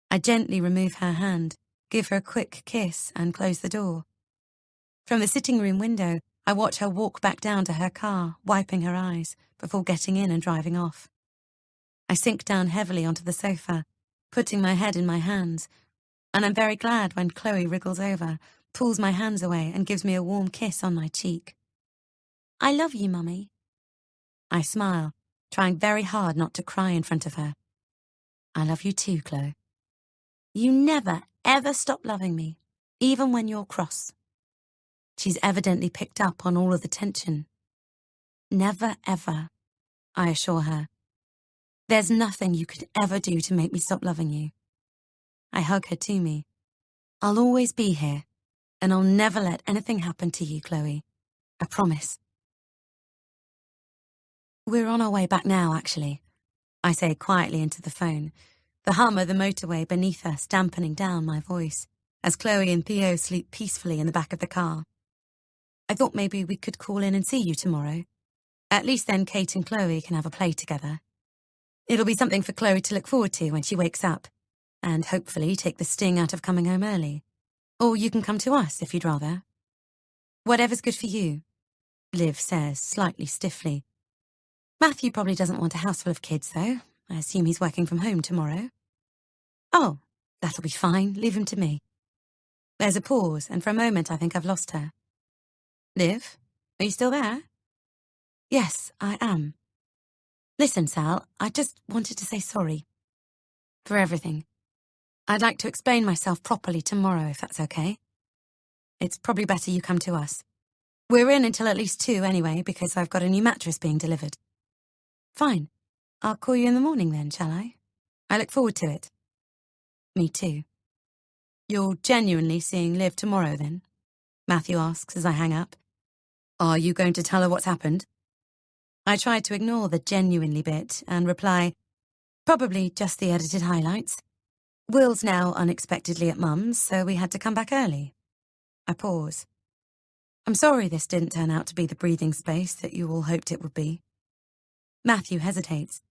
I gently remove her hand, give her a quick kiss, and close the door. From the sitting room window, I watch her walk back down to her car, wiping her eyes, before getting in and driving off. I sink down heavily onto the sofa, putting my head in my hands, and I'm very glad when Chloe wriggles over, pulls my hands away, and gives me a warm kiss on my cheek. I love you, Mummy. I smile, trying very hard not to cry in front of her. I love you too, Chloe. You never, ever stop loving me, even when you're cross. She's evidently picked up on all of the tension. Never, ever, I assure her. There's nothing you could ever do to make me stop loving you. I hug her to me. I'll always be here, and I'll never let anything happen to you, Chloe. I promise. We're on our way back now, actually, I say quietly into the phone, the hum of the motorway beneath us dampening down my voice, as Chloe and Theo sleep peacefully in the back of the car. I thought maybe we could call in and see you tomorrow. At least then Kate and Chloe can have a play together. It'll be something for Chloe to look forward to when she wakes up, and hopefully take the sting out of coming home early. Or you can come to us if you'd rather. Whatever's good for you, Liv says, slightly stiffly. Matthew probably doesn't want a house full of kids, though. I assume he's working from home tomorrow. Oh, that'll be fine. Leave him to me. There's a pause, and for a moment I think I've lost her. Liv, are you still there? Yes, I am. Listen, Sal, I just wanted to say sorry. For everything. I'd like to explain myself properly tomorrow, if that's okay. It's probably better you come to us. We're in until at least 2 anyway, because I've got a new mattress being delivered. Fine. I'll call you in the morning then, shall I? I look forward to it. Me too. You're genuinely seeing Liv tomorrow then? Matthew asks as I hang up. Are you going to tell her what's happened? I try to ignore the genuinely bit and reply, probably just the edited highlights. Will's now unexpectedly at Mum's, so we had to come back early. I pause. I'm sorry this didn't turn out to be the breathing space that you all hoped it would be. Matthew hesitates.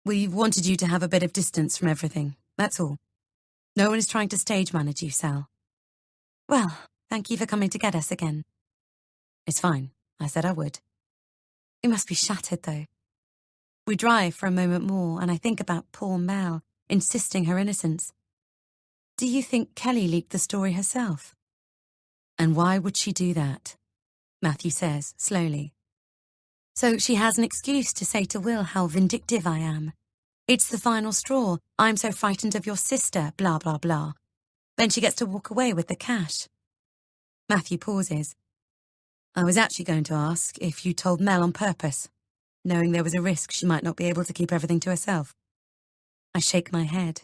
We've wanted you to have a bit of distance from everything, that's all. No one is trying to stage manage you, Sal. Well, thank you for coming to get us again. It's fine. I said I would. You must be shattered, though. We drive for a moment more, and I think about poor Mel, insisting her innocence. Do you think Kelly leaked the story herself? And why would she do that? Matthew says, slowly. So she has an excuse to say to Will how vindictive I am. It's the final straw. I'm so frightened of your sister, blah, blah, blah. Then she gets to walk away with the cash. Matthew pauses. I was actually going to ask if you told Mel on purpose, knowing there was a risk she might not be able to keep everything to herself. I shake my head.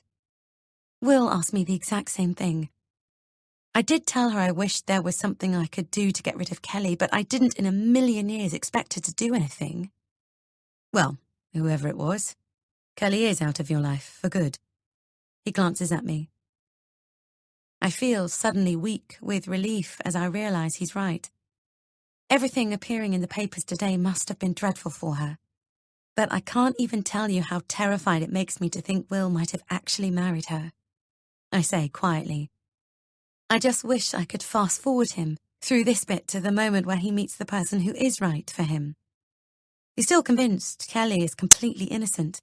Will asked me the exact same thing. I did tell her I wished there was something I could do to get rid of Kelly, but I didn't in a million years expect her to do anything. Well, whoever it was, Kelly is out of your life for good. He glances at me. I feel suddenly weak with relief as I realize he's right. Everything appearing in the papers today must have been dreadful for her. But I can't even tell you how terrified it makes me to think Will might have actually married her. I say quietly. I just wish I could fast forward him through this bit to the moment where he meets the person who is right for him. He's still convinced Kelly is completely innocent.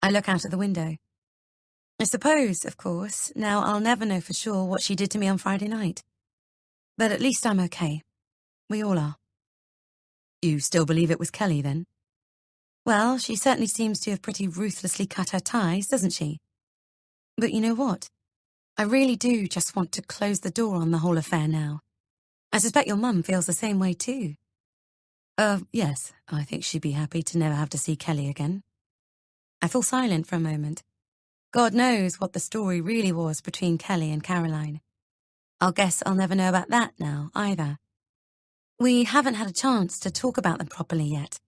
I look out of the window. I suppose, of course, now I'll never know for sure what she did to me on Friday night. But at least I'm okay. We all are. You still believe it was Kelly, then? Well, she certainly seems to have pretty ruthlessly cut her ties, doesn't she? But you know what? I really do just want to close the door on the whole affair now. I suspect your mum feels the same way too. Yes, I think she'd be happy to never have to see Kelly again. I fall silent for a moment. God knows what the story really was between Kelly and Caroline. I'll guess I'll never know about that now, either. We haven't had a chance to talk about them properly yet.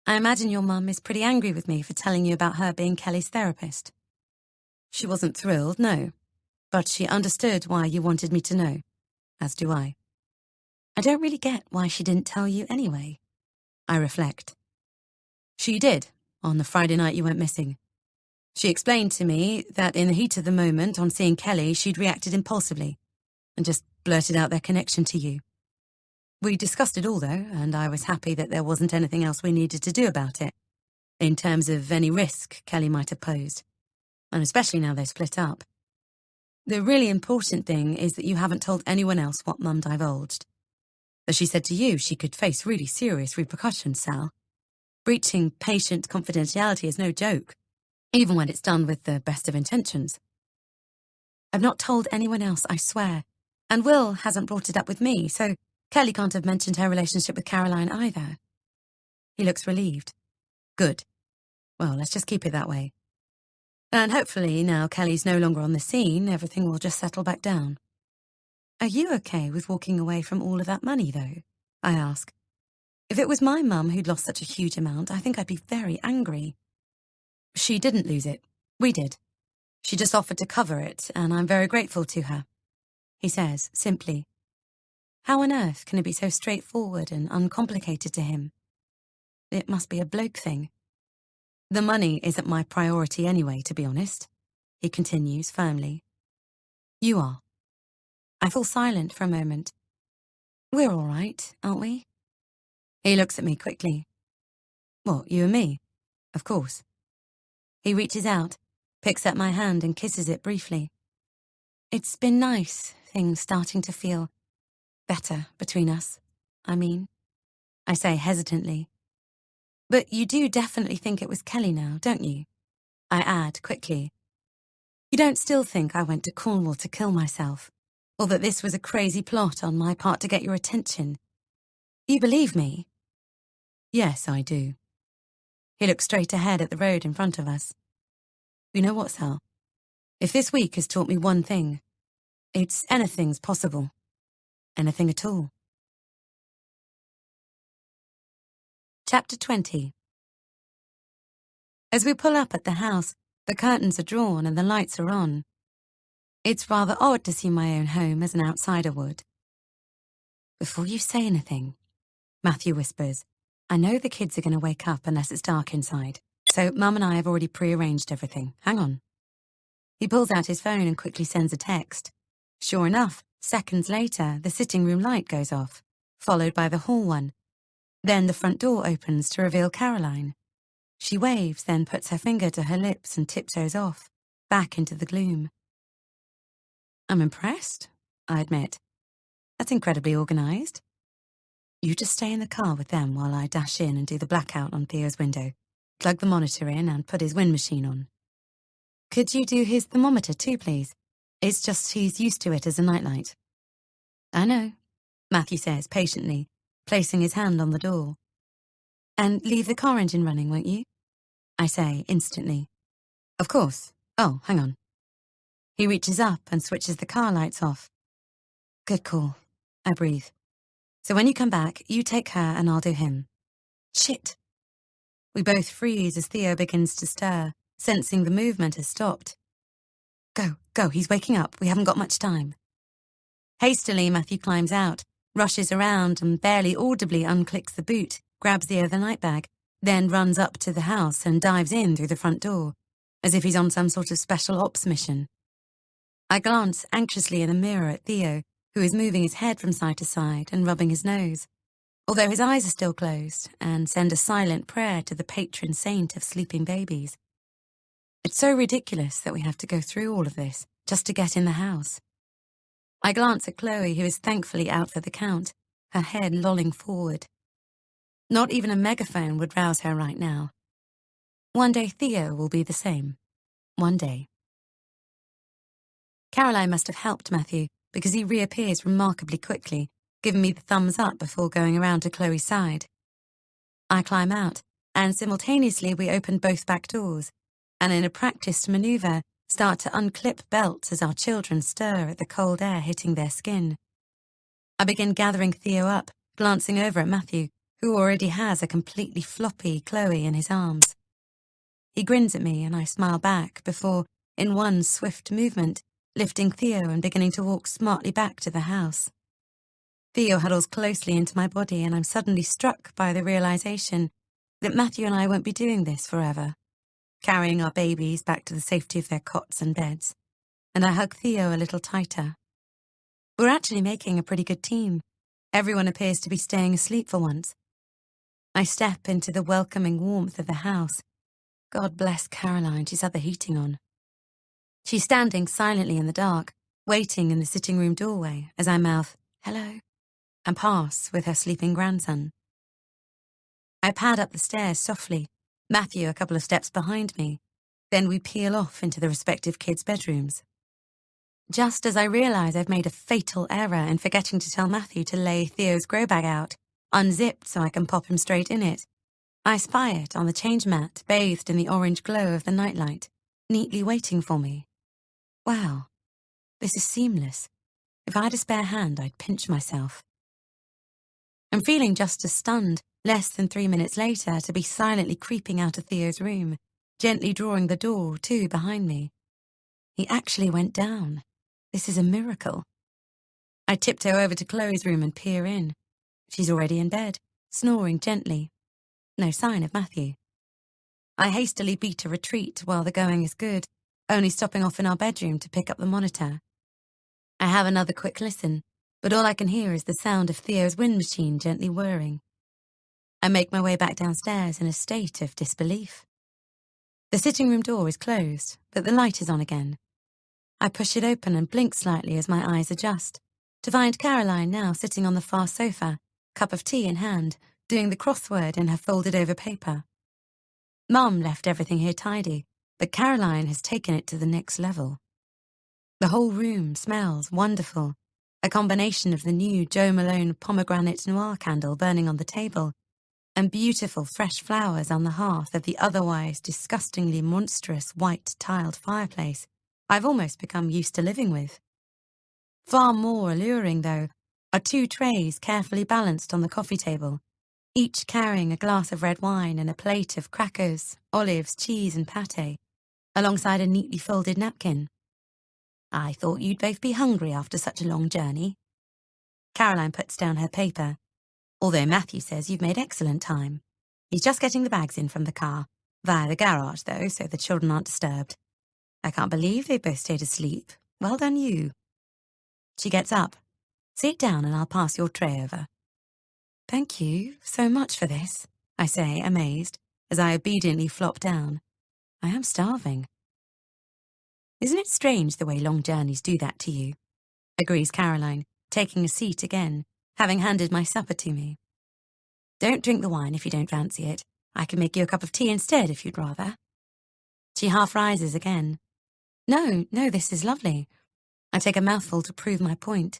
I imagine your mum is pretty angry with me for telling you about her being Kelly's therapist. She wasn't thrilled, no, but she understood why you wanted me to know, as do I. I don't really get why she didn't tell you anyway. I reflect. She did, on the Friday night you went missing. She explained to me that in the heat of the moment, on seeing Kelly, she'd reacted impulsively and just blurted out their connection to you. We discussed it all, though, and I was happy that there wasn't anything else we needed to do about it, in terms of any risk Kelly might have posed, and especially now they're split up. The really important thing is that you haven't told anyone else what Mum divulged. As she said to you, she could face really serious repercussions, Sal. Breaching patient confidentiality is no joke, even when it's done with the best of intentions. I've not told anyone else, I swear, and Will hasn't brought it up with me, so Kelly can't have mentioned her relationship with Caroline either. He looks relieved. Good. Well, let's just keep it that way. And hopefully, now Kelly's no longer on the scene, everything will just settle back down. Are you okay with walking away from all of that money, though? I ask. If it was my mum who'd lost such a huge amount, I think I'd be very angry. She didn't lose it. We did. She just offered to cover it, and I'm very grateful to her. He says, simply. How on earth can it be so straightforward and uncomplicated to him? It must be a bloke thing. The money isn't my priority anyway, to be honest, he continues firmly. You are. I fall silent for a moment. We're all right, aren't we? He looks at me quickly. What, you and me? Of course. He reaches out, picks up my hand and kisses it briefly. It's been nice, things starting to feel better between us, I say hesitantly. But you do definitely think it was Kelly now, don't you? I add quickly. You don't still think I went to Cornwall to kill myself, or that this was a crazy plot on my part to get your attention? You believe me? Yes, I do. He looks straight ahead at the road in front of us. You know what, Sal? If this week has taught me one thing, it's anything's possible. Anything at all. Chapter 20. As we pull up at the house, the curtains are drawn and the lights are on. It's rather odd to see my own home as an outsider would. Before you say anything, Matthew whispers, I know the kids are going to wake up unless it's dark inside, so Mum and I have already pre-arranged everything. Hang on. He pulls out his phone and quickly sends a text. Sure enough, seconds later, the sitting room light goes off, followed by the hall one. Then the front door opens to reveal Caroline. She waves, then puts her finger to her lips and tiptoes off, back into the gloom. I'm impressed, I admit. That's incredibly organised. You just stay in the car with them while I dash in and do the blackout on Theo's window, plug the monitor in and put his wind machine on. Could you do his thermometer too, please? It's just he's used to it as a nightlight. I know, Matthew says patiently, placing his hand on the door. And leave the car engine running, won't you? I say instantly. Of course. Oh, hang on. He reaches up and switches the car lights off. Good call, I breathe. So when you come back, you take her and I'll do him. Shit. We both freeze as Theo begins to stir, sensing the movement has stopped. Go, he's waking up. We haven't got much time. Hastily, Matthew climbs out, rushes around and barely audibly unclicks the boot, grabs the overnight bag, then runs up to the house and dives in through the front door, as if he's on some sort of special ops mission. I glance anxiously in the mirror at Theo, who is moving his head from side to side and rubbing his nose, although his eyes are still closed, and send a silent prayer to the patron saint of sleeping babies. It's so ridiculous that we have to go through all of this just to get in the house. I glance at Chloe, who is thankfully out for the count, her head lolling forward. Not even a megaphone would rouse her right now. One day Theo will be the same. One day. Caroline must have helped Matthew, because he reappears remarkably quickly, giving me the thumbs up before going around to Chloe's side. I climb out, and simultaneously we open both back doors, and in a practiced manoeuvre, start to unclip belts as our children stir at the cold air hitting their skin. I begin gathering Theo up, glancing over at Matthew, who already has a completely floppy Chloe in his arms. He grins at me and I smile back before, in one swift movement, lifting Theo and beginning to walk smartly back to the house. Theo huddles closely into my body and I'm suddenly struck by the realization that Matthew and I won't be doing this forever, carrying our babies back to the safety of their cots and beds, and I hug Theo a little tighter. We're actually making a pretty good team. Everyone appears to be staying asleep for once. I step into the welcoming warmth of the house. God bless Caroline, she's had the heating on. She's standing silently in the dark, waiting in the sitting room doorway as I mouth, hello, and pass with her sleeping grandson. I pad up the stairs softly, Matthew a couple of steps behind me. Then we peel off into the respective kids' bedrooms. Just as I realise I've made a fatal error in forgetting to tell Matthew to lay Theo's grow bag out, unzipped so I can pop him straight in it, I spy it on the change mat, bathed in the orange glow of the nightlight, neatly waiting for me. Wow, this is seamless. If I had a spare hand, I'd pinch myself. I'm feeling just as stunned, less than 3 minutes later, to be silently creeping out of Theo's room, gently drawing the door, too, behind me. He actually went down. This is a miracle. I tiptoe over to Chloe's room and peer in. She's already in bed, snoring gently. No sign of Matthew. I hastily beat a retreat while the going is good, only stopping off in our bedroom to pick up the monitor. I have another quick listen, but all I can hear is the sound of Theo's wind machine gently whirring. I make my way back downstairs in a state of disbelief. The sitting room door is closed, but the light is on again. I push it open and blink slightly as my eyes adjust, to find Caroline now sitting on the far sofa, cup of tea in hand, doing the crossword in her folded-over paper. Mum left everything here tidy, but Caroline has taken it to the next level. The whole room smells wonderful, a combination of the new Jo Malone pomegranate noir candle burning on the table and beautiful fresh flowers on the hearth of the otherwise disgustingly monstrous white-tiled fireplace I've almost become used to living with. Far more alluring, though, are two trays carefully balanced on the coffee table, each carrying a glass of red wine and a plate of crackers, olives, cheese and pâté, alongside a neatly folded napkin. I thought you'd both be hungry after such a long journey. Caroline puts down her paper, although Matthew says you've made excellent time. He's just getting the bags in from the car, via the garage though, so the children aren't disturbed. I can't believe they both stayed asleep. Well done you. She gets up. Sit down and I'll pass your tray over. Thank you so much for this, I say, amazed, as I obediently flop down. I am starving. Isn't it strange the way long journeys do that to you? Agrees Caroline, taking a seat again, having handed my supper to me. Don't drink the wine if you don't fancy it. I can make you a cup of tea instead if you'd rather. She half rises again. No, this is lovely. I take a mouthful to prove my point,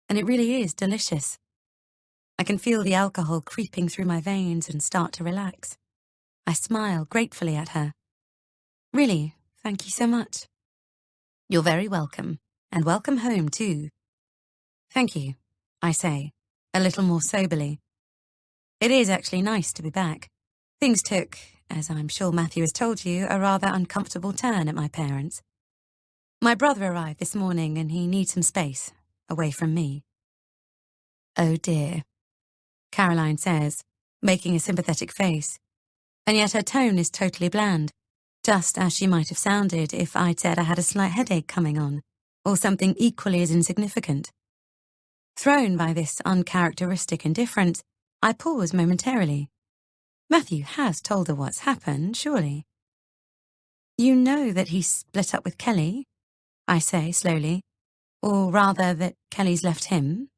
and it really is delicious. I can feel the alcohol creeping through my veins and start to relax. I smile gratefully at her. Really, thank you so much. You're very welcome, and welcome home too. Thank you, I say, a little more soberly. It is actually nice to be back. Things took, as I'm sure Matthew has told you, a rather uncomfortable turn at my parents'. My brother arrived this morning and he needs some space, away from me. Oh dear, Caroline says, making a sympathetic face, and yet her tone is totally bland, just as she might have sounded if I'd said I had a slight headache coming on, or something equally as insignificant. Thrown by this uncharacteristic indifference, I pause momentarily. Matthew has told her what's happened, surely. You know that he's split up with Kelly, I say slowly, or rather that Kelly's left him.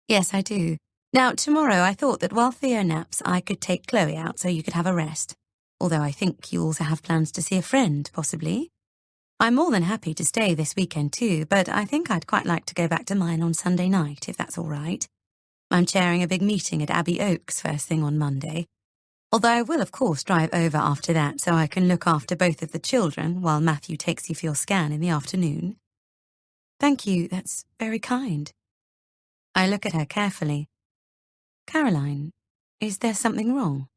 Yes, I do. Now, tomorrow I thought that while Theo naps, I could take Chloe out so you could have a rest, although I think you also have plans to see a friend, possibly. I'm more than happy to stay this weekend too, but I think I'd quite like to go back to mine on Sunday night, if that's all right. I'm chairing a big meeting at Abbey Oaks first thing on Monday, although I will of course drive over after that so I can look after both of the children while Matthew takes you for your scan in the afternoon. Thank you, that's very kind. I look at her carefully. Caroline, is there something wrong?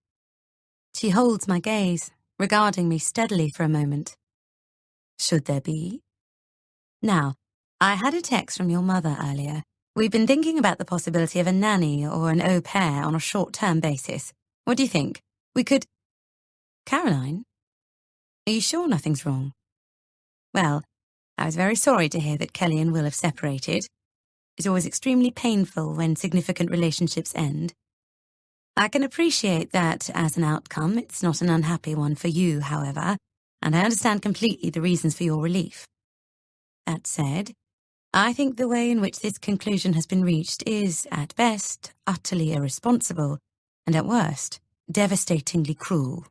She holds my gaze, regarding me steadily for a moment. Should there be? Now, I had a text from your mother earlier. We've been thinking about the possibility of a nanny or an au pair on a short-term basis. What do you think? We could... Caroline? Are you sure nothing's wrong? Well, I was very sorry to hear that Kelly and Will have separated. It's always extremely painful when significant relationships end. I can appreciate that, as an outcome, it's not an unhappy one for you, however, and I understand completely the reasons for your relief. That said, I think the way in which this conclusion has been reached is, at best, utterly irresponsible, and at worst, devastatingly cruel.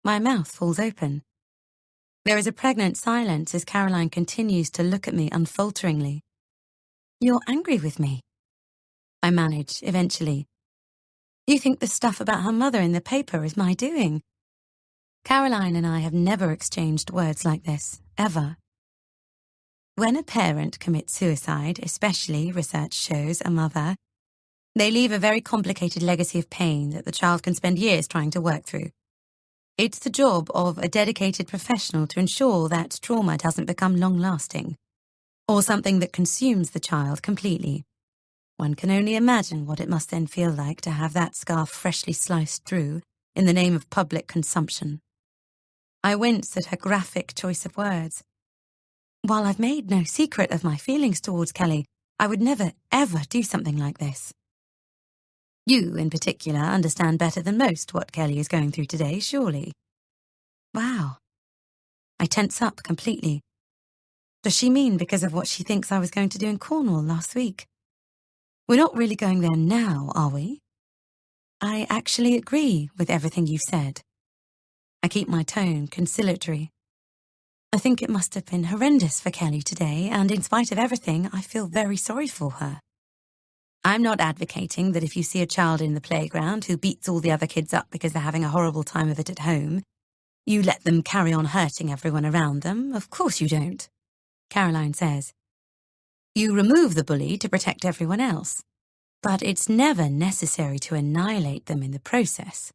My mouth falls open. There is a pregnant silence as Caroline continues to look at me unfalteringly. You're angry with me? I manage, eventually. You think the stuff about her mother in the paper is my doing? Caroline and I have never exchanged words like this, ever. When a parent commits suicide, especially, research shows, a mother, they leave a very complicated legacy of pain that the child can spend years trying to work through. It's the job of a dedicated professional to ensure that trauma doesn't become long-lasting, or something that consumes the child completely. One can only imagine what it must then feel like to have that scarf freshly sliced through, in the name of public consumption. I wince at her graphic choice of words. While I've made no secret of my feelings towards Kelly, I would never, ever do something like this. You, in particular, understand better than most what Kelly is going through today, surely. Wow. I tense up completely. Does she mean because of what she thinks I was going to do in Cornwall last week? We're not really going there now, are we? I actually agree with everything you've said. I keep my tone conciliatory. I think it must have been horrendous for Kelly today, and in spite of everything, I feel very sorry for her. I'm not advocating that if you see a child in the playground who beats all the other kids up because they're having a horrible time of it at home, you let them carry on hurting everyone around them. Of course you don't, Caroline says. You remove the bully to protect everyone else, but it's never necessary to annihilate them in the process.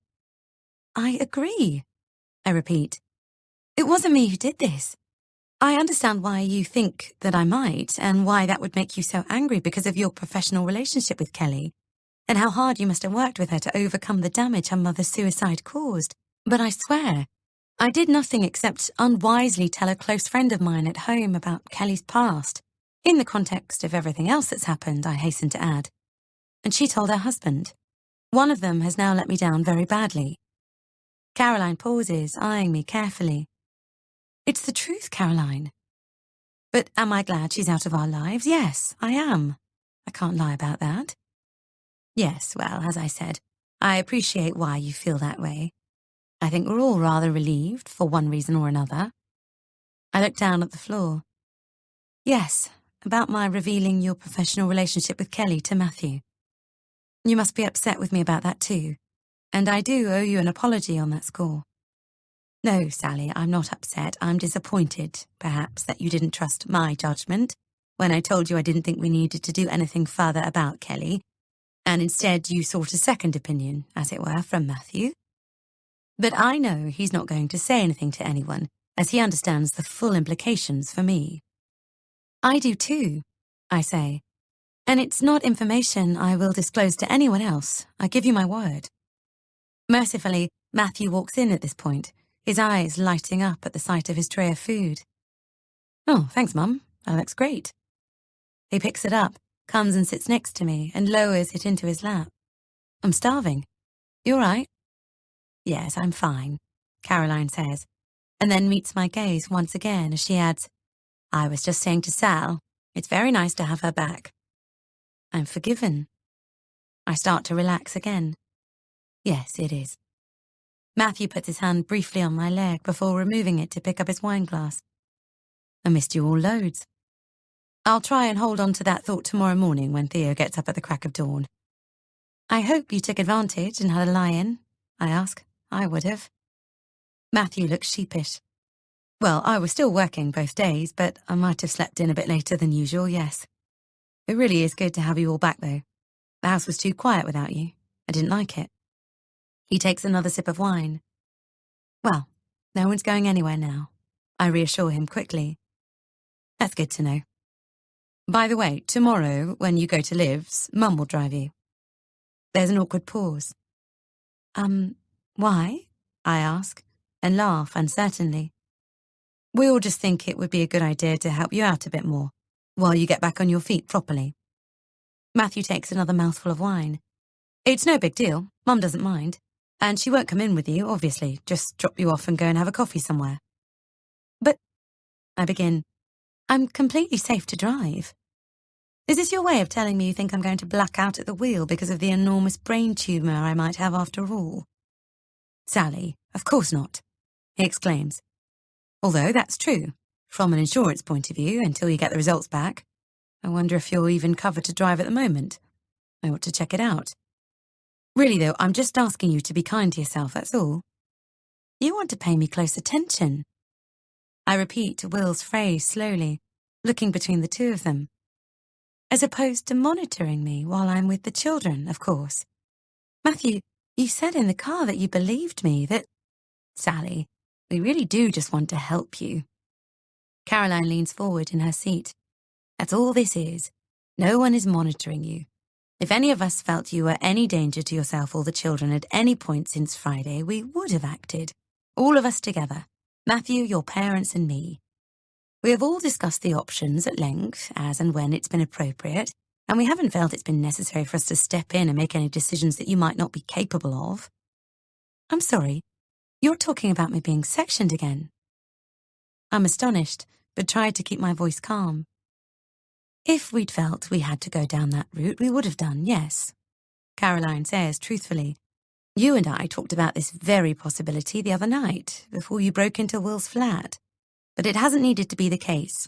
I agree, I repeat. It wasn't me who did this. I understand why you think that I might, and why that would make you so angry because of your professional relationship with Kelly, and how hard you must have worked with her to overcome the damage her mother's suicide caused. But I swear, I did nothing except unwisely tell a close friend of mine at home about Kelly's past, in the context of everything else that's happened, I hasten to add. And she told her husband. One of them has now let me down very badly. Caroline pauses, eyeing me carefully. It's the truth, Caroline. But am I glad she's out of our lives? Yes, I am. I can't lie about that. Yes, well, as I said, I appreciate why you feel that way. I think we're all rather relieved, for one reason or another. I look down at the floor. Yes, about my revealing your professional relationship with Kelly to Matthew. You must be upset with me about that too, and I do owe you an apology on that score. No, Sally, I'm not upset. I'm disappointed, perhaps, that you didn't trust my judgment when I told you I didn't think we needed to do anything further about Kelly, and instead you sought a second opinion, as it were, from Matthew. But I know he's not going to say anything to anyone, as he understands the full implications for me. I do too, I say, and it's not information I will disclose to anyone else, I give you my word. Mercifully, Matthew walks in at this point, his eyes lighting up at the sight of his tray of food. Oh, thanks, Mum. That looks great. He picks it up, comes and sits next to me, and lowers it into his lap. I'm starving. You all right? Yes, I'm fine, Caroline says, and then meets my gaze once again as she adds, I was just saying to Sal, it's very nice to have her back. I'm forgiven. I start to relax again. Yes, it is. Matthew puts his hand briefly on my leg before removing it to pick up his wine glass. I missed you all loads. I'll try and hold on to that thought tomorrow morning when Theo gets up at the crack of dawn. I hope you took advantage and had a lie-in, I ask. I would have. Matthew looks sheepish. Well, I was still working both days, but I might have slept in a bit later than usual, yes. It really is good to have you all back, though. The house was too quiet without you. I didn't like it. He takes another sip of wine. Well, no one's going anywhere now. I reassure him quickly. That's good to know. By the way, tomorrow, when you go to Liv's, Mum will drive you. There's an awkward pause. Why? I ask, and laugh uncertainly. We all just think it would be a good idea to help you out a bit more, while you get back on your feet properly. Matthew takes another mouthful of wine. It's no big deal. Mum doesn't mind. And she won't come in with you, obviously. Just drop you off and go and have a coffee somewhere. But, I begin, I'm completely safe to drive. Is this your way of telling me you think I'm going to black out at the wheel because of the enormous brain tumour I might have after all? Sally, of course not, he exclaims. Although that's true, from an insurance point of view, until you get the results back. I wonder if you're even covered to drive at the moment. I ought to check it out. Really, though, I'm just asking you to be kind to yourself, that's all. You want to pay me close attention. I repeat Will's phrase slowly, looking between the two of them. As opposed to monitoring me while I'm with the children, of course. Matthew, you said in the car that you believed me, that... Sally, we really do just want to help you. Caroline leans forward in her seat. That's all this is. No one is monitoring you. If any of us felt you were any danger to yourself or the children at any point since Friday, we would have acted. All of us together. Matthew, your parents, and me. We have all discussed the options at length, as and when it's been appropriate, and we haven't felt it's been necessary for us to step in and make any decisions that you might not be capable of. I'm sorry, you're talking about me being sectioned again. I'm astonished, but tried to keep my voice calm. If we'd felt we had to go down that route, we would have done, yes. Caroline says truthfully, you and I talked about this very possibility the other night, before you broke into Will's flat. But it hasn't needed to be the case.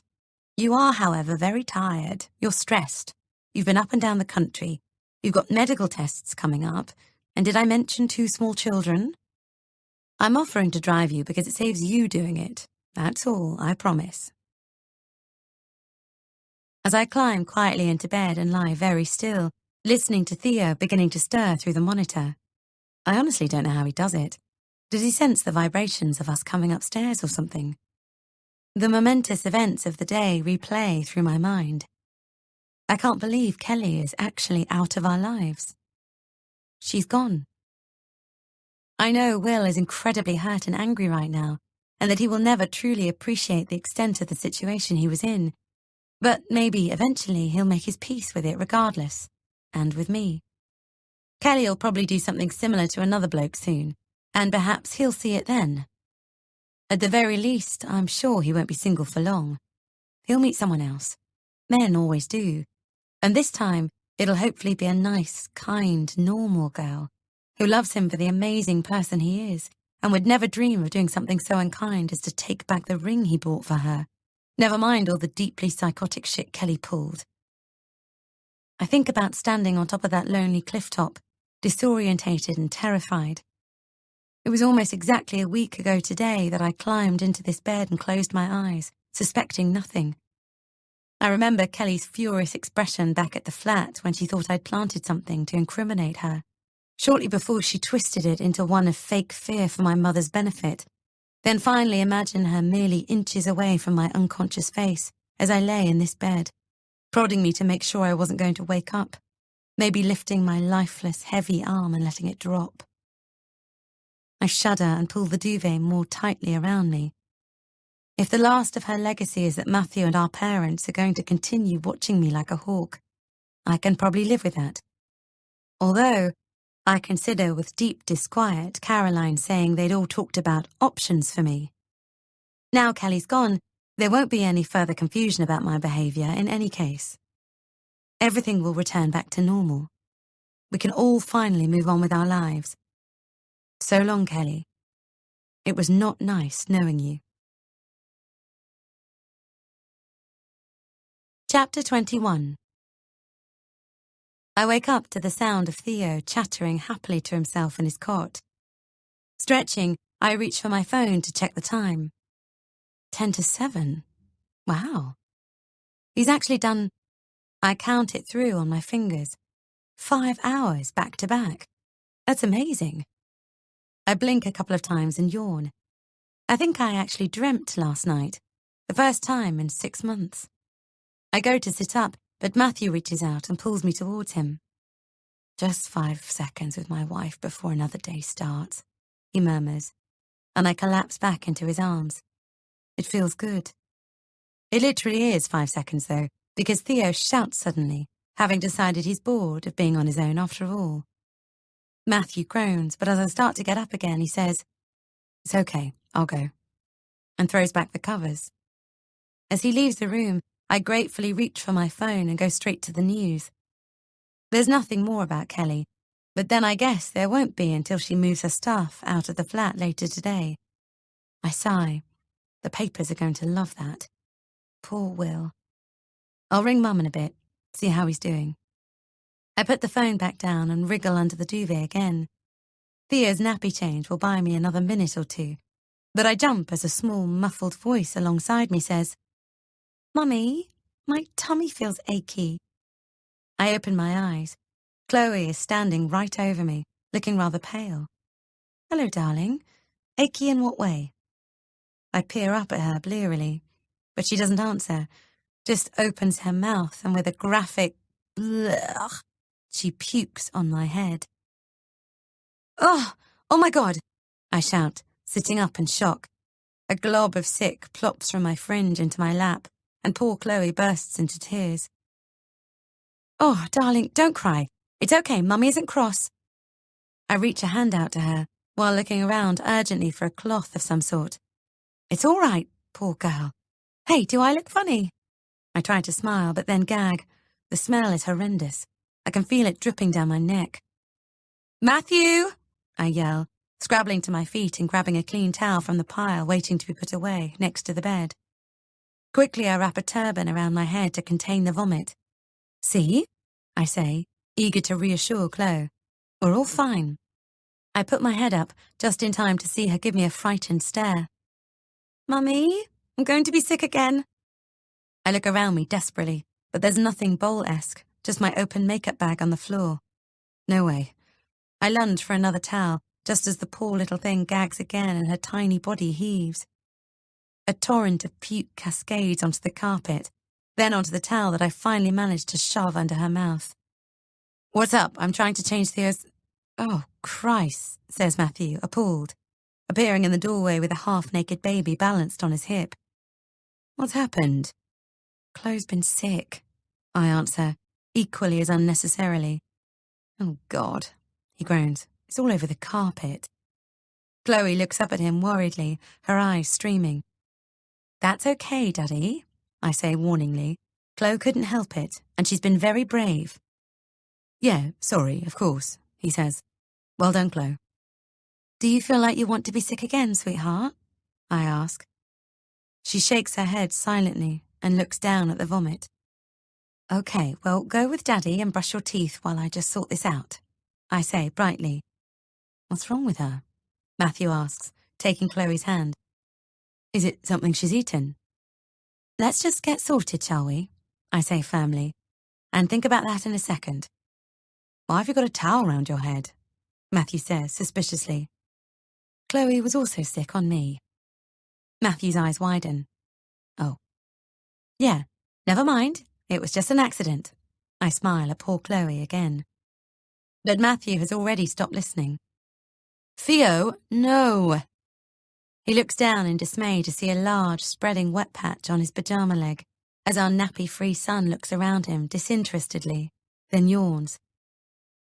You are, however, very tired. You're stressed. You've been up and down the country. You've got medical tests coming up. And did I mention 2 small children? I'm offering to drive you because it saves you doing it. That's all, I promise. As I climb quietly into bed and lie very still, listening to Theo beginning to stir through the monitor. I honestly don't know how he does it. Does he sense the vibrations of us coming upstairs or something? The momentous events of the day replay through my mind. I can't believe Kelly is actually out of our lives. She's gone. I know Will is incredibly hurt and angry right now, and that he will never truly appreciate the extent of the situation he was in. But maybe eventually he'll make his peace with it regardless, and with me. Kelly'll probably do something similar to another bloke soon, and perhaps he'll see it then. At the very least, I'm sure he won't be single for long. He'll meet someone else. Men always do. And this time, it'll hopefully be a nice, kind, normal girl who loves him for the amazing person he is and would never dream of doing something so unkind as to take back the ring he bought for her. Never mind all the deeply psychotic shit Kelly pulled. I think about standing on top of that lonely cliff top, disorientated and terrified. It was almost exactly a week ago today that I climbed into this bed and closed my eyes, suspecting nothing. I remember Kelly's furious expression back at the flat when she thought I'd planted something to incriminate her, shortly before she twisted it into one of fake fear for my mother's benefit, then finally imagine her merely inches away from my unconscious face as I lay in this bed, prodding me to make sure I wasn't going to wake up, maybe lifting my lifeless, heavy arm and letting it drop. I shudder and pull the duvet more tightly around me. If the last of her legacy is that Matthew and our parents are going to continue watching me like a hawk, I can probably live with that. Although, I consider with deep disquiet Caroline saying they'd all talked about options for me. Now Kelly's gone, there won't be any further confusion about my behaviour in any case. Everything will return back to normal. We can all finally move on with our lives. So long, Kelly. It was not nice knowing you. Chapter 21. I wake up to the sound of Theo chattering happily to himself in his cot. Stretching, I reach for my phone to check the time. 7:10. Wow. He's actually done, I count it through on my fingers, 5 hours back to back. That's amazing. I blink a couple of times and yawn. I think I actually dreamt last night, the first time in 6 months. I go to sit up, but Matthew reaches out and pulls me towards him. Just 5 seconds with my wife before another day starts, he murmurs, and I collapse back into his arms. It feels good. It literally is 5 seconds, though, because Theo shouts suddenly, having decided he's bored of being on his own after all. Matthew groans, but as I start to get up again, he says, "It's okay, I'll go," and throws back the covers. As he leaves the room, I gratefully reach for my phone and go straight to the news. There's nothing more about Kelly, but then I guess there won't be until she moves her stuff out of the flat later today. I sigh. The papers are going to love that. Poor Will. I'll ring Mum in a bit, see how he's doing. I put the phone back down and wriggle under the duvet again. Theo's nappy change will buy me another minute or two, but I jump as a small, muffled voice alongside me says, "Mummy, my tummy feels achy." I open my eyes. Chloe is standing right over me, looking rather pale. "Hello, darling. Achy in what way?" I peer up at her blearily, but she doesn't answer, just opens her mouth and with a graphic blech She pukes on my head. "Oh! Oh my God!" I shout, sitting up in shock. A glob of sick plops from my fringe into my lap, and poor Chloe bursts into tears. "Oh, darling, don't cry. It's okay, Mummy isn't cross." I reach a hand out to her, while looking around urgently for a cloth of some sort. "It's all right, poor girl. Hey, do I look funny?" I try to smile, but then gag. The smell is horrendous. I can feel it dripping down my neck. "Matthew!" I yell, scrabbling to my feet and grabbing a clean towel from the pile waiting to be put away next to the bed. Quickly, I wrap a turban around my head to contain the vomit. "See?" I say, eager to reassure Chloe. "We're all fine." I put my head up just in time to see her give me a frightened stare. "Mummy, I'm going to be sick again." I look around me desperately, but there's nothing bowl-esque, just my open makeup bag on the floor. No way. I lunge for another towel, just as the poor little thing gags again and her tiny body heaves. A torrent of puke cascades onto the carpet, then onto the towel that I finally managed to shove under her mouth. "What's up? I'm trying to change Theo's—" "Oh, Christ," says Matthew, appalled, appearing in the doorway with a half-naked baby balanced on his hip. "What's happened?" "Chloe's been sick," I answer, equally as unnecessarily. "Oh, God," he groans. "It's all over the carpet." Chloe looks up at him worriedly, her eyes streaming. "That's okay, Daddy," I say warningly. "Chloe couldn't help it, and she's been very brave." "Yeah, sorry, of course," he says. "Well done, Chloe." "Do you feel like you want to be sick again, sweetheart?" I ask. She shakes her head silently and looks down at the vomit. "Okay, well, go with Daddy and brush your teeth while I just sort this out," I say brightly. "What's wrong with her?" Matthew asks, taking Chloe's hand. "Is it something she's eaten?" "Let's just get sorted, shall we?" I say firmly. "And think about that in a second." "Why have you got a towel round your head?" Matthew says suspiciously. Chloe was also sick on me. Matthew's eyes widen. "Oh. Yeah, never mind. It was just an accident." I smile at poor Chloe again. But Matthew has already stopped listening. "Theo, no!" He looks down in dismay to see a large, spreading wet patch on his pajama leg, as our nappy-free son looks around him disinterestedly, then yawns.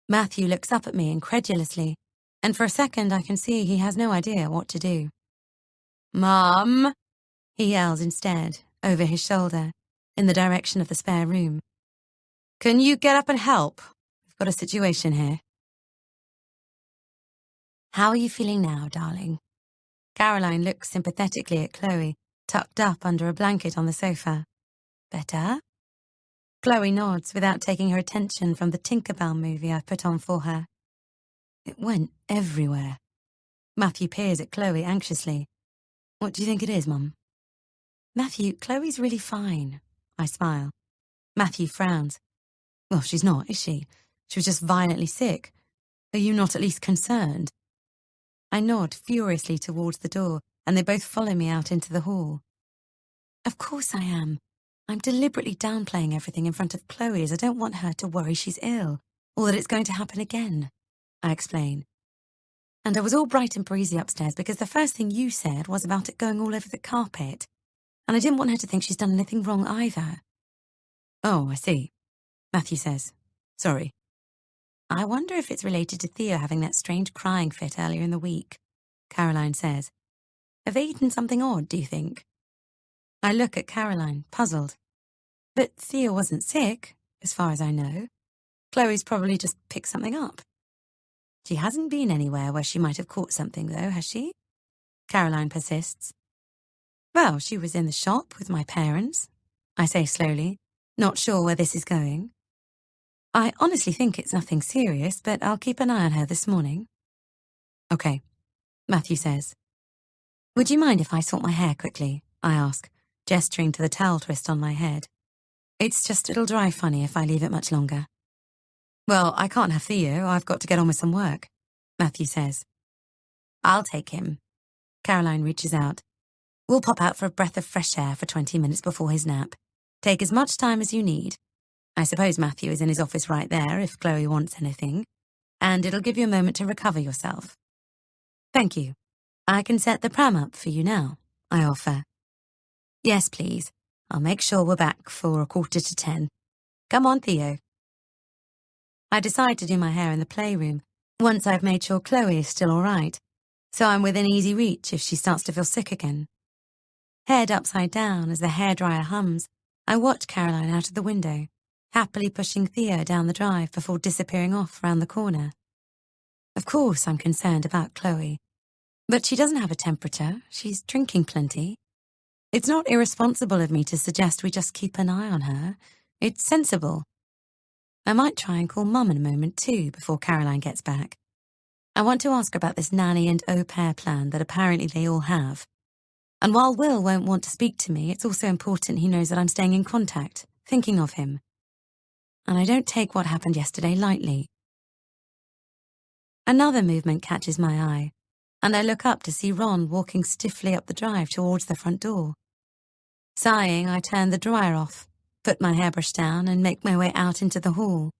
Matthew looks up at me incredulously, and for a second I can see he has no idea what to do. "Mum!" he yells instead, over his shoulder, in the direction of the spare room. "Can you get up and help? We've got a situation here." "How are you feeling now, darling?" Caroline looks sympathetically at Chloe, tucked up under a blanket on the sofa. "Better?" Chloe nods without taking her attention from the Tinkerbell movie I put on for her. "It went everywhere." Matthew peers at Chloe anxiously. "What do you think it is, Mum?" "Matthew, Chloe's really fine." I smile. Matthew frowns. "Well, she's not, is she? She was just violently sick. Are you not at least concerned?" I nod furiously towards the door, and they both follow me out into the hall. "Of course I am. I'm deliberately downplaying everything in front of Chloe as I don't want her to worry she's ill, or that it's going to happen again," I explain. "And I was all bright and breezy upstairs because the first thing you said was about it going all over the carpet, and I didn't want her to think she's done anything wrong either." "Oh, I see," Matthew says. "Sorry." "I wonder if it's related to Theo having that strange crying fit earlier in the week," Caroline says. "Have they eaten something odd, do you think?" I look at Caroline, puzzled. "But Theo wasn't sick, as far as I know. Chloe's probably just picked something up." "She hasn't been anywhere where she might have caught something, though, has she?" Caroline persists. "Well, she was in the shop with my parents," I say slowly, not sure where this is going. "I honestly think it's nothing serious, but I'll keep an eye on her this morning." "Okay," Matthew says. "Would you mind if I sort my hair quickly?" I ask, gesturing to the towel twist on my head. It'll dry funny if I leave it much longer." "Well, I can't have Theo. I've got to get on with some work," Matthew says. "I'll take him." Caroline reaches out. "We'll pop out for a breath of fresh air for 20 minutes before his nap. Take as much time as you need." I suppose Matthew is in his office right there if Chloe wants anything, and it'll give you a moment to recover yourself. Thank you. I can set the pram up for you now, I offer. Yes, please. I'll make sure we're back for 9:45. Come on, Theo. I decide to do my hair in the playroom once I've made sure Chloe is still all right, so I'm within easy reach if she starts to feel sick again. Head upside down as the hairdryer hums, I watch Caroline out of the window, happily pushing Theo down the drive before disappearing off round the corner. Of course I'm concerned about Chloe, but she doesn't have a temperature. She's drinking plenty. It's not irresponsible of me to suggest we just keep an eye on her. It's sensible. I might try and call Mum in a moment too before Caroline gets back. I want to ask her about this nanny and au pair plan that apparently they all have. And while Will won't want to speak to me, it's also important he knows that I'm staying in contact, thinking of him. And I don't take what happened yesterday lightly. Another movement catches my eye, and I look up to see Ron walking stiffly up the drive towards the front door. Sighing, I turn the dryer off, put my hairbrush down, and make my way out into the hall.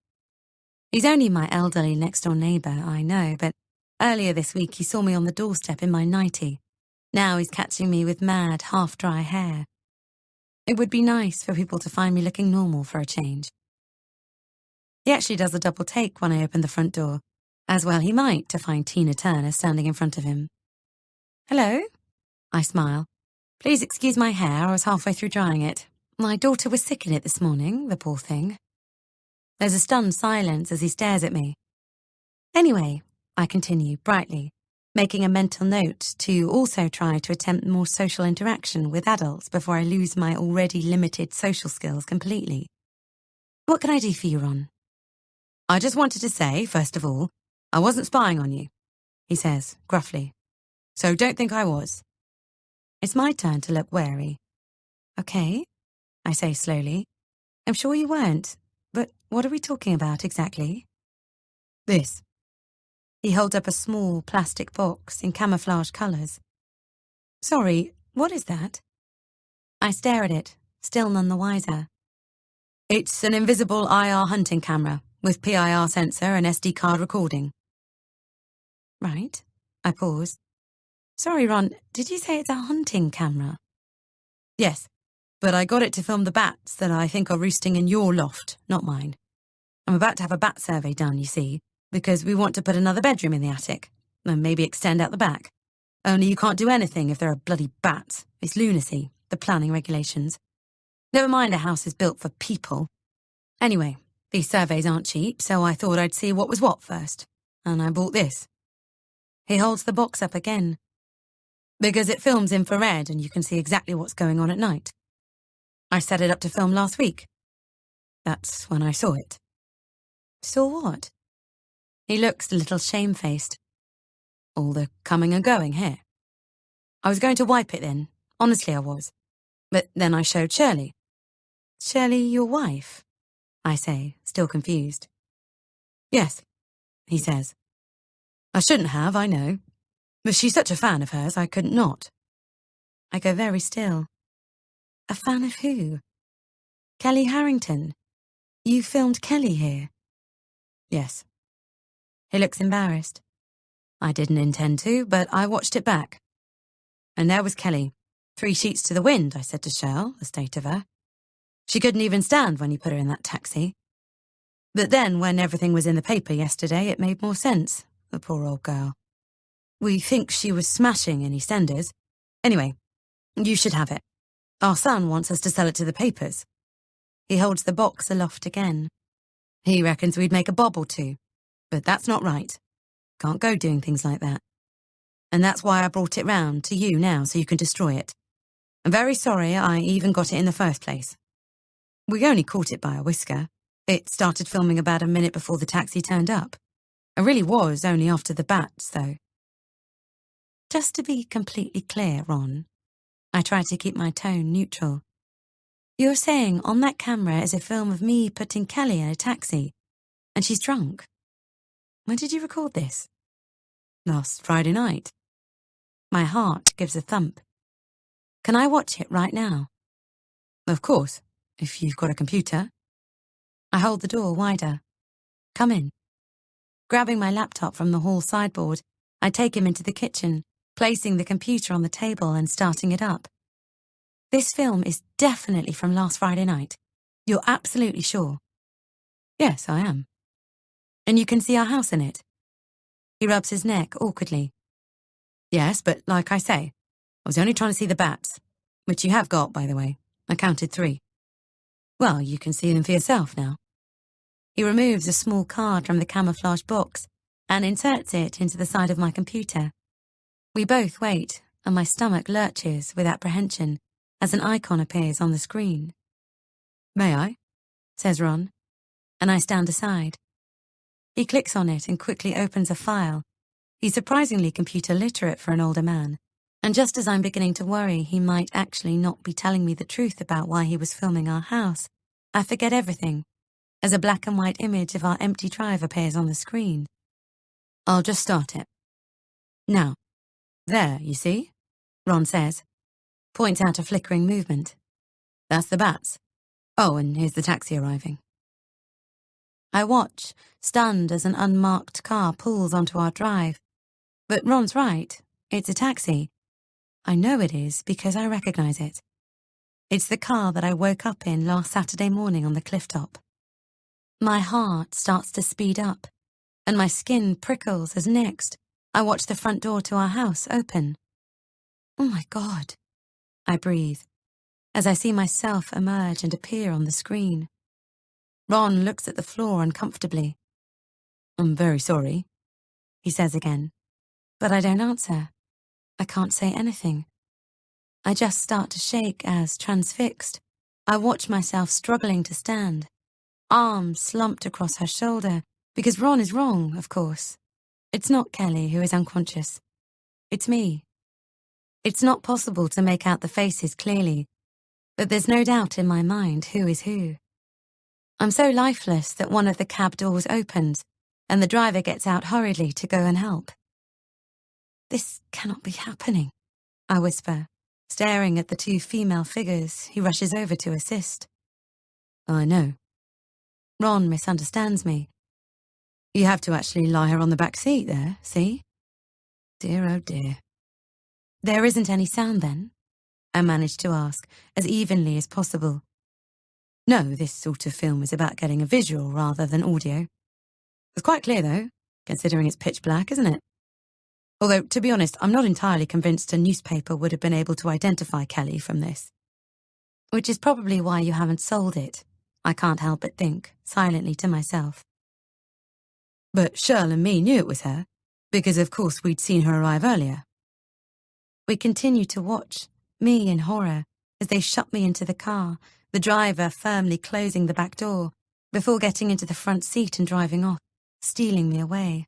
He's only my elderly next-door neighbour, I know, but earlier this week he saw me on the doorstep in my nightie. Now he's catching me with mad, half-dry hair. It would be nice for people to find me looking normal for a change. He actually does a double take when I open the front door, as well he might to find Tina Turner standing in front of him. Hello? I smile. Please excuse my hair, I was halfway through drying it. My daughter was sick in it this morning, the poor thing. There's a stunned silence as he stares at me. Anyway, I continue brightly, making a mental note to also try to attempt more social interaction with adults before I lose my already limited social skills completely. What can I do for you, Ron? I just wanted to say, first of all, I wasn't spying on you, he says, gruffly. So don't think I was. It's my turn to look wary. Okay, I say slowly. I'm sure you weren't, but what are we talking about exactly? This. He holds up a small plastic box in camouflage colours. Sorry, what is that? I stare at it, still none the wiser. It's an invisible IR hunting camera with PIR sensor and SD card recording. Right. I pause. Sorry, Ron, did you say it's a hunting camera? Yes, but I got it to film the bats that I think are roosting in your loft, not mine. I'm about to have a bat survey done, you see, because we want to put another bedroom in the attic, and maybe extend out the back. Only you can't do anything if there are bloody bats. It's lunacy, the planning regulations. Never mind a house is built for people. Anyway, these surveys aren't cheap, so I thought I'd see what was what first, and I bought this. He holds the box up again. Because it films infrared and you can see exactly what's going on at night. I set it up to film last week. That's when I saw it. Saw what? He looks a little shamefaced. All the coming and going here. I was going to wipe it then. Honestly, I was. But then I showed Shirley. Shirley, your wife? I say, still confused. Yes, he says. I shouldn't have, I know. But she's such a fan of hers, I couldn't not. I go very still. A fan of who? Kelly Harrington. You filmed Kelly here? Yes. He looks embarrassed. I didn't intend to, but I watched it back. And there was Kelly. 3 sheets to the wind, I said to Shirl, the state of her. She couldn't even stand when you put her in that taxi. But then, when everything was in the paper yesterday, it made more sense, the poor old girl. We think she was smashing in EastEnders. Anyway, you should have it. Our son wants us to sell it to the papers. He holds the box aloft again. He reckons we'd make a bob or two. But that's not right. Can't go doing things like that. And that's why I brought it round to you now so you can destroy it. I'm very sorry I even got it in the first place. We only caught it by a whisker. It started filming about a minute before the taxi turned up. It really was only after the bats, though. Just to be completely clear, Ron, I try to keep my tone neutral. You're saying on that camera is a film of me putting Kelly in a taxi, and she's drunk. When did you record this? Last Friday night. My heart gives a thump. Can I watch it right now? Of course, if you've got a computer. I hold the door wider. Come in. Grabbing my laptop from the hall sideboard, I take him into the kitchen, placing the computer on the table and starting it up. This film is definitely from last Friday night. You're absolutely sure? Yes, I am. And you can see our house in it? He rubs his neck awkwardly. Yes, but like I say, I was only trying to see the bats, which you have got, by the way. I counted 3. Well, you can see them for yourself now. He removes a small card from the camouflage box and inserts it into the side of my computer. We both wait, and my stomach lurches with apprehension as an icon appears on the screen. May I? Says Ron, and I stand aside. He clicks on it and quickly opens a file. He's surprisingly computer literate for an older man, and just as I'm beginning to worry he might actually not be telling me the truth about why he was filming our house, I forget everything, as a black and white image of our empty drive appears on the screen. I'll just start it. Now, there, you see? Ron says, points out a flickering movement. That's the bats. Oh, and here's the taxi arriving. I watch, stunned as an unmarked car pulls onto our drive. But Ron's right, it's a taxi. I know it is because I recognize it. It's the car that I woke up in last Saturday morning on the cliff top. My heart starts to speed up, and my skin prickles as next I watch the front door to our house open. Oh my God, I breathe, as I see myself emerge and appear on the screen. Ron looks at the floor uncomfortably. I'm very sorry, he says again, but I don't answer. I can't say anything. I just start to shake as, transfixed, I watch myself struggling to stand, arms slumped across her shoulder, because Ron is wrong, of course. It's not Kelly who is unconscious. It's me. It's not possible to make out the faces clearly, but there's no doubt in my mind who is who. I'm so lifeless that one of the cab doors opens, and the driver gets out hurriedly to go and help. This cannot be happening, I whisper, staring at the 2 female figures he rushes over to assist. I know. Ron misunderstands me. You have to actually lie her on the back seat there, see? Dear, oh dear. There isn't any sound then? I managed to ask, as evenly as possible. No, this sort of film is about getting a visual rather than audio. It's quite clear, though, considering it's pitch black, isn't it? Although, to be honest, I'm not entirely convinced a newspaper would have been able to identify Kelly from this. Which is probably why you haven't sold it, I can't help but think, silently to myself. But Shirl and me knew it was her, because of course we'd seen her arrive earlier. We continue to watch, me in horror, as they shut me into the car, the driver firmly closing the back door, before getting into the front seat and driving off, stealing me away.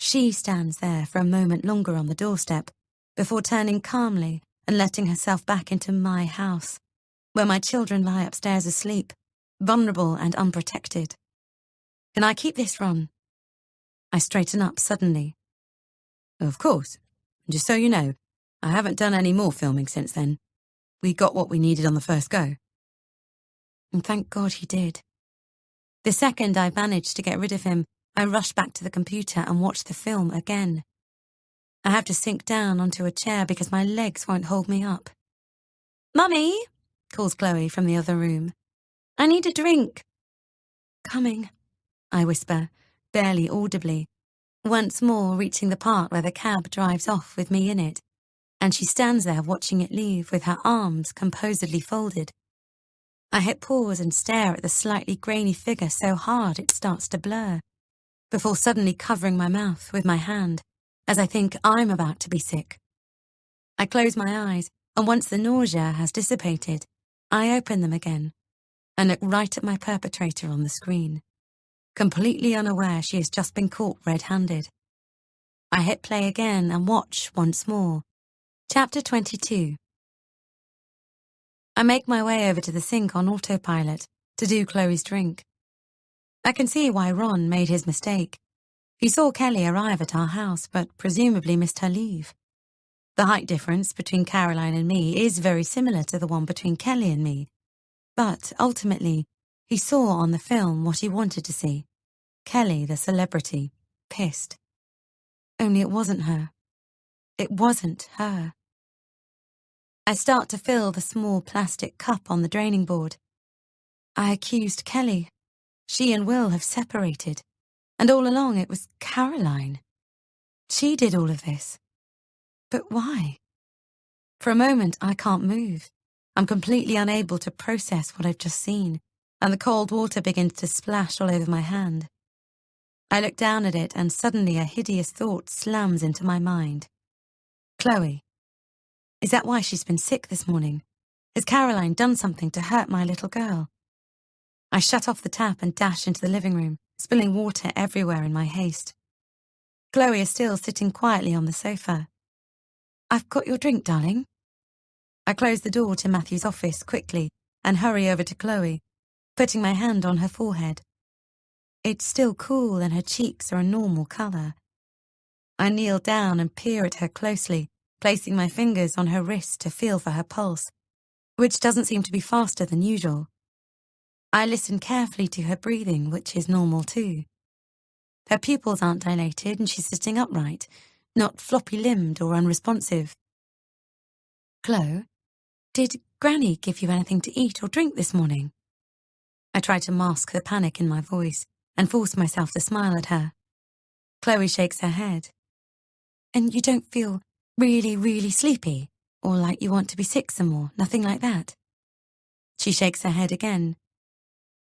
She stands there for a moment longer on the doorstep, before turning calmly and letting herself back into my house, where my children lie upstairs asleep, vulnerable and unprotected. Can I keep this, Ron? I straighten up suddenly. Of course. Just so you know, I haven't done any more filming since then. We got what we needed on the first go. And thank God he did. The second I managed to get rid of him, I rush back to the computer and watch the film again. I have to sink down onto a chair because my legs won't hold me up. Mummy, calls Chloe from the other room. I need a drink. Coming, I whisper, barely audibly, once more reaching the part where the cab drives off with me in it, and she stands there watching it leave with her arms composedly folded. I hit pause and stare at the slightly grainy figure so hard it starts to blur, before suddenly covering my mouth with my hand, as I think I'm about to be sick. I close my eyes, and once the nausea has dissipated, I open them again, and look right at my perpetrator on the screen, completely unaware she has just been caught red-handed. I hit play again and watch once more. Chapter 22. I make my way over to the sink on autopilot to do Chloe's drink. I can see why Ron made his mistake. He saw Kelly arrive at our house, but presumably missed her leave. The height difference between Caroline and me is very similar to the one between Kelly and me, but ultimately, He saw on the film what he wanted to see. Kelly, the celebrity, pissed. Only it wasn't her. It wasn't her. I start to fill the small plastic cup on the draining board. I accused Kelly. She and Will have separated. And all along it was Caroline. She did all of this. But why? For a moment, I can't move. I'm completely unable to process what I've just seen, and the cold water begins to splash all over my hand. I look down at it, and suddenly a hideous thought slams into my mind. Chloe. Is that why she's been sick this morning? Has Caroline done something to hurt my little girl? I shut off the tap and dash into the living room, spilling water everywhere in my haste. Chloe is still sitting quietly on the sofa. I've got your drink, darling. I close the door to Matthew's office quickly and hurry over to Chloe, putting my hand on her forehead. It's still cool and her cheeks are a normal colour. I kneel down and peer at her closely, placing my fingers on her wrist to feel for her pulse, which doesn't seem to be faster than usual. I listen carefully to her breathing, which is normal too. Her pupils aren't dilated and she's sitting upright, not floppy-limbed or unresponsive. Chloe, did Granny give you anything to eat or drink this morning? I try to mask the panic in my voice and force myself to smile at her. Chloe shakes her head. And you don't feel really, really sleepy, or like you want to be sick some more, nothing like that? She shakes her head again.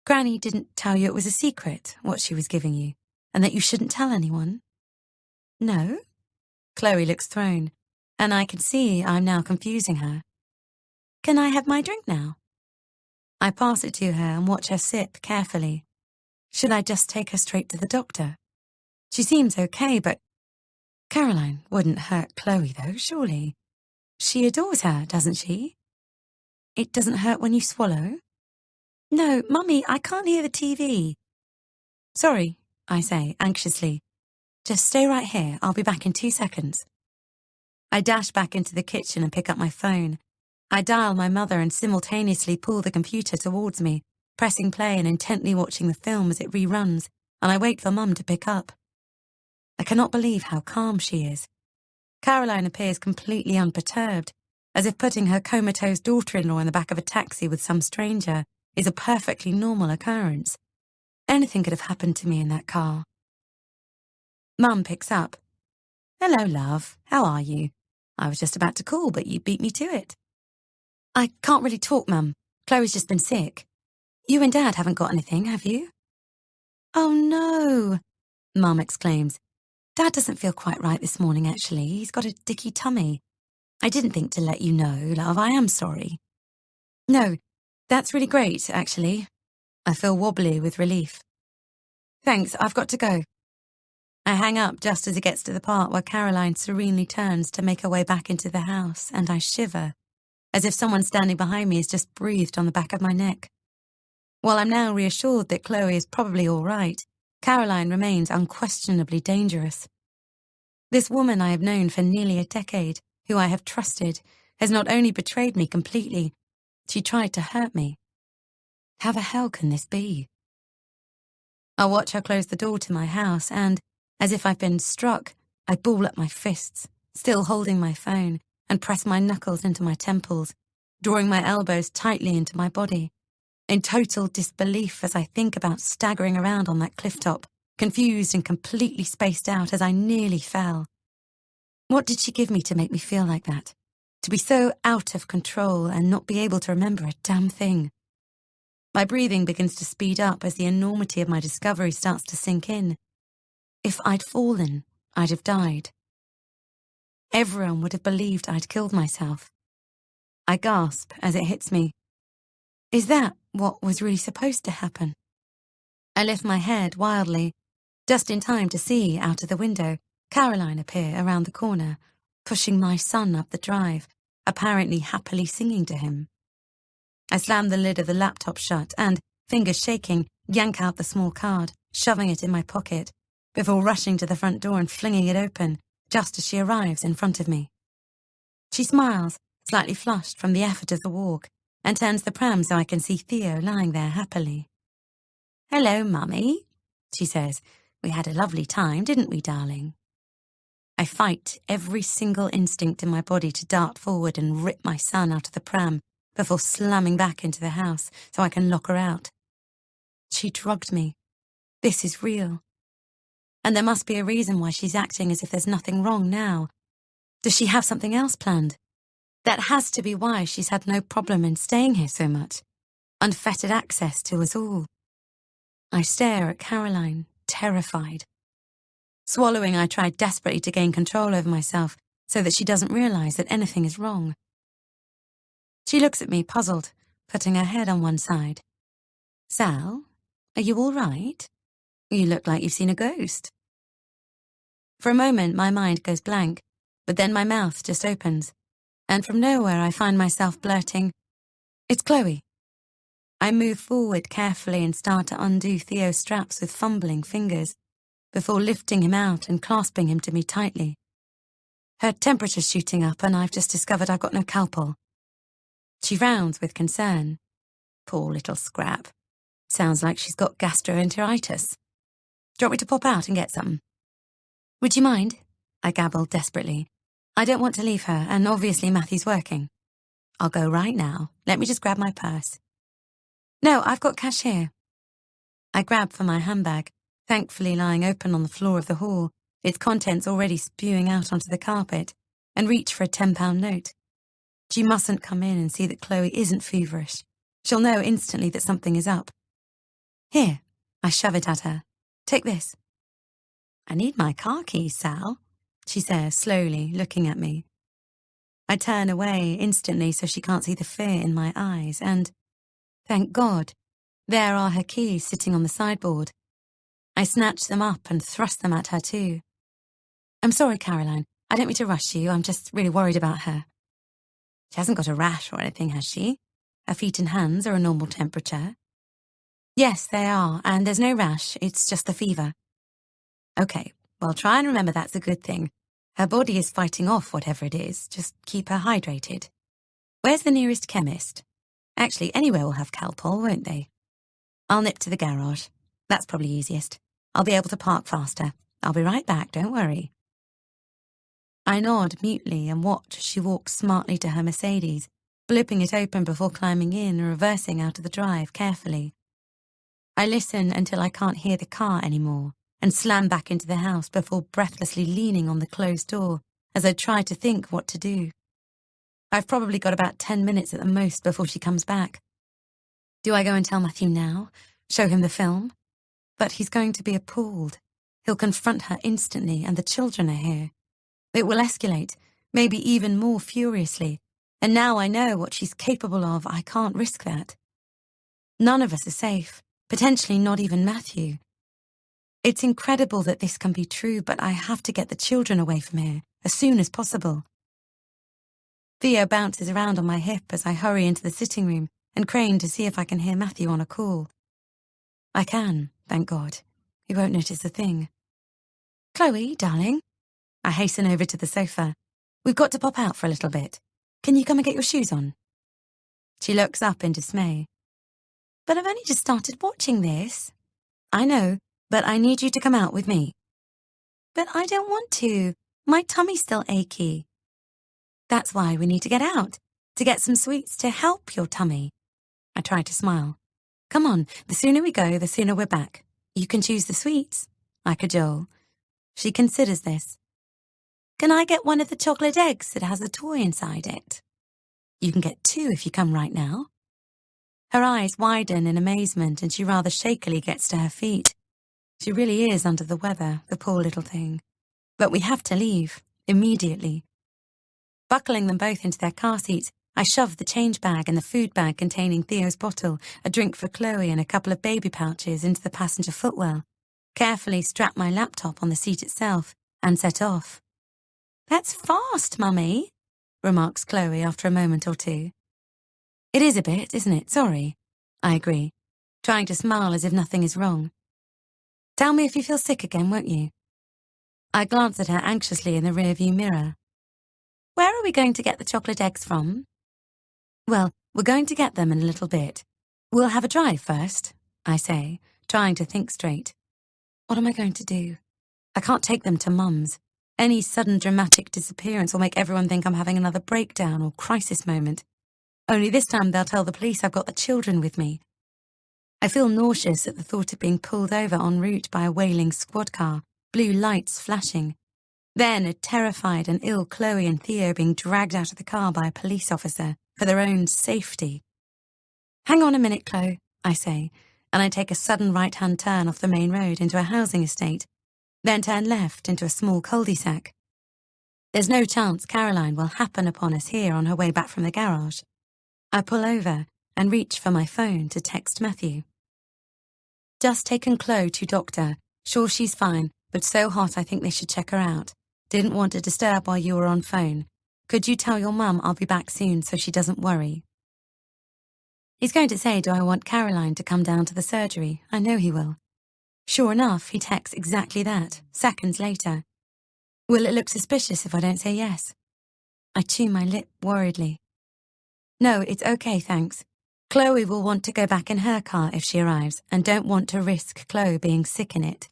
Granny didn't tell you it was a secret, what she was giving you, and that you shouldn't tell anyone? No? Chloe looks thrown, and I can see I'm now confusing her. Can I have my drink now? I pass it to her and watch her sip carefully. Should I just take her straight to the doctor? She seems okay, but Caroline wouldn't hurt Chloe, though, surely. She adores her, doesn't she? It doesn't hurt when you swallow? No, Mummy, I can't hear the TV. Sorry, I say, anxiously. Just stay right here. I'll be back in 2 seconds. I dash back into the kitchen and pick up my phone. I dial my mother and simultaneously pull the computer towards me, pressing play and intently watching the film as it reruns, and I wait for Mum to pick up. I cannot believe how calm she is. Caroline appears completely unperturbed, as if putting her comatose daughter-in-law in the back of a taxi with some stranger is a perfectly normal occurrence. Anything could have happened to me in that car. Mum picks up. Hello, love. How are you? I was just about to call, but you beat me to it. I can't really talk, Mum. Chloe's just been sick. You and Dad haven't got anything, have you? Oh, no, Mum exclaims. Dad doesn't feel quite right this morning, actually. He's got a dicky tummy. I didn't think to let you know, love. I am sorry. No, that's really great, actually. I feel wobbly with relief. Thanks, I've got to go. I hang up just as it gets to the part where Caroline serenely turns to make her way back into the house, and I shiver, as if someone standing behind me has just breathed on the back of my neck. While I'm now reassured that Chloe is probably all right, Caroline remains unquestionably dangerous. This woman I have known for nearly a decade, who I have trusted, has not only betrayed me completely, she tried to hurt me. How the hell can this be? I watch her close the door to my house and, as if I've been struck, I ball up my fists, still holding my phone, and press my knuckles into my temples, drawing my elbows tightly into my body, in total disbelief as I think about staggering around on that cliff top, confused and completely spaced out as I nearly fell. What did she give me to make me feel like that? To be so out of control and not be able to remember a damn thing. My breathing begins to speed up as the enormity of my discovery starts to sink in. If I'd fallen, I'd have died. Everyone would have believed I'd killed myself. I gasp as it hits me. Is that what was really supposed to happen? I lift my head wildly, just in time to see, out of the window, Caroline appear around the corner, pushing my son up the drive, apparently happily singing to him. I slam the lid of the laptop shut and, fingers shaking, yank out the small card, shoving it in my pocket, before rushing to the front door and flinging it open, just as she arrives in front of me. She smiles, slightly flushed from the effort of the walk, and turns the pram so I can see Theo lying there happily. Hello, Mummy, she says. We had a lovely time, didn't we, darling? I fight every single instinct in my body to dart forward and rip my son out of the pram before slamming back into the house so I can lock her out. She drugged me. This is real. And there must be a reason why she's acting as if there's nothing wrong now. Does she have something else planned? That has to be why she's had no problem in staying here so much. Unfettered access to us all. I stare at Caroline, terrified. Swallowing, I try desperately to gain control over myself so that she doesn't realise that anything is wrong. She looks at me, puzzled, putting her head on one side. Sal, are you all right? You look like you've seen a ghost. For a moment, my mind goes blank, but then my mouth just opens, and from nowhere I find myself blurting, "It's Chloe." I move forward carefully and start to undo Theo's straps with fumbling fingers, before lifting him out and clasping him to me tightly. Her temperature's shooting up and I've just discovered I've got no Calpol. She frowns with concern. Poor little scrap. Sounds like she's got gastroenteritis. Do you want me to pop out and get some? Would you mind? I gabbled desperately. I don't want to leave her, and obviously Matthew's working. I'll go right now. Let me just grab my purse. No, I've got cash here. I grab for my handbag, thankfully lying open on the floor of the hall, its contents already spewing out onto the carpet, and reach for a £10 note. She mustn't come in and see that Chloe isn't feverish. She'll know instantly that something is up. Here, I shove it at her. Take this. I need my car keys, Sal, she says slowly, looking at me. I turn away instantly so she can't see the fear in my eyes, and, thank God, there are her keys sitting on the sideboard. I snatch them up and thrust them at her too. I'm sorry, Caroline. I don't mean to rush you. I'm just really worried about her. She hasn't got a rash or anything, has she? Her feet and hands are a normal temperature. Yes, they are, and there's no rash. It's just the fever. Okay, well, try and remember that's a good thing. Her body is fighting off whatever it is. Just keep her hydrated. Where's the nearest chemist? Actually, anywhere will have Calpol, won't they? I'll nip to the garage. That's probably easiest. I'll be able to park faster. I'll be right back, don't worry. I nod mutely and watch as she walks smartly to her Mercedes, flipping it open before climbing in and reversing out of the drive carefully. I listen until I can't hear the car anymore and slam back into the house before breathlessly leaning on the closed door as I try to think what to do. I've probably got about 10 minutes at the most before she comes back. Do I go and tell Matthew now? Show him the film? But he's going to be appalled. He'll confront her instantly, and the children are here. It will escalate, maybe even more furiously, and now I know what she's capable of. I can't risk that. None of us are safe, potentially not even Matthew. It's incredible that this can be true, but I have to get the children away from here as soon as possible. Theo bounces around on my hip as I hurry into the sitting room and crane to see if I can hear Matthew on a call. I can, thank God. He won't notice a thing. Chloe, darling. I hasten over to the sofa. We've got to pop out for a little bit. Can you come and get your shoes on? She looks up in dismay. But I've only just started watching this. I know, but I need you to come out with me. But I don't want to. My tummy's still achy. That's why we need to get out, to get some sweets to help your tummy. I try to smile. Come on, the sooner we go, the sooner we're back. You can choose the sweets, I cajole. She considers this. Can I get one of the chocolate eggs that has a toy inside it? You can get 2 if you come right now. Her eyes widen in amazement and she rather shakily gets to her feet. She really is under the weather, the poor little thing. But we have to leave, immediately. Buckling them both into their car seats, I shove the change bag and the food bag containing Theo's bottle, a drink for Chloe and a couple of baby pouches into the passenger footwell, carefully strap my laptop on the seat itself, and set off. That's fast, Mummy, remarks Chloe after a moment or two. It is a bit, isn't it? Sorry. I agree, trying to smile as if nothing is wrong. Tell me if you feel sick again, won't you? I glance at her anxiously in the rearview mirror. Where are we going to get the chocolate eggs from? Well, we're going to get them in a little bit. We'll have a drive first, I say, trying to think straight. What am I going to do? I can't take them to Mum's. Any sudden dramatic disappearance will make everyone think I'm having another breakdown or crisis moment. Only this time they'll tell the police I've got the children with me. I feel nauseous at the thought of being pulled over en route by a wailing squad car, blue lights flashing. Then a terrified and ill Chloe and Theo being dragged out of the car by a police officer for their own safety. Hang on a minute, Chloe, I say, and I take a sudden right-hand turn off the main road into a housing estate, then turn left into a small cul-de-sac. There's no chance Caroline will happen upon us here on her way back from the garage. I pull over and reach for my phone to text Matthew. Just taken Chloe to doctor. Sure she's fine, but so hot I think they should check her out. Didn't want to disturb while you were on phone. Could you tell your mum I'll be back soon so she doesn't worry? He's going to say, do I want Caroline to come down to the surgery? I know he will. Sure enough, he texts exactly that, seconds later. Will it look suspicious if I don't say yes? I chew my lip worriedly. No, it's okay, thanks. Chloe will want to go back in her car if she arrives and don't want to risk Chloe being sick in it.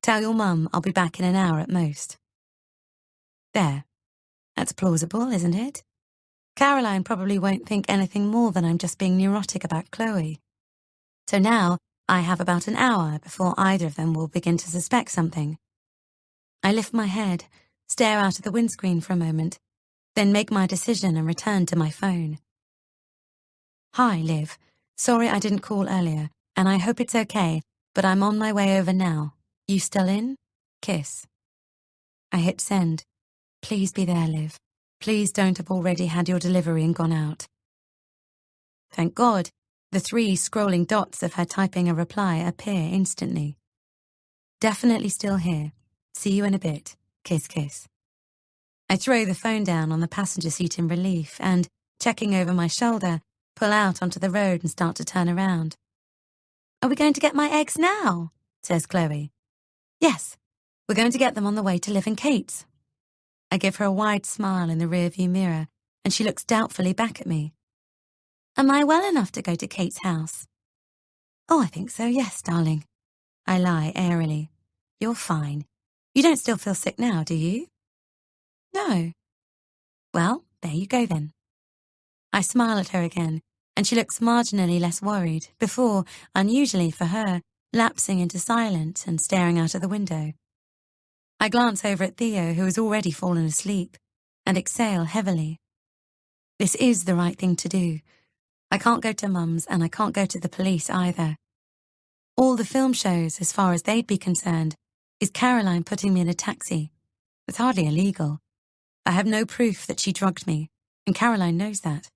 Tell your mum I'll be back in an hour at most. There. That's plausible, isn't it? Caroline probably won't think anything more than I'm just being neurotic about Chloe. So now I have about an hour before either of them will begin to suspect something. I lift my head, stare out of the windscreen for a moment, then make my decision and return to my phone. Hi, Liv. Sorry I didn't call earlier, and I hope it's okay, but I'm on my way over now. You still in? Kiss. I hit send. Please be there, Liv. Please don't have already had your delivery and gone out. Thank God, the 3 scrolling dots of her typing a reply appear instantly. Definitely still here. See you in a bit. Kiss, kiss. I throw the phone down on the passenger seat in relief and, checking over my shoulder, pull out onto the road and start to turn around. Are we going to get my eggs now? Says Chloe. Yes, we're going to get them on the way to live in Kate's. I give her a wide smile in the rearview mirror, and she looks doubtfully back at me. Am I well enough to go to Kate's house? Oh, I think so, yes, darling. I lie airily. You're fine. You don't still feel sick now, do you? No. Well, there you go then. I smile at her again, and she looks marginally less worried before, unusually for her, lapsing into silence and staring out of the window. I glance over at Theo, who has already fallen asleep, and exhale heavily. This is the right thing to do. I can't go to Mum's and I can't go to the police either. All the film shows, as far as they'd be concerned, is Caroline putting me in a taxi. It's hardly illegal. I have no proof that she drugged me, and Caroline knows that.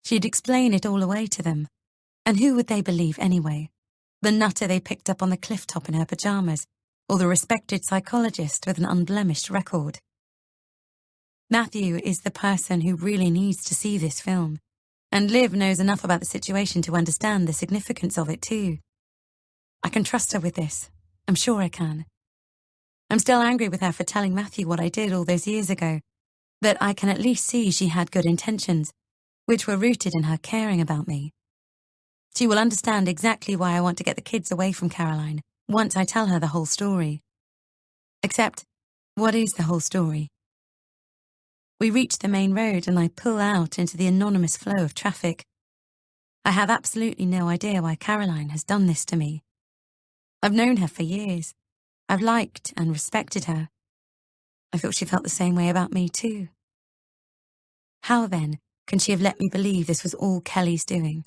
She'd explain it all away to them. And who would they believe anyway? The nutter they picked up on the cliff top in her pajamas, or the respected psychologist with an unblemished record? Matthew is the person who really needs to see this film, and Liv knows enough about the situation to understand the significance of it too. I can trust her with this. I'm sure I can. I'm still angry with her for telling Matthew what I did all those years ago, but I can at least see she had good intentions, which were rooted in her caring about me. She will understand exactly why I want to get the kids away from Caroline once I tell her the whole story. Except, what is the whole story? We reach the main road and I pull out into the anonymous flow of traffic. I have absolutely no idea why Caroline has done this to me. I've known her for years. I've liked and respected her. I thought she felt the same way about me too. How then can she have let me believe this was all Kelly's doing?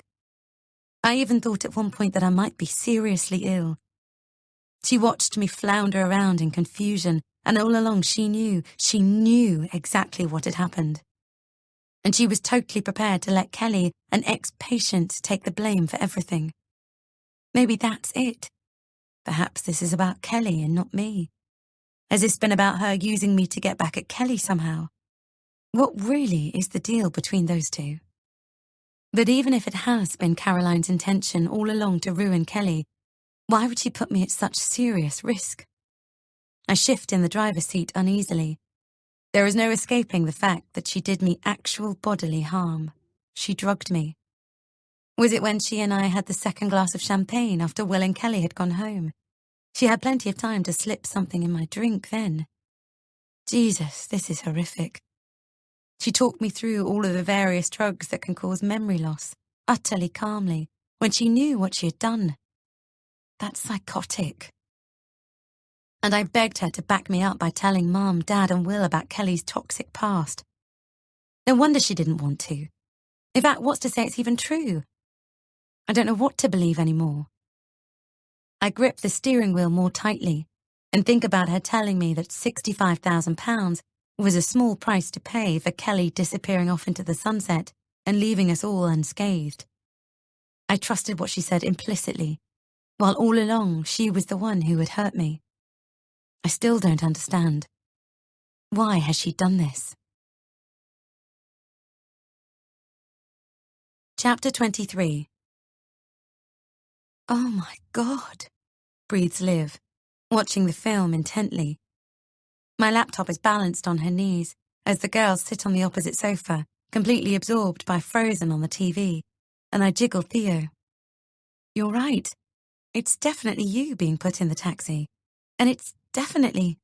I even thought at one point that I might be seriously ill. She watched me flounder around in confusion, and all along she knew exactly what had happened. And she was totally prepared to let Kelly, an ex-patient, take the blame for everything. Maybe that's it. Perhaps this is about Kelly and not me. Has this been about her using me to get back at Kelly somehow? What really is the deal between those two? But even if it has been Caroline's intention all along to ruin Kelly, why would she put me at such serious risk? I shift in the driver's seat uneasily. There is no escaping the fact that she did me actual bodily harm. She drugged me. Was it when she and I had the second glass of champagne after Will and Kelly had gone home? She had plenty of time to slip something in my drink then. Jesus, this is horrific. She talked me through all of the various drugs that can cause memory loss, utterly calmly, when she knew what she had done. That's psychotic. And I begged her to back me up by telling Mum, Dad and Will about Kelly's toxic past. No wonder she didn't want to. In fact, what's to say it's even true? I don't know what to believe anymore. I grip the steering wheel more tightly and think about her telling me that £65,000 was a small price to pay for Kelly disappearing off into the sunset and leaving us all unscathed. I trusted what she said implicitly, while all along she was the one who had hurt me. I still don't understand. Why has she done this? Chapter 23. Oh my God, breathes Liv, watching the film intently. My laptop is balanced on her knees as the girls sit on the opposite sofa, completely absorbed by Frozen on the TV, and I jiggle Theo. You're right. It's definitely you being put in the taxi. And it's definitely...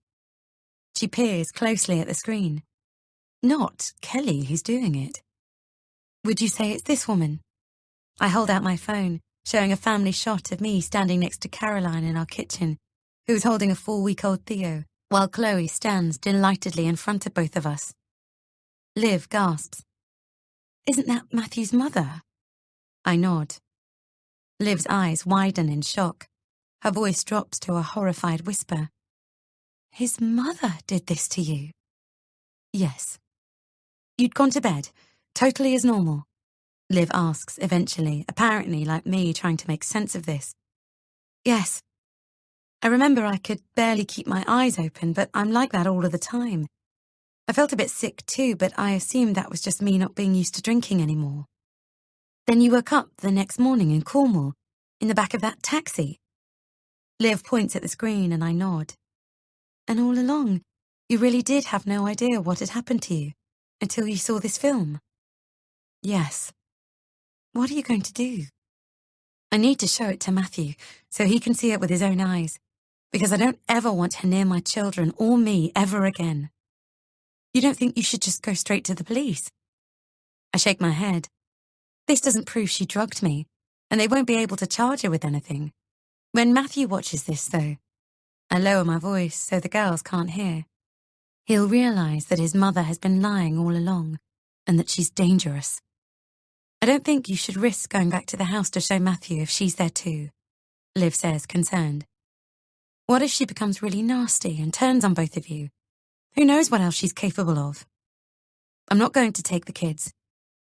She peers closely at the screen. Not Kelly who's doing it. Would you say it's this woman? I hold out my phone, showing a family shot of me standing next to Caroline in our kitchen, who is holding a 4-week-old Theo, while Chloe stands delightedly in front of both of us. Liv gasps. Isn't that Matthew's mother? I nod. Liv's eyes widen in shock. Her voice drops to a horrified whisper. His mother did this to you? Yes. You'd gone to bed, totally as normal? Liv asks eventually, apparently like me trying to make sense of this. Yes. I remember I could barely keep my eyes open, but I'm like that all of the time. I felt a bit sick too, but I assumed that was just me not being used to drinking anymore. Then you woke up the next morning in Cornwall, in the back of that taxi. Liv points at the screen and I nod. And all along, you really did have no idea what had happened to you, until you saw this film? Yes. What are you going to do? I need to show it to Matthew, so he can see it with his own eyes, because I don't ever want her near my children or me ever again. You don't think you should just go straight to the police? I shake my head. This doesn't prove she drugged me, and they won't be able to charge her with anything. When Matthew watches this, though, I lower my voice so the girls can't hear. He'll realise that his mother has been lying all along, and that she's dangerous. I don't think you should risk going back to the house to show Matthew if she's there too, Liv says, concerned. What if she becomes really nasty and turns on both of you? Who knows what else she's capable of? I'm not going to take the kids.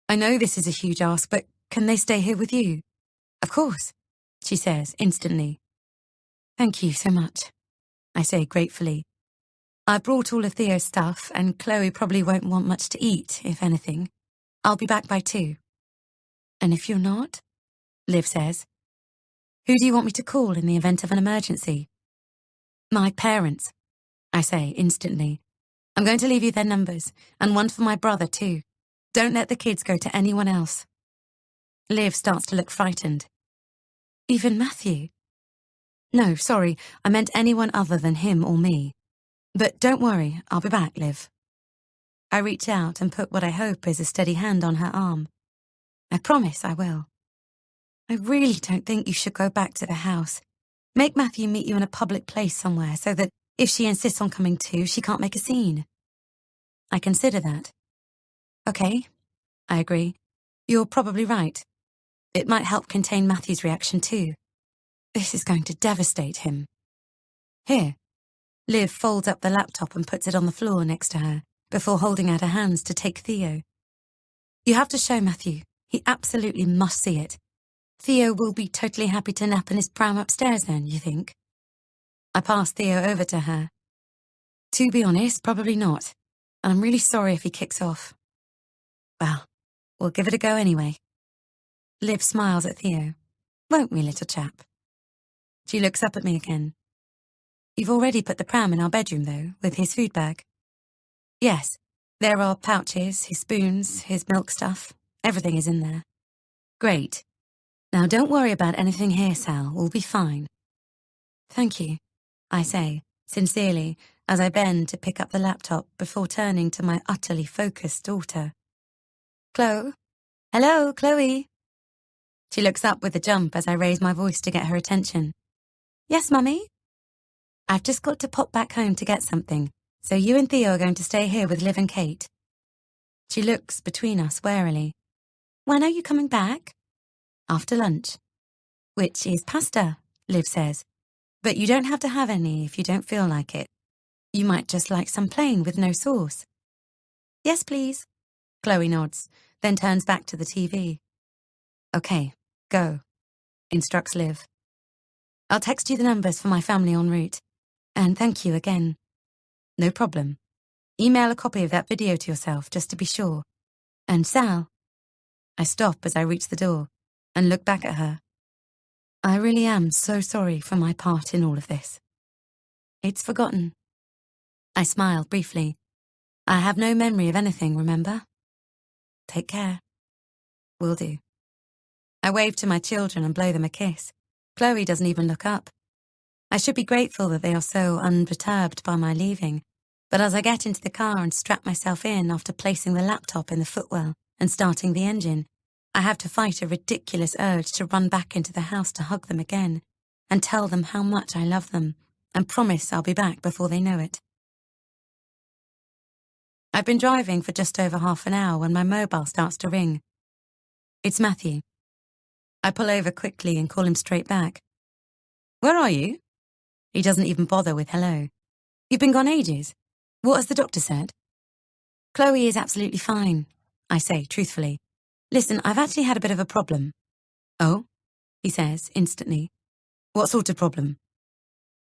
I know this is a huge ask, but can they stay here with you? Of course, she says instantly. Thank you so much, I say gratefully. I brought all of Theo's stuff, and Chloe probably won't want much to eat, if anything. I'll be back by 2. And if you're not? Liv says. Who do you want me to call in the event of an emergency? My parents, I say instantly. I'm going to leave you their numbers, and one for my brother too. Don't let the kids go to anyone else. Liv starts to look frightened. Even Matthew? No, sorry, I meant anyone other than him or me. But don't worry, I'll be back, Liv. I reach out and put what I hope is a steady hand on her arm. I promise I will. I really don't think you should go back to the house. Make Matthew meet you in a public place somewhere so that if she insists on coming too, she can't make a scene. I consider that. Okay, I agree. You're probably right. It might help contain Matthew's reaction too. This is going to devastate him. Here. Liv folds up the laptop and puts it on the floor next to her, before holding out her hands to take Theo. You have to show Matthew. He absolutely must see it. Theo will be totally happy to nap in his pram upstairs then, you think? I pass Theo over to her. To be honest, probably not. And I'm really sorry if he kicks off. Well, we'll give it a go anyway. Liv smiles at Theo. Won't we, little chap? She looks up at me again. You've already put the pram in our bedroom, though, with his food bag. Yes, there are pouches, his spoons, his milk stuff. Everything is in there. Great. Now don't worry about anything here, Sal. We'll be fine. Thank you, I say, sincerely, as I bend to pick up the laptop before turning to my utterly focused daughter. Chloe? Hello, Chloe? She looks up with a jump as I raise my voice to get her attention. Yes, Mummy? I've just got to pop back home to get something, so you and Theo are going to stay here with Liv and Kate. She looks between us warily. When are you coming back? After lunch. Which is pasta, Liv says. But you don't have to have any if you don't feel like it. You might just like some plain with no sauce. Yes, please. Chloe nods, then turns back to the TV. Okay, go, instructs Liv. I'll text you the numbers for my family en route. And thank you again. No problem. Email a copy of that video to yourself, just to be sure. And Sal. I stop as I reach the door and look back at her. I really am so sorry for my part in all of this. It's forgotten. I smile briefly. I have no memory of anything, remember? Take care. Will do. I wave to my children and blow them a kiss. Chloe doesn't even look up. I should be grateful that they are so unperturbed by my leaving, but as I get into the car and strap myself in after placing the laptop in the footwell and starting the engine, I have to fight a ridiculous urge to run back into the house to hug them again and tell them how much I love them and promise I'll be back before they know it. I've been driving for just over half an hour when my mobile starts to ring. It's Matthew. I pull over quickly and call him straight back. Where are you? He doesn't even bother with hello. You've been gone ages. What has the doctor said? Chloe is absolutely fine, I say truthfully. Listen, I've actually had a bit of a problem. Oh? He says instantly. What sort of problem?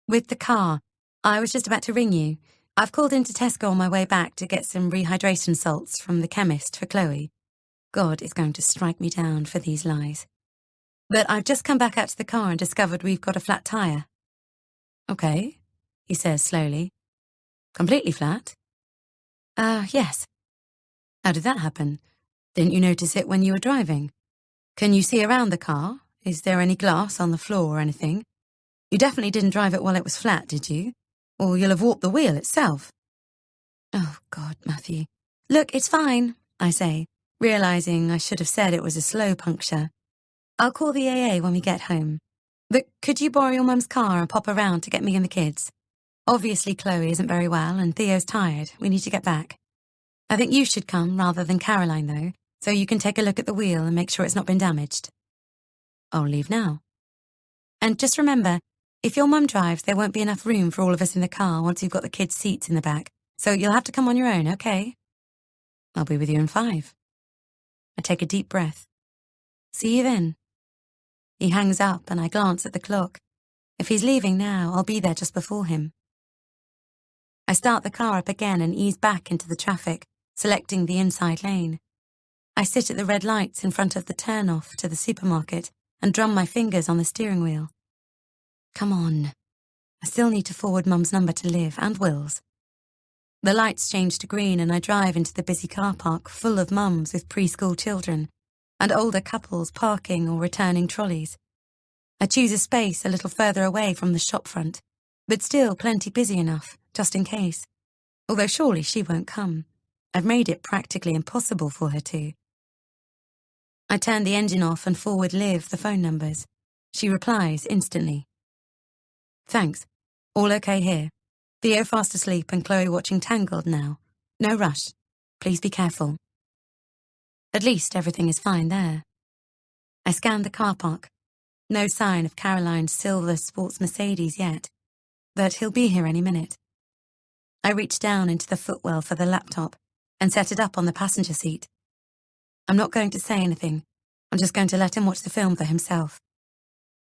With the car. I was just about to ring you. I've called into Tesco on my way back to get some rehydration salts from the chemist for Chloe. God is going to strike me down for these lies. But I've just come back out to the car and discovered we've got a flat tyre. Okay, he says slowly. Completely flat? Yes. How did that happen? Didn't you notice it when you were driving? Can you see around the car? Is there any glass on the floor or anything? You definitely didn't drive it while it was flat, did you? Or you'll have warped the wheel itself. Oh, God, Matthew. Look, it's fine, I say, realising I should have said it was a slow puncture. I'll call the AA when we get home. But could you borrow your mum's car and pop around to get me and the kids? Obviously, Chloe isn't very well and Theo's tired. We need to get back. I think you should come rather than Caroline, though, so you can take a look at the wheel and make sure it's not been damaged. I'll leave now. And just remember, if your mum drives, there won't be enough room for all of us in the car once you've got the kids' seats in the back, so you'll have to come on your own, okay? I'll be with you in 5. I take a deep breath. See you then. He hangs up and I glance at the clock. If he's leaving now, I'll be there just before him. I start the car up again and ease back into the traffic, selecting the inside lane. I sit at the red lights in front of the turn-off to the supermarket and drum my fingers on the steering wheel. Come on. I still need to forward Mum's number to Liv and Will's. The lights change to green and I drive into the busy car park full of mums with preschool children and older couples parking or returning trolleys. I choose a space a little further away from the shop front, but still plenty busy enough, just in case. Although surely she won't come. I've made it practically impossible for her to. I turn the engine off and forward Liv the phone numbers. She replies instantly. Thanks. All okay here. Theo fast asleep and Chloe watching Tangled now. No rush. Please be careful. At least everything is fine there. I scan the car park. No sign of Caroline's silver sports Mercedes yet, but he'll be here any minute. I reach down into the footwell for the laptop and set it up on the passenger seat. I'm not going to say anything. I'm just going to let him watch the film for himself.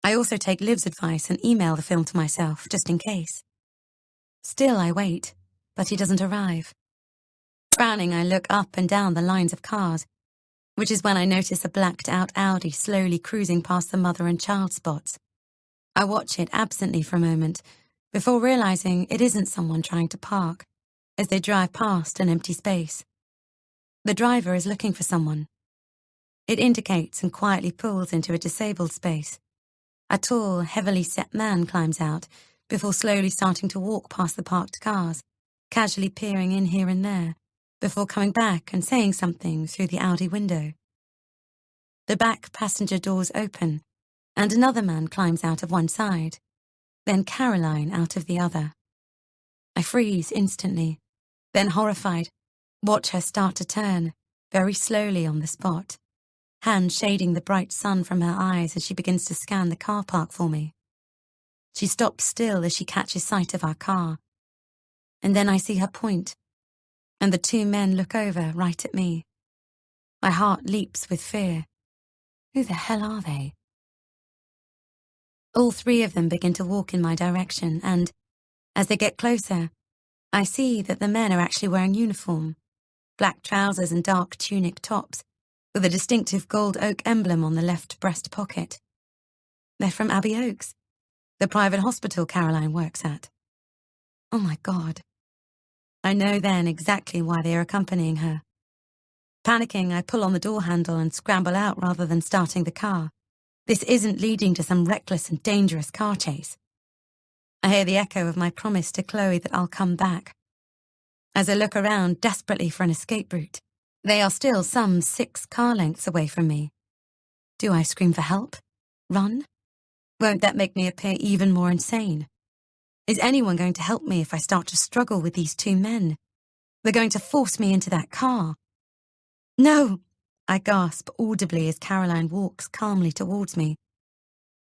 I also take Liv's advice and email the film to myself, just in case. Still I wait, but he doesn't arrive. Frowning, I look up and down the lines of cars, which is when I notice a blacked-out Audi slowly cruising past the mother and child spots. I watch it absently for a moment, before realising it isn't someone trying to park, as they drive past an empty space. The driver is looking for someone. It indicates and quietly pulls into a disabled space. A tall, heavily set man climbs out, before slowly starting to walk past the parked cars, casually peering in here and there, before coming back and saying something through the Audi window. The back passenger doors open, and another man climbs out of one side, then Caroline out of the other. I freeze instantly, then horrified, watch her start to turn, very slowly on the spot, hand shading the bright sun from her eyes as she begins to scan the car park for me. She stops still as she catches sight of our car, and then I see her point, and the two men look over right at me. My heart leaps with fear. Who the hell are they? All three of them begin to walk in my direction, and, as they get closer, I see that the men are actually wearing uniform, black trousers and dark tunic tops, with a distinctive gold oak emblem on the left breast pocket. They're from Abbey Oaks, the private hospital Caroline works at. Oh my God. I know then exactly why they are accompanying her. Panicking, I pull on the door handle and scramble out rather than starting the car. This isn't leading to some reckless and dangerous car chase. I hear the echo of my promise to Chloe that I'll come back. As I look around desperately for an escape route, they are still some 6 car lengths away from me. Do I scream for help? Run? Won't that make me appear even more insane? Is anyone going to help me if I start to struggle with these two men? They're going to force me into that car. No! I gasp audibly as Caroline walks calmly towards me.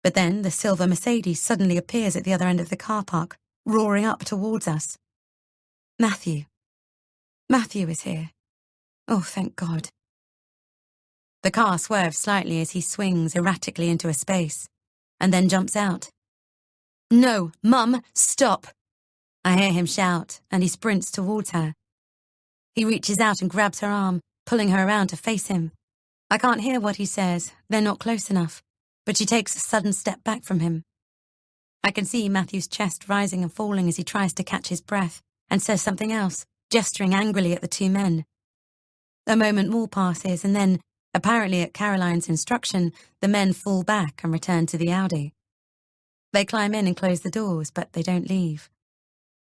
But then the silver Mercedes suddenly appears at the other end of the car park, roaring up towards us. Matthew. Matthew is here. Oh, thank God. The car swerves slightly as he swings erratically into a space, and then jumps out. No, Mum, stop! I hear him shout, and he sprints towards her. He reaches out and grabs her arm, pulling her around to face him. I can't hear what he says, they're not close enough, but she takes a sudden step back from him. I can see Matthew's chest rising and falling as he tries to catch his breath, and says something else, gesturing angrily at the two men. A moment more passes, and then, apparently at Caroline's instruction, the men fall back and return to the Audi. They climb in and close the doors, but they don't leave.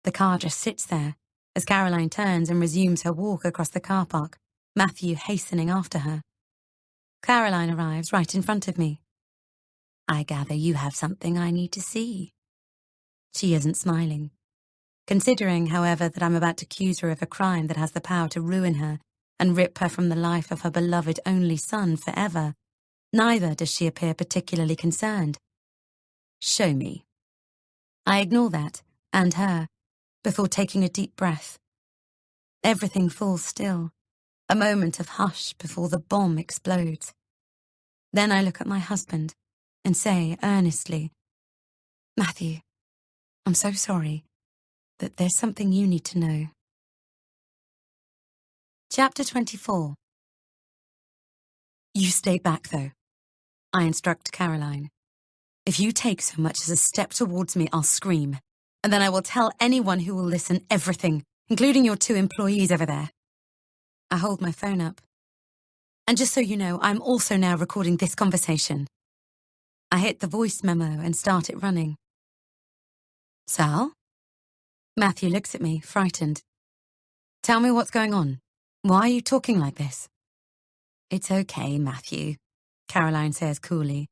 The car just sits there, as Caroline turns and resumes her walk across the car park, Matthew hastening after her. Caroline arrives right in front of me. I gather you have something I need to see. She isn't smiling. Considering, however, that I'm about to accuse her of a crime that has the power to ruin her and rip her from the life of her beloved only son forever, neither does she appear particularly concerned. Show me. I ignore that, and her, before taking a deep breath. Everything falls still, a moment of hush before the bomb explodes. Then I look at my husband and say earnestly, Matthew, I'm so sorry, that there's something you need to know. Chapter 24. You stay back, though, I instruct Caroline. If you take so much as a step towards me, I'll scream, and then I will tell anyone who will listen everything, including your 2 employees over there. I hold my phone up. And just so you know, I'm also now recording this conversation. I hit the voice memo and start it running. Sal? Matthew looks at me, frightened. Tell me what's going on. Why are you talking like this? It's okay, Matthew, Caroline says coolly.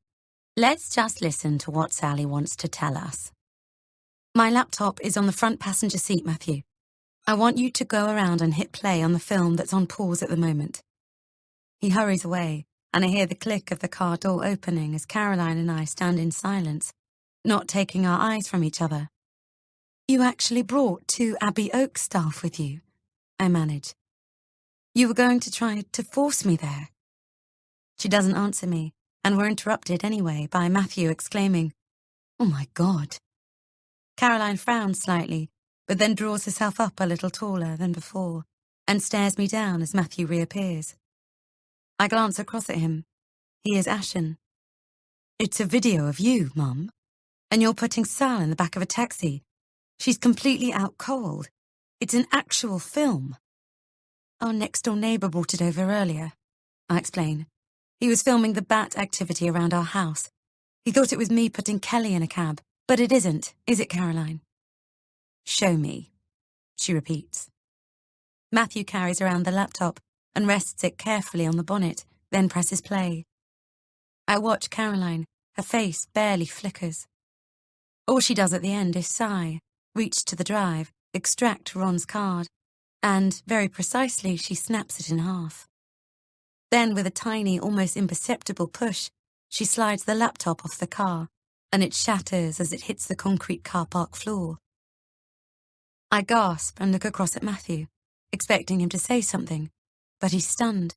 Let's just listen to what Sally wants to tell us. My laptop is on the front passenger seat, Matthew. I want you to go around and hit play on the film that's on pause at the moment. He hurries away, and I hear the click of the car door opening as Caroline and I stand in silence, not taking our eyes from each other. You actually brought 2 Abbey Oaks staff with you, I manage. You were going to try to force me there. She doesn't answer me, and we're interrupted anyway by Matthew exclaiming, Oh my God. Caroline frowns slightly, but then draws herself up a little taller than before, and stares me down as Matthew reappears. I glance across at him. He is ashen. It's a video of you, Mum, and you're putting Sal in the back of a taxi. She's completely out cold. It's an actual film. Our next-door neighbour brought it over earlier, I explain. He was filming the bat activity around our house. He thought it was me putting Kelly in a cab, but it isn't, is it, Caroline? Show me, she repeats. Matthew carries around the laptop and rests it carefully on the bonnet, then presses play. I watch Caroline. Her face barely flickers. All she does at the end is sigh, reach to the drive, extract Ron's card, and, very precisely, she snaps it in half. Then, with a tiny, almost imperceptible push, she slides the laptop off the car, and it shatters as it hits the concrete car park floor. I gasp and look across at Matthew, expecting him to say something, but he's stunned,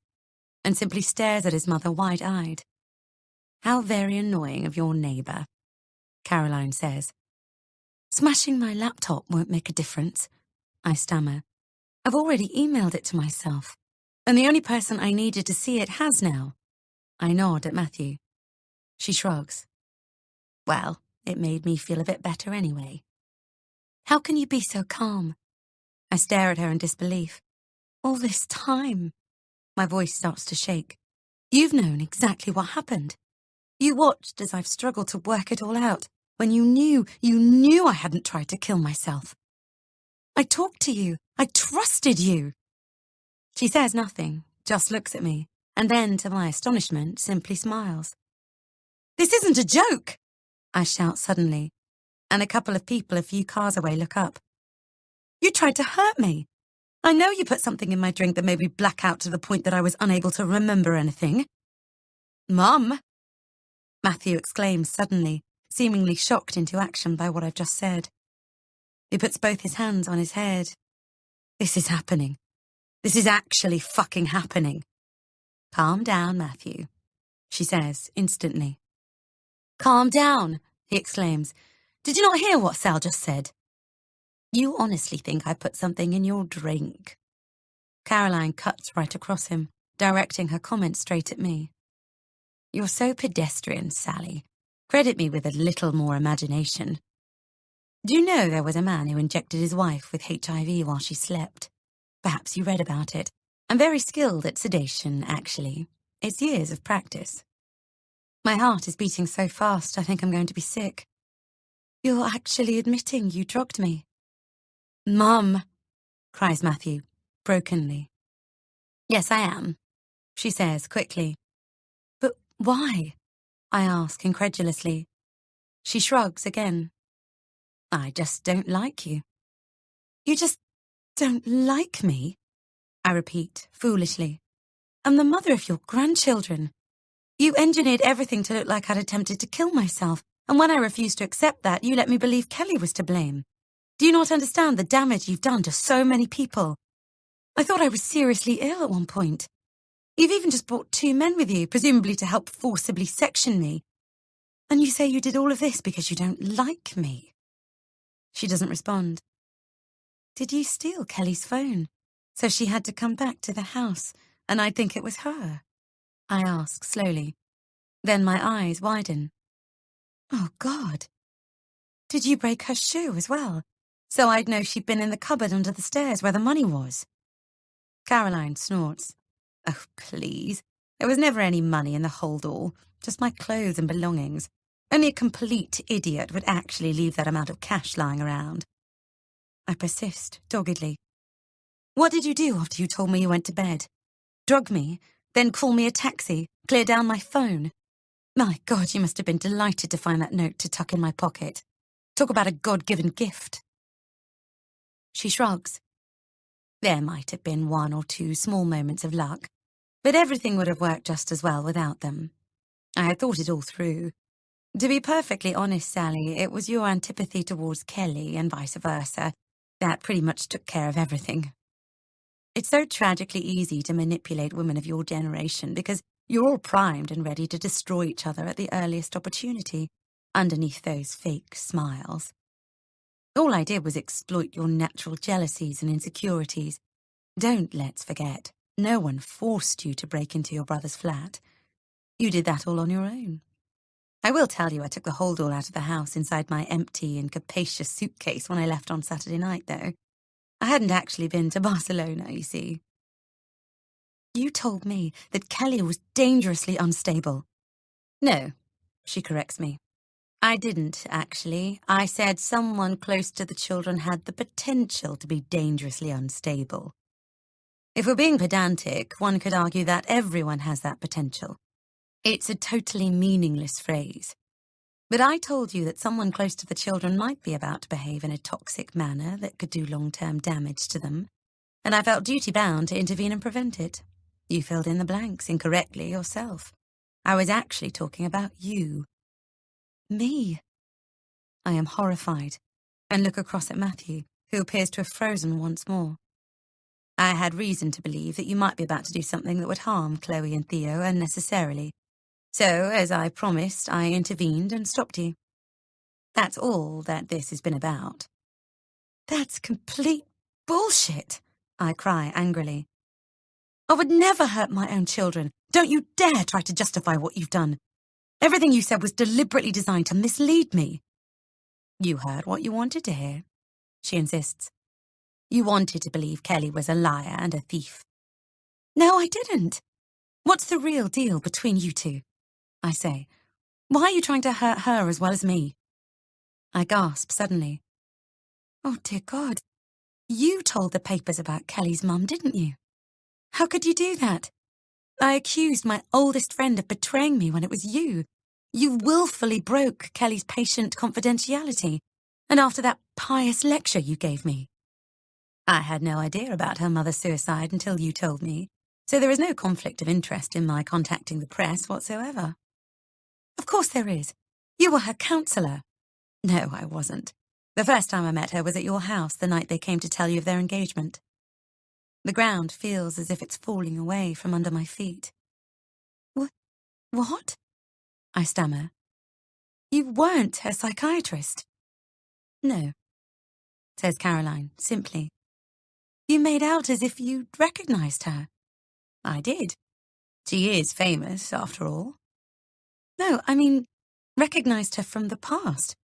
and simply stares at his mother wide-eyed. How very annoying of your neighbour, Caroline says. Smashing my laptop won't make a difference, I stammer. I've already emailed it to myself, and the only person I needed to see it has now. I nod at Matthew. She shrugs. Well, it made me feel a bit better anyway. How can you be so calm? I stare at her in disbelief. All this time. My voice starts to shake. You've known exactly what happened. You watched as I've struggled to work it all out, when you knew I hadn't tried to kill myself. I talked to you. I trusted you. She says nothing, just looks at me, and then, to my astonishment, simply smiles. This isn't a joke, I shout suddenly, and a couple of people a few cars away look up. You tried to hurt me. I know you put something in my drink that made me black out to the point that I was unable to remember anything. Mum! Matthew exclaims suddenly, seemingly shocked into action by what I've just said. He puts both his hands on his head. This is happening. This is actually fucking happening. Calm down, Matthew, she says instantly. Calm down, he exclaims. Did you not hear what Sal just said? You honestly think I put something in your drink? Caroline cuts right across him, directing her comment straight at me. You're so pedestrian, Sally. Credit me with a little more imagination. Do you know there was a man who injected his wife with HIV while she slept? Perhaps you read about it. I'm very skilled at sedation, actually. It's years of practice. My heart is beating so fast I think I'm going to be sick. You're actually admitting you drugged me. Mum, cries Matthew, brokenly. Yes, I am, she says quickly. But why? I ask incredulously. She shrugs again. I just don't like you. You just don't like me? I repeat, foolishly. I'm the mother of your grandchildren. You engineered everything to look like I'd attempted to kill myself, and when I refused to accept that, you let me believe Kelly was to blame. Do you not understand the damage you've done to so many people? I thought I was seriously ill at one point. You've even just brought 2 men with you, presumably to help forcibly section me. And you say you did all of this because you don't like me. She doesn't respond. Did you steal Kelly's phone? So she had to come back to the house, and I'd think it was her? I ask slowly. Then my eyes widen. Oh, God. Did you break her shoe as well? So I'd know she'd been in the cupboard under the stairs where the money was. Caroline snorts. Oh, please. There was never any money in the holdall, just my clothes and belongings. Only a complete idiot would actually leave that amount of cash lying around. I persist, doggedly. What did you do after you told me you went to bed? Drug me, then call me a taxi, clear down my phone? My God, you must have been delighted to find that note to tuck in my pocket. Talk about a God-given gift. She shrugs. There might have been 1 or 2 small moments of luck, but everything would have worked just as well without them. I had thought it all through. To be perfectly honest, Sally, it was your antipathy towards Kelly and vice versa that pretty much took care of everything. It's so tragically easy to manipulate women of your generation because you're all primed and ready to destroy each other at the earliest opportunity, underneath those fake smiles. All I did was exploit your natural jealousies and insecurities. Don't let's forget, no one forced you to break into your brother's flat. You did that all on your own. I will tell you I took the holdall out of the house inside my empty and capacious suitcase when I left on Saturday night, though. I hadn't actually been to Barcelona, you see. You told me that Kelly was dangerously unstable. No, she corrects me. I didn't, actually. I said someone close to the children had the potential to be dangerously unstable. If we're being pedantic, one could argue that everyone has that potential. It's a totally meaningless phrase. But I told you that someone close to the children might be about to behave in a toxic manner that could do long-term damage to them, and I felt duty-bound to intervene and prevent it. You filled in the blanks incorrectly yourself. I was actually talking about you. Me. I am horrified, and look across at Matthew, who appears to have frozen once more. I had reason to believe that you might be about to do something that would harm Chloe and Theo unnecessarily. So, as I promised, I intervened and stopped you. That's all that this has been about. That's complete bullshit, I cry angrily. I would never hurt my own children. Don't you dare try to justify what you've done. Everything you said was deliberately designed to mislead me. You heard what you wanted to hear, she insists. You wanted to believe Kelly was a liar and a thief. No, I didn't. What's the real deal between you two? I say. Why are you trying to hurt her as well as me? I gasp suddenly. Oh, dear God. You told the papers about Kelly's mum, didn't you? How could you do that? I accused my oldest friend of betraying me when it was you. You willfully broke Kelly's patient confidentiality, and after that pious lecture you gave me. I had no idea about her mother's suicide until you told me, so there is no conflict of interest in my contacting the press whatsoever. Of course there is. You were her counsellor. No, I wasn't. The first time I met her was at your house the night they came to tell you of their engagement. The ground feels as if it's falling away from under my feet. What? I stammer. You weren't a psychiatrist. No, says Caroline, simply. You made out as if you'd recognized her. I did. She is famous, after all. No, I mean, recognized her from the past.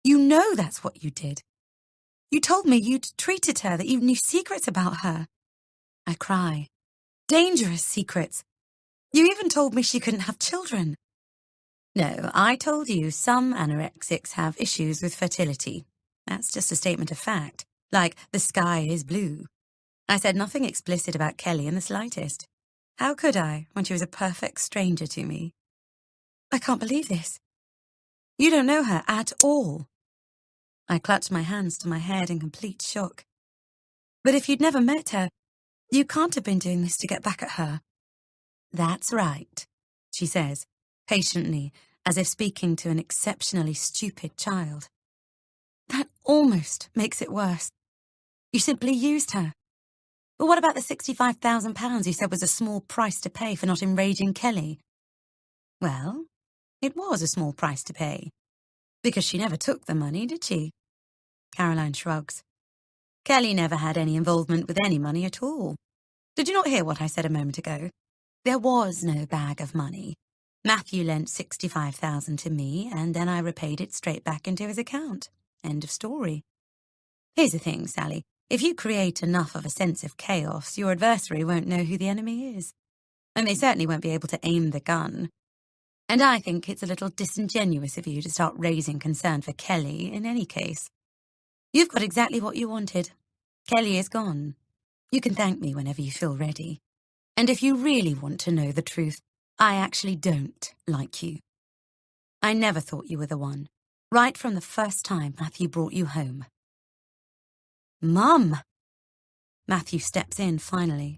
You know that's what you did. You told me you'd treated her, that you knew secrets about her. I cry. Dangerous secrets. You even told me she couldn't have children. No, I told you some anorexics have issues with fertility. That's just a statement of fact, like the sky is blue. I said nothing explicit about Kelly in the slightest. How could I, when she was a perfect stranger to me? I can't believe this. You don't know her at all. I clutched my hands to my head in complete shock. But if you'd never met her, you can't have been doing this to get back at her. That's right, she says, patiently, as if speaking to an exceptionally stupid child. That almost makes it worse. You simply used her. But what about the £65,000 you said was a small price to pay for not enraging Kelly? Well, it was a small price to pay. Because she never took the money, did she? Caroline shrugs. Kelly never had any involvement with any money at all. Did you not hear what I said a moment ago? There was no bag of money. Matthew lent $65,000 to me, and then I repaid it straight back into his account. End of story. Here's the thing, Sally. If you create enough of a sense of chaos, your adversary won't know who the enemy is. And they certainly won't be able to aim the gun. And I think it's a little disingenuous of you to start raising concern for Kelly in any case. You've got exactly what you wanted. Kelly is gone. You can thank me whenever you feel ready. And if you really want to know the truth, I actually don't like you. I never thought you were the one, right from the first time Matthew brought you home. Mum! Matthew steps in finally.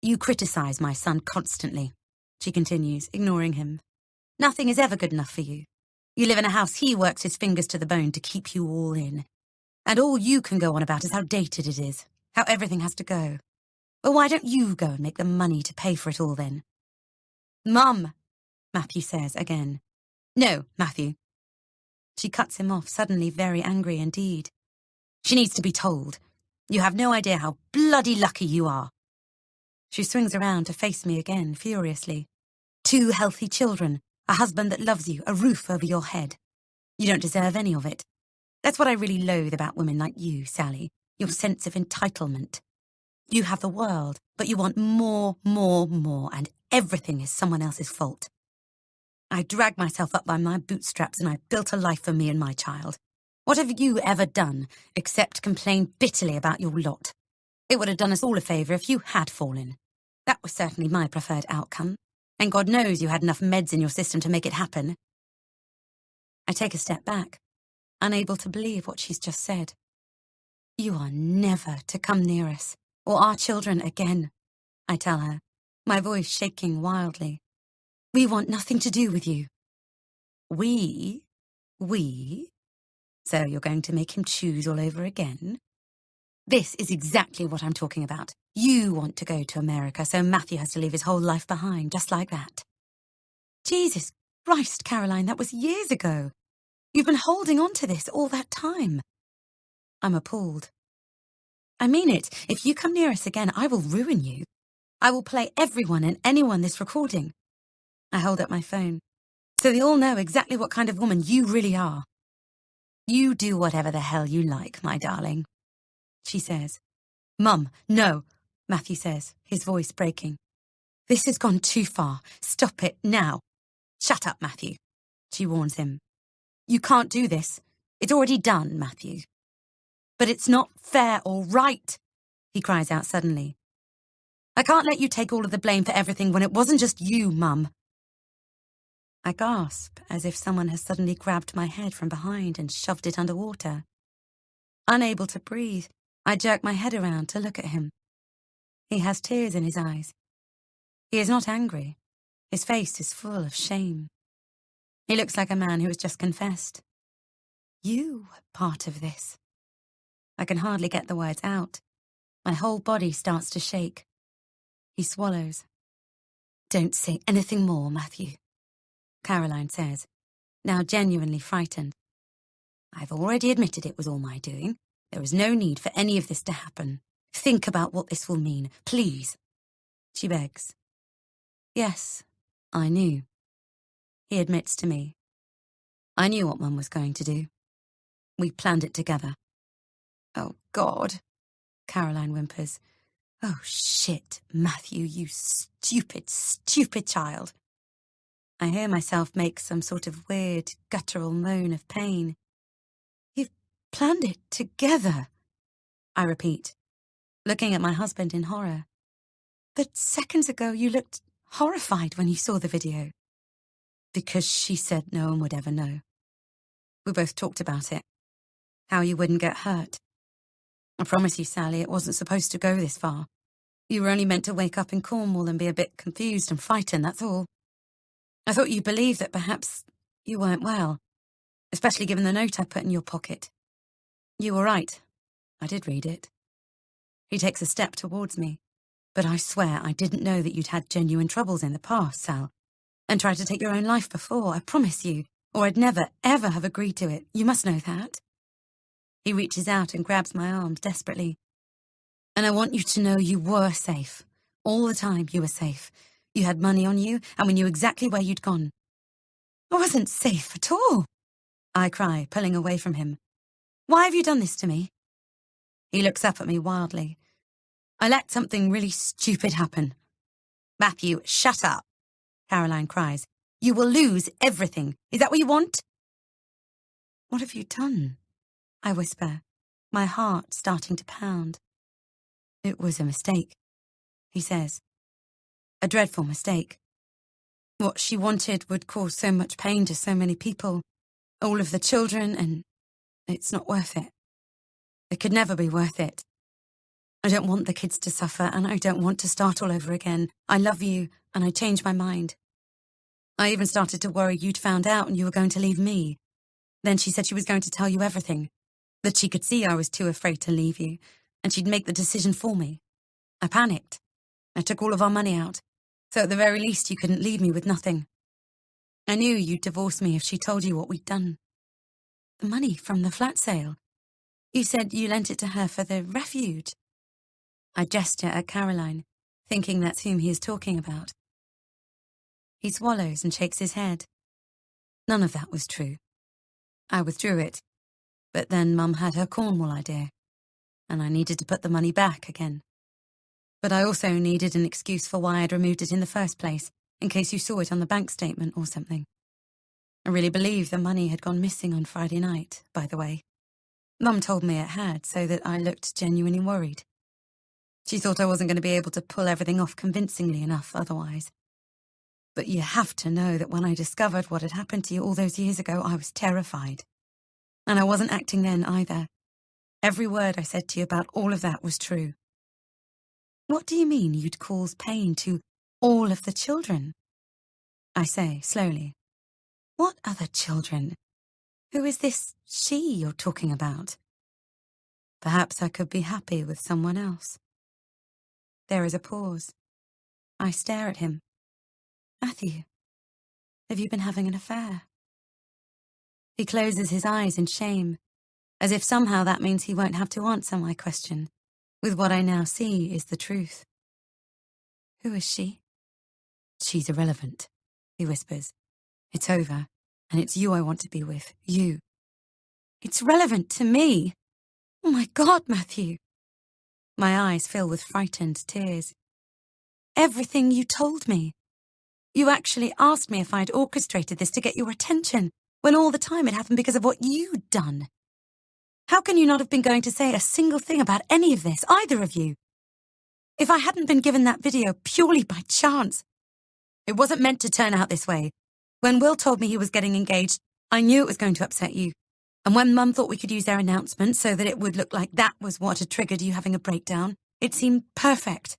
You criticize my son constantly, she continues, ignoring him. Nothing is ever good enough for you. You live in a house he works his fingers to the bone to keep you all in. And all you can go on about is how dated it is, how everything has to go. Well, why don't you go and make the money to pay for it all then? Mum, Matthew says again. No, Matthew. She cuts him off, suddenly very angry indeed. She needs to be told. You have no idea how bloody lucky you are. She swings around to face me again, furiously. 2 healthy children, a husband that loves you, a roof over your head. You don't deserve any of it. That's what I really loathe about women like you, Sally, your sense of entitlement. You have the world, but you want more, and everything is someone else's fault. I dragged myself up by my bootstraps and I built a life for me and my child. What have you ever done except complain bitterly about your lot? It would have done us all a favour if you had fallen. That was certainly my preferred outcome, and God knows you had enough meds in your system to make it happen. I take a step back, unable to believe what she's just said. You are never to come near us, or our children again, I tell her, my voice shaking wildly. We want nothing to do with you. We? So you're going to make him choose all over again? This is exactly what I'm talking about. You want to go to America, so Matthew has to leave his whole life behind, just like that. Jesus Christ, Caroline, that was years ago. You've been holding on to this all that time. I'm appalled. I mean it. If you come near us again, I will ruin you. I will play everyone and anyone this recording. I hold up my phone, so they all know exactly what kind of woman you really are. You do whatever the hell you like, my darling, she says. Mum, no, Matthew says, his voice breaking. This has gone too far. Stop it now. Shut up, Matthew, she warns him. You can't do this. It's already done, Matthew. But it's not fair or right, he cries out suddenly. I can't let you take all of the blame for everything when it wasn't just you, Mum. I gasp as if someone has suddenly grabbed my head from behind and shoved it underwater. Unable to breathe, I jerk my head around to look at him. He has tears in his eyes. He is not angry. His face is full of shame. He looks like a man who has just confessed. You were part of this. I can hardly get the words out. My whole body starts to shake. He swallows. Don't say anything more, Matthew, Caroline says, now genuinely frightened. I've already admitted it was all my doing. There is no need for any of this to happen. Think about what this will mean, please, she begs. Yes, I knew. He admits to me. I knew what Mum was going to do. We planned it together. Oh, God, Caroline whimpers. Oh, shit, Matthew, you stupid, stupid child. I hear myself make some sort of weird, guttural moan of pain. You've planned it together, I repeat, looking at my husband in horror. But seconds ago you looked horrified when you saw the video. Because she said no one would ever know. We both talked about it. How you wouldn't get hurt. I promise you, Sally, it wasn't supposed to go this far. You were only meant to wake up in Cornwall and be a bit confused and frightened, that's all. I thought you believed that perhaps you weren't well, especially given the note I put in your pocket. You were right. I did read it. He takes a step towards me. But I swear I didn't know that you'd had genuine troubles in the past, Sal, and tried to take your own life before, I promise you, or I'd never, ever have agreed to it. You must know that. He reaches out and grabs my arms desperately. And I want you to know you were safe. All the time you were safe. You had money on you, and we knew exactly where you'd gone. I wasn't safe at all, I cry, pulling away from him. Why have you done this to me? He looks up at me wildly. I let something really stupid happen. Matthew, shut up, Caroline cries. You will lose everything. Is that what you want? What have you done? I whisper, my heart starting to pound. It was a mistake, he says. A dreadful mistake. What she wanted would cause so much pain to so many people, all of the children, and it's not worth it. It could never be worth it. I don't want the kids to suffer, and I don't want to start all over again. I love you, and I changed my mind. I even started to worry you'd found out and you were going to leave me. Then she said she was going to tell you everything, that she could see I was too afraid to leave you, and she'd make the decision for me. I panicked. I took all of our money out, so at the very least you couldn't leave me with nothing. I knew you'd divorce me if she told you what we'd done. The money from the flat sale. You said you lent it to her for the refuge. I gesture at Caroline, thinking that's whom he is talking about. He swallows and shakes his head. None of that was true. I withdrew it, but then Mum had her Cornwall idea, and I needed to put the money back again. But I also needed an excuse for why I'd removed it in the first place, in case you saw it on the bank statement or something. I really believe the money had gone missing on Friday night, by the way. Mum told me it had, so that I looked genuinely worried. She thought I wasn't going to be able to pull everything off convincingly enough otherwise. But you have to know that when I discovered what had happened to you all those years ago, I was terrified. And I wasn't acting then either. Every word I said to you about all of that was true. What do you mean you'd cause pain to all of the children? I say, slowly. What other children? Who is this she you're talking about? Perhaps I could be happy with someone else. There is a pause. I stare at him. Matthew, have you been having an affair? He closes his eyes in shame, as if somehow that means he won't have to answer my question, with what I now see is the truth. Who is she? She's irrelevant, he whispers. It's over, and it's you I want to be with, you. It's relevant to me. Oh my God, Matthew. My eyes fill with frightened tears. Everything you told me. You actually asked me if I'd orchestrated this to get your attention, when all the time it happened because of what you'd done. How can you not have been going to say a single thing about any of this, either of you? If I hadn't been given that video purely by chance, it wasn't meant to turn out this way. When Will told me he was getting engaged, I knew it was going to upset you. And when Mum thought we could use their announcement so that it would look like that was what had triggered you having a breakdown, it seemed perfect.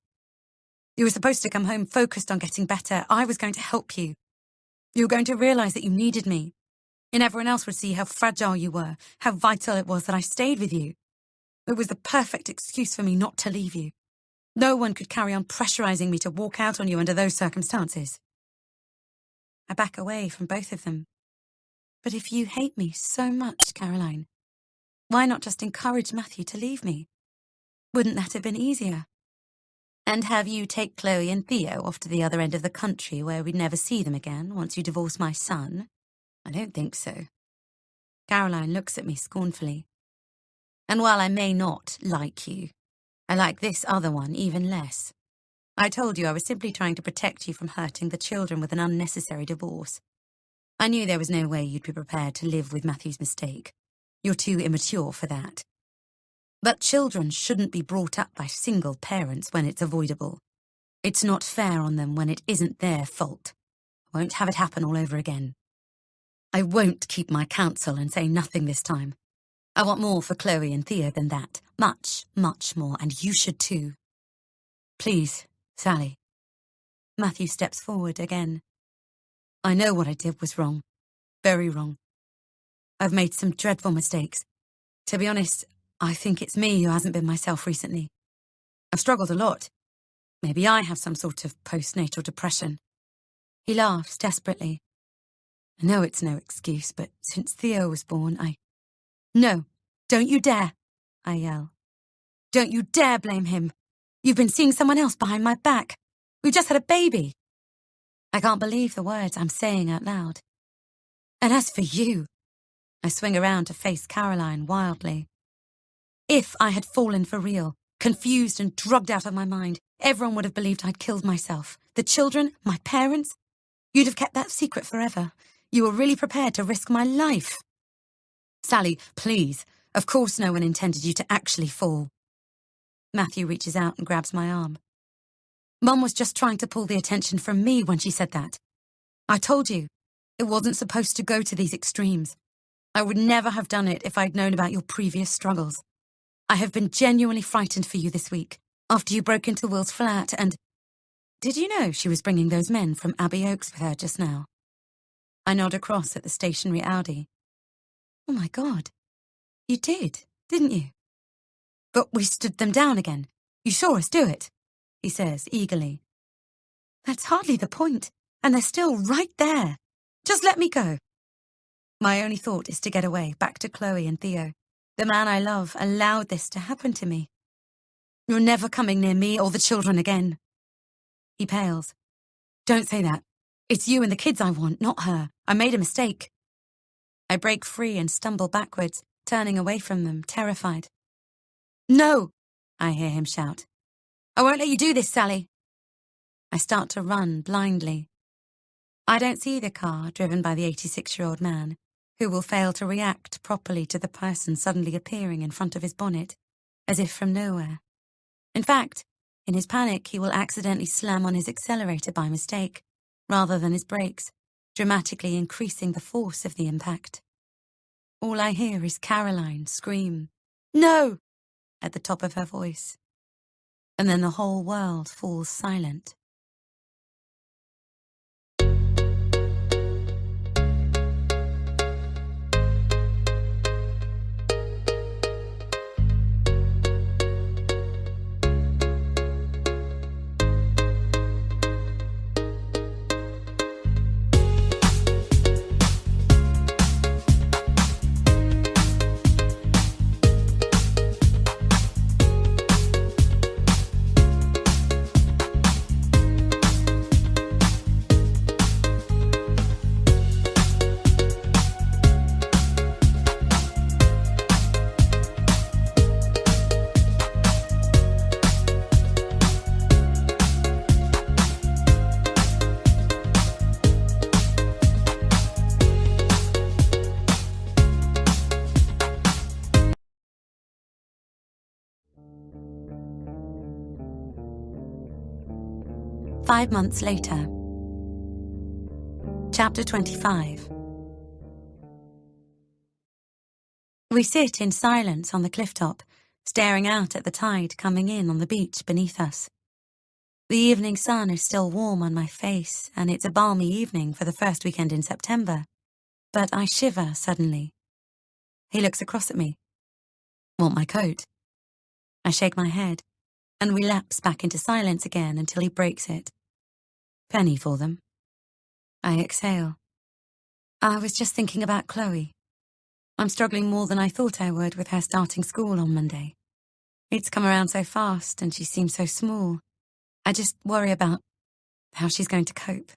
You were supposed to come home focused on getting better. I was going to help you. You were going to realize that you needed me. And everyone else would see how fragile you were, how vital it was that I stayed with you. It was the perfect excuse for me not to leave you. No one could carry on pressurizing me to walk out on you under those circumstances. I back away from both of them. But if you hate me so much, Caroline, why not just encourage Matthew to leave me? Wouldn't that have been easier? And have you take Chloe and Theo off to the other end of the country where we'd never see them again once you divorce my son? I don't think so. Caroline looks at me scornfully. And while I may not like you, I like this other one even less. I told you I was simply trying to protect you from hurting the children with an unnecessary divorce. I knew there was no way you'd be prepared to live with Matthew's mistake. You're too immature for that. But children shouldn't be brought up by single parents when it's avoidable. It's not fair on them when it isn't their fault. I won't have it happen all over again. I won't keep my counsel and say nothing this time. I want more for Chloe and Theo than that. Much, much more, and you should too. Please, Sally. Matthew steps forward again. I know what I did was wrong. Very wrong. I've made some dreadful mistakes. To be honest, I think it's me who hasn't been myself recently. I've struggled a lot. Maybe I have some sort of postnatal depression. He laughs desperately. I know it's no excuse, but since Theo was born, No, don't you dare, I yell. Don't you dare blame him. You've been seeing someone else behind my back. We've just had a baby. I can't believe the words I'm saying out loud. And as for you, I swing around to face Caroline wildly. If I had fallen for real, confused and drugged out of my mind, everyone would have believed I'd killed myself. The children, my parents, you'd have kept that secret forever. You were really prepared to risk my life. Sally, please. Of course no one intended you to actually fall. Matthew reaches out and grabs my arm. Mum was just trying to pull the attention from me when she said that. I told you, it wasn't supposed to go to these extremes. I would never have done it if I'd known about your previous struggles. I have been genuinely frightened for you this week, after you broke into Will's flat and... Did you know she was bringing those men from Abbey Oaks with her just now? I nod across at the stationary Audi. Oh my God. You did, didn't you? But we stood them down again. You saw us do it, he says eagerly. That's hardly the point, and they're still right there. Just let me go. My only thought is to get away, back to Chloe and Theo. The man I love allowed this to happen to me. You're never coming near me or the children again. He pales. Don't say that. It's you and the kids I want, not her. I made a mistake. I break free and stumble backwards, turning away from them, terrified. No, I hear him shout. I won't let you do this, Sally. I start to run blindly. I don't see the car driven by the 86-year-old man, who will fail to react properly to the person suddenly appearing in front of his bonnet, as if from nowhere. In fact, in his panic, he will accidentally slam on his accelerator by mistake, rather than his brakes, dramatically increasing the force of the impact. All I hear is Caroline scream, "No!" at the top of her voice. And then the whole world falls silent. Five months later. Chapter 25. We sit in silence on the cliff top, staring out at the tide coming in on the beach beneath us. The evening sun is still warm on my face, and it's a balmy evening for the first weekend in September. But I shiver suddenly. He looks across at me. "Want my coat?" I shake my head, and we lapse back into silence again until he breaks it. "Penny for them." I exhale. "I was just thinking about Chloe. I'm struggling more than I thought I would with her starting school on Monday. It's come around so fast and she seems so small. I just worry about how she's going to cope."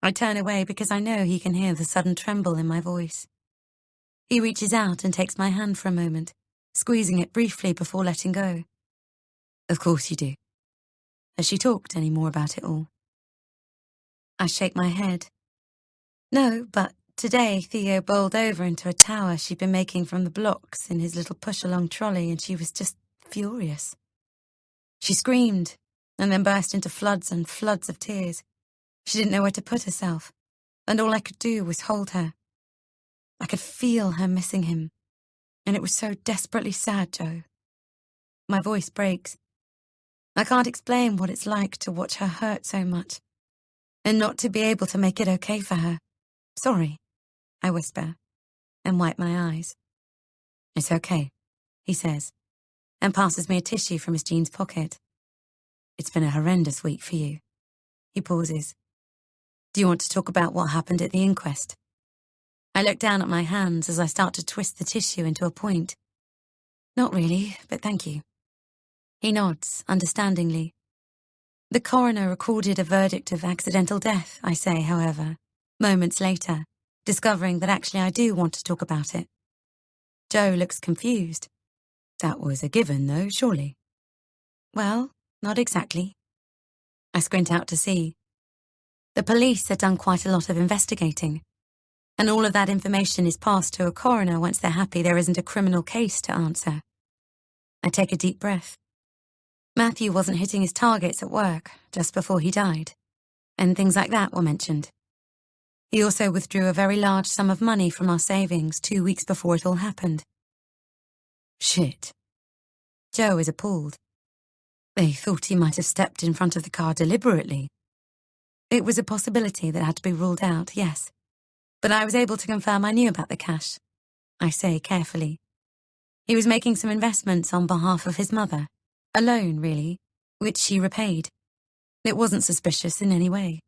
I turn away because I know he can hear the sudden tremble in my voice. He reaches out and takes my hand for a moment, squeezing it briefly before letting go. "Of course you do. Has she talked any more about it all?" I shake my head. "No, but today Theo bowled over into a tower she'd been making from the blocks in his little push-along trolley, and she was just furious. She screamed and then burst into floods and floods of tears. She didn't know where to put herself, and all I could do was hold her. I could feel her missing him, and it was so desperately sad, Joe." My voice breaks. I can't explain what it's like to watch her hurt so much, and not to be able to make it okay for her. "Sorry," I whisper, and wipe my eyes. "It's okay," he says, and passes me a tissue from his jeans pocket. "It's been a horrendous week for you." He pauses. "Do you want to talk about what happened at the inquest?" I look down at my hands as I start to twist the tissue into a point. "Not really, but thank you." He nods, understandingly. "The coroner recorded a verdict of accidental death," I say, however, moments later, discovering that actually I do want to talk about it. Joe looks confused. "That was a given, though, surely?" "Well, not exactly." I squint out to sea. The police had done quite a lot of investigating, and all of that information is passed to a coroner once they're happy there isn't a criminal case to answer. I take a deep breath. Matthew wasn't hitting his targets at work just before he died, and things like that were mentioned. He also withdrew a very large sum of money from our savings 2 weeks before it all happened. "Shit." Joe is appalled. "They thought he might have stepped in front of the car deliberately." It was a possibility that had to be ruled out, yes, but I was able to confirm I knew about the cash. I say carefully. He was making some investments on behalf of his mother. A loan, really, which she repaid. It wasn't suspicious in any way.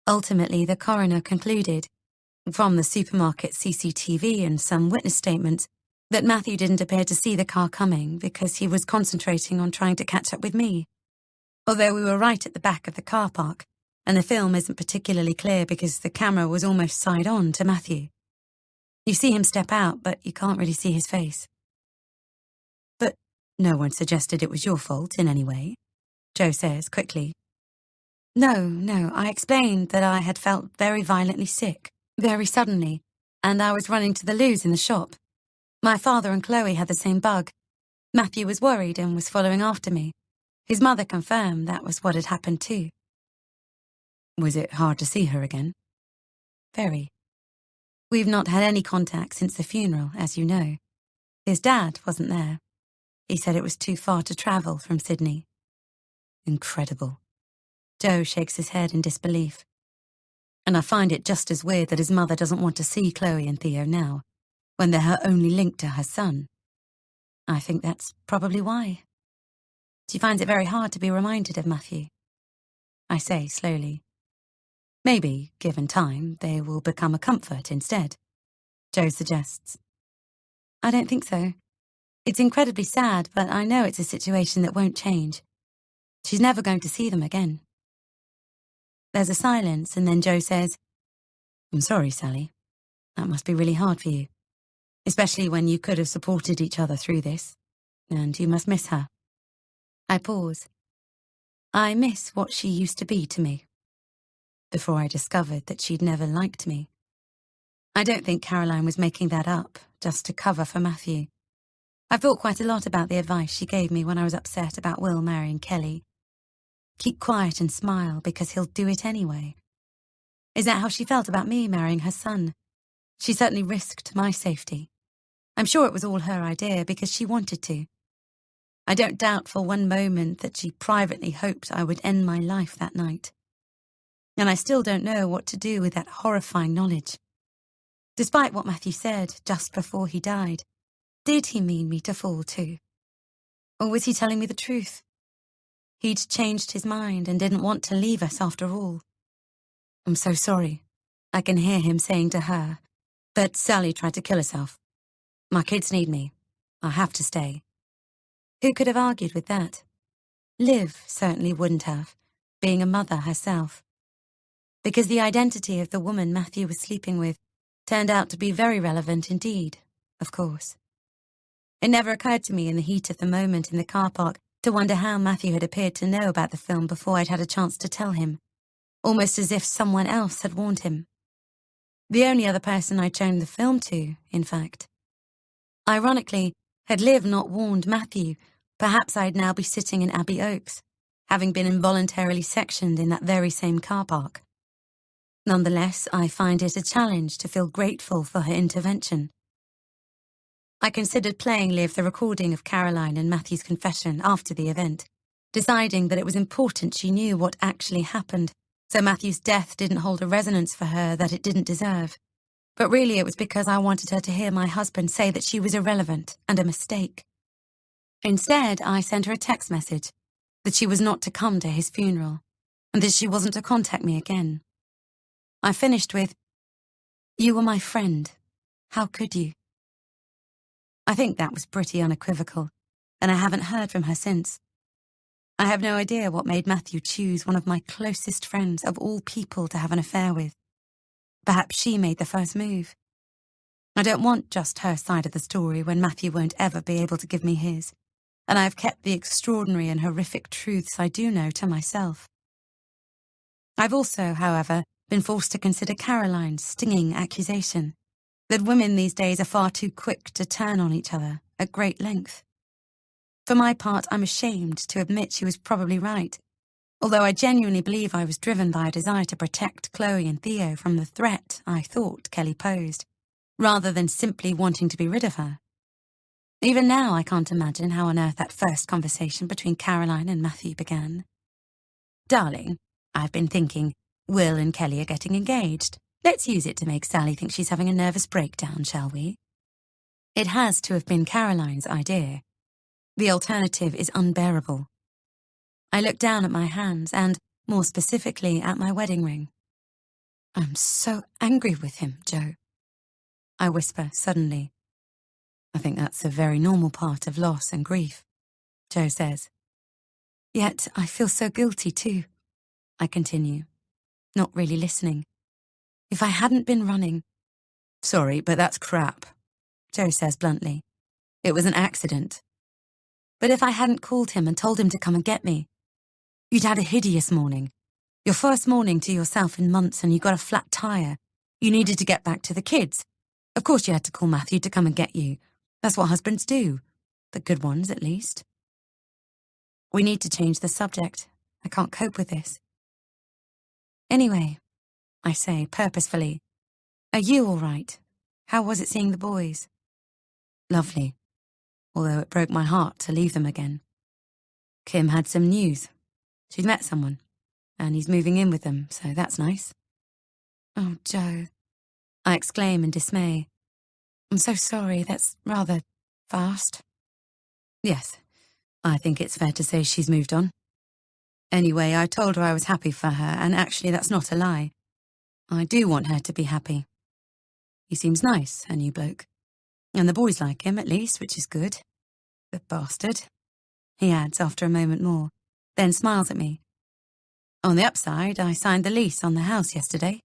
Ultimately, the coroner concluded, from the supermarket CCTV and some witness statements, that Matthew didn't appear to see the car coming because he was concentrating on trying to catch up with me. Although we were right at the back of the car park, and the film isn't particularly clear because the camera was almost side-on to Matthew. You see him step out, but you can't really see his face. "But no one suggested it was your fault in any way," Joe says quickly. No, I explained that I had felt very violently sick, very suddenly, and I was running to the loos in the shop. My father and Chloe had the same bug. Matthew was worried and was following after me. His mother confirmed that was what had happened too. Was it hard to see her again? Very. We've not had any contact since the funeral, as you know. His dad wasn't there. He said it was too far to travel from Sydney. Incredible. Joe shakes his head in disbelief. And I find it just as weird that his mother doesn't want to see Chloe and Theo now, when they're her only link to her son. I think that's probably why. She finds it very hard to be reminded of Matthew. I say slowly. Maybe, given time, they will become a comfort instead, Joe suggests. I don't think so. It's incredibly sad, but I know it's a situation that won't change. She's never going to see them again. There's a silence, and then Joe says, I'm sorry, Sally. That must be really hard for you, especially when you could have supported each other through this, and you must miss her. I pause. I miss what she used to be to me, before I discovered that she'd never liked me. I don't think Caroline was making that up, just to cover for Matthew. I thought quite a lot about the advice she gave me when I was upset about Will marrying Kelly. Keep quiet and smile because he'll do it anyway. Is that how she felt about me marrying her son? She certainly risked my safety. I'm sure it was all her idea because she wanted to. I don't doubt for one moment that she privately hoped I would end my life that night. And I still don't know what to do with that horrifying knowledge. Despite what Matthew said just before he died, did he mean me to fall too? Or was he telling me the truth? He'd changed his mind and didn't want to leave us after all. I'm so sorry, I can hear him saying to her, but Sally tried to kill herself. My kids need me. I have to stay. Who could have argued with that? Liv certainly wouldn't have, being a mother herself. Because the identity of the woman Matthew was sleeping with turned out to be very relevant indeed, of course. It never occurred to me in the heat of the moment in the car park to wonder how Matthew had appeared to know about the film before I'd had a chance to tell him, almost as if someone else had warned him. The only other person I'd shown the film to, in fact. Ironically, had Liv not warned Matthew, perhaps I'd now be sitting in Abbey Oaks, having been involuntarily sectioned in that very same car park. Nonetheless, I find it a challenge to feel grateful for her intervention. I considered playing Liv the recording of Caroline and Matthew's confession after the event, deciding that it was important she knew what actually happened, so Matthew's death didn't hold a resonance for her that it didn't deserve. But really it was because I wanted her to hear my husband say that she was irrelevant and a mistake. Instead, I sent her a text message that she was not to come to his funeral, and that she wasn't to contact me again. I finished with, "You were my friend. How could you?" I think that was pretty unequivocal, and I haven't heard from her since. I have no idea what made Matthew choose one of my closest friends of all people to have an affair with. Perhaps she made the first move. I don't want just her side of the story when Matthew won't ever be able to give me his, and I have kept the extraordinary and horrific truths I do know to myself. I've also, however, been forced to consider Caroline's stinging accusation that women these days are far too quick to turn on each other at great length. For my part, I'm ashamed to admit she was probably right, although I genuinely believe I was driven by a desire to protect Chloe and Theo from the threat I thought Kelly posed, rather than simply wanting to be rid of her. Even now, I can't imagine how on earth that first conversation between Caroline and Matthew began. "Darling, I've been thinking, Will and Kelly are getting engaged. Let's use it to make Sally think she's having a nervous breakdown, shall we?" It has to have been Caroline's idea. The alternative is unbearable. I look down at my hands and, more specifically, at my wedding ring. "I'm so angry with him, Joe," I whisper suddenly. "I think that's a very normal part of loss and grief," Joe says. "Yet I feel so guilty too," I continue, not really listening. "If I hadn't been running—" "Sorry, but that's crap," Joe says bluntly. "It was an accident." "But if I hadn't called him and told him to come and get me?" You'd had a hideous morning. Your first morning to yourself in months, and you got a flat tire. You needed to get back to the kids. Of course you had to call Matthew to come and get you. That's what husbands do. The good ones, at least. We need to change the subject. I can't cope with this. Anyway, I say purposefully, are you all right? How was it seeing the boys? Lovely, although it broke my heart to leave them again. Kim had some news. She'd met someone, and he's moving in with them, so that's nice. Oh, Joe, I exclaim in dismay. I'm so sorry, that's rather fast. Yes, I think it's fair to say she's moved on. Anyway, I told her I was happy for her, and actually that's not a lie. I do want her to be happy. He seems nice, her new bloke. And the boys like him, at least, which is good. The bastard, he adds after a moment more, then smiles at me. On the upside, I signed the lease on the house yesterday.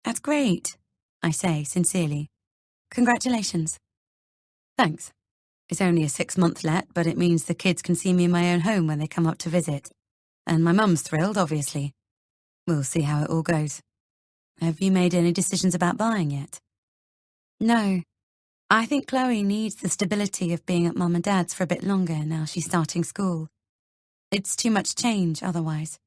That's great, I say sincerely. Congratulations. Thanks. It's only a 6-month let, but it means the kids can see me in my own home when they come up to visit. And my mum's thrilled, obviously. We'll see how it all goes. Have you made any decisions about buying yet? No. I think Chloe needs the stability of being at Mum and Dad's for a bit longer now she's starting school. It's too much change otherwise.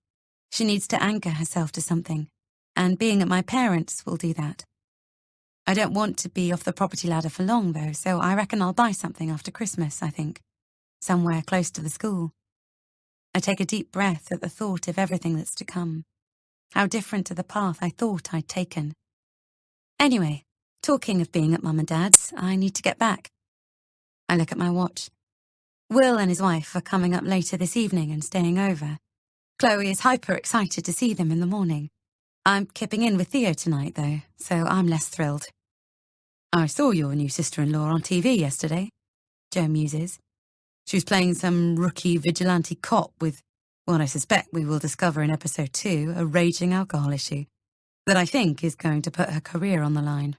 She needs to anchor herself to something, and being at my parents' will do that. I don't want to be off the property ladder for long, though, so I reckon I'll buy something after Christmas, I think. Somewhere close to the school. I take a deep breath at the thought of everything that's to come. How different to the path I thought I'd taken. Anyway, talking of being at Mum and Dad's, I need to get back. I look at my watch. Will and his wife are coming up later this evening and staying over. Chloe is hyper excited to see them in the morning. I'm kipping in with Theo tonight, though, so I'm less thrilled. I saw your new sister-in-law on TV yesterday, Joe muses. She was playing some rookie vigilante cop with what I suspect we will discover in episode 2, a raging alcohol issue, that I think is going to put her career on the line.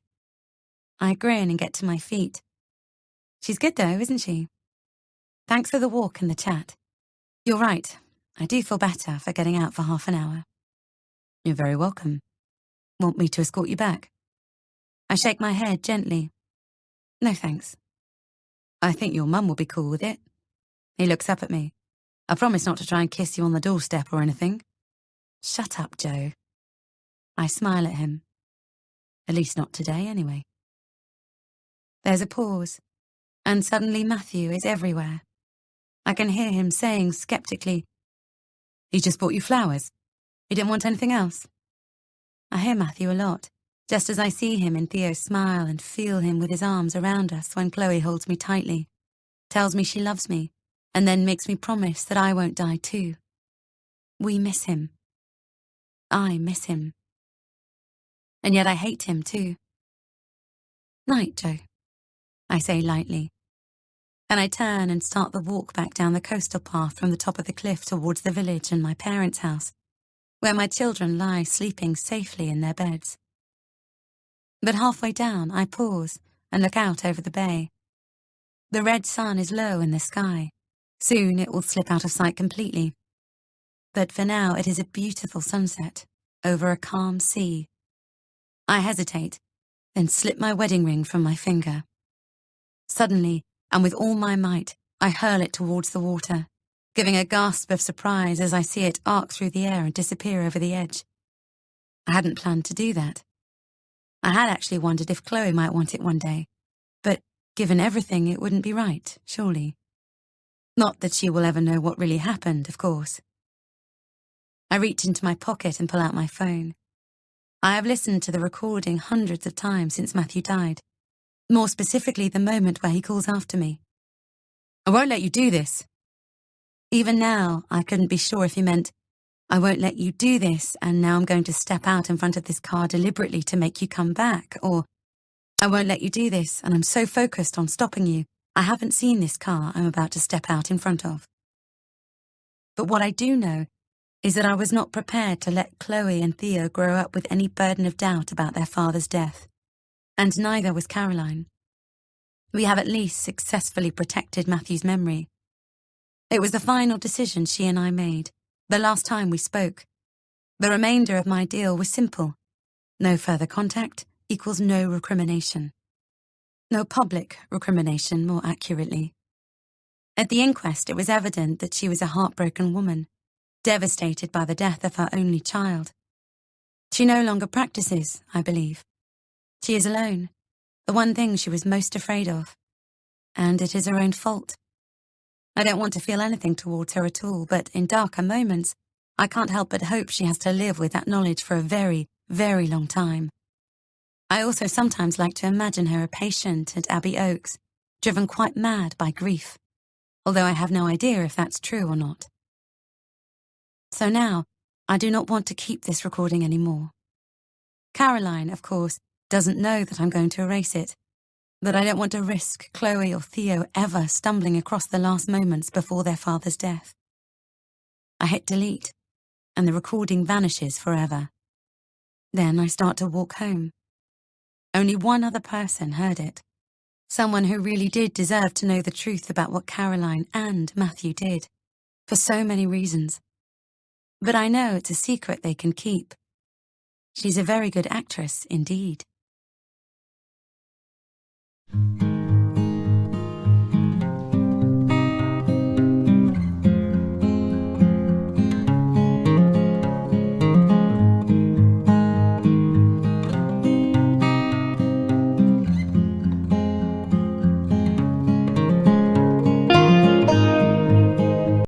I grin and get to my feet. She's good though, isn't she? Thanks for the walk and the chat. You're right, I do feel better for getting out for half an hour. You're very welcome. Want me to escort you back? I shake my head gently. No thanks. I think your mum will be cool with it. He looks up at me. I promise not to try and kiss you on the doorstep or anything. Shut up, Joe. I smile at him. At least not today, anyway. There's a pause, and suddenly Matthew is everywhere. I can hear him saying skeptically, he just bought you flowers. He didn't want anything else. I hear Matthew a lot, just as I see him in Theo smile and feel him with his arms around us when Chloe holds me tightly, tells me she loves me, and then makes me promise that I won't die too. We miss him. I miss him. And yet I hate him too. Night, Joe, I say lightly. And I turn and start the walk back down the coastal path from the top of the cliff towards the village and my parents' house, where my children lie sleeping safely in their beds. But halfway down, I pause and look out over the bay. The red sun is low in the sky. Soon it will slip out of sight completely. But for now it is a beautiful sunset over a calm sea. I hesitate, then slip my wedding ring from my finger. Suddenly, and with all my might, I hurl it towards the water, giving a gasp of surprise as I see it arc through the air and disappear over the edge. I hadn't planned to do that. I had actually wondered if Chloe might want it one day, but given everything, it wouldn't be right, surely. Not that she will ever know what really happened, of course. I reach into my pocket and pull out my phone. I have listened to the recording hundreds of times since Matthew died, more specifically the moment where he calls after me. I won't let you do this. Even now, I couldn't be sure if he meant, I won't let you do this, and now I'm going to step out in front of this car deliberately to make you come back, or I won't let you do this, and I'm so focused on stopping you, I haven't seen this car I'm about to step out in front of. But what I do know is that I was not prepared to let Chloe and Theo grow up with any burden of doubt about their father's death, and neither was Caroline. We have at least successfully protected Matthew's memory. It was the final decision she and I made, The last time we spoke. The remainder of my deal was simple. No further contact equals no recrimination. No public recrimination, more accurately. At the inquest, it was evident that she was a heartbroken woman, devastated by the death of her only child. She no longer practices, I believe. She is alone, the one thing she was most afraid of. And it is her own fault. I don't want to feel anything towards her at all, but in darker moments, I can't help but hope she has to live with that knowledge for a very, very long time. I also sometimes like to imagine her a patient at Abbey Oaks, driven quite mad by grief, although I have no idea if that's true or not. So now, I do not want to keep this recording anymore. Caroline, of course, doesn't know that I'm going to erase it, but I don't want to risk Chloe or Theo ever stumbling across the last moments before their father's death. I hit delete, and the recording vanishes forever. Then I start to walk home. Only one other person heard it. Someone who really did deserve to know the truth about what Caroline and Matthew did, for so many reasons. But I know it's a secret they can keep. She's a very good actress indeed.